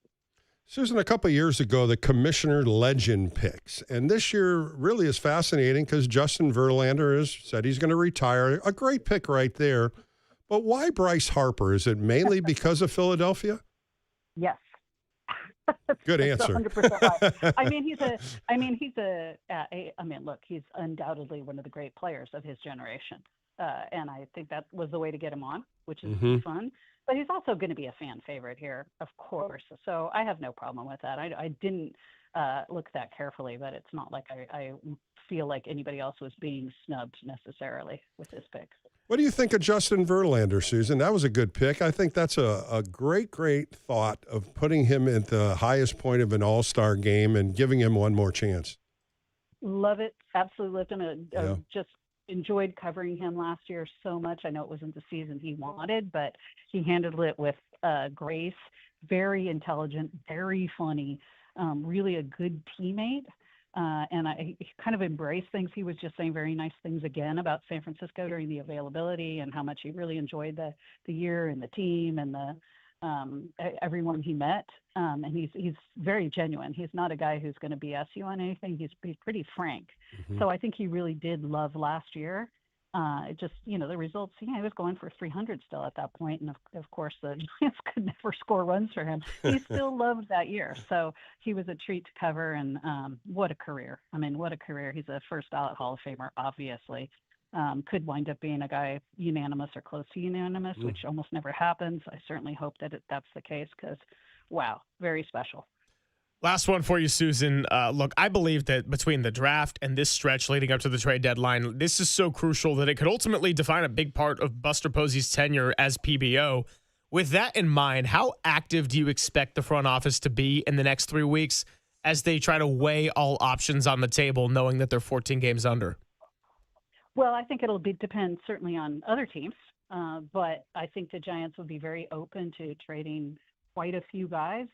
Susan, a couple of years ago, the Commissioner Legend picks. And this year really is fascinating because Justin Verlander has said he's going to retire. A great pick right there. But why Bryce Harper? Is it mainly because of Philadelphia? Yes. Good answer. 100% right. Look, he's undoubtedly one of the great players of his generation. And I think that was the way to get him on, which is fun. But he's also going to be a fan favorite here, of course. So I have no problem with that. I didn't look that carefully, but it's not like I feel like anybody else was being snubbed necessarily with this pick. What do you think of Justin Verlander, Susan? That was a good pick. I think that's a great thought of putting him at the highest point of an all-star game and giving him one more chance. Love it. Absolutely loved him. Just enjoyed covering him last year so much. I know it wasn't the season he wanted, but he handled it with grace. Very intelligent, very funny, really a good teammate. And I kind of embraced things. He was just saying very nice things again about San Francisco during the availability and how much he really enjoyed the year and the team and the everyone he met. And he's very genuine. He's not a guy who's going to BS you on anything. He's pretty frank. Mm-hmm. So I think he really did love last year. It just, the results, he was going for 300 still at that point. And of course, the Giants could never score runs for him. He still loved that year. So he was a treat to cover. And what a career. I mean, what a career. He's a first ballot Hall of Famer, obviously. Could wind up being a guy unanimous or close to unanimous, which almost never happens. I certainly hope that that's the case because, wow, very special. Last one for you, Susan. Look, I believe that between the draft and this stretch leading up to the trade deadline, this is so crucial that it could ultimately define a big part of Buster Posey's tenure as PBO. With that in mind, how active do you expect the front office to be in the next 3 weeks as they try to weigh all options on the table, knowing that they're 14 games under? Well, I think it'll depend certainly on other teams, but I think the Giants will be very open to trading quite a few guys,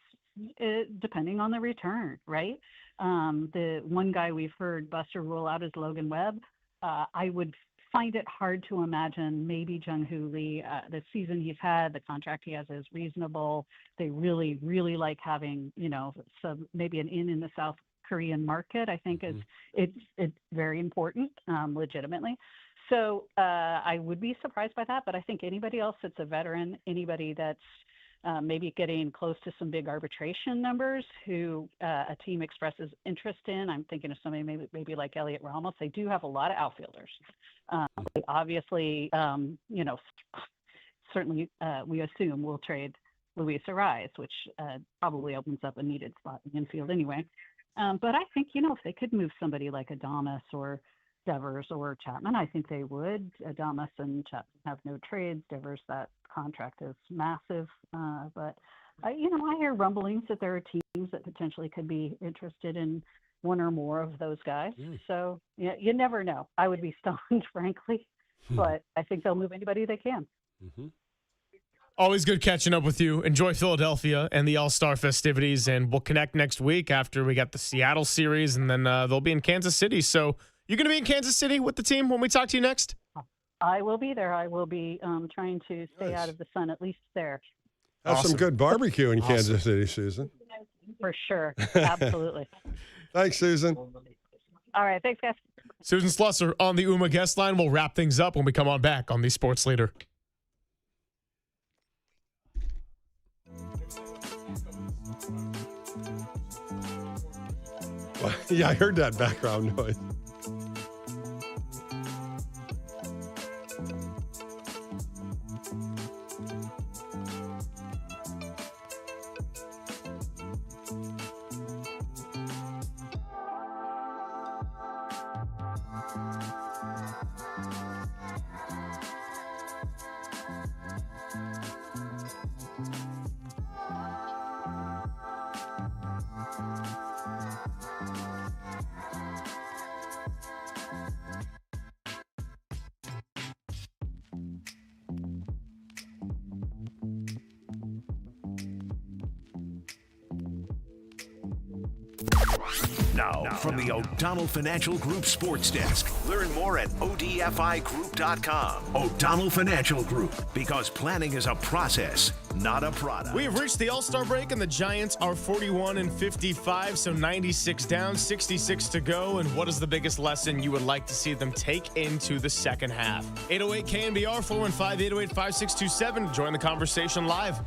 depending on the return, right? The one guy we've heard Buster rule out is Logan Webb. I would find it hard to imagine maybe Jung-Hoo Lee. The season he's had, the contract he has is reasonable. They really, really like having, maybe an in the South Korean market. I think it's very important, legitimately. So I would be surprised by that, but I think anybody else that's a veteran, anybody that's maybe getting close to some big arbitration numbers who a team expresses interest in. I'm thinking of somebody maybe like Elliot Ramos. They do have a lot of outfielders. They obviously, certainly we assume we'll trade Luis Ariz, which probably opens up a needed spot in the infield anyway. But I think, if they could move somebody like Adames or Devers or Chapman, I think they would. Adames and Chapman have no trades. Devers, that contract is massive. But I hear rumblings that there are teams that potentially could be interested in one or more of those guys. So you never know. I would be stunned, frankly, but I think they'll move anybody they can. Always good catching up with you. Enjoy Philadelphia and the All-Star festivities, and we'll connect next week after we got the Seattle series, and then they'll be in Kansas City. So you're going to be in Kansas City with the team when we talk to you next? I will be there. I will be trying to stay out of the sun, at least there. Have some good barbecue in Kansas City, Susan. For sure. Absolutely. Thanks, Susan. All right. Thanks, guys. Susan Slusser on the UMA guest line. We'll wrap things up when we come on back on the Sports Leader. Yeah, I heard that background noise. Now, from the O'Donnell Financial Group Sports Desk. Learn more at odfigroup.com. O'Donnell Financial Group, because planning is a process, not a product. We have reached the All-Star break, and the Giants are 41-55, so 96 down, 66 to go. And what is the biggest lesson you would like to see them take into the second half? 808 KNBR 415-808-5627. Join the conversation live.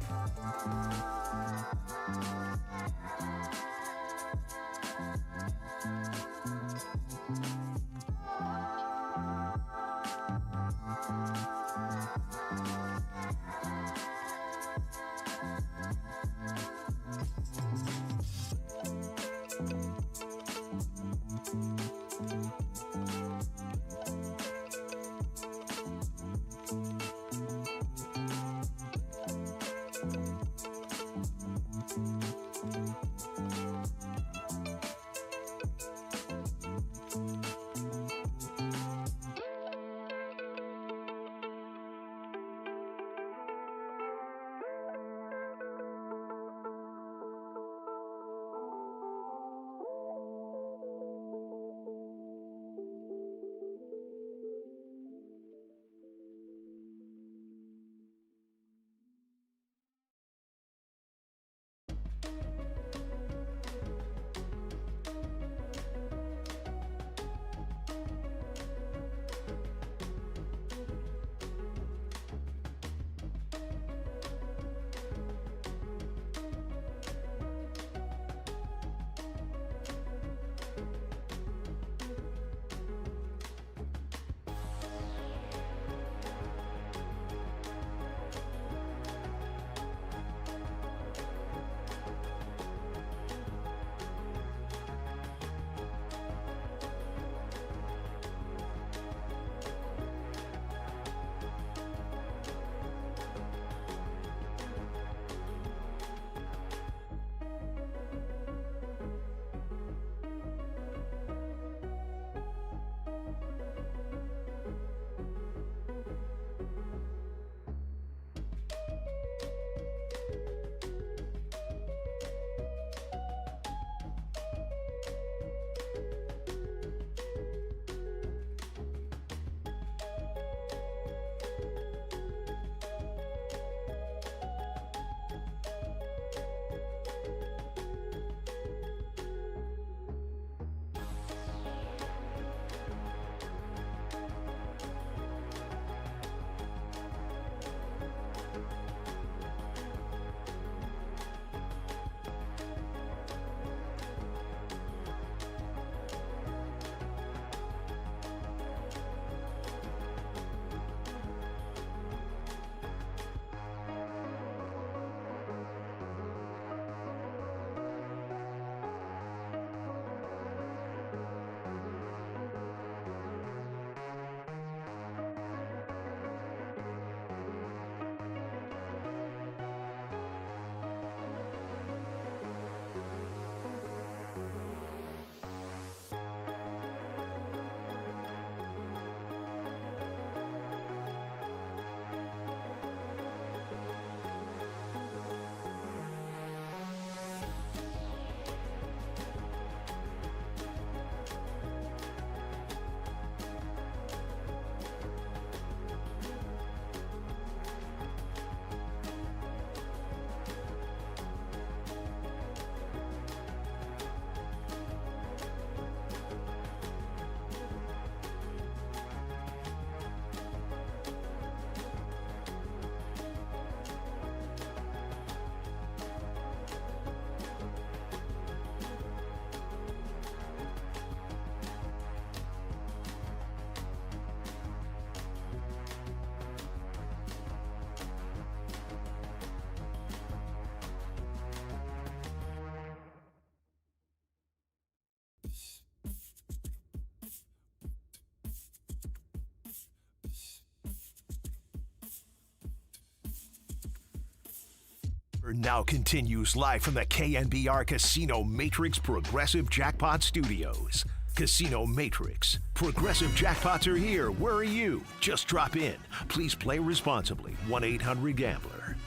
now continues live from the KNBR Casino Matrix Progressive Jackpot Studios. Casino Matrix. Progressive jackpots are here. Where are you? Just drop in. Please play responsibly. 1-800-GAMBLER.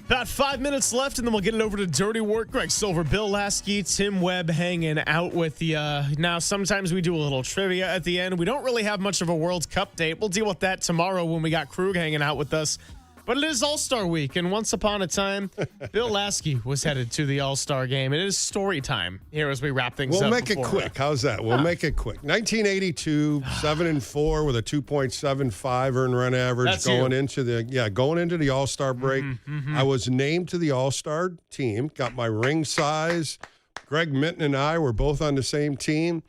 About 5 minutes left, and then we'll get it over to Dirty Work. Greg Silver, Bill Lasky, Tim Webb hanging out with you. Now, sometimes we do a little trivia at the end. We don't really have much of a World Cup date. We'll deal with that tomorrow when we got Krug hanging out with us. But it is All-Star Week, and once upon a time, Bill Lasky was headed to the All-Star game. It is story time here as we wrap things up. We'll make it quick. How's that? We'll make it quick. 1982, 7-4 with a 2.75 earned run average. That's going you. into the All-Star break. I was named to the All-Star team, got my ring size. Greg Minton and I were both on the same team.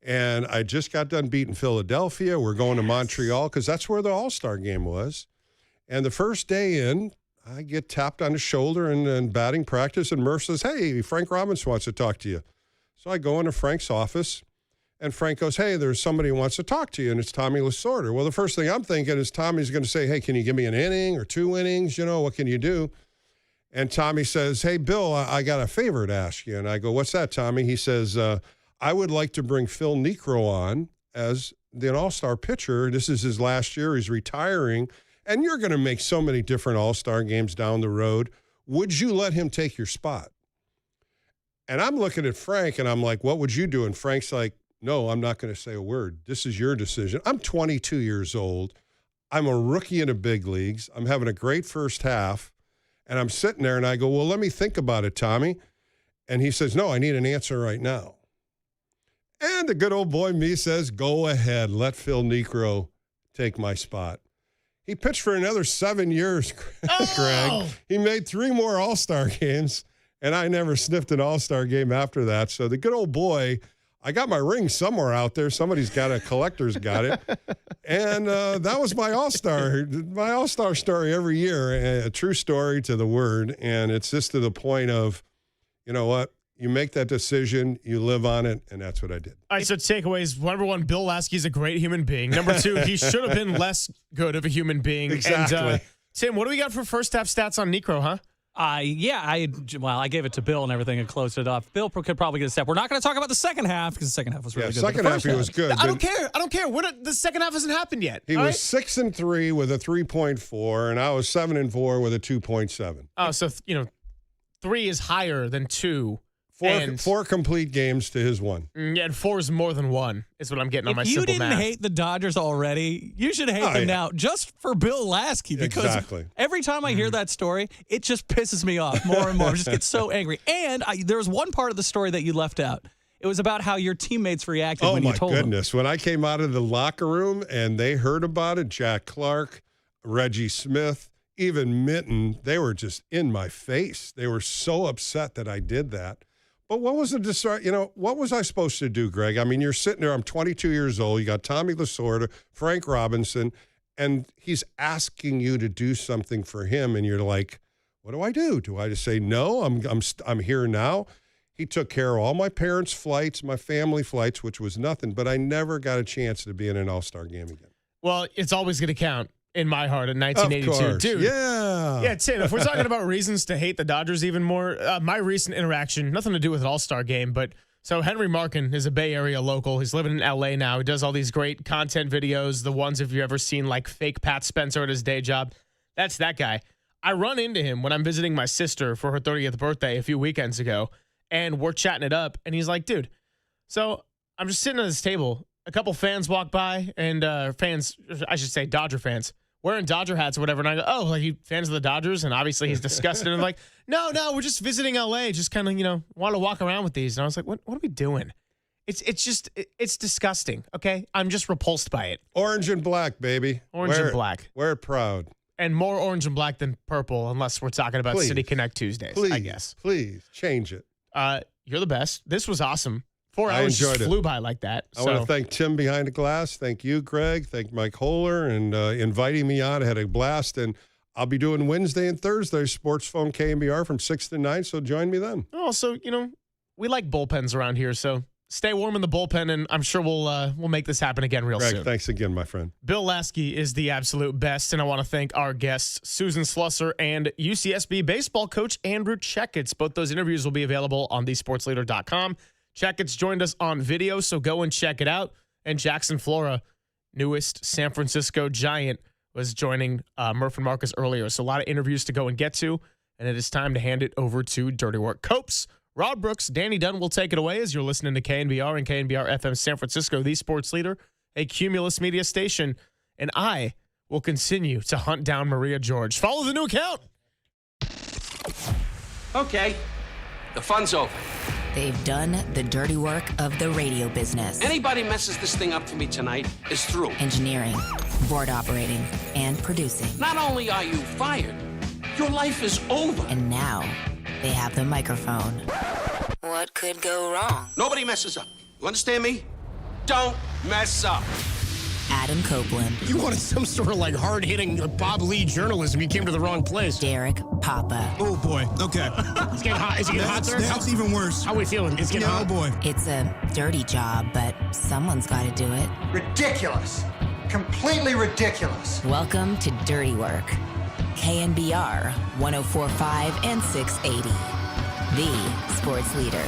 And I just got done beating Philadelphia. We're going to Montreal because that's where the All-Star game was. And the first day in, I get tapped on the shoulder in batting practice, and Murph says, "Hey, Frank Robinson wants to talk to you." So I go into Frank's office, and Frank goes, "Hey, there's somebody who wants to talk to you, and it's Tommy Lasorda." Well, the first thing I'm thinking is Tommy's going to say, "Hey, can you give me an inning or 2 innings? You know, what can you do?" And Tommy says, "Hey, Bill, I got a favor to ask you." And I go, "What's that, Tommy?" He says, "I would like to bring Phil Niekro on as the All-Star pitcher. This is his last year. He's retiring. And you're going to make so many different All-Star games down the road. Would you let him take your spot?" And I'm looking at Frank, and I'm like, "What would you do?" And Frank's like, "No, I'm not going to say a word. This is your decision." I'm 22 years old. I'm a rookie in the big leagues. I'm having a great first half. And I'm sitting there, and I go, "Well, let me think about it, Tommy." And he says, "No, I need an answer right now." And the good old boy me says, "Go ahead. Let Phil Niekro take my spot." He pitched for another 7 years, Greg. He made 3 more All-Star games, and I never sniffed an All-Star game after that. So the good old boy, I got my ring somewhere out there. Somebody's got a collector's got it. And that was my All-Star story every year, a true story to the word. And it's just to the point of, you know what? You make that decision, you live on it, and that's what I did. All right, so takeaways. Number 1, Bill Lasky's a great human being. Number 2, he should have been less good of a human being. Exactly. And, Tim, what do we got for first half stats on Niekro, huh? I gave it to Bill and everything and closed it off. Bill could probably get a step. We're not going to talk about the second half because the second half was really good. Second half he was good. I don't care. The second half hasn't happened yet. He was 6-3 with a 3.4, and I was 7-4 with a 2.7. Oh, so 3 is higher than 2. Four complete games to his 1. Yeah, and 4 is more than 1, is what I'm getting on my simple math. If you didn't hate the Dodgers already, you should hate them now just for Bill Lasky. Because every time I hear that story, it just pisses me off more and more. I just get so angry. And there was one part of the story that you left out. It was about how your teammates reacted when you told them. Oh, my goodness. When I came out of the locker room and they heard about it, Jack Clark, Reggie Smith, even Minton, they were just in my face. They were so upset that I did that. But what was what was I supposed to do, Greg? I mean, you're sitting there, I'm 22 years old, you got Tommy Lasorda, Frank Robinson, and he's asking you to do something for him, and you're like, what do I do? Do I just say, no, I'm here now? He took care of all my parents' flights, my family flights, which was nothing, but I never got a chance to be in an All-Star game again. Well, it's always going to count in my heart in 1982. Of course. Dude. Yeah, Tim, if we're talking about reasons to hate the Dodgers even more, my recent interaction, nothing to do with an All-Star game, but so Henry Markin is a Bay Area local. He's living in L.A. now. He does all these great content videos, the ones if you've ever seen like fake Pat Spencer at his day job. That's that guy. I run into him when I'm visiting my sister for her 30th birthday a few weekends ago, and we're chatting it up, and he's like, dude, so I'm just sitting at this table. A couple fans walk by, and Dodger fans, wearing Dodger hats or whatever. And I go, oh, like you fans of the Dodgers? And obviously he's disgusted. And I'm like, no, we're just visiting LA. Just kind of, want to walk around with these. And I was like, what are we doing? It's disgusting. Okay. I'm just repulsed by it. Orange and black, baby. Orange and black. Wear it proud. And more orange and black than purple, unless we're talking about City Connect Tuesdays, I guess. Please change it. You're the best. This was awesome. 4 hours just flew by like that. I want to thank Tim behind the glass. Thank you, Greg. Thank Mike Holler and inviting me on. I had a blast. And I'll be doing Wednesday and Thursday Sportsphone KNBR from 6 to 9. So join me then. Also, we like bullpens around here. So stay warm in the bullpen, and I'm sure we'll make this happen again real Greg, soon. thanks again, my friend. Bill Lasky is the absolute best, and I want to thank our guests, Susan Slusser and UCSB baseball coach Andrew Checketts. Both those interviews will be available on thesportsleader.com. Checketts joined us on video, so go and check it out. And Jackson Flora, newest San Francisco Giant, was joining Murph and Marcus earlier. So a lot of interviews to go and get to, and it is time to hand it over to Dirty Work. Copes, Rod Brooks, Danny Dunn will take it away as you're listening to KNBR and KNBR FM San Francisco, the sports leader, a Cumulus media station, and I will continue to hunt down Maria George. Follow the new account. Okay, the fun's over. They've done the dirty work of the radio business. Anybody messes this thing up for me tonight is through. Engineering, board operating, and producing. Not only are you fired, your life is over. And now they have the microphone. What could go wrong? Nobody messes up. You understand me? Don't mess up. Adam Copeland. You wanted some sort of like hard-hitting Bob Lee journalism. You came to the wrong place. Derek Papa. Oh, boy. Okay. It's getting hot. Is it getting hot, sir? That's even worse. How are we feeling? It's getting hot? Oh, boy. It's a dirty job, but someone's got to do it. Ridiculous. Completely ridiculous. Welcome to Dirty Work. KNBR 104.5 and 680. The sports leader.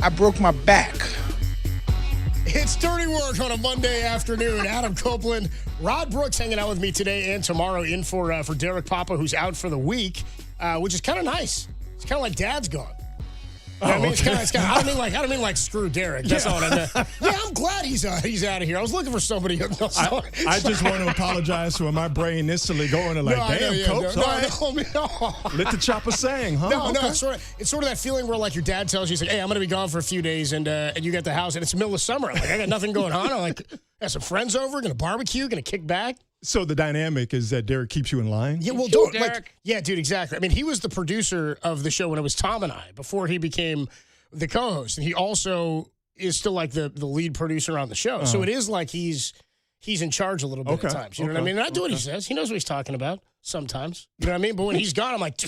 I broke my back. It's Dirty Work on a Monday afternoon. Adam Copeland, Rod Brooks hanging out with me today and tomorrow in for Derek Papa, who's out for the week, which is kind of nice. It's kind of like Dad's gone. You know what I mean? Okay. It's kinda, I don't mean like screw Derek. That's all I mean. Yeah, I'm glad he's out of here. I was looking for somebody. I just want to apologize for my brain instantly going to like, damn, Coach. No. Let the chopper sing, huh? No, Okay. it's sort of that feeling where like your dad tells you, he's like, hey, I'm going to be gone for a few days, and you get the house, and it's the middle of summer. Like, I got nothing going on. I'm like, got some friends over, going to barbecue, going to kick back. So the dynamic is that Derek keeps you in line? Yeah, well, dude, dude, exactly. I mean, he was the producer of the show when it was Tom and I, before he became the co-host. And he also is still like the lead producer on the show. So it is like he's in charge a little bit at times. You know what I mean? And I do what he says. He knows what he's talking about sometimes. You know what I mean? But when he's gone, I'm like,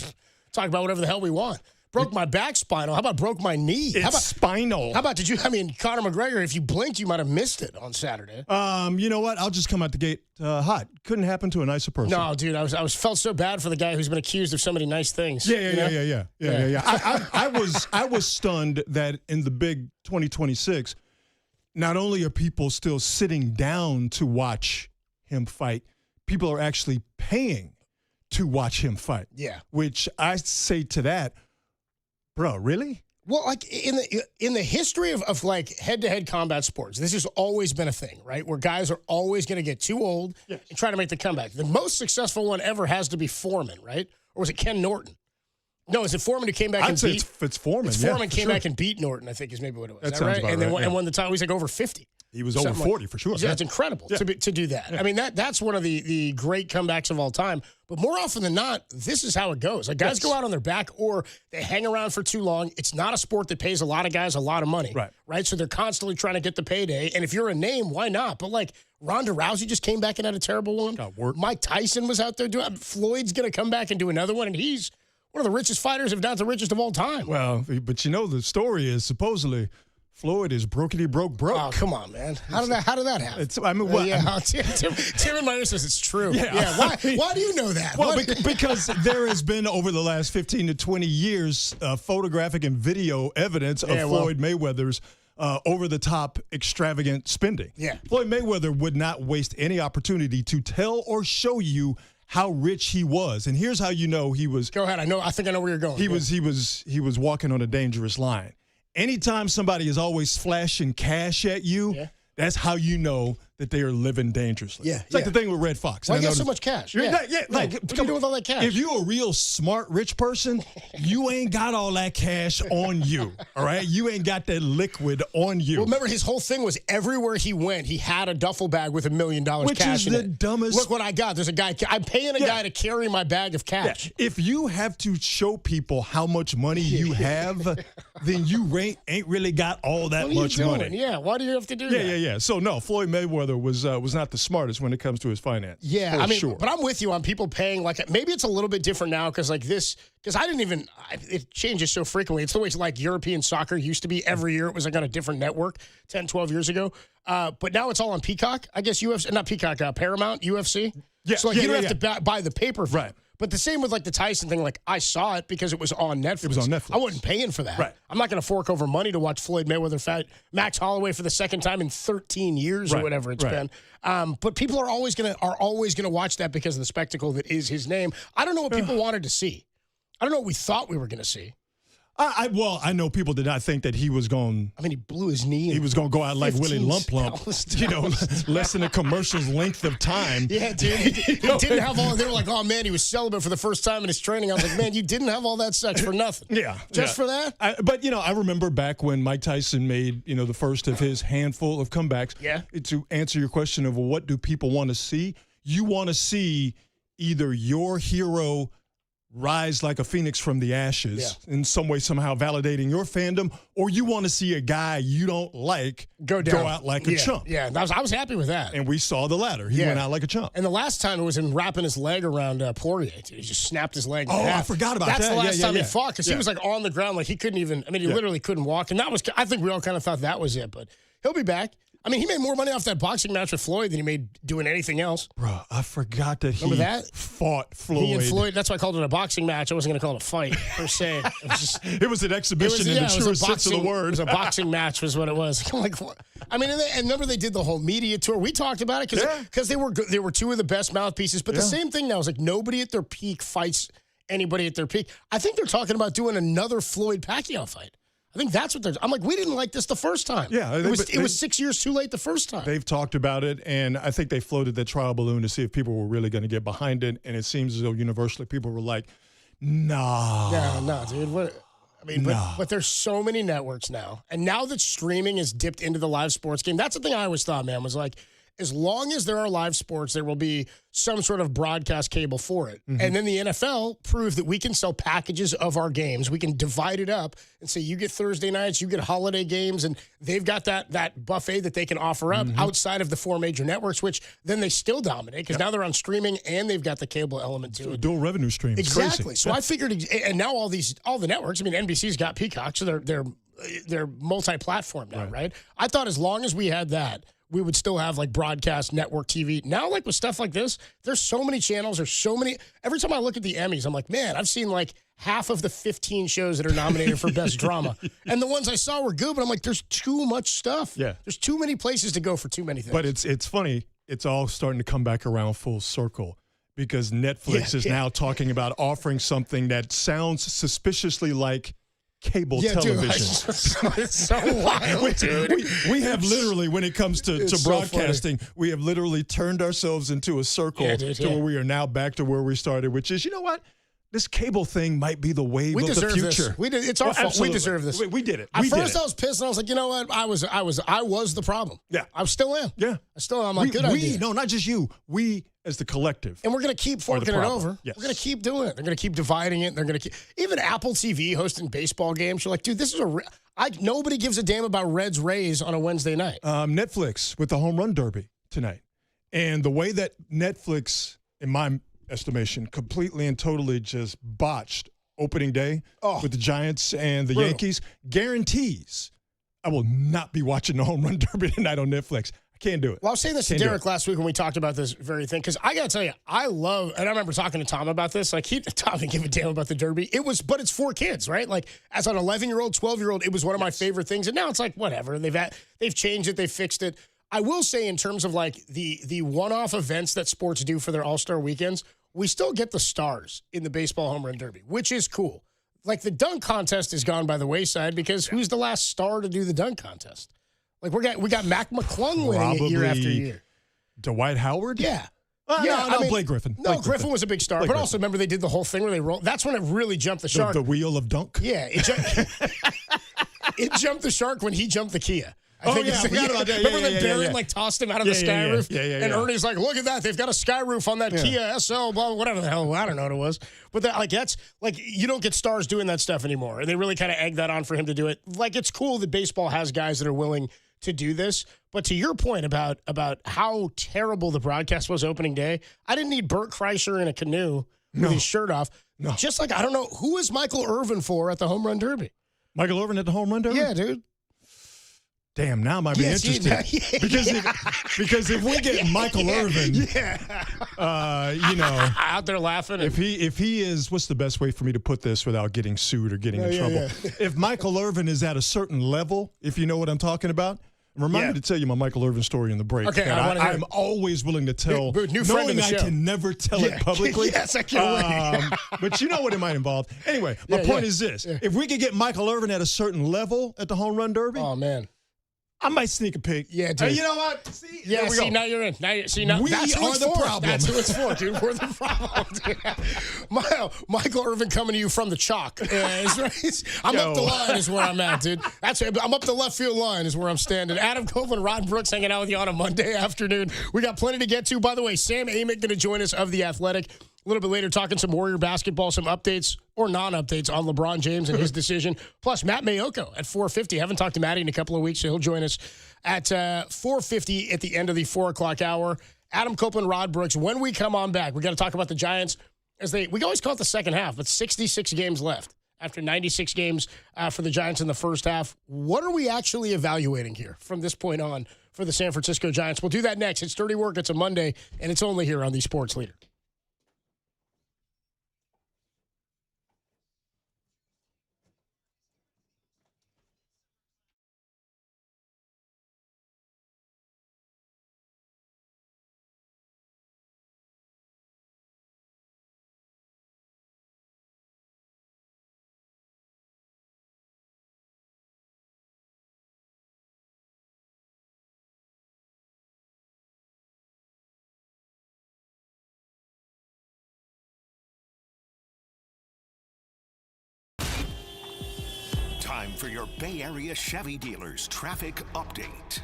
talk about whatever the hell we want. Broke my back spinal. How about broke my knee? It's spinal. How about Conor McGregor, if you blinked, you might have missed it on Saturday. You know what? I'll just come out the gate hot. Couldn't happen to a nicer person. No, dude, I felt so bad for the guy who's been accused of so many nice things. Yeah. I was stunned that in the big 2026, not only are people still sitting down to watch him fight, people are actually paying to watch him fight. Yeah. Which I say to that, bro, really? Well, like in the history of like head-to-head combat sports, this has always been a thing, right? Where guys are always going to get too old and try to make the comeback. The most successful one ever has to be Foreman, right? Or was it Ken Norton? No, is it Foreman who came back and beat? It's Foreman. It's Foreman came back and beat Norton, I think is maybe what it was. That Is sounds right? about And then right, and won the title. He's like over 50. He was over 40 for sure. Yeah, that's incredible to do that. I mean, that's one of the great comebacks of all time. But more often than not, this is how it goes. Like guys go out on their back or they hang around for too long. It's not a sport that pays a lot of guys a lot of money. Right. So they're constantly trying to get the payday. And if you're a name, why not? But like Ronda Rousey just came back and had a terrible one. Mike Tyson was out there doing. Floyd's going to come back and do another one, and he's one of the richest fighters, if not the richest of all time. Well, but the story is supposedly Floyd is broke. Oh, come on, man. How did that happen? Tim in my ear says it's true. Yeah. Why do you know that? Well, because there has been over the last 15 to 20 years photographic and video evidence of Floyd Mayweather's over-the-top extravagant spending. Yeah. Floyd Mayweather would not waste any opportunity to tell or show you how rich he was. And here's how you know he was. Go ahead. I think I know where you're going. He was walking on a dangerous line. Anytime somebody is always flashing cash at you, that's how you know that they are living dangerously. Yeah, it's like the thing with Red Fox. Why And you I got so noticed- much cash? You're Yeah. not- yeah, No, like, what do you do with all that cash? If you're a real smart, rich person, you ain't got all that cash on you, all right? You ain't got that liquid on you. Well, remember, his whole thing was everywhere he went, he had a duffel bag with $1 million Which cash is in the it. dumbest- Look what I got. There's a guy. I'm paying a guy to carry my bag of cash. If you have to show people how much money you have, then you ain't really got all that What are you much doing? money. Yeah, why do you have to do Yeah, that? yeah. So no, Floyd Mayweather was not the smartest when it comes to his finance. Yeah, for I mean, sure. but I'm with you on people paying like maybe it's a little bit different now because I didn't even it changes so frequently. It's the way like European soccer used to be. Every year it was like on a different network 10, 12 years ago. But now it's all on Peacock. I guess UFC, not Peacock, Paramount, UFC. Yeah, so like yeah, you don't yeah, have to buy the pay-per-view. Right. But the same with like the Tyson thing. Like I saw it because it was on Netflix. It was on Netflix. I wasn't paying for that. Right. I'm not going to fork over money to watch Floyd Mayweather fight Max Holloway for the second time in 13 years or Right, whatever it's right. been. But people are always gonna watch that because of the spectacle that is his name. I don't know what people wanted to see. I don't know what we thought we were going to see. I know people did not think that he was going. I mean, he blew his knee. He was going to go out like Willie 15 Lump Lump. You know, less than a commercial's length of time. Yeah, dude. He didn't have all. They were like, "Oh man, he was celibate for the first time in his training." I was like, "Man, you didn't have all that sex for nothing." Yeah, just for that. But I remember back when Mike Tyson made the first of his handful of comebacks. Yeah. To answer your question of what do people want to see, you want to see either your hero rise like a phoenix from the ashes in some way, somehow validating your fandom, or you want to see a guy you don't like go out like a chump. Yeah, I was happy with that. And we saw the latter. He went out like a chump. And the last time it was him wrapping his leg around Poirier. Dude. He just snapped his leg in half. I forgot about that. That's the last time yeah. he fought because he was like on the ground, like he couldn't even. I mean, he literally couldn't walk. And that was. I think we all kind of thought that was it, but he'll be back. I mean, he made more money off that boxing match with Floyd than he made doing anything else. Bro, I forgot that Remember he that? fought Floyd. He and Floyd. That's why I called it a boxing match. I wasn't going to call it a fight per se. It was an exhibition in the truest sense of the word. It was a boxing match, was what it was. I'm like, what? I mean, and remember they did the whole media tour. We talked about it because they were two of the best mouthpieces. But the same thing now is like nobody at their peak fights anybody at their peak. I think they're talking about doing another Floyd Pacquiao fight. I think that's what I'm like, we didn't like this the first time. Yeah. It was 6 years too late the first time. They've talked about it, and I think they floated that trial balloon to see if people were really going to get behind it, and it seems as though universally people were like, nah. Yeah, no, dude. But there's so many networks now, and now that streaming has dipped into the live sports game, that's the thing I always thought, man, was like, as long as there are live sports, there will be some sort of broadcast cable for it. Mm-hmm. And then the NFL proved that we can sell packages of our games. We can divide it up and say, you get Thursday nights, you get holiday games, and they've got that buffet that they can offer up outside of the four major networks, which then they still dominate because now they're on streaming and they've got the cable element to it. Dual revenue stream. It's Exactly. crazy. So I figured, and now all the networks, I mean, NBC's got Peacock, so they're multi-platform now, right? I thought as long as we had that, we would still have like broadcast network TV. Now, like with stuff like this, there's so many channels. There's so many. Every time I look at the Emmys, I'm like, man, I've seen like half of the 15 shows that are nominated for best drama. And the ones I saw were good, but I'm like, there's too much stuff. Yeah. There's too many places to go for too many things. But it's funny. It's all starting to come back around full circle because Netflix is now talking about offering something that sounds suspiciously like cable television. Dude, it's so wild, dude. We have literally, when it comes to so broadcasting, we have literally turned ourselves into a circle where we are now back to where we started, which is, you know what? This cable thing might be the wave of the future. This. It's our fault. Absolutely. We deserve this. We did it. At first, I was pissed, and I was like, you know what? I was the problem. Yeah. I still am. Yeah. I'm like, good idea. No, not just you. We as the collective. And we're going to keep forking it over. Yes. We're going to keep doing it. They're going to keep dividing it. They're going to keep even Apple TV hosting baseball games. You're like, dude, this is nobody gives a damn about Reds Rays on a Wednesday night. Netflix with the home run derby tonight, and the way that Netflix, in my estimation, completely and totally just botched opening day with the Giants and the Yankees guarantees I will not be watching the home run derby tonight on Netflix. I can't do it. Well, I was saying this to Derek last week when we talked about this very thing, because I got to tell you, I remember talking to Tom about this. Like, Tom didn't give a damn about the derby. But it's for kids, right? Like, as an 11-year-old, 12-year-old, it was one of my favorite things. And now it's like, whatever. They've changed it. They've fixed it. I will say, in terms of like the one-off events that sports do for their All-Star weekends, we still get the stars in the baseball home run derby, which is cool. Like, the dunk contest has gone by the wayside because who's the last star to do the dunk contest? Like, we got Mac McClung winning it year after year. Dwight Howard? Yeah. Blake Griffin. No, Griffin was a big star. But also, remember, they did the whole thing where they rolled. That's when it really jumped the shark. The wheel of dunk? Yeah. It jumped the shark when he jumped the Kia. I forgot about that. Remember that Barron tossed him out of the sky roof? And Ernie's like, look at that. They've got a sky roof on that Kia SL, blah, whatever the hell. I don't know what it was. But that's you don't get stars doing that stuff anymore. And they really kind of egged that on for him to do it. It's cool that baseball has guys that are willing to do this. But to your point about how terrible the broadcast was opening day, I didn't need Bert Kreischer in a canoe with his shirt off. No. Just I don't know, who is Michael Irvin for at the Home Run Derby? Michael Irvin at the Home Run Derby? Yeah, dude. Damn, now I might be interested. Because if we get Michael Irvin, out there laughing. If he is, what's the best way for me to put this without getting sued or getting in trouble? If Michael Irvin is at a certain level, if you know what I'm talking about, remind me to tell you my Michael Irvin story in the break. Okay, I'm always willing to tell, knowing I can never tell it publicly. Yes, I can't wait. But you know what it might involve. Anyway, my point is this. If we could get Michael Irvin at a certain level at the Home Run Derby. Oh, man. I might sneak a peek. Yeah, dude. You know what? See? Yeah, now you're in. Now that's who it's the for. problem. That's who it's for, dude. We're the problem. Michael Irvin coming to you from the chalk. I'm up the line is where I'm at, dude. I'm up the left field line is where I'm standing. Adam Copeland, Rod Brooks hanging out with you on a Monday afternoon. We got plenty to get to. By the way, Sam Amick going to join us of The Athletic a little bit later, talking some Warrior basketball, some updates or non-updates on LeBron James and his decision. Plus, Matt Mayoko at 4:50. Haven't talked to Matty in a couple of weeks, so he'll join us at 4:50 at the end of the 4 o'clock hour. Adam Copeland, Rod Brooks. When we come on back, we got to talk about the Giants. We always call it the second half, but 66 games left after 96 games for the Giants in the first half. What are we actually evaluating here from this point on for the San Francisco Giants? We'll do that next. It's Dirty Work. It's a Monday, and it's only here on the Sports Leader. Time for your Bay Area Chevy dealers traffic update.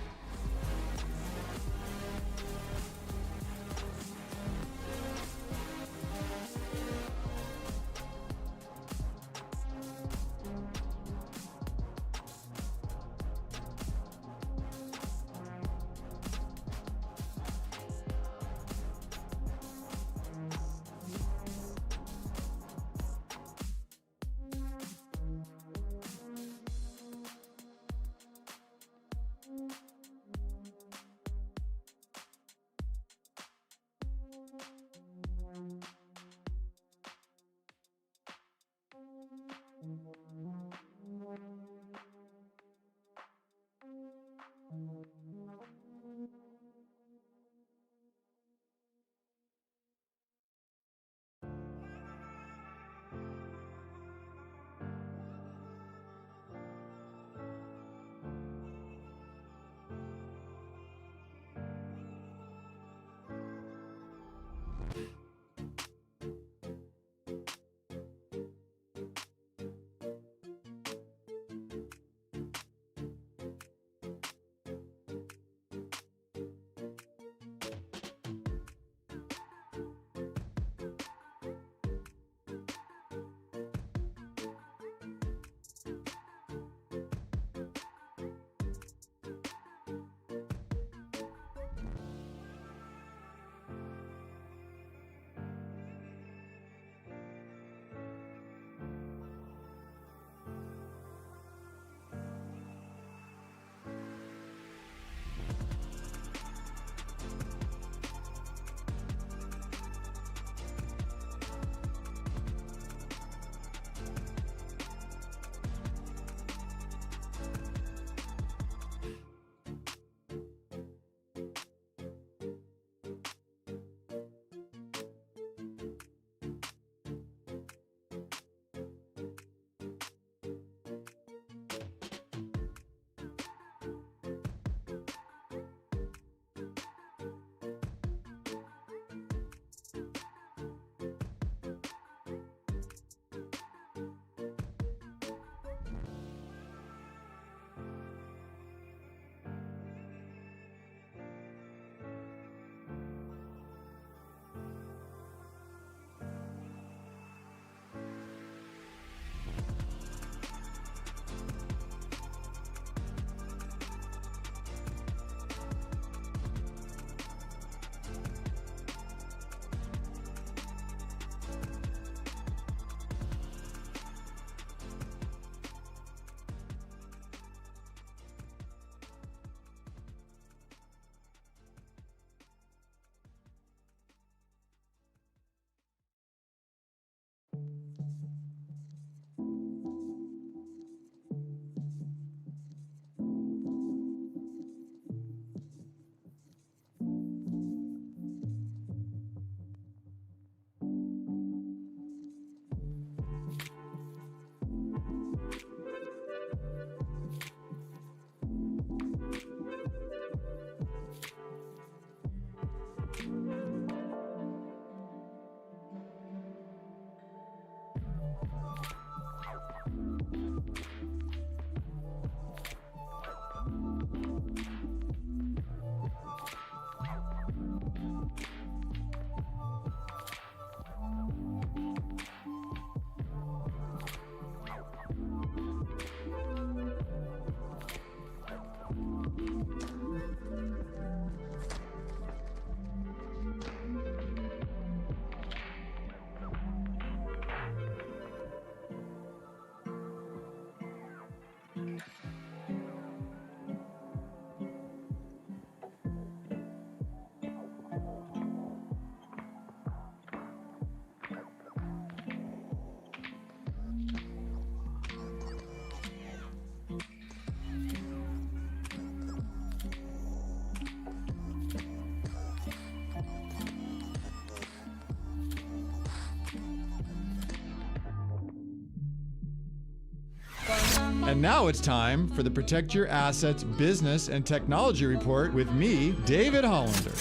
And now it's time for the Protect Your Assets Business and Technology Report with me, David Hollander.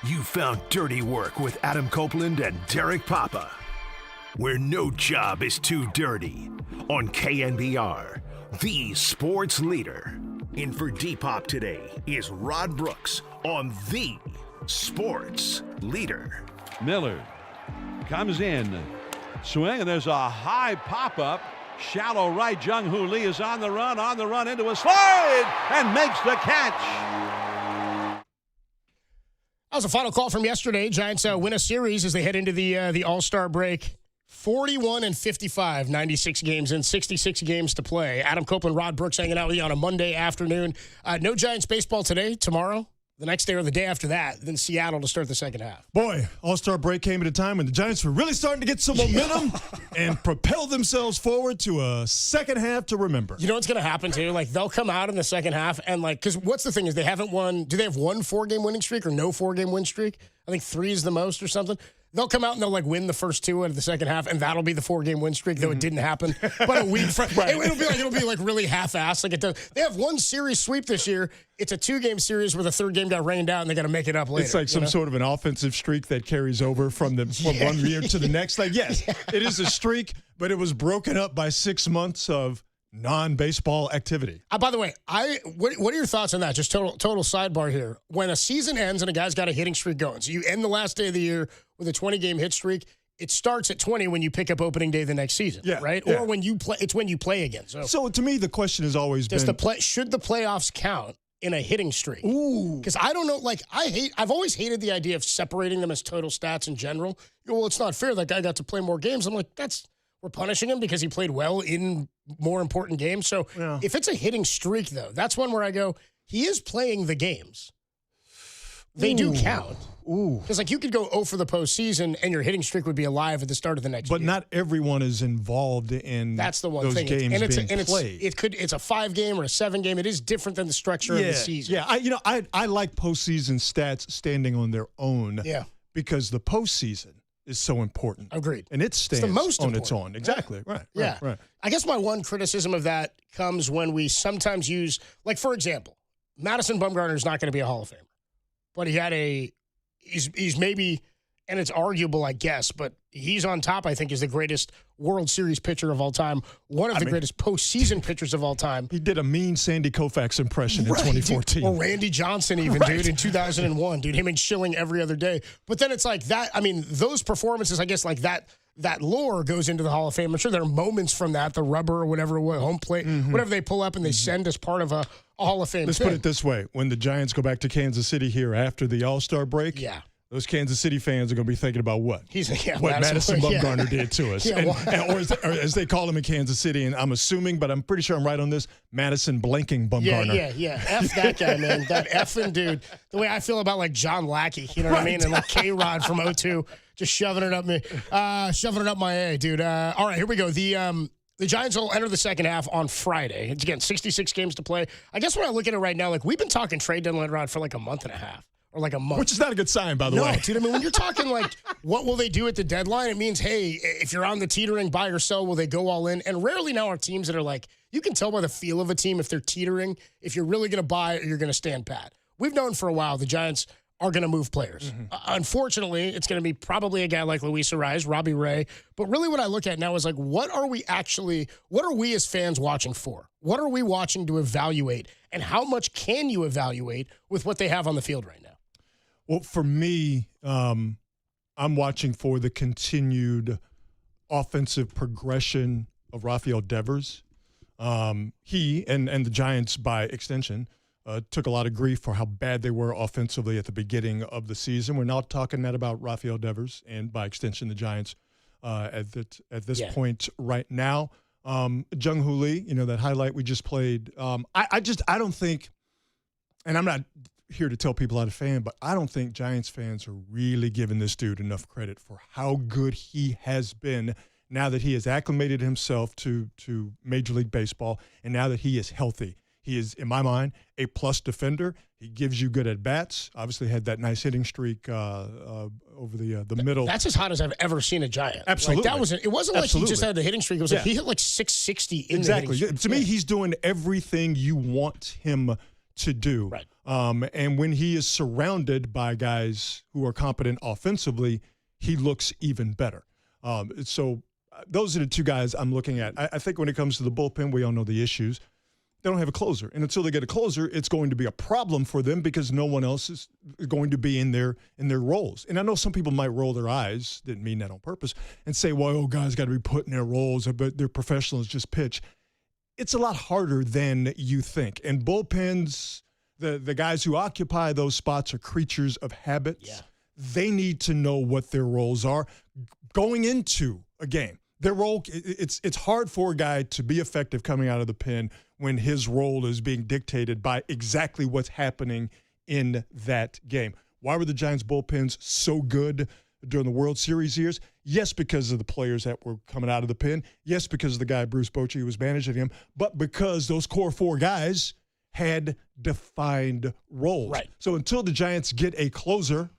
You found Dirty Work with Adam Copeland and Derek Papa, where no job is too dirty, on KNBR, the sports leader. In for Depop today is Rod Brooks on the sports leader. Miller comes in, swing, and there's a high pop-up. Shallow right, Jung-Hoo Lee is on the run into a slide, and makes the catch. That was a final call from yesterday. Giants win a series as they head into the All-Star break. 41-55, 96 games in, 66 games to play. Adam Copeland, Rod Brooks hanging out with you on a Monday afternoon. No Giants baseball today, tomorrow, the next day or the day after that, then Seattle to start the second half. Boy, All-Star break came at a time when the Giants were really starting to get some momentum and propel themselves forward to a second half to remember. You know what's going to happen, too? Like, they'll come out in the second half and, like, because what's the thing is they haven't won – do they have one 4-game winning streak or no 4-game win streak? I think 3 is the most or something. They'll come out and they'll like win the first 2 out of the second half, and that'll be the 4-game win streak. Though it didn't happen, but a week from right. it'll be like really half-assed. Like it does. They have one series sweep this year. It's a 2-game series where the 3rd game got rained out, and they got to make it up later. It's like some sort of an offensive streak that carries over from one year to the next. Like yes, it is a streak, but it was broken up by 6 months of non-baseball activity. By the way, what are your thoughts on that? Just total sidebar here. When a season ends and a guy's got a hitting streak going, so you end the last day of the year with a 20-game hit streak, it starts at 20 when you pick up opening day the next season, right? Yeah. Or when you play, it's when you play again. So to me, the question has always been: should the playoffs count in a hitting streak? Ooh, because I don't know. Like I've always hated the idea of separating them as total stats in general. Well, it's not fair. That guy got to play more games. I'm like, we're punishing him because he played well in more important games. So if it's a hitting streak, though, that's one where I go, he is playing the games. They do count. Because like you could go 0 for the postseason and your hitting streak would be alive at the start of the next year. But not everyone is involved in that's the one those thing. games being played. It's a 5-game or a 7-game. It is different than the structure of the season. Yeah, I like postseason stats standing on their own. Yeah. Because the postseason is so important. Agreed. And it stands the most on its own. Exactly. Yeah. Right. I guess my one criticism of that comes when we sometimes use, like, for example, Madison Bumgarner is not going to be a Hall of Famer. But he's maybe, and it's arguable, I guess, but he's on top, I think, is the greatest World Series pitcher of all time. One of the greatest postseason pitchers of all time. He did a mean Sandy Koufax impression in 2014. Or Randy Johnson even, dude, in 2001. Dude, him and Schilling every other day. But then it's like that, I mean, those performances, I guess, like that lore goes into the Hall of Fame. I'm sure there are moments from that, the rubber or whatever, home plate, whatever they pull up and they send as part of a Hall of Fame. Let's put it this way. When the Giants go back to Kansas City here after the All-Star break, those Kansas City fans are going to be thinking about what? What Madison Bumgarner did to us. Or as they call him in Kansas City, and I'm assuming, but I'm pretty sure I'm right on this, Madison blanking Bumgarner. Yeah. F that guy, man. That effing dude. The way I feel about, like, John Lackey, you know what I mean? And, like, K-Rod from 02, just shoving it up me. Shoving it up my A, dude. All right, here we go. The Giants will enter the second half on Friday. It's, again, 66 games to play. I guess when I look at it right now, like, we've been talking trade deadline, Rod, for like a month and a half. Or like a month. Which is not a good sign, by the way. No, dude, I mean, when you're talking like, what will they do at the deadline? It means, hey, if you're on the teetering, buy or sell, will they go all in? And rarely now are teams that are like, you can tell by the feel of a team if they're teetering, if you're really going to buy or you're going to stand pat. We've known for a while the Giants are going to move players. Unfortunately, it's going to be probably a guy like Luis Arraez, Robbie Ray. But really what I look at now is like, what are we as fans watching for? What are we watching to evaluate? And how much can you evaluate with what they have on the field right now? Well, for me, I'm watching for the continued offensive progression of Rafael Devers. He and the Giants, by extension, took a lot of grief for how bad they were offensively at the beginning of the season. We're not talking that about Rafael Devers and, by extension, the Giants at this point right now. Jung Hoo Lee, that highlight we just played. I don't think, and I'm not here to tell people how to fan, but I don't think Giants fans are really giving this dude enough credit for how good he has been now that he has acclimated himself to Major League Baseball and now that he is healthy. He is, in my mind, a plus defender. He gives you good at-bats. Obviously had that nice hitting streak over the middle. That's as hot as I've ever seen a Giant. Absolutely. It wasn't like he just had the hitting streak. It was like he hit like 660 in the hitting streak. To me, he's doing everything you want him to do. Right. And when he is surrounded by guys who are competent offensively, he looks even better. So those are the two guys I'm looking at. I think when it comes to the bullpen, we all know the issues. They don't have a closer. And until they get a closer, it's going to be a problem for them because no one else is going to be in their roles. And I know some people might roll their eyes, didn't mean that on purpose, and say, well, guys got to be put in their roles, but they're professionals, just pitch. It's a lot harder than you think. And bullpens, the guys who occupy those spots are creatures of habits. Yeah. They need to know what their roles are going into a game. Their role, it's hard for a guy to be effective coming out of the pen when his role is being dictated by exactly what's happening in that game. Why were the Giants' bullpens so good during the World Series years? Yes, because of the players that were coming out of the pen. Yes, because of the guy, Bruce Bochy, who was managing him. But because those core four guys had defined roles. Right. So until the Giants get a closer,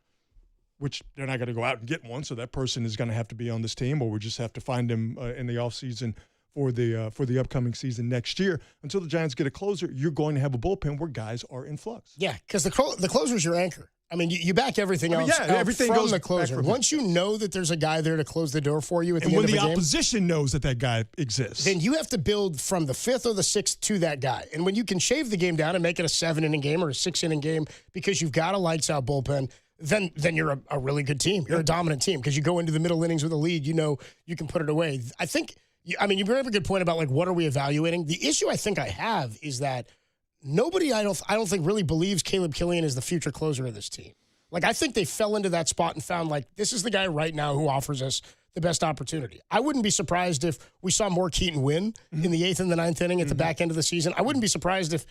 which they're not going to go out and get one, so that person is going to have to be on this team, or we just have to find him in the offseason for the upcoming season next year. Until the Giants get a closer, you're going to have a bullpen where guys are in flux. Yeah, because the closer is your anchor. I mean, you back everything else everything from goes the closer. Once you know that there's a guy there to close the door for you at the end of the game. And when the opposition knows that guy exists. Then you have to build from the fifth or the sixth to that guy. And when you can shave the game down and make it a 7-inning game or a 6-inning game because you've got a lights-out bullpen, then you're a really good team. You're a dominant team because you go into the middle innings with a lead, you know you can put it away. I think, you bring up a good point about, like, what are we evaluating? The issue I think I have is that nobody, I don't think, really believes Caleb Killian is the future closer of this team. Like, I think they fell into that spot and found, like, this is the guy right now who offers us the best opportunity. I wouldn't be surprised if we saw more Keaton Wynn in the 8th and the 9th inning at the back end of the season. I wouldn't be surprised if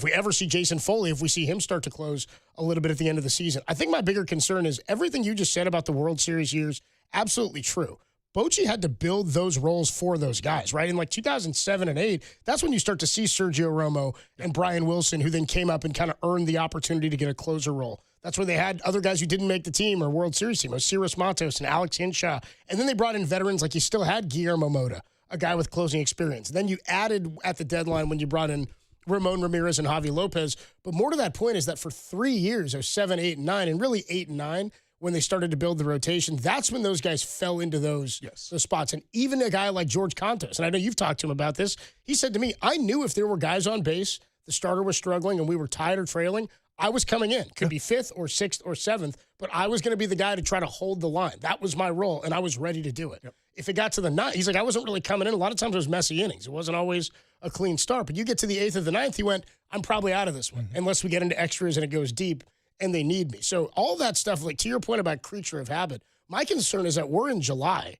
we ever see Jason Foley, if we see him start to close a little bit at the end of the season. I think my bigger concern is everything you just said about the World Series years, absolutely true. Bochy had to build those roles for those guys, right? In like 2007 and 2008, that's when you start to see Sergio Romo and Brian Wilson, who then came up and kind of earned the opportunity to get a closer role. That's when they had other guys who didn't make the team or World Series team, Osiris Matos and Alex Hinshaw. And then they brought in veterans, like you still had Guillermo Mota, a guy with closing experience. Then you added at the deadline when you brought in Ramon Ramirez and Javi Lopez. But more to that point is that for 3 years, 07, 8, and 9, and really 8 and 9, when they started to build the rotation, that's when those guys fell into those spots. And even a guy like George Contos, and I know you've talked to him about this, he said to me, I knew if there were guys on base, the starter was struggling, and we were tied or trailing, I was coming in. Could be 5th or 6th or 7th, but I was going to be the guy to try to hold the line. That was my role, and I was ready to do it. Yep. If it got to the 9th, he's like, I wasn't really coming in. A lot of times it was messy innings. It wasn't always a clean start. But you get to the 8th or the 9th, he went, I'm probably out of this one, unless we get into extras and it goes deep and they need me. So all that stuff, like to your point about creature of habit, my concern is that we're in July,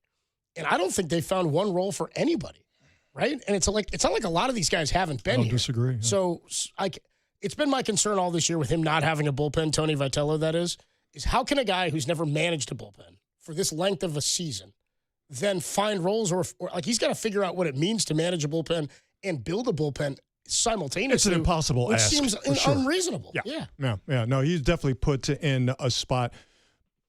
and I don't think they found one role for anybody, right? And it's not like a lot of these guys haven't been here. I don't disagree. Yeah. So it's been my concern all this year with him not having a bullpen, Tony Vitello, that is how can a guy who's never managed a bullpen for this length of a season then find roles or like he's got to figure out what it means to manage a bullpen and build a bullpen simultaneously. It's an impossible which ask. Seems unreasonable. Yeah. No, he's definitely put in a spot.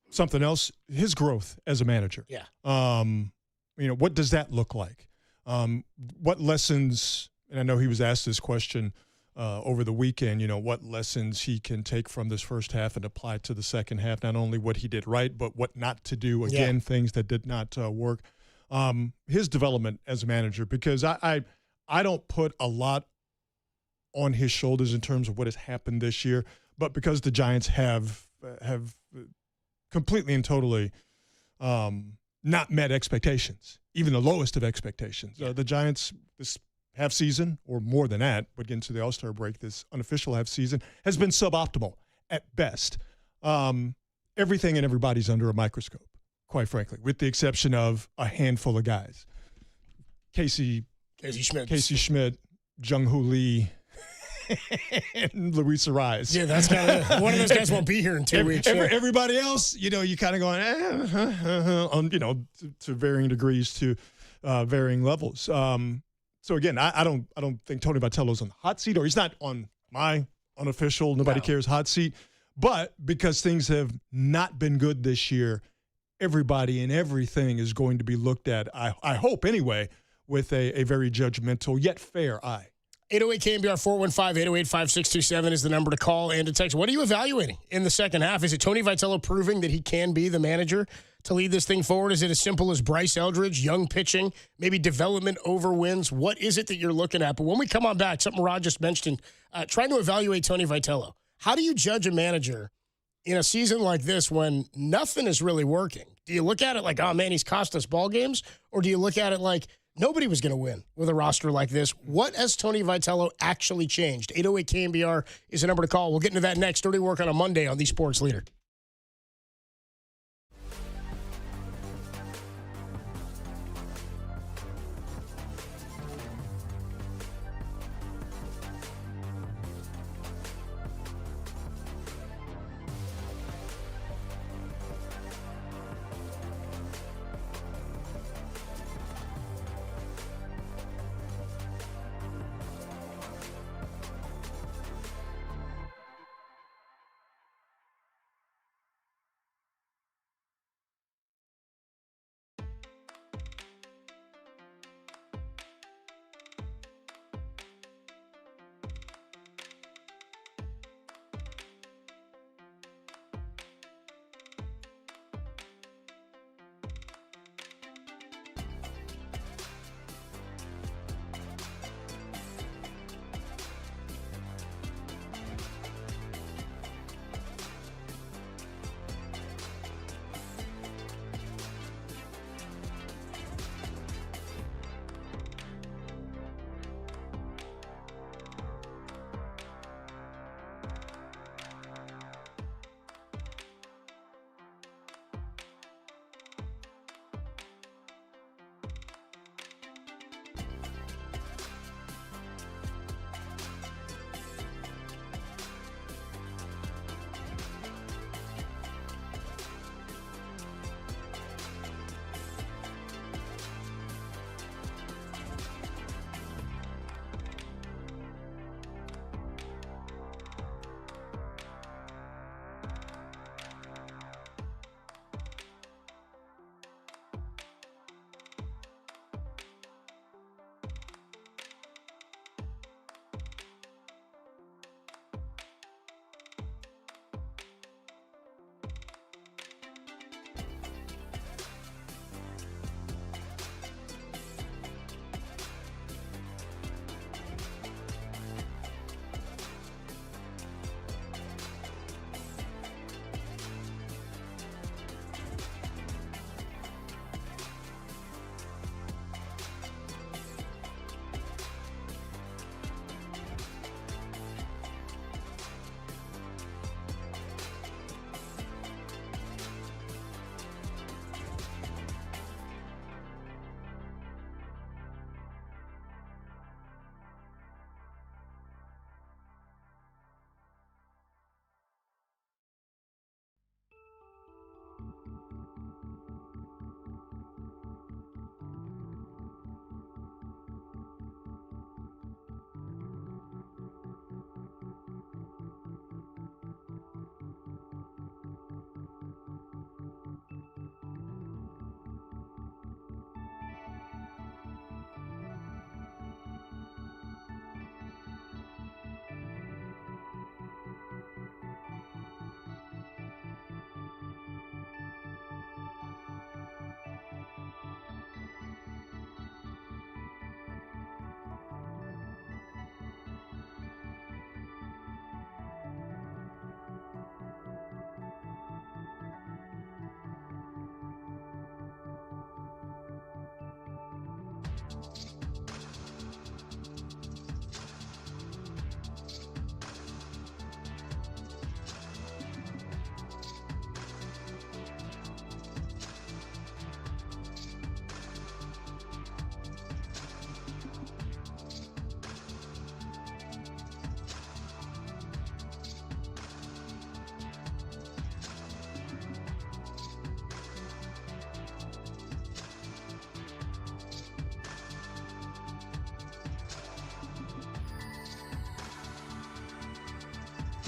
Something else, his growth as a manager. Yeah. What does that look like? What lessons, and I know he was asked this question over the weekend, what lessons he can take from this first half and apply to the second half, not only what he did right, but what not to do, again, things that did not work. His development as a manager, because I don't put a lot on his shoulders in terms of what has happened this year, but because the Giants have completely and totally not met expectations, even the lowest of expectations. The Giants, this half season, or more than that, but getting to the All-Star break, this unofficial half season, has been suboptimal at best. Everything and everybody's under a microscope, quite frankly, with the exception of a handful of guys. Casey Schmidt, Jung-Hoo Lee, and Luis Ariz. Yeah, that's kind of one of those guys won't be here in 2 weeks. Everybody else, you kind of going, on, to varying degrees, to varying levels. So again, I don't think Tony Vitello's on the hot seat, or he's not on my unofficial nobody cares hot seat. But because things have not been good this year, everybody and everything is going to be looked at, I hope anyway, with a very judgmental yet fair eye. 808-KMBR 415-808-5627 is the number to call and to text. What are you evaluating in the second half? Is it Tony Vitello proving that he can be the manager to lead this thing forward? Is it as simple as Bryce Eldridge, young pitching, maybe development over wins? What is it that you're looking at? But when we come on back, something Rod just mentioned, trying to evaluate Tony Vitello. How do you judge a manager in a season like this when nothing is really working? Do you look at it like, oh, man, he's cost us ball games? Or do you look at it like, nobody was going to win with a roster like this? What has Tony Vitello actually changed? 808-KMBR is the number to call. We'll get into that next. Dirty Work on a Monday on the Sports Leader.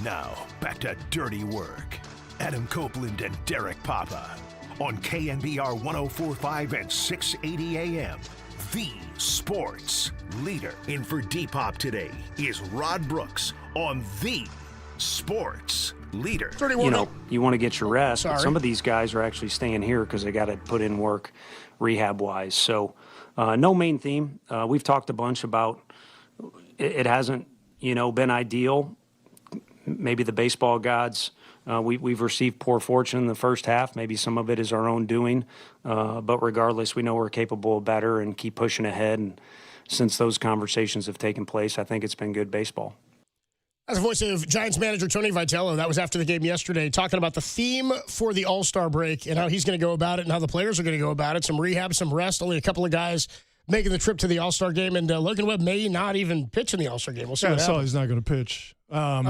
Now, back to dirty work. Adam Copeland and Derek Papa on KNBR 104.5 and 680 AM. The sports leader. In for Depop today is Rod Brooks on the sports leader. You know, you want to get your rest, but some of these guys are actually staying here because they got to put in work rehab-wise. So no main theme. We've talked a bunch about it hasn't, been ideal. Maybe the baseball gods, we've received poor fortune in the first half. Maybe some of it is our own doing. But regardless, we know we're capable of better and keep pushing ahead. And since those conversations have taken place, I think it's been good baseball. That's the voice of Giants manager Tony Vitello. That was after the game yesterday, talking about the theme for the All-Star break and how he's going to go about it and how the players are going to go about it. Some rehab, some rest. Only a couple of guys making the trip to the All-Star game. And Logan Webb may not even pitch in the All-Star game. We'll see what happens. He's not going to pitch.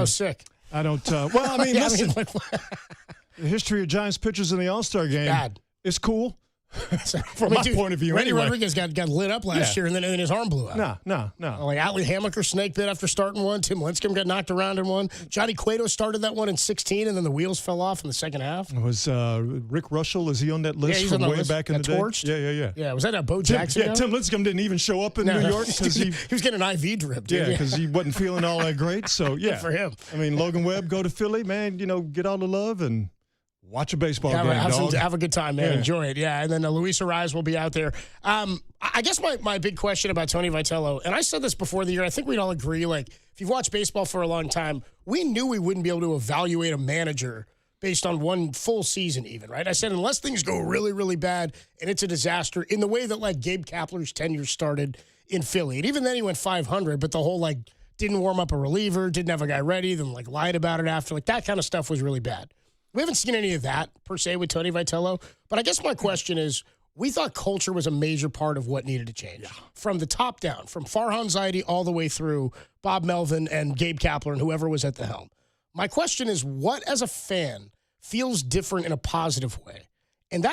Sick. I don't. Listen, the history of Giants pitchers in the All-Star game. Bad. It's cool. From my point of view, Randy anyway. Rodriguez got lit up last year, and then his arm blew out. No. Like Atlee Hammaker snake bit after starting one. Tim Lincecum got knocked around in one. Johnny Cueto started that one in 2016, and then the wheels fell off in the second half. Was Rick Russell, is he on that list he's from on way list. back in the day? Torched? Yeah, was that Bo Jackson? Tim Lincecum didn't even show up in New York because he was getting an IV drip. Dude. Yeah, because he wasn't feeling all that great. So, yeah. Good for him. I mean, Logan Webb, go to Philly, man, get all the love and watch a baseball game, dog. Have a good time, man. Yeah. Enjoy it. Yeah, and then Luis Ariz will be out there. I guess my big question about Tony Vitello, and I said this before the year, I think we'd all agree, like, if you've watched baseball for a long time, we knew we wouldn't be able to evaluate a manager based on one full season even, right? I said unless things go really, really bad and it's a disaster in the way that, like, Gabe Kapler's tenure started in Philly. And even then he went 500, but the whole, like, didn't warm up a reliever, didn't have a guy ready, then, like, lied about it after. Like, that kind of stuff was really bad. We haven't seen any of that, per se, with Tony Vitello. But I guess my question is, we thought culture was a major part of what needed to change. Yeah. From the top down, from Farhan Zaidi all the way through Bob Melvin and Gabe Kapler and whoever was at the helm. My question is, what, as a fan, feels different in a positive way? And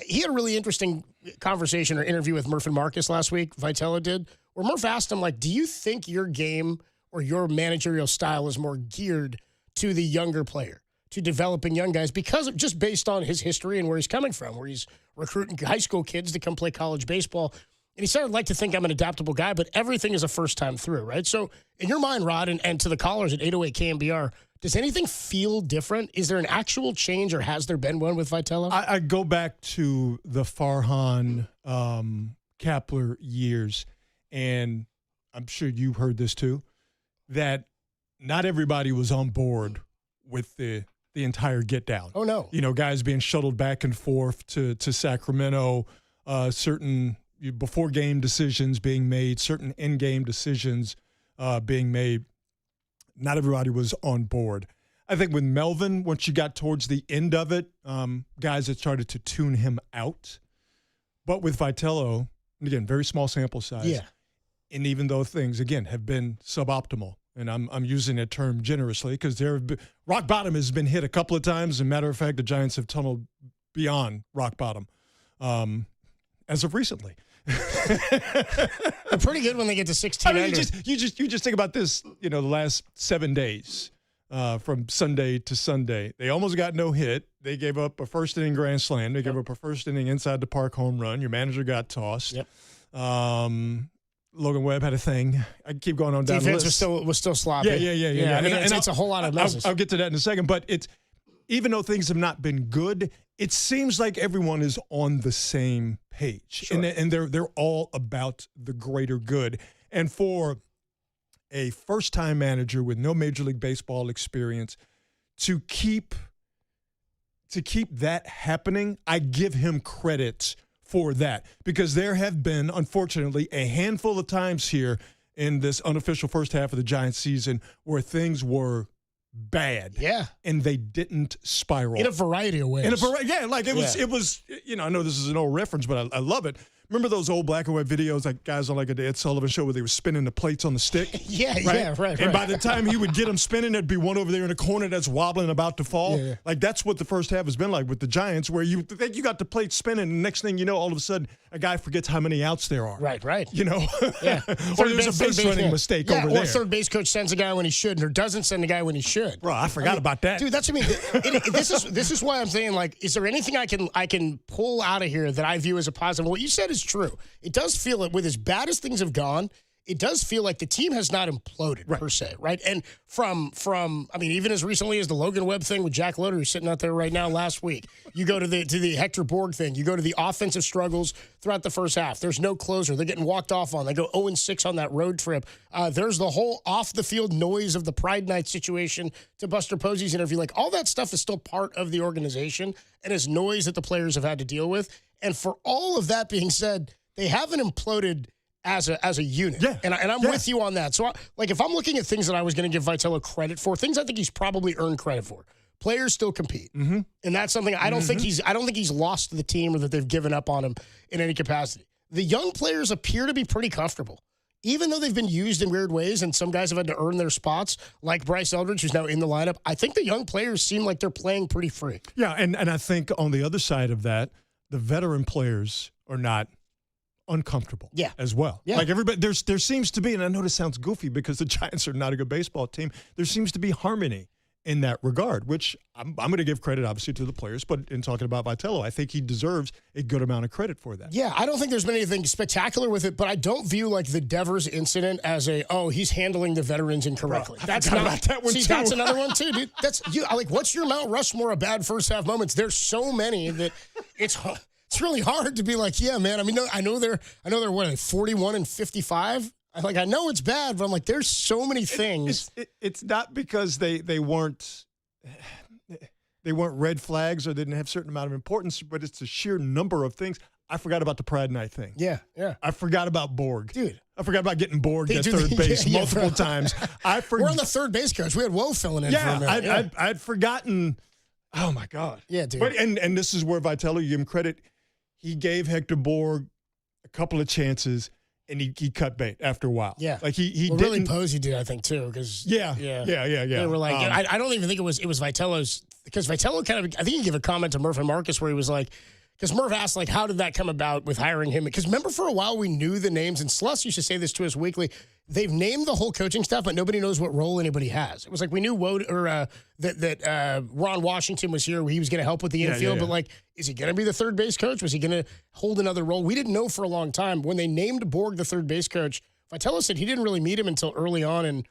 he had a really interesting conversation or interview with Murph and Marcus last week, Vitello did, where Murph asked him, like, do you think your game or your managerial style is more geared to the younger player, to developing young guys, because of just based on his history and where he's coming from, where he's recruiting high school kids to come play college baseball? And he said, I'd like to think I'm an adaptable guy, but everything is a first time through, right? So in your mind, Rod, and to the callers at 808 KNBR, does anything feel different? Is there an actual change, or has there been one with Vitello? I go back to the Farhan Kapler years, and I'm sure you've heard this too, that not everybody was on board with the entire get down. Oh, no. Guys being shuttled back and forth to Sacramento, certain before game decisions being made, certain in game decisions being made. Not everybody was on board. I think with Melvin, once you got towards the end of it, guys had started to tune him out. But with Vitello, and again, very small sample size. Yeah. And even though things, again, have been suboptimal, and I'm using that term generously because rock bottom has been hit a couple of times. As a matter of fact, the Giants have tunneled beyond rock bottom as of recently. They're pretty good when they get to 16. I mean, you just think about this. The last 7 days from Sunday to Sunday, they almost got no hit. They gave up a first inning grand slam. They gave up a first inning inside the park home run. Your manager got tossed. Yep. Logan Webb had a thing. I keep going on down the list. Defense was still sloppy. Yeah. I mean, it's a whole lot of messes. I'll get to that in a second. But even though things have not been good, it seems like everyone is on the same page. Sure. And they're all about the greater good. And for a first-time manager with no Major League Baseball experience to keep that happening, I give him credit for that, because there have been, unfortunately, a handful of times here in this unofficial first half of the Giants season where things were bad. Yeah. And they didn't spiral. In a variety of ways. It was, I know this is an old reference, but I love it. Remember those old black and white videos, like guys on like a Ed Sullivan show where they were spinning the plates on the stick? Right. And by the time he would get them spinning, there'd be one over there in the corner that's wobbling about to fall. Yeah. Like that's what the first half has been like with the Giants, where you think you got the plate spinning, and the next thing you know, all of a sudden, a guy forgets how many outs there are. Right. You know? Yeah. Or there's a base running mistake over there. Or third base coach sends a guy when he shouldn't, or doesn't send a guy when he should. Bro, I forgot about that. Dude, that's what I mean. This is why I'm saying, like, is there anything I can pull out of here that I view as a positive? What you said is true. It does feel like, with as bad as things have gone, it does feel like the team has not imploded per se, right? And from I mean, even as recently as the Logan Webb thing with Jack Loader, who's sitting out there right now last week, you go to the Hector Borg thing, you go to the offensive struggles throughout the first half. There's no closer. They're getting walked off on. They go 0-6 on that road trip. There's the whole off-the-field noise of the Pride Night situation to Buster Posey's interview. Like, all that stuff is still part of the organization and is noise that the players have had to deal with. And for all of that being said, they haven't imploded as a unit. Yeah. And I'm with you on that. So, if I'm looking at things that I was going to give Vitello credit for, things I think he's probably earned credit for, players still compete. Mm-hmm. And that's something I don't think he's lost the team or that they've given up on him in any capacity. The young players appear to be pretty comfortable, even though they've been used in weird ways and some guys have had to earn their spots, like Bryce Eldridge, who's now in the lineup. I think the young players seem like they're playing pretty free. Yeah, and I think on the other side of that, the veteran players are not uncomfortable as well. Yeah. Like everybody, there seems to be, and I know this sounds goofy because the Giants are not a good baseball team, there seems to be harmony in that regard, which I'm going to give credit, obviously, to the players. But in talking about Vitello, I think he deserves a good amount of credit for that. Yeah, I don't think there's been anything spectacular with it, but I don't view like the Devers incident as he's handling the veterans incorrectly. Bro, that's about that one too. That's another one too, dude. That's you. Like, what's your Mount Rushmore of bad first half moments? There's so many that it's really hard to be like, yeah, man. I mean, I know they're what, 41-55. I know it's bad, but I'm like, there's so many things. It's not because they weren't red flags or they didn't have a certain amount of importance, but it's the sheer number of things. I forgot about the Pride Night thing. Yeah. I forgot about Borg. Dude. I forgot about getting Borg at third base multiple times. We're on the third base coach. We had Woe filling in for a minute. I'd forgotten. Oh, my God. Yeah, dude. But, and this is where Vitello, you give him credit. He gave Hector Borg a couple of chances, and he cut bait after a while. Yeah. Like he well, didn't. really Posey did, I think, too. Cause, Yeah. They were like, I don't even think it was Vitello's, because Vitello kind of, I think he gave a comment to Murph and Marcus where he was like, because Murph asked, like, how did that come about with hiring him? Because remember, for a while, we knew the names, and Sluss used to say this to us weekly. They've named the whole coaching staff, but nobody knows what role anybody has. It was like we knew that Ron Washington was here. He was going to help with the infield, but, like, is he going to be the third base coach? Was he going to hold another role? We didn't know for a long time. When they named Borg the third base coach, Vitello said he didn't really meet him until early on, and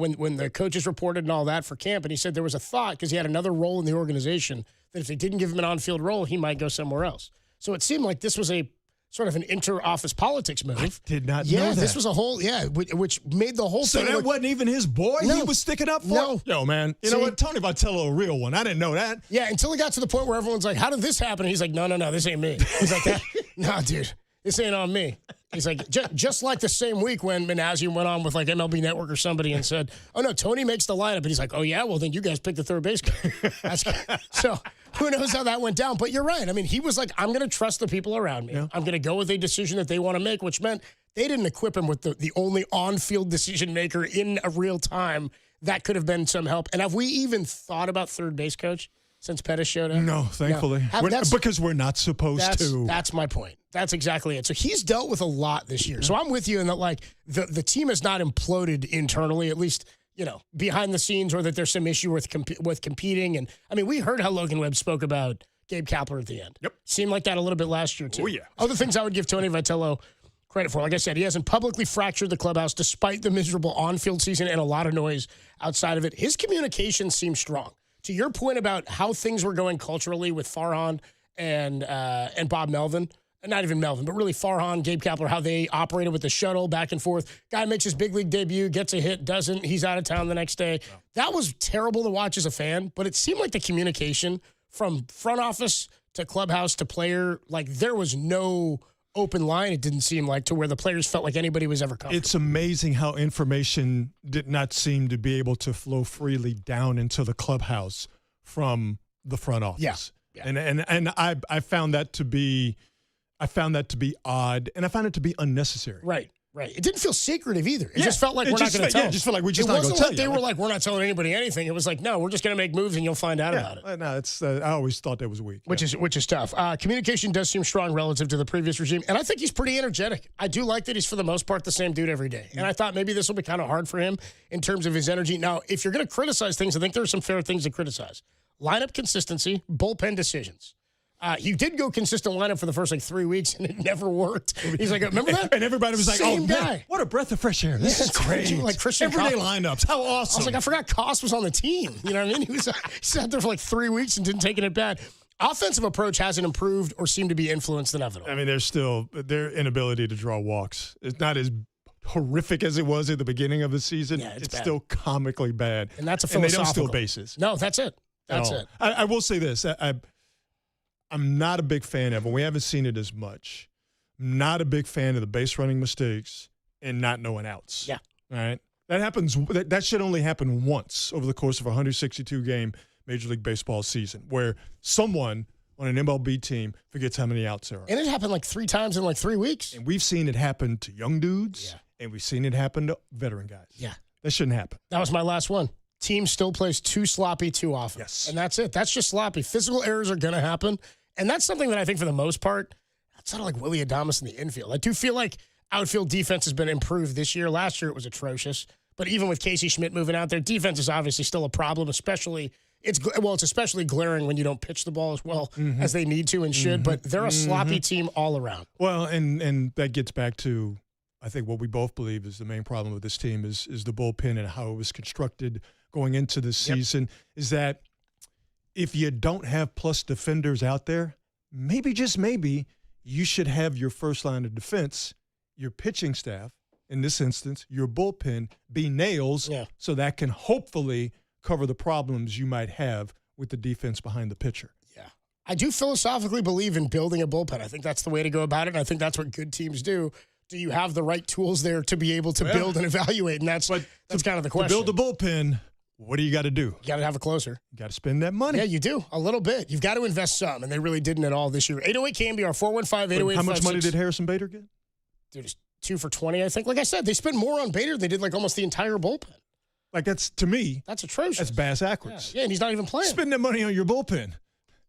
when the coaches reported and all that for camp, and he said there was a thought, because he had another role in the organization, that if they didn't give him an on-field role, he might go somewhere else. So it seemed like this was a sort of an inter-office politics move. I did not know Yeah, that. this was a whole, which made the whole So thing that look, wasn't even his boy he was sticking up for? No. Yo, man. You know what? Tony Vitello, a real one. I didn't know that. Yeah, until it got to the point where everyone's like, how did this happen? He's like, no, this ain't me. He's like, nah, dude, this ain't on me. He's like, just like the same week when Minasian went on with like MLB Network or somebody and said, oh, no, Tony makes the lineup. And he's like, oh, yeah, well, then you guys pick the third base coach. So who knows how that went down. But you're right. I mean, he was like, I'm going to trust the people around me. Yeah. I'm going to go with a decision that they want to make, which meant they didn't equip him with the only on-field decision maker in a real time that could have been some help. And have we even thought about third base coach since Pettis showed up? No, thankfully. No. Because we're not supposed to. That's my point. That's exactly it. So he's dealt with a lot this year. So I'm with you in that, like, the team has not imploded internally, at least, behind the scenes, or that there's some issue with competing. And, I mean, we heard how Logan Webb spoke about Gabe Kapler at the end. Yep. Seemed like that a little bit last year, too. Oh, yeah. Other things I would give Tony Vitello credit for. Like I said, he hasn't publicly fractured the clubhouse despite the miserable on-field season and a lot of noise outside of it. His communication seems strong. To your point about how things were going culturally with Farhan and Bob Melvin, not even Melvin, but really Farhan, Gabe Kapler, how they operated with the shuttle back and forth. Guy makes his big league debut, gets a hit, doesn't. He's out of town the next day. Yeah. That was terrible to watch as a fan, but it seemed like the communication from front office to clubhouse to player, like there was no open line, it didn't seem like, to where the players felt like anybody was ever comfortable. It's amazing how information did not seem to be able to flow freely down into the clubhouse from the front office. Yeah. And I found that to be I found that to be odd, and I found it to be unnecessary. Right. It didn't feel secretive either. It just felt like we're not going to tell. Yeah, it just felt like we're just not going to tell you. They were like, we're not telling anybody anything. It was like, no, we're just going to make moves and you'll find out about it. No, it's. I always thought that was weak. Which is tough. Communication does seem strong relative to the previous regime, and I think he's pretty energetic. I do like that he's for the most part the same dude every day. And I thought maybe this will be kind of hard for him in terms of his energy. Now, if you're going to criticize things, I think there are some fair things to criticize. Lineup consistency, bullpen decisions. He did go consistent lineup for the first 3 weeks, and it never worked. He's like, remember that? And everybody was like, Same guy. Man, what a breath of fresh air. This is great. Like Christian Everyday Koss. lineups. How awesome. I was like, I forgot Koss was on the team. You know what I mean? He sat there for 3 weeks and didn't take it bad. Offensive approach hasn't improved or seemed to be influenced enough at all. I mean, their inability to draw walks. It's not as horrific as it was at the beginning of the season. Yeah, it's bad. still comically bad. And that's a And they philosophical. don't steal bases. No, that's it. That's at all. it. I will say this. I'm not a big fan of, and we haven't seen it as much, I'm not a big fan of the base running mistakes and not knowing outs. Yeah. All right? That happens. That should only happen once over the course of a 162-game Major League Baseball season, where someone on an MLB team forgets how many outs there are. And it happened 3 times in 3 weeks. And we've seen it happen to young dudes, and we've seen it happen to veteran guys. Yeah. That shouldn't happen. That was my last one. Team still plays too sloppy too often. Yes. And that's it. That's just sloppy. Physical errors are going to happen. And that's something that I think for the most part, outside of Willie Adames in the infield, I do feel like outfield defense has been improved this year. Last year it was atrocious. But even with Casey Schmidt moving out there, defense is obviously still a problem, especially it's especially glaring when you don't pitch the ball as well as they need to and should. But they're a sloppy team all around. Well, and that gets back to, I think, what we both believe is the main problem with this team is the bullpen and how it was constructed going into this season, is that if you don't have plus defenders out there, maybe, just maybe, you should have your first line of defense, your pitching staff, in this instance, your bullpen, be nails so that can hopefully cover the problems you might have with the defense behind the pitcher. Yeah. I do philosophically believe in building a bullpen. I think that's the way to go about it, and I think that's what good teams do. Do you have the right tools there to be able to build and evaluate? And that's kind of the question. To build a bullpen, what do you got to do? You got to have a closer. You got to spend that money. Yeah, you do. A little bit. You've got to invest some, and they really didn't at all this year. 808 can be our 415-808-56. How much money did Harrison Bader get? Dude, it's 2 for $20, I think. Like I said, they spent more on Bader than they did almost the entire bullpen. That's, to me, that's atrocious. That's bass backwards. Yeah, and he's not even playing. Spend that money on your bullpen.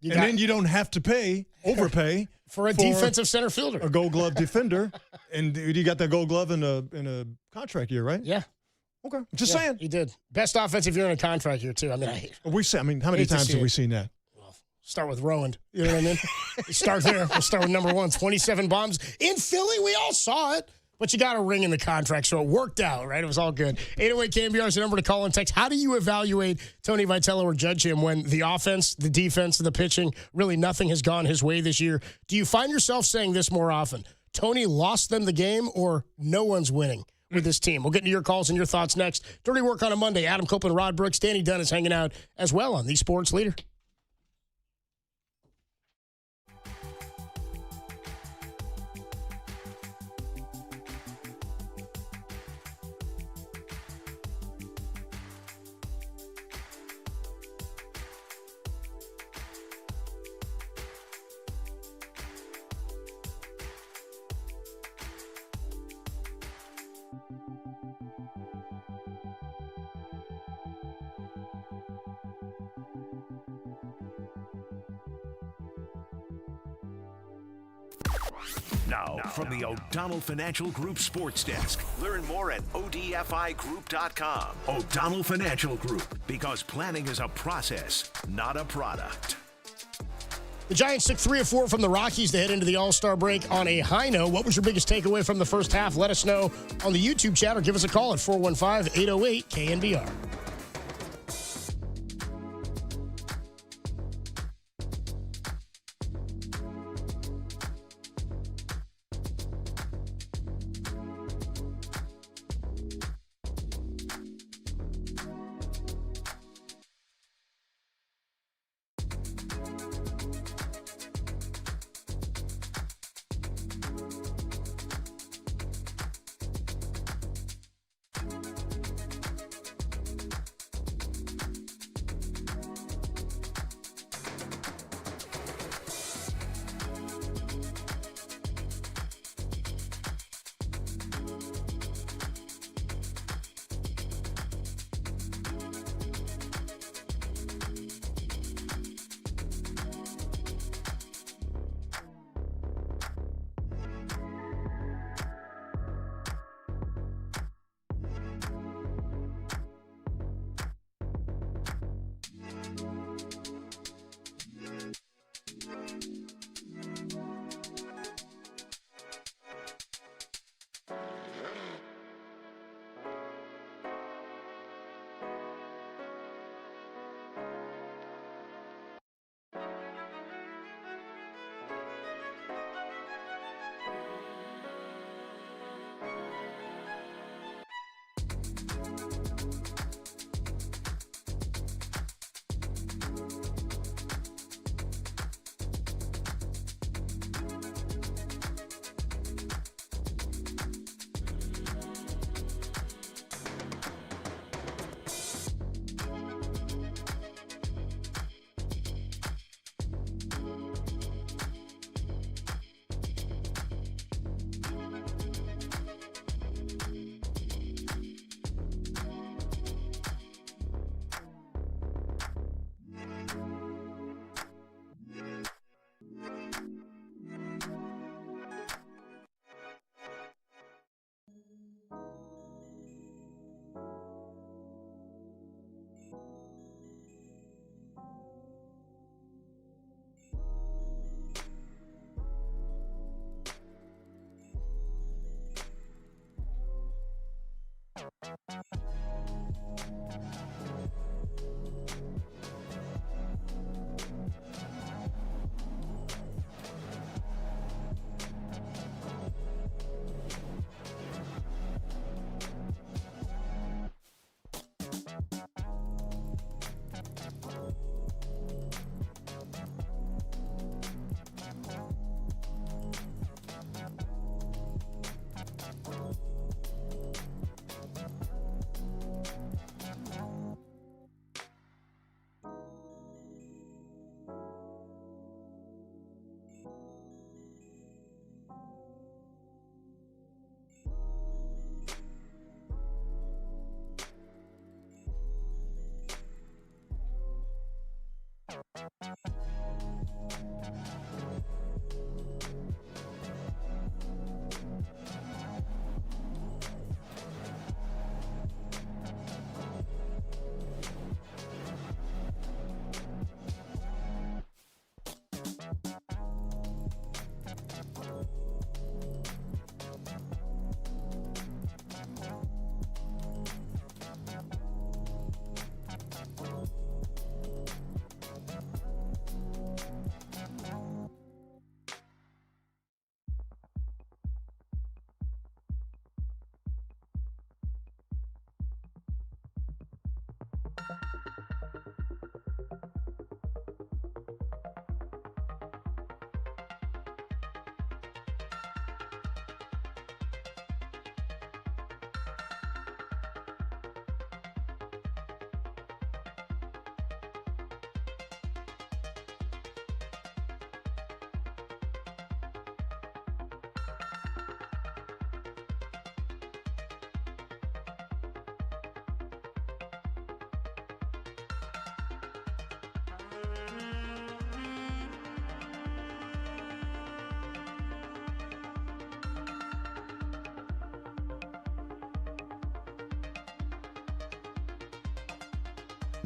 Then you don't have to overpay for a defensive center fielder, a Gold Glove defender, and you got that Gold Glove in a contract year, right? Yeah. Okay. Just saying. He did. Best offensive year in a contract year too. I mean, how many times have we seen that? Well, start with Rowand. You know what I mean? Start there. We'll start with number 1. 27 bombs in Philly. We all saw it. But you got a ring in the contract, so it worked out, right? It was all good. 808 KNBR is the number to call and text. How do you evaluate Tony Vitello or judge him when the offense, the defense, the pitching, really nothing has gone his way this year? Do you find yourself saying this more often? Tony lost them the game, or no one's winning with this team? We'll get into your calls and your thoughts next. Dirty Work on a Monday. Adam Copeland, Rod Brooks, Danny Dunn is hanging out as well on the Sports Leader. Now, from the O'Donnell Financial Group Sports Desk. Learn more at odfigroup.com. O'Donnell Financial Group, because planning is a process, not a product. The Giants took 3 of 4 from the Rockies to head into the All-Star break on a high note. What was your biggest takeaway from the first half? Let us know on the YouTube chat or give us a call at 415-808-KNBR.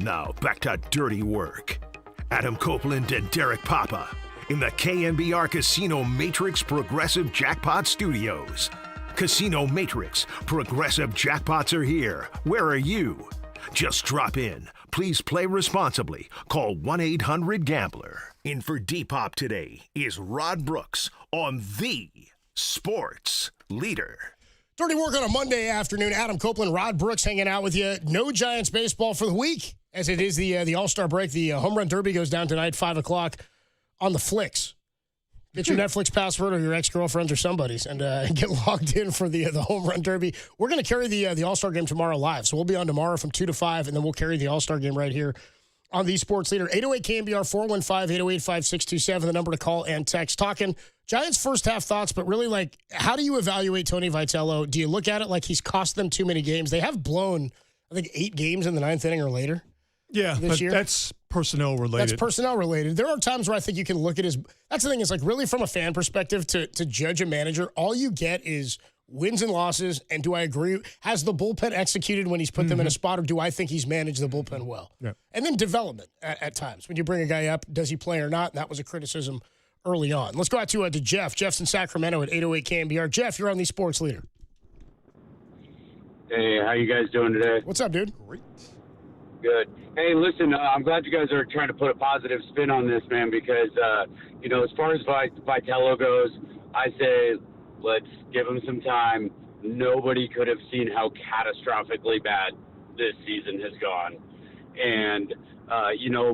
Now back to dirty work. Adam Copeland and Derek Papa in the KNBR Casino Matrix Progressive Jackpot Studios. Casino Matrix Progressive Jackpots are here. Where are you? Just drop in. Please play responsibly. Call 1-800-GAMBLER. In for Depop today is Rod Brooks on the Sports Leader. Dirty work on a Monday afternoon. Adam Copeland, Rod Brooks hanging out with you. No Giants baseball for the week, as it is the All-Star break. The Home Run Derby goes down tonight, 5 o'clock on the Flicks. Get your Netflix password or your ex-girlfriend's or somebody's and get logged in for the Home Run Derby. We're going to carry the All-Star game tomorrow live. So we'll be on tomorrow from 2 to 5, and then we'll carry the All-Star game right here on the Sports Leader. 808-KNBR, 415-808-5627, the number to call and text. Talking Giants first half thoughts, but really, like, how do you evaluate Tony Vitello? Do you look at it like he's cost them too many games? They have blown, I think, 8 games in the 9th inning or later. Yeah, this year. That's personnel related. That's personnel related. There are times where I think you can look at his. That's the thing, is like, really from a fan perspective, to judge a manager, all you get is wins and losses. And do I agree? Has the bullpen executed when he's put them in a spot, or do I think he's managed the bullpen well? Yeah. And then development at times. When you bring a guy up, does he play or not? That was a criticism early on. Let's go out to Jeff. Jeff's in Sacramento at 808-KNBR. Jeff, you're on the Sports Leader. Hey, how you guys doing today? What's up, dude? Great. Good. Hey, listen, I'm glad you guys are trying to put a positive spin on this, man, because, as far as Vitello goes, I say let's give him some time. Nobody could have seen how catastrophically bad this season has gone. And,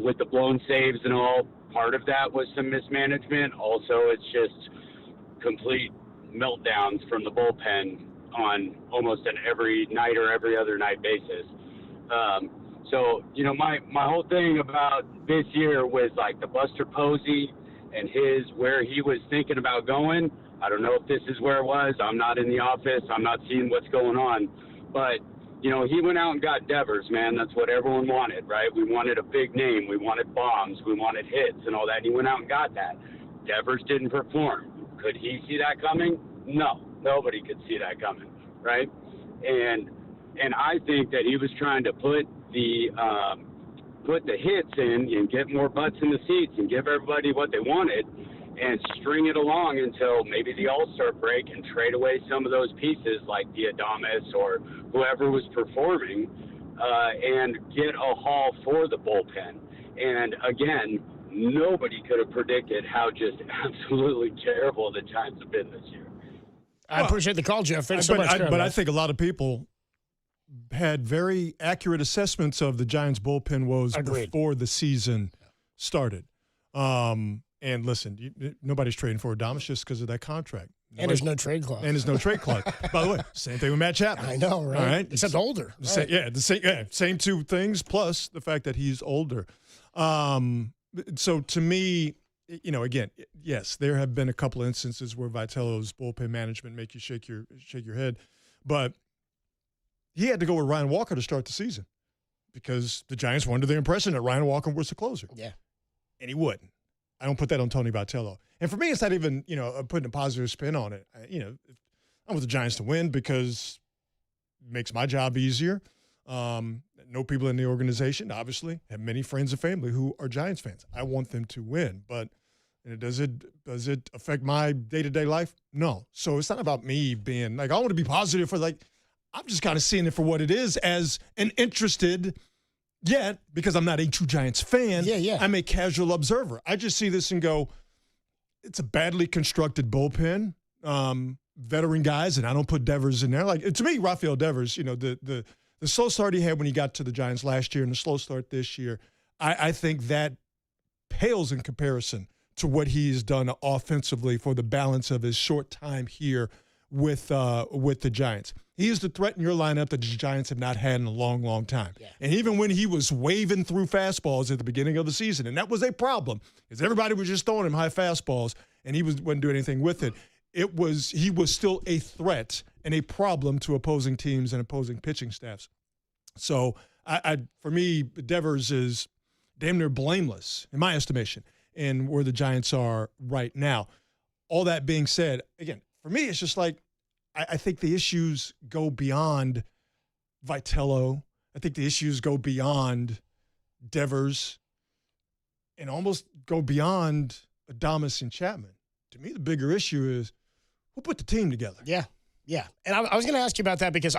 with the blown saves and all, part of that was some mismanagement. Also, it's just complete meltdowns from the bullpen on almost an every night or every other night basis. So, you know, my whole thing about this year was like the Buster Posey and where he was thinking about going. I don't know if this is where it was. I'm not in the office. I'm not seeing what's going on. But, you know, he went out and got Devers, man. That's what everyone wanted, right? We wanted a big name. We wanted bombs. We wanted hits and all that. And he went out and got that. Devers didn't perform. Could he see that coming? No. Nobody could see that coming, right? And I think that he was trying to put the hits in and get more butts in the seats and give everybody what they wanted and string it along until maybe the All-Star break and trade away some of those pieces like Diadamus or whoever was performing and get a haul for the bullpen. And again, nobody could have predicted how just absolutely terrible the Giants have been this year. I appreciate the call, Jeff. Thanks so much. But I think a lot of people had very accurate assessments of the Giants' bullpen woes before the season started. And listen, nobody's trading for Adames just because of that contract. And there's no trade clause. And there's no trade clause. By the way, same thing with Matt Chapman. I know, right? All right? Except older. Right. Same two things, plus the fact that he's older. So to me, you know, again, yes, there have been a couple of instances where Vitello's bullpen management make you shake your head, but he had to go with Ryan Walker to start the season because the Giants were under the impression that Ryan Walker was the closer. Yeah. And he wouldn't. I don't put that on Tony Vitello. And for me, it's not even, you know, putting a positive spin on it. You know, I want the Giants to win because it makes my job easier. No people in the organization, obviously, have many friends and family who are Giants fans. I want them to win. But does it affect my day-to-day life? No. So it's not about me being like, I want to be positive for like, I'm just kind of seeing it for what it is as an interested, yet, because I'm not a true Giants fan, I'm a casual observer. I just see this and go, it's a badly constructed bullpen, veteran guys, and I don't put Devers in there. Like, to me, Rafael Devers, you know, the slow start he had when he got to the Giants last year and the slow start this year, I think that pales in comparison to what he's done offensively for the balance of his short time here with the Giants. He is the threat in your lineup that the Giants have not had in a long, long time. Yeah. And even when he was waving through fastballs at the beginning of the season, and that was a problem, because everybody was just throwing him high fastballs, and he wasn't doing anything with it. He was still a threat and a problem to opposing teams and opposing pitching staffs. So, for me, Devers is damn near blameless, in my estimation, in where the Giants are right now. All that being said, again, for me, it's just like, I think the issues go beyond Vitello. I think the issues go beyond Devers and almost go beyond Adames and Chapman. To me, the bigger issue is who put the team together. Yeah. And I was going to ask you about that because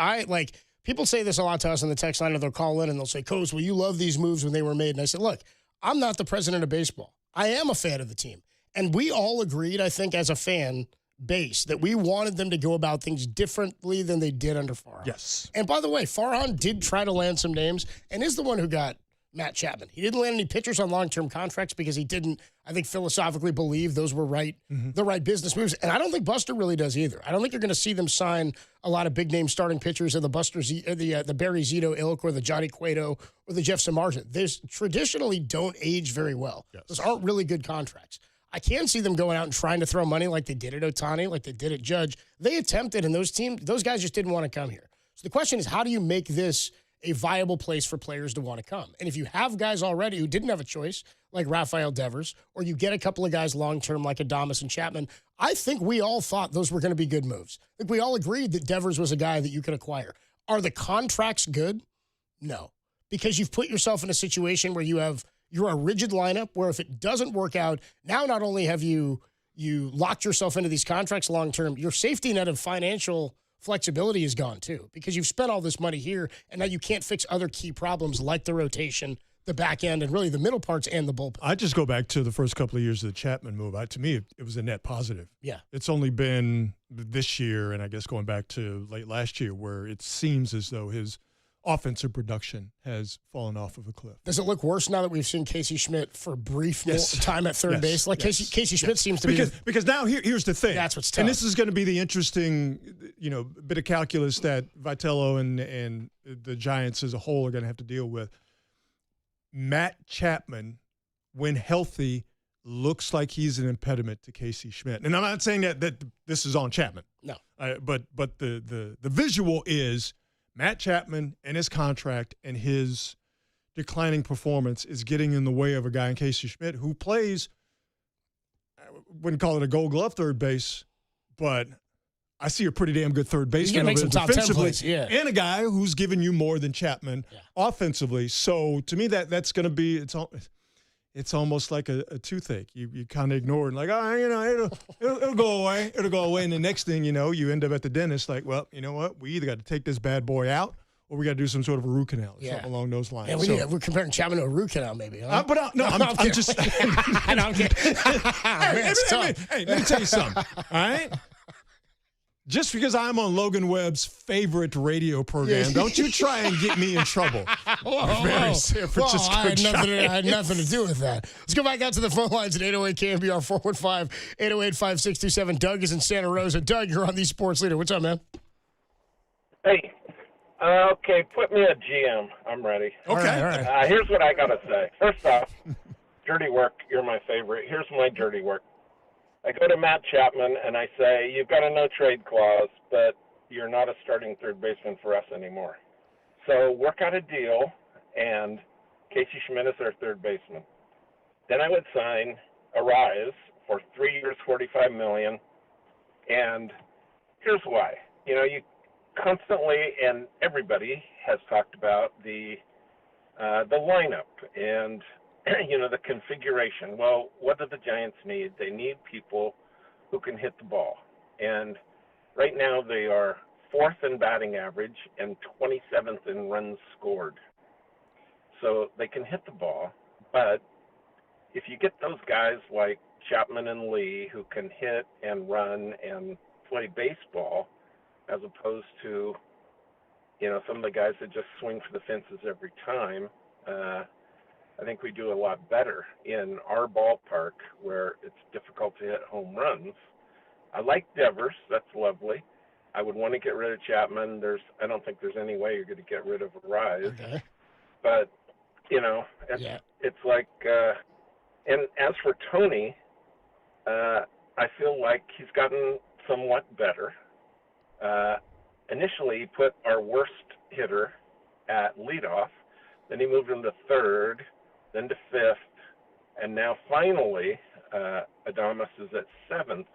people say this a lot to us on the text line, and they'll call in and they'll say, Coach, well, you love these moves when they were made. And I said, look, I'm not the president of baseball. I am a fan of the team. And we all agreed, I think, as a fan base, that we wanted them to go about things differently than they did under Farhan. Yes. And by the way, Farhan did try to land some names and is the one who got Matt Chapman. He didn't land any pitchers on long-term contracts because he didn't, I think, philosophically believe those were the right business moves. And I don't think Buster really does either. I don't think you're going to see them sign a lot of big-name starting pitchers of the the Barry Zito ilk or the Johnny Cueto or the Jeff Samardzija. These traditionally don't age very well. Yes. Those aren't really good contracts. I can see them going out and trying to throw money like they did at Ohtani, like they did at Judge. They attempted, and those guys just didn't want to come here. So the question is, how do you make this a viable place for players to want to come? And if you have guys already who didn't have a choice, like Rafael Devers, or you get a couple of guys long-term like Adames and Chapman, I think we all thought those were going to be good moves. I think we all agreed that Devers was a guy that you could acquire. Are the contracts good? No. Because you've put yourself in a situation where you're a rigid lineup where if it doesn't work out, now not only have you locked yourself into these contracts long-term, your safety net of financial flexibility is gone too because you've spent all this money here and now you can't fix other key problems like the rotation, the back end, and really the middle parts and the bullpen. I just go back to the first couple of years of the Chapman move. To me, it was a net positive. Yeah. It's only been this year and I guess going back to late last year where it seems as though his offensive production has fallen off of a cliff. Does it look worse now that we've seen Casey Schmidt for brief time at third base? Like Casey Schmidt seems to be because now here's the thing. That's what's tough. And this is going to be the interesting, bit of calculus that Vitello and the Giants as a whole are going to have to deal with. Matt Chapman, when healthy, looks like he's an impediment to Casey Schmidt. And I'm not saying that this is on Chapman. No. But the visual is Matt Chapman and his contract and his declining performance is getting in the way of a guy in Casey Schmidt who plays, I wouldn't call it a Gold Glove third base, but I see a pretty damn good third baseman make some top 10 plays, and a guy who's given you more than Chapman offensively. So to me, that's going to be it's almost like a toothache. You kind of ignore it, like, it'll go away. It'll go away. And the next thing you know, you end up at the dentist like, well, you know what? We either got to take this bad boy out or we got to do some sort of a root canal or something along those lines. Yeah, we're comparing Chapman to a root canal maybe. Huh? I'm just I know, I'm kidding. Hey, let me tell you something, all right? Just because I'm on Logan Webb's favorite radio program, don't you try and get me in trouble. Very San Francisco I had nothing to do with that. Let's go back out to the phone lines at 808 KMBR 415-808-5627. Doug is in Santa Rosa. Doug, you're on the Sports Leader. What's up, man? Hey. Okay, put me a GM. I'm ready. Okay. All right. Here's what I got to say. First off, dirty work. You're my favorite. Here's my dirty work. I go to Matt Chapman and I say, you've got a no-trade clause, but you're not a starting third baseman for us anymore. So work out a deal, and Casey Schmidt is our third baseman. Then I would sign Arise for 3 years, $45 million. And here's why. You constantly, and everybody has talked about the lineup and the configuration. Well, what do the Giants need? They need people who can hit the ball. And right now they are 4th in batting average and 27th in runs scored. So they can hit the ball, but if you get those guys like Chapman and Lee who can hit and run and play baseball as opposed to, some of the guys that just swing for the fences every time, I think we do a lot better in our ballpark where it's difficult to hit home runs. I like Devers. That's lovely. I would want to get rid of Chapman. I don't think there's any way you're going to get rid of Arise. Okay. But, it's like, and as for Tony, I feel like he's gotten somewhat better. Initially, he put our worst hitter at leadoff. Then he moved him to third, then to fifth, and now finally Adames is at seventh,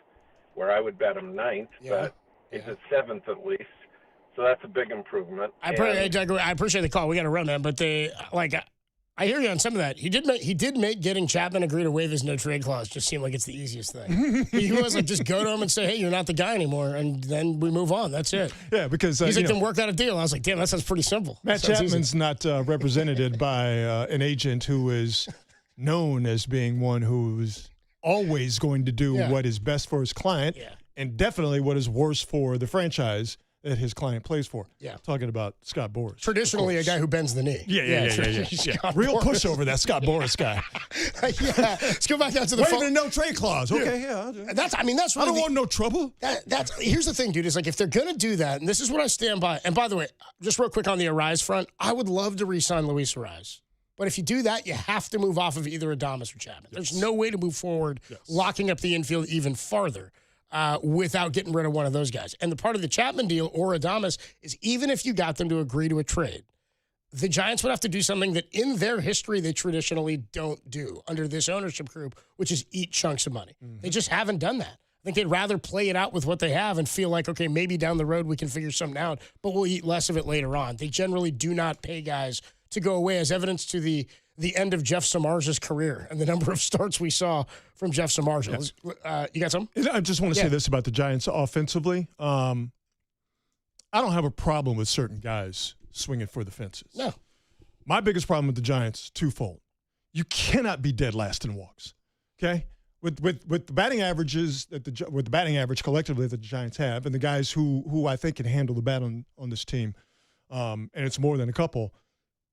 where I would bet him ninth, but he's at seventh at least. So that's a big improvement. I appreciate the call. We got to run, man. But I hear you on some of that. He did make getting Chapman agree to waive his no trade clause just seem like it's the easiest thing. He was like, just go to him and say, hey, you're not the guy anymore, and then we move on. That's it. Yeah, because he's like, then work out a deal. I was like, damn, that sounds pretty simple. Matt Chapman's not represented by an agent who is known as being one who's always going to do what is best for his client, and definitely what is worse for the franchise that his client plays for. Yeah. Talking about Scott Boras. Traditionally a guy who bends the knee. Yeah. Real pushover, that Scott Boras guy. Let's go back out to the phone. Waiving no trade clause. Okay, That's really I don't want no trouble. Here's the thing, dude, is like if they're going to do that, and this is what I stand by, and by the way, just real quick on the Arise front, I would love to re-sign Luis Arise. But if you do that, you have to move off of either Adames or Chapman. There's no way to move forward, locking up the infield even farther. Without getting rid of one of those guys. And the part of the Chapman deal or Adames is even if you got them to agree to a trade, the Giants would have to do something that in their history they traditionally don't do under this ownership group, which is eat chunks of money. They just haven't done that. I think they'd rather play it out with what they have and feel like, okay, maybe down the road we can figure something out, but we'll eat less of it later on. They generally do not pay guys to go away, as evidence to the end of Jeff Samardzij's career and the number of starts we saw from Jeff Samardzij. You got something? I just want to say this about the Giants offensively. I don't have a problem with certain guys swinging for the fences. No. My biggest problem with the Giants is twofold. You cannot be dead last in walks. Okay? With the batting averages with the batting average collectively that the Giants have, and the guys who I think can handle the bat on this team, and it's more than a couple,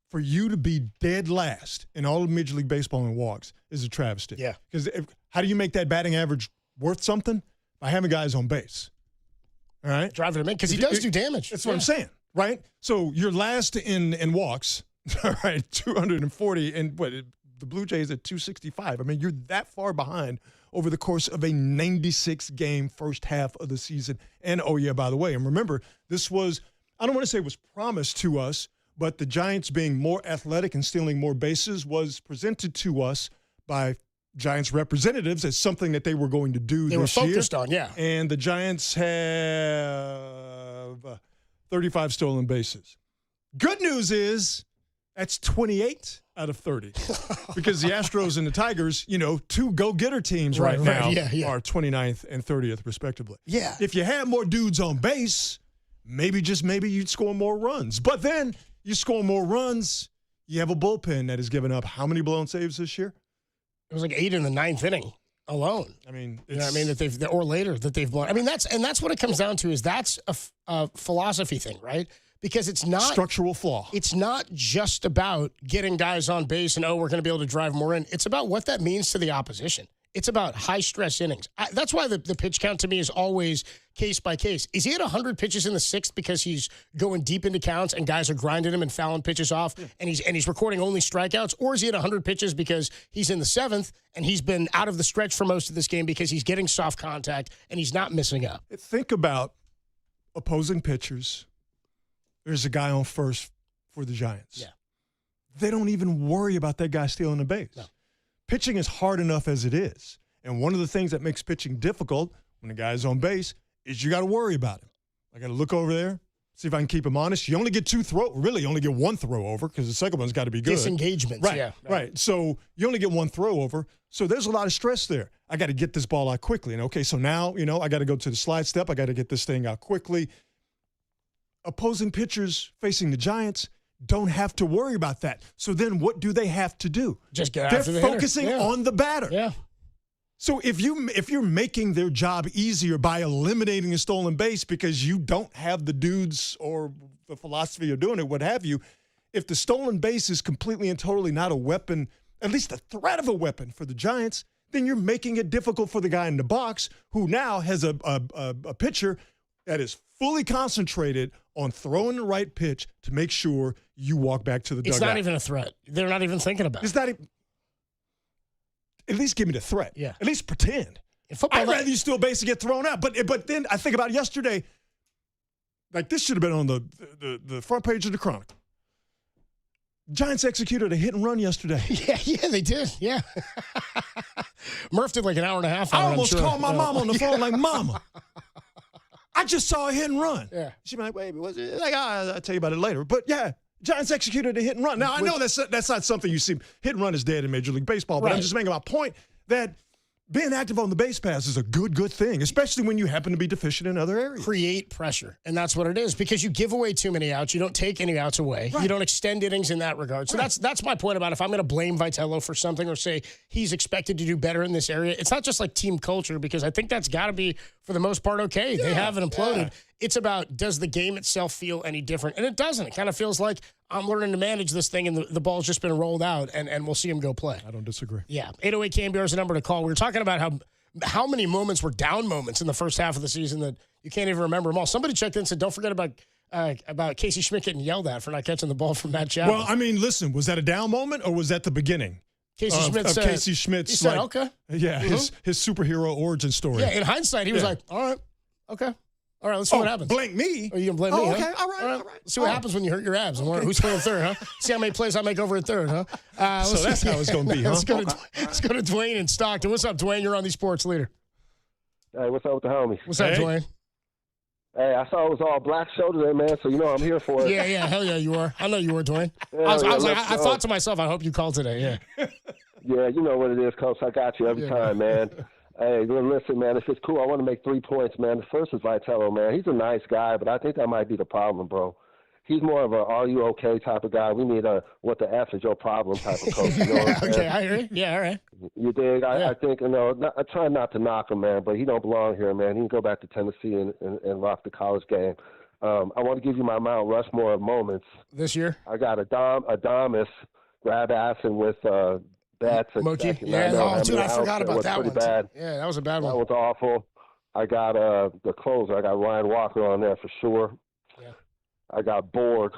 for you to be dead last in all of Major League Baseball in walks is a travesty. Yeah. Because how do you make that batting average worth something? By having guys on base. All right? Driving him in, because he does do damage. That's what I'm saying, right? So you're last in walks, all right, 240, and the Blue Jays at 265. I mean, you're that far behind over the course of a 96-game first half of the season. And, oh, yeah, by the way, and remember, this was, I don't want to say it was promised to us, but the Giants being more athletic and stealing more bases was presented to us by Giants representatives as something that they were going to do this year. They were focused on, yeah. And the Giants have 35 stolen bases. Good news is that's 28 out of 30 because the Astros and the Tigers, two go-getter teams right now are 29th and 30th respectively. Yeah. If you had more dudes on base, maybe you'd score more runs. But then you score more runs, you have a bullpen that has given up how many blown saves this year? It was like 8 in the 9th inning alone. I mean, or later that they've blown. I mean, that's what it comes down to, is that's a philosophy thing, right? Because it's not structural flaw. It's not just about getting guys on base and, we're going to be able to drive more in. It's about what that means to the opposition. It's about high-stress innings. That's why the pitch count to me is always case by case. Is he at 100 pitches in the 6th because he's going deep into counts and guys are grinding him and fouling pitches off and he's recording only strikeouts? Or is he at 100 pitches because he's in the 7th and he's been out of the stretch for most of this game because he's getting soft contact and he's not missing up? Think about opposing pitchers. There's a guy on first for the Giants. Yeah. They don't even worry about that guy stealing a base. No. Pitching is hard enough as it is. And one of the things that makes pitching difficult when the guy's on base is you got to worry about him. I got to look over there, see if I can keep him honest. You only get only get one throw over because the second one's got to be good. Disengagements, right, yeah. Right. So you only get one throw over. So there's a lot of stress there. I got to get this ball out quickly. And okay, so now, I got to go to the slide step. I got to get this thing out quickly. Opposing pitchers facing the Giants don't have to worry about that. So then what do they have to do? Just get after the They're focusing on the batter. Yeah. So if you're making their job easier by eliminating a stolen base because you don't have the dudes or the philosophy of doing it, what have you, if the stolen base is completely and totally not a weapon, at least a threat of a weapon for the Giants, then you're making it difficult for the guy in the box who now has a pitcher that is fully concentrated on throwing the right pitch to make sure you walk back to the dugout. It's not even a threat. They're not even thinking about it. It's not even. At least give me the threat. Yeah. At least pretend. I'd rather you steal base and get thrown out. But then I think about yesterday, like this should have been on the front page of the Chronicle. Giants executed a hit and run yesterday. Yeah, they did. Yeah. Murph did like an hour and a half. I almost called my mom on the phone like, Mama, I just saw a hit and run. Yeah. She'd be like, wait, was it? Like, I'll tell you about it later. But yeah, Giants executed a hit and run. Now, I know that's not something you see. Hit and run is dead in Major League Baseball, but I'm just making my point that being active on the base pass is a good thing, especially when you happen to be deficient in other areas. Create pressure, and that's what it is, because you give away too many outs. You don't take any outs away. Right. You don't extend innings in that regard. So that's my point about if I'm going to blame Vitello for something or say he's expected to do better in this area, it's not just like team culture, because I think that's got to be, for the most part, okay. They haven't imploded. Yeah. It's about, does the game itself feel any different? And it doesn't. It kind of feels like I'm learning to manage this thing, and the ball's just been rolled out, and we'll see him go play. I don't disagree. Yeah. 808 KMBR is the number to call. We were talking about how many moments were down moments in the first half of the season that you can't even remember them all. Somebody checked in and said, don't forget about Casey Schmidt getting yelled at for not catching the ball from Matt Chapman. Well, I mean, listen, was that a down moment, or was that the beginning? Casey Schmidt's he said, okay. Yeah, his superhero origin story. Yeah, in hindsight, he was like, all right, okay. All right, let's see what happens. Blame me? Oh, you can blame me, okay, huh? all right. Let's see what happens when you hurt your abs. Who's playing third, huh? See how many plays I make over at third, huh? So that's how it's going to be, huh? Let's go to Dwayne in Stockton. What's up, Dwayne? You're on the Sports Leader. Hey, what's up with the homies? What's up, Dwayne? Hey, I saw it was all black show today, man, so I'm here for it. Yeah, hell yeah, you are. I know you were, Dwayne. I thought to myself, I hope you called today, yeah. Yeah, you know what it is, Coach. I got you every time, man. Hey, listen, man, if it's cool, I want to make 3 points, man. The first is Vitello, man. He's a nice guy, but I think that might be the problem, bro. He's more of a "are you okay" type of guy. We need a "what the F is your problem" type of coach. You know what I'm okay, I hear you. Yeah, all right. You dig? I think, I try not to knock him, man, but he don't belong here, man. He can go back to Tennessee and rock the college game. I want to give you my Mount Rushmore of moments. This year? I got Adamas grab assing with bats. Mochi? Yeah, I forgot about that one. Bad. Yeah, that was a bad one. That was awful. I got the closer. I got Ryan Walker on there for sure. Yeah. I got Borg.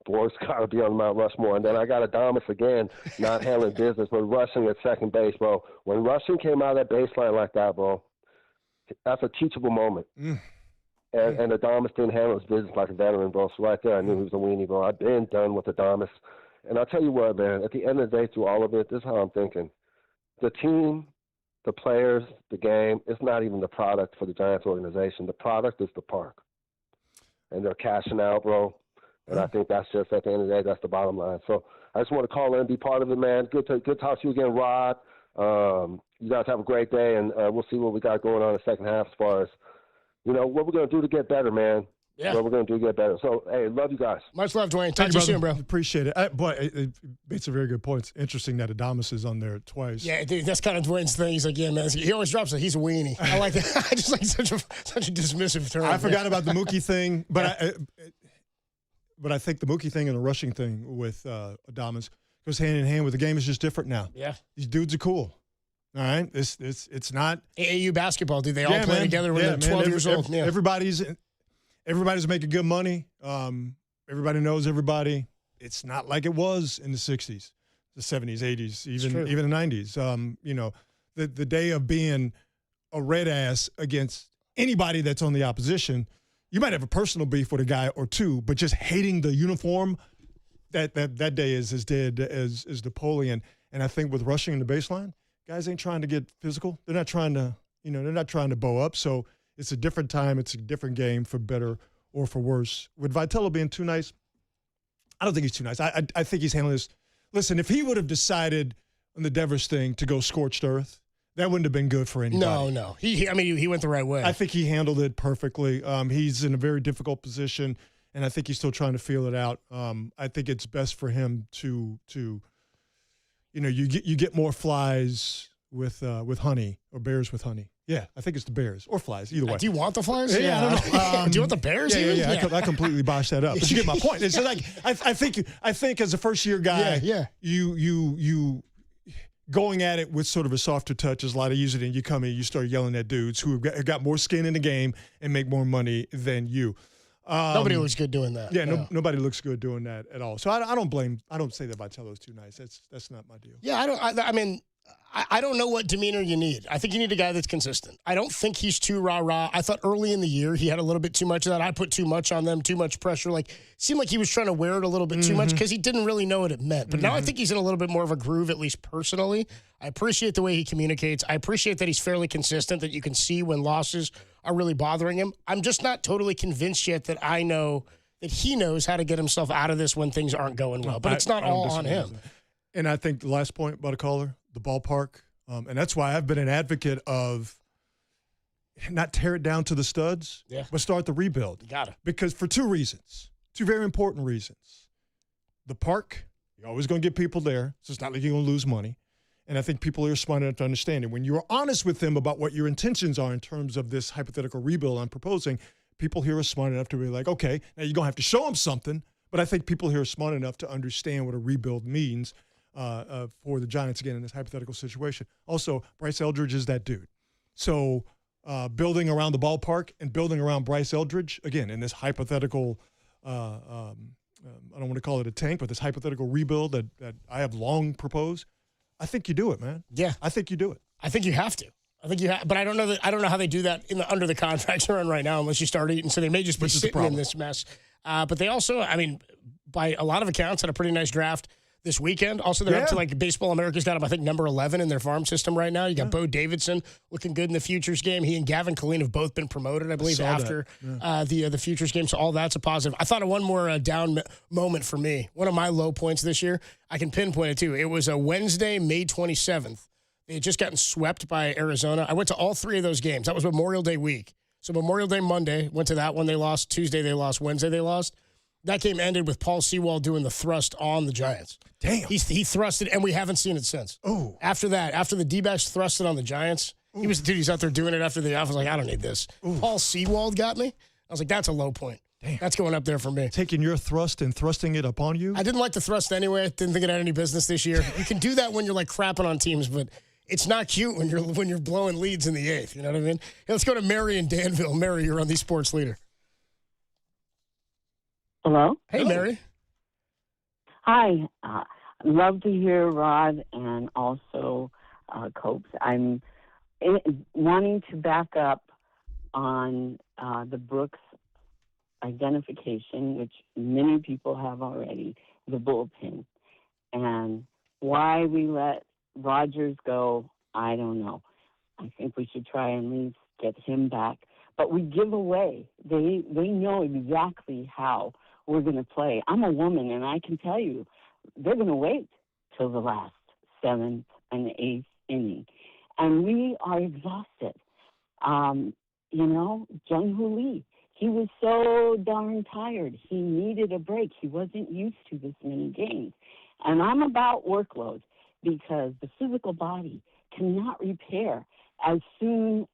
Borg's got to be on Mount Rushmore. And then I got Adamas again, not handling business, but rushing at second base, bro. When rushing came out of that baseline like that, bro, that's a teachable moment. And Adamas didn't handle his business like a veteran, bro. So right there, I knew he was a weenie, bro. I've been done with Adamas. And I'll tell you what, man, at the end of the day, through all of it, this is how I'm thinking. The team, the players, the game, it's not even the product for the Giants organization. The product is the park. And they're cashing out, bro. And I think that's just, at the end of the day, that's the bottom line. So I just want to call in and be part of it, man. Good to talk to you again, Rod. You guys have a great day, and we'll see what we got going on in the second half as far as, what we're going to do to get better, man. Yeah. What we're going to do to get better. So, hey, love you guys. Much love, Dwayne. Talk to you soon, bro. Appreciate it. Boy, it makes a very good point. It's interesting that Adamas is on there twice. Yeah, dude, that's kind of Dwayne's thing. He's like, yeah, man. He always drops it. He's a weenie. I like that. I just like such a dismissive term. I forgot about the Mookie thing, but I think the Mookie thing and the rushing thing with Adamas goes hand in hand with the game is just different now. Yeah. These dudes are cool. All right? It's not AAU basketball, dude. They all play together when they're 12 years old. Yeah. Everybody's making good money. Everybody knows everybody. It's not like it was in the 60s, the 70s, 80s, even the 90s. The day of being a red ass against anybody that's on the opposition, you might have a personal beef with a guy or two, but just hating the uniform, that day is as dead as Napoleon. And I think with rushing in the baseline, guys ain't trying to get physical. They're not trying to bow up. So it's a different time. It's a different game, for better or for worse. With Vitello being too nice, I don't think he's too nice. I think he's handling this. Listen, if he would have decided on the Devers thing to go scorched earth, that wouldn't have been good for anybody. No. He went the right way. I think he handled it perfectly. He's in a very difficult position, and I think he's still trying to feel it out. I think it's best for him to you get more flies with honey, or bears with honey. Yeah, I think it's the bears or flies, either way. Do you want the flies? Yeah, I don't know. Do you want the bears? Yeah. I completely botched that up. But you get my point. It's like I think as a first year guy, you going at it with sort of a softer touch is a lot easier than you come in, you start yelling at dudes who have got more skin in the game and make more money than you. Nobody looks good doing that. Yeah, nobody looks good doing that at all. So I don't say that Vitello's too nice. That's not my deal. Yeah, I don't know what demeanor you need. I think you need a guy that's consistent. I don't think he's too rah-rah. I thought early in the year he had a little bit too much of that. I put too much on them, too much pressure. Seemed like he was trying to wear it a little bit too much because he didn't really know what it meant. But now I think he's in a little bit more of a groove, at least personally. I appreciate the way he communicates. I appreciate that he's fairly consistent, that you can see when losses are really bothering him. I'm just not totally convinced yet that I know that he knows how to get himself out of this when things aren't going well. But it's not all on him. And I think the last point about a caller, the ballpark, and that's why I've been an advocate of not tear it down to the studs, but start the rebuild. You got it. Because for two very important reasons. The park, you're always going to get people there, so it's not like you're going to lose money. And I think people are smart enough to understand it. When you're honest with them about what your intentions are in terms of this hypothetical rebuild I'm proposing, people here are smart enough to be like, okay, now you're going to have to show them something, but I think people here are smart enough to understand what a rebuild means for the Giants, again, in this hypothetical situation. Also, Bryce Eldridge is that dude. So building around the ballpark and building around Bryce Eldridge, again, in this hypothetical, I don't want to call it a tank, but this hypothetical rebuild that I have long proposed, I think you do it, man. Yeah. I think you do it. I think you have to. But I don't know how they do that under the contracts they're in right now, unless you start eating. So they may just be sitting in this mess. But they also, by a lot of accounts, had a pretty nice draft this weekend. Also, they're up to Baseball America's got them, I think, number 11 in their farm system right now. You got Bo Davidson looking good in the Futures game. He and Gavin Killeen have both been promoted, I believe, after the Futures game. So all that's a positive. I thought of one more down moment for me. One of my low points this year, I can pinpoint it too. It was a Wednesday, May 27th. They had just gotten swept by Arizona. I went to all three of those games. That was Memorial Day week. So Memorial Day Monday, went to that one. They lost. Tuesday, they lost. Wednesday, they lost. That game ended with Paul Sewald doing the thrust on the Giants. Damn. He thrusted, and we haven't seen it since. Oh. After that, after the D-backs thrusted on the Giants, he's out there doing it after the off. I was like, I don't need this. Ooh. Paul Sewald got me. I was like, that's a low point. Damn. That's going up there for me. Taking your thrust and thrusting it upon you? I didn't like the thrust anyway. I didn't think it had any business this year. You can do that when you're like crapping on teams, but it's not cute when you're blowing leads in the 8th. You know what I mean? Hey, let's go to Mary in Danville. Mary, you're on the Sports Leader. Hello? Hey, Mary. Hi. Love to hear Rod and also Copes. I'm wanting to back up on the Brooks identification, which many people have already, the bullpen. And why we let Rogers go, I don't know. I think we should try and at least get him back. But we give away. They know exactly how we're going to play. I'm a woman, and I can tell you, they're going to wait till the last 7th and 8th inning. And we are exhausted. Jung-Hoo Lee, he was so darn tired. He needed a break. He wasn't used to this many games. And I'm about workload because the physical body cannot repair as soon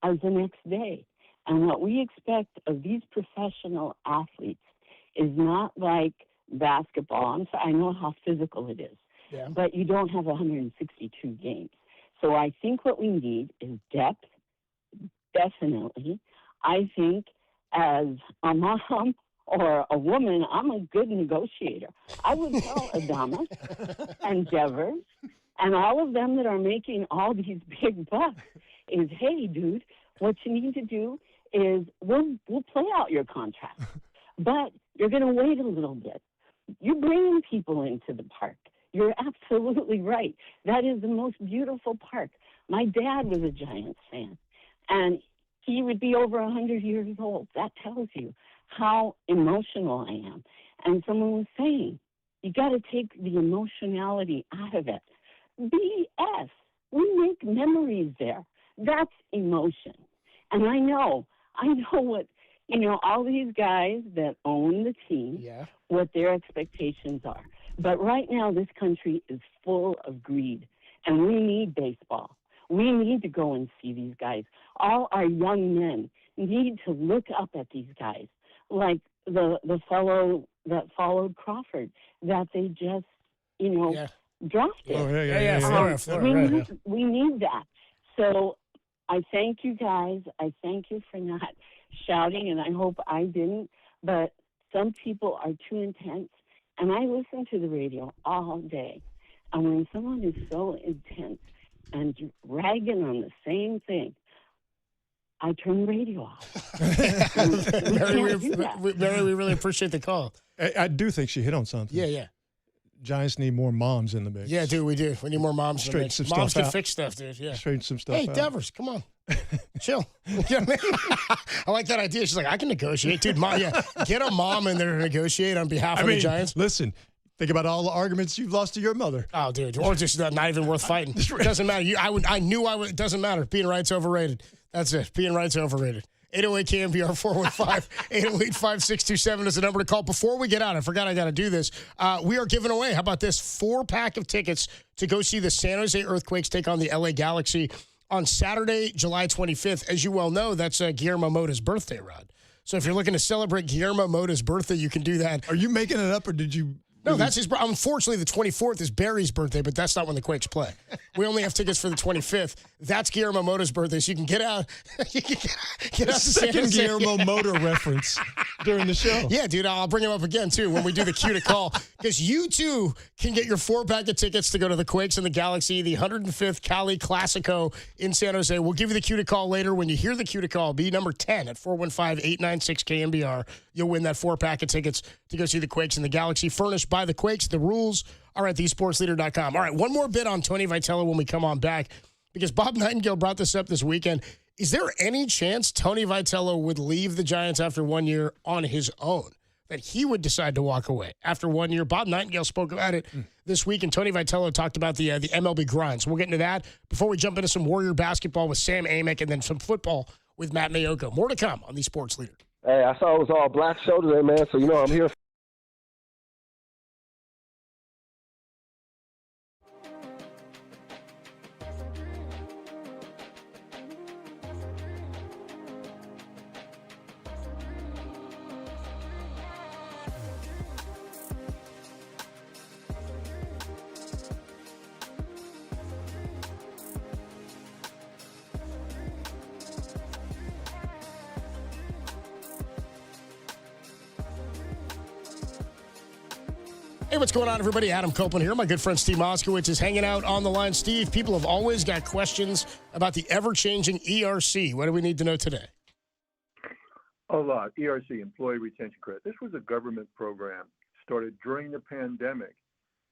as the next day. And what we expect of these professional athletes is not like basketball. I know how physical it is, but you don't have 162 games. So I think what we need is depth, definitely. I think as a mom or a woman, I'm a good negotiator. I would tell Adamas and Devers and all of them that are making all these big bucks is, hey, dude, what you need to do is we'll play out your contract, but you're going to wait a little bit. You're bringing people into the park. You're absolutely right. That is the most beautiful park. My dad was a Giants fan, and he would be over 100 years old. That tells you how emotional I am. And someone was saying, you got to take the emotionality out of it. BS. We make memories there. That's emotion. And I know what, all these guys that own the team, what their expectations are. But right now, this country is full of greed, and we need baseball. We need to go and see these guys. All our young men need to look up at these guys, like the fellow that followed Crawford, that they just, drafted. Oh, Florida, we need that. So I thank you guys. I thank you for not shouting, and I hope I didn't. But some people are too intense. And I listen to the radio all day. And when someone is so intense and ragging on the same thing, I turn the radio off. Mary, we really appreciate the call. I do think she hit on something. Yeah. Giants need more moms in the mix. Yeah, dude, we do. We need more moms in the mix. Moms can fix stuff, dude. Yeah. Straighten some stuff out. out. Hey, Devers, come on. Chill. You know what I mean? I like that idea. She's like, I can negotiate. Dude, get a mom in there to negotiate on behalf of the Giants. Listen, think about all the arguments you've lost to your mother. Oh, dude. Or just not even worth fighting. It doesn't matter. It doesn't matter. Being right's overrated. That's it. Being right's overrated. 808-KMBR 415-808-5627 is the number to call. Before we get out, I forgot I got to do this. We are giving away, how about this, 4-pack of tickets to go see the San Jose Earthquakes take on the LA Galaxy on Saturday, July 25th. As you well know, that's Guillermo Mota's birthday, Rod. So if you're looking to celebrate Guillermo Mota's birthday, you can do that. Are you making it up, or did you... No, that's his. Unfortunately, the 24th is Barry's birthday, but that's not when the Quakes play. We only have tickets for the 25th. That's Guillermo Mota's birthday, so you can get out. You can get out to San Jose. Guillermo Mota reference during the show. Yeah, dude, I'll bring him up again too when we do the cue to call, because you too can get your 4-pack of tickets to go to the Quakes and the Galaxy, the 105th Cali Classico in San Jose. We'll give you the cue to call later. When you hear the cue to call, be number 10 at 415-896-KMBR. You'll win that 4-pack of tickets to go see the Quakes and the Galaxy, furnished by the Quakes. The rules are at thesportsleader.com. All right, one more bit on Tony Vitello when we come on back, because Bob Nightingale brought this up this weekend. Is there any chance Tony Vitello would leave the Giants after 1 year on his own, that he would decide to walk away after 1 year? Bob Nightingale spoke about it this week, and Tony Vitello talked about the MLB grind. So we'll get into that before we jump into some Warrior basketball with Sam Amick and then some football with Matt Mayoko. More to come on the Sports Leader. Hey, I saw it was all black show today, man, so I'm here. Hey, what's going on, everybody? Adam Copeland here. My good friend Steve Moskowitz is hanging out on the line. Steve, people have always got questions about the ever-changing ERC. What do we need to know today? A lot. ERC, Employee Retention Credit. This was a government program started during the pandemic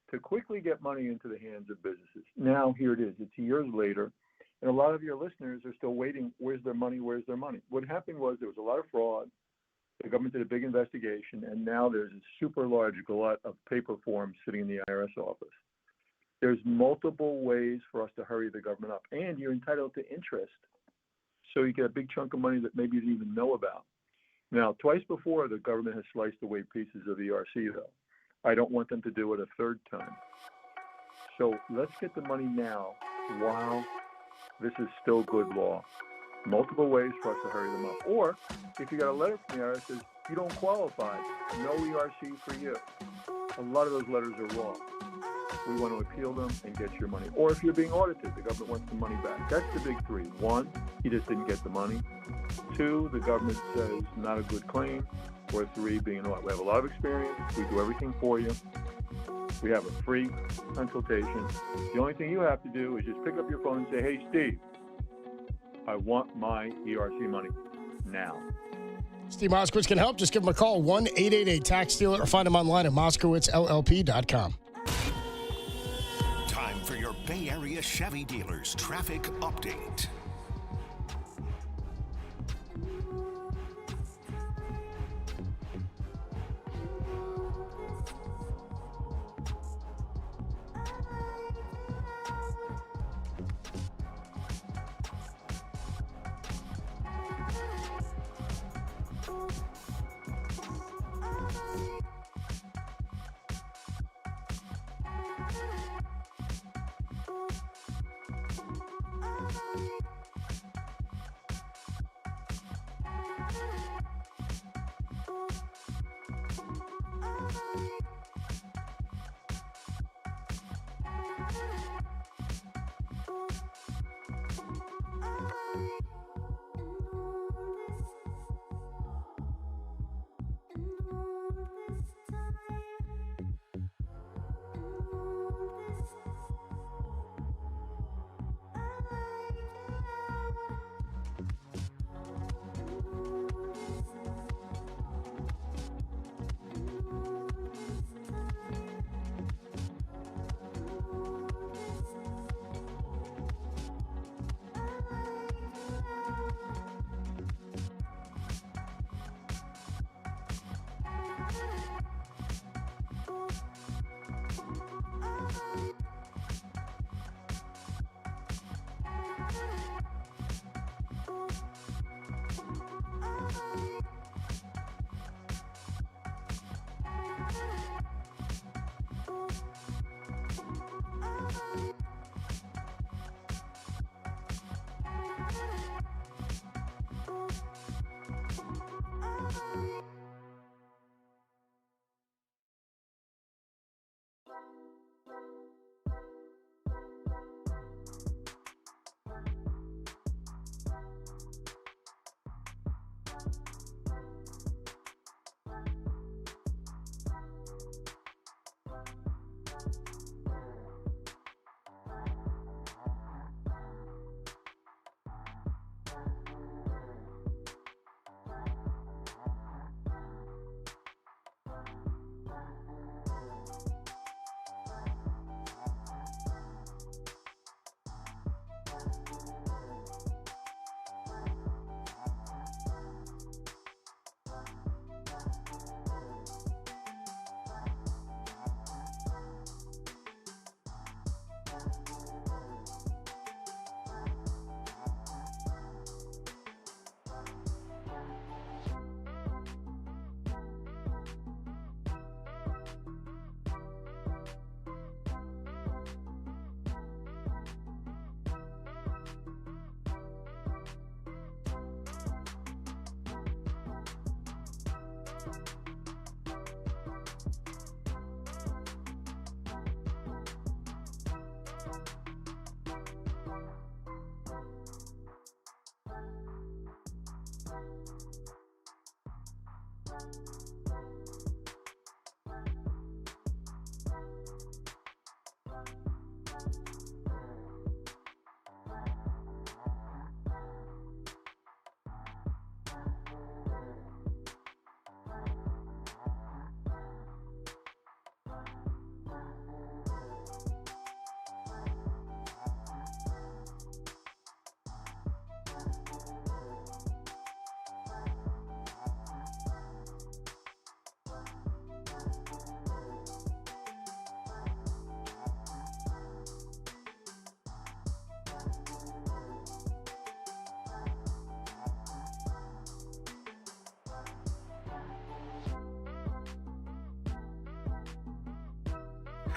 to quickly get money into the hands of businesses. Now, here it is. It's years later, and a lot of your listeners are still waiting. Where's their money? Where's their money? What happened was there was a lot of fraud. The government did a big investigation, and now there's a super large glut of paper forms sitting in the IRS office. There's multiple ways for us to hurry the government up, and you're entitled to interest. So you get a big chunk of money that maybe you didn't even know about. Now, twice before, the government has sliced away pieces of the ERC, though. I don't want them to do it a third time. So let's get the money now while this is still good law. Multiple ways for us to hurry them up. Or if you got a letter from the IRS that says you don't qualify, no ERC for you. A lot of those letters are wrong. We want to appeal them and get your money. Or if you're being audited, the government wants the money back. That's the big three. One, you just didn't get the money. Two, the government says not a good claim. Or three, being we have a lot of experience. We do everything for you. We have a free consultation. The only thing you have to do is just pick up your phone and say, hey, Steve, I want my ERC money now. Steve Moskowitz can help. Just give him a call, 1-888-TAX-STEALER, or find him online at moskowitzllp.com. Time for your Bay Area Chevy dealers traffic update.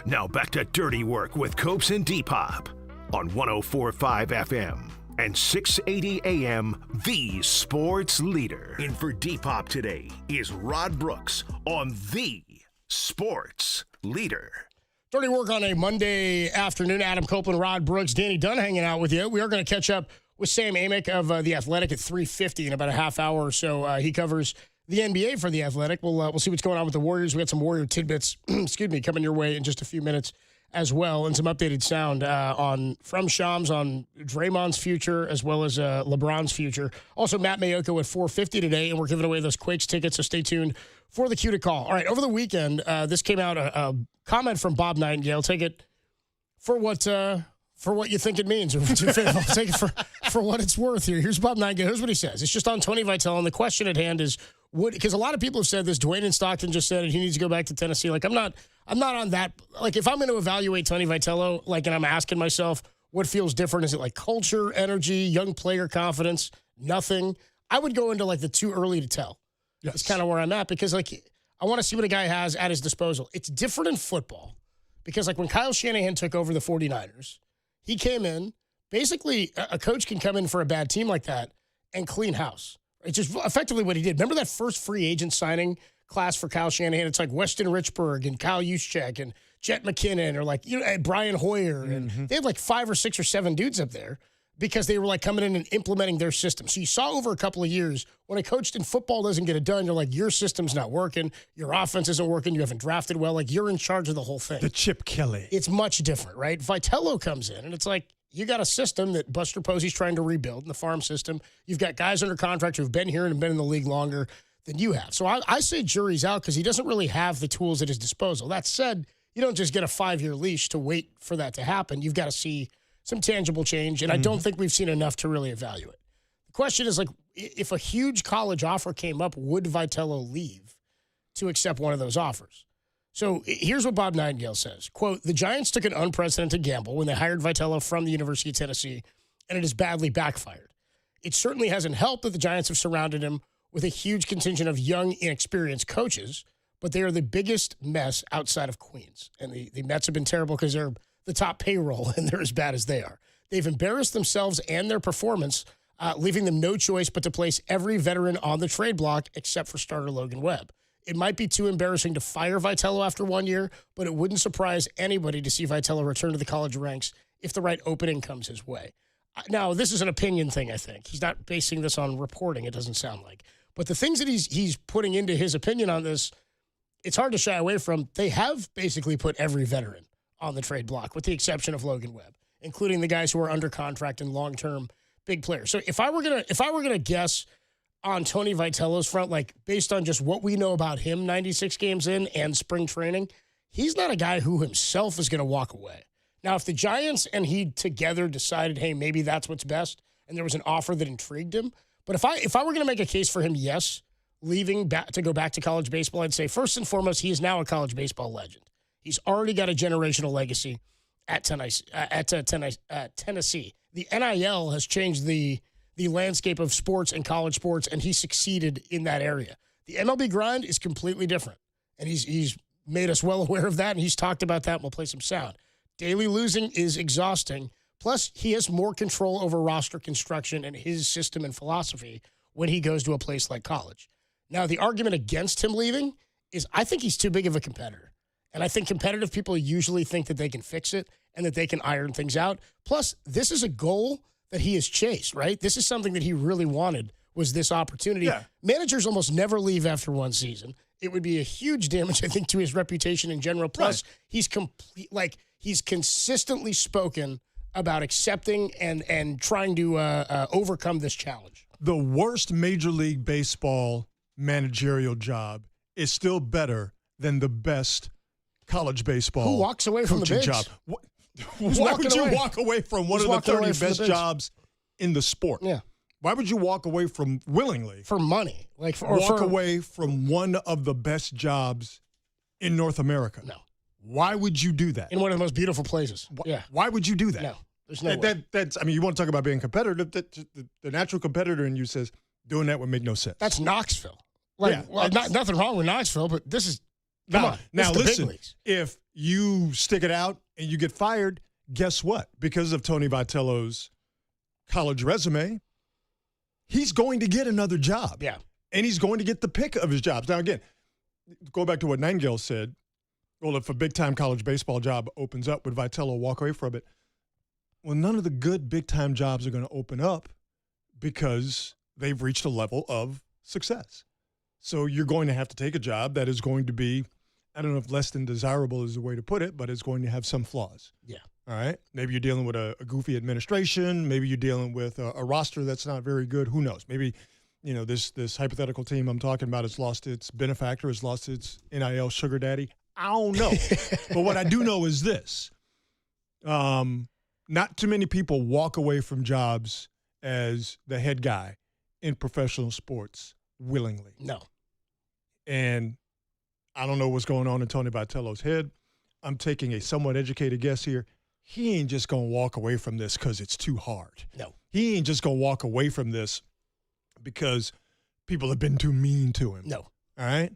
Now back to Dirty Work with Copes and Depop on 104.5 FM and 680 AM, the sports leader. In for Depop today is Rod Brooks on the sports leader. Dirty Work on a Monday afternoon. Adam Copeland, Rod Brooks, Danny Dunn hanging out with you. We are going to catch up with Sam Amick of The Athletic at 3:50 in about a half hour or so. He covers the NBA for The Athletic. We'll see what's going on with the Warriors. We got some Warrior tidbits, coming your way in just a few minutes as well, and some updated sound from Shams on Draymond's future as well as LeBron's future. Also, Matt Mayoko at 4:50 today, and we're giving away those Quakes tickets, so stay tuned for the cue to call. All right, over the weekend, this came out, a comment from Bob Nightingale. Take it for what you think it means. Take it for what it's worth here. Here's Bob Nightingale. Here's what he says. It's just on Tony Vitello, and the question at hand is, because a lot of people have said this. Dwayne in Stockton just said he needs to go back to Tennessee. Like, I'm not on that. Like, if I'm going to evaluate Tony Vitello, like, and I'm asking myself what feels different, is it like culture, energy, young player confidence, nothing? I would go into like the too early to tell. Yes. It's kind of where I'm at, because like I want to see what a guy has at his disposal. It's different in football because like when Kyle Shanahan took over the 49ers, he came in, basically a coach can come in for a bad team like that and clean house. It's just effectively what he did. Remember that first free agent signing class for Kyle Shanahan? It's like Weston Richburg and Kyle Juszczyk and Jet McKinnon, or like, Brian Hoyer. And they had like 5 or 6 or 7 dudes up there because they were like coming in and implementing their system. So you saw over a couple of years when a coach in football doesn't get it done, you're like, your system's not working. Your offense isn't working. You haven't drafted well. Like, you're in charge of the whole thing. The Chip Kelly. It's much different, right? Vitello comes in and it's like, you got a system that Buster Posey's trying to rebuild in the farm system. You've got guys under contract who've been here and been in the league longer than you have. So I say jury's out because he doesn't really have the tools at his disposal. That said, you don't just get a 5-year leash to wait for that to happen. You've got to see some tangible change, and I don't think we've seen enough to really evaluate. The question is, like, if a huge college offer came up, would Vitello leave to accept one of those offers? So here's what Bob Nightingale says. Quote, the Giants took an unprecedented gamble when they hired Vitello from the University of Tennessee, and it has badly backfired. It certainly hasn't helped that the Giants have surrounded him with a huge contingent of young, inexperienced coaches, but they are the biggest mess outside of Queens. And the Mets have been terrible because they're the top payroll, and they're as bad as they are. They've embarrassed themselves and their performance, leaving them no choice but to place every veteran on the trade block except for starter Logan Webb. It might be too embarrassing to fire Vitello after 1 year, but it wouldn't surprise anybody to see Vitello return to the college ranks if the right opening comes his way. Now, this is an opinion thing, I think. He's not basing this on reporting, it doesn't sound like. But the things that he's putting into his opinion on this, it's hard to shy away from. They have basically put every veteran on the trade block, with the exception of Logan Webb, including the guys who are under contract and long-term big players. So if I were gonna guess on Tony Vitello's front, like based on just what we know about him 96 games in and spring training, he's not a guy who himself is going to walk away. Now, if the Giants and he together decided, hey, maybe that's what's best, and there was an offer that intrigued him, but if I were going to make a case for him, yes, leaving back to go back to college baseball, I'd say first and foremost, he is now a college baseball legend. He's already got a generational legacy at Tennessee. The NIL has changed the landscape of sports and college sports, and he succeeded in that area. The MLB grind is completely different, and he's made us well aware of that, and he's talked about that, and we'll play some sound. Daily losing is exhausting, plus he has more control over roster construction and his system and philosophy when he goes to a place like college. Now, the argument against him leaving is I think he's too big of a competitor, and I think competitive people usually think that they can fix it and that they can iron things out. Plus, this is a goal that he has chased, right? This is something that he really wanted, was this opportunity. Yeah. Managers almost never leave after one season. It would be a huge damage, I think, to his reputation in general. Plus, he's consistently spoken about accepting and trying to overcome this challenge. The worst Major League Baseball managerial job is still better than the best college baseball Who walks away from the bench? Job. Why would you walk away from one of the 30 best jobs in the sport? Yeah. Why would you walk away from willingly? For money. Walk away from one of the best jobs in North America? No. Why would you do that? In one of the most beautiful places. Why would you do that? No. There's no way. That's, I mean, you want to talk about being competitive. The natural competitor in you says doing that would make no sense. That's Knoxville. Nothing wrong with Knoxville, but this is Come on. Now It's the big listen, leagues. if you stick it out and you get fired, guess what? Because of Tony Vitello's college resume, he's going to get another job. Yeah. And he's going to get the pick of his jobs. Now, again, go back to what Nightingale said. Well, if a big-time college baseball job opens up, would Vitello walk away from it? Well, none of the good big-time jobs are going to open up because they've reached a level of success. So you're going to have to take a job that is going to be, I don't know if less than desirable is the way to put it, but it's going to have some flaws. Yeah. All right? Maybe you're dealing with a goofy administration. Maybe you're dealing with a roster that's not very good. Who knows? Maybe, this hypothetical team I'm talking about has lost its benefactor, has lost its NIL sugar daddy. I don't know. But what I do know is this. Not too many people walk away from jobs as the head guy in professional sports willingly. No. And I don't know what's going on in Tony Vitello's head. I'm taking a somewhat educated guess here. He ain't just going to walk away from this because it's too hard. No. He ain't just going to walk away from this because people have been too mean to him. No. All right?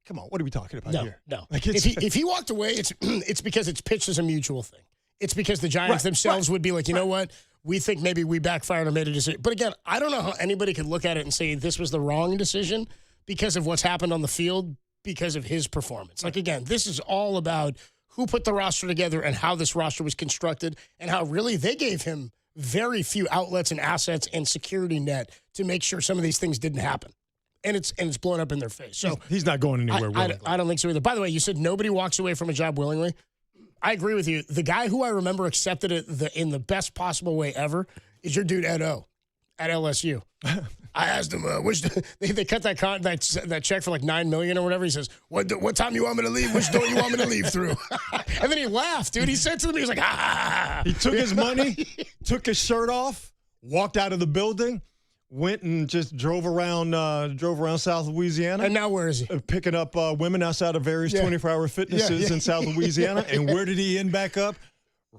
Come on, what are we talking about here? No. Like If he walked away, it's because it's pitched as a mutual thing. It's because the Giants themselves would be like, you know what? We think maybe we backfired or made a decision. But again, I don't know how anybody could look at it and say this was the wrong decision because of what's happened on the field because of his performance. Like, again, this is all about who put the roster together and how this roster was constructed and how really they gave him very few outlets and assets and security net to make sure some of these things didn't happen. And it's blown up in their face. So he's not going anywhere willingly. I don't think so either. By the way, you said nobody walks away from a job willingly. I agree with you. The guy who I remember accepted it in the best possible way ever is your dude Ed O at LSU. I asked him, they cut that check for like $9 million or whatever. He says, what time you want me to leave? Which door you want me to leave through? And then he laughed, dude. He said to them, he was like, ah. He took his money, took his shirt off, walked out of the building, went and just drove around South Louisiana. And now where is he? Picking up women outside of various 24-hour fitnesses in South Louisiana. And where did he end back up?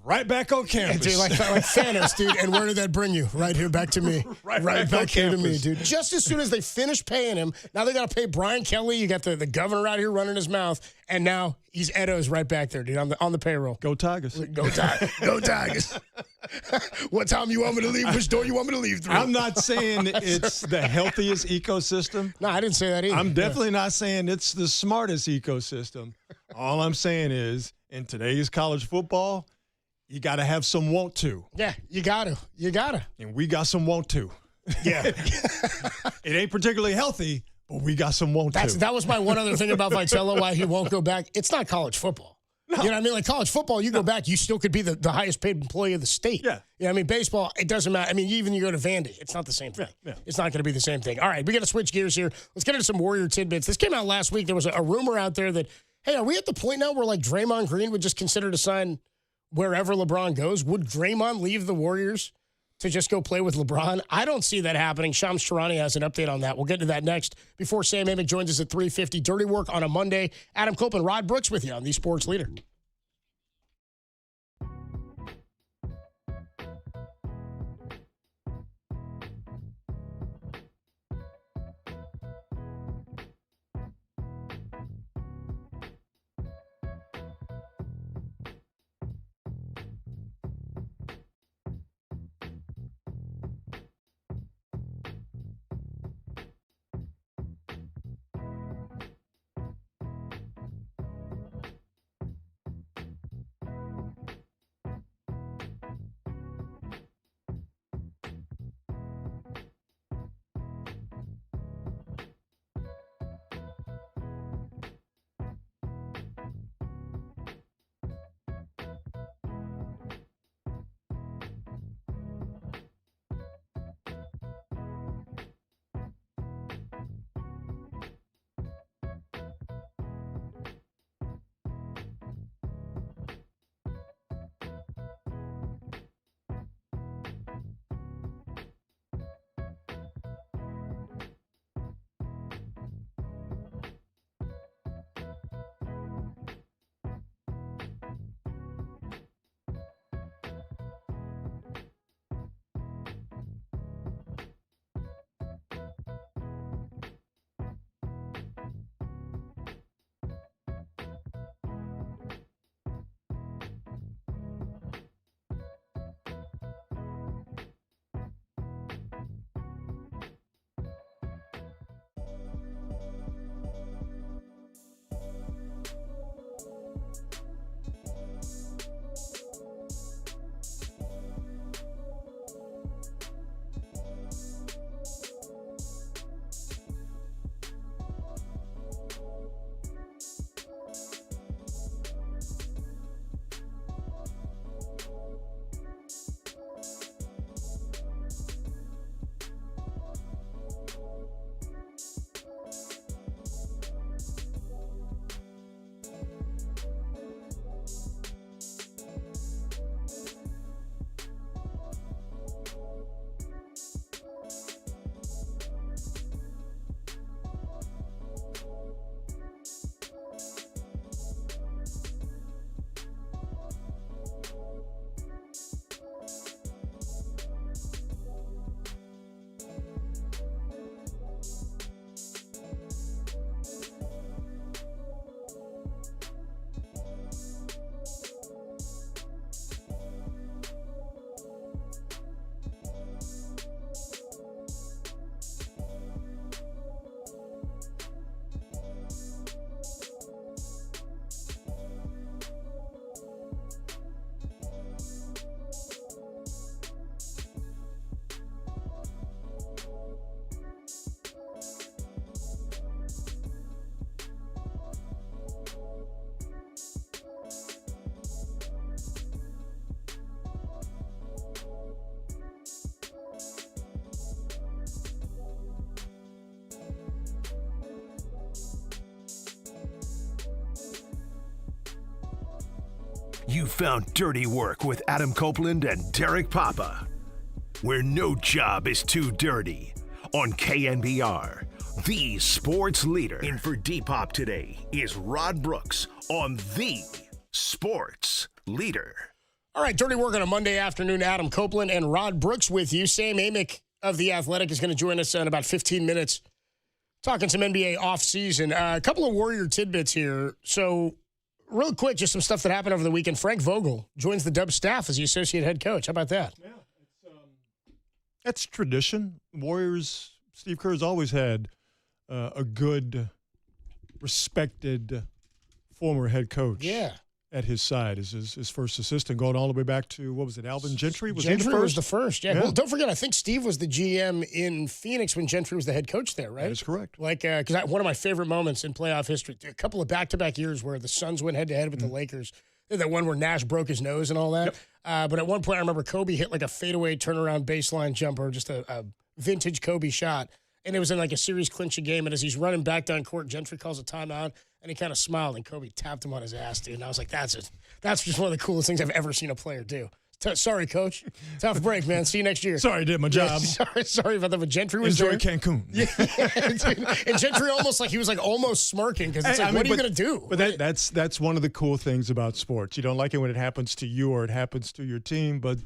Right back on campus. Dude, like Thanos, dude. And where did that bring you? Right here back to me. right back here to me, dude. Just as soon as they finish paying him, now they got to pay Brian Kelly. You got the governor out here running his mouth. And now he's Edo's right back there, dude, on the payroll. Go Tigers. Go Tigers. What time you want me to leave? Which door you want me to leave through? I'm not saying it's the healthiest ecosystem. No, I didn't say that either. I'm definitely not saying it's the smartest ecosystem. All I'm saying is in today's college football, you got to have some want to. Yeah, you got to. And we got some want to. Yeah. It ain't particularly healthy, but we got some want to. That was my one other thing about Vitello, why he won't go back. It's not college football. No. You know what I mean? Like college football, you go back, you still could be the highest paid employee of the state. Yeah. You know what I mean? Baseball, it doesn't matter. I mean, even you go to Vandy, it's not the same thing. Yeah. It's not going to be the same thing. All right, we got to switch gears here. Let's get into some Warrior tidbits. This came out last week. There was a rumor out there that, hey, are we at the point now where like Draymond Green would just consider to sign wherever LeBron goes? Would Draymond leave the Warriors to just go play with LeBron? I don't see that happening. Shams Charania has an update on that. We'll get to that next before Sam Amick joins us at 3:50. Dirty Work on a Monday. Adam Copeland, Rod Brooks with you on the Sports Leader. You found Dirty Work with Adam Copeland and Derek Papa, where no job is too dirty, on KNBR, the sports leader. In for Depop today is Rod Brooks on the sports leader. All right, Dirty Work on a Monday afternoon. Adam Copeland and Rod Brooks with you. Sam Amick of The Athletic is going to join us in about 15 minutes, talking some NBA offseason. A couple of Warrior tidbits here. So, real quick, just some stuff that happened over the weekend. Frank Vogel joins the Dub staff as the associate head coach. How about that? Yeah, that's tradition. Warriors, Steve Kerr's always had a good, respected former head coach. Yeah. At his side as his first assistant, going all the way back to, what was it, Alvin Gentry? Gentry was the first, yeah. Well, don't forget, I think Steve was the GM in Phoenix when Gentry was the head coach there, right? That is correct. Like, because one of my favorite moments in playoff history, a couple of back-to-back years where the Suns went head-to-head with the Lakers. That one where Nash broke his nose and all that. Yep. But at one point, I remember Kobe hit like a fadeaway turnaround baseline jumper, just a vintage Kobe shot. And it was in like a series clinching game. And as he's running back down court, Gentry calls a timeout. And he kind of smiled, and Kobe tapped him on his ass, dude. And I was like, that's it. That's just one of the coolest things I've ever seen a player do. Sorry, Coach. Tough break, man. See you next year. Sorry, I did my job. Sorry about that. But Gentry was Enjoy there. Cancun. Yeah, and Gentry he was like almost smirking because it's like, what are you going to do? But that's one of the cool things about sports. You don't like it when it happens to you or it happens to your team, but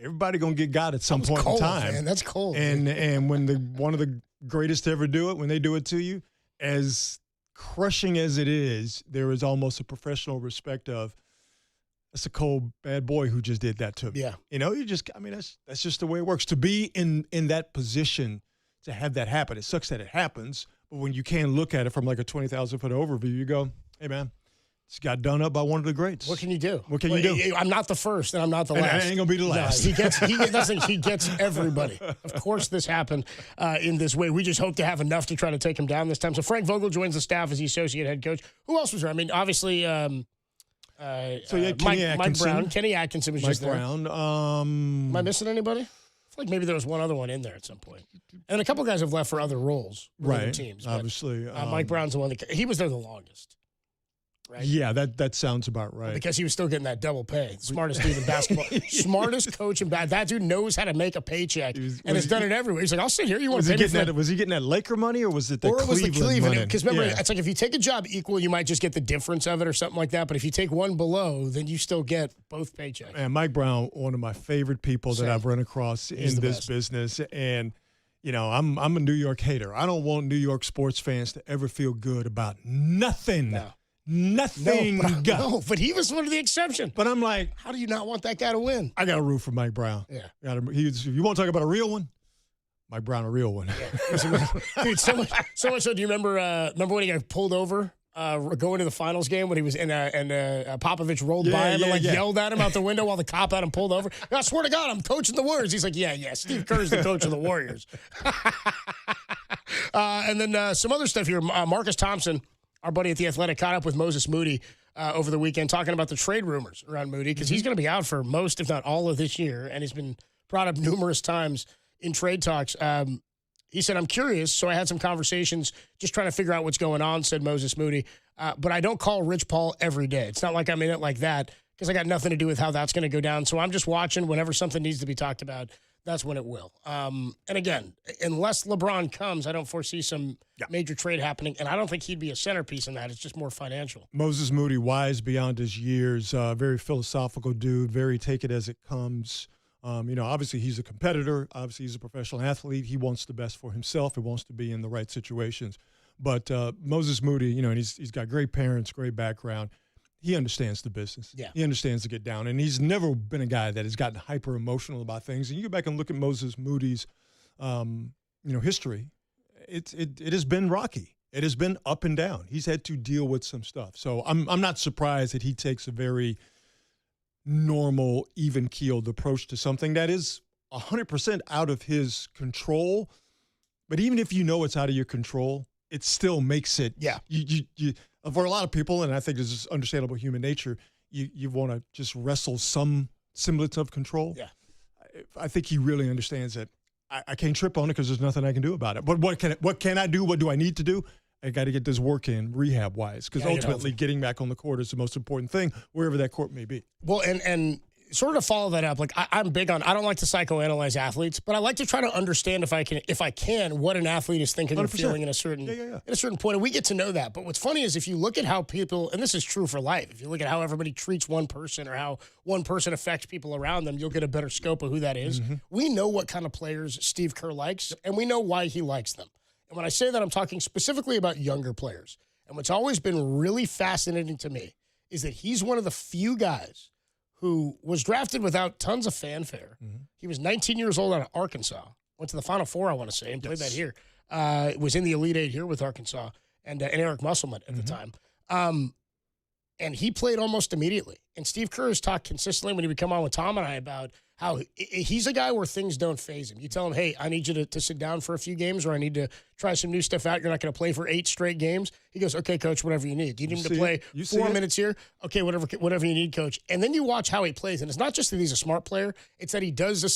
everybody going to get got at some point in time. Man. That's cold. And when one of the greatest to ever do it, when they do it to you, as crushing as it is, there is almost a professional respect of, that's a cold bad boy who just did that to me. Yeah. That's just the way it works. To be in that position, to have that happen, it sucks that it happens, but when you can look at it from like a 20,000-foot overview, you go, hey, man, this got done up by one of the greats. What can you do? What can you do? I'm not the first, and I'm not the last. I ain't going to be the last. No, he gets everybody. Of course this happened in this way. We just hope to have enough to try to take him down this time. So Frank Vogel joins the staff as the associate head coach. Who else was there? I mean, obviously Mike Brown. Kenny Atkinson was just there. Mike Brown. Am I missing anybody? I feel like maybe there was one other one in there at some point. And a couple guys have left for other roles, other teams. Obviously. Mike Brown's the one he was there the longest. Right? Yeah, that sounds about right. Because he was still getting that double pay. Smartest dude in basketball. Smartest coach in basketball. That dude knows how to make a paycheck and has done it everywhere. He's like, I'll sit here. You want to pay me for Was he getting that Laker money or was it the Cleveland money? Or it was the Cleveland. Because remember, yeah. It's like if you take a job equal, you might just get the difference of it or something like that. But if you take one below, then you still get both paychecks. And Mike Brown, one of my favorite people that I've run across in this best. business. And, I'm a New York hater. I don't want New York sports fans to ever feel good about nothing. No. Nothing. No, but he was one of the exception. But I'm like, how do you not want that guy to win? I got to root for Mike Brown. Yeah. If you want to talk about a real one, Mike Brown, a real one. Yeah. Dude, so much so. Do you remember when he got pulled over going to the finals game when he was in and Popovich rolled by him and yelled at him out the window while the cop had him pulled over? I swear to God, I'm coaching the Warriors. He's like, yeah, Steve Kerr's the coach of the Warriors. And then some other stuff here. Marcus Thompson, our buddy at The Athletic, caught up with Moses Moody over the weekend talking about the trade rumors around Moody because he's going to be out for most, if not all, of this year, and he's been brought up numerous times in trade talks. He said, I'm curious, so I had some conversations just trying to figure out what's going on, said Moses Moody, but I don't call Rich Paul every day. It's not like I'm in it like that because I got nothing to do with how that's going to go down, so I'm just watching whenever something needs to be talked about. That's when it will. And again, unless LeBron comes, I don't foresee some major trade happening, and I don't think he'd be a centerpiece in that. It's just more financial. Moses Moody, wise beyond his years, very philosophical dude, very take it as it comes. Obviously he's a competitor. Obviously he's a professional athlete. He wants the best for himself. He wants to be in the right situations. But Moses Moody, and he's got great parents, great background. He understands the business. Yeah. He understands to get down. And he's never been a guy that has gotten hyper emotional about things. And you go back and look at Moses Moody's, history. It has been rocky. It has been up and down. He's had to deal with some stuff. So I'm not surprised that he takes a very normal, even-keeled approach to something that is 100% out of his control. But even if you know it's out of your control, it still makes it. Yeah. You for a lot of people, and I think this is understandable human nature, you want to just wrestle some semblance of control. Yeah. I think he really understands that I can't trip on it because there's nothing I can do about it. But what can I do? What do I need to do? I got to get this work in rehab-wise, because ultimately getting back on the court is the most important thing, wherever that court may be. Well, and sort of to follow that up, like I'm big on, I don't like to psychoanalyze athletes, but I like to try to understand if I can, what an athlete is thinking 100%. Or feeling in a certain point. And we get to know that. But what's funny is if you look at how people, and this is true for life, if you look at how everybody treats one person or how one person affects people around them, you'll get a better scope of who that is. Mm-hmm. We know what kind of players Steve Kerr likes, and we know why he likes them. And when I say that, I'm talking specifically about younger players. And what's always been really fascinating to me is that he's one of the few guys who was drafted without tons of fanfare. Mm-hmm. He was 19 years old out of Arkansas. Went to the Final Four, I want to say, and played that here. Was in the Elite Eight here with Arkansas and Eric Musselman at the time. And he played almost immediately. And Steve Kerr has talked consistently when he would come on with Tom and I about how he's a guy where things don't faze him. You tell him, hey, I need you to sit down for a few games, or I need to try some new stuff out. You're not going to play for 8 straight games. He goes, okay, coach, whatever you need. Do you need him to play 4 minutes here? Okay, whatever you need, coach. And then you watch how he plays. And it's not just that he's a smart player. It's that he does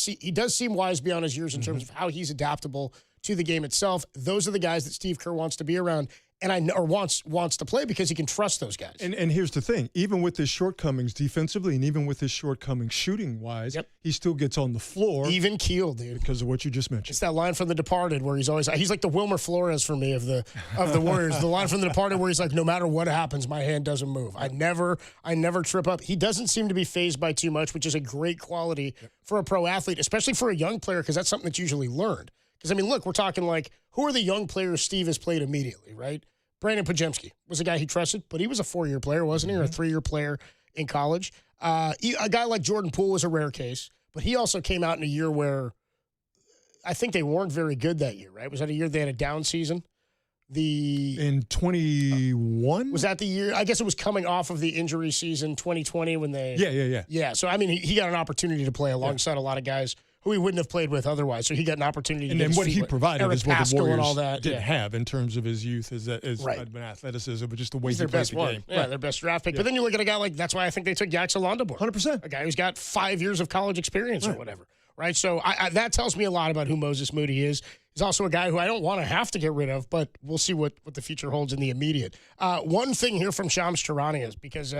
seem wise beyond his years in terms of how he's adaptable to the game itself. Those are the guys that Steve Kerr wants to be around. And wants to play because he can trust those guys. And here's the thing: even with his shortcomings defensively, and even with his shortcomings shooting wise, he still gets on the floor, even keel, dude, because of what you just mentioned. It's that line from The Departed where he's like the Wilmer Flores for me of the Warriors. The line from The Departed where he's like, no matter what happens, my hand doesn't move. I never trip up. He doesn't seem to be fazed by too much, which is a great quality for a pro athlete, especially for a young player, because that's something that's usually learned. Because I mean, look, we're talking like, who are the young players Steve has played immediately, right? Brandon Pajemski was a guy he trusted, but he was a 4-year player, wasn't he? Or a 3-year player in college. A guy like Jordan Poole was a rare case, but he also came out in a year where I think they weren't very good that year, right? Was that a year they had a down season? In 21? Was that the year? I guess it was coming off of the injury season, 2020, when they... Yeah. Yeah, so, I mean, he got an opportunity to play alongside a lot of guys who he wouldn't have played with otherwise. So he got an opportunity to get his what he provided Eric is what Pascal the Warriors all that. didn't have in terms of his youth, is athleticism, but just the way he played the game. Yeah, their best draft pick. Yeah. But then you look at a guy like, that's why I think they took Yaxel Landabor. 100%. A guy who's got 5 years of college experience or whatever. Right? So that tells me a lot about who Moses Moody is. He's also a guy who I don't want to have to get rid of, but we'll see what the future holds in the immediate. One thing here from Shams Charania is because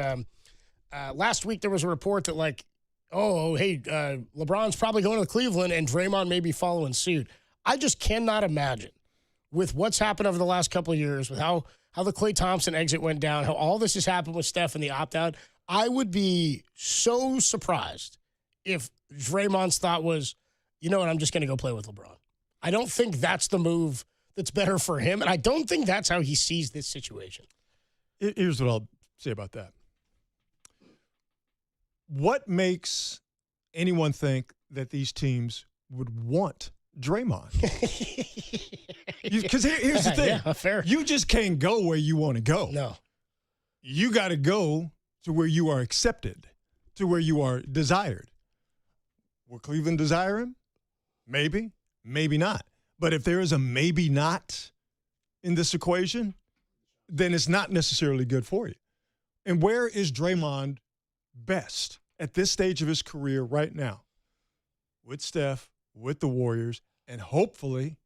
last week there was a report that like, LeBron's probably going to Cleveland and Draymond may be following suit. I just cannot imagine with what's happened over the last couple of years, with how the Klay Thompson exit went down, how all this has happened with Steph and the opt-out. I would be so surprised if Draymond's thought was, you know what, I'm just going to go play with LeBron. I don't think that's the move that's better for him, and I don't think that's how he sees this situation. Here's what I'll say about that. What makes anyone think that these teams would want Draymond? Because here's the thing. Yeah, fair. You just can't go where you want to go. No. You got to go to where you are accepted, to where you are desired. Will Cleveland desire him? Maybe, maybe not. But if there is a maybe not in this equation, then it's not necessarily good for you. And where is Draymond best at this stage of his career right now? With Steph, with the Warriors, and hopefully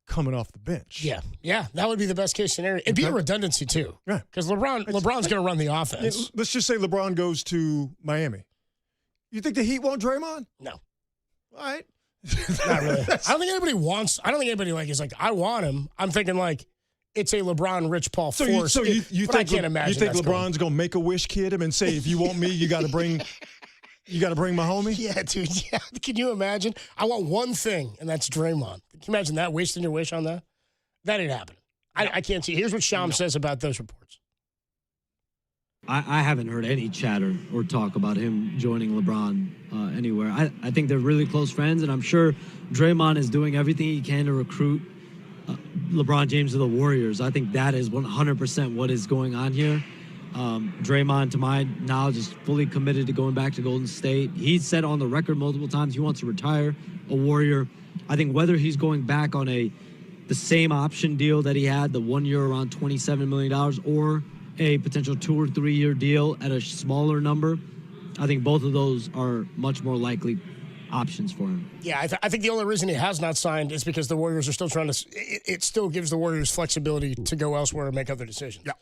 coming off the bench. Yeah, that would be the best case scenario. It'd be a redundancy too. Right. Because LeBron's going to run the offense. Let's just say LeBron goes to Miami. You think the Heat want Draymond? No. All right. Not really. I don't think anybody is like, I want him. I'm thinking like, it's a LeBron, Rich Paul force. So you think I can't imagine. You think LeBron's going to make a wish kid him and say, if you want me, you got to bring my homie? Yeah, dude. Yeah. Can you imagine? I want one thing, and that's Draymond. Can you imagine that, wasting your wish on that? That ain't happening. I can't see. Here's what Shams says about those reports. I haven't heard any chatter or talk about him joining LeBron anywhere. I think they're really close friends, and I'm sure Draymond is doing everything he can to recruit LeBron James to the Warriors. I think that is 100% what is going on here. Draymond, to my knowledge, is fully committed to going back to Golden State. He's said on the record multiple times he wants to retire a Warrior. I think whether he's going back on the same option deal that he had, the 1 year around $27 million, or a potential 2 or 3 year deal at a smaller number, I think both of those are much more likely options for him. Yeah, I think the only reason he has not signed is because the Warriors are still trying to. It still gives the Warriors flexibility to go elsewhere and make other decisions. Yeah,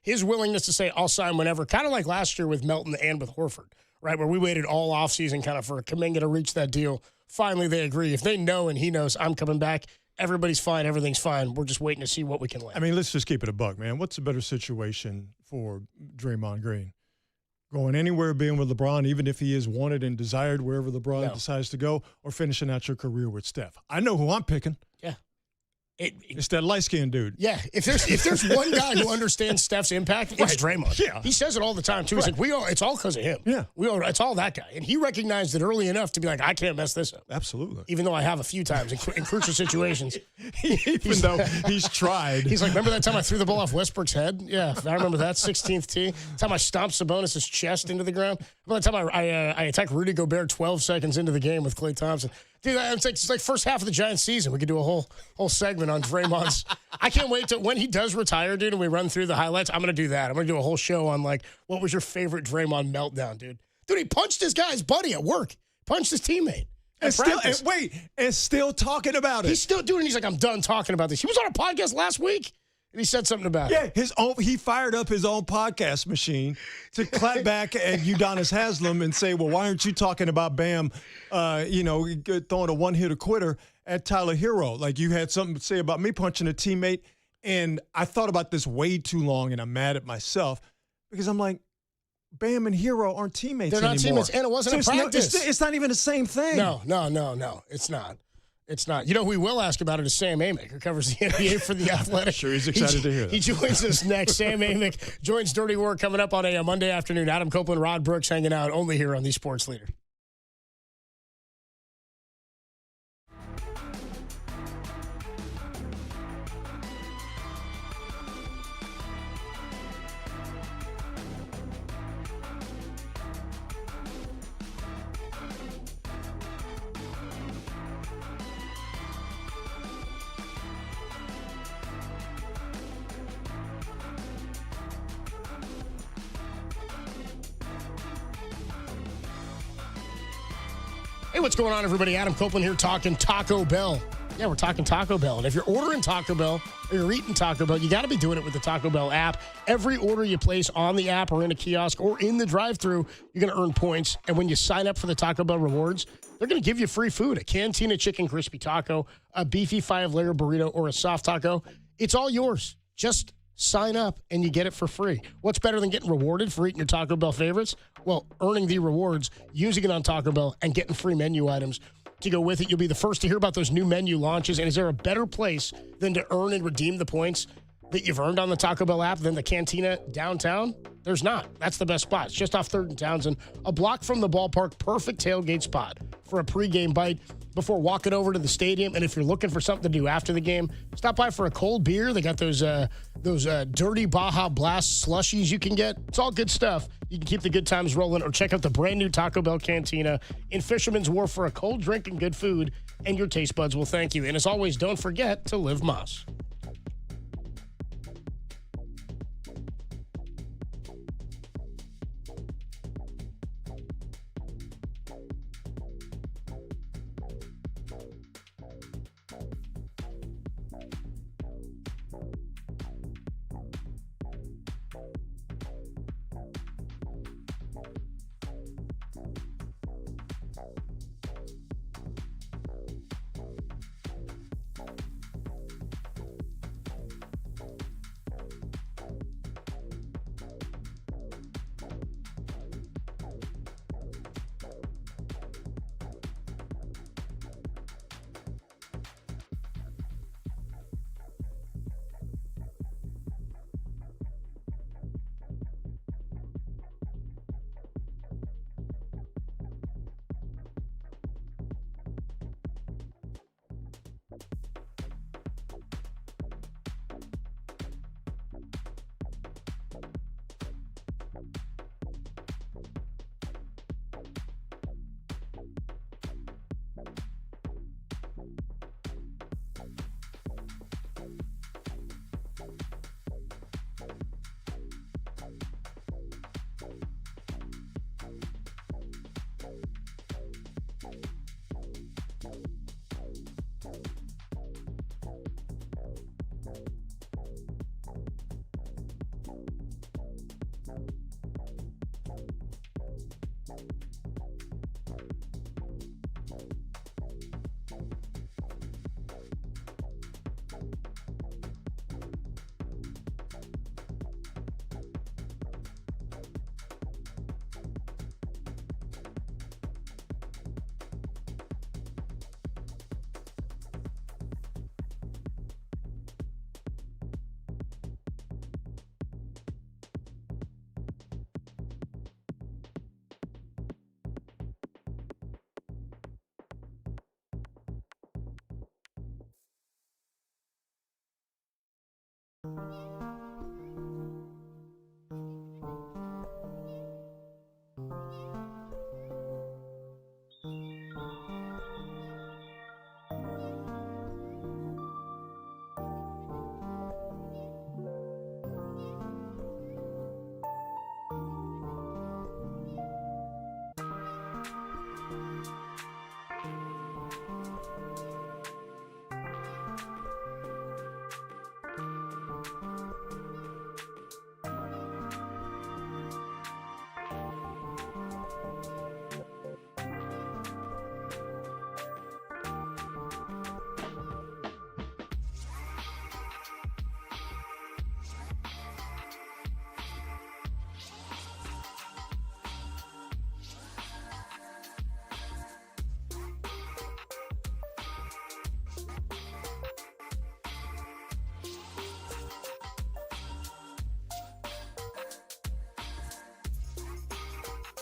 his willingness to say I'll sign whenever, kind of like last year with Melton and with Horford, right, where we waited all offseason kind of for Kuminga to reach that deal. Finally, they agree. If they know and he knows I'm coming back, everybody's fine, everything's fine. We're just waiting to see what we can land. I mean, let's just keep it a buck, man. What's a better situation for Draymond Green? Going anywhere, being with LeBron, even if he is wanted and desired wherever LeBron decides to go, or finishing out your career with Steph? I know who I'm picking. Yeah. It's that light-skinned dude. Yeah, if there's one guy who understands Steph's impact, it's Draymond. Yeah. He says it all the time, too. He's like, it's all because of him. Yeah. It's all that guy. And he recognized it early enough to be like, I can't mess this up. Absolutely. Even though I have a few times in crucial situations. Even though he's tried. He's like, remember that time I threw the ball off Westbrook's head? Yeah, I remember that, 16th tee. The time I stomped Sabonis' chest into the ground. By the time I attacked Rudy Gobert 12 seconds into the game with Klay Thompson. Dude, it's like first half of the Giants season. We could do a whole segment on Draymond's. I can't wait to when he does retire, dude, and we run through the highlights. I'm going to do that. I'm going to do a whole show on, like, what was your favorite Draymond meltdown, dude? Dude, he punched his guy's buddy at work. Punched his teammate. And still talking about it. He's still doing it. He's like, I'm done talking about this. He was on a podcast last week. And he said something about it. Yeah, he fired up his own podcast machine to clap back at Udonis Haslem and say, well, why aren't you talking about Bam, throwing a one-hitter quitter at Tyler Hero? Like, you had something to say about me punching a teammate. And I thought about this way too long, and I'm mad at myself because I'm like, Bam and Hero aren't teammates anymore. They're not teammates, and it wasn't a practice. It's not even the same thing. No, it's not. It's not. You know who we will ask about it is Sam Amick, who covers the NBA for The Athletic. Sure, he's excited to hear that. He joins us next. Sam Amick joins Dirty Work coming up on a Monday afternoon. Adam Copeland, Rod Brooks hanging out only here on The Sports Leader. Hey, what's going on, everybody? Adam Copeland here talking Taco Bell. Yeah, we're talking Taco Bell. And if you're ordering Taco Bell or you're eating Taco Bell, you got to be doing it with the Taco Bell app. Every order you place on the app or in a kiosk or in the drive-thru, you're going to earn points. And when you sign up for the Taco Bell rewards, they're going to give you free food, a Cantina Chicken Crispy Taco, a beefy 5-layer burrito, or a soft taco. It's all yours. Just sign up and you get it for free. What's better than getting rewarded for eating your Taco Bell favorites? Well, earning the rewards, using it on Taco Bell, and getting free menu items to go with it. You'll be the first to hear about those new menu launches. And is there a better place than to earn and redeem the points that you've earned on the Taco Bell app than the Cantina downtown? There's not. That's the best spot. It's just off 3rd and Townsend, a block from the ballpark, perfect tailgate spot for a pregame bite before walking over to the stadium. And if you're looking for something to do after the game, stop by for a cold beer. They got those dirty Baja Blast slushies you can get. It's all good stuff. You can keep the good times rolling, or check out the brand new Taco Bell Cantina in Fisherman's Wharf for a cold drink and good food, and your taste buds will thank you. And as always, don't forget to live Moss.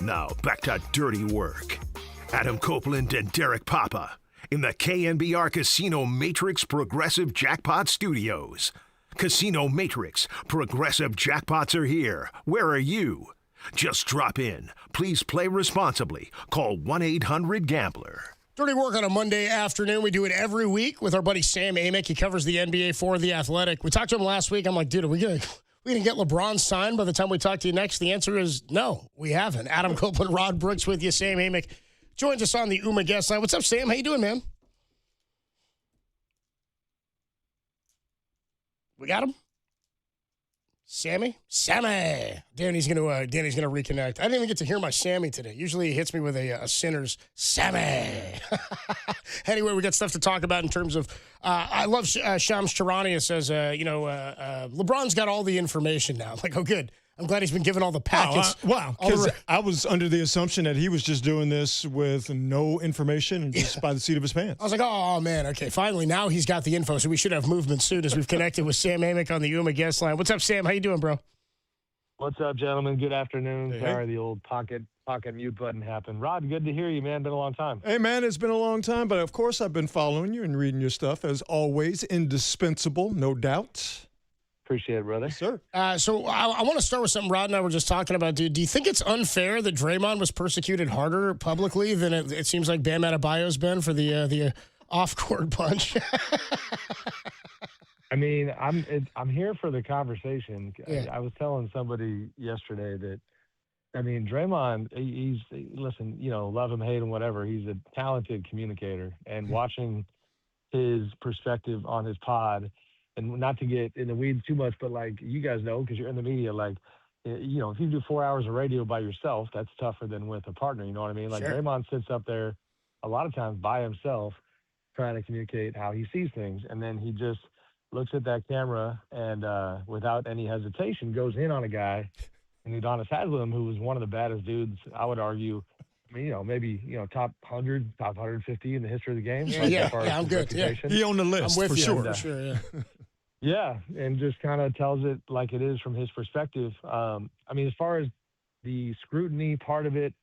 Now, back to dirty work. Adam Copeland and Derek Papa in the KNBR Casino Matrix Progressive Jackpot Studios. Casino Matrix Progressive Jackpots are here. Where are you? Just drop in. Please play responsibly. Call 1-800-GAMBLER. Dirty work on a Monday afternoon. We do it every week with our buddy Sam Amick. He covers the NBA for The Athletic. We talked to him last week. I'm like, dude, are we going to get LeBron signed by the time we talk to you next? The answer is no, we haven't. Adam Copeland, Rod Brooks with you. Sam Amick joins us on the UMA guest line. What's up, Sam? How you doing, man? We got him? Sammy? Danny's gonna reconnect. I didn't even get to hear my Sammy today. Usually he hits me with a sinner's Sammy. Anyway, we got stuff to talk about in terms of I love Shams Charania says LeBron's got all the information now. I'm like, oh good. I'm glad he's been given all the packets. Wow. Because I was under the assumption that he was just doing this with no information and just by the seat of his pants. I was like, oh, man, okay, finally, now he's got the info, so we should have movement soon as we've connected with Sam Amick on the UMA guest line. What's up, Sam? How you doing, bro? What's up, gentlemen? Good afternoon. Hey. Sorry, the old pocket mute button happened. Rod, good to hear you, man. Been a long time. Hey, man, it's been a long time, but of course I've been following you and reading your stuff, as always, indispensable, no doubt. Appreciate it, brother. Yes, sir. So I want to start with something Rod and I were just talking about, dude. Do you think it's unfair that Draymond was persecuted harder publicly than it seems like Bam Adebayo's been for the off-court punch? I mean, I'm here for the conversation. Yeah. I was telling somebody yesterday that, I mean, Draymond, listen, love him, hate him, whatever. He's a talented communicator, and watching his perspective on his pod. And not to get in the weeds too much, but like you guys know, because you're in the media, like, if you do 4 hours of radio by yourself, that's tougher than with a partner. You know what I mean? Like, sure. Draymond sits up there a lot of times by himself trying to communicate how he sees things. And then he just looks at that camera and without any hesitation goes in on a guy. And Udonis Haslem, who was one of the baddest dudes, I would argue, maybe top 100, top 150 in the history of the game. Yeah, I'm good. Yeah. He on the list, I'm with for you. sure. For sure, yeah. Yeah, and just kind of tells it like it is from his perspective. As far as the scrutiny part of it,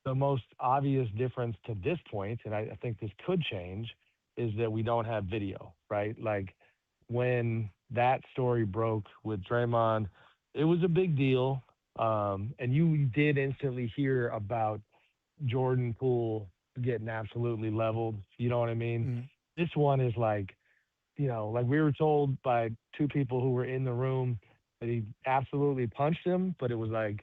the most obvious difference to this point, and I think this could change, is that we don't have video, right? Like, when that story broke with Draymond, it was a big deal, and you did instantly hear about Jordan Poole getting absolutely leveled. You know what I mean? Mm-hmm. This one is like, like we were told by two people who were in the room that he absolutely punched him, but it was like,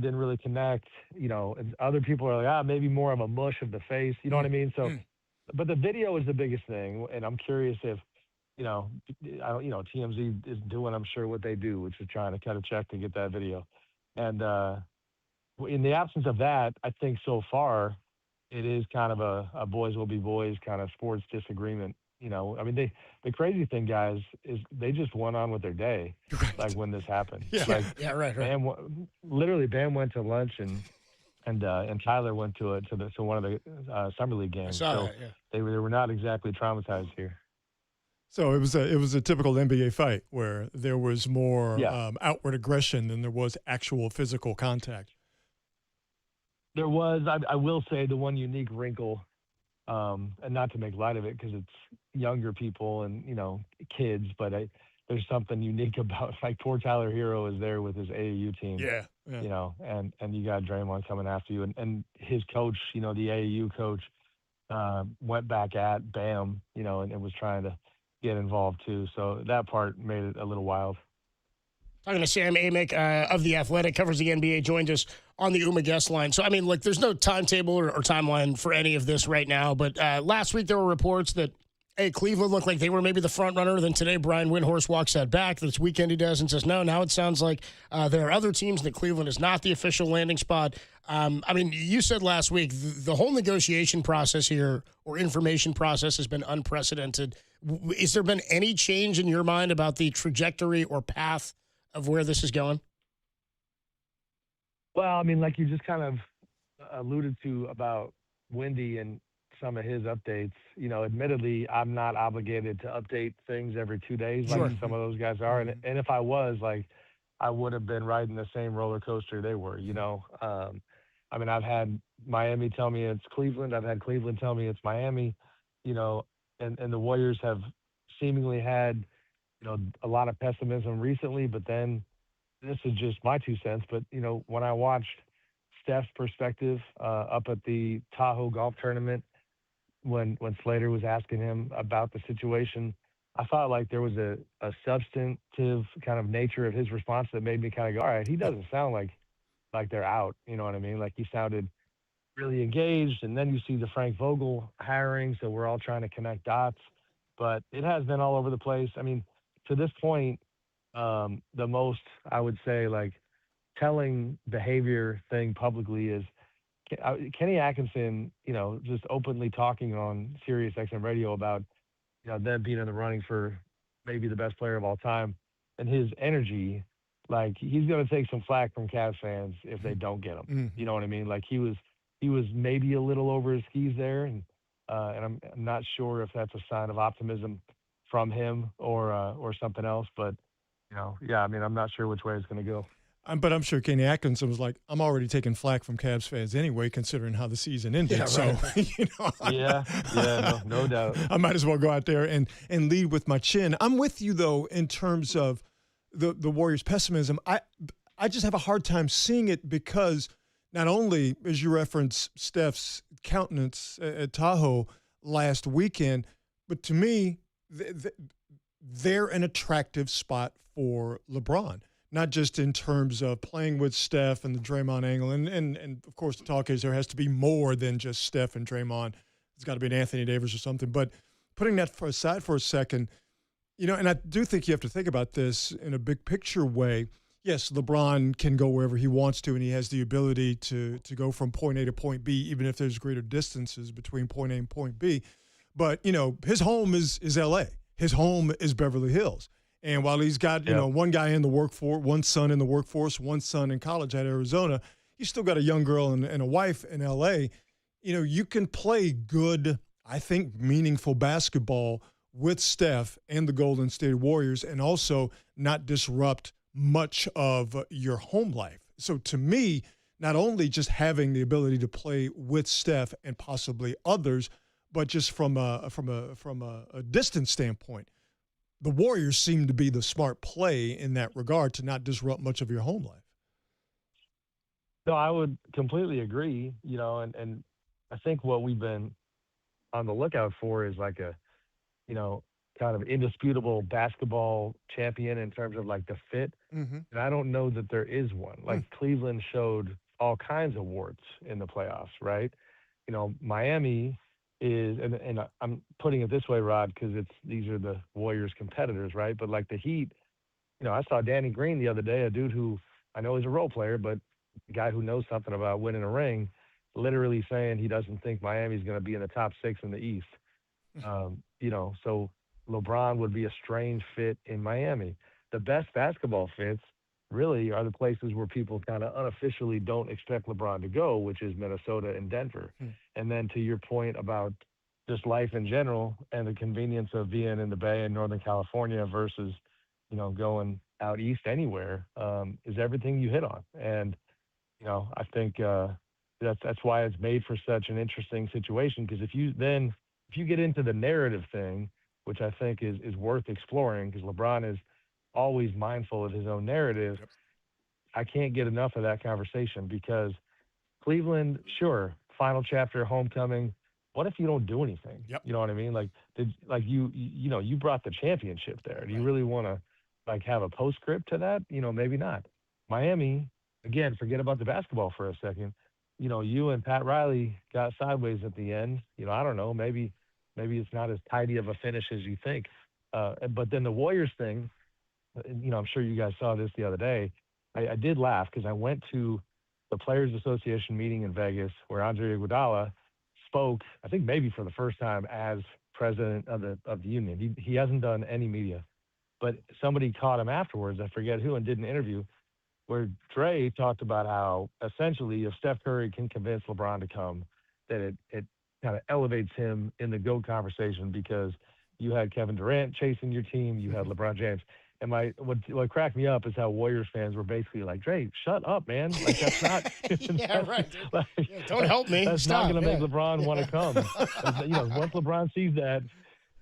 didn't really connect, and other people are like, maybe more of a mush of the face. You know what I mean? So, but the video is the biggest thing. And I'm curious if, TMZ is doing, I'm sure, what they do, which is trying to cut a check to get that video. And in the absence of that, I think so far it is kind of a boys will be boys kind of sports disagreement. The crazy thing, guys, is they just went on with their day, right, like when this happened. Yeah, right. Bam went to lunch and Tyler went to one of the summer league games. I saw that, yeah. They were not exactly traumatized here. So it was a typical NBA fight where there was more outward aggression than there was actual physical contact. There was, I will say, the one unique wrinkle, and not to make light of it because it's younger people and, kids, but there's something unique about, like, poor Tyler Hero is there with his AAU team. Yeah. And you got Draymond coming after you. And his coach, the AAU coach, went back at Bam, and was trying to get involved too. So that part made it a little wild. Talking to Sam Amick of The Athletic, covers the NBA, joined us on the UMA guest line. So, there's no timetable or timeline for any of this right now. But last week there were reports that, Cleveland looked like they were maybe the front runner. Then today Brian Windhorst walks that back. This weekend he does and says, no, now it sounds like there are other teams that Cleveland is not the official landing spot. You said last week the whole negotiation process here or information process has been unprecedented. Has there been any change in your mind about the trajectory or path of where this is going? Well, like you just kind of alluded to about Wendy and some of his updates. Admittedly, I'm not obligated to update things every 2 days like some of those guys are. And if I was, I would have been riding the same roller coaster they were, I mean, I've had Miami tell me it's Cleveland. I've had Cleveland tell me it's Miami. You know, and the Warriors have seemingly had, a lot of pessimism recently. But then this is just my 2 cents. But when I watched Steph's perspective up at the Tahoe golf tournament when Slater was asking him about the situation, I thought like there was a substantive kind of nature of his response that made me kind of go, all right, he doesn't sound like they're out. You know what I mean? Like he sounded really engaged. And then you see the Frank Vogel hiring, so we're all trying to connect dots. But it has been all over the place. I mean, to this point, the most I would say like telling behavior thing publicly is Kenny Atkinson, just openly talking on Sirius XM radio about them being in the running for maybe the best player of all time, and his energy. Like he's going to take some flack from Cavs fans if they don't get him. You know what I mean? Like he was maybe a little over his skis there, and I'm not sure if that's a sign of optimism from him or something else. But yeah, I mean, I'm not sure which way it's going to go. But I'm sure Kenny Atkinson was like, I'm already taking flack from Cavs fans anyway, considering how the season ended. Yeah, right. So, no doubt. I might as well go out there and lead with my chin. I'm with you, though, in terms of the Warriors' pessimism. I just have a hard time seeing it because not only, as you reference Steph's countenance at Tahoe last weekend, but to me, they're an attractive spot for LeBron. Not just in terms of playing with Steph and the Draymond angle. And of course, the talk is there has to be more than just Steph and Draymond. It's got to be an Anthony Davis or something. But putting that aside for a second, and I do think you have to think about this in a big picture way. Yes, LeBron can go wherever he wants to, and he has the ability to go from point A to point B, even if there's greater distances between point A and point B. But, his home is L.A. His home is Beverly Hills. And while he's got, one guy in the workforce, one son in the workforce, one son in college at Arizona, he's still got a young girl and a wife in L.A. You can play good, I think, meaningful basketball with Steph and the Golden State Warriors and also not disrupt much of your home life. So to me, not only just having the ability to play with Steph and possibly others, but just from a distance standpoint, the Warriors seem to be the smart play in that regard to not disrupt much of your home life. No, I would completely agree, and I think what we've been on the lookout for is like a, kind of indisputable basketball champion in terms of like the fit. Mm-hmm. And I don't know that there is one. Like Cleveland showed all kinds of warts in the playoffs, right? Miami is, and I'm putting it this way, Rod, because these are the Warriors competitors, right? But like the Heat, I saw Danny Green the other day, a dude who I know is a role player, but a guy who knows something about winning a ring, literally saying he doesn't think Miami's going to be in the top 6 in the East. So LeBron would be a strange fit in Miami. The best basketball fits really are the places where people kind of unofficially don't expect LeBron to go, which is Minnesota and Denver. And then to your point about just life in general and the convenience of being in the Bay in Northern California versus, going out east anywhere, is everything you hit on. And, I think that's why it's made for such an interesting situation, because if you get into the narrative thing, which I think is worth exploring, because LeBron is always mindful of his own narrative. Yep. I can't get enough of that conversation because Cleveland, sure, final chapter, homecoming. What if you don't do anything? Yep. You know what I mean? Like, you brought the championship there. Do you really want to like have a postscript to that? Maybe not. Miami, again, forget about the basketball for a second. You and Pat Riley got sideways at the end. I don't know. Maybe it's not as tidy of a finish as you think. But then the Warriors thing, I'm sure you guys saw this the other day. I did laugh because I went to the Players Association meeting in Vegas where Andre Iguodala spoke, I think maybe for the first time as president of the union. He hasn't done any media, but somebody caught him afterwards, I forget who, and did an interview where Dre talked about how essentially if Steph Curry can convince LeBron to come, that it kind of elevates him in the GOAT conversation because you had Kevin Durant chasing your team, you had LeBron James. And what cracked me up is how Warriors fans were basically like, Dre, shut up, man. Like, that's not. Yeah, right. Like, don't help me. That's Stop, not going to make yeah. LeBron want to come. Once LeBron sees that,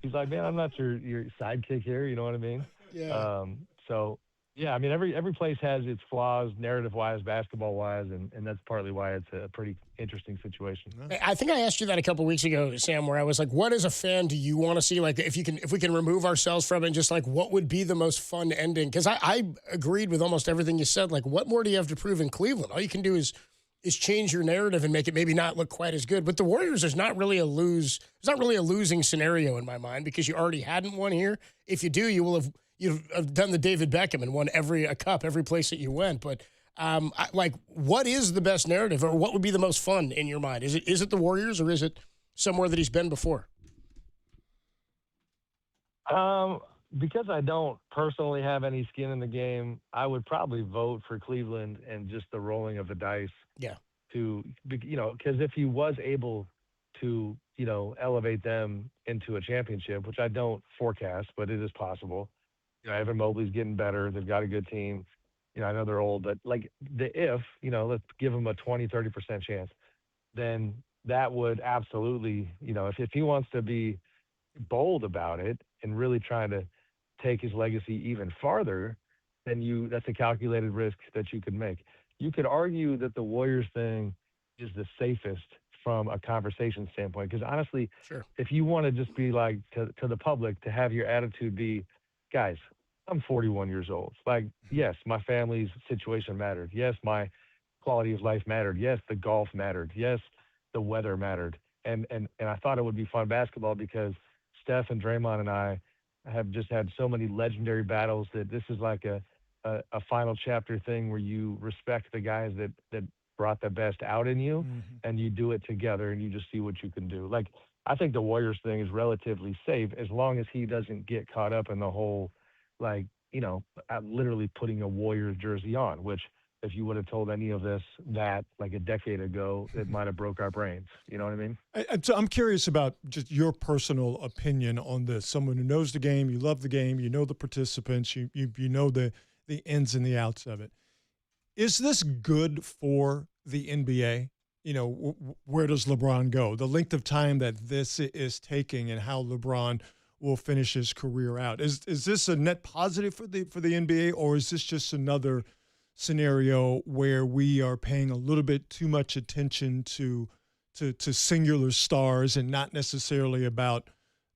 he's like, man, I'm not your sidekick here. You know what I mean? Yeah. So, yeah, I mean, every place has its flaws, narrative-wise, basketball-wise, and that's partly why it's a pretty interesting situation. I think I asked you that a couple weeks ago, Sam, where I was like, what as a fan do you want to see? Like, if we can remove ourselves from it and just like, what would be the most fun ending? Because I agreed with almost everything you said. Like, what more do you have to prove in Cleveland? All you can do is change your narrative and make it maybe not look quite as good. But the Warriors, there's not really a losing scenario in my mind because you already hadn't won here. If you do, you've done the David Beckham and won a cup every place that you went. But what is the best narrative, or what would be the most fun in your mind? Is it the Warriors, or is it somewhere that he's been before? Because I don't personally have any skin in the game, I would probably vote for Cleveland and just the rolling of the dice. Yeah. Because if he was able to, elevate them into a championship, which I don't forecast, but it is possible. Evan Mobley's getting better. They've got a good team. I know they're old, but like let's give them a 20, 30% chance, then that would absolutely, if he wants to be bold about it and really trying to take his legacy even farther, then that's a calculated risk that you could make. You could argue that the Warriors thing is the safest from a conversation standpoint, because honestly, sure, if you want to just be like to the public, to have your attitude be, guys, I'm 41 years old. Like, yes, my family's situation mattered. Yes, my quality of life mattered. Yes, the golf mattered. Yes, the weather mattered. And I thought it would be fun basketball because Steph and Draymond and I have just had so many legendary battles that this is like a final chapter thing where you respect the guys that brought the best out in you, and you do it together and you just see what you can do. Like, I think the Warriors thing is relatively safe as long as he doesn't get caught up in the whole, like, literally putting a Warriors jersey on, which if you would have told any of this that like a decade ago, it might have broke our brains. You know what I mean? So I'm curious about just your personal opinion on this. Someone who knows the game, you love the game, you know the participants, you know the ins and the outs of it. Is this good for the NBA? Where does LeBron go? The length of time that this is taking and how LeBron will finish his career out. Is this a net positive for the NBA, or is this just another scenario where we are paying a little bit too much attention to singular stars and not necessarily about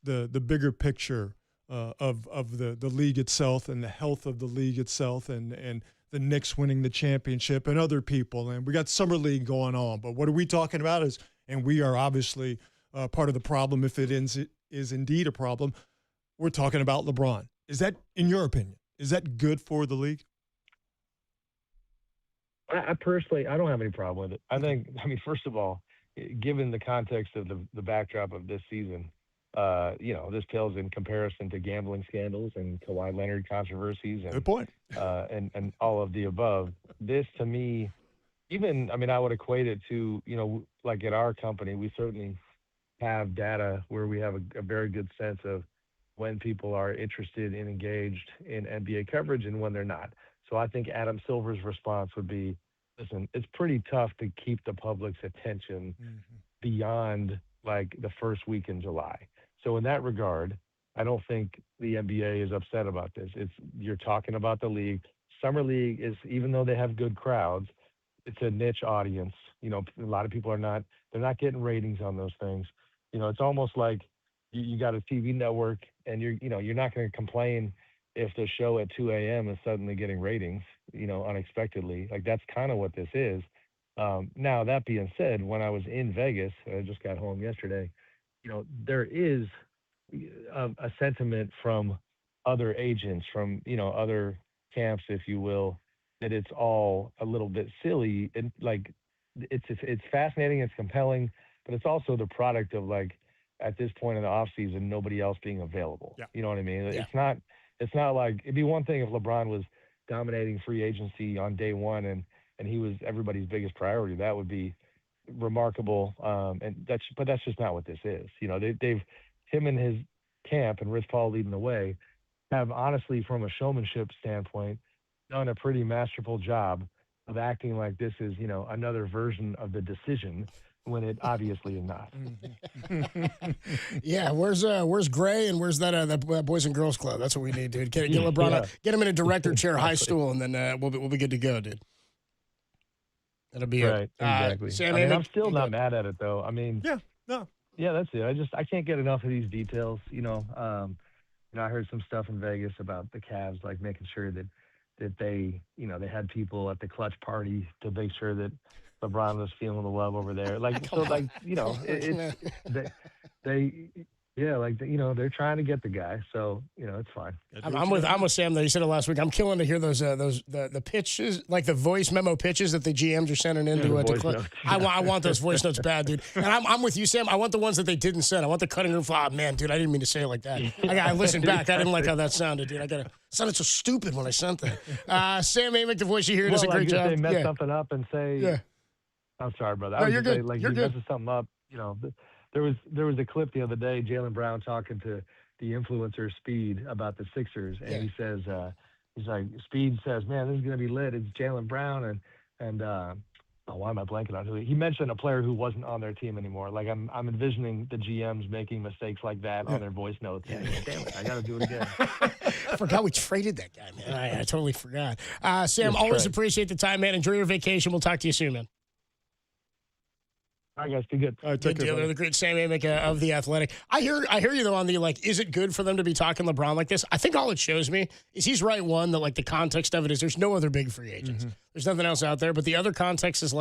the bigger picture of the league itself and the health of the league itself and the Knicks winning the championship and other people? And we got Summer League going on, but what are we talking about and we are obviously part of the problem if it is indeed a problem. We're talking about LeBron. Is that, in your opinion, is that good for the league? I personally, I don't have any problem with it. I mean, first of all, given the context of the backdrop of this season, this pales in comparison to gambling scandals and Kawhi Leonard controversies and good point. and all of the above. This, to me, I would equate it to, like at our company, we certainly have data where we have a very good sense of when people are interested and engaged in NBA coverage and when they're not. So I think Adam Silver's response would be, listen, it's pretty tough to keep the public's attention beyond like the first week in July. So in that regard, I don't think the NBA is upset about this. You're talking about the league. Summer League is, even though they have good crowds, it's a niche audience. A lot of people they're not getting ratings on those things. It's almost like you got a TV network and you're not going to complain if the show at 2 a.m. is suddenly getting ratings, unexpectedly. Like, that's kind of what this is. Now, that being said, when I was in Vegas, I just got home yesterday, there is a sentiment from other agents, from, other camps, if you will, that it's all a little bit silly. And like, it's fascinating, it's compelling, but it's also the product of, like, at this point in the off season, nobody else being available. Yeah. You know what I mean? Yeah. It's not like, it'd be one thing if LeBron was dominating free agency on day one and he was everybody's biggest priority. That would be remarkable. But that's just not what this is. Him and his camp and Rich Paul leading the way have honestly, from a showmanship standpoint, done a pretty masterful job of acting like this is, another version of the decision when it obviously is not. Yeah, where's Gray and where's that Boys and Girls Club? That's what we need, dude. Get LeBron out, get him in a director chair, high stool, and then we'll be good to go, dude. That'll be right. it. Exactly. Sam, I'm still not mad at it though. I mean, no. Yeah, that's it. I can't get enough of these details. I heard some stuff in Vegas about the Cavs, like making sure that they, they had people at the clutch party to make sure that LeBron was feeling the love over there. They're trying to get the guy. So, it's fine. I'm with Sam though. You said it last week. I'm killing to hear the pitches, like the voice memo pitches that the GMs are sending into I want those voice notes bad, dude. And I'm with you, Sam. I want the ones that they didn't send. I want the cutting room. Oh man, dude, I didn't mean to say it like that. I listened back. I didn't like how that sounded, dude. It sounded so stupid when I sent that. Sam Amick, the voice you hear, does a great job. They mess something up and say, yeah. I'm sorry, brother. No, you're good. You're good. Messes something up, There was a clip the other day, Jaylen Brown talking to the influencer Speed about the Sixers, and he says, Speed says, man, this is going to be lit. It's Jaylen Brown and why am I blanking on who he mentioned a player who wasn't on their team anymore. Like I'm envisioning the GMs making mistakes like that on their voice notes. Yeah. Damn it, I got to do it again. I forgot we traded that guy, man. I totally forgot. Sam, always appreciate the time, man. Enjoy your vacation. We'll talk to you soon, man. All right, guys, be good. All right, good deal. They're the great Sam Amick of The Athletic. I hear you, though, on the, is it good for them to be talking LeBron like this? I think all it shows me is he's right, one, that, the context of it is there's no other big free agents. Mm-hmm. There's nothing else out there. But the other context is,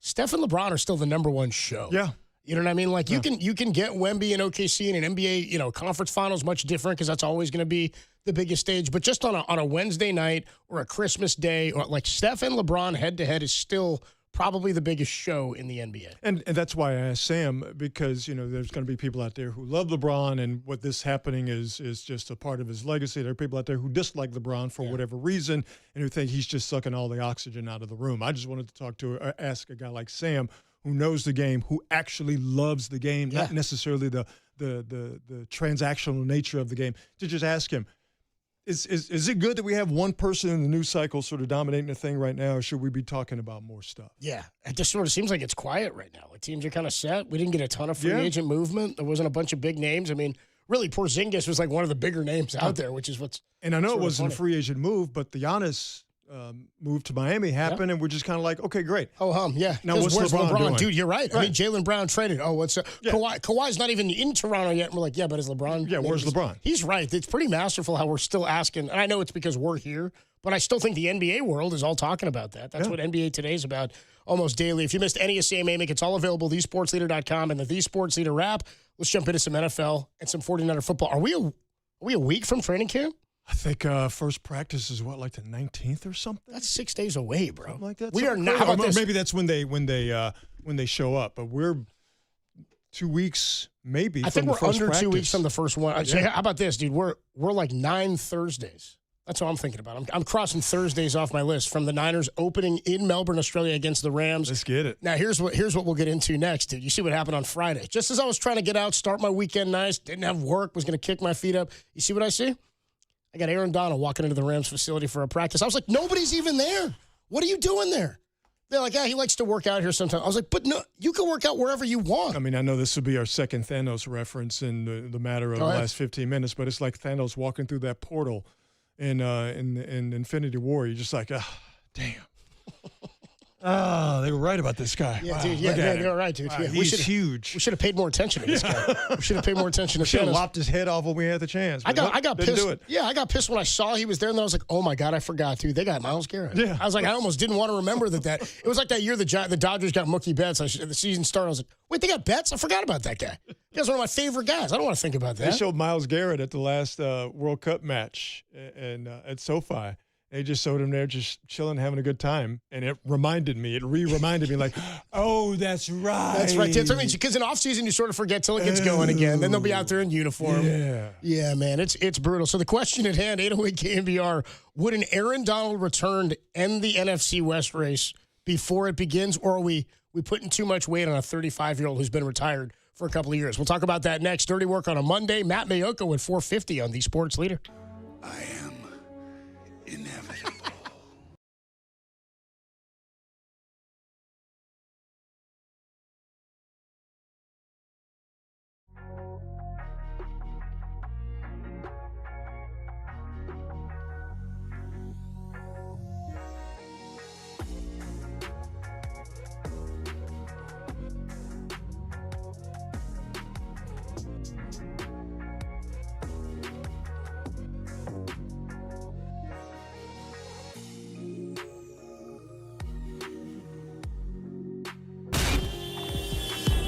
Steph and LeBron are still the number one show. Yeah. You know what I mean? You can get Wemby and OKC in an NBA, conference finals much different because that's always going to be the biggest stage. But just on a Wednesday night or a Christmas day, or Steph and LeBron head-to-head is still – probably the biggest show in the NBA. And that's why I asked Sam, because, there's going to be people out there who love LeBron, and what this happening is just a part of his legacy. There are people out there who dislike LeBron for whatever reason and who think he's just sucking all the oxygen out of the room. I just wanted to ask a guy like Sam who knows the game, who actually loves the game, not necessarily the transactional nature of the game, to just ask him, Is it good that we have one person in the news cycle sort of dominating the thing right now, or should we be talking about more stuff? Yeah, it just sort of seems like it's quiet right now. Teams are kind of set. We didn't get a ton of free agent movement. There wasn't a bunch of big names. I mean, really, Porzingis was one of the bigger names out there, which is what's. And I know it wasn't a free agent move, but the Giannis move to Miami happened, and we're just kind of like, okay, great. Yeah. Now what's LeBron doing? Dude, you're right. I mean, Jaylen Brown traded. What's Kawhi's not even in Toronto yet. And we're like, yeah, but is LeBron? Yeah, where's LeBron? He's right. It's pretty masterful how we're still asking. And I know it's because we're here, but I still think the NBA world is all talking about that. That's what NBA Today is about almost daily. If you missed any of Sam Amick, it's all available, thesportsleader.com and the The Sports Leader app. Let's jump into some NFL and some 49er football. Are we a week from training camp? I think first practice is the 19th or something. That's 6 days away, bro. Something like that. We are not. How about this? Maybe that's when they show up. But we're 2 weeks, maybe. I think we're under practice. 2 weeks from the first one. So how about this, dude? We're 9 Thursdays. That's what I'm thinking about. I'm crossing Thursdays off my list from the Niners opening in Melbourne, Australia against the Rams. Let's get it. Now, here's what we'll get into next, dude. You see what happened on Friday. Just as I was trying to get out, start my weekend nice, didn't have work, was going to kick my feet up. You see what I see? I got Aaron Donald walking into the Rams facility for a practice. I was like, nobody's even there. What are you doing there? They're like, he likes to work out here sometimes. I was like, but no, you can work out wherever you want. I mean, I know this will be our second Thanos reference in the matter of the last 15 minutes, but it's like Thanos walking through that portal in Infinity War. You're just like, damn. Oh, they were right about this guy. Yeah, wow, dude. Yeah, they were right, dude. Yeah, he's huge. We should have paid more attention to this guy. We should have paid more attention to Should have Thanos. lopped his head off when we had the chance. I got pissed. Do it. Yeah, I got pissed when I saw he was there, and then I was like, oh my God, I forgot, dude. They got Myles Garrett. Yeah. I was like, I almost didn't want to remember that. It was like that year the Dodgers got Mookie Betts. The season started. I was like, wait, they got Betts? I forgot about that guy. He was one of my favorite guys. I don't want to think about that. They showed Myles Garrett at the last World Cup match at SoFi. They just showed him there just chilling, having a good time. And it reminded me, like, oh, that's right. That's right. That's what I mean. Because in offseason, you sort of forget till it gets going again. Then they'll be out there in uniform. Yeah. Yeah, man. It's brutal. So the question at hand, 808 KNBR, would an Aaron Donald return to end the NFC West race before it begins? Or are we putting too much weight on a 35-year-old who's been retired for a couple of years? We'll talk about that next. Dirty Work on a Monday. Matt Mayoka with 450 on the Sports Leader. I am inevitable.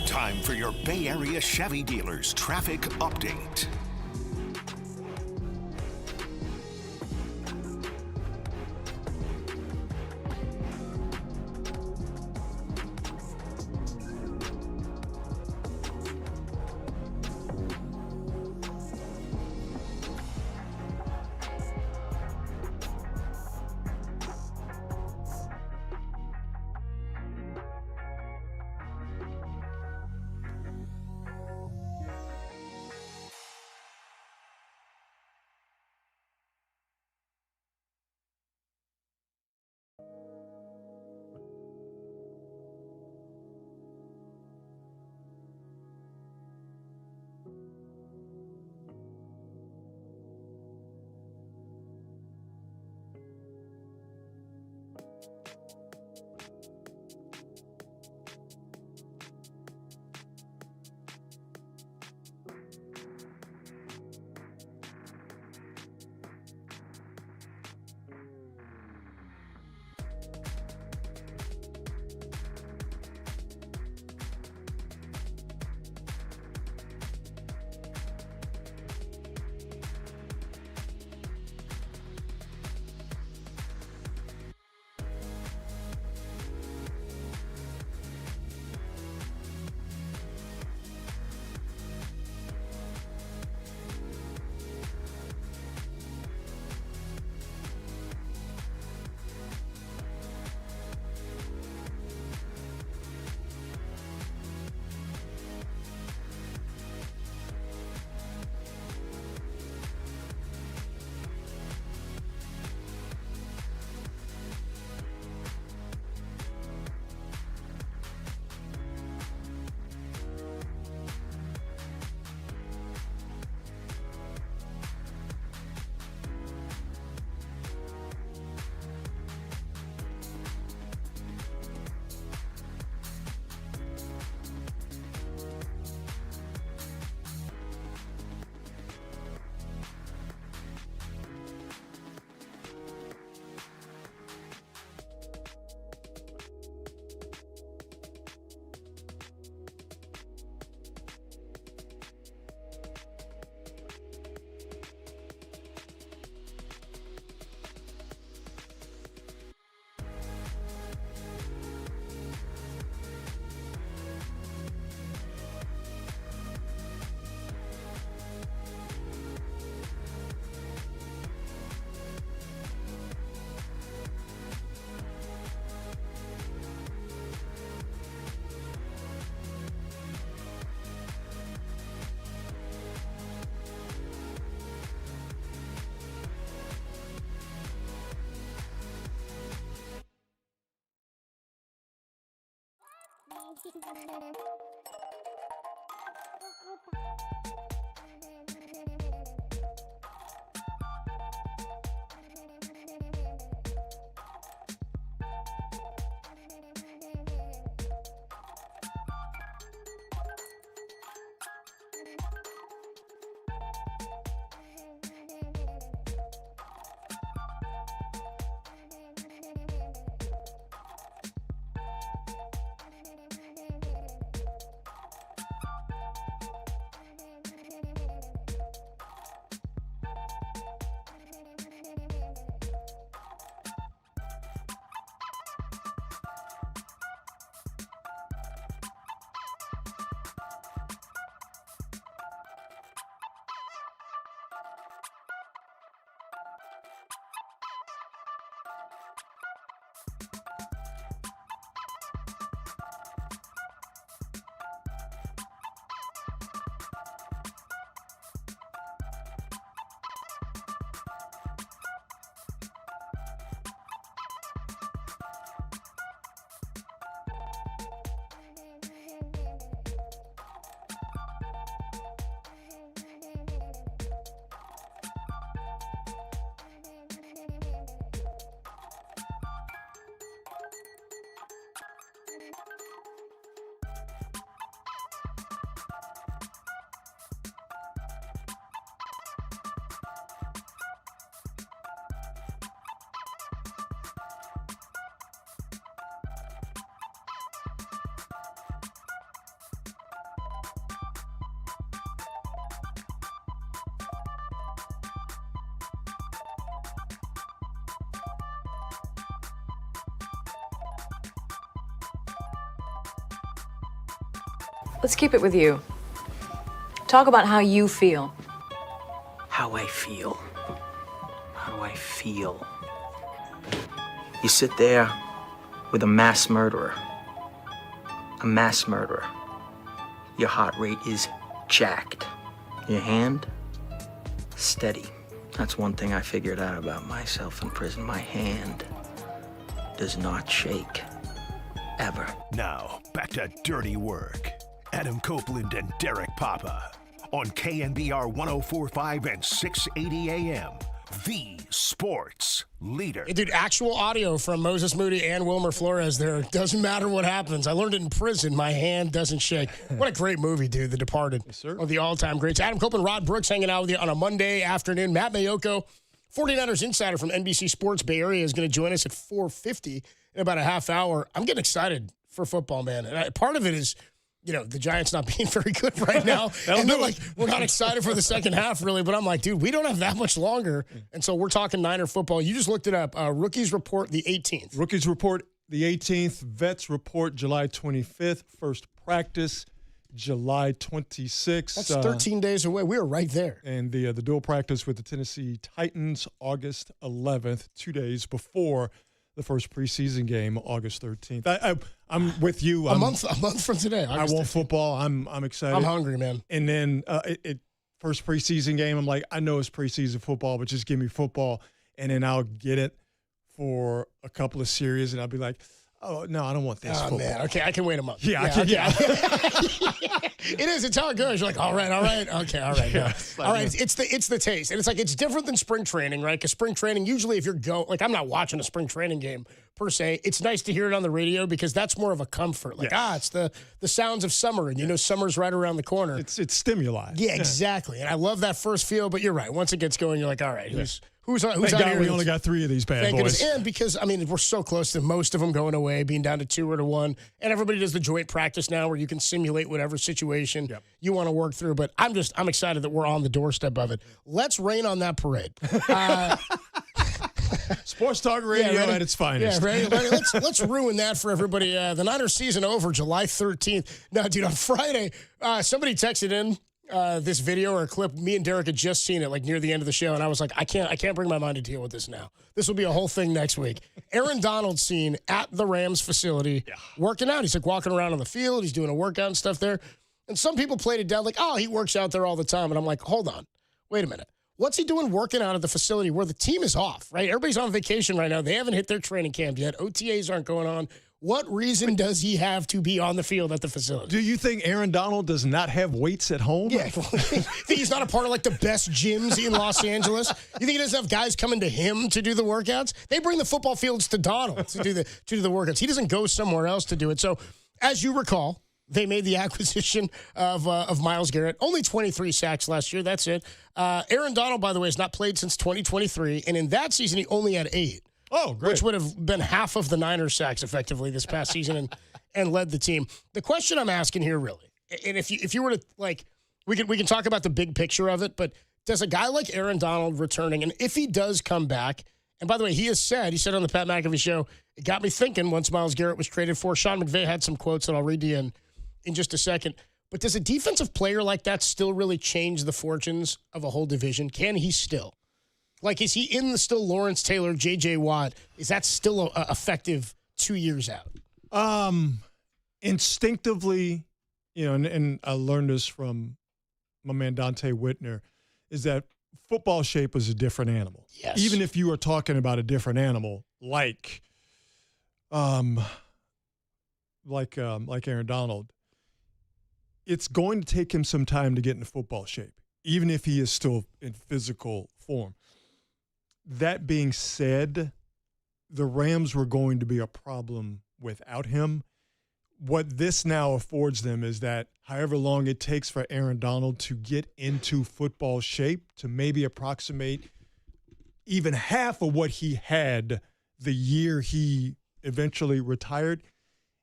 Time for your Bay Area Chevy dealers traffic update. Let's keep it with you. Talk about how you feel. How I feel. How do I feel? You sit there with a mass murderer. A mass murderer. Your heart rate is jacked. Your hand? Steady. That's one thing I figured out about myself in prison. My hand does not shake. Ever. Now, back to Dirty Work. Adam Copeland and Derek Papa on KNBR 104.5 and 680 AM. The sports leader. Hey, dude, actual audio from Moses Moody and Wilmer Flores there. Doesn't matter what happens. I learned it in prison. My hand doesn't shake. What a great movie, dude. The Departed. Yes, sir. One of the all-time greats. Adam Copeland, Rod Brooks hanging out with you on a Monday afternoon. Matt Mayoko, 49ers insider from NBC Sports Bay Area, is going to join us at 4:50 in about a half hour. I'm getting excited for football, man. And part of it is, the Giants not being very good right now. And then, we're not excited for the second half, really. But I'm like, dude, we don't have that much longer. And so we're talking Niner football. You just looked it up. Rookies report the 18th. Rookies report the 18th. Vets report July 25th. First practice July 26th. That's 13 days away. We are right there. And the dual practice with the Tennessee Titans, August 11th, 2 days before the first preseason game, August 13th. I'm with you. A month from today. I want football. I'm excited. I'm hungry, man. And then first preseason game, I'm like, I know it's preseason football, but just give me football. And then I'll get it for a couple of series, and I'll be like, oh, no, I don't want this football. Man. Okay, I can wait a month. Yeah, I can. Yeah. It is. It's how it goes. You're like, all right. Okay, all right. Yeah, all right. It's the taste. And it's different than spring training, right? Because spring training, usually if you're I'm not watching a spring training game per se. It's nice to hear it on the radio because that's more of a comfort. It's the sounds of summer, and summer's right around the corner. It's stimuli. Yeah, exactly. And I love that first feel, but you're right. Once it gets going, you're like, all right, who's out here? We only got 3 of these bad boys. And because, we're so close to most of them going away, being down to 2 or to 1. And everybody does the joint practice now where you can simulate whatever situation you want to work through. But I'm excited that we're on the doorstep of it. Let's rain on that parade. Sports Talk Radio at its finest. Yeah, ready? Let's ruin that for everybody. The Niners season over July 13th. Now, dude, on Friday, somebody texted in this video or a clip. Me and Derek had just seen it near the end of the show, and I was like, I can't bring my mind to deal with this now. This will be a whole thing next week. Aaron Donald seen at the Rams facility working out. He's walking around on the field. He's doing a workout and stuff there. And some people played it down he works out there all the time. And I'm like, hold on, wait a minute. What's he doing working out at the facility where the team is off, right? Everybody's on vacation right now. They haven't hit their training camp yet. OTAs aren't going on. What reason does he have to be on the field at the facility? Do you think Aaron Donald does not have weights at home? Yeah. Think he's not a part of the best gyms in Los Angeles? You think he doesn't have guys coming to him to do the workouts? They bring the football fields to Donald to do the workouts. He doesn't go somewhere else to do it. So, as you recall, they made the acquisition of Myles Garrett. Only 23 sacks last year. That's it. Aaron Donald, by the way, has not played since 2023. And in that season, he only had 8. Oh, great. Which would have been half of the Niners sacks effectively this past season and led the team. The question I'm asking here, really, and if you were to, we can talk about the big picture of it, but does a guy like Aaron Donald returning, and if he does come back, and by the way, he said on the Pat McAfee show, it got me thinking once Myles Garrett was traded for. Sean McVay had some quotes that I'll read to you in just a second. But does a defensive player like that still really change the fortunes of a whole division? Can he still? Is he in the still Lawrence Taylor, J.J. Watt? Is that still effective 2 years out? Instinctively, and I learned this from my man Dante Whitner, is that football shape is a different animal. Yes. Even if you are talking about a different animal, like Aaron Donald, it's going to take him some time to get into football shape, even if he is still in physical form. That being said, the Rams were going to be a problem without him. What this now affords them is that however long it takes for Aaron Donald to get into football shape, to maybe approximate even half of what he had the year he eventually retired,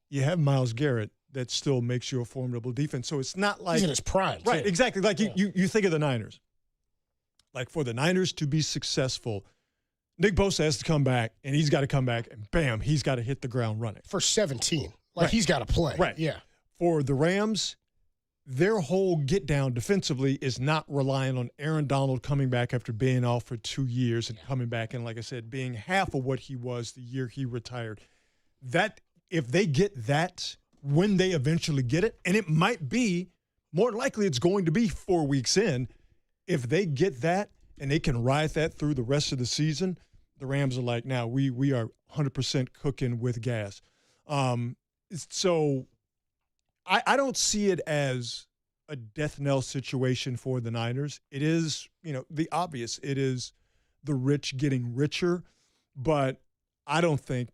you have Myles Garrett that still makes you a formidable defense. So it's not like he's in his prime. Right, too. Exactly. You think of the Niners. For the Niners to be successful, Nick Bosa has to come back, and he's got to come back, and bam, he's got to hit the ground running. For 17. Right. He's got to play. Right. Yeah. For the Rams, their whole get down defensively is not relying on Aaron Donald coming back after being off for 2 years and coming back and, like I said, being half of what he was the year he retired. That if they get that when they eventually get it, and it might be more likely it's going to be 4 weeks in, if they get that and they can ride that through the rest of the season, the Rams are like, now we are 100% cooking with gas. So I don't see it as a death knell situation for the Niners. It is, the obvious. It is the rich getting richer, but I don't think,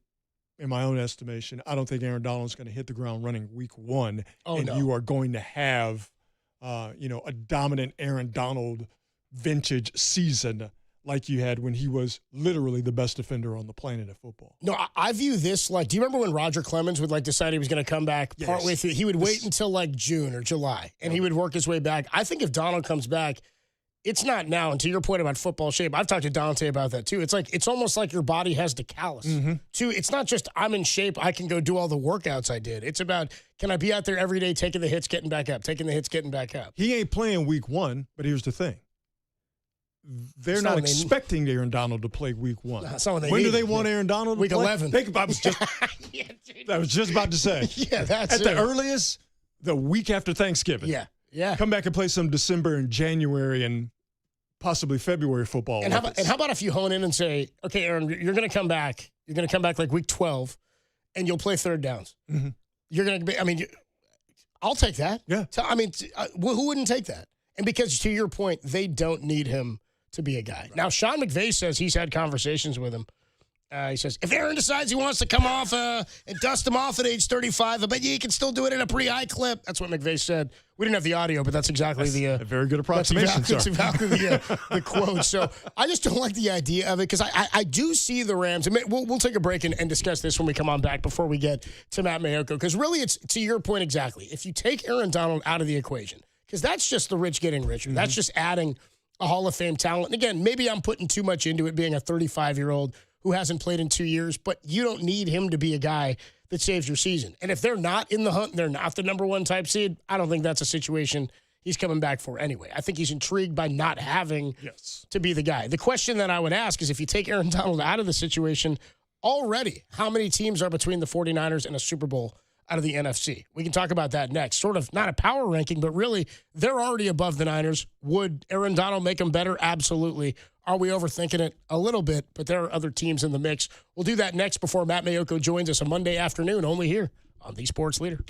in my own estimation, I don't think Aaron Donald's going to hit the ground running week one, you are going to have, a dominant Aaron Donald vintage season like you had when he was literally the best defender on the planet at football. No, I view this like, do you remember when Roger Clemens would decide he was going to come back partway through? He would wait until June or July, and he would work his way back. I think if Donald comes back, it's not now. And to your point about football shape, I've talked to Dante about that too. It's almost like your body has the callus. It's not just I'm in shape, I can go do all the workouts I did. It's about, can I be out there every day taking the hits, getting back up, taking the hits, getting back up. He ain't playing week one, but here's the thing. They're not expecting Aaron Donald to play week one. When do they want Aaron Donald to week play? 11. I was just about to say. Yeah, that's at the earliest, the week after Thanksgiving. Yeah. Come back and play some December and January and possibly February football. And how about if you hone in and say, okay, Aaron, you're going to come back. You're going to come back week 12, and you'll play third downs. You're going to be. I'll take that. Yeah. Who wouldn't take that? And because to your point, they don't need him to be a guy. Now, Sean McVay says he's had conversations with him. He says, if Aaron decides he wants to come off and dust him off at age 35, I bet you he can still do it at a pretty high clip. That's what McVay said. We didn't have the audio, but that's exactly a very good approximation, That's exactly the quote. So I just don't like the idea of it because I do see the Rams. And we'll take a break and discuss this when we come on back before we get to Matt Mayoko. Because really, it's to your point exactly. If you take Aaron Donald out of the equation, because that's just the rich getting richer. That's just adding a Hall of Fame talent. And again, maybe I'm putting too much into it being a 35-year-old who hasn't played in 2 years, but you don't need him to be a guy that saves your season. And if they're not in the hunt, they're not the number one type seed, I don't think that's a situation he's coming back for anyway. I think he's intrigued by not having to be the guy. The question that I would ask is if you take Aaron Donald out of the situation already, how many teams are between the 49ers and a Super Bowl out of the NFC? We can talk about that next. Sort of not a power ranking, but really they're already above the Niners. Would Aaron Donald make them better? Absolutely. Are we overthinking it? A little bit, but there are other teams in the mix. We'll do that next before Matt Mayoko joins us a Monday afternoon, only here on The Sports Leader.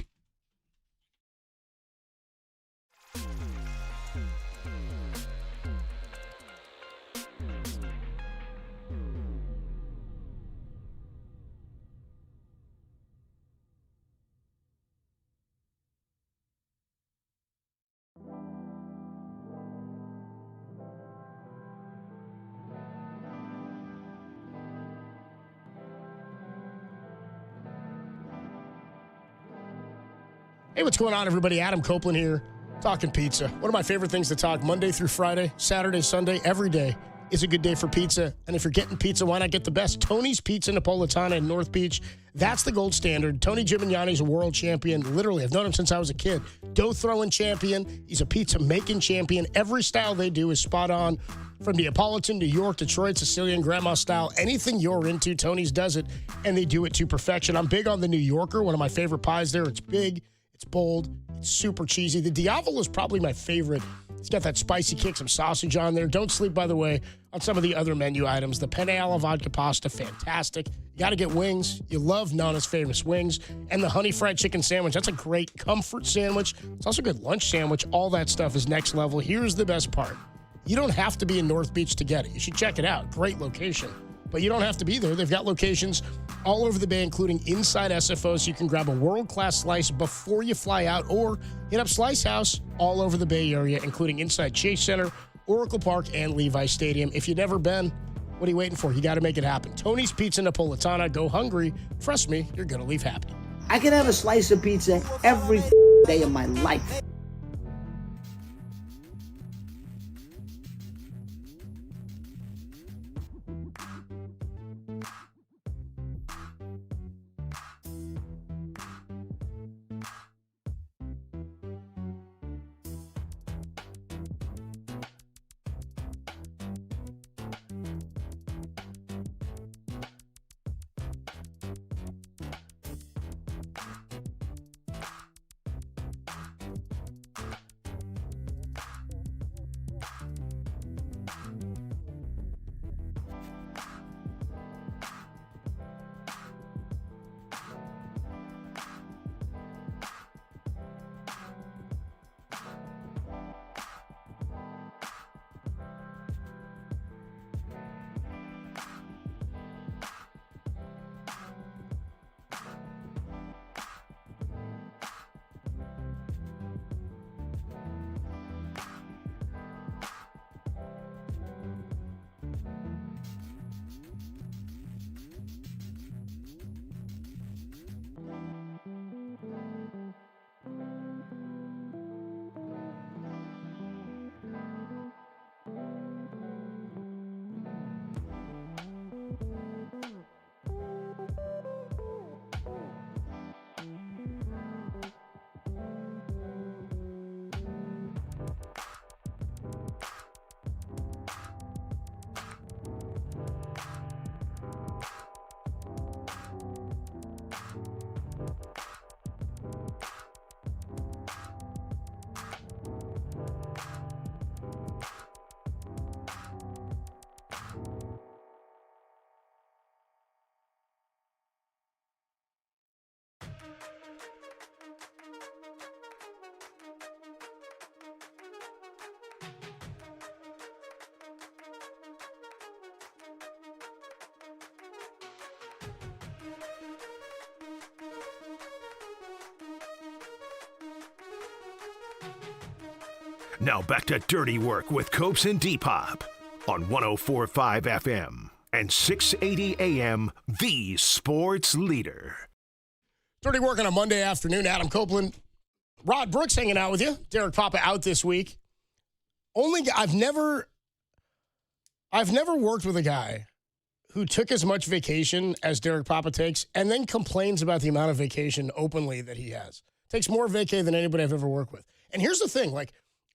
Hey, what's going on, everybody? Adam Copeland here, talking pizza. One of my favorite things to talk Monday through Friday, Saturday, Sunday, every day is a good day for pizza. And if you're getting pizza, why not get the best? Tony's Pizza Napolitana in North Beach. That's the gold standard. Tony Gimignani's a world champion. Literally, I've known him since I was a kid. Dough throwing champion. He's a pizza making champion. Every style they do is spot on. From Neapolitan, New York, Detroit, Sicilian, grandma style. Anything you're into, Tony's does it, and they do it to perfection. I'm big on the New Yorker, one of my favorite pies there. It's big. It's bold. It's super cheesy. The Diavolo is probably my favorite. It's got that spicy kick, some sausage on there. Don't sleep, by the way, on some of the other menu items. The penne alla vodka pasta, fantastic. You got to get wings. You love Nana's famous wings. And the honey fried chicken sandwich. That's a great comfort sandwich. It's also a good lunch sandwich. All that stuff is next level. Here's the best part. You don't have to be in North Beach to get it. You should check it out. Great location. But you don't have to be there. They've got locations all over the Bay, including inside SFO, so you can grab a world-class slice before you fly out, or hit up Slice House all over the Bay Area, including inside Chase Center, Oracle Park, and Levi Stadium. If you've never been, what are you waiting for? You got to make it happen. Tony's Pizza Napolitana. Go hungry. Trust me, you're going to leave happy. I could have a slice of pizza every day of my life. Now back to Dirty Work with Copes and Depop on 104.5 FM and 680 AM, the sports leader. Dirty Work on a Monday afternoon. Adam Copeland, Rod Brooks hanging out with you. Derek Papa out this week. I've never worked with a guy who took as much vacation as Derek Papa takes and then complains about the amount of vacation openly that he has. Takes more vacay than anybody I've ever worked with. And here's the thing,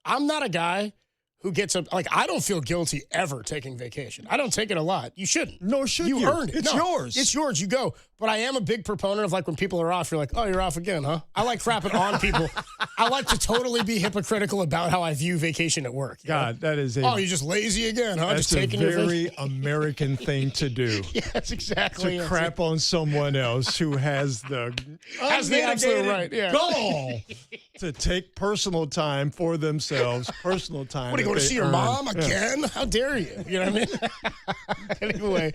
I'm not a guy who gets up, I don't feel guilty ever taking vacation. I don't take it a lot. You shouldn't. Nor should you. You earned it. It's yours. It's yours. You go. But I am a big proponent of when people are off, you're like, oh, you're off again, huh? I like crapping on people. I like to totally be hypocritical about how I view vacation at work. God, that is you're just lazy again, huh? That's Just taking a your very American thing to do. Yeah, that's exactly to crap on someone else who has the absolute right. Yeah. Goal to take personal time for themselves. Personal time. What are you going to see your mom again? How dare you? You know what I mean? Anyway,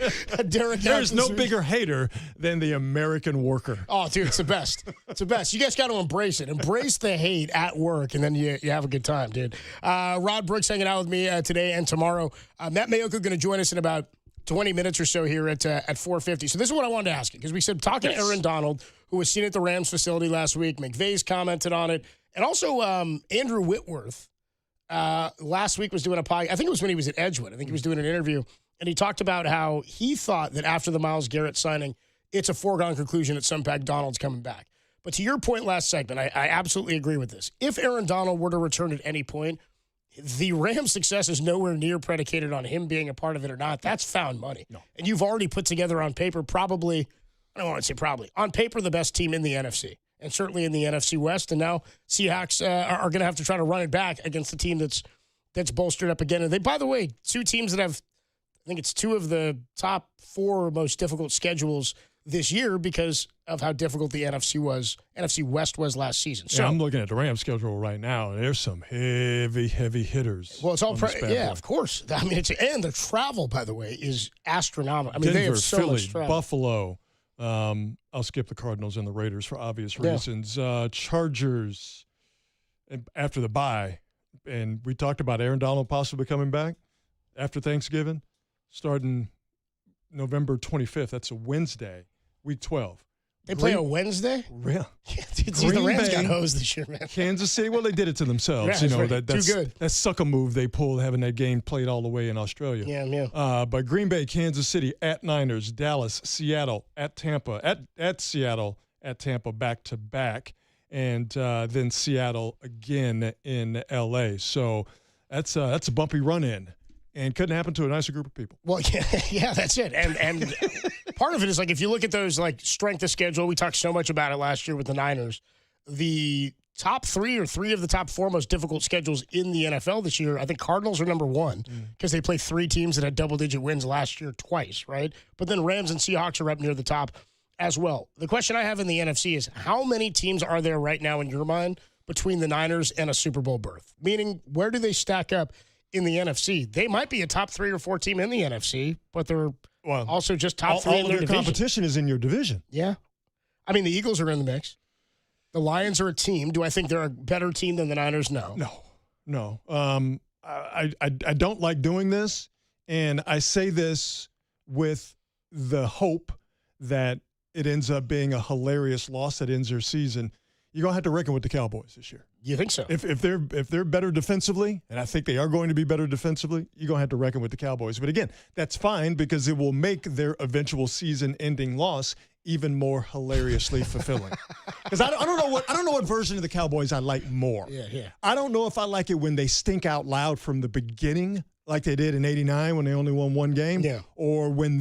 Derek. There's no bigger hater than the American worker. Oh, dude, it's the best. It's the best. You guys got to embrace it. Embrace the hate at work, and then you have a good time, dude. Rod Brooks hanging out with me today and tomorrow. Matt Mayoka going to join us in about 20 minutes or so here at 4:50. So this is what I wanted to ask you, because we said talking to Aaron Donald, who was seen at the Rams facility last week. McVay's commented on it. And also Andrew Whitworth last week was doing a podcast. I think it was when he was at Edgewood. I think he was doing an interview. And he talked about how he thought that after the Myles Garrett signing, it's a foregone conclusion that Sunpack Donald's coming back. But to your point last segment, I absolutely agree with this. If Aaron Donald were to return at any point, the Rams' success is nowhere near predicated on him being a part of it or not. That's found money. No. And you've already put together on paper on paper the best team in the NFC. And certainly in the NFC West. And now Seahawks are going to have to try to run it back against the team that's bolstered up again. And they, by the way, two teams that have, I think it's two of the top four most difficult schedules this year because of how difficult the NFC West was last season. So I'm looking at the Rams schedule right now, and there's some heavy hitters. Well, it's all of course. I mean, and the travel, by the way, is astronomical. I mean, Denver, they have so Philly, much travel. Buffalo. I'll skip the Cardinals and the Raiders for obvious reasons. Chargers after the bye, and we talked about Aaron Donald possibly coming back after Thanksgiving, starting November 25th. That's a Wednesday, week 12. They play a Wednesday? Yeah. The Rams got hosed this year, man. Kansas City, well, they did it to themselves. Yeah, that's too good. That sucker move they pulled, having that game played all the way in Australia. Yeah. But Green Bay, Kansas City, at Niners, Dallas, Seattle, at Tampa, at Seattle, at Tampa, back-to-back, and then Seattle again in L.A. So that's a bumpy run-in. And couldn't happen to a nicer group of people. Well, yeah, that's it. And part of it is if you look at those strength of schedule, we talked so much about it last year with the Niners. The top three or three of the top four most difficult schedules in the NFL this year, I think Cardinals are number one because they play three teams that had double-digit wins last year twice, right? But then Rams and Seahawks are up near the top as well. The question I have in the NFC is how many teams are there right now in your mind between the Niners and a Super Bowl berth? Meaning, where do they stack up in the NFC? They might be a top 3 or 4 team in the NFC, but they're also just top 3 in their division. Competition is in your division. Yeah. I mean, the Eagles are in the mix. The Lions are a team. Do I think they're a better team than the Niners? No. No. I don't like doing this, and I say this with the hope that it ends up being a hilarious loss that ends their season. You're going to have to reckon with the Cowboys this year. You think so? If they're better defensively, and I think they are going to be better defensively, you're going to have to reckon with the Cowboys. But again, that's fine because it will make their eventual season-ending loss even more hilariously fulfilling. Because I don't know what version of the Cowboys I like more. Yeah. I don't know if I like it when they stink out loud from the beginning, like they did in '89 when they only won one game, or when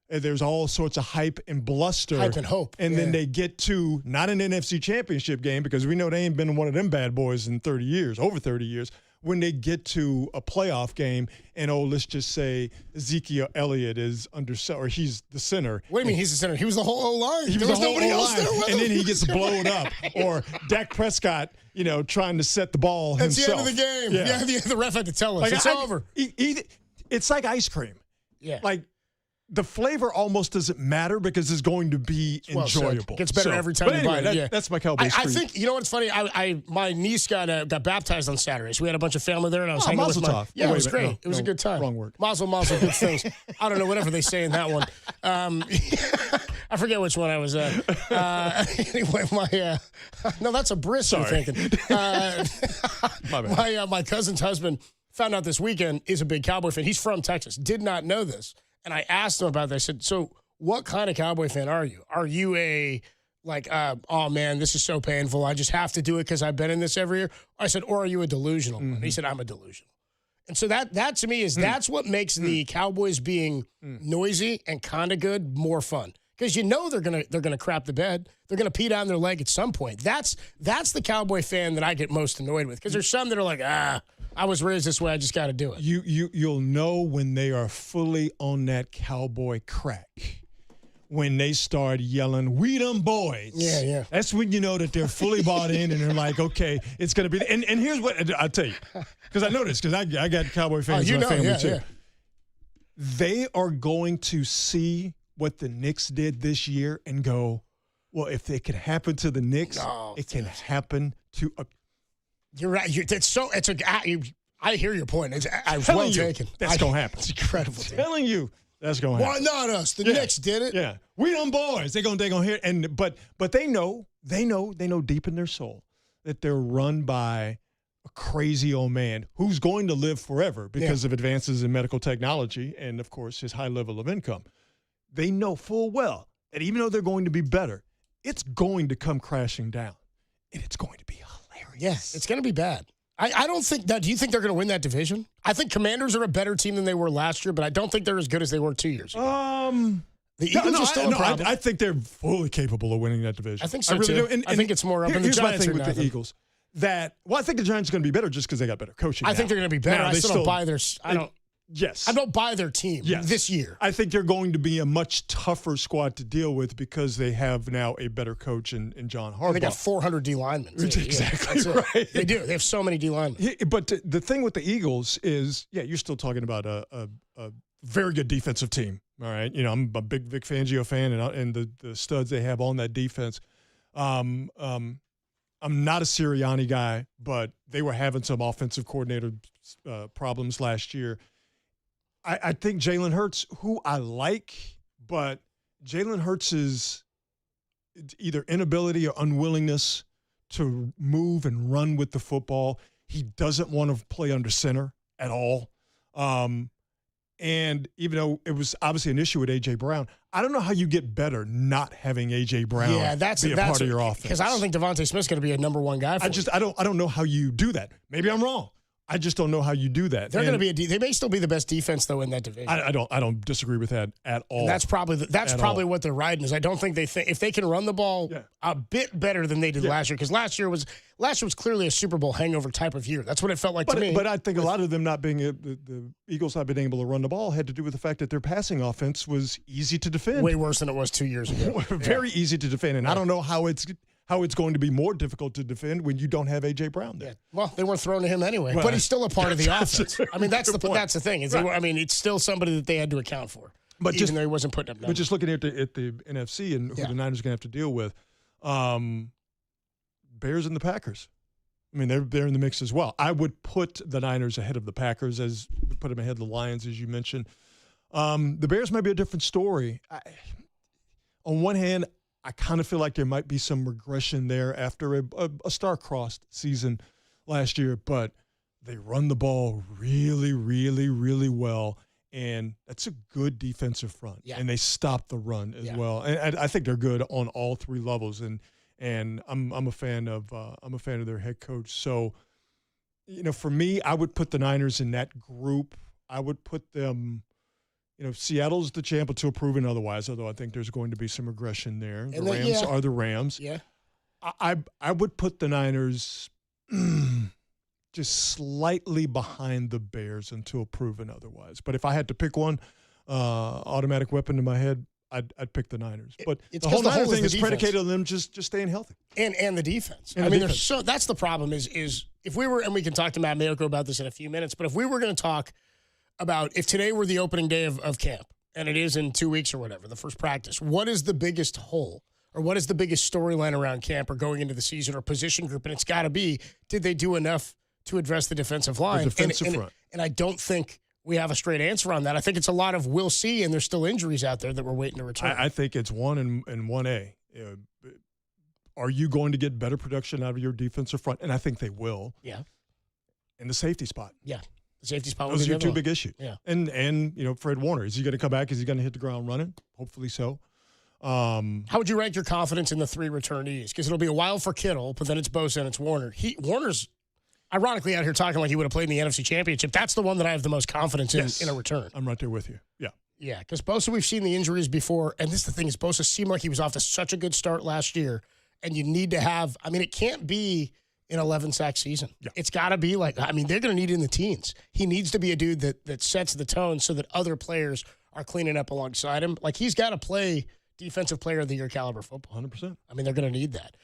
there's all sorts of hype and bluster. Hype and hope. And then they get to not an NFC championship game because we know they ain't been one of them bad boys in over 30 years, when they get to a playoff game and, let's just say Ezekiel Elliott is under or he's the center. What do you mean he's the center? He was the whole O-line. He there was nobody else there with and him. then he gets blown up. Or Dak Prescott, trying to set the ball himself. That's the end of the game. Yeah, the ref had to tell us. It's over. It's like ice cream. Yeah. Like, the flavor almost doesn't matter because it's going to be enjoyable. It gets better every time you bite it. That's my Cowboys. I think, you know what's funny? My niece got baptized on Saturday, so we had a bunch of family there, and I was hanging with my... Yeah, it was great. It was a good time. Wrong word. Mazel, good things. I don't know, whatever they say in that one. I forget which one I was at. Anyway, no, that's a bris I'm thinking. My bad. My cousin's husband found out this weekend is a big Cowboy fan. He's from Texas. Did not know this. And I asked him about that. I said, so what kind of Cowboy fan are you? Are you oh, man, this is so painful. I just have to do it because I've been in this every year? I said, or are you a delusional one? He said, I'm a delusional. And so that to me is that's what makes the Cowboys being noisy and kind of good more fun. Because they're gonna crap the bed. They're gonna pee down their leg at some point. That's the Cowboy fan that I get most annoyed with. Because there's some that are like, I was raised this way. I just got to do it. You'll know when they are fully on that Cowboy crack. When they start yelling, "We them boys." Yeah. That's when you know that they're fully bought in and they're like, okay, it's going to be. And here's what I'll tell you. Because I know this because I got Cowboy fans in my family too. Yeah. They are going to see what the Knicks did this year and go, well, if it can happen to the Knicks, it can happen to a. You're right. I hear your point. It's well taken. That's going to happen. It's incredible. I'm telling you, that's going to happen. Why not us? The Knicks did it. Yeah, we them boys. They're gonna hear. But they know deep in their soul that they're run by a crazy old man who's going to live forever because of advances in medical technology and, of course, his high level of income. They know full well that even though they're going to be better, it's going to come crashing down, and it's going to be hilarious. Yeah, it's going to be bad. I don't think that. Do you think they're going to win that division? I think Commanders are a better team than they were last year, but I don't think they're as good as they were 2 years ago. The Eagles are still a problem. I think they're fully capable of winning that division. I think so, I really too. do. And I think it's more up in the Giants. Here's my thing with the Eagles. I think the Giants are going to be better just because they got better coaching. I think they're going to be better. Now, I still don't buy their. Yes. I don't buy their team this year. I think they're going to be a much tougher squad to deal with because they have now a better coach in John Harbaugh. They got 400 D linemen. Exactly right. They do. They have so many D linemen. But the thing with the Eagles is, you're still talking about a very good defensive team. All right. I'm a big Vic Fangio fan, and the studs they have on that defense. I'm not a Sirianni guy, but they were having some offensive coordinator problems last year. I think Jalen Hurts, who I like, but Jalen Hurts' either inability or unwillingness to move and run with the football. He doesn't want to play under center at all. And even though it was obviously an issue with A.J. Brown, I don't know how you get better not having A.J. Brown be a part of your offense. Because I don't think Devontae Smith's going to be a number one guy for you. I don't know how you do that. Maybe I'm wrong. I just don't know how you do that. They're going to be they may still be the best defense though in that division. I don't disagree with that at all. And that's probably what they're riding is I don't think if they can run the ball a bit better than they did last year because last year was clearly a Super Bowl hangover type of year. That's what it felt like to me. But I think a lot of them not being the Eagles not being able to run the ball had to do with the fact that their passing offense was easy to defend. Way worse than it was 2 years ago. Very easy to defend, and I don't know how it's going to be more difficult to defend when you don't have A.J. Brown there. Yeah. Well, they weren't throwing to him anyway, but he's still a part of the offense. I mean, that's the thing. It's still somebody that they had to account for, even though he wasn't putting up numbers. But just looking at the NFC and who the Niners are going to have to deal with, Bears and the Packers. I mean, they're in the mix as well. I would put the Niners ahead of the Packers, put them ahead of the Lions, as you mentioned. The Bears might be a different story. On one hand, I kind of feel like there might be some regression there after a star-crossed season last year, but they run the ball really, really, really well, and that's a good defensive front. Yeah. And they stop the run as well. And I think they're good on all three levels, and I'm a fan of their head coach. So, for me, I would put the Niners in that group. I would put them. Seattle's the champ until proven otherwise, although I think there's going to be some regression there. The Rams are the Rams. Yeah. I would put the Niners just slightly behind the Bears until proven otherwise. But if I had to pick one automatic weapon in my head, I'd pick the Niners. But the whole Niners thing is predicated on them just staying healthy. And the defense. And I the mean, defense. that's the problem is if we were, and we can talk to Matt Mayoko about this in a few minutes, but if we were going to talk about if today were the opening day of camp, and it is in 2 weeks or whatever, the first practice, what is the biggest hole or what is the biggest storyline around camp or going into the season or position group? And it's got to be, did they do enough to address the defensive line? The defensive front. And I don't think we have a straight answer on that. I think it's a lot of we'll see, and there's still injuries out there that we're waiting to return. I think it's 1 and 1A. Are you going to get better production out of your defensive front? And I think they will. Yeah. And the safety spot. Yeah. The safety spot Those was are your the two other big one. issues. Yeah. And Fred Warner, is he going to come back? Is he going to hit the ground running? Hopefully so. How would you rank your confidence in the 3 returnees? Because it'll be a while for Kittle, but then it's Bosa and it's Warner. Warner's ironically out here talking like he would have played in the NFC Championship. That's the one that I have the most confidence in a return. I'm right there with you. Yeah. Yeah, because Bosa, we've seen the injuries before, and this is the thing, is Bosa seemed like he was off to such a good start last year, and you need to have, I mean, it can't be an 11-sack season. Yeah. It's got to be like, I mean, they're going to need it in the teens. He needs to be a dude that sets the tone so that other players are cleaning up alongside him. Like, he's got to play Defensive Player of the Year caliber football. 100%. I mean, they're going to need that.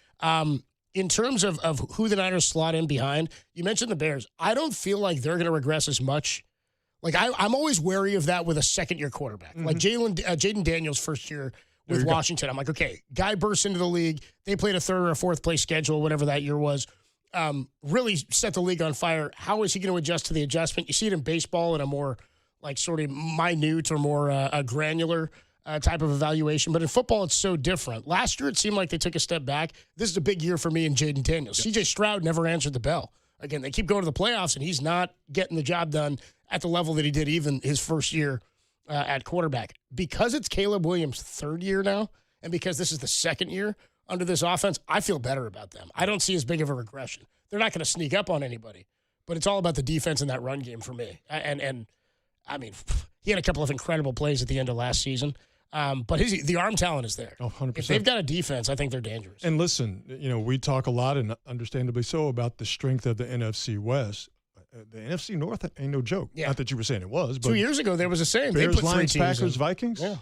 In terms of who the Niners slot in behind, you mentioned the Bears. I don't feel like they're going to regress as much. Like, I'm always wary of that with a second-year quarterback. Like Jaden Daniels' first year with Washington. I'm like, okay, guy bursts into the league. They played a 3rd or a 4th place schedule, whatever that year was. Really set the league on fire. How is he going to adjust to the adjustment? You see it in baseball in a more, like, sort of minute or more granular type of evaluation. But in football, it's so different. Last year, it seemed like they took a step back. This is a big year for me and Jaden Daniels. C.J. Stroud never answered the bell. Again, they keep going to the playoffs, and he's not getting the job done at the level that he did even his first year at quarterback. Because it's Caleb Williams' 3rd year now, and because this is the 2nd year under this offense, I feel better about them. I don't see as big of a regression. They're not going to sneak up on anybody, but it's all about the defense and that run game for me. And I mean, he had a couple of incredible plays at the end of last season. But the arm talent is there. Oh, 100%. If they've got a defense, I think they're dangerous. And listen, we talk a lot, and understandably so, about the strength of the NFC West. The NFC North ain't no joke. Yeah. Not that you were saying it was, but 2 years ago there was the same. Bears, they put Lions, 3 teams Packers, in. Vikings. Yeah.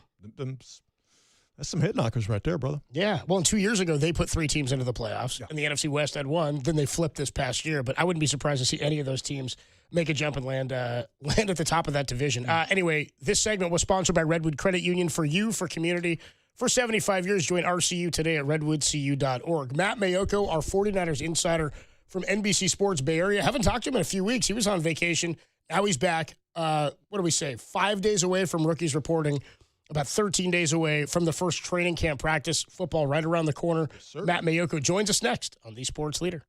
That's some head knockers right there, brother. Yeah. Well, and 2 years ago they put 3 teams into the playoffs, and the NFC West had 1. Then they flipped this past year, but I wouldn't be surprised to see any of those teams make a jump and land at the top of that division. Anyway, this segment was sponsored by Redwood Credit Union. For you, for community, for 75 years. Join RCU today at redwoodcu.org. Matt Mayoko, our 49ers insider from NBC Sports Bay Area. Haven't talked to him in a few weeks. He was on vacation. Now he's back. What do we say? 5 days away from rookies reporting. About 13 days away from the first training camp practice. Football right around the corner. Yes, Matt Mayoko joins us next on The Sports Leader.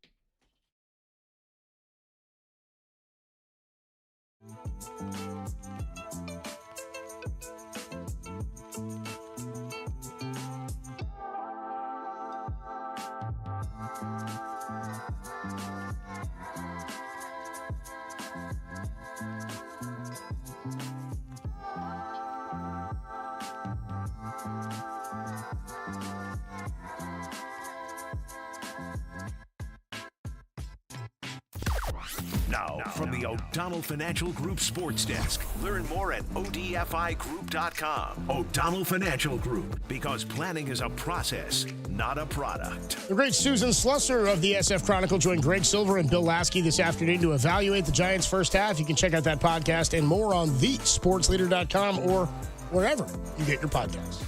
Now, from the O'Donnell Financial Group Sports Desk. Learn more at odfigroup.com. O'Donnell Financial Group, because planning is a process, not a product. The great Susan Slusser of the SF Chronicle joined Greg Silver and Bill Lasky this afternoon to evaluate the Giants' first half. You can check out that podcast and more on thesportsleader.com or wherever you get your podcasts.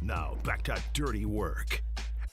Now back to dirty work.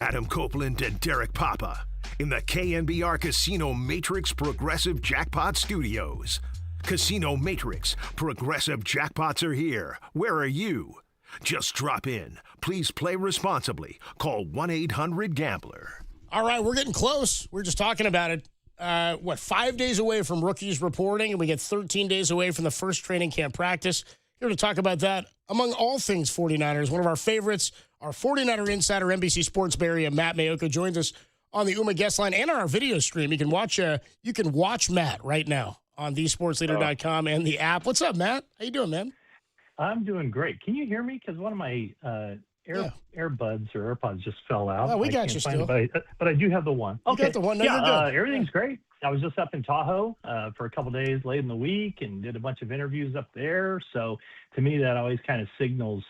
Adam Copeland and Derek Papa in the KNBR Casino Matrix Progressive Jackpot Studios. Casino Matrix Progressive Jackpots are here. Where are you? Just drop in. Please play responsibly. Call 1-800-GAMBLER. All right, we're getting close. We're just talking about it. 5 days away from rookies reporting, and we get 13 days away from the first training camp practice. Here to talk about that, among all things 49ers, one of our favorites, our 49er insider, NBC Sports Bay Area, Matt Mayoka, joins us on the UMA guest line and on our video stream. You can watch Matt right now on thesportsleader.com and the app. What's up, Matt? How you doing, man? I'm doing great. Can you hear me? Because one of my earbuds or AirPods just fell out. Oh, we got you still. But I do have the one. Okay. You got the one. No, you're good. Everything's great. I was just up in Tahoe for a couple days late in the week and did a bunch of interviews up there. So to me, that always kind of signals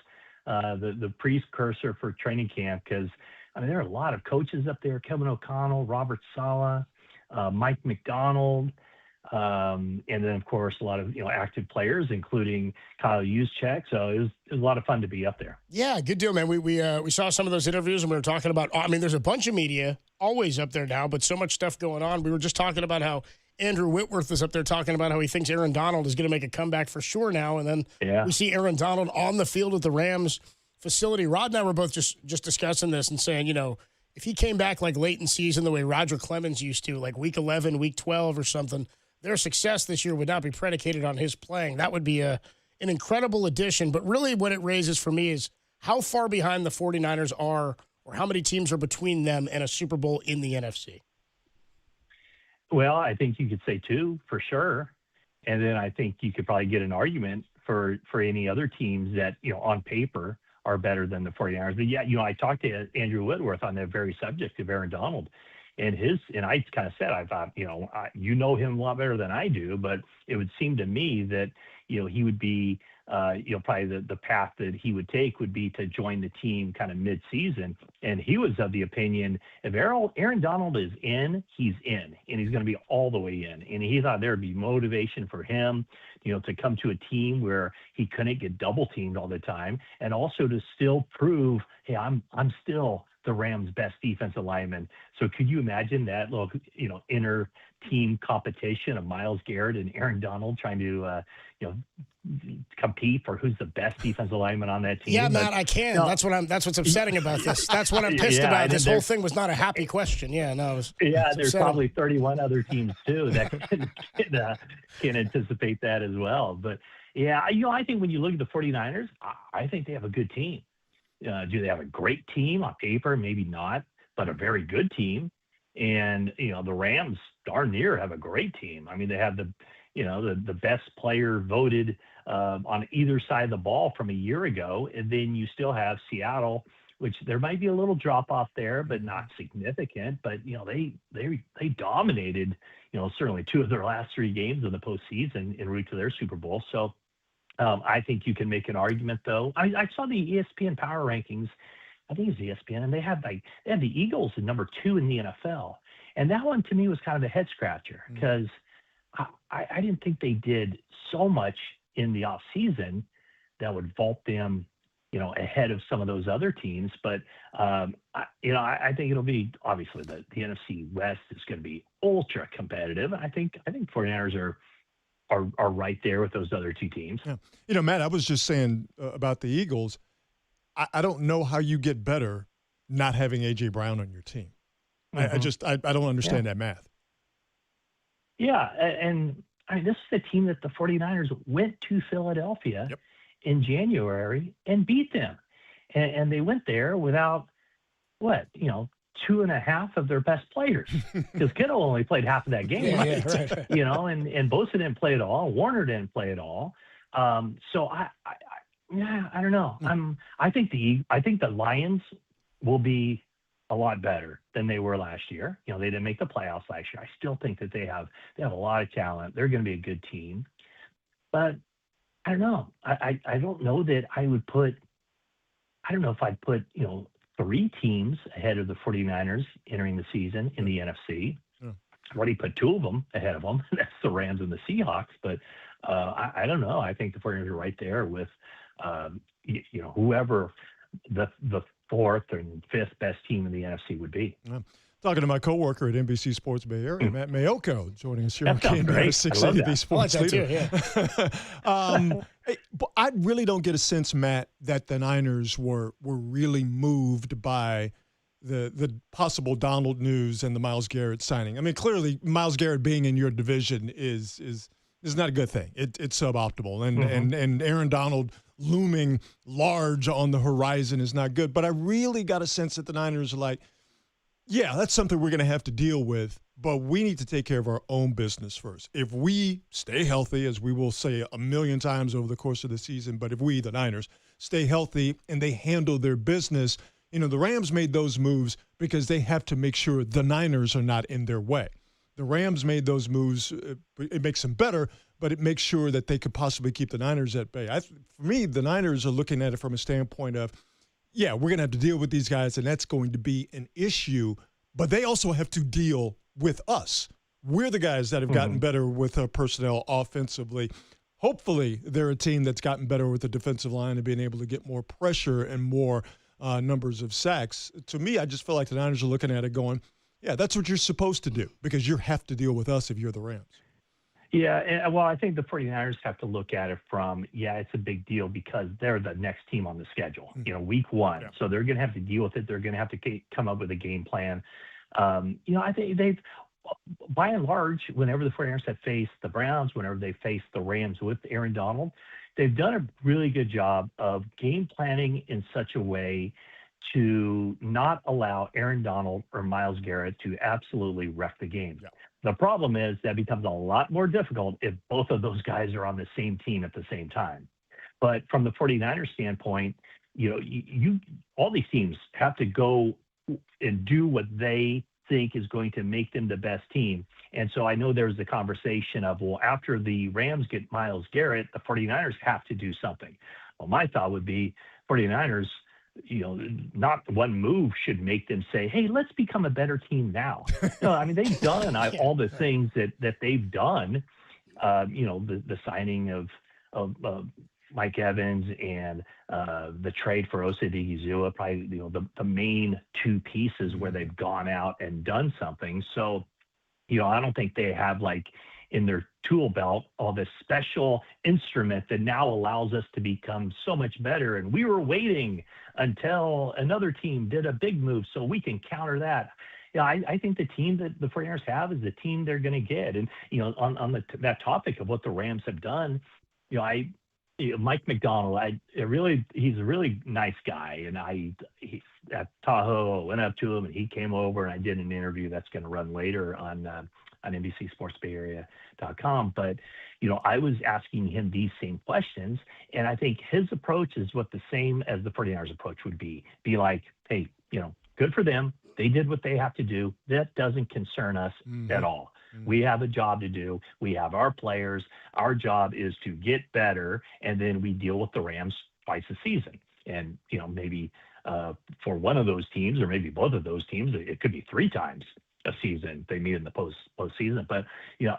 the precursor for training camp, because I mean there are a lot of coaches up there: Kevin O'Connell, Robert Saleh, Mike McDonald. And then, of course, a lot of active players, including Kyle Juszczyk. So it was a lot of fun to be up there. Yeah, good deal, man. We saw some of those interviews, and we were talking about. I mean, there's a bunch of media always up there now, but so much stuff going on. We were just talking about how Andrew Whitworth is up there talking about how he thinks Aaron Donald is going to make a comeback for sure now, and then we see Aaron Donald on the field at the Rams facility. Rod and I were both just discussing this and saying, if he came back like late in season the way Roger Clemens used to, like week 11, week 12 or something, their success this year would not be predicated on his playing. That would be an incredible addition. But really what it raises for me is how far behind the 49ers are, or how many teams are between them and a Super Bowl in the NFC. Well, I think you could say 2 for sure. And then I think you could probably get an argument for any other teams that, on paper are better than the 49ers. But yeah, I talked to Andrew Whitworth on that very subject of Aaron Donald. And I kind of said, I thought, you know him a lot better than I do, but it would seem to me that, he would be, probably the path that he would take would be to join the team kind of mid-season. And he was of the opinion, if Aaron Donald is in, he's in, and he's going to be all the way in. And he thought there would be motivation for him, to come to a team where he couldn't get double teamed all the time, and also to still prove, hey, I'm still the Rams' best defensive lineman. So could you imagine that little, inner team competition of Myles Garrett and Aaron Donald trying to, compete for who's the best defensive lineman on that team? Yeah, Matt, I can. No. That's what's upsetting about this. That's what I'm pissed about. This whole thing was not a happy question. Yeah, no, it was. Yeah, there's upsetting. Probably 31 other teams too that can anticipate that as well. But yeah, I think when you look at the 49ers, I think they have a good team. Do they have a great team on paper? Maybe not, but a very good team. And, the Rams darn near have a great team. I mean, they have the best player voted on either side of the ball from a year ago. And then you still have Seattle, which there might be a little drop off there, but not significant. But, they dominated, certainly 2 of their last 3 games in the postseason en route to their Super Bowl. So, I think you can make an argument, though. I saw the ESPN Power Rankings. I think it's ESPN, and they had the Eagles at number 2 in the NFL, and that one to me was kind of a head scratcher because I didn't think they did so much in the off season that would vault them, ahead of some of those other teams. But I think it'll be obviously the NFC West is going to be ultra competitive. I think 49ers are right there with those other 2 teams. Yeah. Matt, I was just saying about the Eagles, I don't know how you get better not having A.J. Brown on your team. Mm-hmm. I don't understand that math. Yeah, and this is a team that the 49ers went to Philadelphia in January and beat them. And they went there without, 2.5 of their best players, because Kittle only played half of that game, right. And Bosa didn't play at all. Warner didn't play at all. So I don't know. I think the Lions will be a lot better than they were last year. They didn't make the playoffs last year. I still think that they have a lot of talent. They're going to be a good team, but I don't know. I don't know that I would put. I don't know if I'd put 3 teams ahead of the 49ers entering the season in the NFC. I've already put 2 of them ahead of them. That's the Rams and the Seahawks. But I don't know. I think the 49ers are right there with, whoever the fourth and fifth best team in the NFC would be. Yeah. Talking to my coworker at NBC Sports Bay Area, Matt Mayoko, joining us here on That sounds KNBR great. 680 Sports I like Leader. that too, yeah. Hey, but I really don't get a sense, Matt, that the Niners were really moved by the possible Donald news and the Myles Garrett signing. I mean, clearly, Myles Garrett being in your division is not a good thing. It's suboptimal, and Aaron Donald looming large on the horizon is not good. But I really got a sense that the Niners are like, yeah, that's something we're going to have to deal with, but we need to take care of our own business first. If we stay healthy, as we will say a million times over the course of the season, but if we, the Niners, stay healthy and they handle their business, the Rams made those moves because they have to make sure the Niners are not in their way. The Rams made those moves. It makes them better, but it makes sure that they could possibly keep the Niners at bay. For me, the Niners are looking at it from a standpoint of, yeah, we're going to have to deal with these guys, and that's going to be an issue, but they also have to deal with us. We're the guys that have gotten better with our personnel offensively. Hopefully, they're a team that's gotten better with the defensive line and being able to get more pressure and more numbers of sacks. To me, I just feel like the Niners are looking at it going, yeah, that's what you're supposed to do because you have to deal with us if you're the Rams. Yeah, and, well, I think the 49ers have to look at it from, it's a big deal because they're the next team on the schedule, week one. Yeah. So they're going to have to deal with it. They're going to have to come up with a game plan. I think they've, by and large, whenever the 49ers have faced the Browns, whenever they faced the Rams with Aaron Donald, they've done a really good job of game planning in such a way to not allow Aaron Donald or Myles Garrett to absolutely wreck the game. Yeah. The problem is that becomes a lot more difficult if both of those guys are on the same team at the same time. But from the 49ers standpoint, you all these teams have to go and do what they think is going to make them the best team. And so I know there's the conversation of, well, after the Rams get Myles Garrett, the 49ers have to do something. Well, my thought would be 49ers, not one move should make them say, hey, let's become a better team now. No, I mean, they've done all the things that they've done, the signing of Mike Evans and the trade for Osadigizua, probably, the main two pieces where they've gone out and done something. So, I don't think they have in their tool belt all this special instrument that now allows us to become so much better. And we were waiting until another team did a big move so we can counter that. I think the team that the 49ers have is the team they're going to get. And, on that topic of what the Rams have done, Mike McDonald, he's a really nice guy. And he's at Tahoe, I went up to him and he came over and I did an interview that's going to run later on NBCSportsBayArea.com. But, I was asking him these same questions, and I think his approach is what the same as the 49ers approach would be like, hey, good for them. They did what they have to do. That doesn't concern us at all. We have a job to do. We have our players. Our job is to get better, and then we deal with the Rams twice a season. And, maybe for one of those teams or maybe both of those teams, it could be 3 times a season they meet in the postseason. But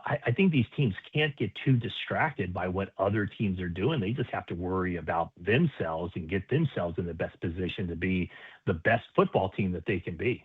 I think these teams can't get too distracted by what other teams are doing. They just have to worry about themselves and get themselves in the best position to be the best football team that they can be.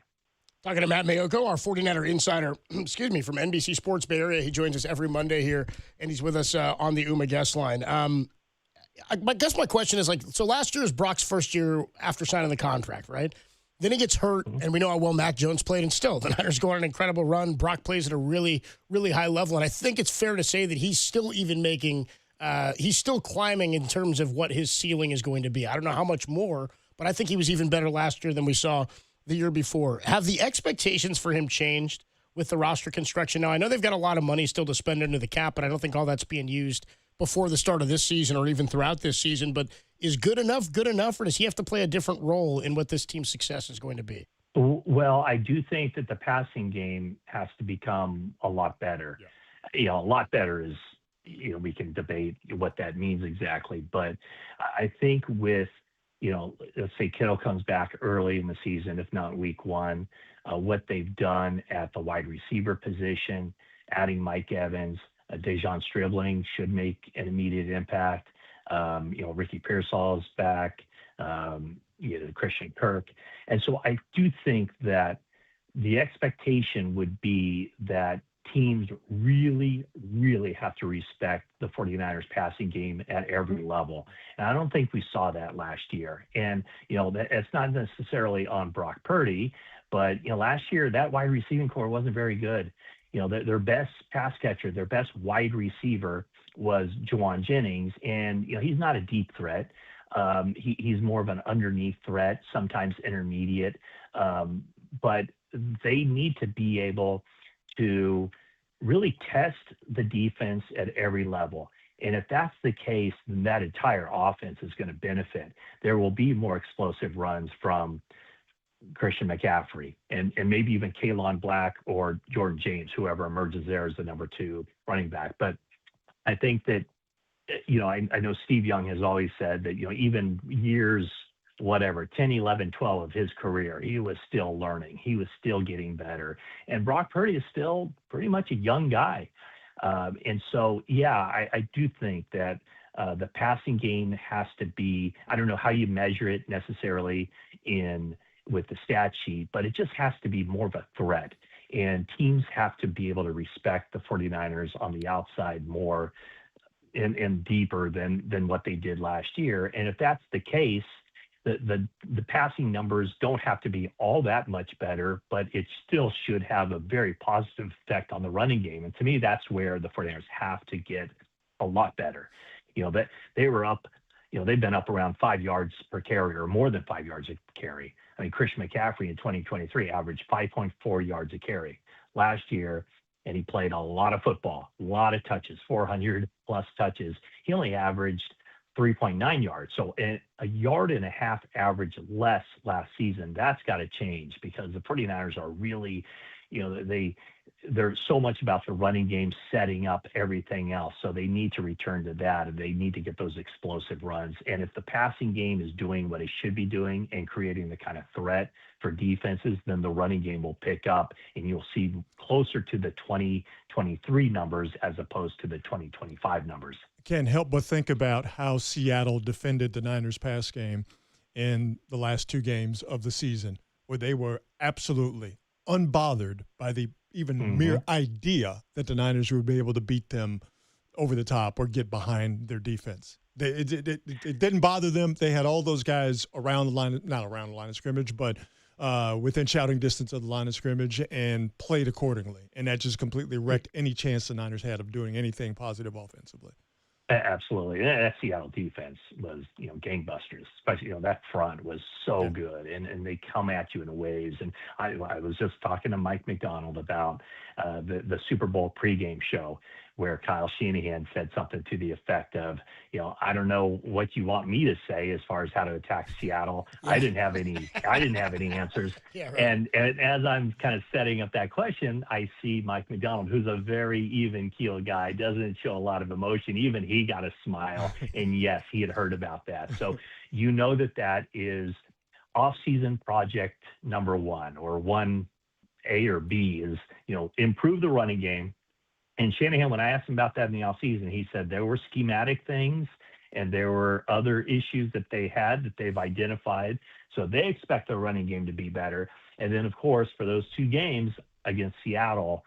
Talking to Matt Mayoko, our 49er insider, from NBC Sports Bay Area. He joins us every Monday here, and he's with us on the UMA guest line. I guess my question is, so last year is Brock's first year after signing the contract, right? Then he gets hurt, and we know how well Mac Jones played, and still, the Niners go on an incredible run. Brock plays at a really, really high level, and I think it's fair to say that he's still he's still climbing in terms of what his ceiling is going to be. I don't know how much more, but I think he was even better last year than we saw the year before. Have the expectations for him changed with the roster construction? Now, I know they've got a lot of money still to spend under the cap, but I don't think all that's being used before the start of this season or even throughout this season. But is good enough, or does he have to play a different role in what this team's success is going to be? Well, I do think that the passing game has to become a lot better. Yeah. A lot better is, we can debate what that means exactly. But I think with, let's say Kittle comes back early in the season, if not week one, what they've done at the wide receiver position, adding Mike Evans, Dejon Stribling should make an immediate impact. Ricky Pearsall's back. Christian Kirk. And so I do think that the expectation would be that teams really, really have to respect the 49ers passing game at every level. And I don't think we saw that last year. And, it's not necessarily on Brock Purdy, but, last year that wide receiving core wasn't very good. Their best pass catcher, their best wide receiver was Juwan Jennings. And, he's not a deep threat. He's more of an underneath threat, sometimes intermediate. But they need to be able to really test the defense at every level. And if that's the case, then that entire offense is going to benefit. There will be more explosive runs from Christian McCaffrey and maybe even Kalon Black or Jordan James, whoever emerges there as the number 2 running back. But I think that, I know Steve Young has always said that, even years, 10, 11, 12 of his career, he was still learning. He was still getting better. And Brock Purdy is still pretty much a young guy. And so, I do think that the passing game has to be, I don't know how you measure it necessarily with the stat sheet, but it just has to be more of a threat. And teams have to be able to respect the 49ers on the outside more and deeper than what they did last year. And if that's the case, the passing numbers don't have to be all that much better, but it still should have a very positive effect on the running game. And to me, that's where the 49ers have to get a lot better. That they were up, they've been up around 5 yards per carry or more than 5 yards a carry. I mean, Christian McCaffrey in 2023 averaged 5.4 yards a carry last year, and he played a lot of football, a lot of touches, 400 plus touches. He only averaged 3.9 yards. So a yard and a half average less last season. That's got to change because the 49ers are really, they're so much about the running game setting up everything else. So they need to return to that, and they need to get those explosive runs. And if the passing game is doing what it should be doing and creating the kind of threat for defenses, then the running game will pick up, and you'll see closer to the 2023 numbers as opposed to the 2025 numbers. Can't help but think about how Seattle defended the Niners pass game in the last 2 games of the season, where they were absolutely unbothered by the even mere idea that the Niners would be able to beat them over the top or get behind their defense. It didn't bother them. They had all those guys around the line, not around the line of scrimmage, but within shouting distance of the line of scrimmage, and played accordingly. And that just completely wrecked any chance the Niners had of doing anything positive offensively. Absolutely. That Seattle defense was, gangbusters. Especially, that front was so good, and they come at you in waves. And I was just talking to Mike McDonald about the Super Bowl pregame show, where Kyle Shanahan said something to the effect of, I don't know what you want me to say as far as how to attack Seattle. Yeah. I didn't have any answers. Yeah, right. And as I'm kind of setting up that question, I see Mike McDonald, who's a very even-keeled guy, doesn't show a lot of emotion. Even he got a smile. And yes, he had heard about that. So that is off-season project number 1, or 1A or B is, improve the running game. And Shanahan, when I asked him about that in the offseason, he said there were schematic things and there were other issues that they had that they've identified. So they expect the running game to be better. And then, of course, for those 2 games against Seattle,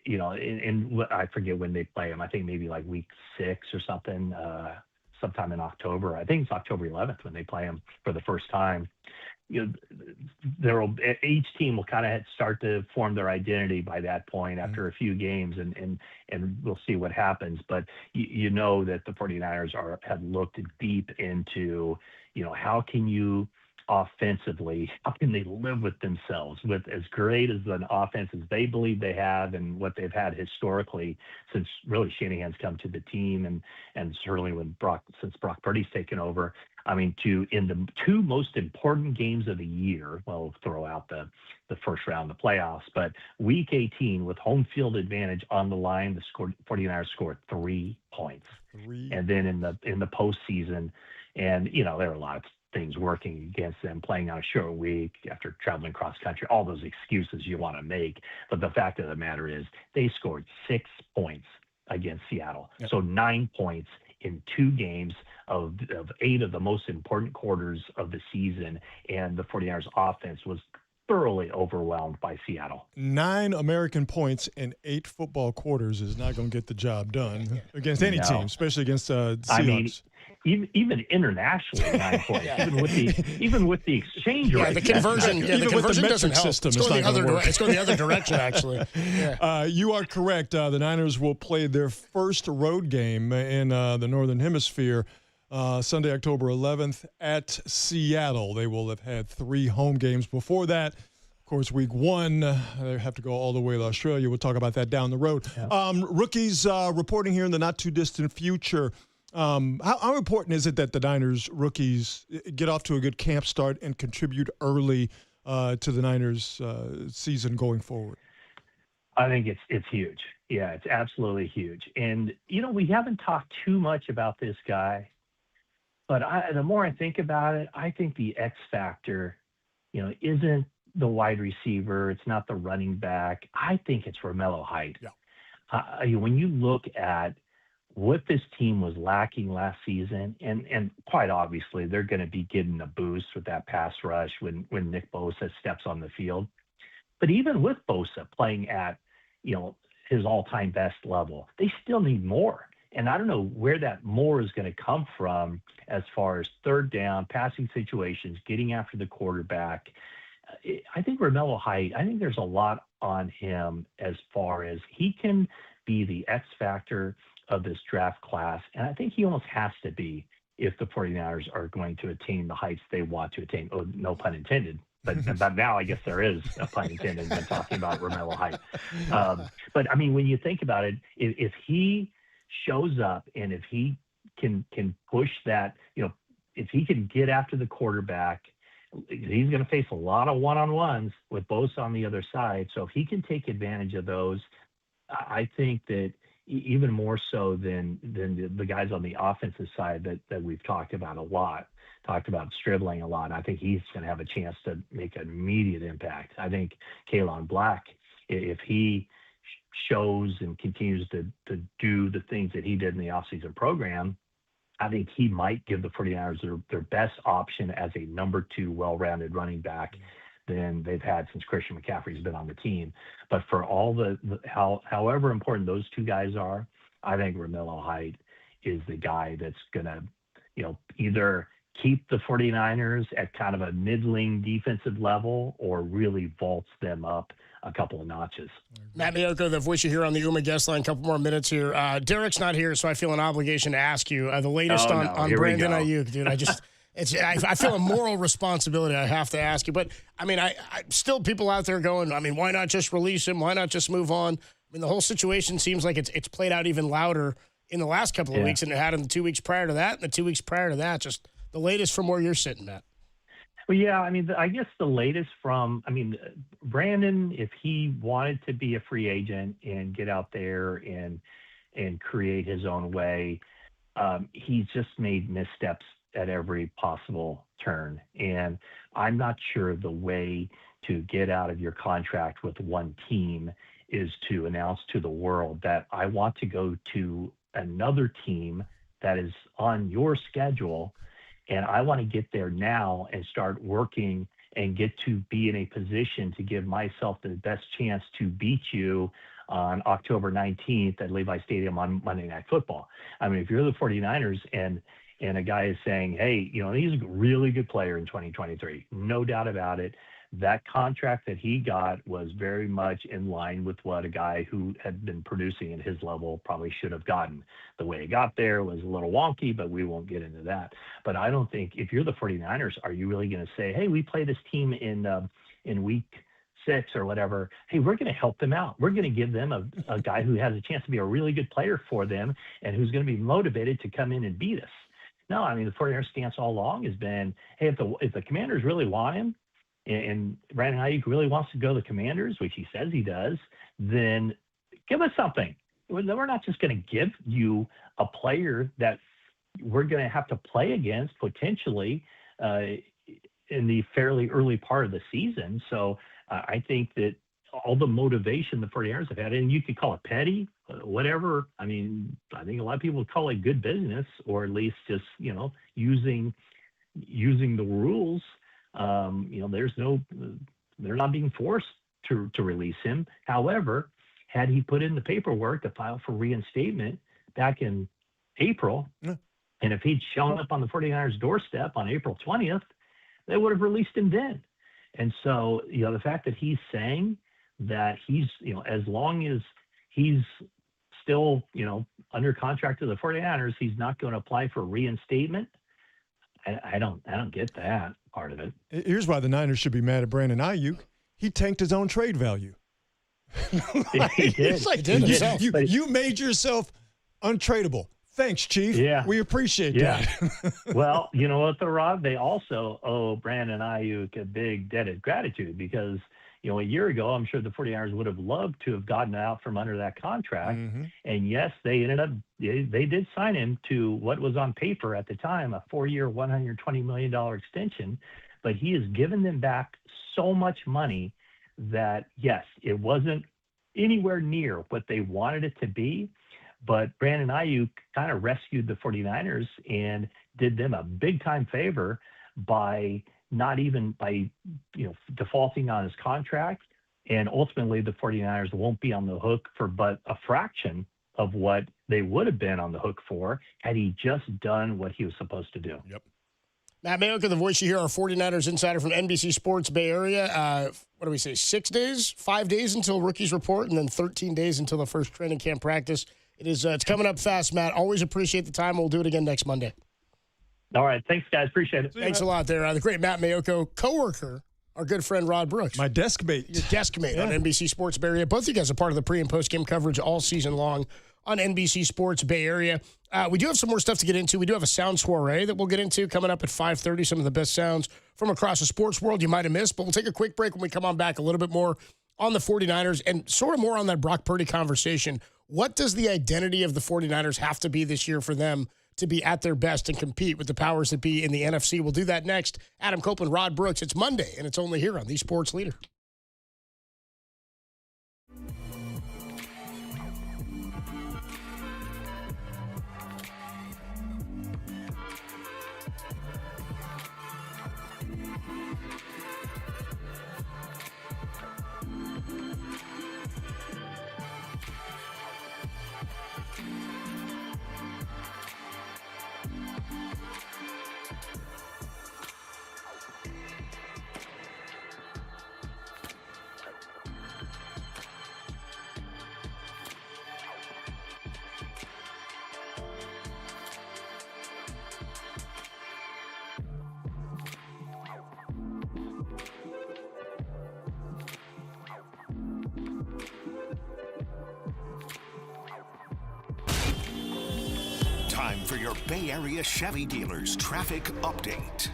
and I forget when they play them. I think maybe like week 6 or something, sometime in October. I think it's October 11th when they play them for the first time. Each team will kind of start to form their identity by that point after a few games, and we'll see what happens. But that the 49ers have looked deep into, how can you offensively, how can they live with themselves with as great as an offense as they believe they have and what they've had historically since really Shanahan's come to the team, and certainly since Brock Purdy's taken over. I mean, in the 2 most important games of the year, well, we'll throw out the first round of the playoffs, but week 18 with home field advantage on the line, the 49ers scored 3 points. And then in the postseason, and there are a lot of things working against them, playing on a short week after traveling cross country, all those excuses you want to make. But the fact of the matter is they scored 6 points against Seattle. Yep. So 9 points in 2 games of 8 of the most important quarters of the season, and the 49ers offense was thoroughly overwhelmed by Seattle. 9 American points in 8 football quarters is not going to get the job done against any team, especially against Seahawks. I mean, even internationally, 9 points. Even with the exchange rate. The conversion. Even the with conversion the doesn't metric help. system, It's it's going, not going to work. it's going the other direction, actually. Yeah. You are correct. The Niners will play their first road game in the Northern Hemisphere Sunday, October 11th at Seattle. They will have had 3 home games before that. Of course, week 1, they have to go all the way to Australia. We'll talk about that down the road. Yeah. Rookies reporting here in the not-too-distant future. How important is it that the Niners rookies get off to a good camp start and contribute early to the Niners season going forward? I think it's huge. Yeah, it's absolutely huge. And, we haven't talked too much about this guy, but the more I think about it, I think the X factor, isn't the wide receiver. It's not the running back. I think it's Romello Height. Yeah. When you look at what this team was lacking last season, and quite obviously they're going to be getting a boost with that pass rush when Nick Bosa steps on the field. But even with Bosa playing at, his all-time best level, they still need more. And I don't know where that more is going to come from as far as third down, passing situations, getting after the quarterback. I think Romello Height, I think there's a lot on him as far as he can be the X factor of this draft class. And I think he almost has to be if the 49ers are going to attain the heights they want to attain. Oh, no pun intended. But now I guess there is a pun intended when talking about Romello Height. But, I mean, when you think about it, if he shows up and if he can push that, if he can get after the quarterback, he's going to face a lot of one-on-ones with Bosa on the other side. So if he can take advantage of those, I think that even more so than the guys on the offensive side that we've talked about a lot, talked about Stribling a lot, I think he's going to have a chance to make an immediate impact. I think Kalon Black, if he shows and continues to do the things that he did in the offseason program, I think he might give the 49ers their best option as a number 2 well-rounded running back than they've had since Christian McCaffrey's been on the team. But for all however important those 2 guys are, I think Romello Height is the guy that's going to, either keep the 49ers at kind of a middling defensive level or really vaults them up a couple of notches. Matt Miyoko, the voice you hear on the UMA guest line, a couple more minutes here. Derek's not here, so I feel an obligation to ask you the latest on Brandon Ayuk, dude. I feel a moral responsibility. I have to ask you. But, I mean, I still people out there going, I mean, why not just release him? Why not just move on? I mean, the whole situation seems like it's played out even louder in the last couple of weeks than it had in the 2 weeks prior to that and the 2 weeks prior to that. Just the latest from where you're sitting, Matt. Well, yeah, I mean, I guess the latest Brandon, if he wanted to be a free agent and get out there and create his own way, he's just made missteps at every possible turn. And I'm not sure the way to get out of your contract with one team is to announce to the world that I want to go to another team that is on your schedule, and I want to get there now and start working and get to be in a position to give myself the best chance to beat you on October 19th at Levi Stadium on Monday Night Football. I mean, if you're the 49ers and a guy is saying, hey, he's a really good player in 2023, no doubt about it. That contract that he got was very much in line with what a guy who had been producing at his level probably should have gotten. The way it got there was a little wonky, but we won't get into that. But I don't think if you're the 49ers, are you really going to say, hey, we play this team in week 6 or whatever, hey, we're going to help them out. We're going to give them a guy who has a chance to be a really good player for them and who's going to be motivated to come in and beat us. No, I mean, the 49ers stance all along has been, hey, if the Commanders really want him, and Brandon Ayuk really wants to go to the Commanders, which he says he does, then give us something. We're not just going to give you a player that we're going to have to play against potentially in the fairly early part of the season. So I think that all the motivation the 49ers have had. And you could call it petty, whatever. I mean, I think a lot of people would call it good business, or at least just, using the rules. They're not being forced to release him. However, had he put in the paperwork to file for reinstatement back in April, and if he'd shown up on the 49ers doorstep on April 20th, they would have released him then. And so, the fact that he's saying that he's, as long as he's still, under contract to the 49ers, he's not going to apply for reinstatement. I don't get that part of it. Here's why the Niners should be mad at Brandon Ayuk. He tanked his own trade value. He did. It's like, He did. you made yourself untradeable. Thanks, Chief. Yeah. We appreciate that. Well, you know what, though, Rob? They also owe Brandon Ayuk a big debt of gratitude because, a year ago, I'm sure the 49ers would have loved to have gotten out from under that contract. Mm-hmm. And yes, they did sign him to what was on paper at the time, a 4-year, $120 million extension. But he has given them back so much money that, yes, it wasn't anywhere near what they wanted it to be. But Brandon Ayuk kind of rescued the 49ers and did them a big-time favor by defaulting on his contract. And ultimately, the 49ers won't be on the hook for but a fraction of what they would have been on the hook for had he just done what he was supposed to do. Yep. Matt Mayoka, the voice you hear, our 49ers insider from NBC Sports Bay Area. What do we say, 6 days, 5 days until rookies report, and then 13 days until the first training camp practice. It's coming up fast, Matt. Always appreciate the time. We'll do it again next Monday. All right. Thanks, guys. Appreciate it. Thanks a lot there. The great Matt Mayoka, coworker, our good friend Rod Brooks. My desk mate. Your desk mate on NBC Sports Bay Area. Both of you guys are part of the pre- and post-game coverage all season long on NBC Sports Bay Area. We do have some more stuff to get into. We do have a sound soiree that we'll get into coming up at 5:30. Some of the best sounds from across the sports world you might have missed. But we'll take a quick break when we come on back, a little bit more on the 49ers and sort of more on that Brock Purdy conversation. What does the identity of the 49ers have to be this year for them to be at their best and compete with the powers that be in the NFC? We'll do that next. Adam Copeland, Rod Brooks. It's Monday, and it's only here on the Sports Leader. Time for your Bay Area Chevy dealers traffic update.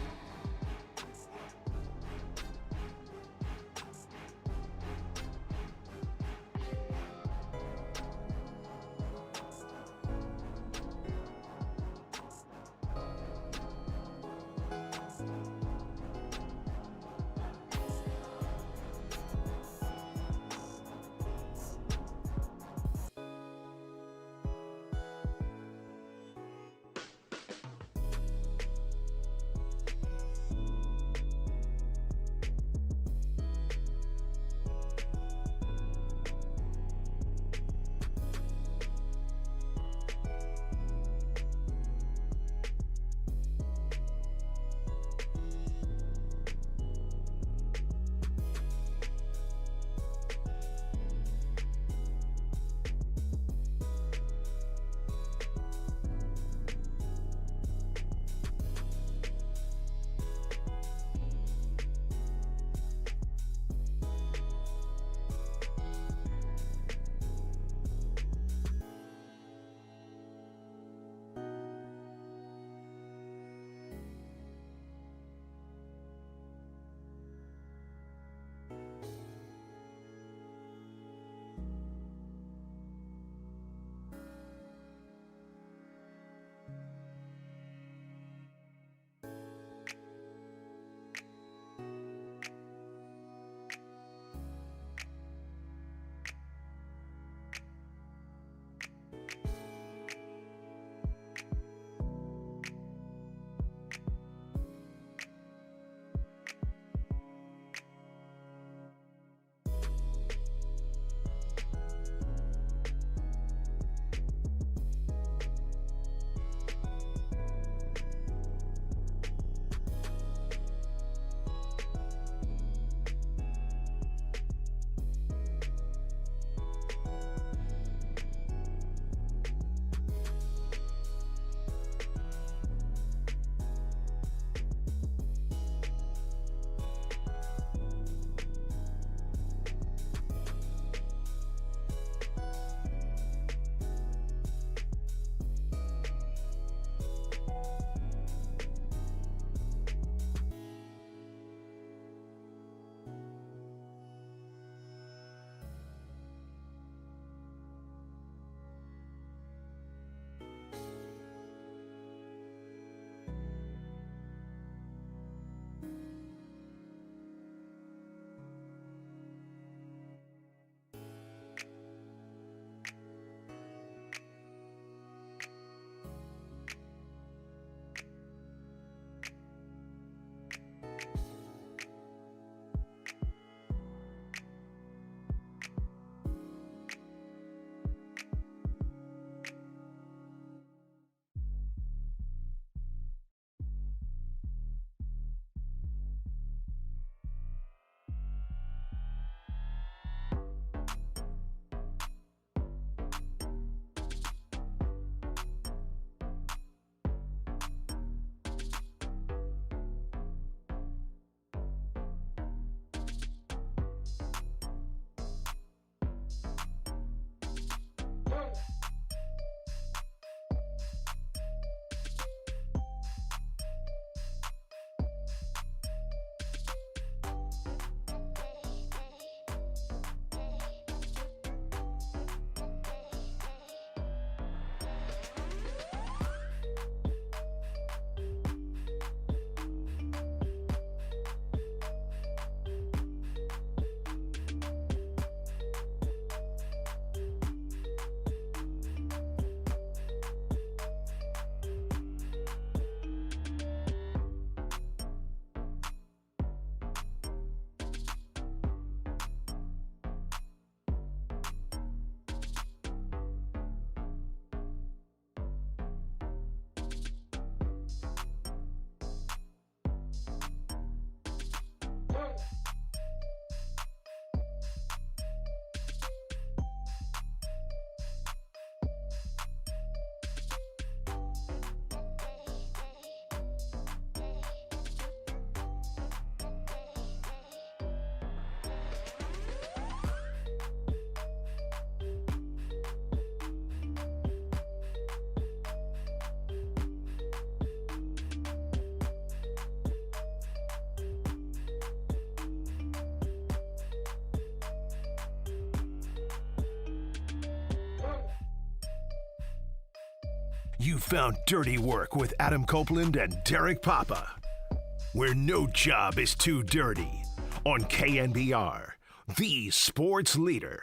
You found Dirty Work with Adam Copeland and Derek Papa, where no job is too dirty, on KNBR, the sports leader.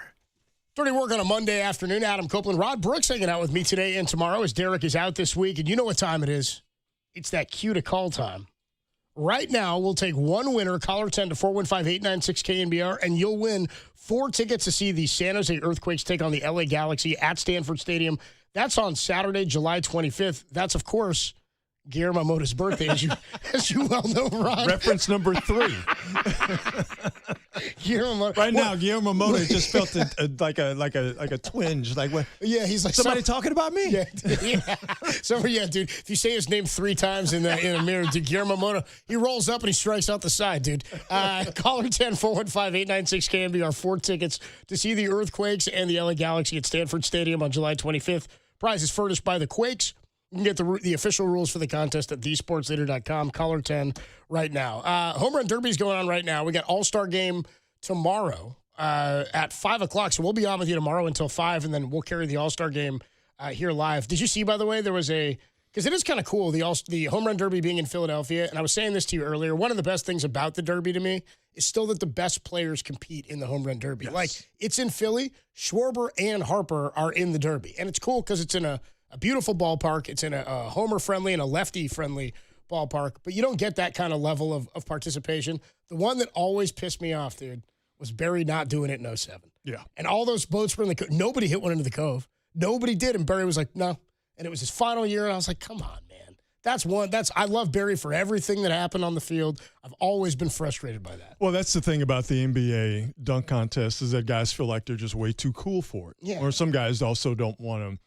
Dirty Work on a Monday afternoon. Adam Copeland, Rod Brooks hanging out with me today and tomorrow as Derek is out this week. And you know what time it is. It's that cue to call time. Right now, we'll take one winner, caller 10 to 415-896-KNBR, and you'll win 4 tickets to see the San Jose Earthquakes take on the LA Galaxy at Stanford Stadium. That's on Saturday, July 25th. That's, of course, Guillermo Mota's birthday, as you well know, Ron. Reference number 3. Guillermo, Guillermo Mota just felt like a twinge. Like what? Yeah, he's like somebody talking about me. Yeah. So yeah, dude. If you say his name 3 times in a mirror, dude, Guillermo Mota, he rolls up and he strikes out the side, dude. Caller 10-415-896-KNBR, 4 tickets to see the Earthquakes and the LA Galaxy at Stanford Stadium on July 25th. Prize is furnished by the Quakes. You can get the official rules for the contest at thesportsleader.com. Caller 10 right now. Home Run Derby is going on right now. We got All-Star Game tomorrow at 5 o'clock. So we'll be on with you tomorrow until 5, and then we'll carry the All-Star Game here live. Did you see, by the way, there was because it is kind of cool, the Home Run Derby being in Philadelphia. And I was saying this to you earlier. One of the best things about the Derby to me is still that the best players compete in the Home Run Derby. Yes. Like, it's in Philly. Schwarber and Harper are in the Derby. And it's cool because it's in a beautiful ballpark. It's in a homer-friendly and a lefty-friendly ballpark. But you don't get that kind of level of participation. The one that always pissed me off, dude, was Barry not doing it in 07. Yeah. And all those boats were in the cove. Nobody hit one into the cove. Nobody did. And Barry was like, no. And it was his final year. And I was like, come on, man. I love Barry for everything that happened on the field. I've always been frustrated by that. Well, that's the thing about the NBA dunk contest is that guys feel like they're just way too cool for it. Yeah. Or some guys also don't want to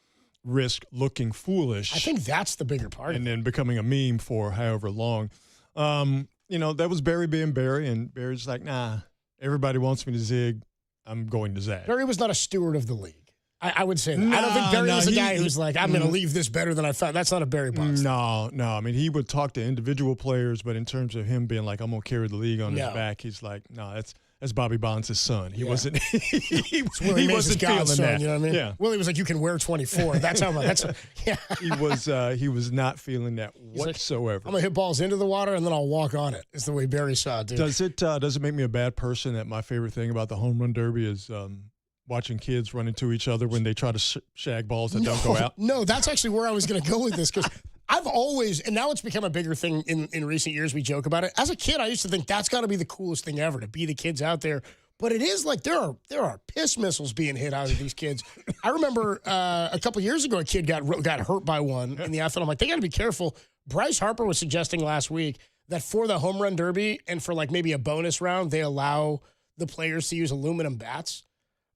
risk looking foolish. I think that's the bigger part. And then becoming a meme for however long. That was Barry being Barry, and Barry's like, nah, everybody wants me to zig. I'm going to zag. Barry was not a steward of the league. I would say that. I don't think Barry was a guy who's like, I'm going to leave this better than I found. That's not a Barry Bonds. No. I mean, he would talk to individual players, but in terms of him being like, I'm going to carry the league on his back, he's like, no, that's Bobby Bonds' son. He wasn't. He wasn't feeling that. You know what I mean? Yeah. Willie was like, you can wear 24. That's how much. Yeah. He was not feeling that whatsoever. Like, I'm gonna hit balls into the water and then I'll walk on it. Is the way Barry saw it, dude. Does it make me a bad person that my favorite thing about the home run derby is watching kids run into each other when they try to shag balls that don't go out? No, that's actually where I was going to go with this because I've always, and now it's become a bigger thing in recent years, we joke about it. As a kid, I used to think that's got to be the coolest thing ever, to be the kids out there. But it is like there are piss missiles being hit out of these kids. I remember a couple years ago, a kid got hurt by one in the outfield. I'm like, they got to be careful. Bryce Harper was suggesting last week that for the home run derby and for like maybe a bonus round, they allow the players to use aluminum bats.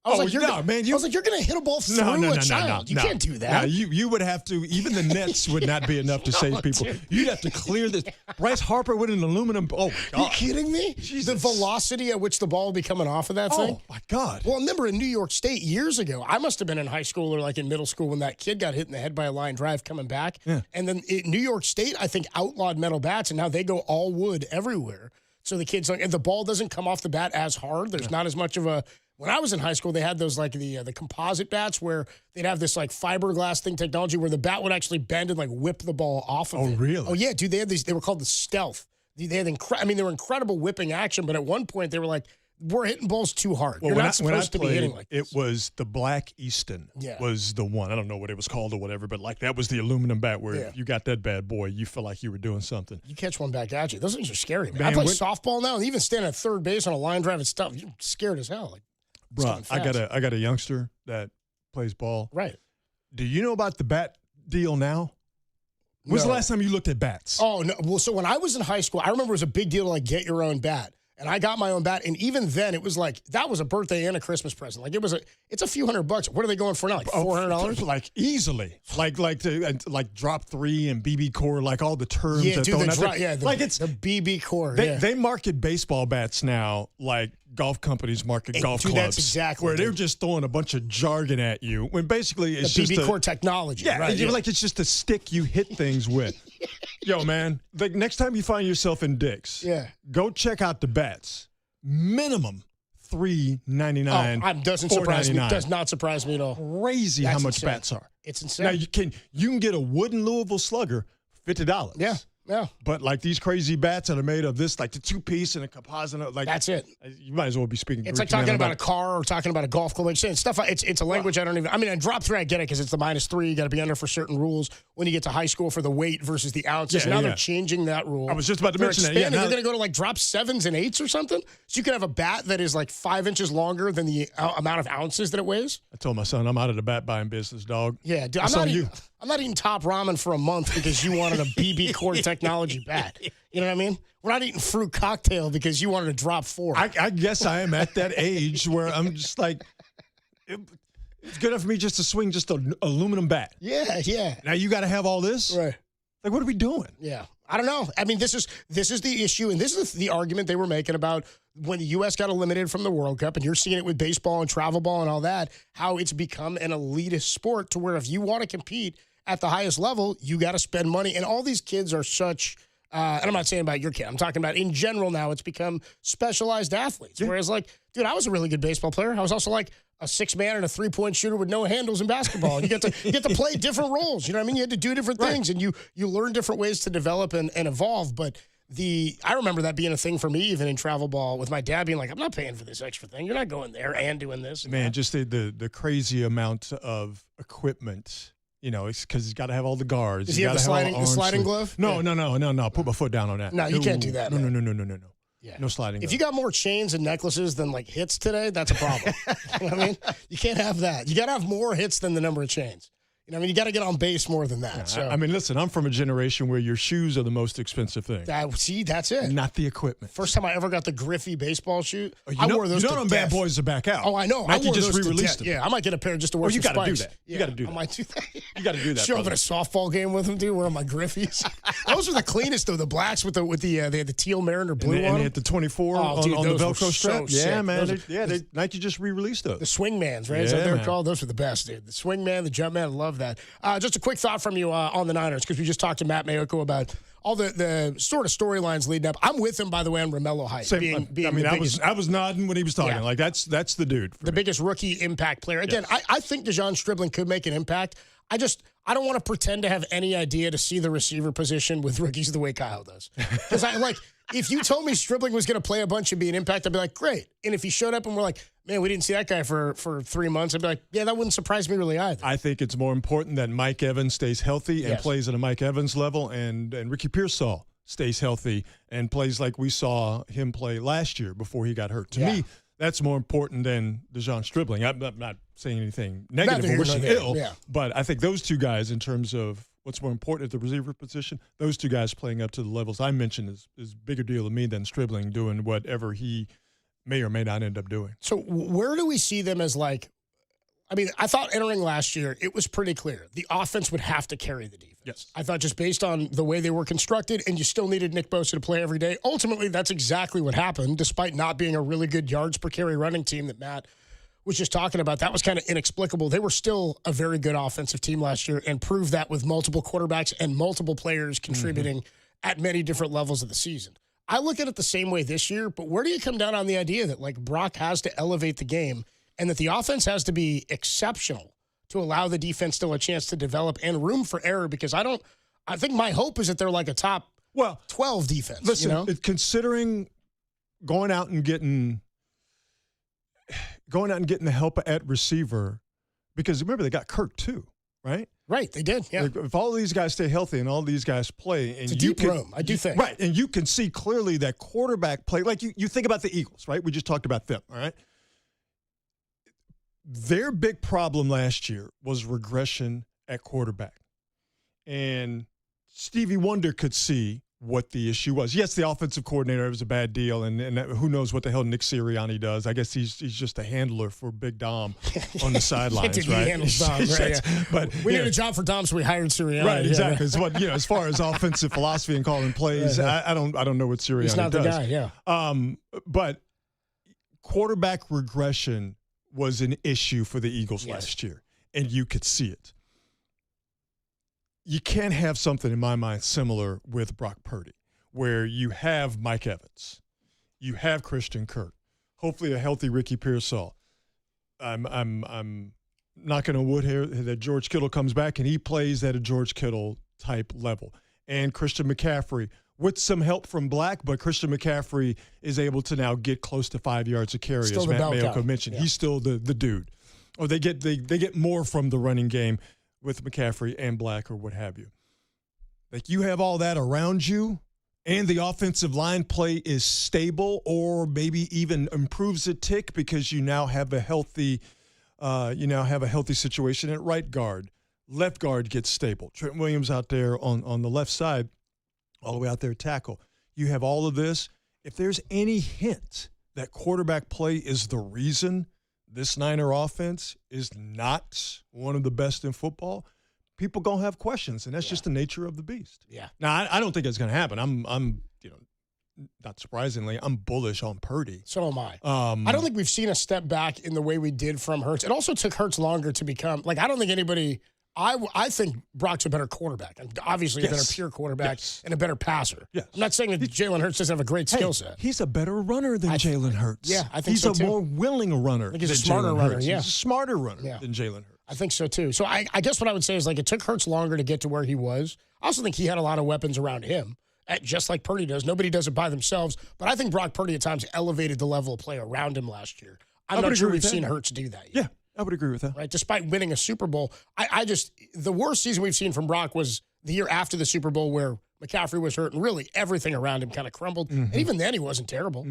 I was like, you're going to hit a ball through a child. You can't do that. No, you would have to, even the nets would not be enough to save people. Dude. You'd have to clear this. Bryce Harper with an aluminum. Oh, my God. Are you kidding me? Jesus. The velocity at which the ball would be coming off of that thing? Oh, my God. Well, I remember in New York State years ago, I must have been in high school or like in middle school when that kid got hit in the head by a line drive coming back. Yeah. And then New York State, I think, outlawed metal bats, and now they go all wood everywhere. So the kids, and the ball doesn't come off the bat as hard. There's not as much of a. When I was in high school, they had those like the composite bats where they'd have this like fiberglass thing technology where the bat would actually bend and like whip the ball off of it. Oh, really? Oh, yeah, dude. They had these. They were called the Stealth. They had they were incredible whipping action, but at one point they were like, we're hitting balls too hard. Well, You're not supposed to be hitting like this. It was the Black Easton was the one. I don't know what it was called or whatever, but like that was the aluminum bat where if you got that bad boy, you feel like you were doing something. You catch one back at you. Those things are scary, man. I play softball now, and even standing at third base on a line drive and stuff, you're scared as hell. Like, bro, I got a youngster that plays ball. Right. Do you know about the bat deal now? When's the last time you looked at bats? Oh, no. Well, so when I was in high school, I remember it was a big deal to like get your own bat. And I got my own bat, and even then, it was like that was a birthday and a Christmas present. Like it's a few $100. What are they going for now? Like $400? Like easily, like Drop 3 and BB Core, like all the terms. Yeah, dude, it's the BB Core. They market baseball bats now like golf companies market golf clubs. That's exactly where they're just throwing a bunch of jargon at you when basically it's the just BB Core technology. Yeah, right, like it's just a stick you hit things with. Yo, man, like next time you find yourself in Dick's, yeah, go check out the bats. Minimum $3.99. Doesn't surprise me. $4.99. Does not surprise me at all. Crazy how much insane. bats are. It's insane. Now you can get a wooden Louisville Slugger $50. Yeah. But like these crazy bats that are made of this, like the 2-piece and a composite, like that's it. You might as well be speaking. It's Greek, like talking man. about a car or talking about a golf club. Like saying stuff. It's a language I don't even. I mean, on drop 3, I get it because it's the -3. You got to be under for certain rules when you get to high school for the weight versus the ounces. Now they're changing that rule. I was just about to They're mention that. expanding. Yeah, They're going to go to like drop 7s and 8s or something. So you can have a bat that is like 5 inches longer than the amount of ounces that it weighs. I told my son I'm out of the bat buying business, dog. Yeah, dude, I'm not eating top ramen for a month because you wanted a BB Core technology bat. You know what I mean? We're not eating fruit cocktail because you wanted to drop 4. I guess I am at that age where I'm just like, it's good enough for me just to swing just an aluminum bat. Yeah. Now you got to have all this? Right. Like, what are we doing? Yeah. I don't know. I mean, this is the issue, and this is the argument they were making about when the U.S. got eliminated from the World Cup, and you're seeing it with baseball and travel ball and all that, how it's become an elitist sport to where if you want to compete at the highest level, you got to spend money. And all these kids are such, and I'm not saying about your kid, I'm talking about in general now, it's become specialized athletes. Yeah. Whereas like, dude, I was a really good baseball player. I was also like a 6-man and a 3-point shooter with no handles in basketball. You get to play different roles. You know what I mean? You had to do different things, and you learn different ways to develop and evolve. But I remember that being a thing for me, even in travel ball, with my dad being like, I'm not paying for this extra thing. You're not going there and doing this. Man, just the crazy amount of equipment. You know, it's because he's got to have all the guards. Does he have the sliding glove? No. Put my foot down on that. No, you can't do that. No. Yeah. No sliding glove. If you got more chains and necklaces than like hits today, that's a problem. You know what I mean? You can't have that. You got to have more hits than the number of chains. You know what I mean? You got to get on base more than that. Yeah, so. I mean, listen, I'm from a generation where your shoes are the most expensive thing. See, that's it. Not the equipment. First time I ever got the Griffey baseball shoe, I wore those. You know them bad boys are back out. Oh, I know. Nike I wore just those re-released them. Yeah, I might get a pair just to wear. You got to do that. Yeah, You got to do that. I might do that. You got to do that. Show up at a softball game with them, dude. Wearing my Griffies. Those were the cleanest though. The blacks with they had the teal Mariner blue and on. they had the 24 on the Velcro strap. So yeah, sick. man. Nike just re-released those. The Swingmans, right? Is that what they were called? Those were the best, dude. The Swingman, the Jumpman. I love that. Just a quick thought from you on the Niners, because we just talked to Matt Mayoko about all the sort of storylines leading up. I'm with him, by the way, on Romello Height. I was nodding when he was talking. Yeah. Like that's the dude. The biggest rookie impact player. Again, yes. I think DeJon Stribling could make an impact. I don't want to pretend to have any idea to see the receiver position with rookies the way Kyle does. Because if you told me Stribling was going to play a bunch and be an impact, I'd be like, great. And if he showed up and we're like, man, we didn't see that guy for 3 months, I'd be like, yeah, that wouldn't surprise me really either. I think it's more important that Mike Evans stays healthy and plays at a Mike Evans level, and Ricky Pearsall stays healthy and plays like we saw him play last year before he got hurt. To me, that's more important than DeJon Stribling. I'm not saying anything negative or wishing ill, but I think those two guys, in terms of what's more important at the receiver position, those two guys playing up to the levels I mentioned is bigger deal to me than Stribling doing whatever he may or may not end up doing. So where do we see them as I thought entering last year, it was pretty clear. The offense would have to carry the defense. Yes. I thought just based on the way they were constructed, and you still needed Nick Bosa to play every day. Ultimately, that's exactly what happened, despite not being a really good yards per carry running team that Matt was just talking about. That was kind of inexplicable. They were still a very good offensive team last year and proved that with multiple quarterbacks and multiple players contributing at many different levels of the season. I look at it the same way this year, but where do you come down on the idea that Brock has to elevate the game and that the offense has to be exceptional to allow the defense still a chance to develop and room for error? Because I think my hope is that they're like a top 12 defense. Listen, considering going out and getting the help at receiver, because remember they got Kirk too, right? Right, they did. Yeah. If all of these guys stay healthy and all these guys play, and it's a deep room, I do think. Right, and you can see clearly that quarterback play. Like you think about the Eagles, right? We just talked about them, all right? Their big problem last year was regression at quarterback. And Stevie Wonder could see what the issue was. Yes, the offensive coordinator was a bad deal, and who knows what the hell Nick Sirianni does. I guess he's just a handler for Big Dom on the sidelines, right? He handles Dom, right? Yeah. But we need a job for Dom, so we hired Sirianni. Right, exactly. It's what, as far as offensive philosophy and calling plays, I don't know what Sirianni does. He's not the guy, yeah. But quarterback regression was an issue for the Eagles last year, and you could see it. You can't have something, in my mind, similar with Brock Purdy, where you have Mike Evans, you have Christian Kirk, hopefully a healthy Ricky Pearsall. I'm knocking on wood here that George Kittle comes back and he plays at a George Kittle type level. And Christian McCaffrey, with some help from Black, but Christian McCaffrey is able to now get close to 5 yards a carry, Still as the Matt bell Mayoko cow. mentioned. Yeah. He's still the dude. Or they get more from the running game with McCaffrey and Black or what have you. Like, you have all that around you, and the offensive line play is stable or maybe even improves a tick because you now have a healthy situation at right guard. Left guard gets stable. Trent Williams out there on the left side, all the way out there tackle. You have all of this. If there's any hint that quarterback play is the reason this Niner offense is not one of the best in football, people going to have questions, and that's just the nature of the beast. Yeah. Now, I don't think it's going to happen. I'm not surprisingly, I'm bullish on Purdy. So am I. I don't think we've seen a step back in the way we did from Hurts. It also took Hurts longer to become, like, I don't think anybody – I think Brock's a better quarterback. And obviously a better pure quarterback and a better passer. Yes. I'm not saying that Jalen Hurts doesn't have a great skill set. He's a better runner than Jalen Hurts. Yeah, I think he's so, too. He's a more willing runner. I think he's a than smarter Jalen runner, Hurts. yeah. He's a smarter runner than Jalen Hurts. I think so, too. So I guess what I would say is, like, it took Hurts longer to get to where he was. I also think he had a lot of weapons around him, just like Purdy does. Nobody does it by themselves. But I think Brock Purdy at times elevated the level of play around him last year. I'm not sure we've seen Hurts do that yet. Yeah, I would agree with that. Right? Despite winning a Super Bowl, the worst season we've seen from Brock was the year after the Super Bowl where McCaffrey was hurt and really everything around him kind of crumbled. And even then he wasn't terrible.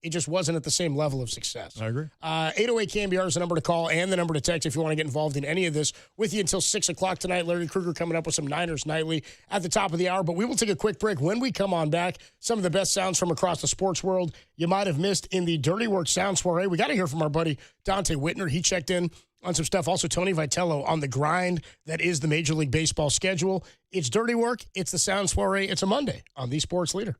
He just wasn't at the same level of success. I agree. 808-KMBR is the number to call and the number to text if you want to get involved in any of this. With you until 6 o'clock tonight. Larry Krueger coming up with some Niners Nightly at the top of the hour. But we will take a quick break. When we come on back, some of the best sounds from across the sports world you might have missed in the Dirty Work Sound Soiree. We got to hear from our buddy Dante Whitner. He checked in on some stuff. Also, Tony Vitello on the grind that is the Major League Baseball schedule. It's Dirty Work. It's the Sound Soiree. It's a Monday on the Sports Leader.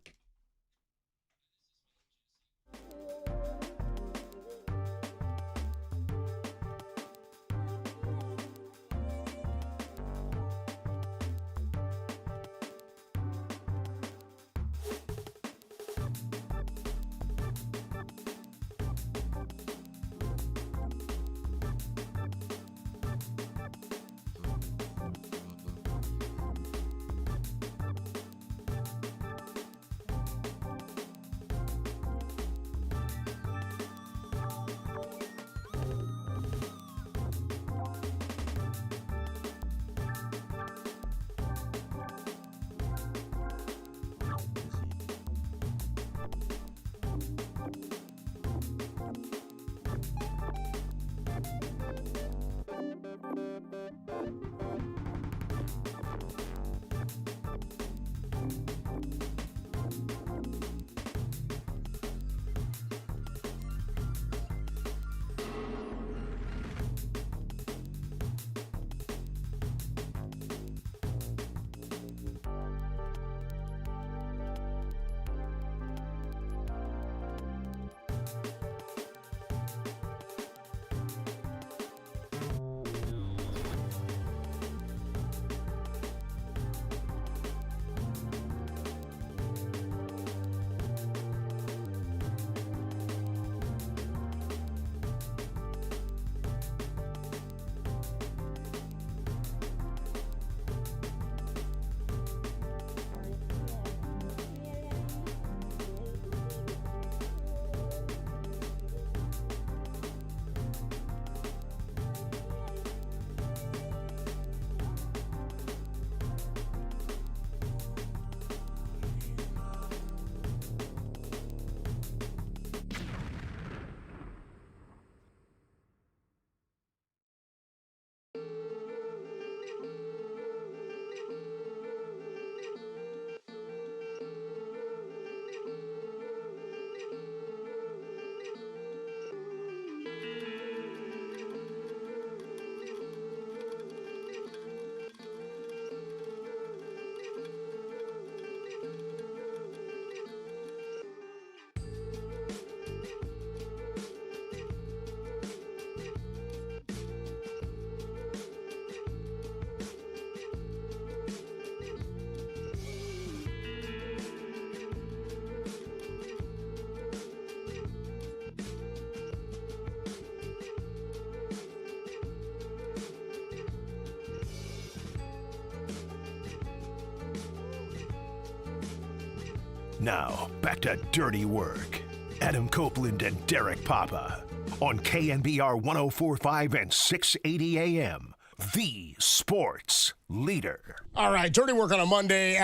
Now, back to Dirty Work. Adam Copeland and Derek Papa on KNBR 104.5 and 680 AM. The sports leader. All right, Dirty Work on a Monday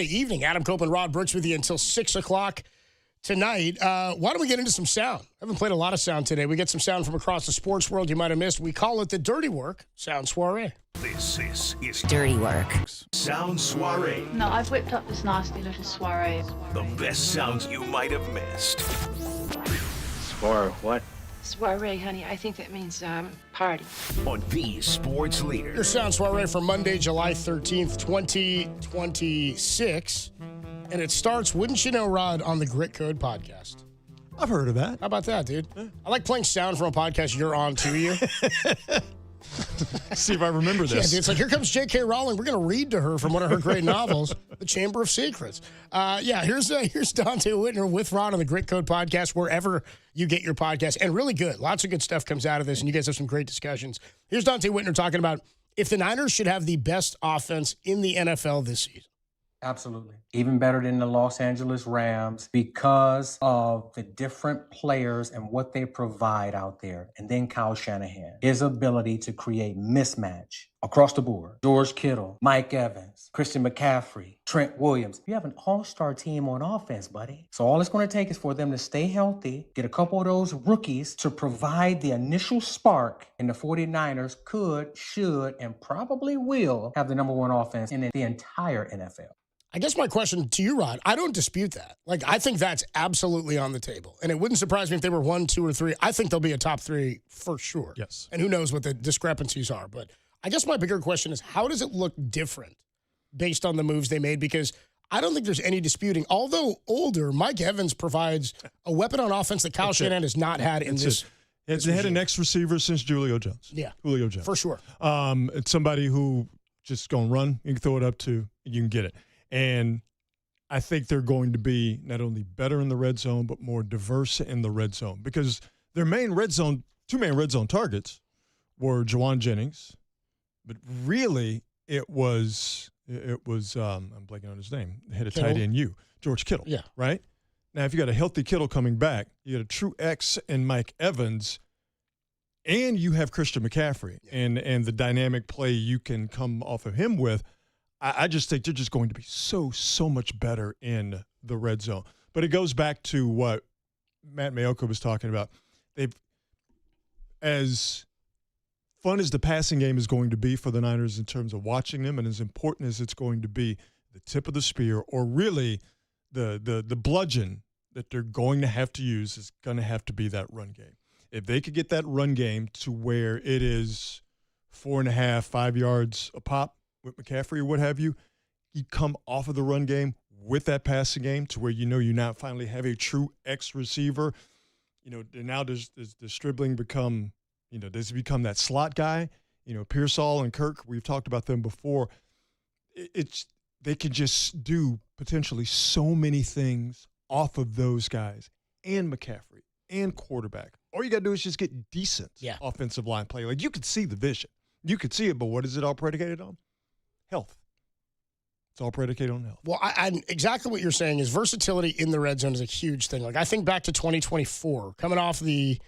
evening. Adam Copeland, Rod Brooks with you until 6 o'clock tonight. Why don't we get into some sound? I haven't played a lot of sound today. We get some sound from across the sports world you might have missed. We call it the Dirty Work Sound Soiree. This is Dirty Work. Sound Soiree. No, I've whipped up this nasty little soiree. The best sounds you might have missed. Soiree, what? Soiree, honey. I think that means party. On the sports leader. Your Sound Soiree for Monday, July 13th, 2026. And it starts, wouldn't you know, Rod, on the Grit Code podcast. I've heard of that. How about that, dude? I like playing sound from a podcast you're on to you. See if I remember this. Yeah, dude, it's like, here comes J.K. Rowling. We're going to read to her from one of her great novels, The Chamber of Secrets. Here's Dante Whitner with Rod on the Grit Code podcast, wherever you get your podcast. And really good. Lots of good stuff comes out of this, and you guys have some great discussions. Here's Dante Whitner talking about if the Niners should have the best offense in the NFL this season. Absolutely. Even better than the Los Angeles Rams because of the different players and what they provide out there. And then Kyle Shanahan, his ability to create mismatch across the board. George Kittle, Mike Evans, Christian McCaffrey, Trent Williams. You have an all-star team on offense, buddy. So all it's going to take is for them to stay healthy, get a couple of those rookies to provide the initial spark, and the 49ers could, should, and probably will have the number one offense in the entire NFL. I guess my question to you, Rod, I don't dispute that. Like, I think that's absolutely on the table. And it wouldn't surprise me if they were 1, 2, or 3. I think they'll be a top 3 for sure. Yes. And who knows what the discrepancies are. But I guess my bigger question is, how does it look different based on the moves they made? Because I don't think there's any disputing. Although older, Mike Evans provides a weapon on offense that Kyle Shanahan has not had in this. They had an ex-receiver since Julio Jones. Yeah. Julio Jones. For sure. It's somebody who just going to run. You can throw it up to, you can get it. And I think they're going to be not only better in the red zone, but more diverse in the red zone because their two main red zone targets were Juwan Jennings, but really it was I'm blanking on his name, the head of tight end George Kittle. Yeah. Right? Now, if you got a healthy Kittle coming back, you got a true X in Mike Evans, and you have Christian McCaffrey and the dynamic play you can come off of him with. I just think they're just going to be so much better in the red zone. But it goes back to what Matt Mayoka was talking about. As fun as the passing game is going to be for the Niners in terms of watching them, and as important as it's going to be, the tip of the spear, or really the bludgeon that they're going to have to use is going to have to be that run game. If they could get that run game to where it is 4.5, 5 yards a pop, with McCaffrey or what have you come off of the run game with that passing game to where you now finally have a true X receiver. Now does Stribling become, does he become that slot guy? Pearsall and Kirk, we've talked about them before. They can just do potentially so many things off of those guys and McCaffrey and quarterback. All you got to do is just get decent offensive line play. Like, you could see the vision. You could see it, but what is it all predicated on? Health. It's all predicated on health. Well, I exactly what you're saying is versatility in the red zone is a huge thing. Like, I think back to 2024, coming off the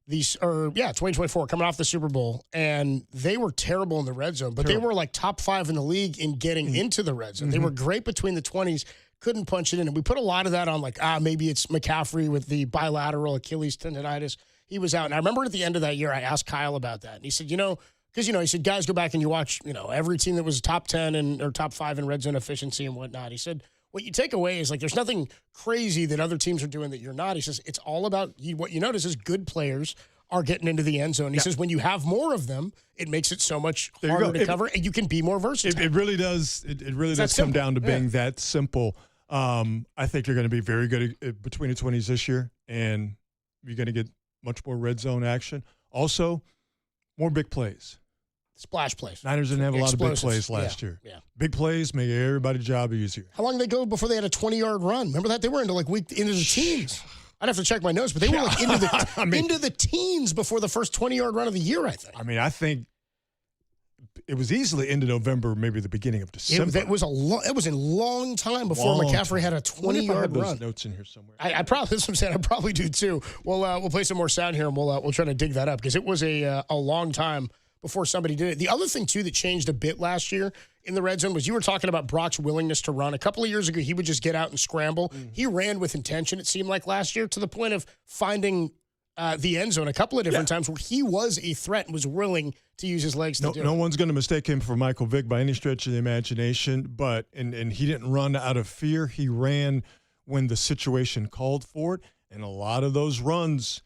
2024, coming off the Super Bowl, and they were terrible in the red zone, but they were like top 5 in the league in getting into the red zone. They were great between the 20s, couldn't punch it in. And we put a lot of that on maybe it's McCaffrey with the bilateral Achilles tendonitis. He was out. And I remember at the end of that year, I asked Kyle about that. And he said, because, he said, guys, go back and you watch, every team that was top 10 or top 5 in red zone efficiency and whatnot. He said, what you take away is, there's nothing crazy that other teams are doing that you're not. He says, it's all about what you notice is good players are getting into the end zone. He says, when you have more of them, it makes it so much harder to cover, and you can be more versatile. It really does. It really does come down to being that simple. I think you're going to be very good between the 20s this year, and you're going to get much more red zone action. Also, more big plays. Splash plays. Niners didn't have a lot of big plays last year. Yeah. Big plays make everybody's job easier. How long did they go before they had a 20-yard run? Remember that? They were into the teens. I'd have to check my notes, but they were into the teens before the first 20-yard run of the year, I think. I think it was easily into November, maybe the beginning of December. It was a long time before Long McCaffrey time. had a I wonder if I have 20-yard those run. notes in here somewhere. I probably, that's what I'm saying. I probably do too. We'll play some more sound here, and we'll try to dig that up because it was a long time before somebody did it. The other thing too that changed a bit last year in the red zone was you were talking about Brock's willingness to run. A couple of years ago, he would just get out and scramble. He ran with intention. It seemed like last year to the point of finding the end zone a couple of different times where he was a threat and was willing to use his legs to do it. No one's going to mistake him for Michael Vick by any stretch of the imagination, but and he didn't run out of fear. He ran when the situation called for it, and a lot of those runs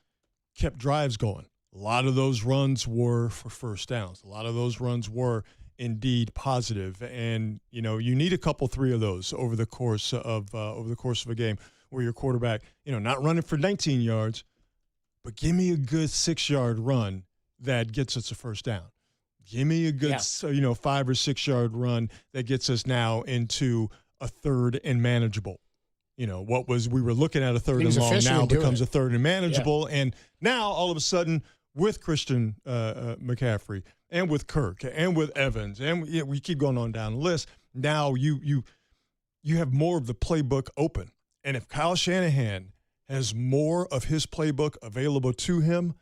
kept drives going. A lot of those runs were for first downs. A lot of those runs were indeed positive, and you need a couple, 3 of those over the course of a game where your quarterback, not running for 19 yards, but give me a good 6-yard run that gets us a first down. Give me a good 5 or 6 yard run that gets us now into a third and manageable. We were looking at a third and long now becomes a third and manageable, and now all of a sudden with Christian McCaffrey and with Kirk and with Evans, and we keep going on down the list. Now you have more of the playbook open, and if Kyle Shanahan has more of his playbook available to him,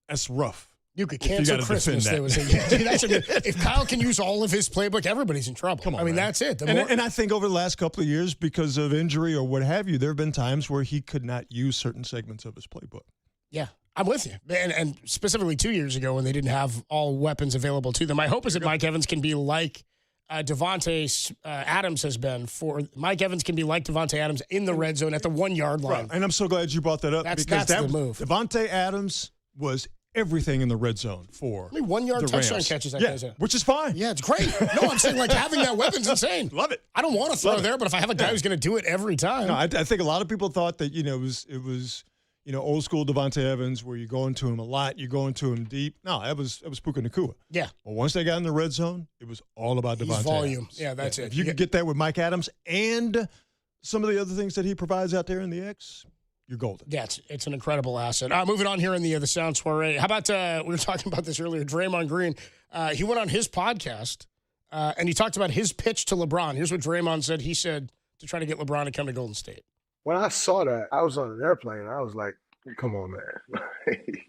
that's rough. You could cancel Christmas. If Kyle can use all of his playbook, everybody's in trouble. Come on, man. That's it. And I think over the last couple of years, because of injury or what have you, there have been times where he could not use certain segments of his playbook. Yeah, I'm with you. And specifically 2 years ago when they didn't have all weapons available to them. My hope is that Mike Evans can be like Devontae Adams has been Mike Evans can be like Devontae Adams in the red zone at the 1 yard line. Right. And I'm so glad you brought that up because that's the move. Devontae Adams was everything in the red zone for I mean, 1 yard touchdown Rams. catches that guy's in. Which is fine. Yeah, it's great. No, I'm saying like having that weapon's insane. Love it. I don't want to throw there, but if I have a guy who's going to do it every time. No, I think a lot of people thought that it was old school Devontae Evans where you're going to him a lot, you're going to him deep. No, that was Puka Nacua. Yeah. Well, once they got in the red zone, it was all about Devontae volume. Adams. Yeah, that's it. If you could get that with Mike Adams and some of the other things that he provides out there in the X, you're golden. Yeah, it's an incredible asset. Moving on here in the sound soiree. How about we were talking about this earlier? Draymond Green. He went on his podcast and he talked about his pitch to LeBron. Here's what Draymond said. He said to try to get LeBron to come to Golden State. When I saw that, I was on an airplane. I was like, come on, man.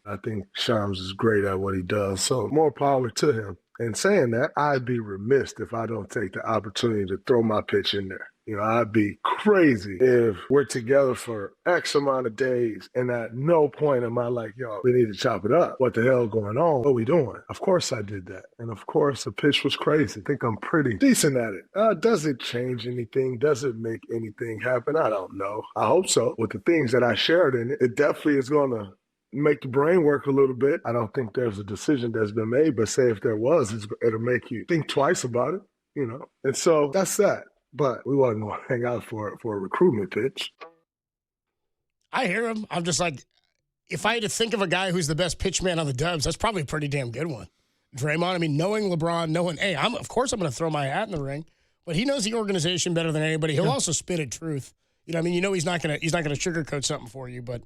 I think Shams is great at what he does, so more power to him. And saying that, I'd be remiss if I don't take the opportunity to throw my pitch in there. I'd be crazy if we're together for X amount of days and at no point am I like, yo, we need to chop it up. What the hell going on? What are we doing? Of course I did that. And of course the pitch was crazy. I think I'm pretty decent at it. Does it change anything? Does it make anything happen? I don't know. I hope so. With the things that I shared in it, it definitely is going to make the brain work a little bit. I don't think there's a decision that's been made, but say if there was, it'll make you think twice about it, And so that's that. But we wasn't going to hang out for a recruitment pitch. I hear him. I'm just like, if I had to think of a guy who's the best pitch man on the Dubs, that's probably a pretty damn good one. Draymond, I mean, knowing LeBron, hey, of course I'm going to throw my hat in the ring, but he knows the organization better than anybody. He'll also spit at truth. He's not going to sugarcoat something for you. But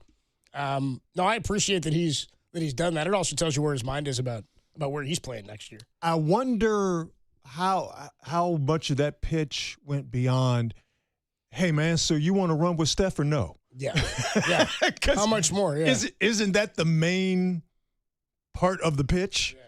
no, I appreciate that he's done that. It also tells you where his mind is about where he's playing next year. I wonder how much of that pitch went beyond, hey, man, so you want to run with Steph or no? Yeah. How much more? Yeah. Isn't that the main part of the pitch? Yeah.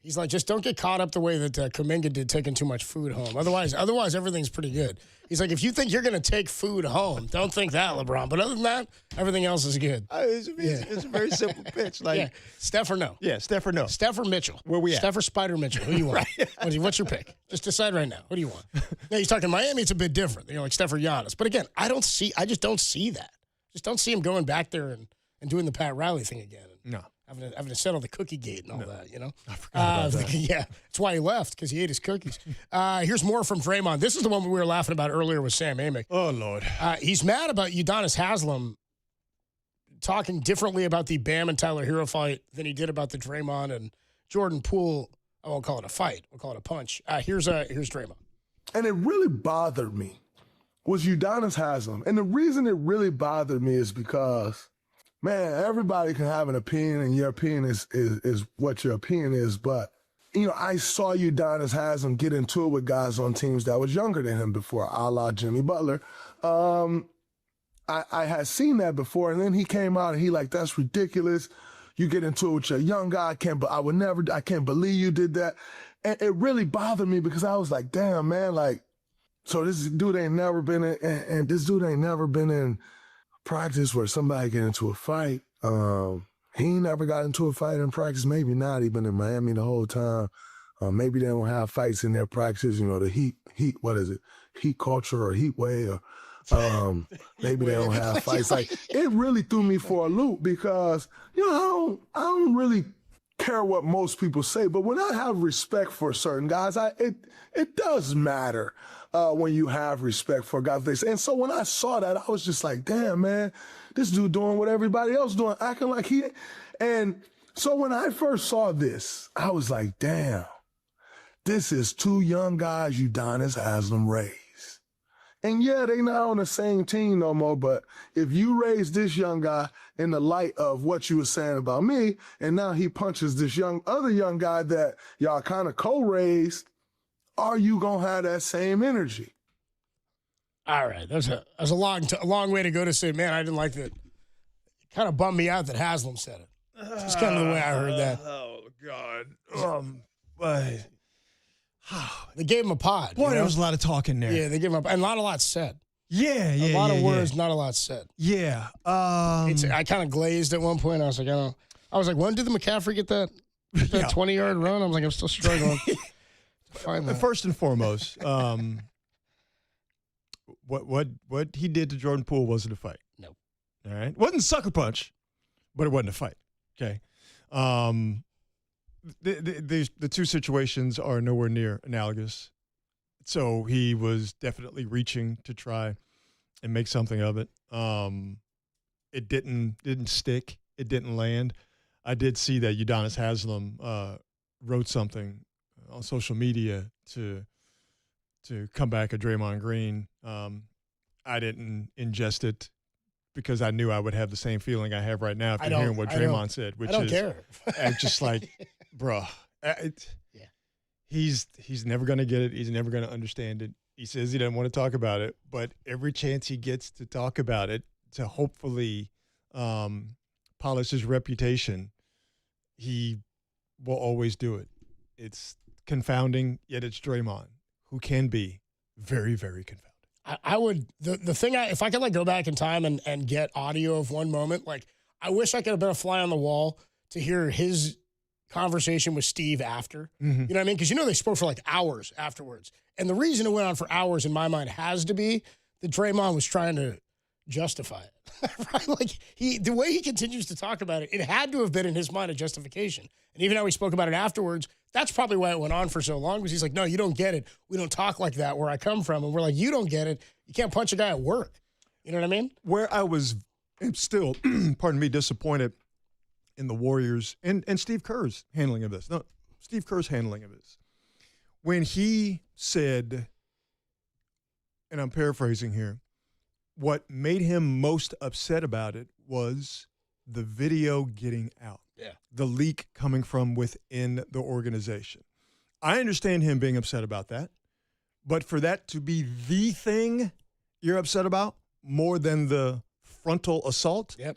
He's like, just don't get caught up the way that Kuminga did taking too much food home. Otherwise, everything's pretty good. He's like, if you think you're going to take food home, don't think that, LeBron. But other than that, everything else is good. It's a very simple pitch. Like, Steph or no? Yeah, Steph or no. Steph or Mitchell? Where we at? Steph or Spider Mitchell? Who you want? What's your pick? Just decide right now. Who do you want? Now, he's talking Miami. It's a bit different. Like Steph or Giannis. But again, I just don't see that. Just don't see him going back there and doing the Pat Riley thing again. No. Having to settle the cookie gate and all that, I forgot about that. Yeah, that's why he left, because he ate his cookies. Here's more from Draymond. This is the one we were laughing about earlier with Sam Amick. Oh, Lord. He's mad about Udonis Haslem talking differently about the Bam and Tyler Hero fight than he did about the Draymond and Jordan Poole. I won't call it a fight. We'll call it a punch. Here's Draymond. And it really bothered me was Udonis Haslem. And the reason it really bothered me is because, man, everybody can have an opinion, and your opinion is what your opinion is, but I saw Udonis Haslam get into it with guys on teams that was younger than him before, a la Jimmy Butler. I had seen that before, and then he came out and he like, that's ridiculous. You get into it with your young guy. I can't believe you did that. And it really bothered me because I was like, damn, man, like, so this dude ain't never been in, and this dude ain't never been in practice where somebody get into a fight. He ain't never got into a fight in practice. Maybe not. He been in Miami the whole time. Maybe they don't have fights in their practices. The heat, what is it? Heat culture or heat way or maybe they don't have fights. Like, it really threw me for a loop because, I don't really care what most people say, but when I have respect for certain guys, it does matter when you have respect for guys. They say. And so when I saw that, I was just like, damn, man, this dude doing what everybody else doing, acting like he. And so when I first saw this, I was like, damn, this is two young guys Udonis Haslam raised. And yeah, they not on the same team no more, but if you raise this young guy in the light of what you were saying about me, and now he punches this other young guy that y'all kind of co-raised, are you going to have that same energy? All right. That's a long way to go to say, man, I didn't like that. It kind of bummed me out that Haslam said it. It's kind of the way I heard that. Oh, God. They gave him a pod. Boy, there was a lot of talking there. Yeah, they gave him and not a lot said. Yeah. A lot of words, not a lot said. Yeah. I kind of glazed at one point. I was like, when did the McCaffrey get that 20-yard run? I was like, I'm still struggling. First and foremost, what he did to Jordan Poole wasn't a fight. No. All right. It wasn't a sucker punch, but it wasn't a fight. Okay. The two situations are nowhere near analogous. So he was definitely reaching to try and make something of it. It didn't stick. It didn't land. I did see that Udonis Haslam wrote something on social media to come back at Draymond Green. I didn't ingest it because I knew I would have the same feeling I have right now after hearing what Draymond said, which I don't care. I'm just like, bruh, he's never going to get it. He's never going to understand it. He says he doesn't want to talk about it, but every chance he gets to talk about it, to hopefully polish his reputation, he will always do it. It's confounding, yet it's Draymond, who can be very, very confounding. I would the thing if I could go back in time and get audio of one moment, I wish I could have been a fly on the wall to hear his conversation with Steve after. Mm-hmm. You know what I mean? Because they spoke for hours afterwards. And the reason it went on for hours in my mind has to be that Draymond was trying to justify it. Right? The way he continues to talk about it, it had to have been in his mind a justification. And even how he spoke about it afterwards, that's probably why it went on for so long, because he's like, no, you don't get it. We don't talk like that where I come from. And we're like, you don't get it. You can't punch a guy at work. You know what I mean? Where I was still, pardon me, disappointed in the Warriors and Steve Kerr's handling of this. No, Steve Kerr's handling of this. When he said, and I'm paraphrasing here, what made him most upset about it was the video getting out. Yeah. The leak coming from within the organization. I understand him being upset about that, but for that to be the thing you're upset about more than the frontal assault, yep,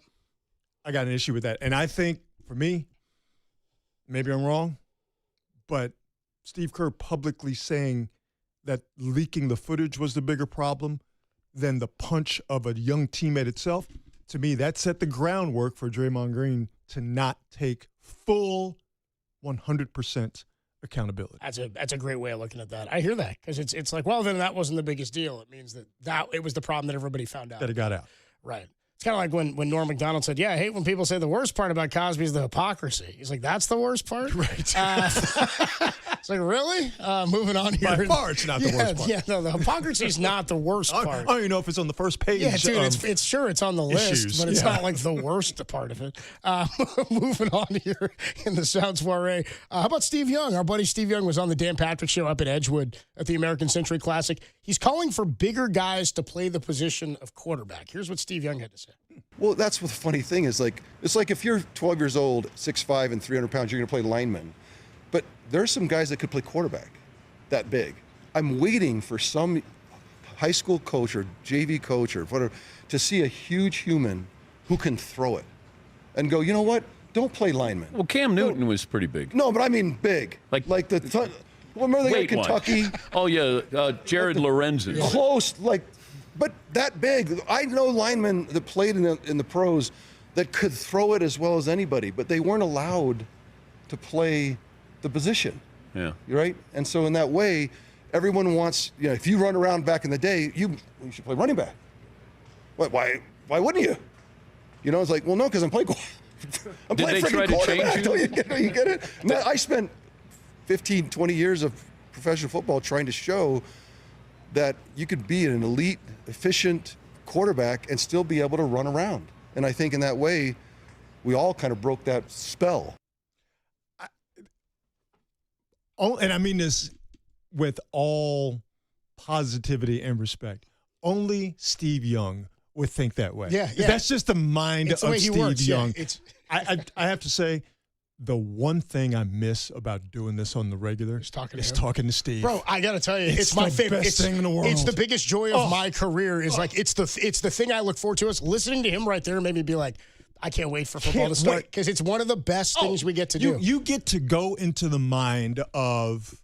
I got an issue with that. And I think, for me, maybe I'm wrong, but Steve Kerr publicly saying that leaking the footage was the bigger problem than the punch of a young teammate itself, to me, that set the groundwork for Draymond Green to not take full 100% accountability. That's a great way of looking at that. I hear that because it's like, well, then that wasn't the biggest deal. It means that it was the problem that everybody found out. That it got out. Right. It's kind of like when Norm Macdonald said, yeah, I hate when people say the worst part about Cosby is the hypocrisy. He's like, that's the worst part? Right. It's like, really? Moving on here. By far, it's not the worst part. Yeah, no, the hypocrisy is not the worst part. I don't even know if it's on the first page. Yeah, dude, it's on the list, but it's not like the worst part of it. Moving on here in the Sound Soiree. How about Steve Young? Our buddy Steve Young was on the Dan Patrick Show up at Edgewood at the American Century Classic. He's calling for bigger guys to play the position of quarterback. Here's what Steve Young had to say. Well, that's what the funny thing is. It's like if you're 12 years old, 6'5", and 300 pounds, you're going to play lineman. But there's some guys that could play quarterback that big. I'm waiting for some high school coach or JV coach or whatever to see a huge human who can throw it and go, you know what? Don't play lineman. Well, Cam Newton was pretty big. No, but I mean big. Like the remember they got Kentucky? Oh, yeah, Jared Lorenzen. Close, but that big. I know linemen that played in the pros that could throw it as well as anybody, but they weren't allowed to play the position. Yeah. Right? And so in that way, everyone wants, if you run around back in the day, you should play running back. Why wouldn't you? It's like, well, no, because I'm playing. I'm Did playing they try to change you? Don't you get it? No, I spent 15, 20 years of professional football trying to show that you could be an elite, efficient quarterback and still be able to run around. And I think in that way, we all kind of broke that spell. And I mean this with all positivity and respect. Only Steve Young would think that way. Yeah. That's just the mind of Steve Young. Yeah, I have to say, the one thing I miss about doing this on the regular is talking to Steve. Bro, I got to tell you, it's my favorite. Best thing in the world. It's the biggest joy of my career. Is like it's the thing I look forward to. Is listening to him right there made me be like, I can't wait for football to start because it's one of the best things we get to do. You get to go into the mind of.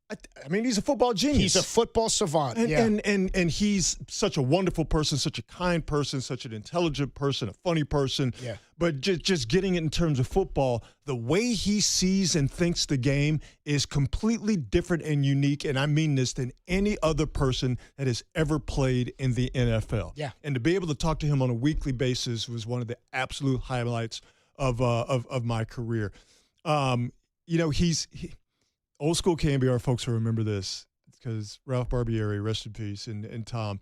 I mean, he's a football genius. He's a football savant. And he's such a wonderful person, such a kind person, such an intelligent person, a funny person. Yeah. But just getting it in terms of football, the way he sees and thinks the game is completely different and unique, and I mean this, than any other person that has ever played in the NFL. Yeah. And to be able to talk to him on a weekly basis was one of the absolute highlights of my career. He's old school KMBR folks will remember this because Ralph Barbieri, rest in peace, and Tom,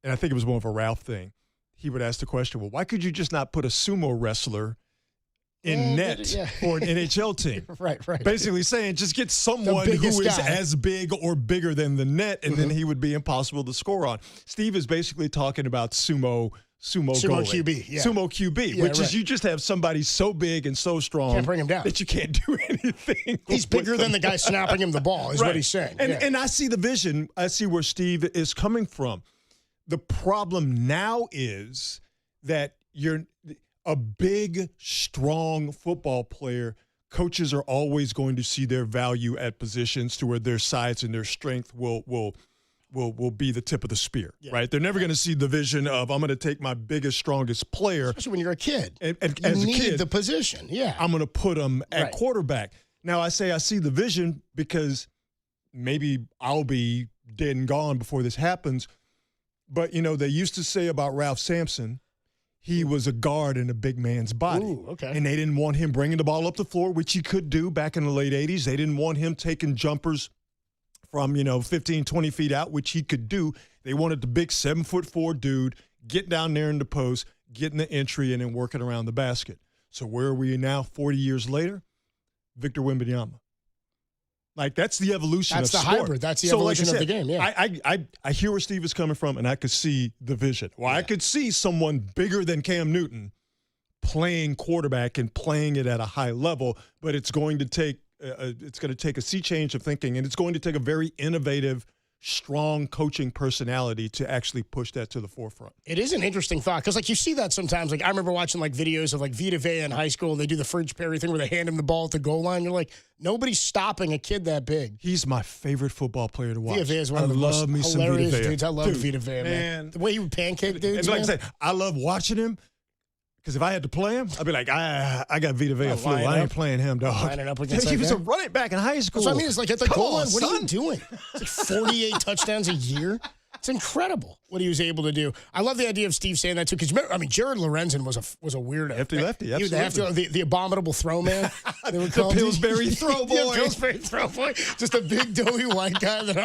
and I think it was more of a Ralph thing. He would ask the question, well, why could you just not put a sumo wrestler in net for an NHL team? Right. Basically saying just get someone who is as big or bigger than the net, and then he would be impossible to score on. Steve is basically talking about sumo goalie. QB, yeah. Sumo QB, which is you just have somebody so big and so strong Can't bring him down. that you can't do anything. He's bigger than the guy snapping him the ball, is what he's saying. And I see the vision. I see where Steve is coming from. The problem now is that you're a big, strong football player. Coaches are always going to see their value at positions to where their size and their strength will be the tip of the spear, right? They're never going to see the vision of, I'm going to take my biggest, strongest player. Especially when you're a kid. And you as a need kid, the position, I'm going to put him at quarterback. Now, I say I see the vision because maybe I'll be dead and gone before this happens. But, they used to say about Ralph Sampson, he was a guard in a big man's body. Ooh, okay. And they didn't want him bringing the ball up the floor, which he could do back in the late 80s. They didn't want him taking jumpers from, 15, 20 feet out, which he could do. They wanted the big 7'4" dude, get down there in the post, getting the entry, and then working around the basket. So where are we now 40 years later? Victor Wembanyama. Like, that's the evolution of sport. That's the hybrid. That's the evolution of the game, yeah. I hear where Steve is coming from, and I could see the vision. Well, I could see someone bigger than Cam Newton playing quarterback and playing it at a high level, but it's going to take a sea change of thinking, and it's going to take a very innovative, strong coaching personality to actually push that to the forefront. It is an interesting thought because, you see that sometimes. I remember watching videos of Vita Vea in high school. And they do the Fridge Perry thing where they hand him the ball at the goal line. You're like, nobody's stopping a kid that big. He's my favorite football player to watch. Vita Vea is one of the most hilarious dudes. I love Vita Vea, man. The way he would pancake dudes. And like I said, I love watching him. Because if I had to play him, I'd be like, I got Vita Vea flu. I ain't playing him, dog. Lining up against he was a running back in high school. So I mean, it's at the goal line, what are you doing? It's 48 touchdowns a year. It's incredible what he was able to do. I love the idea of Steve saying that too, because Jared Lorenzen was a weirdo. Hefty lefty, absolutely. The abominable throw man. They would call the Pillsbury throw boy. Yeah, Pillsbury throw boy. Just a big doughy white guy that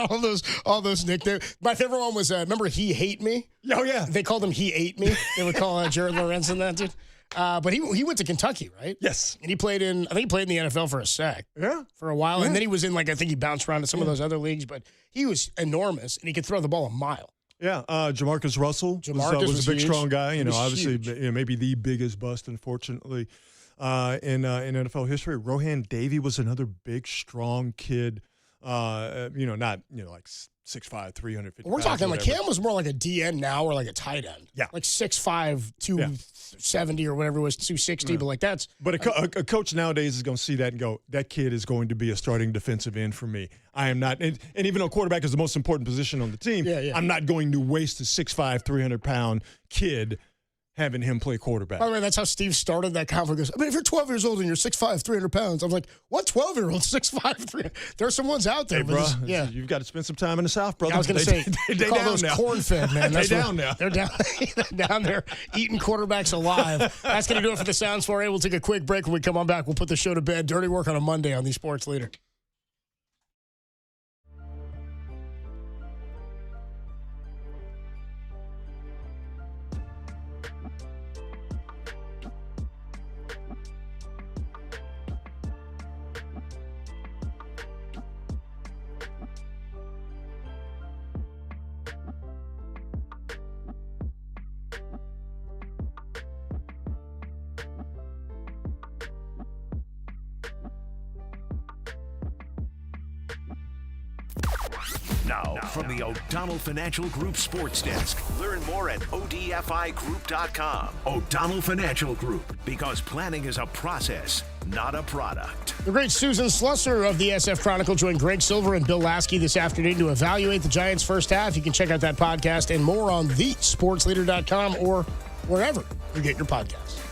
all those nicknames. My favorite one was remember He Hate Me? Oh yeah. They called him He Ate Me. They would call Jared Lorenzen that dude. But he went to Kentucky, right? Yes. And I think he played in the NFL for a sec. Yeah. For a while. Yeah. And then he was in I think he bounced around to some of those other leagues, but he was enormous and he could throw the ball a mile. Yeah, Jamarcus Russell was a big, huge. strong guy. Obviously, huge. maybe the biggest bust, unfortunately, in NFL history. Rohan Davey was another big, strong kid. Not like 6'5", 350. We're talking like Cam was more like a DN now or like a tight end. Yeah. Like 6'5", 270 or whatever it was, 260. But like that's. But a coach nowadays is going to see that and go, that kid is going to be a starting defensive end for me. I am not. And even though quarterback is the most important position on the team, I'm not going to waste a 6'5", 300-pound kid having him play quarterback. By the way, that's how Steve started that conference. If you're 12 years old and you're 6'5", 300 pounds, I'm like, what 12-year-old 6'5", 300? There's some ones out there. Hey, bro, you've got to spend some time in the South, brother. I was going to say, they call down those now. corn-fed, man. They're down now. They're down there eating quarterbacks alive. That's going to do it for the Sounds Soiree. We'll take a quick break. When we come on back, we'll put the show to bed. Dirty Work on a Monday on the Sports Leader. Now, from the O'Donnell Financial Group Sports Desk, learn more at odfigroup.com. O'Donnell Financial Group, because planning is a process, not a product. The great Susan Slusser of the SF Chronicle joined Greg Silver and Bill Lasky this afternoon to evaluate the Giants' first half. You can check out that podcast and more on thesportsleader.com or wherever you get your podcasts.